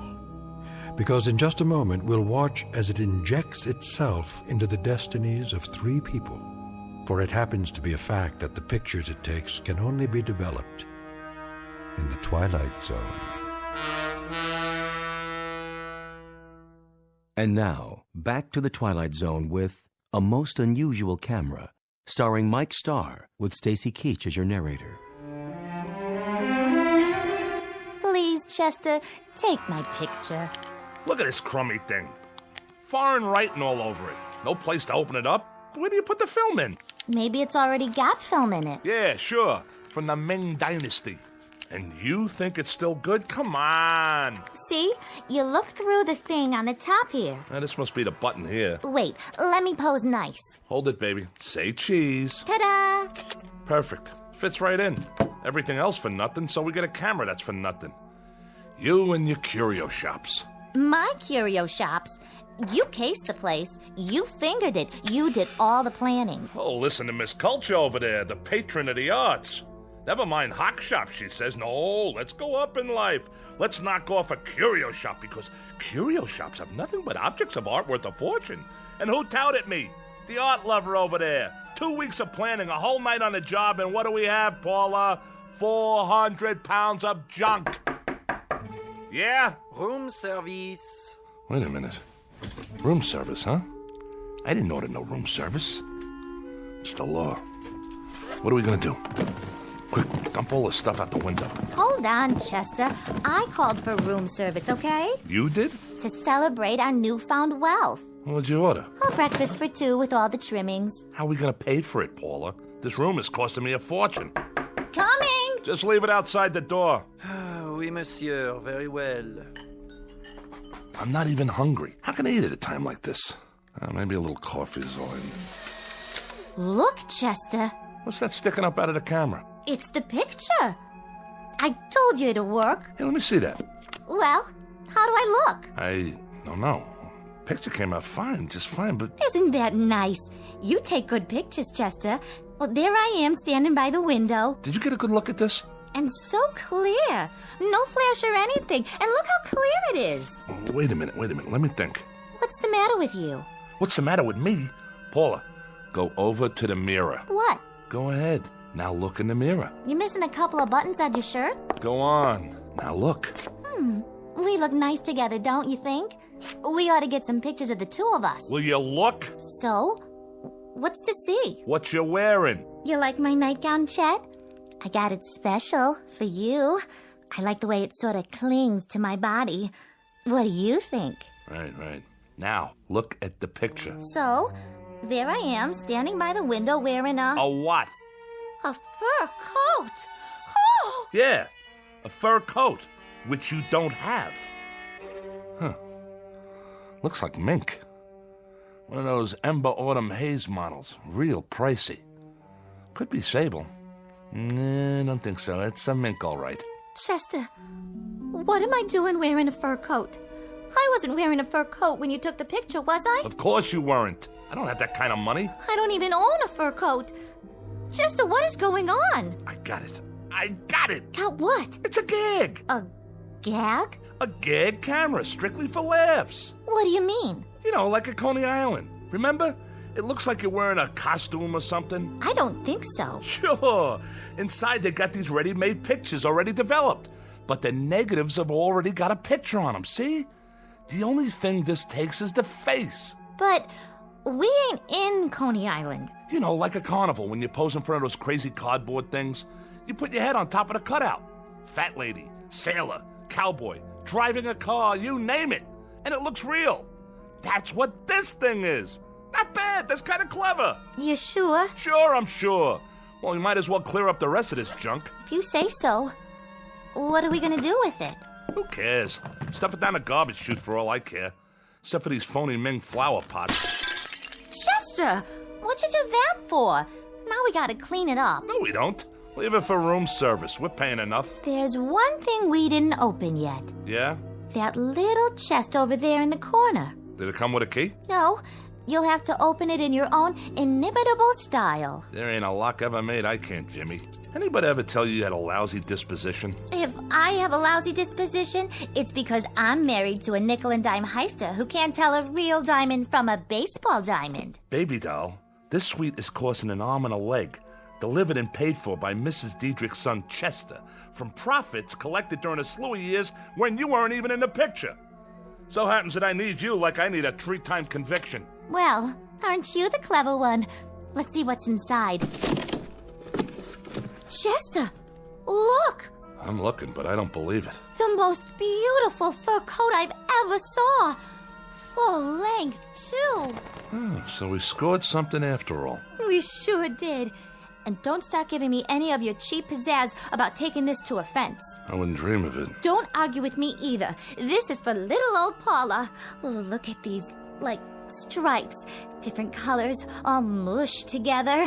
Because in just a moment, we'll watch as it injects itself into the destinies of 3 people. For it happens to be a fact that the pictures it takes can only be developed in the Twilight Zone. And now, back to the Twilight Zone with A Most Unusual Camera, starring Mike Starr with Stacy Keach as your narrator. Please, Chester, take my picture. Look at this crummy thing. Foreign writing all over it. No place to open it up. Where do you put the film in? Maybe it's already got film in it. Yeah, sure. From the Ming Dynasty. And you think it's still good? Come on. See? You look through the thing on the top here. Now, this must be the button here. Wait, let me pose nice. Hold it, baby. Say cheese. Ta-da! Perfect. Fits right in. Everything else for nothing, so we get a camera that's for nothing. You and your curio shops. My curio shops? You cased the place. You fingered it. You did all the planning. Oh, listen to Miss Culture over there, the patron of the arts. Never mind hock shops, she says. No, let's go up in life. Let's knock off a curio shop, because curio shops have nothing but objects of art worth a fortune. And who touted me? The art lover over there. 2 weeks of planning, a whole night on the job, and what do we have, Paula? 400 pounds of junk. Yeah? Room service. Wait a minute. Room service, huh? I didn't order no room service. It's the law. What are we gonna do? Quick, dump all the stuff out the window. Hold on, Chester. I called for room service, okay? You did? To celebrate our newfound wealth. What'd you order? A breakfast for 2 with all the trimmings. How are we gonna pay for it, Paula? This room is costing me a fortune. Coming! Just leave it outside the door. Oui, monsieur. Very well. I'm not even hungry. How can I eat at a time like this? Maybe a little coffee is all in. Look, Chester. What's that sticking up out of the camera? It's the picture. I told you it'd work. Hey, let me see that. Well, how do I look? I don't know. Picture came out fine, just fine, but... Isn't that nice? You take good pictures, Chester. Well, there I am standing by the window. Did you get a good look at this? And so clear. No flash or anything. And look how clear it is. Oh, wait a minute. Let me think. What's the matter with you? What's the matter with me? Paula, go over to the mirror. What? Go ahead. Now look in the mirror. You're missing a couple of buttons on your shirt? Go on. Now look. We look nice together, don't you think? We ought to get some pictures of the 2 of us. Will you look? So? What's to see? What you wearing? You like my nightgown, Chet? I got it special for you. I like the way it sort of clings to my body. What do you think? Right. Now, look at the picture. So, there I am, standing by the window wearing a... A what? A fur coat! Oh! Yeah, a fur coat, which you don't have. Huh. Looks like mink. One of those Ember Autumn Haze models. Real pricey. Could be sable. I don't think so. It's a mink, all right. Chester, what am I doing wearing a fur coat? I wasn't wearing a fur coat when you took the picture, was I? Of course you weren't. I don't have that kind of money. I don't even own a fur coat. Chester, what is going on? I got it. I got it. Got what? It's a gag. A gag? A gag camera, strictly for laughs. What do you mean? You know, like at Coney Island. Remember? It looks like you're wearing a costume or something. I don't think so. Sure. Inside, they got these ready-made pictures already developed. But the negatives have already got a picture on them, see? The only thing this takes is the face. But we ain't in Coney Island. You know, like a carnival when you pose in front of those crazy cardboard things. You put your head on top of the cutout. Fat lady, sailor, cowboy, driving a car, you name it. And it looks real. That's what this thing is. Not bad. That's kind of clever. You sure? Sure, I'm sure. Well, we might as well clear up the rest of this junk. If you say so. What are we gonna do with it? Who cares? Stuff it down the garbage chute for all I care. Except for these phony Ming flower pots. Chester, what'd you do that for? Now we gotta clean it up. No, we don't. Leave it for room service. We're paying enough. There's one thing we didn't open yet. Yeah? That little chest over there in the corner. Did it come with a key? No, you'll have to open it in your own inimitable style. There ain't a lock ever made I can't, Jimmy. Anybody ever tell you had a lousy disposition? If I have a lousy disposition, it's because I'm married to a nickel and dime heister who can't tell a real diamond from a baseball diamond. Baby doll, this suite is costing an arm and a leg. Delivered and paid for by Mrs. Diedrich's son Chester from profits collected during a slew of years when you weren't even in the picture. So happens that I need you like I need a 3-time conviction. Well, aren't you the clever one? Let's see what's inside. Chester, look! I'm looking, but I don't believe it. The most beautiful fur coat I've ever saw. Full length, too. Oh, so we scored something after all. We sure did. And don't start giving me any of your cheap pizzazz about taking this to a fence. I wouldn't dream of it. Don't argue with me either. This is for little old Paula. Oh, look at these, stripes. Different colors, all mushed together.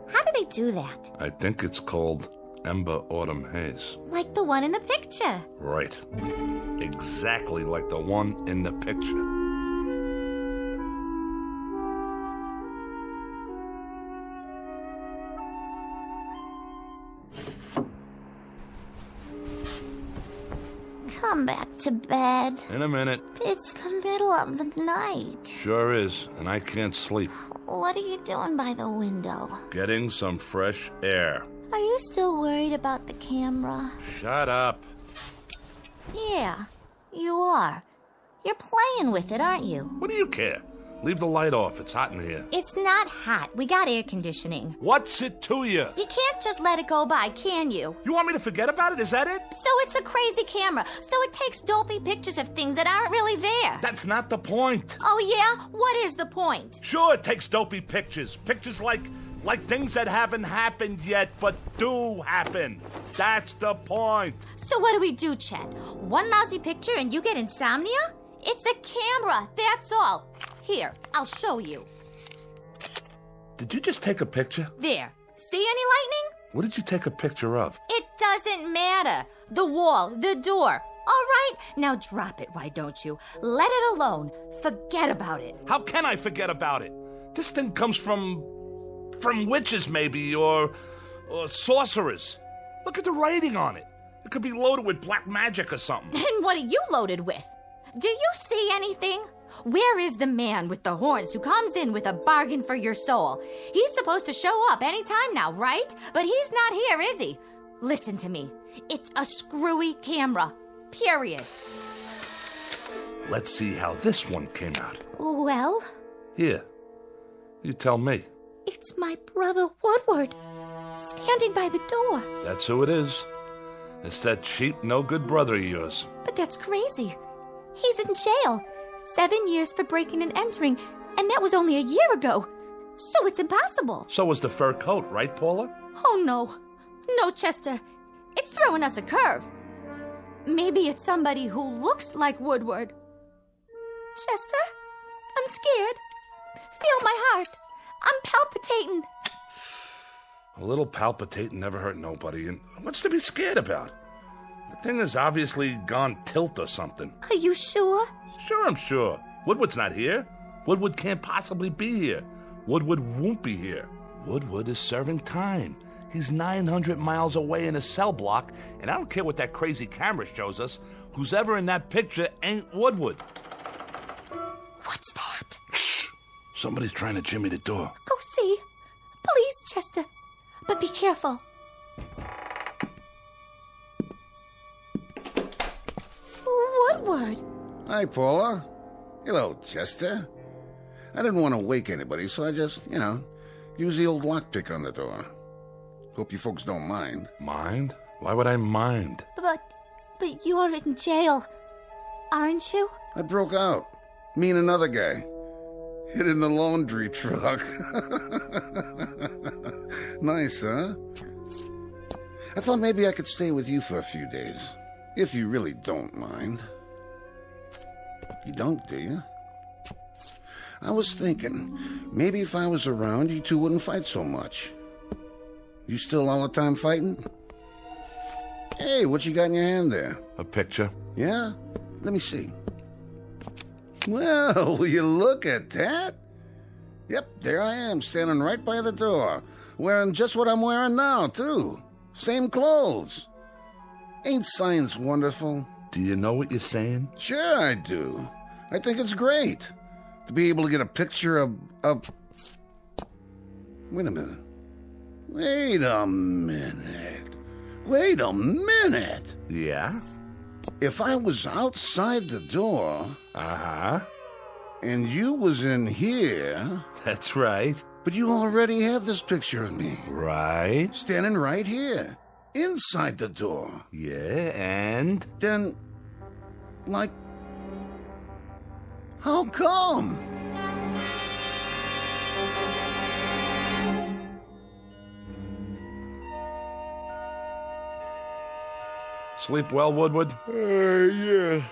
How do they do that? I think it's called Ember Autumn Haze. Like the one in the picture. Right. Exactly like the one in the picture. Come back to bed. In a minute. It's the middle of the night. Sure is, and I can't sleep. What are you doing by the window? Getting some fresh air. Are you still worried about the camera? Shut up. Yeah, you are. You're playing with it, aren't you? What do you care? Leave the light off. It's hot in here. It's not hot. We got air conditioning. What's it to you? You can't just let it go by, can you? You want me to forget about it? Is that it? So it's a crazy camera. So it takes dopey pictures of things that aren't really there. That's not the point. Oh, yeah? What is the point? Sure, it takes dopey pictures. Pictures like things that haven't happened yet, but do happen. That's the point. So what do we do, Chet? One lousy picture and you get insomnia? It's a camera, that's all. Here, I'll show you. Did you just take a picture? There. See any lightning? What did you take a picture of? It doesn't matter. The wall, the door. All right, now drop it, why don't you? Let it alone. Forget about it. How can I forget about it? This thing comes from witches, maybe, or sorcerers. Look at the writing on it. It could be loaded with black magic or something. And what are you loaded with? Do you see anything? Where is the man with the horns who comes in with a bargain for your soul? He's supposed to show up any time now, right? But he's not here, is he? Listen to me. It's a screwy camera. Period. Let's see how this one came out. Well? Here. You tell me. It's my brother Woodward, standing by the door. That's who it is. It's that cheap, no-good brother of yours. But that's crazy. He's in jail. 7 years for breaking and entering, and that was only a year ago. So it's impossible. So was the fur coat, right, Paula? Oh, no. No, Chester. It's throwing us a curve. Maybe it's somebody who looks like Woodward. Chester, I'm scared. Feel my heart. I'm palpitating. A little palpitating never hurt nobody, and what's to be scared about? The thing has obviously gone tilt or something. Are you sure? Sure, I'm sure. Woodward's not here. Woodward can't possibly be here. Woodward won't be here. Woodward is serving time. He's 900 miles away in a cell block, and I don't care what that crazy camera shows us. Who's ever in that picture ain't Woodward. What's that? Shh! Somebody's trying to jimmy the door. Go see. Please, Chester. But be careful. Woodward. Hi, Paula. Hello, Chester. I didn't want to wake anybody, so I just, use the old lockpick on the door. Hope you folks don't mind. Mind? Why would I mind? But you're in jail, aren't you? I broke out. Me and another guy. Hid in the laundry truck. Nice, huh? I thought maybe I could stay with you for a few days. If you really don't mind. You don't, do you? I was thinking, maybe if I was around, you two wouldn't fight so much. You still all the time fighting? Hey, what you got in your hand there? A picture. Yeah? Let me see. Well, will you look at that? Yep, there I am, standing right by the door. Wearing just what I'm wearing now, too. Same clothes. Ain't science wonderful? Do you know what you're saying? Sure I do. I think it's great to be able to get a picture of... Wait a minute. Wait a minute. Yeah? If I was outside the door... Uh-huh. And you was in here... That's right. But you already have this picture of me. Right. Standing right here. Inside the door. Yeah, and? Then... How come? Sleep well, Woodward? Yeah.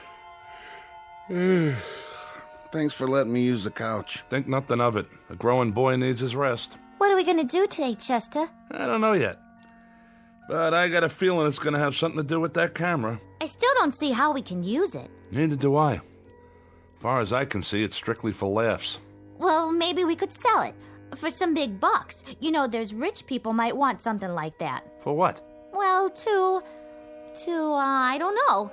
Thanks for letting me use the couch. Think nothing of it. A growing boy needs his rest. What are we going to do today, Chester? I don't know yet. But I got a feeling it's going to have something to do with that camera. I still don't see how we can use it. Neither do I. As far as I can see, it's strictly for laughs. Well, maybe we could sell it. For some big bucks. There's rich people might want something like that. For what? Well, I don't know.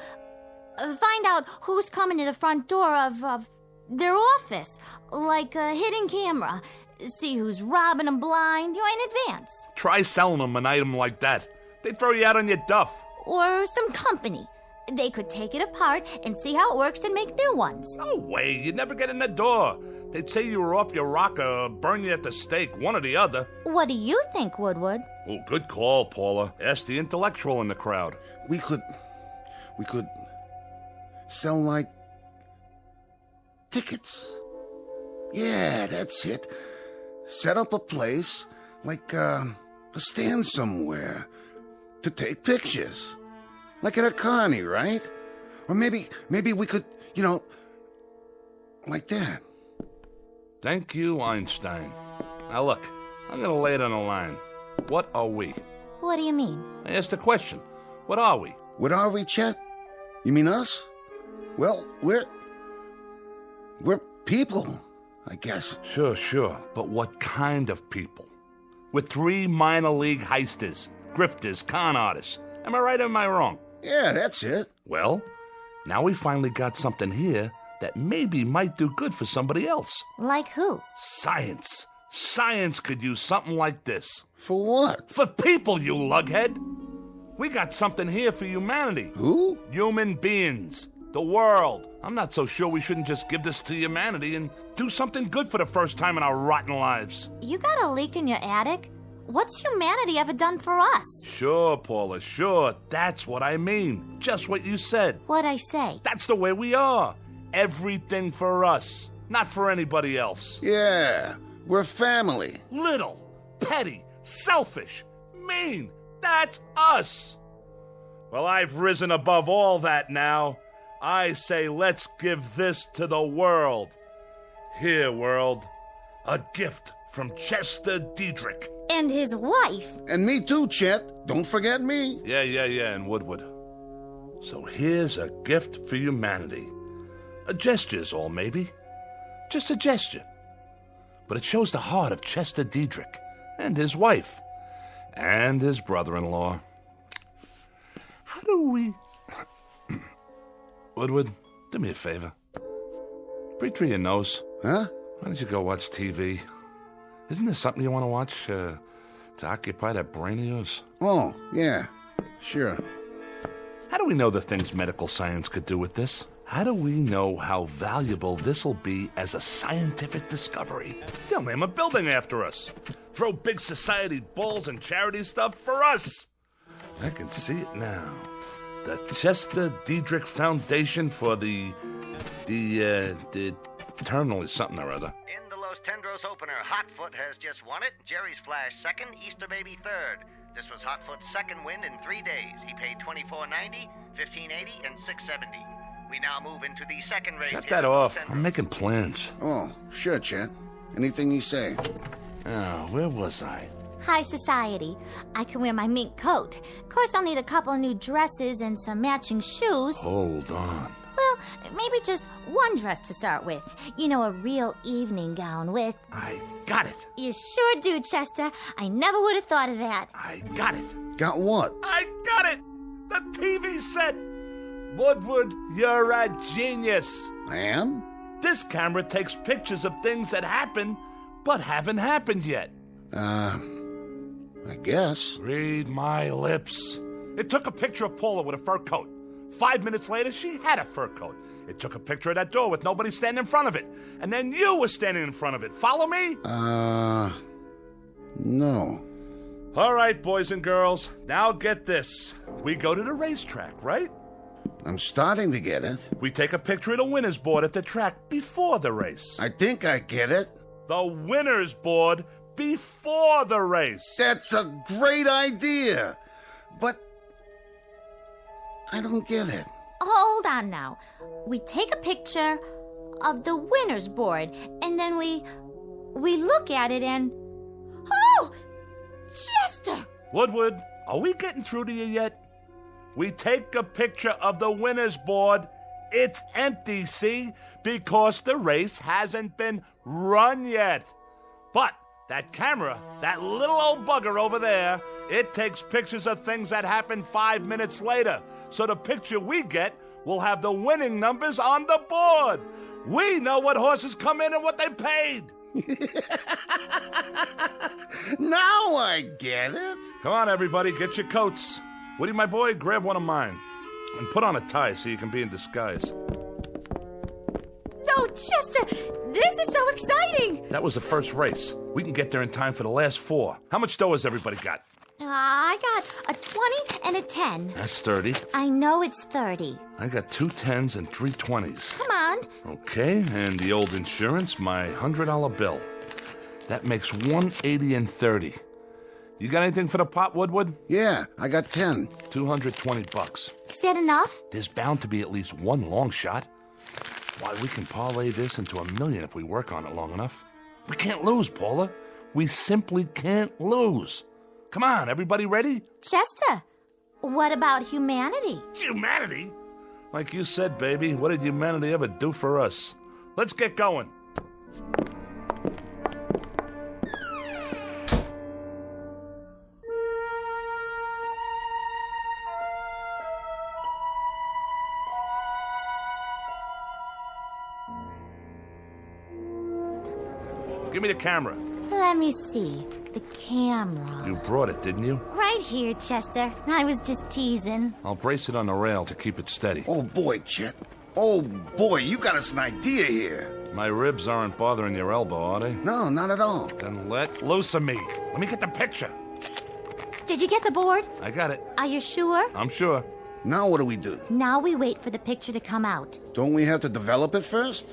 Find out who's coming to the front door of their office. Like a hidden camera. See who's robbing them blind, in advance. Try selling them an item like that. They throw you out on your duff. Or some company. They could take it apart and see how it works and make new ones. No way, you'd never get in the door. They'd say you were off your rocker or burn you at the stake, one or the other. What do you think, Woodward? Oh, good call, Paula. Ask the intellectual in the crowd. We could sell, tickets. Yeah, that's it. Set up a place, a stand somewhere, to take pictures. Like at a carny, right? Or maybe we could, like that. Thank you, Einstein. Now look, I'm gonna lay it on the line. What are we? What do you mean? I asked a question. What are we? What are we, Chet? You mean us? Well, we're people, I guess. Sure. But what kind of people? We're 3 minor league heisters, grifters, con artists. Am I right or am I wrong? Yeah, that's it. Well, now we finally got something here that maybe might do good for somebody else. Like who? Science. Science could use something like this. For what? For people, you lughead. We got something here for humanity. Who? Human beings. The world. I'm not so sure we shouldn't just give this to humanity and do something good for the first time in our rotten lives. You got a leak in your attic? What's humanity ever done for us? Sure, Paula, sure. That's what I mean. Just what you said. What'd I say? That's the way we are. Everything for us, not for anybody else. Yeah, we're family. Little, petty, selfish, mean. That's us. Well, I've risen above all that now. I say let's give this to the world. Here, world, a gift from Chester Diedrich. And his wife. And me too, Chet. Don't forget me. Yeah, and Woodward. So here's a gift for humanity. A gesture's all, maybe. Just a gesture. But it shows the heart of Chester Diedrich and his wife and his brother-in-law. How do we... Woodward, do me a favor. Breathe through your nose. Huh? Why don't you go watch TV? Isn't there something you want to watch to occupy that brain of yours? Oh, yeah. Sure. How do we know the things medical science could do with this? How do we know how valuable this'll be as a scientific discovery? They'll name a building after us. Throw big society balls and charity stuff for us. I can see it now. The Chester Diedrich Foundation for the eternal something or other. In the Los Tendros opener, Hotfoot has just won it. Jerry's Flash second, Easter Baby third. This was Hotfoot's second win in 3 days. He paid $24.90, $15.80, and $6.70. We now move into the second race. Shut that off. I'm making plans. Oh, sure, Chet. Anything you say. Oh, where was I? High society. I can wear my mink coat. Of course, I'll need a couple of new dresses and some matching shoes. Hold on. Well, maybe just one dress to start with. You know, a real evening gown with... I got it. You sure do, Chester. I never would have thought of that. I got it. Got what? I got it. The TV set. Woodward, you're a genius. I am? This camera takes pictures of things that happen, but haven't happened yet. I guess. Read my lips. It took a picture of Paula with a fur coat. 5 minutes later, she had a fur coat. It took a picture of that door with nobody standing in front of it. And then you were standing in front of it. Follow me? No. All right, boys and girls. Now get this. We go to the racetrack, right? I'm starting to get it. We take a picture of the winner's board at the track before the race. I think I get it. The winner's board before the race. That's a great idea. But I don't get it. Hold on now. We take a picture of the winner's board, and then we look at it and... Oh! Chester! Woodward, are we getting through to you yet? We take a picture of the winner's board. It's empty, see? Because the race hasn't been run yet. But that camera, that little old bugger over there, it takes pictures of things that happen 5 minutes later. So the picture we get will have the winning numbers on the board. We know what horses come in and what they paid. Now I get it. Come on, everybody, get your coats. Woody, my boy, grab one of mine. And put on a tie so you can be in disguise. No, Chester, this is so exciting. That was the first race. We can get there in time for the last 4. How much dough has everybody got? I got a 20 and a 10. That's 30. I know it's 30. I got 2 10s and 3 20s. Come on. Okay, and the old insurance, my $100 bill. That makes 180 and 30. You got anything for the pot, Woodward? Yeah, I got 10. $220. Is that enough? There's bound to be at least one long shot. Why, we can parlay this into $1 million if we work on it long enough. We can't lose, Paula. We simply can't lose. Come on, everybody ready? Chester, what about humanity? Humanity? Like you said, baby, what did humanity ever do for us? Let's get going. Give me the camera. Let me see. The camera. You brought it, didn't you? Right here, Chester. I was just teasing. I'll brace it on the rail to keep it steady. Oh, boy, Chet. Oh, boy, you got us an idea here. My ribs aren't bothering your elbow, are they? No, not at all. Then let loose of me. Let me get the picture. Did you get the board? I got it. Are you sure? I'm sure. Now what do we do? Now we wait for the picture to come out. Don't we have to develop it first?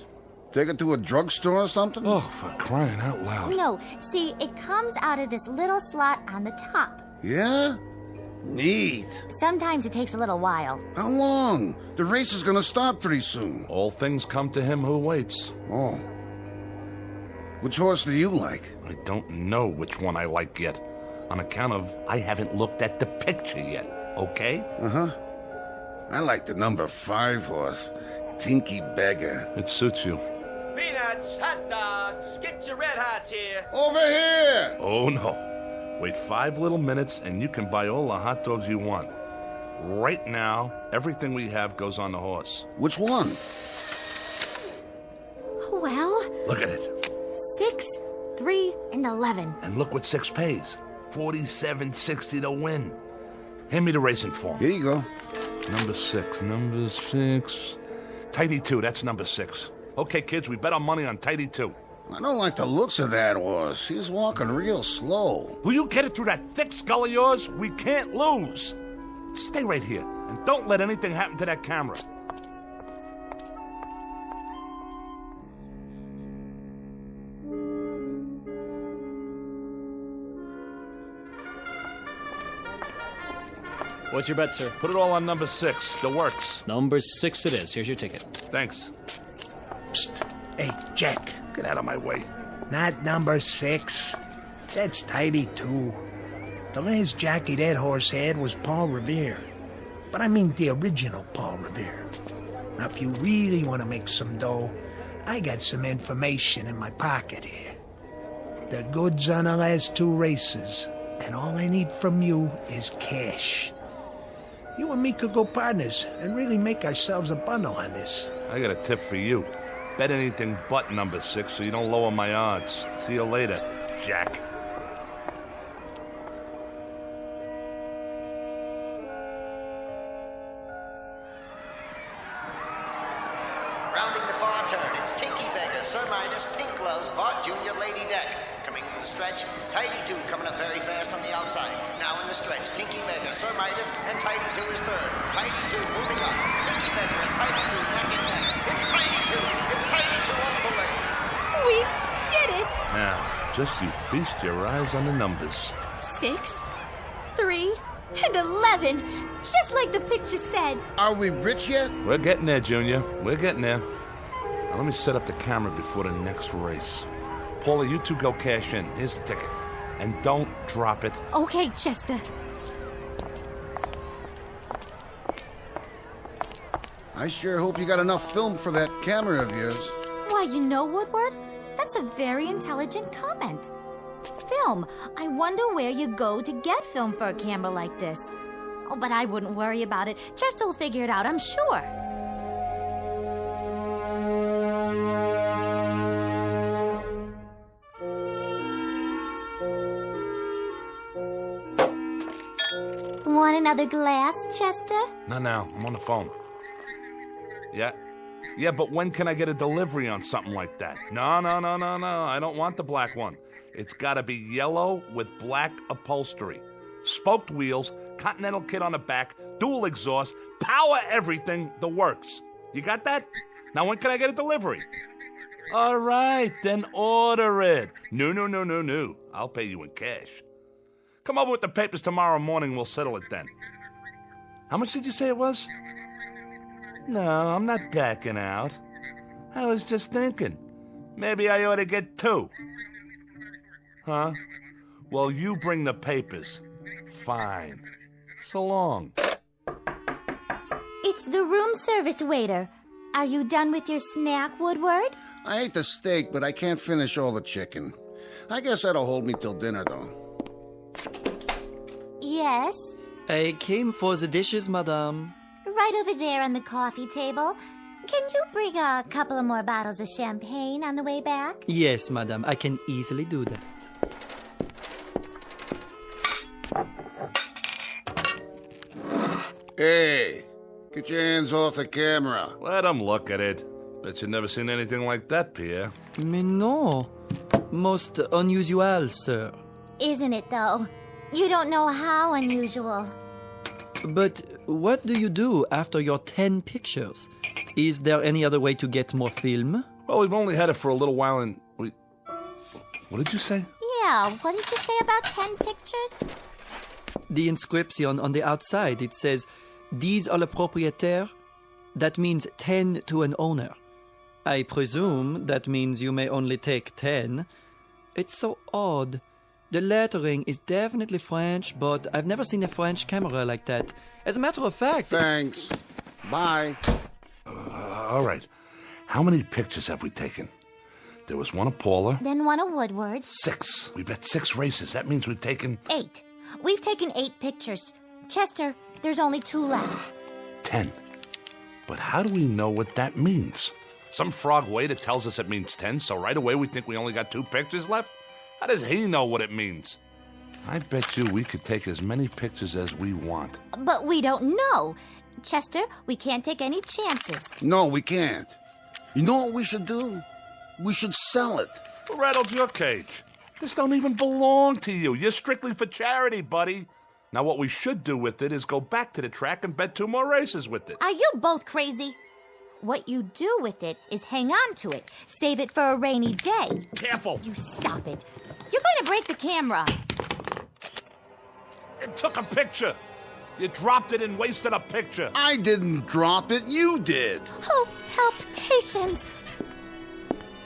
Take it to a drugstore or something? Oh, for crying out loud. No, see, it comes out of this little slot on the top. Yeah? Neat. Sometimes it takes a little while. How long? The race is gonna start pretty soon. All things come to him who waits. Oh. Which horse do you like? I don't know which one I like yet. on account of I haven't looked at the picture yet, okay? Uh-huh. I like the number 5 horse, Tinky Beggar. It suits you. Peanuts, hot dogs, get your red hots here. Over here! Oh, no. Wait 5 little minutes and you can buy all the hot dogs you want. Right now, everything we have goes on the horse. Which one? Well... Look at it. 6, 3, and 11. And look what 6 pays. $47.60 to win. Hand me the racing form. Here you go. Number 6. Tidy 2, that's number 6. Okay, kids, we bet our money on Tidy 2. I don't like the looks of that horse. He's walking real slow. Will you get it through that thick skull of yours? We can't lose. Stay right here, and don't let anything happen to that camera. What's your bet, sir? Put it all on number 6. The works. Number 6 it is. Here's your ticket. Thanks. Psst. Hey, Jack. Get out of my way. Not number 6. That's Tidy 2. The last jockey that horse had was Paul Revere. But I mean the original Paul Revere. Now, if you really want to make some dough, I got some information in my pocket here. The goods on the last 2 races, and all I need from you is cash. You and me could go partners and really make ourselves a bundle on this. I got a tip for you. Bet anything but number 6 so you don't lower my odds. See you later, Jack. Rounding the far turn, it's Tinky Beggar, Sir Midas, Pink Gloves, Bart Jr., Lady Deck. Coming in the stretch, Tidy 2 coming up very fast on the outside. Now in the stretch, Tinky Beggar, Sir Midas, and Tidy 2 is third. Tidy 2 moving up. Tinky Beggar and Tidy 2 neck and neck. It's Tidy 2. It's Tidy 2 all the way. We did it! Now, just you feast your eyes on the numbers. 6, 3, and 11. Just like the picture said. Are we rich yet? We're getting there, Junior. We're getting there. Now let me set up the camera before the next race. Paula, you 2 go cash in. Here's the ticket. And don't drop it. Okay, Chester. I sure hope you got enough film for that camera of yours. Why, you know, Woodward? That's a very intelligent comment. Film. I wonder where you go to get film for a camera like this. Oh, but I wouldn't worry about it. Chester will figure it out, I'm sure. Want another glass, Chester? Not now. I'm on the phone. Yeah? Yeah, but when can I get a delivery on something like that? No. I don't want the black one. It's gotta be yellow with black upholstery. Spoked wheels, Continental kit on the back, dual exhaust, power everything, the works. You got that? Now when can I get a delivery? All right, then order it. No. I'll pay you in cash. Come over with the papers tomorrow morning, we'll settle it then. How much did you say it was? No, I'm not backing out. I was just thinking. Maybe I ought to get 2. Huh? Well, you bring the papers. Fine. So long. It's the room service waiter. Are you done with your snack, Woodward? I ate the steak, but I can't finish all the chicken. I guess that'll hold me till dinner, though. Yes? I came for the dishes, madame. Right over there on the coffee table. Can you bring a couple of more bottles of champagne on the way back? Yes, madame. I can easily do that. Hey, get your hands off the camera. Let him look at it. Bet you've never seen anything like that, Pierre. Mais non. Most unusual, sir. Isn't it, though? You don't know how unusual. But what do you do after your 10 pictures? Is there any other way to get more film? Well, we've only had it for a little while and What did you say? Yeah, what did you say about 10 pictures? The inscription on the outside, it says, "These are le propriétaire." That means 10 to an owner. I presume that means you may only take 10. It's so odd. The lettering is definitely French, but I've never seen a French camera like that. As a matter of fact... Thanks. Bye. All right. How many pictures have we taken? There was one of Paula. Then one of Woodward. 6. We bet 6 races. That means we've taken... 8. We've taken 8 pictures. Chester, there's only 2 left. 10. But how do we know what that means? Some frog waiter tells us it means 10, so right away we think we only got 2 pictures left? How does he know what it means? I bet you we could take as many pictures as we want. But we don't know. Chester, we can't take any chances. No, we can't. You know what we should do? We should sell it. Who rattled your cage? This don't even belong to you. You're strictly for charity, buddy. Now what we should do with it is go back to the track and bet 2 more races with it. Are you both crazy? What you do with it is hang on to it. Save it for a rainy day. Careful. You stop it. You're going to break the camera. It took a picture. You dropped it and wasted a picture. I didn't drop it. You did. Oh, palpitations.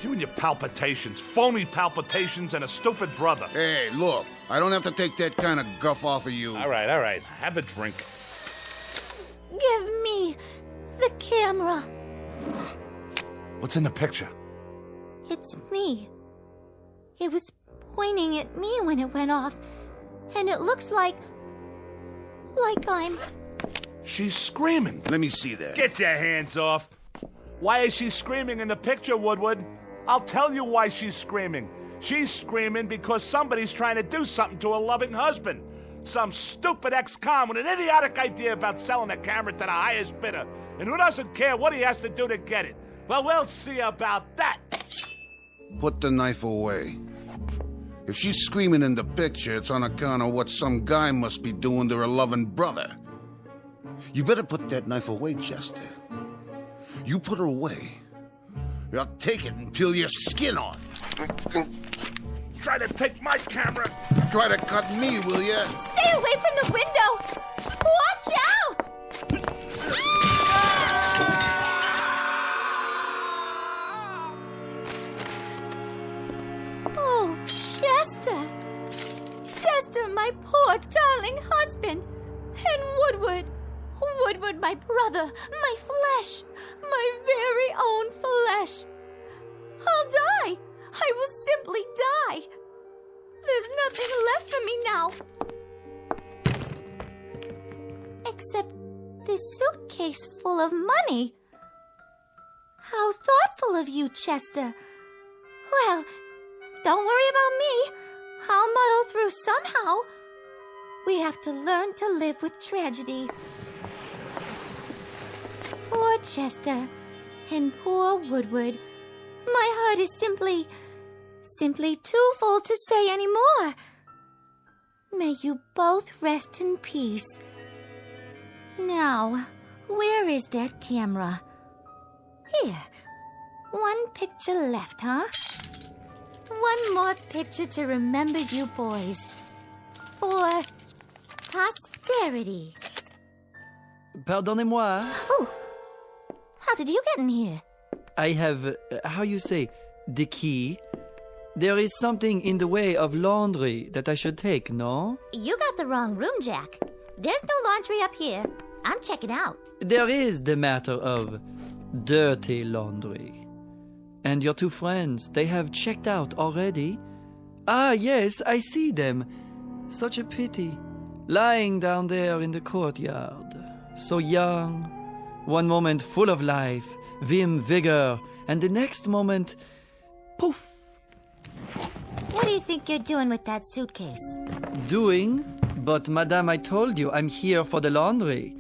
You and your palpitations. Phony palpitations and a stupid brother. Hey, look. I don't have to take that kind of guff off of you. All right. Have a drink. Give me the camera. What's in the picture? It's me. It was pointing at me when it went off, and it looks like I'm... She's screaming. Let me see that. Get your hands off. Why is she screaming in the picture, Woodward? I'll tell you why she's screaming. She's screaming because somebody's trying to do something to her loving husband. Some stupid ex-con with an idiotic idea about selling a camera to the highest bidder. And who doesn't care what he has to do to get it? Well, we'll see about that. Put the knife away. If she's screaming in the picture, it's on account of what some guy must be doing to her loving brother. You better put that knife away, Chester. You put her away. I'll take it and peel your skin off. Try to take my camera. Try to cut me, will ya? Stay away from the window! Watch out! Oh, Chester! Chester, my poor darling husband! And Woodward! Woodward, my brother, my flesh, my very own flesh. I'll die. I will simply die. There's nothing left for me now. Except this suitcase full of money. How thoughtful of you, Chester. Well, don't worry about me. I'll muddle through somehow. We have to learn to live with tragedy. Poor Chester and poor Woodward. My heart is simply too full to say any more. May you both rest in peace. Now, where is that camera? Here. 1 picture left, huh? 1 more picture to remember you boys. For posterity. Pardonnez-moi. Oh, how did you get in here? I have, how you say, the key. There is something in the way of laundry that I should take, no? You got the wrong room, Jack. There's no laundry up here. I'm checking out. There is the matter of dirty laundry. And your 2 friends, they have checked out already? Ah, yes, I see them. Such a pity. Lying down there in the courtyard. So young. One moment full of life, vim, vigor, and the next moment, poof. What do you think you're doing with that suitcase? Doing? But, madame, I told you, I'm here for the laundry.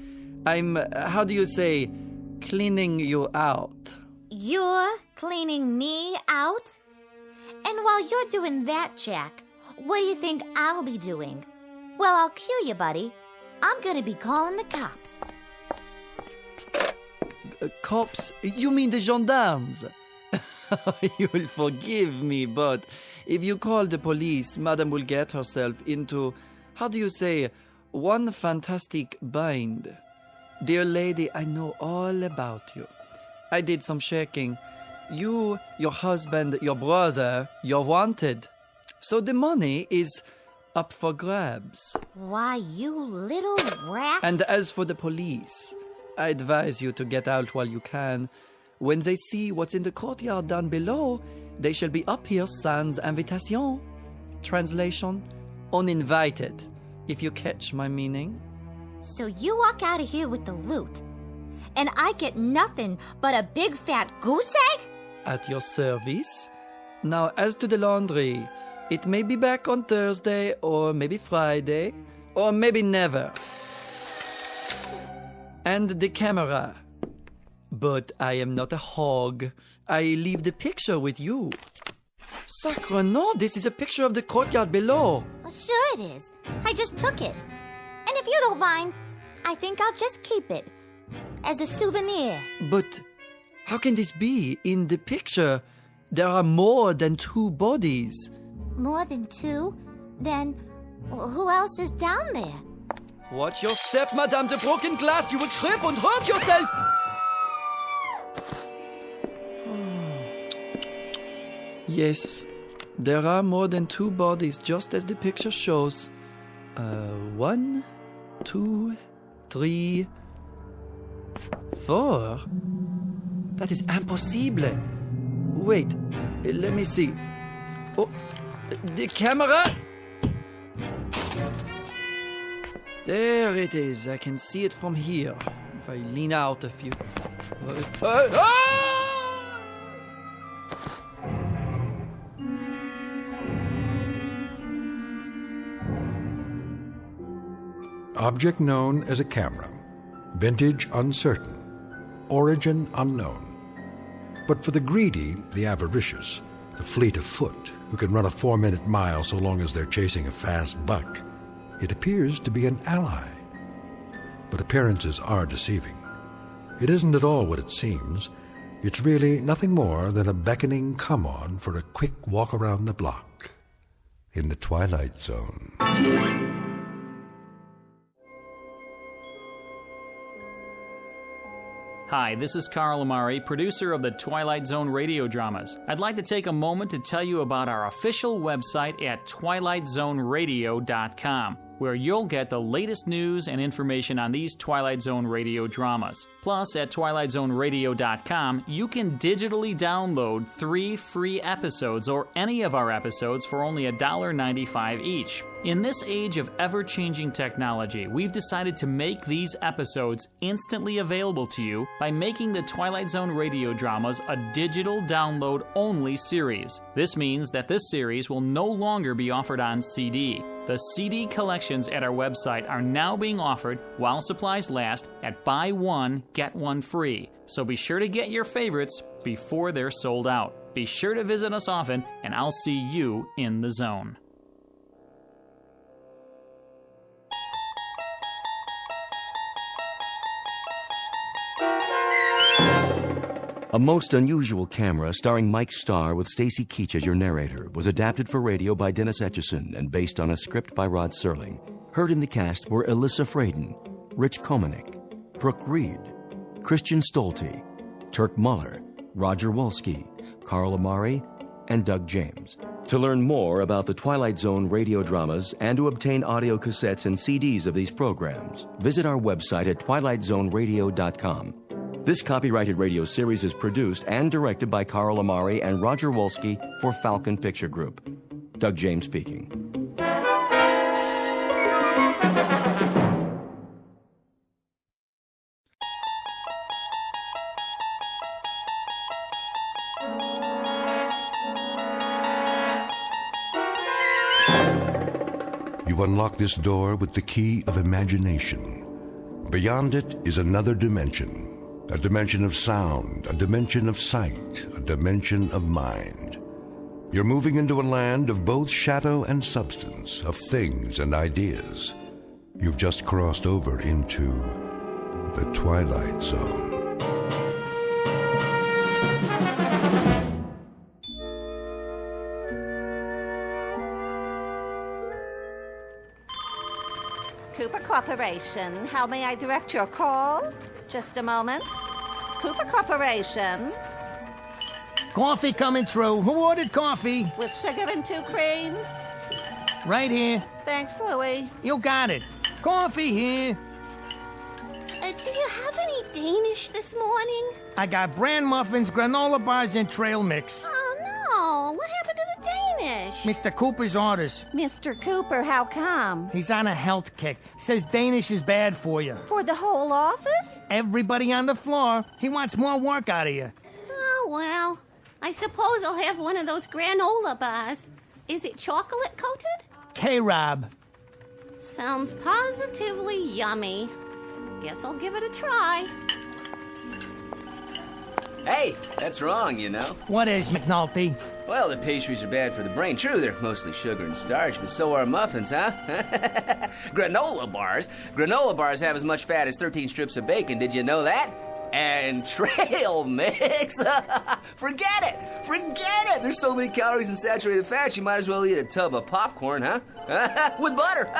I'm, how do you say, cleaning you out. You're cleaning me out? And while you're doing that, Jack, what do you think I'll be doing? Well, I'll cue you, buddy. I'm gonna be calling the cops. Cops? You mean the gendarmes? You will forgive me, but if you call the police, Madame will get herself into, how do you say, one fantastic bind. Dear lady, I know all about you. I did some checking. You, your husband, your brother, you're wanted. So the money is up for grabs. Why, you little rat. And as for the police, I advise you to get out while you can. When they see what's in the courtyard down below, they shall be up here sans invitation. Translation, uninvited, if you catch my meaning. So you walk out of here with the loot, and I get nothing but a big fat goose egg? At your service. Now, as to the laundry, it may be back on Thursday, or maybe Friday, or maybe never. And the camera. But I am not a hog. I leave the picture with you. Sacre no, this is a picture of the courtyard below. Well, sure it is. I just took it. And if you don't mind, I think I'll just keep it as a souvenir. But how can this be? In the picture, there are more than 2 bodies. More than 2? Then who else is down there? Watch your step, Madame de Broken Glass. You will trip and hurt yourself. Yes, there are more than 2 bodies, just as the picture shows. 1, 2, 3, 4. That is impossible. Wait, let me see. Oh, the camera! There it is. I can see it from here. If I lean out a few. Object known as a camera. Vintage uncertain. Origin unknown. But for the greedy, the avaricious, the fleet of foot, who can run a 4-minute mile so long as they're chasing a fast buck, it appears to be an ally. But appearances are deceiving. It isn't at all what it seems. It's really nothing more than a beckoning come-on for a quick walk around the block. In the Twilight Zone. Hi, this is Carl Amari, producer of the Twilight Zone radio dramas. I'd like to take a moment to tell you about our official website at twilightzoneradio.com, where you'll get the latest news and information on these Twilight Zone radio dramas. Plus, at twilightzoneradio.com, you can digitally download 3 free episodes or any of our episodes for only $1.95 each. In this age of ever-changing technology, we've decided to make these episodes instantly available to you by making the Twilight Zone radio dramas a digital download-only series. This means that this series will no longer be offered on CD. The CD collections at our website are now being offered while supplies last at buy one, get one free. So be sure to get your favorites before they're sold out. Be sure to visit us often, and I'll see you in the zone. A Most Unusual Camera, starring Mike Starr with Stacy Keach as your narrator, was adapted for radio by Dennis Etchison and based on a script by Rod Serling. Heard in the cast were Alyssa Fraden, Rich Komanek, Brooke Reed, Christian Stolte, Turk Muller, Roger Wolski, Carl Amari, and Doug James. To learn more about the Twilight Zone radio dramas and to obtain audio cassettes and CDs of these programs, visit our website at twilightzoneradio.com. This copyrighted radio series is produced and directed by Carl Amari and Roger Wolski for Falcon Picture Group. Doug James speaking. You unlock this door with the key of imagination. Beyond it is another dimension. A dimension of sound, a dimension of sight, a dimension of mind. You're moving into a land of both shadow and substance, of things and ideas. You've just crossed over into the Twilight Zone. Cooper Corporation, how may I direct your call? Just a moment. Cooper Corporation. Coffee coming through. Who ordered coffee? With sugar and 2 creams. Right here. Thanks, Louie. You got it. Coffee here. Do you have any Danish this morning? I got bran muffins, granola bars, and trail mix. Oh, no. What happened to the Danish? Mr. Cooper's orders. Mr. Cooper, how come? He's on a health kick. Says Danish is bad for you. For the whole office? Everybody on the floor. He wants more work out of you. Oh, well. I suppose I'll have one of those granola bars. Is it chocolate coated? K-Rob. Sounds positively yummy. Guess I'll give it a try. Hey, that's wrong, you know. What is, McNulty? Well, the pastries are bad for the brain. True, they're mostly sugar and starch, but so are muffins, huh? Granola bars? Granola bars have as much fat as 13 strips of bacon. Did you know that? And trail mix? Forget it! Forget it! There's so many calories in saturated fat, you might as well eat a tub of popcorn, huh? With butter!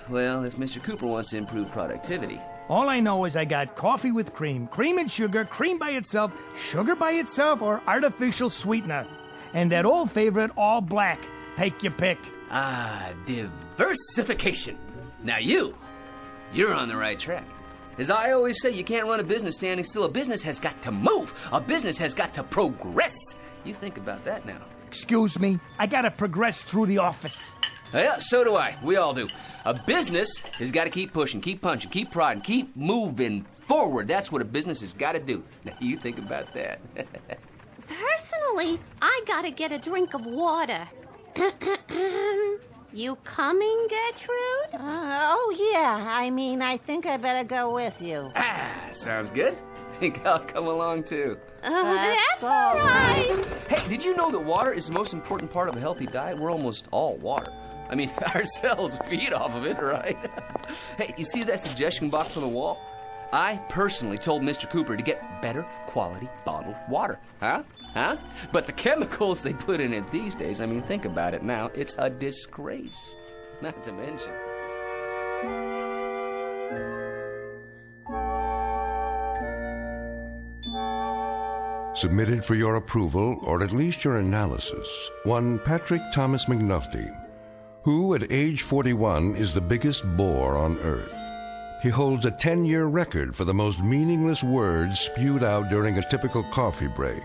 Well, if Mr. Cooper wants to improve productivity. All I know is I got coffee with cream, cream and sugar, cream by itself, sugar by itself, or artificial sweetener. And that old favorite, all black. Take your pick. Ah, diversification. Now you're on the right track. As I always say, you can't run a business standing still. A business has got to move. A business has got to progress. You think about that now. Excuse me, I gotta progress through the office. Yeah, so do I. We all do. A business has got to keep pushing, keep punching, keep prodding, keep moving forward. That's what a business has got to do. Now, you think about that. Personally, I gotta get a drink of water. You coming, Gertrude? Oh, yeah. I think I better go with you. Ah, sounds good. Think I'll come along, too. Oh, that's all right. Hey, did you know that water is the most important part of a healthy diet? We're almost all water. I mean, our cells feed off of it, right? Hey, you see that suggestion box on the wall? I personally told Mr. Cooper to get better quality bottled water. Huh? But the chemicals they put in it these days, think about it now. It's a disgrace. Not to mention. Submitted for your approval, or at least your analysis, one Patrick Thomas McNulty, who at age 41 is the biggest bore on Earth. He holds a 10-year record for the most meaningless words spewed out during a typical coffee break,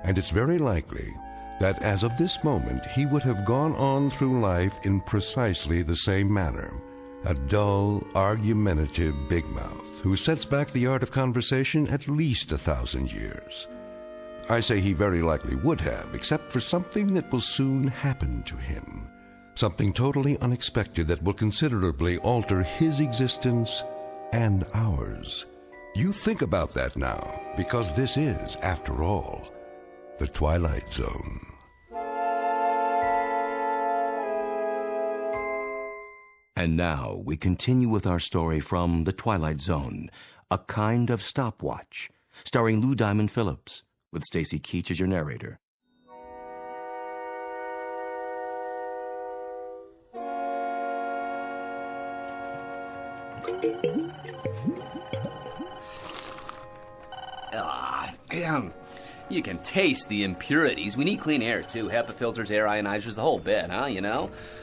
and it's very likely that as of this moment he would have gone on through life in precisely the same manner, a dull, argumentative big mouth who sets back the art of conversation at least 1,000 years. I say he very likely would have, except for something that will soon happen to him. Something totally unexpected that will considerably alter his existence and ours. You think about that now, because this is, after all, the Twilight Zone. And now we continue with our story from The Twilight Zone, A Kind of Stopwatch, starring Lou Diamond Phillips, with Stacy Keach as your narrator. You can taste the impurities. We need clean air, too. HEPA filters, air ionizers, the whole bit, huh,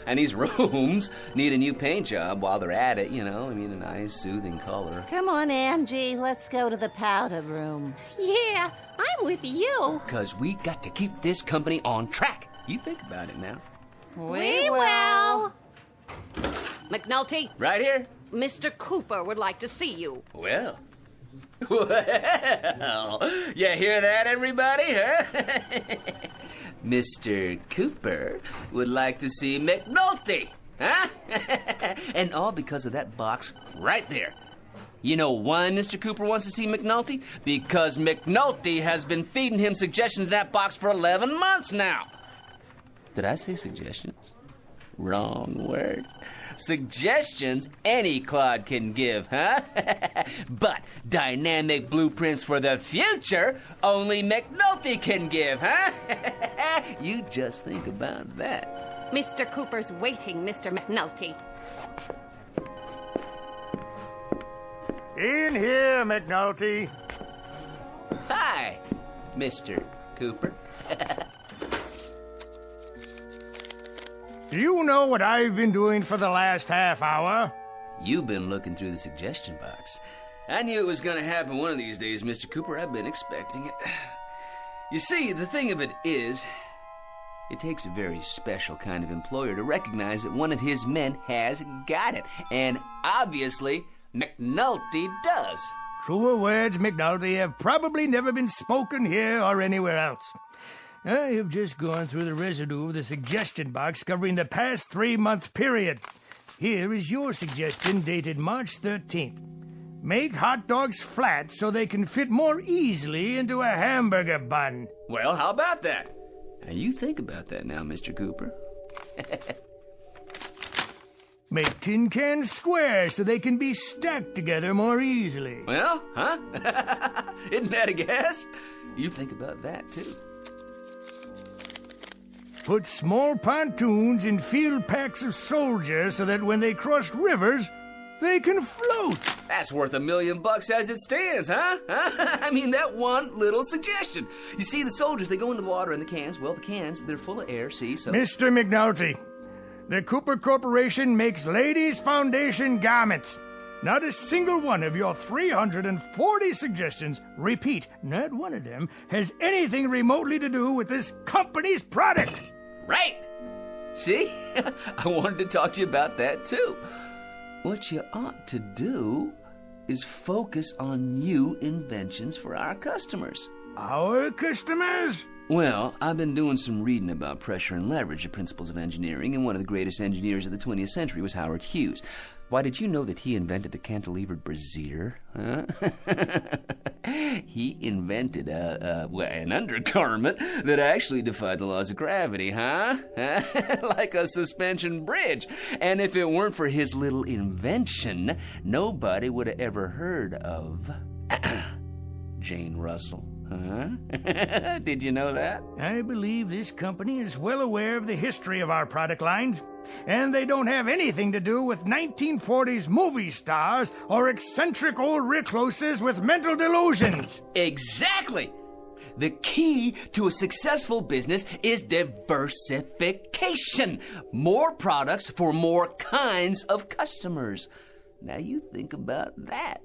And these rooms need a new paint job while they're at it, a nice, soothing color. Come on, Angie. Let's go to the powder room. Yeah, I'm with you. Because we got to keep this company on track. You think about it now. We will. McNulty. Right here. Mr. Cooper would like to see you. Well, you hear that, everybody, huh? Mr. Cooper would like to see McNulty, huh? And all because of that box right there. You know why Mr. Cooper wants to see McNulty? Because McNulty has been feeding him suggestions in that box for 11 months now. Did I say suggestions? Wrong word. Suggestions any clod can give, huh? But dynamic blueprints for the future only McNulty can give, huh? You just think about that. Mr. Cooper's waiting, Mr. McNulty. In here, McNulty. Hi. Mr. Cooper. Do you know what I've been doing for the last half hour? You've been looking through the suggestion box. I knew it was going to happen one of these days, Mr. Cooper. I've been expecting it. You see, the thing of it is, it takes a very special kind of employer to recognize that one of his men has got it. And obviously, McNulty does. Truer words, McNulty, have probably never been spoken here or anywhere else. I have just gone through the residue of the suggestion box covering the past 3-month period. Here is your suggestion dated March 13th. Make hot dogs flat so they can fit more easily into a hamburger bun. Well, how about that? Now, you think about that now, Mr. Cooper. Make tin cans square so they can be stacked together more easily. Well, huh? Isn't that a guess? You think about that, too. Put small pontoons in field packs of soldiers so that when they cross rivers, they can float. That's worth $1 million as it stands, huh? I mean, that one little suggestion. You see, the soldiers, they go into the water in the cans. Well, the cans, they're full of air, see, so... Mr. McNulty, the Cooper Corporation makes ladies' foundation garments. Not a single one of your 340 suggestions, repeat, not one of them, has anything remotely to do with this company's product. Right! See? I wanted to talk to you about that, too. What you ought to do is focus on new inventions for our customers. Our customers? Well, I've been doing some reading about pressure and leverage, the principles of engineering, and one of the greatest engineers of the 20th century was Howard Hughes. Why, did you know that he invented the cantilevered brassiere? Huh? He invented an undergarment that actually defied the laws of gravity, huh? Like a suspension bridge. And if it weren't for his little invention, nobody would have ever heard of Jane Russell. Huh? Did you know that? I believe this company is well aware of the history of our product lines, and they don't have anything to do with 1940s movie stars or eccentric old recluses with mental delusions. Exactly! The key to a successful business is diversification. More products for more kinds of customers. Now you think about that.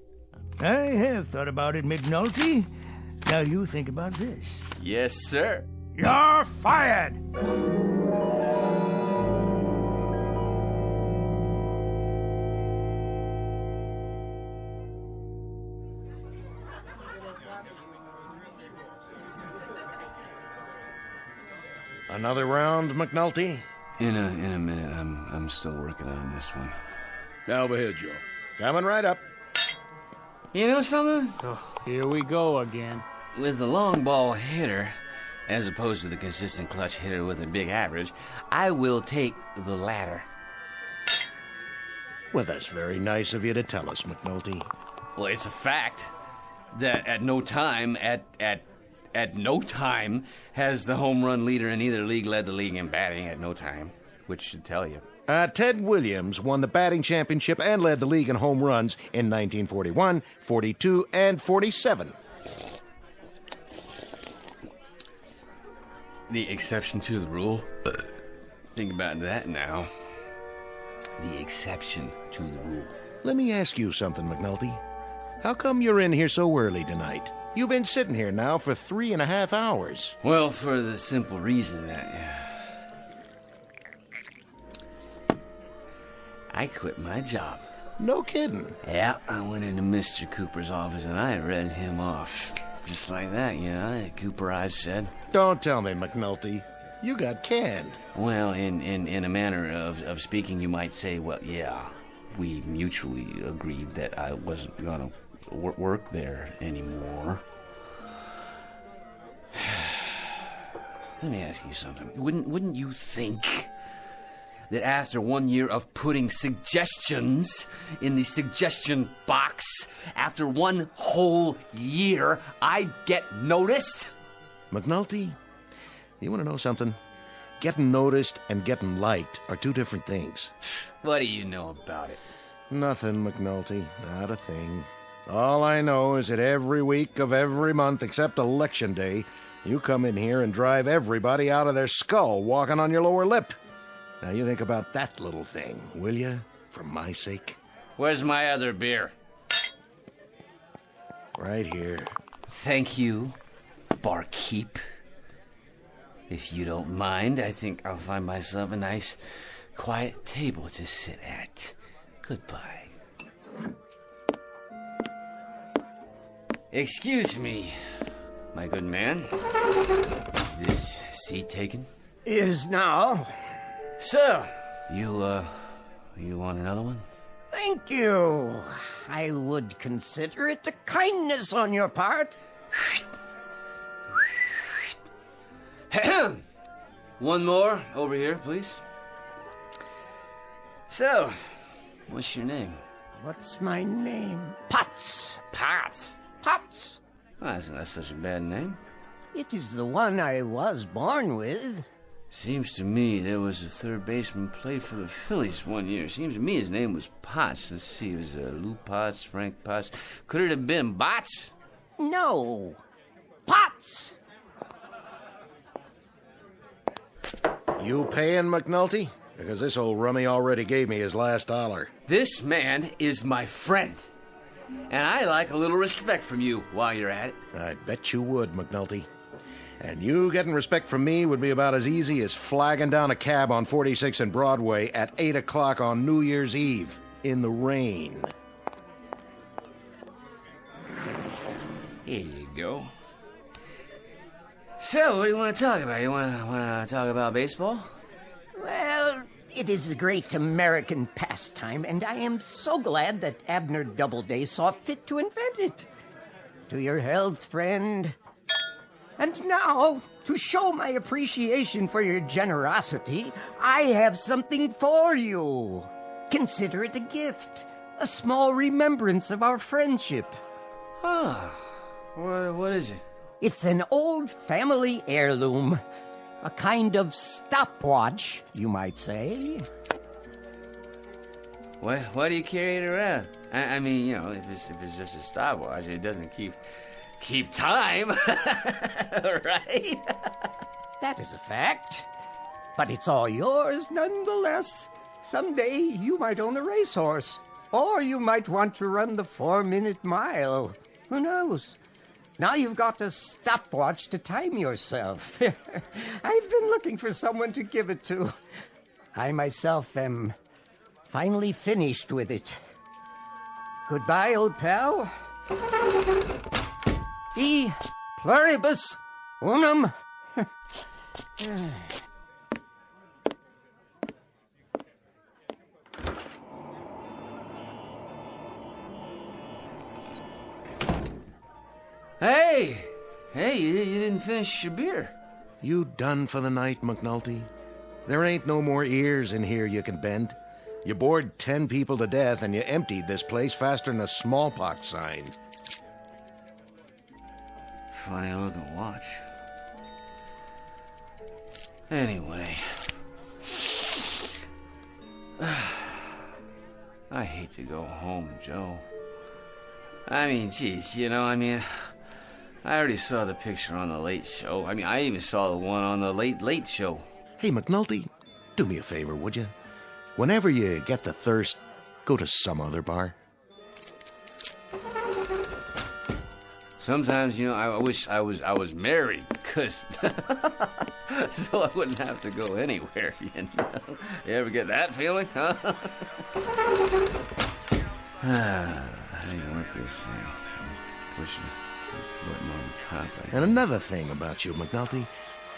I have thought about it, McNulty. Now you think about this. Yes, sir. You're fired! Another round, McNulty? In a minute. I'm still working on this one. Over here, Joe. Coming right up. You know something? Oh, here we go again. With the long ball hitter, as opposed to the consistent clutch hitter with a big average, I will take the latter. Well, that's very nice of you to tell us, McNulty. Well, it's a fact that at no time has the home run leader in either league led the league in batting at no time, which should tell you. Ted Williams won the batting championship and led the league in home runs in 1941, 42, and 47. The exception to the rule? Think about that now. The exception to the rule. Let me ask you something, McNulty. How come you're in here so early tonight? You've been sitting here now for 3.5 hours. Well, for the simple reason that I quit my job. No kidding. Yeah, I went into Mr. Cooper's office and I read him off. Just like that, you know, Cooper, I said. Don't tell me, McNulty. You got canned. Well, in a manner of speaking, you might say, well, yeah, we mutually agreed that I wasn't going to work there anymore. Let me ask you something. Wouldn't you think that after 1 year of putting suggestions in the suggestion box, after 1 whole year, I'd get noticed? McNulty, you want to know something? Getting noticed and getting liked are 2 different things. What do you know about it? Nothing, McNulty. Not a thing. All I know is that every week of every month except Election Day, you come in here and drive everybody out of their skull walking on your lower lip. Now you think about that little thing, will you? For my sake. Where's my other beer? Right here. Thank you, barkeep. If you don't mind, I think I'll find myself a nice, quiet table to sit at. Goodbye. Excuse me, my good man. Is this seat taken? Is now. So, you want another one? Thank you. I would consider it a kindness on your part. One more over here, please. So, what's your name? What's my name? Potts. Potts? Potts. Well, that's not such a bad name. It is the one I was born with. Seems to me there was a third baseman played for the Phillies one year. Seems to me his name was Potts. Let's see, it was Lou Potts, Frank Potts. Could it have been Bots? No. Potts. You paying, McNulty? Because this old rummy already gave me his last dollar. This man is my friend. And I like a little respect from you while you're at it. I bet you would, McNulty. And you getting respect from me would be about as easy as flagging down a cab on 46 and Broadway at 8 o'clock on New Year's Eve in the rain. Here you go. So, what do you want to talk about? You want to talk about baseball? Well, it is a great American pastime, and I am so glad that Abner Doubleday saw fit to invent it. To your health, friend. And now, to show my appreciation for your generosity, I have something for you. Consider it a gift, a small remembrance of our friendship. Ah, what is it? It's an old family heirloom. A kind of stopwatch, you might say. Why do you carry it around? I mean, you know, if it's just a stopwatch, it doesn't keep time, right? That is a fact. But it's all yours nonetheless. Someday you might own a racehorse. Or you might want to run the 4-minute mile. Who knows? Now you've got a stopwatch to time yourself. I've been looking for someone to give it to. I myself am finally finished with it. Goodbye, old pal. E pluribus unum. Hey, you didn't finish your beer. You done for the night, McNulty? There ain't no more ears in here you can bend. You bored 10 people to death and you emptied this place faster than a smallpox sign. Funny looking watch. Anyway. I hate to go home, Joe. I mean, geez, I already saw the picture on the Late Show. I mean, I even saw the one on the Late Show. Hey, McNulty, do me a favor, would you? Whenever you get the thirst, go to some other bar. Sometimes, I wish I was married, because so I wouldn't have to go anywhere, You ever get that feeling, huh? How do you work this thing? Pushing the button on the top. And another thing about you, McNulty,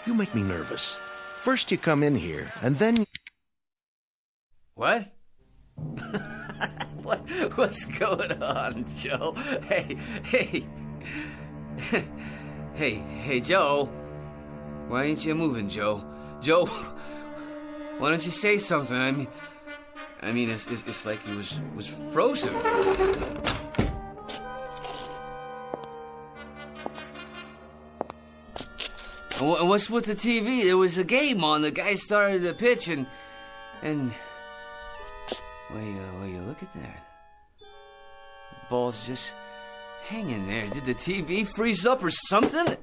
you make me nervous. First you come in here, and then... What? What's going on, Joe? Hey, Joe. Why ain't you moving, Joe? Joe, why don't you say something? I mean, it's like he was frozen. What's with the TV? There was a game on. The guy started the pitch, and well, you look at that. The ball's just Hang in there. Did the TV freeze up or something?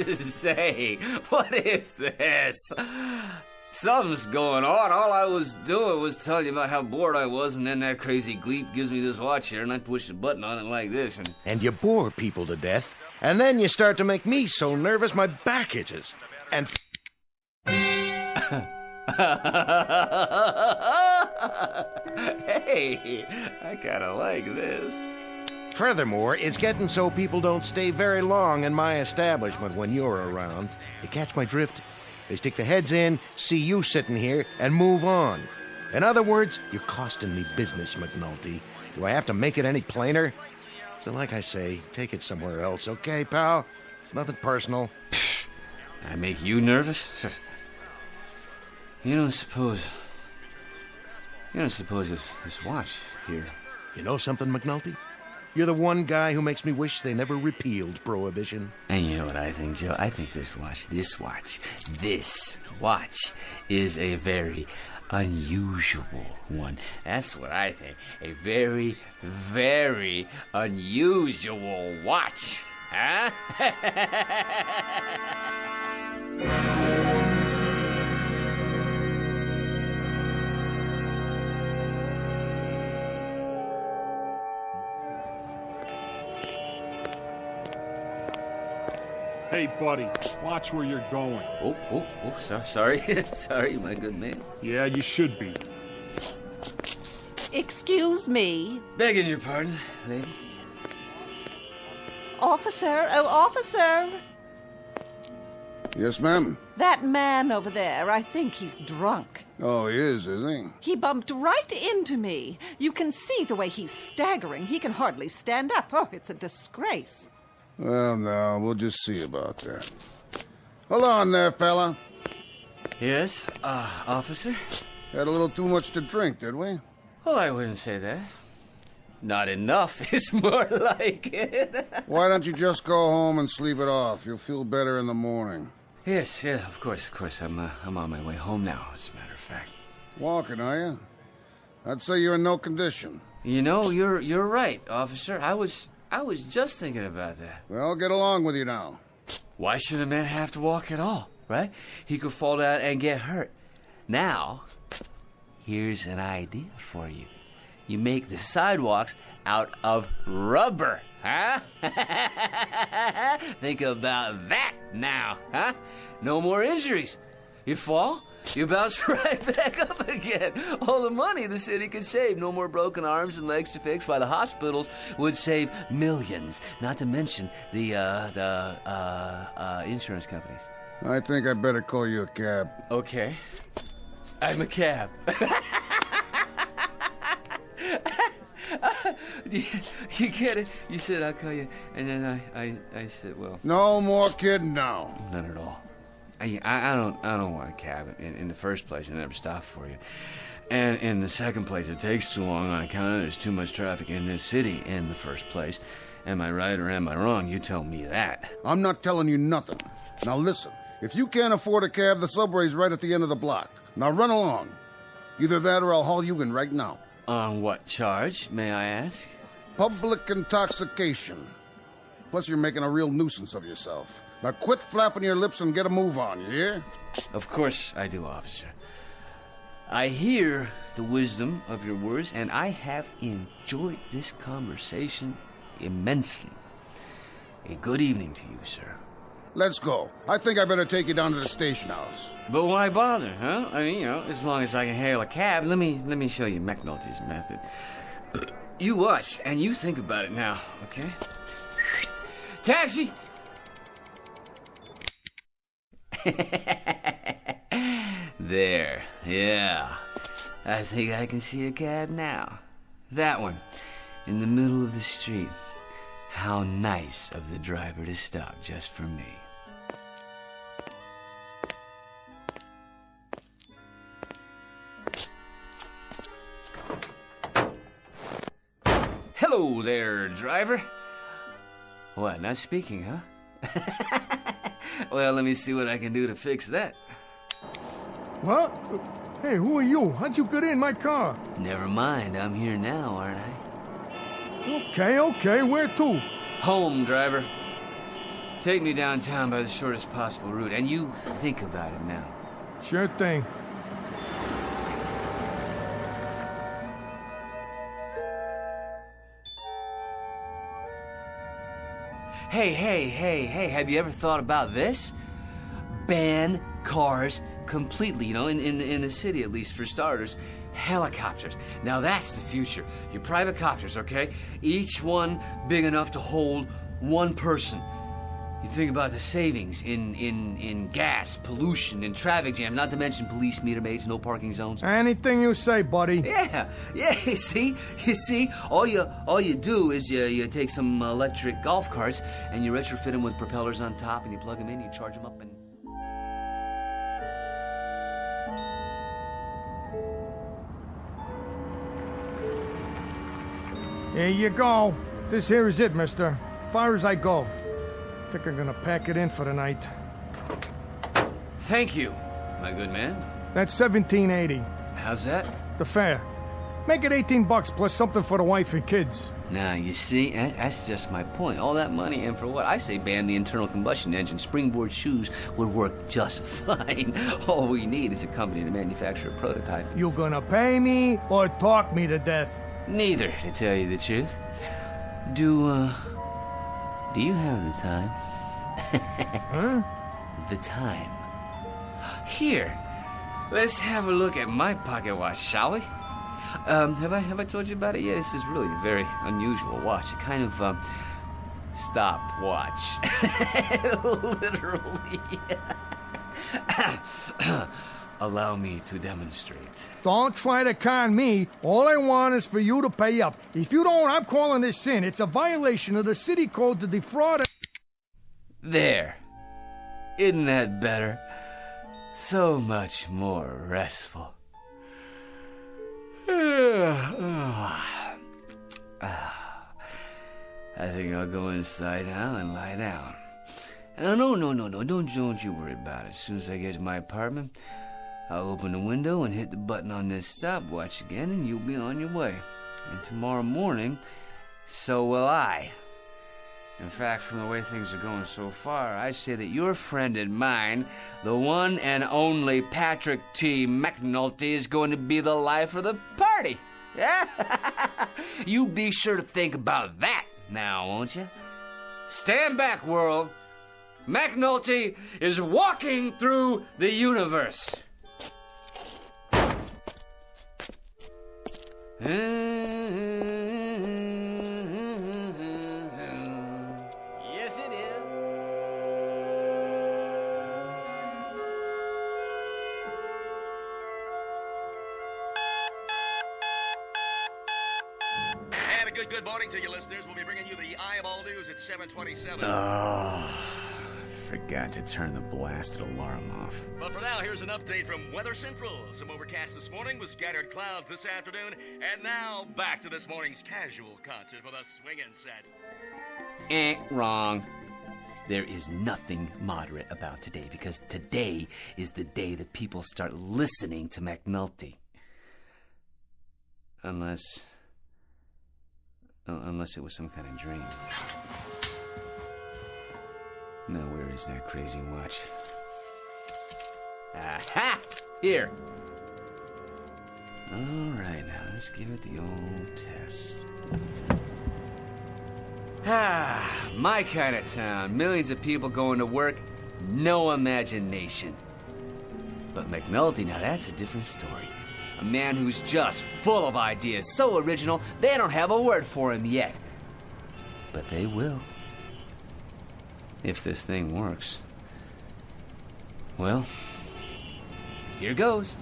Say, what is this? Something's going on. All I was doing was telling you about how bored I was, and then that crazy gleep gives me this watch here, and I push the button on it like this, And you bore people to death, and then you start to make me so nervous my back itches. And hey, I kind of like this. Furthermore, it's getting so people don't stay very long in my establishment when you're around. You catch my drift? They stick their heads in, see you sitting here, and move on. In other words, you're costing me business, McNulty. Do I have to make it any plainer? So like I say, take it somewhere else, okay, pal? It's nothing personal. I make you nervous? You don't suppose this watch here... You know something, McNulty? You're the one guy who makes me wish they never repealed Prohibition. And you know what I think, Joe? I think this watch is a very unusual one. That's what I think. A very, very unusual watch. Huh? Hey, buddy, watch where you're going. Sorry. Sorry, my good man. Yeah, you should be. Excuse me. Begging your pardon, lady. Officer, oh, officer. Yes, ma'am? That man over there, I think he's drunk. Oh, he is he? He bumped right into me. You can see the way he's staggering. He can hardly stand up. Oh, it's a disgrace. Well, no, we'll just see about that. Hold on there, fella. Yes, officer? Had a little too much to drink, did we? Well, I wouldn't say that. Not enough is more like it. Why don't you just go home and sleep it off? You'll feel better in the morning. Yes, yeah, of course. I'm on my way home now, as a matter of fact. Walking, are you? I'd say you're in no condition. You know, you're right, officer. I was just thinking about that. Well, get along with you now. Why should a man have to walk at all, right? He could fall down and get hurt. Now, here's an idea for you. You make the sidewalks out of rubber, huh? Think about that now, huh? No more injuries. You fall, you bounce right back up again. All the money the city could save. No more broken arms and legs to fix, while the hospitals would save millions. Not to mention the insurance companies. I think I better call you a cab. Okay. I'm a cab. You get it? You said I'll call you, and then I said, well... No more kidding now. None at all. I don't want a cab. In the first place, I never stop for you. And in the second place, it takes too long on account of there's too much traffic in this city in the first place. Am I right or am I wrong? You tell me that. I'm not telling you nothing. Now listen, if you can't afford a cab, the subway's right at the end of the block. Now run along. Either that or I'll haul you in right now. On what charge, may I ask? Public intoxication. Plus you're making a real nuisance of yourself. Now quit flapping your lips and get a move on, you hear? Of course I do, officer. I hear the wisdom of your words, and I have enjoyed this conversation immensely. A good evening to you, sir. Let's go. I think I better take you down to the station house. But why bother, huh? I mean, as long as I can hail a cab, let me show you McNulty's method. You watch, and you think about it now, okay? Taxi! There, yeah. I think I can see a cab now. That one, in the middle of the street. How nice of the driver to stop just for me. Hello there, driver. What, not speaking, huh? Well, let me see what I can do to fix that. What? Hey, who are you? How'd you get in my car? Never mind, I'm here now, aren't I? Okay, where to? Home, driver. Take me downtown by the shortest possible route, and you think about it now. Sure thing. Hey, have you ever thought about this? Ban cars completely, you know, in the city at least, for starters. Helicopters. Now that's the future. Your private copters, okay? Each one big enough to hold one person. You think about the savings in gas, pollution, and traffic jam, not to mention police meter maids, no parking zones. Anything you say, buddy. Yeah, you see, all you do is you take some electric golf carts and you retrofit them with propellers on top, and you plug them in, you charge them up, and... Here you go. This here is it, mister. Far as I go. Think I'm gonna pack it in for the night. Thank you, my good man. That's $17.80. How's that? The fare. Make it $18 plus something for the wife and kids. Now, you see, that's just my point. All that money, and for what? I say ban the internal combustion engine. Springboard shoes would work just fine. All we need is a company to manufacture a prototype. You gonna pay me or talk me to death? Neither, to tell you the truth. Do you have the time? Huh? The time. Here, let's have a look at my pocket watch, shall we? Have I told you about it yet? This is really a very unusual watch. A kind of, stopwatch. Literally. Allow me to demonstrate. Don't try to con me. All I want is for you to pay up. If you don't, I'm calling this in. It's a violation of the city code to defraud... There. Isn't that better? So much more restful. I think I'll go inside now and lie down. No, don't you worry about it. As soon as I get to my apartment, I'll open the window and hit the button on this stopwatch again, and you'll be on your way. And tomorrow morning, so will I. In fact, from the way things are going so far, I say that your friend and mine, the one and only Patrick T. McNulty, is going to be the life of the party. Yeah? You be sure to think about that now, won't you? Stand back, world. McNulty is walking through the universe. Yes, it is. And a good morning to you, listeners. We'll be bringing you the Eyeball News at 7:27. Oh, forgot to turn the blasted alarm off. But for now, here's an update from Weather Central. Some overcast this morning with scattered clouds this afternoon. And now, back to this morning's casual concert for the swinging set. Wrong. There is nothing moderate about today, because today is the day that people start listening to McNulty. Unless it was some kind of dream. Now, where is that crazy watch? Aha! Here! All right, now let's give it the old test. My kind of town. Millions of people going to work, no imagination. But McNulty, now that's a different story. A man who's just full of ideas, so original, they don't have a word for him yet. But they will. If this thing works. Well, here goes.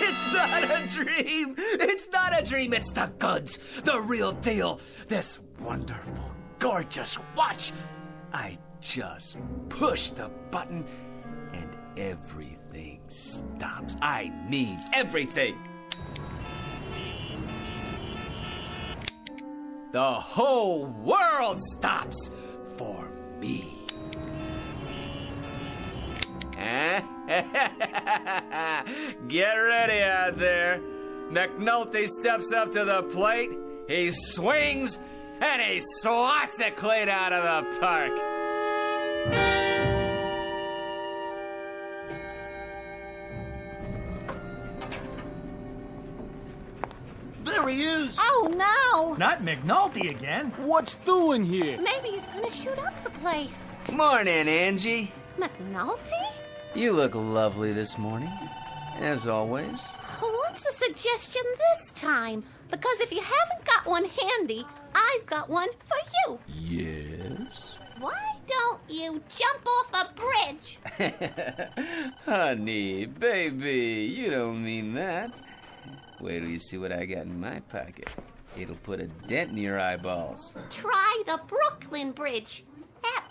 It's not a dream! It's not a dream, it's the goods! The real deal! This wonderful, gorgeous watch! I just push the button and everything stops. I mean everything! The whole world stops for me. Get ready out there. McNulty steps up to the plate, he swings, and he swats it clean out of the park. There he is. Oh, no. Not McNulty again. What's doing here? Maybe he's gonna shoot up the place. Morning, Angie. McNulty? You look lovely this morning, as always. What's the suggestion this time? Because if you haven't got one handy, I've got one for you. Yes? Why don't you jump off a bridge? Honey, baby, you don't mean that. Wait till you see what I got in my pocket. It'll put a dent in your eyeballs. Try the Brooklyn Bridge at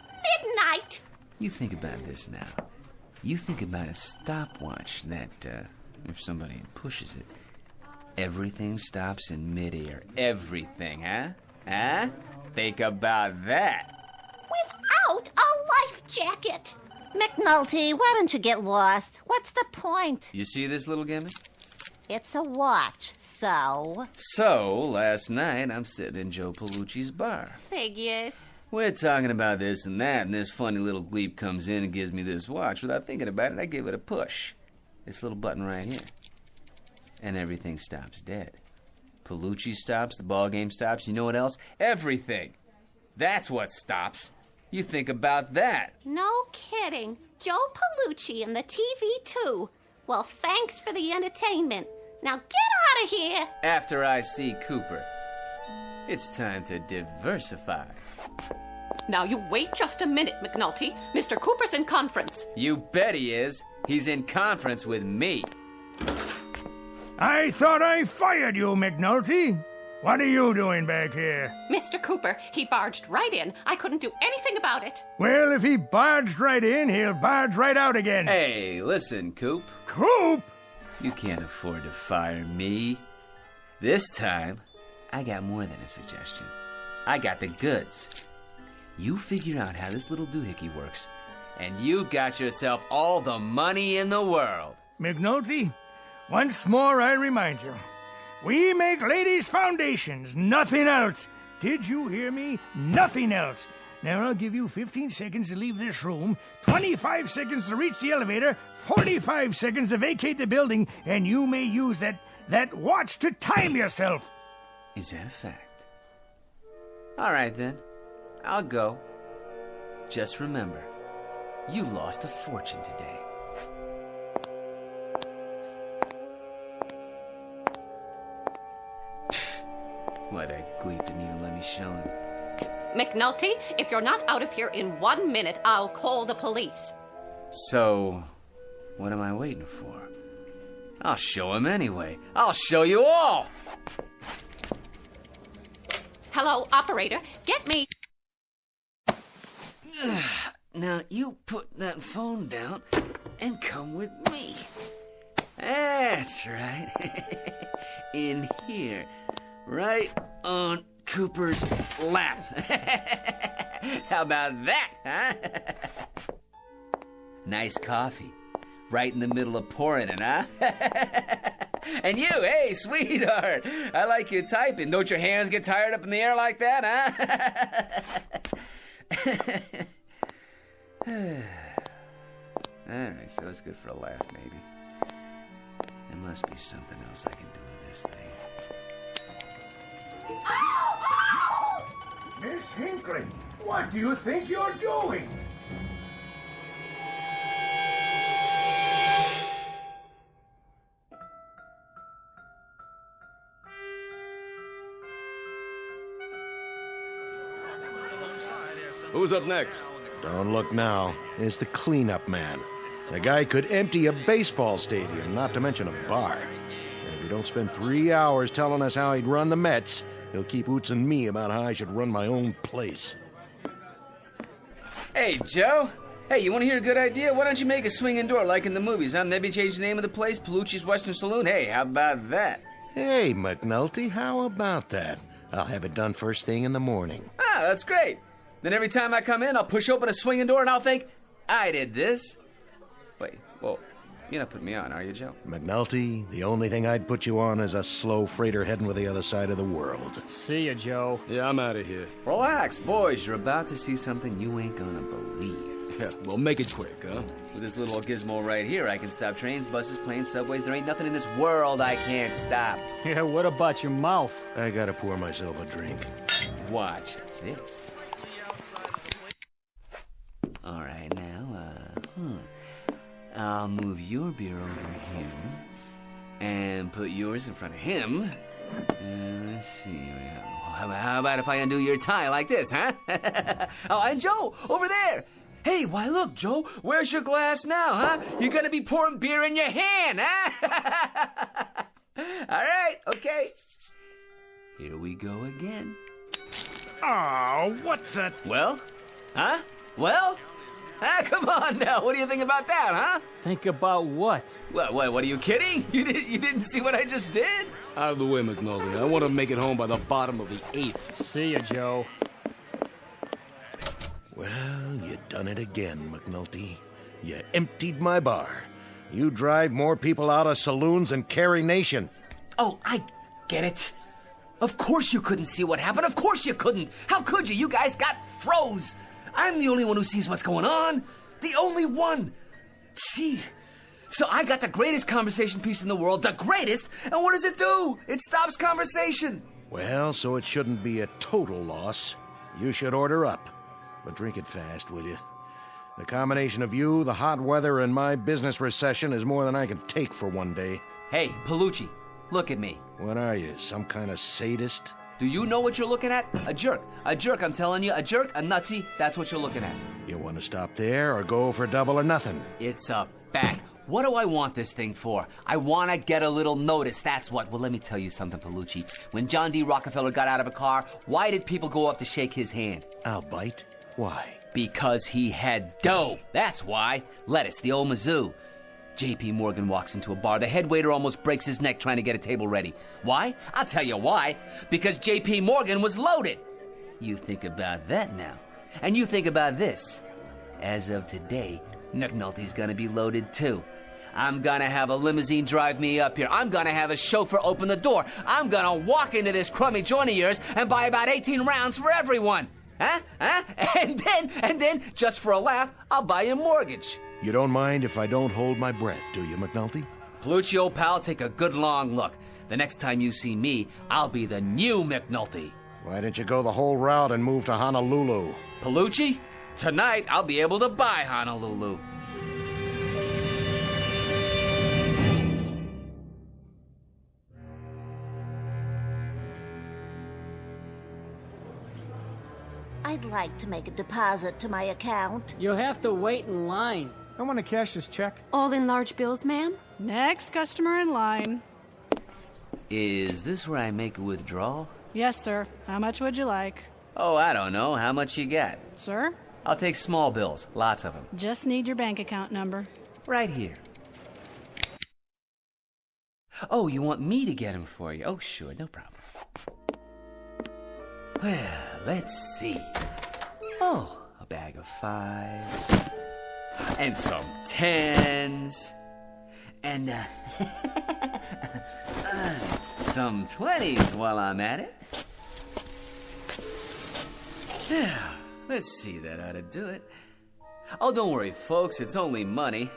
midnight. You think about this now. You think about a stopwatch that, if somebody pushes it, everything stops in midair. Everything, huh? Huh? Think about that. Without a life jacket. McNulty, why don't you get lost? What's the point? You see this little gimmick? It's a watch, so... So, last night, I'm sitting in Joe Pellucci's bar. Figures. We're talking about this and that, and this funny little gleep comes in and gives me this watch. Without thinking about it, I give it a push. This little button right here. And everything stops dead. Pellucci stops, the ball game stops, you know what else? Everything. That's what stops. You think about that. No kidding. Joe Pellucci and the TV, too. Well, thanks for the entertainment. Now get out of here. After I see Cooper, it's time to diversify. Now you wait just a minute, McNulty. Mr. Cooper's in conference. You bet he is. He's in conference with me. I thought I fired you, McNulty. What are you doing back here? Mr. Cooper, he barged right in. I couldn't do anything about it. Well, if he barged right in, he'll barge right out again. Hey, listen, Coop. Coop? You can't afford to fire me. This time, I got more than a suggestion. I got the goods. You figure out how this little doohickey works, and you got yourself all the money in the world. McNulty, once more I remind you, we make ladies' foundations, nothing else. Did you hear me? Nothing else. Now I'll give you 15 seconds to leave this room, 25 seconds to reach the elevator, 45 seconds to vacate the building, and you may use that watch to time yourself. Is that a fact? All right, then. I'll go. Just remember, you lost a fortune today. What a gleep didn't even let me show him. McNulty, if you're not out of here in 1 minute, I'll call the police. So, what am I waiting for? I'll show him anyway. I'll show you all! Hello, operator. Get me... Now, you put that phone down and come with me. That's right. In here. Right on Cooper's lap. How about that, huh? Nice coffee. Right in the middle of pouring it, huh? And you, hey, sweetheart. I like your typing. Don't your hands get tired up in the air like that, huh? All right, so it's good for a laugh, maybe. There must be something else I can do with this thing. Miss Hinckley, what do you think you're doing? Who's up next? Don't look now. It's the cleanup man. The guy could empty a baseball stadium, not to mention a bar. And if you don't spend 3 hours telling us how he'd run the Mets, he'll keep ootsing me about how I should run my own place. Hey, Joe. Hey, you want to hear a good idea? Why don't you make a swinging door like in the movies, huh? Maybe change the name of the place, Pellucci's Western Saloon. Hey, how about that? Hey, McNulty, how about that? I'll have it done first thing in the morning. Ah, that's great. Then every time I come in, I'll push open a swinging door and I'll think, I did this. Wait, whoa. You're not putting me on, are you, Joe? McNulty, the only thing I'd put you on is a slow freighter heading for the other side of the world. See ya, Joe. Yeah, I'm out of here. Relax, boys. You're about to see something you ain't gonna believe. Yeah, well, make it quick, huh? With this little gizmo right here, I can stop trains, buses, planes, subways. There ain't nothing in this world I can't stop. Yeah, what about your mouth? I gotta pour myself a drink. Watch this. All right, now, I'll move your beer over here and put yours in front of him. Let's see. How about if I undo your tie like this, huh? Oh, and Joe, over there. Hey, why look, Joe, where's your glass now, huh? You're gonna be pouring beer in your hand, huh? All right, okay. Here we go again. Oh, what the... Well? Huh? Well? Ah, come on now. What do you think about that, huh? Think about what? What, are you kidding? You didn't see what I just did? Out of the way, McNulty. I want to make it home by the bottom of the 8th. See ya, Joe. Well, you done it again, McNulty. You emptied my bar. You drive more people out of saloons than Carey Nation. Oh, I get it. Of course you couldn't see what happened. Of course you couldn't. How could you? You guys got froze. I'm the only one who sees what's going on. The only one. See? So I got the greatest conversation piece in the world. The greatest. And what does it do? It stops conversation. Well, so it shouldn't be a total loss. You should order up. But drink it fast, will you? The combination of you, the hot weather, and my business recession is more than I can take for one day. Hey, Palucci, look at me. What are you, some kind of sadist? Do you know what you're looking at? A jerk. A jerk, I'm telling you. A jerk, a nutsy. That's what you're looking at. You want to stop there or go for double or nothing? It's a fact. What do I want this thing for? I want to get a little notice, that's what. Well, let me tell you something, Palucci. When John D. Rockefeller got out of a car, why did people go up to shake his hand? I'll bite. Why? Because he had dough. That's why. Lettuce, the old Mizzou. J.P. Morgan walks into a bar. The head waiter almost breaks his neck trying to get a table ready. Why? I'll tell you why. Because J.P. Morgan was loaded. You think about that now. And you think about this. As of today, McNulty's gonna be loaded too. I'm gonna have a limousine drive me up here. I'm gonna have a chauffeur open the door. I'm gonna walk into this crummy joint of yours and buy about 18 rounds for everyone. Huh? And then, just for a laugh, I'll buy you a mortgage. You don't mind if I don't hold my breath, do you, McNulty? Palucci, old pal, take a good long look. The next time you see me, I'll be the new McNulty. Why didn't you go the whole route and move to Honolulu? Palucci, tonight I'll be able to buy Honolulu. I'd like to make a deposit to my account. You'll have to wait in line. I want to cash this check. All in large bills, ma'am? Next customer in line. Is this where I make a withdrawal? Yes, sir. How much would you like? Oh, I don't know. How much you got? Sir? I'll take small bills. Lots of them. Just need your bank account number. Right here. Oh, you want me to get them for you? Oh, sure. No problem. Well, let's see. Oh, a bag of 5s. And some 10s. And, some 20s while I'm at it. Yeah, let's see, that ought to do it. Oh, don't worry, folks, it's only money.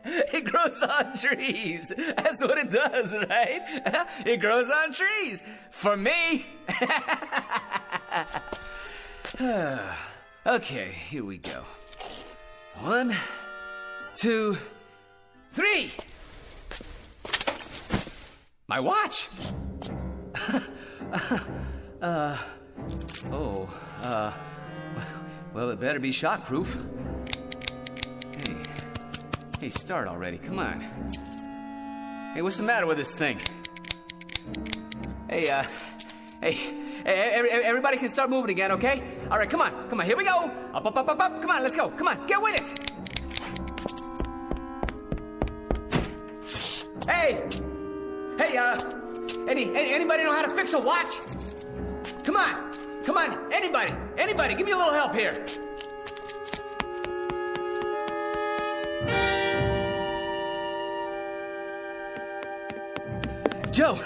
It grows on trees. That's what it does, right? It grows on trees. For me. Okay, here we go. 1, 2, 3. My watch. Well, it better be shockproof. Hey, start already, come on. Hey, what's the matter with this thing? Hey, everybody can start moving again, okay? All right, come on, here we go. Up, come on, let's go, come on, get with it. Hey, anybody know how to fix a watch? Come on, anybody, give me a little help here. Joe,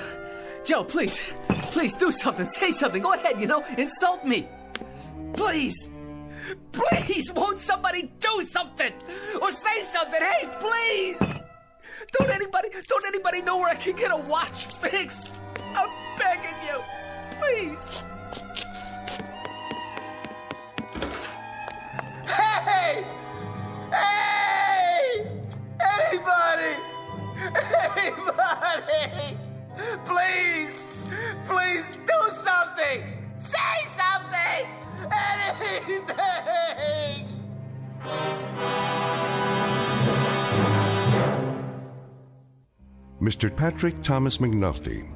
please do something. Say something. Go ahead, insult me. Please, won't somebody do something? Or say something, hey, please! Don't anybody know where I can get a watch fixed? I'm begging you, please. Hey! Anybody! Please do something! Say something! Anything! Mr. Patrick Thomas McNulty,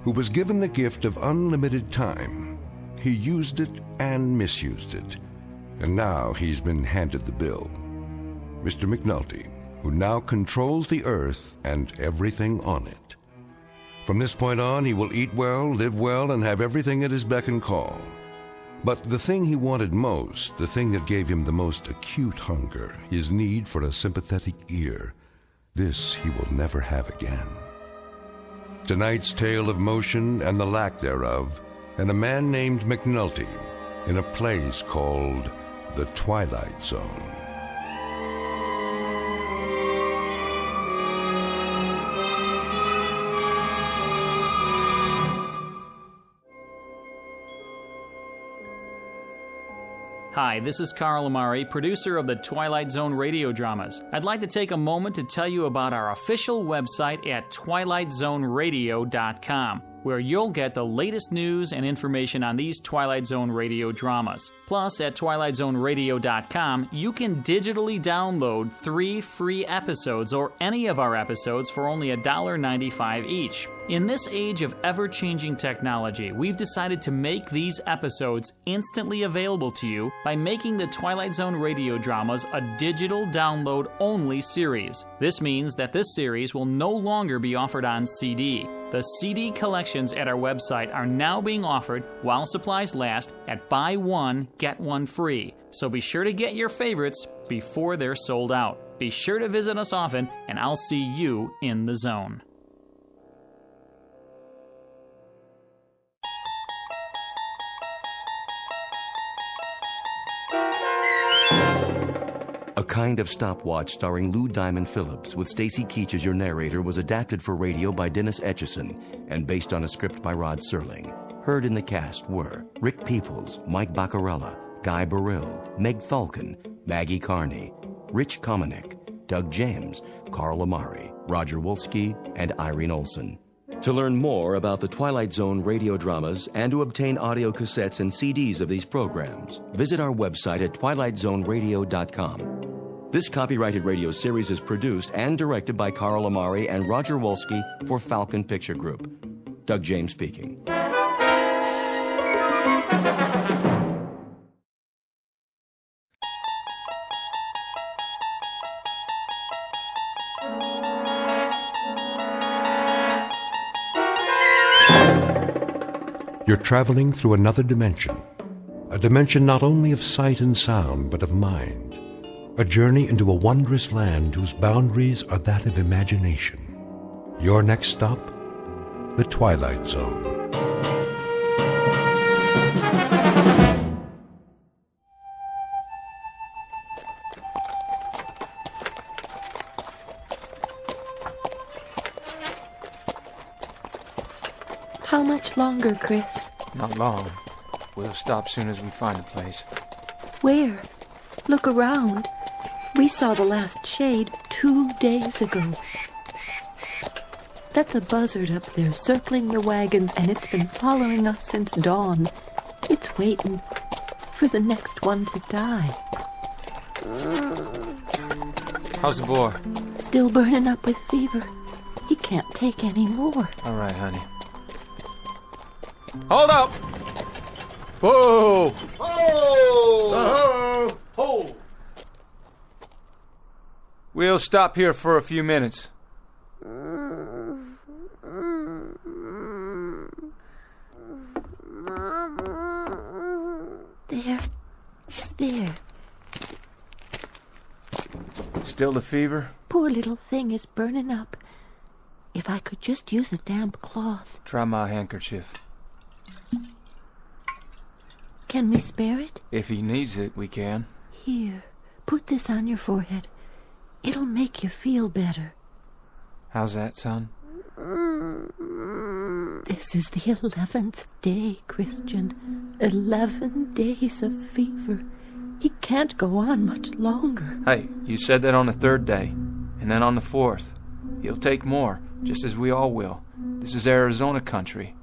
who was given the gift of unlimited time. He used it and misused it, and now he's been handed the bill. Mr. McNulty, who now controls the earth and everything on it. From this point on, he will eat well, live well, and have everything at his beck and call. But the thing he wanted most, the thing that gave him the most acute hunger, his need for a sympathetic ear, this he will never have again. Tonight's tale of motion and the lack thereof, and a man named McNulty in a place called the Twilight Zone. Hi, this is Carl Amari, producer of the Twilight Zone radio dramas. I'd like to take a moment to tell you about our official website at twilightzoneradio.com, where you'll get the latest news and information on these Twilight Zone radio dramas. Plus, at twilightzoneradio.com, you can digitally download 3 free episodes or any of our episodes for only $1.95 each. In this age of ever-changing technology, we've decided to make these episodes instantly available to you by making the Twilight Zone radio dramas a digital download-only series. This means that this series will no longer be offered on CD. The CD collections at our website are now being offered while supplies last at buy one, get one free. So be sure to get your favorites before they're sold out. Be sure to visit us often, and I'll see you in the zone. A Kind of Stopwatch starring Lou Diamond Phillips with Stacy Keach as your narrator was adapted for radio by Dennis Etchison and based on a script by Rod Serling. Heard in the cast were Rick Peoples, Mike Baccarella, Guy Burrill, Meg Thalken, Maggie Carney, Rich Komanek, Doug James, Carl Amari, Roger Wolski, and Irene Olson. To learn more about the Twilight Zone radio dramas and to obtain audio cassettes and CDs of these programs, visit our website at twilightzoneradio.com. This copyrighted radio series is produced and directed by Carl Amari and Roger Wolski for Falcon Picture Group. Doug James speaking. You're traveling through another dimension, a dimension not only of sight and sound, but of mind, a journey into a wondrous land whose boundaries are that of imagination. Your next stop, the Twilight Zone. How much longer, Chris? Not long. We'll stop soon as we find a place. Where? Look around. We saw the last shade 2 days ago. That's a buzzard up there circling the wagons, and it's been following us since dawn. It's waiting for the next one to die. How's the boar? Still burning up with fever. He can't take any more. All right, honey. Hold up! Whoa! Oh! Hold! We'll stop here for a few minutes. There. Still the fever? Poor little thing is burning up. If If I could just use a damp cloth. Try my handkerchief. Can we spare it? If he needs it, we can. Here, put this on your forehead. It'll make you feel better. How's that, son? This is the 11th day, Christian. 11 days of fever. He can't go on much longer. Hey, you said that on the 3rd day, and then on the 4th. He'll take more, just as we all will. This is Arizona country.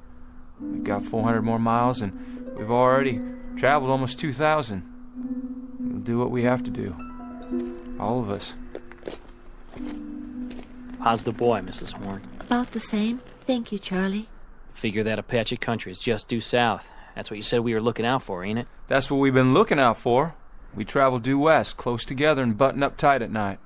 We've got 400 more miles, and we've already traveled almost 2,000. We'll do what we have to do. All of us. How's the boy, Mrs. Horn? About the same. Thank you, Charlie. Figure that Apache country is just due south. That's what you said we were looking out for, ain't it? That's what we've been looking out for. We travel due west, close together and button up tight at night.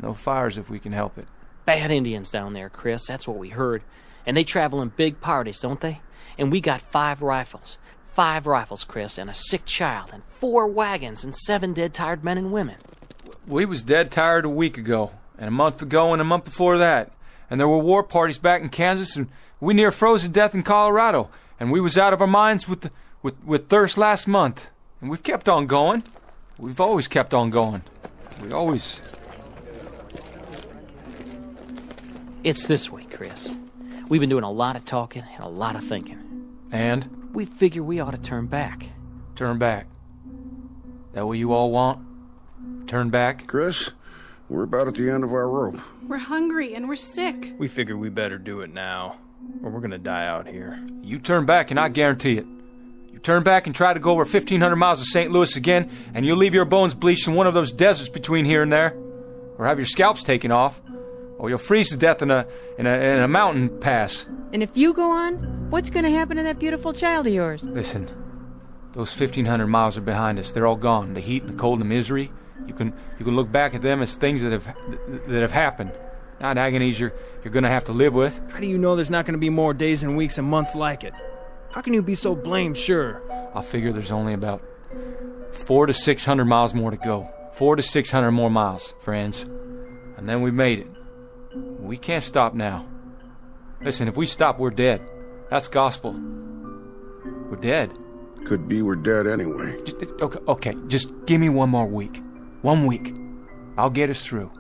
No fires if we can help it. Bad Indians down there, Chris. That's what we heard. And they travel in big parties, don't they? And we got 5 rifles. 5 rifles, Chris, and a sick child, and 4 wagons, and 7 dead, tired men and women. We was dead tired a week ago, and a month ago, and a month before that. And there were war parties back in Kansas, and we near froze to death in Colorado. And we was out of our minds with thirst last month. And we've kept on going. We've always kept on going. We always... It's this way, Chris. We've been doing a lot of talking and a lot of thinking. And? We figure we ought to turn back. Turn back? That what you all want? Turn back? Chris, we're about at the end of our rope. We're hungry and we're sick. We figure we better do it now, or we're gonna die out here. You turn back and I guarantee it. You turn back and try to go over 1,500 miles of St. Louis again, and you'll leave your bones bleached in one of those deserts between here and there. Or have your scalps taken off. Or you'll freeze to death in a mountain pass. And if you go on, what's going to happen to that beautiful child of yours? Listen, those 1,500 miles are behind us. They're all gone. The heat and the cold and the misery. You can look back at them as things that have happened, not agonies you're going to have to live with. How do you know there's not going to be more days and weeks and months like it? How can you be so blamed sure? I'll figure there's only about 400 to 600 miles more to go. 400 to 600 more miles, friends. And then we made it. We can't stop now. Listen, if we stop, we're dead. That's gospel. We're dead. Could be we're dead anyway. Okay, just give me one more week. 1 week. I'll get us through.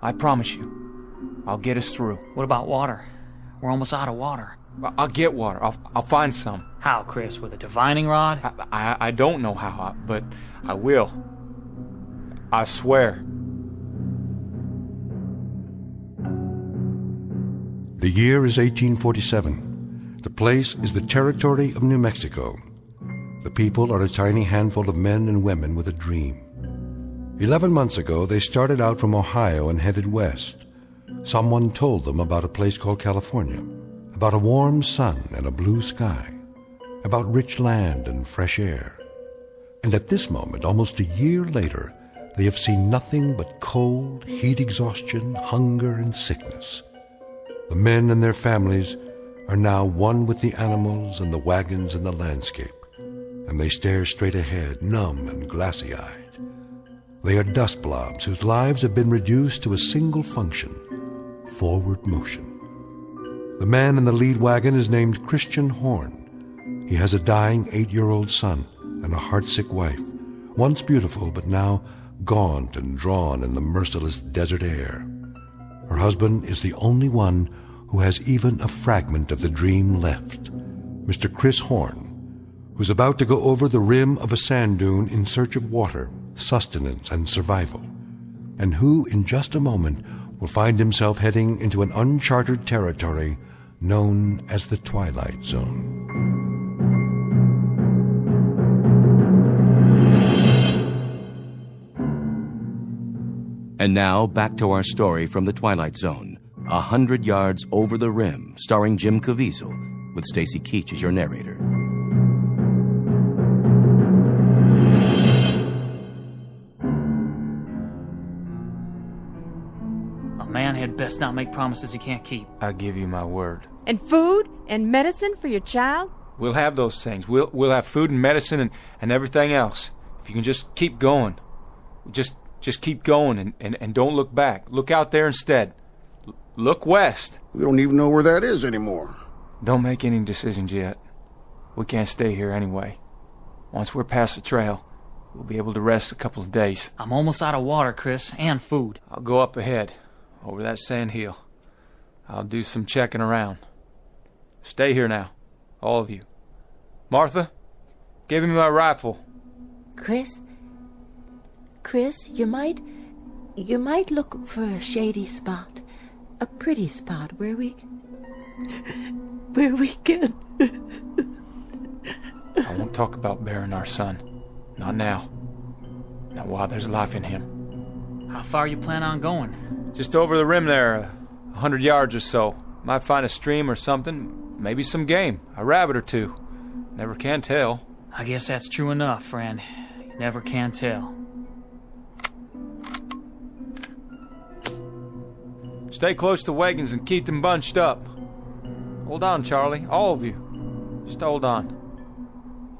I promise you. I'll get us through. What about water? We're almost out of water. I'll get water. I'll find some. How, Chris? With a divining rod? I don't know how, but I will. I swear. The year is 1847. The place is the territory of New Mexico. The people are a tiny handful of men and women with a dream. 11 months ago, they started out from Ohio and headed west. Someone told them about a place called California, about a warm sun and a blue sky, about rich land and fresh air. And at this moment, almost a year later, they have seen nothing but cold, heat exhaustion, hunger, and sickness. The men and their families are now one with the animals and the wagons and the landscape, and they stare straight ahead, numb and glassy-eyed. They are dust blobs whose lives have been reduced to a single function, forward motion. The man in the lead wagon is named Christian Horn. He has a dying 8-year-old son and a heartsick wife, once beautiful but now gaunt and drawn in the merciless desert air. Her husband is the only one who has even a fragment of the dream left, Mr. Chris Horn, who's about to go over the rim of a sand dune in search of water, sustenance, and survival, and who, in just a moment, will find himself heading into an uncharted territory known as the Twilight Zone. And now, back to our story from the Twilight Zone. 100 Yards Over the Rim, starring Jim Caviezel, with Stacy Keach as your narrator. A man had best not make promises he can't keep. I give you my word. And food and medicine for your child? We'll have those things. We'll have food and medicine and everything else. If you can just keep going. Just keep going and don't look back. Look out there instead. Look west. We don't even know where that is anymore. Don't make any decisions yet. We can't stay here anyway. Once we're past the trail, we'll be able to rest a couple of days. I'm almost out of water, Chris, and food. I'll go up ahead, over that sand hill. I'll do some checking around. Stay here now, all of you. Martha, give me my rifle. Chris, you might look for a shady spot, a pretty spot where we can. I won't talk about burying our son. Not now. Not while there's life in him. How far you plan on going? Just over the rim there, 100 yards or so. Might find a stream or something, maybe some game, a rabbit or two. Never can tell. I guess that's true enough, friend. You never can tell. Stay close to wagons and keep them bunched up. Hold on, Charlie, all of you. Just hold on.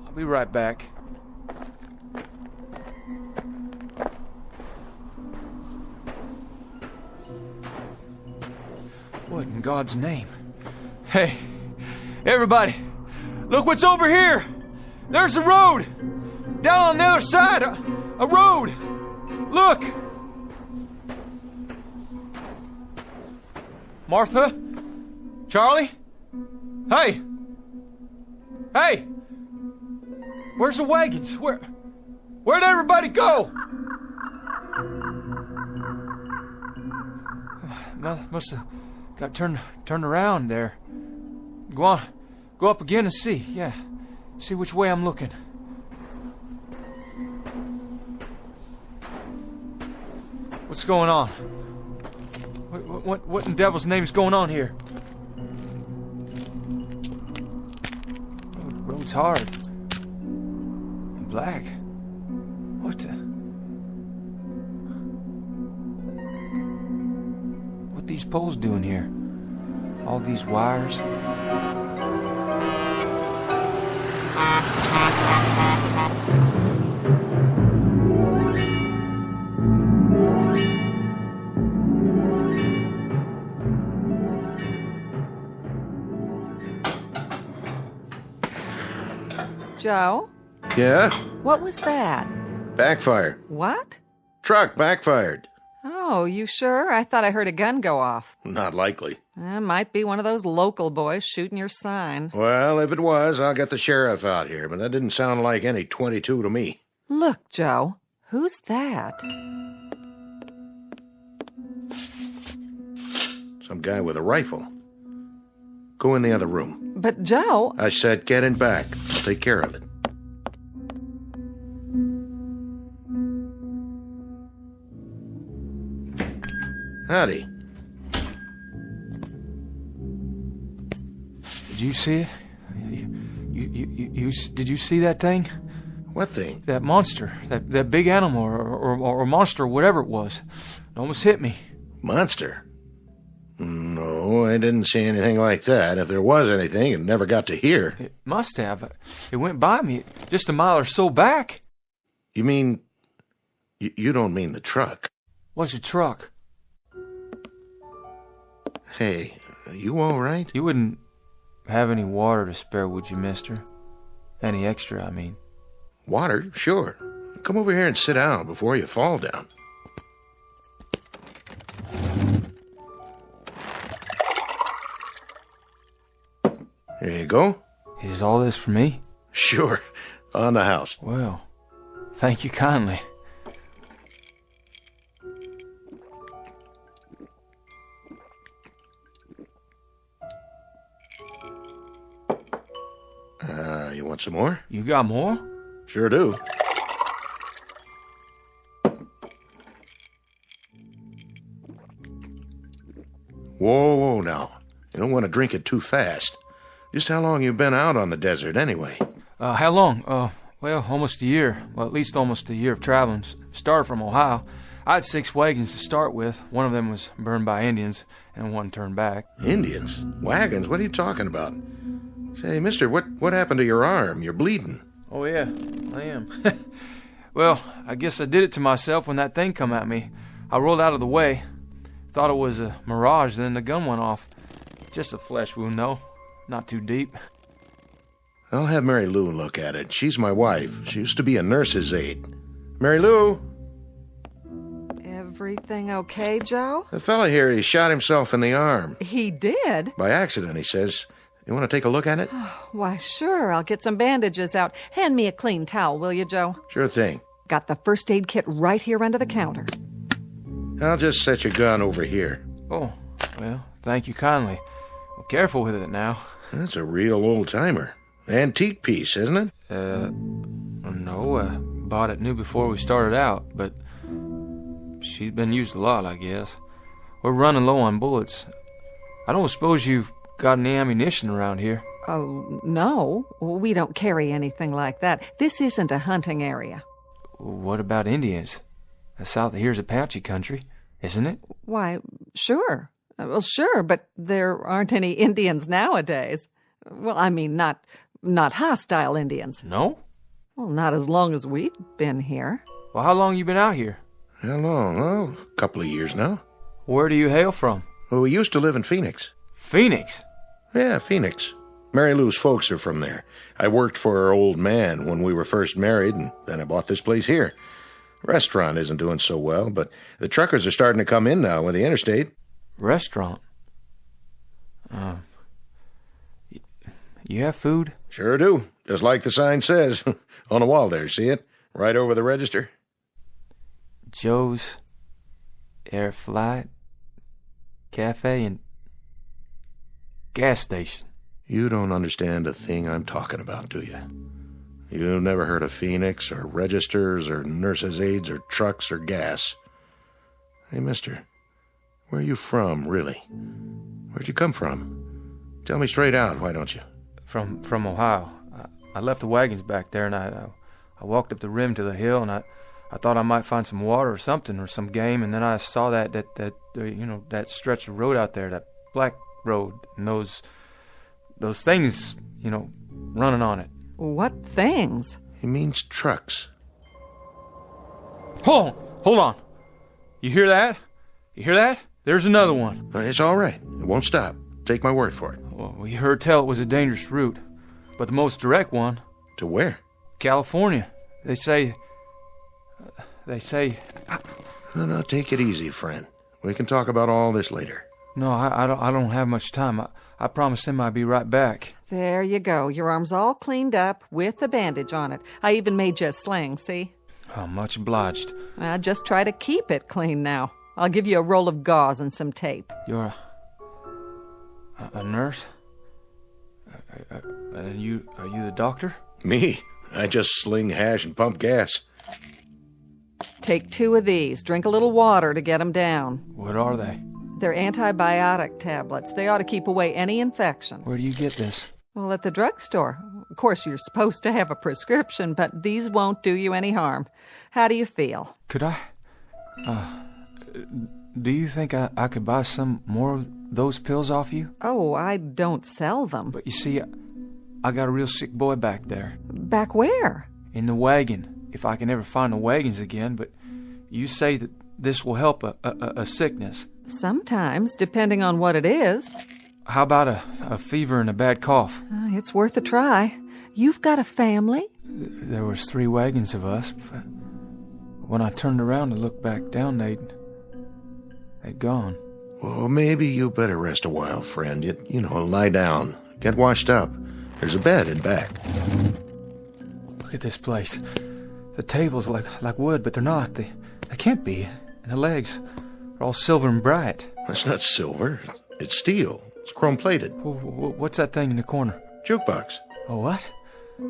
I'll be right back. What in God's name? Hey, everybody, look what's over here! There's a road! Down on the other side, a road! Look! Martha? Charlie? Hey! Hey! Where's the wagons? Where'd everybody go? Must have got turned around there. Go on. Go up again and see. Yeah. See which way I'm looking. What's going on? What in devil's name is going on here? Road's hard. And black. What the... What these poles doing here? All these wires? Joe? Yeah? What was that? Backfire. What? Truck backfired. Oh, you sure? I thought I heard a gun go off. Not likely. Might be one of those local boys shooting your sign. Well, if it was, I'll get the sheriff out here, but that didn't sound like any 22 to me. Look, Joe. Who's that? Some guy with a rifle. Go in the other room. But, Joe... I said get in back. I'll take care of it. Howdy. Did you see it? Did you see that thing? What thing? That monster. That big animal or monster, whatever it was. It almost hit me. Monster? No, I didn't see anything like that. If there was anything, it never got to here. It must have. It went by me just a mile or so back. You mean... You don't mean the truck? What's a truck? Hey, are you all right? You wouldn't have any water to spare, would you, mister? Any extra, I mean. Water? Sure. Come over here and sit down before you fall down. There you go. Is all this for me? Sure. On the house. Well, thank you kindly. You want some more? You got more? Sure do. Whoa, now. You don't want to drink it too fast. Just how long you been out on the desert, anyway? How long? Well, almost a year. Well, at least almost a year of traveling. Started from Ohio. I had 6 wagons to start with. One of them was burned by Indians, and one turned back. Indians? Wagons? What are you talking about? Say, mister, what happened to your arm? You're bleeding. Oh, yeah, I am. Well, I guess I did it to myself when that thing come at me. I rolled out of the way. Thought it was a mirage, then the gun went off. Just a flesh wound, though. Not too deep. I'll have Mary Lou look at it. She's my wife. She used to be a nurse's aide. Mary Lou? Everything okay, Joe? The fella here, he shot himself in the arm. He did? By accident, he says. You want to take a look at it? Why, sure. I'll get some bandages out. Hand me a clean towel, will you, Joe? Sure thing. Got the first aid kit right here under the counter. I'll just set your gun over here. Oh, well, thank you kindly. Well, careful with it now. That's a real old-timer. Antique piece, isn't it? No, bought it new before we started out, but she's been used a lot, I guess. We're running low on bullets. I don't suppose you've got any ammunition around here? Oh, no. We don't carry anything like that. This isn't a hunting area. What about Indians? South of here's Apache country, isn't it? Why, sure. Well, sure, but there aren't any Indians nowadays. Well, I mean, not hostile Indians. No? Well, not as long as we've been here. Well, how long you been out here? How long? Oh, a couple of years now. Where do you hail from? Well, we used to live in Phoenix. Phoenix? Yeah, Phoenix. Mary Lou's folks are from there. I worked for her old man when we were first married, and then I bought this place here. Restaurant isn't doing so well, but the truckers are starting to come in now with the interstate. Restaurant? You have food? Sure do. Just like the sign says. On the wall there, see it? Right over the register. Joe's Air Flight Cafe and gas station. You don't understand a thing I'm talking about, do you? You've never heard of Phoenix, or registers, or nurses' aides, or trucks, or gas. Hey, mister, where are you from, really? Where'd you come from? Tell me straight out, why don't you? From Ohio. I left the wagons back there, and I walked up the rim to the hill, and I thought I might find some water or something, or some game, and then I saw that stretch of road out there, that black road, and those things, running on it. What things? He means trucks. Hold on. You hear that? You hear that? There's another one. It's all right. It won't stop. Take my word for it. Well, we heard tell it was a dangerous route, but the most direct one. To where? California. They say... No, take it easy, friend. We can talk about all this later. No, I don't have much time. I promised him I'd be right back. There you go. Your arm's all cleaned up with a bandage on it. I even made you a sling, see? Oh, much obliged. Just try to keep it clean now. I'll give you a roll of gauze and some tape. You're a nurse? Are you the doctor? Me? I just sling hash and pump gas. Take 2 of these. Drink a little water to get them down. What are they? They're antibiotic tablets. They ought to keep away any infection. Where do you get this? Well, at the drugstore. Of course, you're supposed to have a prescription, but these won't do you any harm. How do you feel? Could I? Do you think I could buy some more of those pills off you? Oh, I don't sell them. But you see, I got a real sick boy back there. Back where? In the wagon, if I can ever find the wagons again, but you say that this will help a sickness. Sometimes, depending on what it is. How about a fever and a bad cough? It's worth a try. You've got a family? There was 3 wagons of us, but when I turned around to look back down, they'd gone. Well, maybe you better rest a while, friend. Lie down. Get washed up. There's a bed in back. Look at this place. The tables like wood, but they're not. They can't be. And the legs are all silver and bright. That's not silver. It's steel. It's chrome-plated. What's that thing in the corner? Jukebox. A what?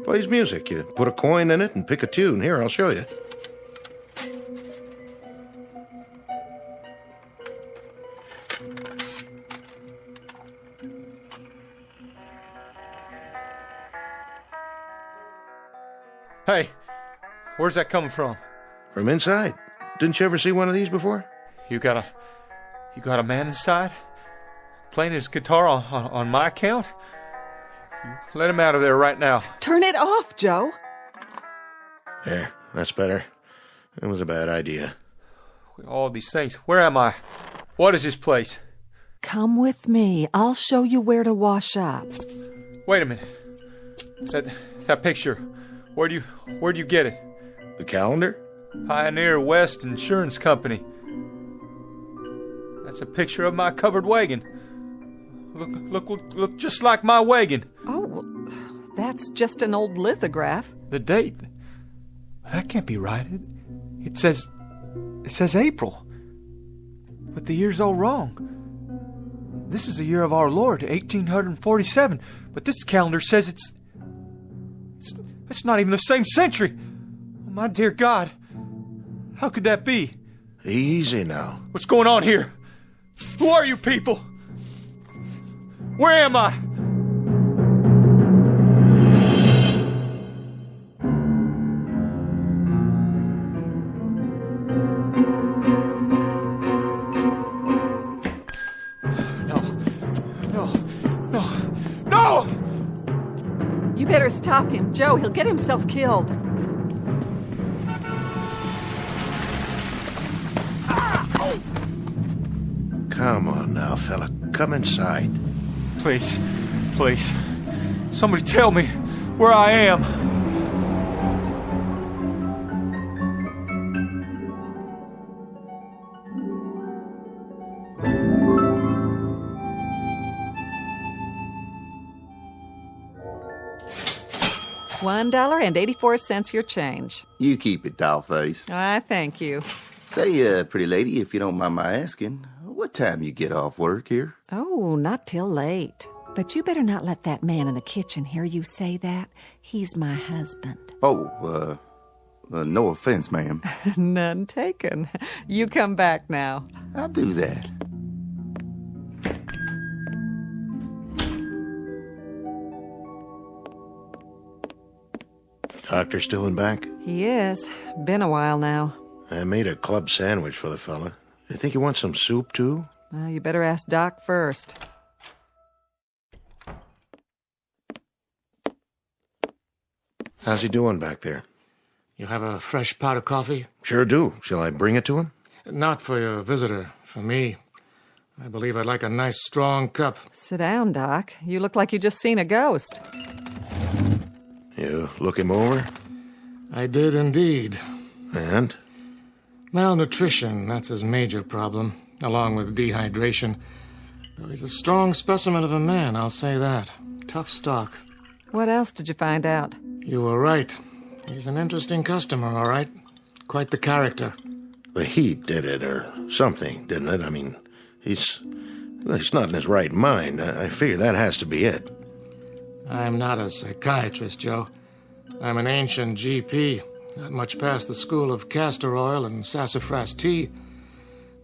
Plays music. You put a coin in it and pick a tune. Here, I'll show you. Hey, where's that coming from? From inside. Didn't you ever see one of these before? You got a man inside? Playing his guitar on my account? You let him out of there right now. Turn it off, Joe. There, that's better. It was a bad idea. All these things. Where am I? What is this place? Come with me. I'll show you where to wash up. Wait a minute. That picture. Where'd you get it? The calendar? Pioneer West Insurance Company. That's a picture of my covered wagon. Look just like my wagon. Oh, well, that's just an old lithograph. The date. That can't be right. It says April. But the year's all wrong. This is the year of our Lord, 1847. But this calendar says it's not even the same century. Oh, my dear God. How could that be? Easy now. What's going on here? Who are you people? Where am I? No! You better stop him, Joe. He'll get himself killed. Come on now, fella. Come inside. Please. Somebody tell me where I am. $1.84 your change. You keep it, dollface. I thank you. Say, pretty lady, if you don't mind my asking, what time you get off work here? Oh, not till late. But you better not let that man in the kitchen hear you say that. He's my husband. Oh, no offense, ma'am. None taken. You come back now. I'll do that. Doctor still in back? He is. Been a while now. I made a club sandwich for the fella. You think you want some soup, too? Well, you better ask Doc first. How's he doing back there? You have a fresh pot of coffee? Sure do. Shall I bring it to him? Not for your visitor. For me. I believe I'd like a nice, strong cup. Sit down, Doc. You look like you just seen a ghost. You look him over? I did indeed. And? Malnutrition, that's his major problem, along with dehydration. Though he's a strong specimen of a man, I'll say that. Tough stock. What else did you find out? You were right. He's an interesting customer, all right. Quite the character. The heat did it, or something, didn't it? I mean, he's not in his right mind. I figure that has to be it. I'm not a psychiatrist, Joe. I'm an ancient GP, not much past the school of castor oil and sassafras tea.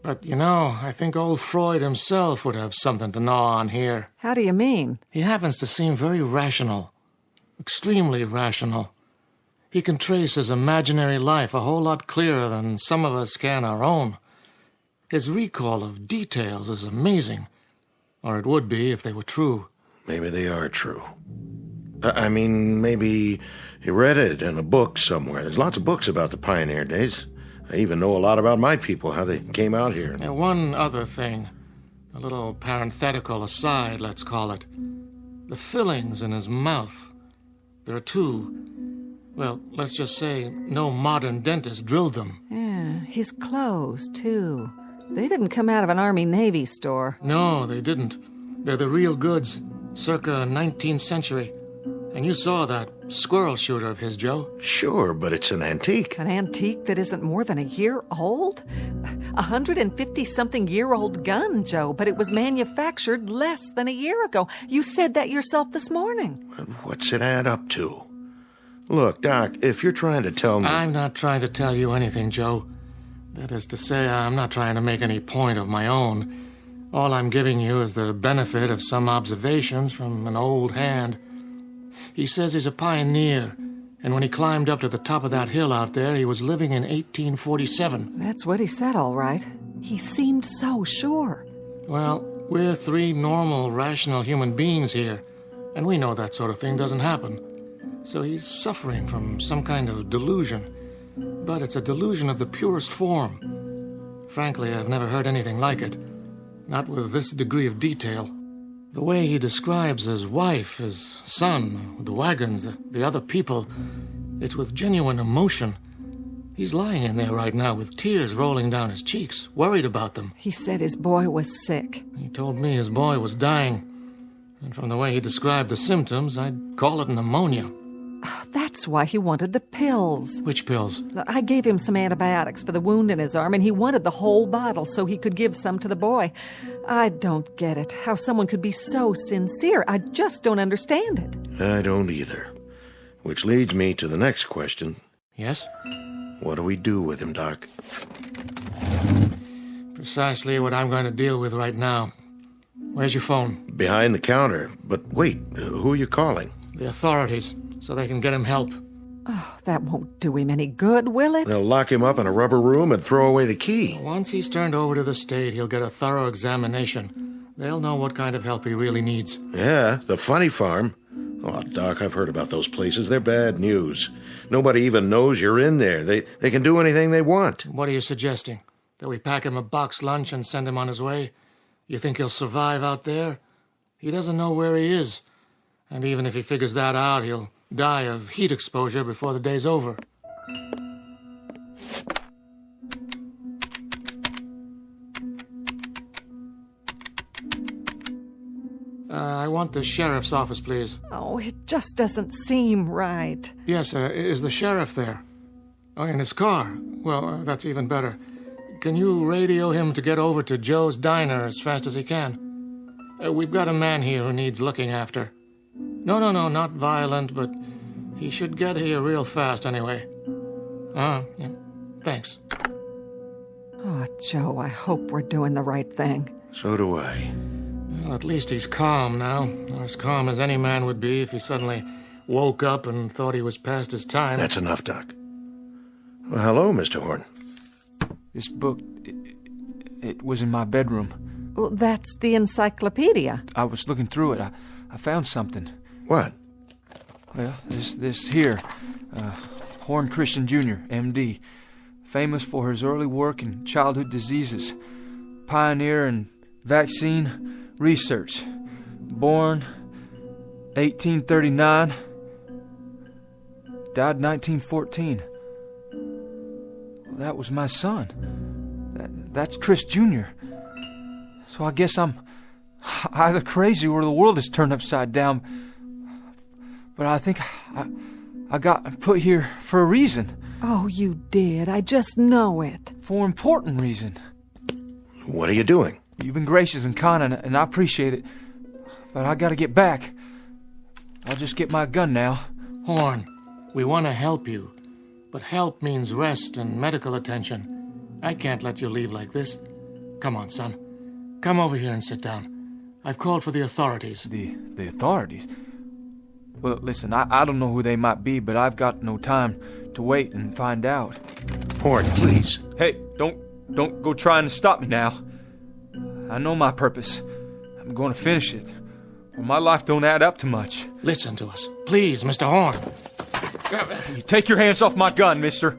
But, I think old Freud himself would have something to gnaw on here. How do you mean? He happens to seem very rational. Extremely rational. He can trace his imaginary life a whole lot clearer than some of us can our own. His recall of details is amazing. Or it would be if they were true. Maybe they are true. I mean, maybe he read it in a book somewhere. There's lots of books about the pioneer days. I even know a lot about my people, how they came out here. One other thing. A little parenthetical aside, let's call it. The fillings in his mouth. There are two. Well, let's just say no modern dentist drilled them. Yeah, his clothes, too. They didn't come out of an Army-Navy store. No, they didn't. They're the real goods. Circa 19th century. And you saw that squirrel shooter of his, Joe? Sure, but it's an antique. An antique that isn't more than a year old? 150-something-year-old gun, Joe, but it was manufactured less than a year ago. You said that yourself this morning. What's it add up to? Look, Doc, if you're trying to tell me... I'm not trying to tell you anything, Joe. That is to say, I'm not trying to make any point of my own. All I'm giving you is the benefit of some observations from an old hand. He says he's a pioneer, and when he climbed up to the top of that hill out there, he was living in 1847. That's what he said, all right. He seemed so sure. Well, we're three normal, rational human beings here, and we know that sort of thing doesn't happen. So he's suffering from some kind of delusion. But it's a delusion of the purest form. Frankly, I've never heard anything like it. Not with this degree of detail. The way he describes his wife, his son, the wagons, the other people, it's with genuine emotion. He's lying in there right now with tears rolling down his cheeks, worried about them. He said his boy was sick. He told me his boy was dying. And from the way he described the symptoms, I'd call it pneumonia. That's why he wanted the pills. Which pills? I gave him some antibiotics for the wound in his arm, and he wanted the whole bottle so he could give some to the boy. I don't get it. How someone could be so sincere. I just don't understand it. I don't either. Which leads me to the next question. Yes? What do we do with him, Doc? Precisely what I'm going to deal with right now. Where's your phone? Behind the counter. But wait, who are you calling? The authorities, so they can get him help. Oh, that won't do him any good, will it? They'll lock him up in a rubber room and throw away the key. Once he's turned over to the state, he'll get a thorough examination. They'll know what kind of help he really needs. Yeah, the funny farm. Oh, Doc, I've heard about those places. They're bad news. Nobody even knows you're in there. They can do anything they want. What are you suggesting? That we pack him a box lunch and send him on his way? You think he'll survive out there? He doesn't know where he is. And even if he figures that out, he'll die of heat exposure before the day's over. I want the sheriff's office, please. Oh, it just doesn't seem right. Yes, is the sheriff there? Oh, in his car? Well, that's even better. Can you radio him to get over to Joe's Diner as fast as he can? We've got a man here who needs looking after. No, not violent, but he should get here real fast anyway. Yeah. Thanks. Oh, Joe, I hope we're doing the right thing. So do I. Well, at least he's calm now. As calm as any man would be if he suddenly woke up and thought he was past his time. That's enough, Doc. Well, hello, Mr. Horn. This book, it was in my bedroom. Well, that's the encyclopedia. I was looking through it. I found something. What? Well, this here. Horn Christian Jr., M.D., famous for his early work in childhood diseases, pioneer in vaccine research. Born 1839, died 1914. That was my son. That's Chris Jr. So I guess I'm either crazy or the world is turned upside down. But I think I got put here for a reason. Oh, you did. I just know it. For an important reason. What are you doing? You've been gracious and kind, and I appreciate it. But I gotta get back. I'll just get my gun now. Horn, we want to help you. But help means rest and medical attention. I can't let you leave like this. Come on, son. Come over here and sit down. I've called for the authorities. The authorities? Well, listen, I don't know who they might be, but I've got no time to wait and find out. Horn, please. Hey, don't go trying to stop me now. I know my purpose. I'm going to finish it. Or my life don't add up to much. Listen to us. Please, Mr. Horn. You take your hands off my gun, mister.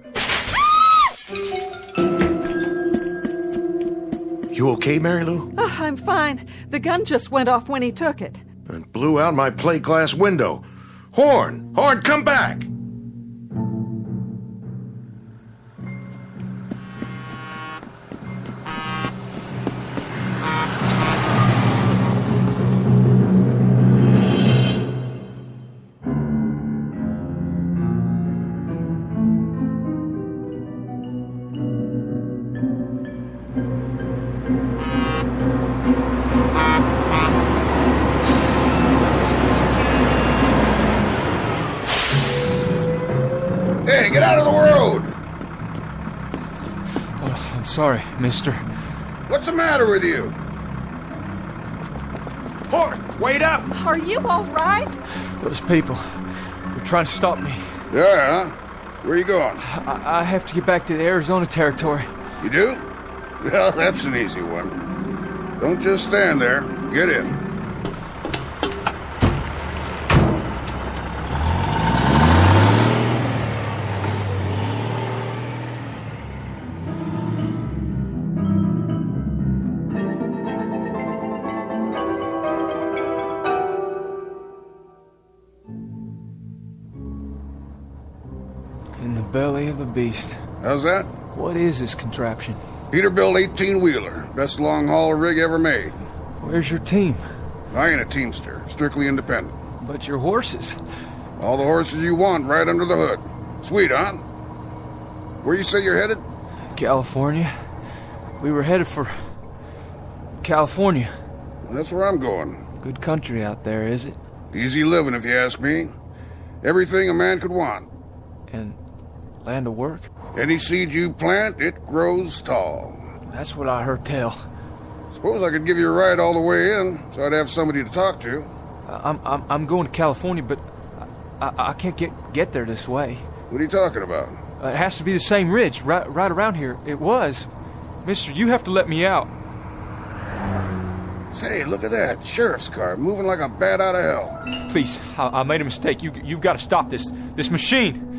You okay, Mary Lou? Oh, I'm fine. The gun just went off when he took it. And blew out my plate glass window. Horn! Horn, come back! Hey, get out of the road! Oh, I'm sorry, mister. What's the matter with you? Horn, wait up! Are you all right? Those people, they're trying to stop me. Yeah? Where are you going? I have to get back to the Arizona territory. You do? Well, that's an easy one. Don't just stand there. Get in. belly of the beast. How's that? What is this contraption? Peterbilt 18-wheeler. Best long-haul rig ever made. Where's your team? I ain't a teamster. Strictly independent. But your horses? All the horses you want right under the hood. Sweet, huh? Where you say you're headed? California. We were headed for California. That's where I'm going. Good country out there, is it? Easy living, if you ask me. Everything a man could want. And land of work? Any seed you plant, it grows tall. That's what I heard tell. Suppose I could give you a ride all the way in, so I'd have somebody to talk to. I'm going to California, but I can't get there this way. What are you talking about? It has to be the same ridge, right around here. It was. Mister, you have to let me out. Say, look at that. Sheriff's car, moving like a bat out of hell. Please, I made a mistake. You've got to stop this machine.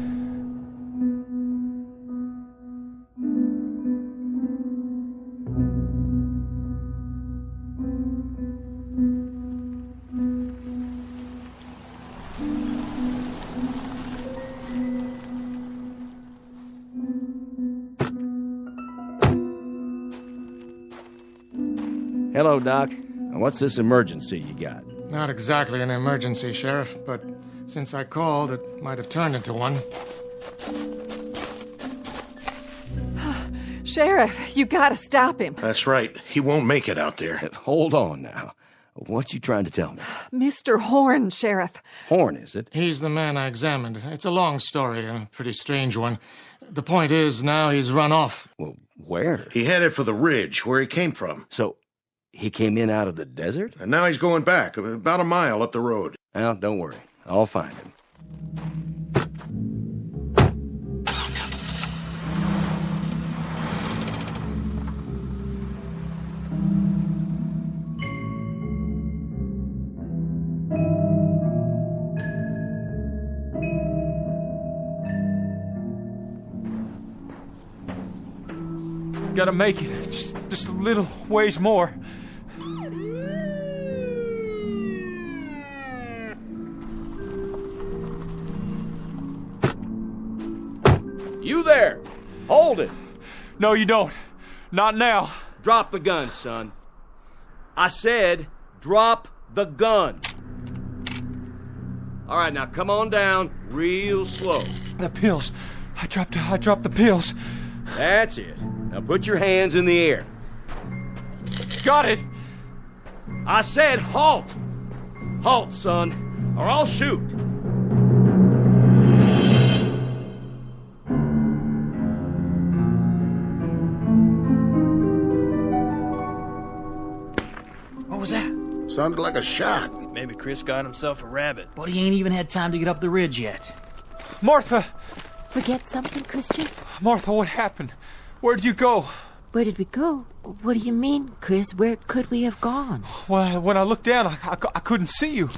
Hello, Doc. What's this emergency you got? Not exactly an emergency, Sheriff, but since I called, it might have turned into one. Sheriff, you gotta stop him. That's right. He won't make it out there. Hold on now. What you trying to tell me? Mr. Horn, Sheriff. Horn, is it? He's the man I examined. It's a long story, a pretty strange one. The point is, now he's run off. Well, where? He headed for the ridge, where he came from. So, he came in out of the desert? And now he's going back, about a mile up the road. Well, don't worry. I'll find him. Gotta make it. Just a little ways more. You there! Hold it! No, you don't. Not now. Drop the gun, son. I said, drop the gun. All right, now come on down real slow. The pills. I dropped the pills. That's it. Now put your hands in the air. Got it! I said halt! Halt, son, or I'll shoot. What was that? Sounded like a shot. Maybe Chris got himself a rabbit. But he ain't even had time to get up the ridge yet. Martha! Forget something, Christian? Martha, what happened? Where'd you go? Where did we go? What do you mean, Chris? Where could we have gone? When I looked down, I couldn't see you.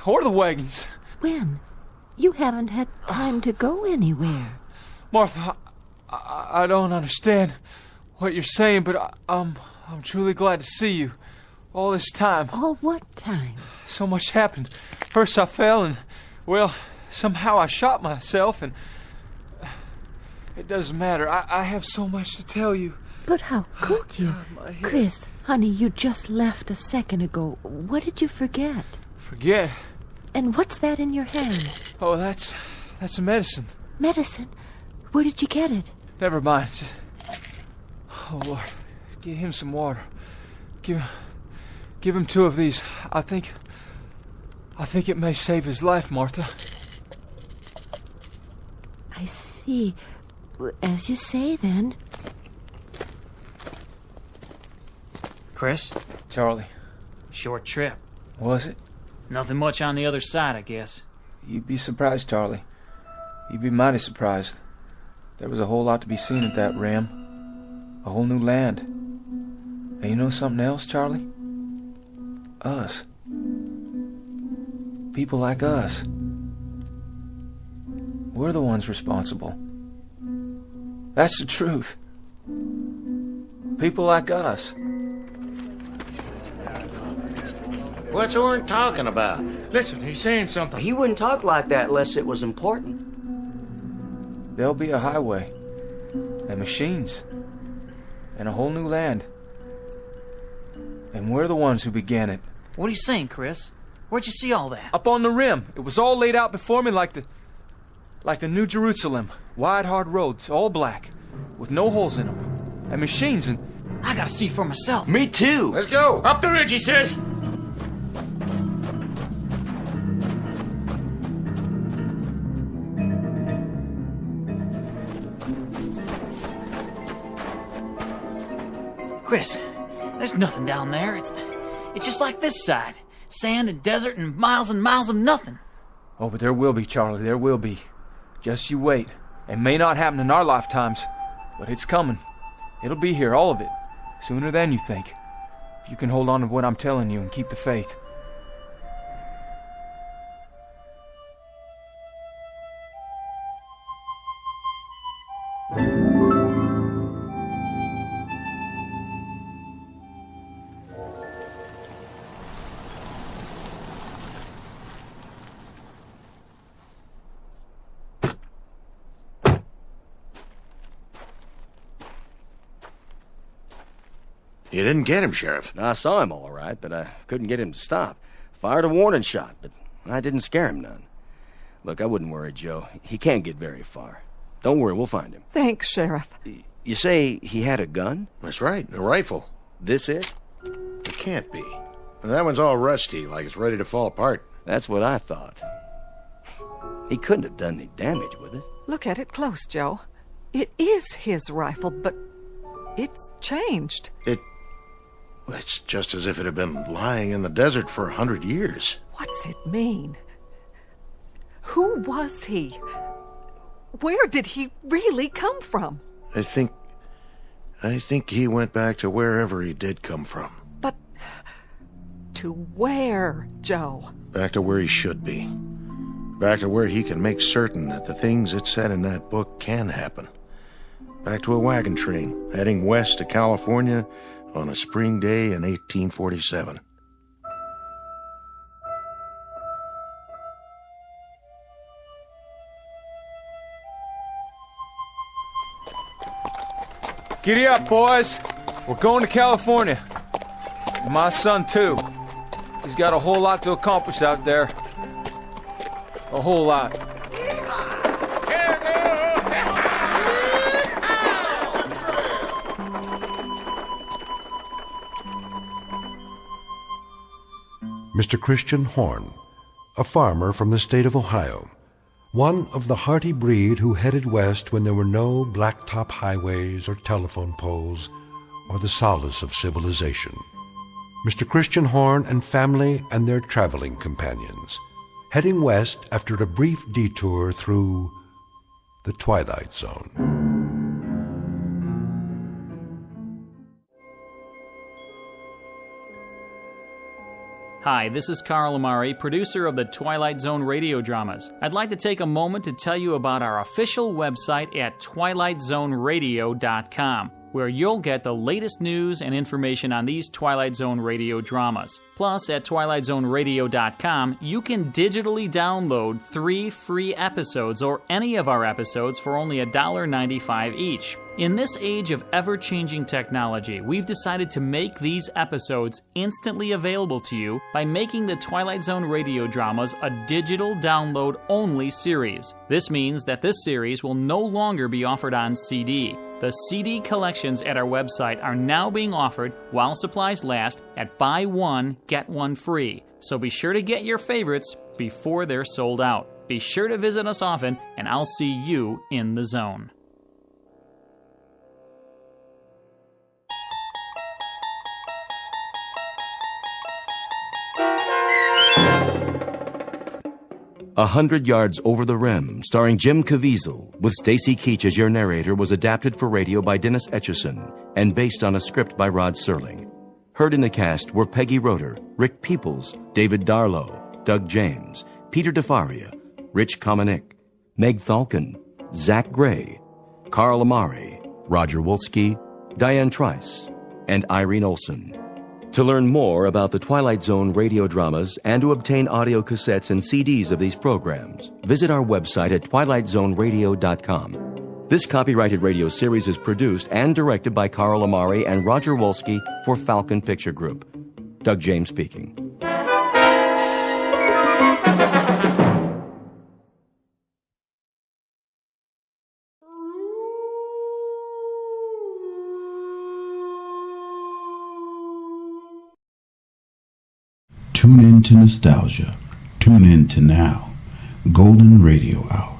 Or the wagons. When? You haven't had time to go anywhere. Martha, I don't understand what you're saying, but I'm truly glad to see you. All this time. All what time? So much happened. First I fell and, well, somehow I shot myself and... It doesn't matter. I have so much to tell you. But how could you? Chris, honey, you just left a second ago. What did you forget? Forget? And what's that in your hand? Oh, that's a medicine. Medicine? Where did you get it? Never mind. Oh, Lord. Give him some water. Give him 2 of these. I think it may save his life, Martha. I see. As you say, then. Chris? Charlie. Short trip. Was it? Nothing much on the other side, I guess. You'd be surprised, Charlie. You'd be mighty surprised. There was a whole lot to be seen at that ram. A whole new land. And you know something else, Charlie? Us. People like us. We're the ones responsible. That's the truth. People like us. What's Horn talking about? Listen, he's saying something. He wouldn't talk like that unless it was important. There'll be a highway, and machines, and a whole new land. And we're the ones who began it. What are you saying, Chris? Where'd you see all that? Up on the rim. It was all laid out before me like the New Jerusalem. Wide, hard roads, all black, with no holes in them. And machines and... I gotta see for myself. Me too. Let's go. Up the ridge, he says. Chris, there's nothing down there. It's just like this side. Sand and desert and miles of nothing. Oh, but there will be, Charlie, there will be. Just you wait. It may not happen in our lifetimes, but it's coming. It'll be here, all of it. Sooner than you think. If you can hold on to what I'm telling you and keep the faith. You didn't get him, Sheriff. I saw him all right, but I couldn't get him to stop. Fired a warning shot, but I didn't scare him none. Look, I wouldn't worry, Joe. He can't get very far. Don't worry, we'll find him. Thanks, Sheriff. You say he had a gun? That's right, a rifle. This it? It can't be. That one's all rusty, like it's ready to fall apart. That's what I thought. He couldn't have done any damage with it. Look at it close, Joe. It is his rifle, but it's changed. It's just as if it had been lying in the desert for 100 years. What's it mean? Who was he? Where did he really come from? I think he went back to wherever he did come from. But to where, Joe? Back to where he should be. Back to where he can make certain that the things it said in that book can happen. Back to a wagon train heading west to California on a spring day in 1847. Giddy up, boys. We're going to California. And my son, too. He's got a whole lot to accomplish out there. A whole lot. Mr. Christian Horn, a farmer from the state of Ohio, one of the hearty breed who headed west when there were no blacktop highways or telephone poles or the solace of civilization. Mr. Christian Horn and family and their traveling companions, heading west after a brief detour through the Twilight Zone. Hi, this is Carl Amari, producer of the Twilight Zone radio dramas. I'd like to take a moment to tell you about our official website at twilightzoneradio.com, where you'll get the latest news and information on these Twilight Zone radio dramas. Plus, at twilightzoneradio.com, you can digitally download 3 free episodes or any of our episodes for only $1.95 each. In this age of ever-changing technology, we've decided to make these episodes instantly available to you by making the Twilight Zone radio dramas a digital download-only series. This means that this series will no longer be offered on CD. The CD collections at our website are now being offered while supplies last at buy one, get one free. So be sure to get your favorites before they're sold out. Be sure to visit us often, and I'll see you in the zone. A 100 Yards Over the Rim, starring Jim Caviezel, with Stacy Keach as your narrator, was adapted for radio by Dennis Etchison and based on a script by Rod Serling. Heard in the cast were Peggy Roeder, Rick Peoples, David Darlow, Doug James, Peter DeFaria, Rich Komenick, Meg Thalken, Zach Gray, Carl Amari, Roger Wolski, Diane Trice, and Irene Olson. To learn more about the Twilight Zone radio dramas and to obtain audio cassettes and CDs of these programs, visit our website at twilightzoneradio.com. This copyrighted radio series is produced and directed by Carl Amari and Roger Wolski for Falcon Picture Group. Doug James speaking. Tune in to nostalgia. Tune in to now. Golden Radio Hour.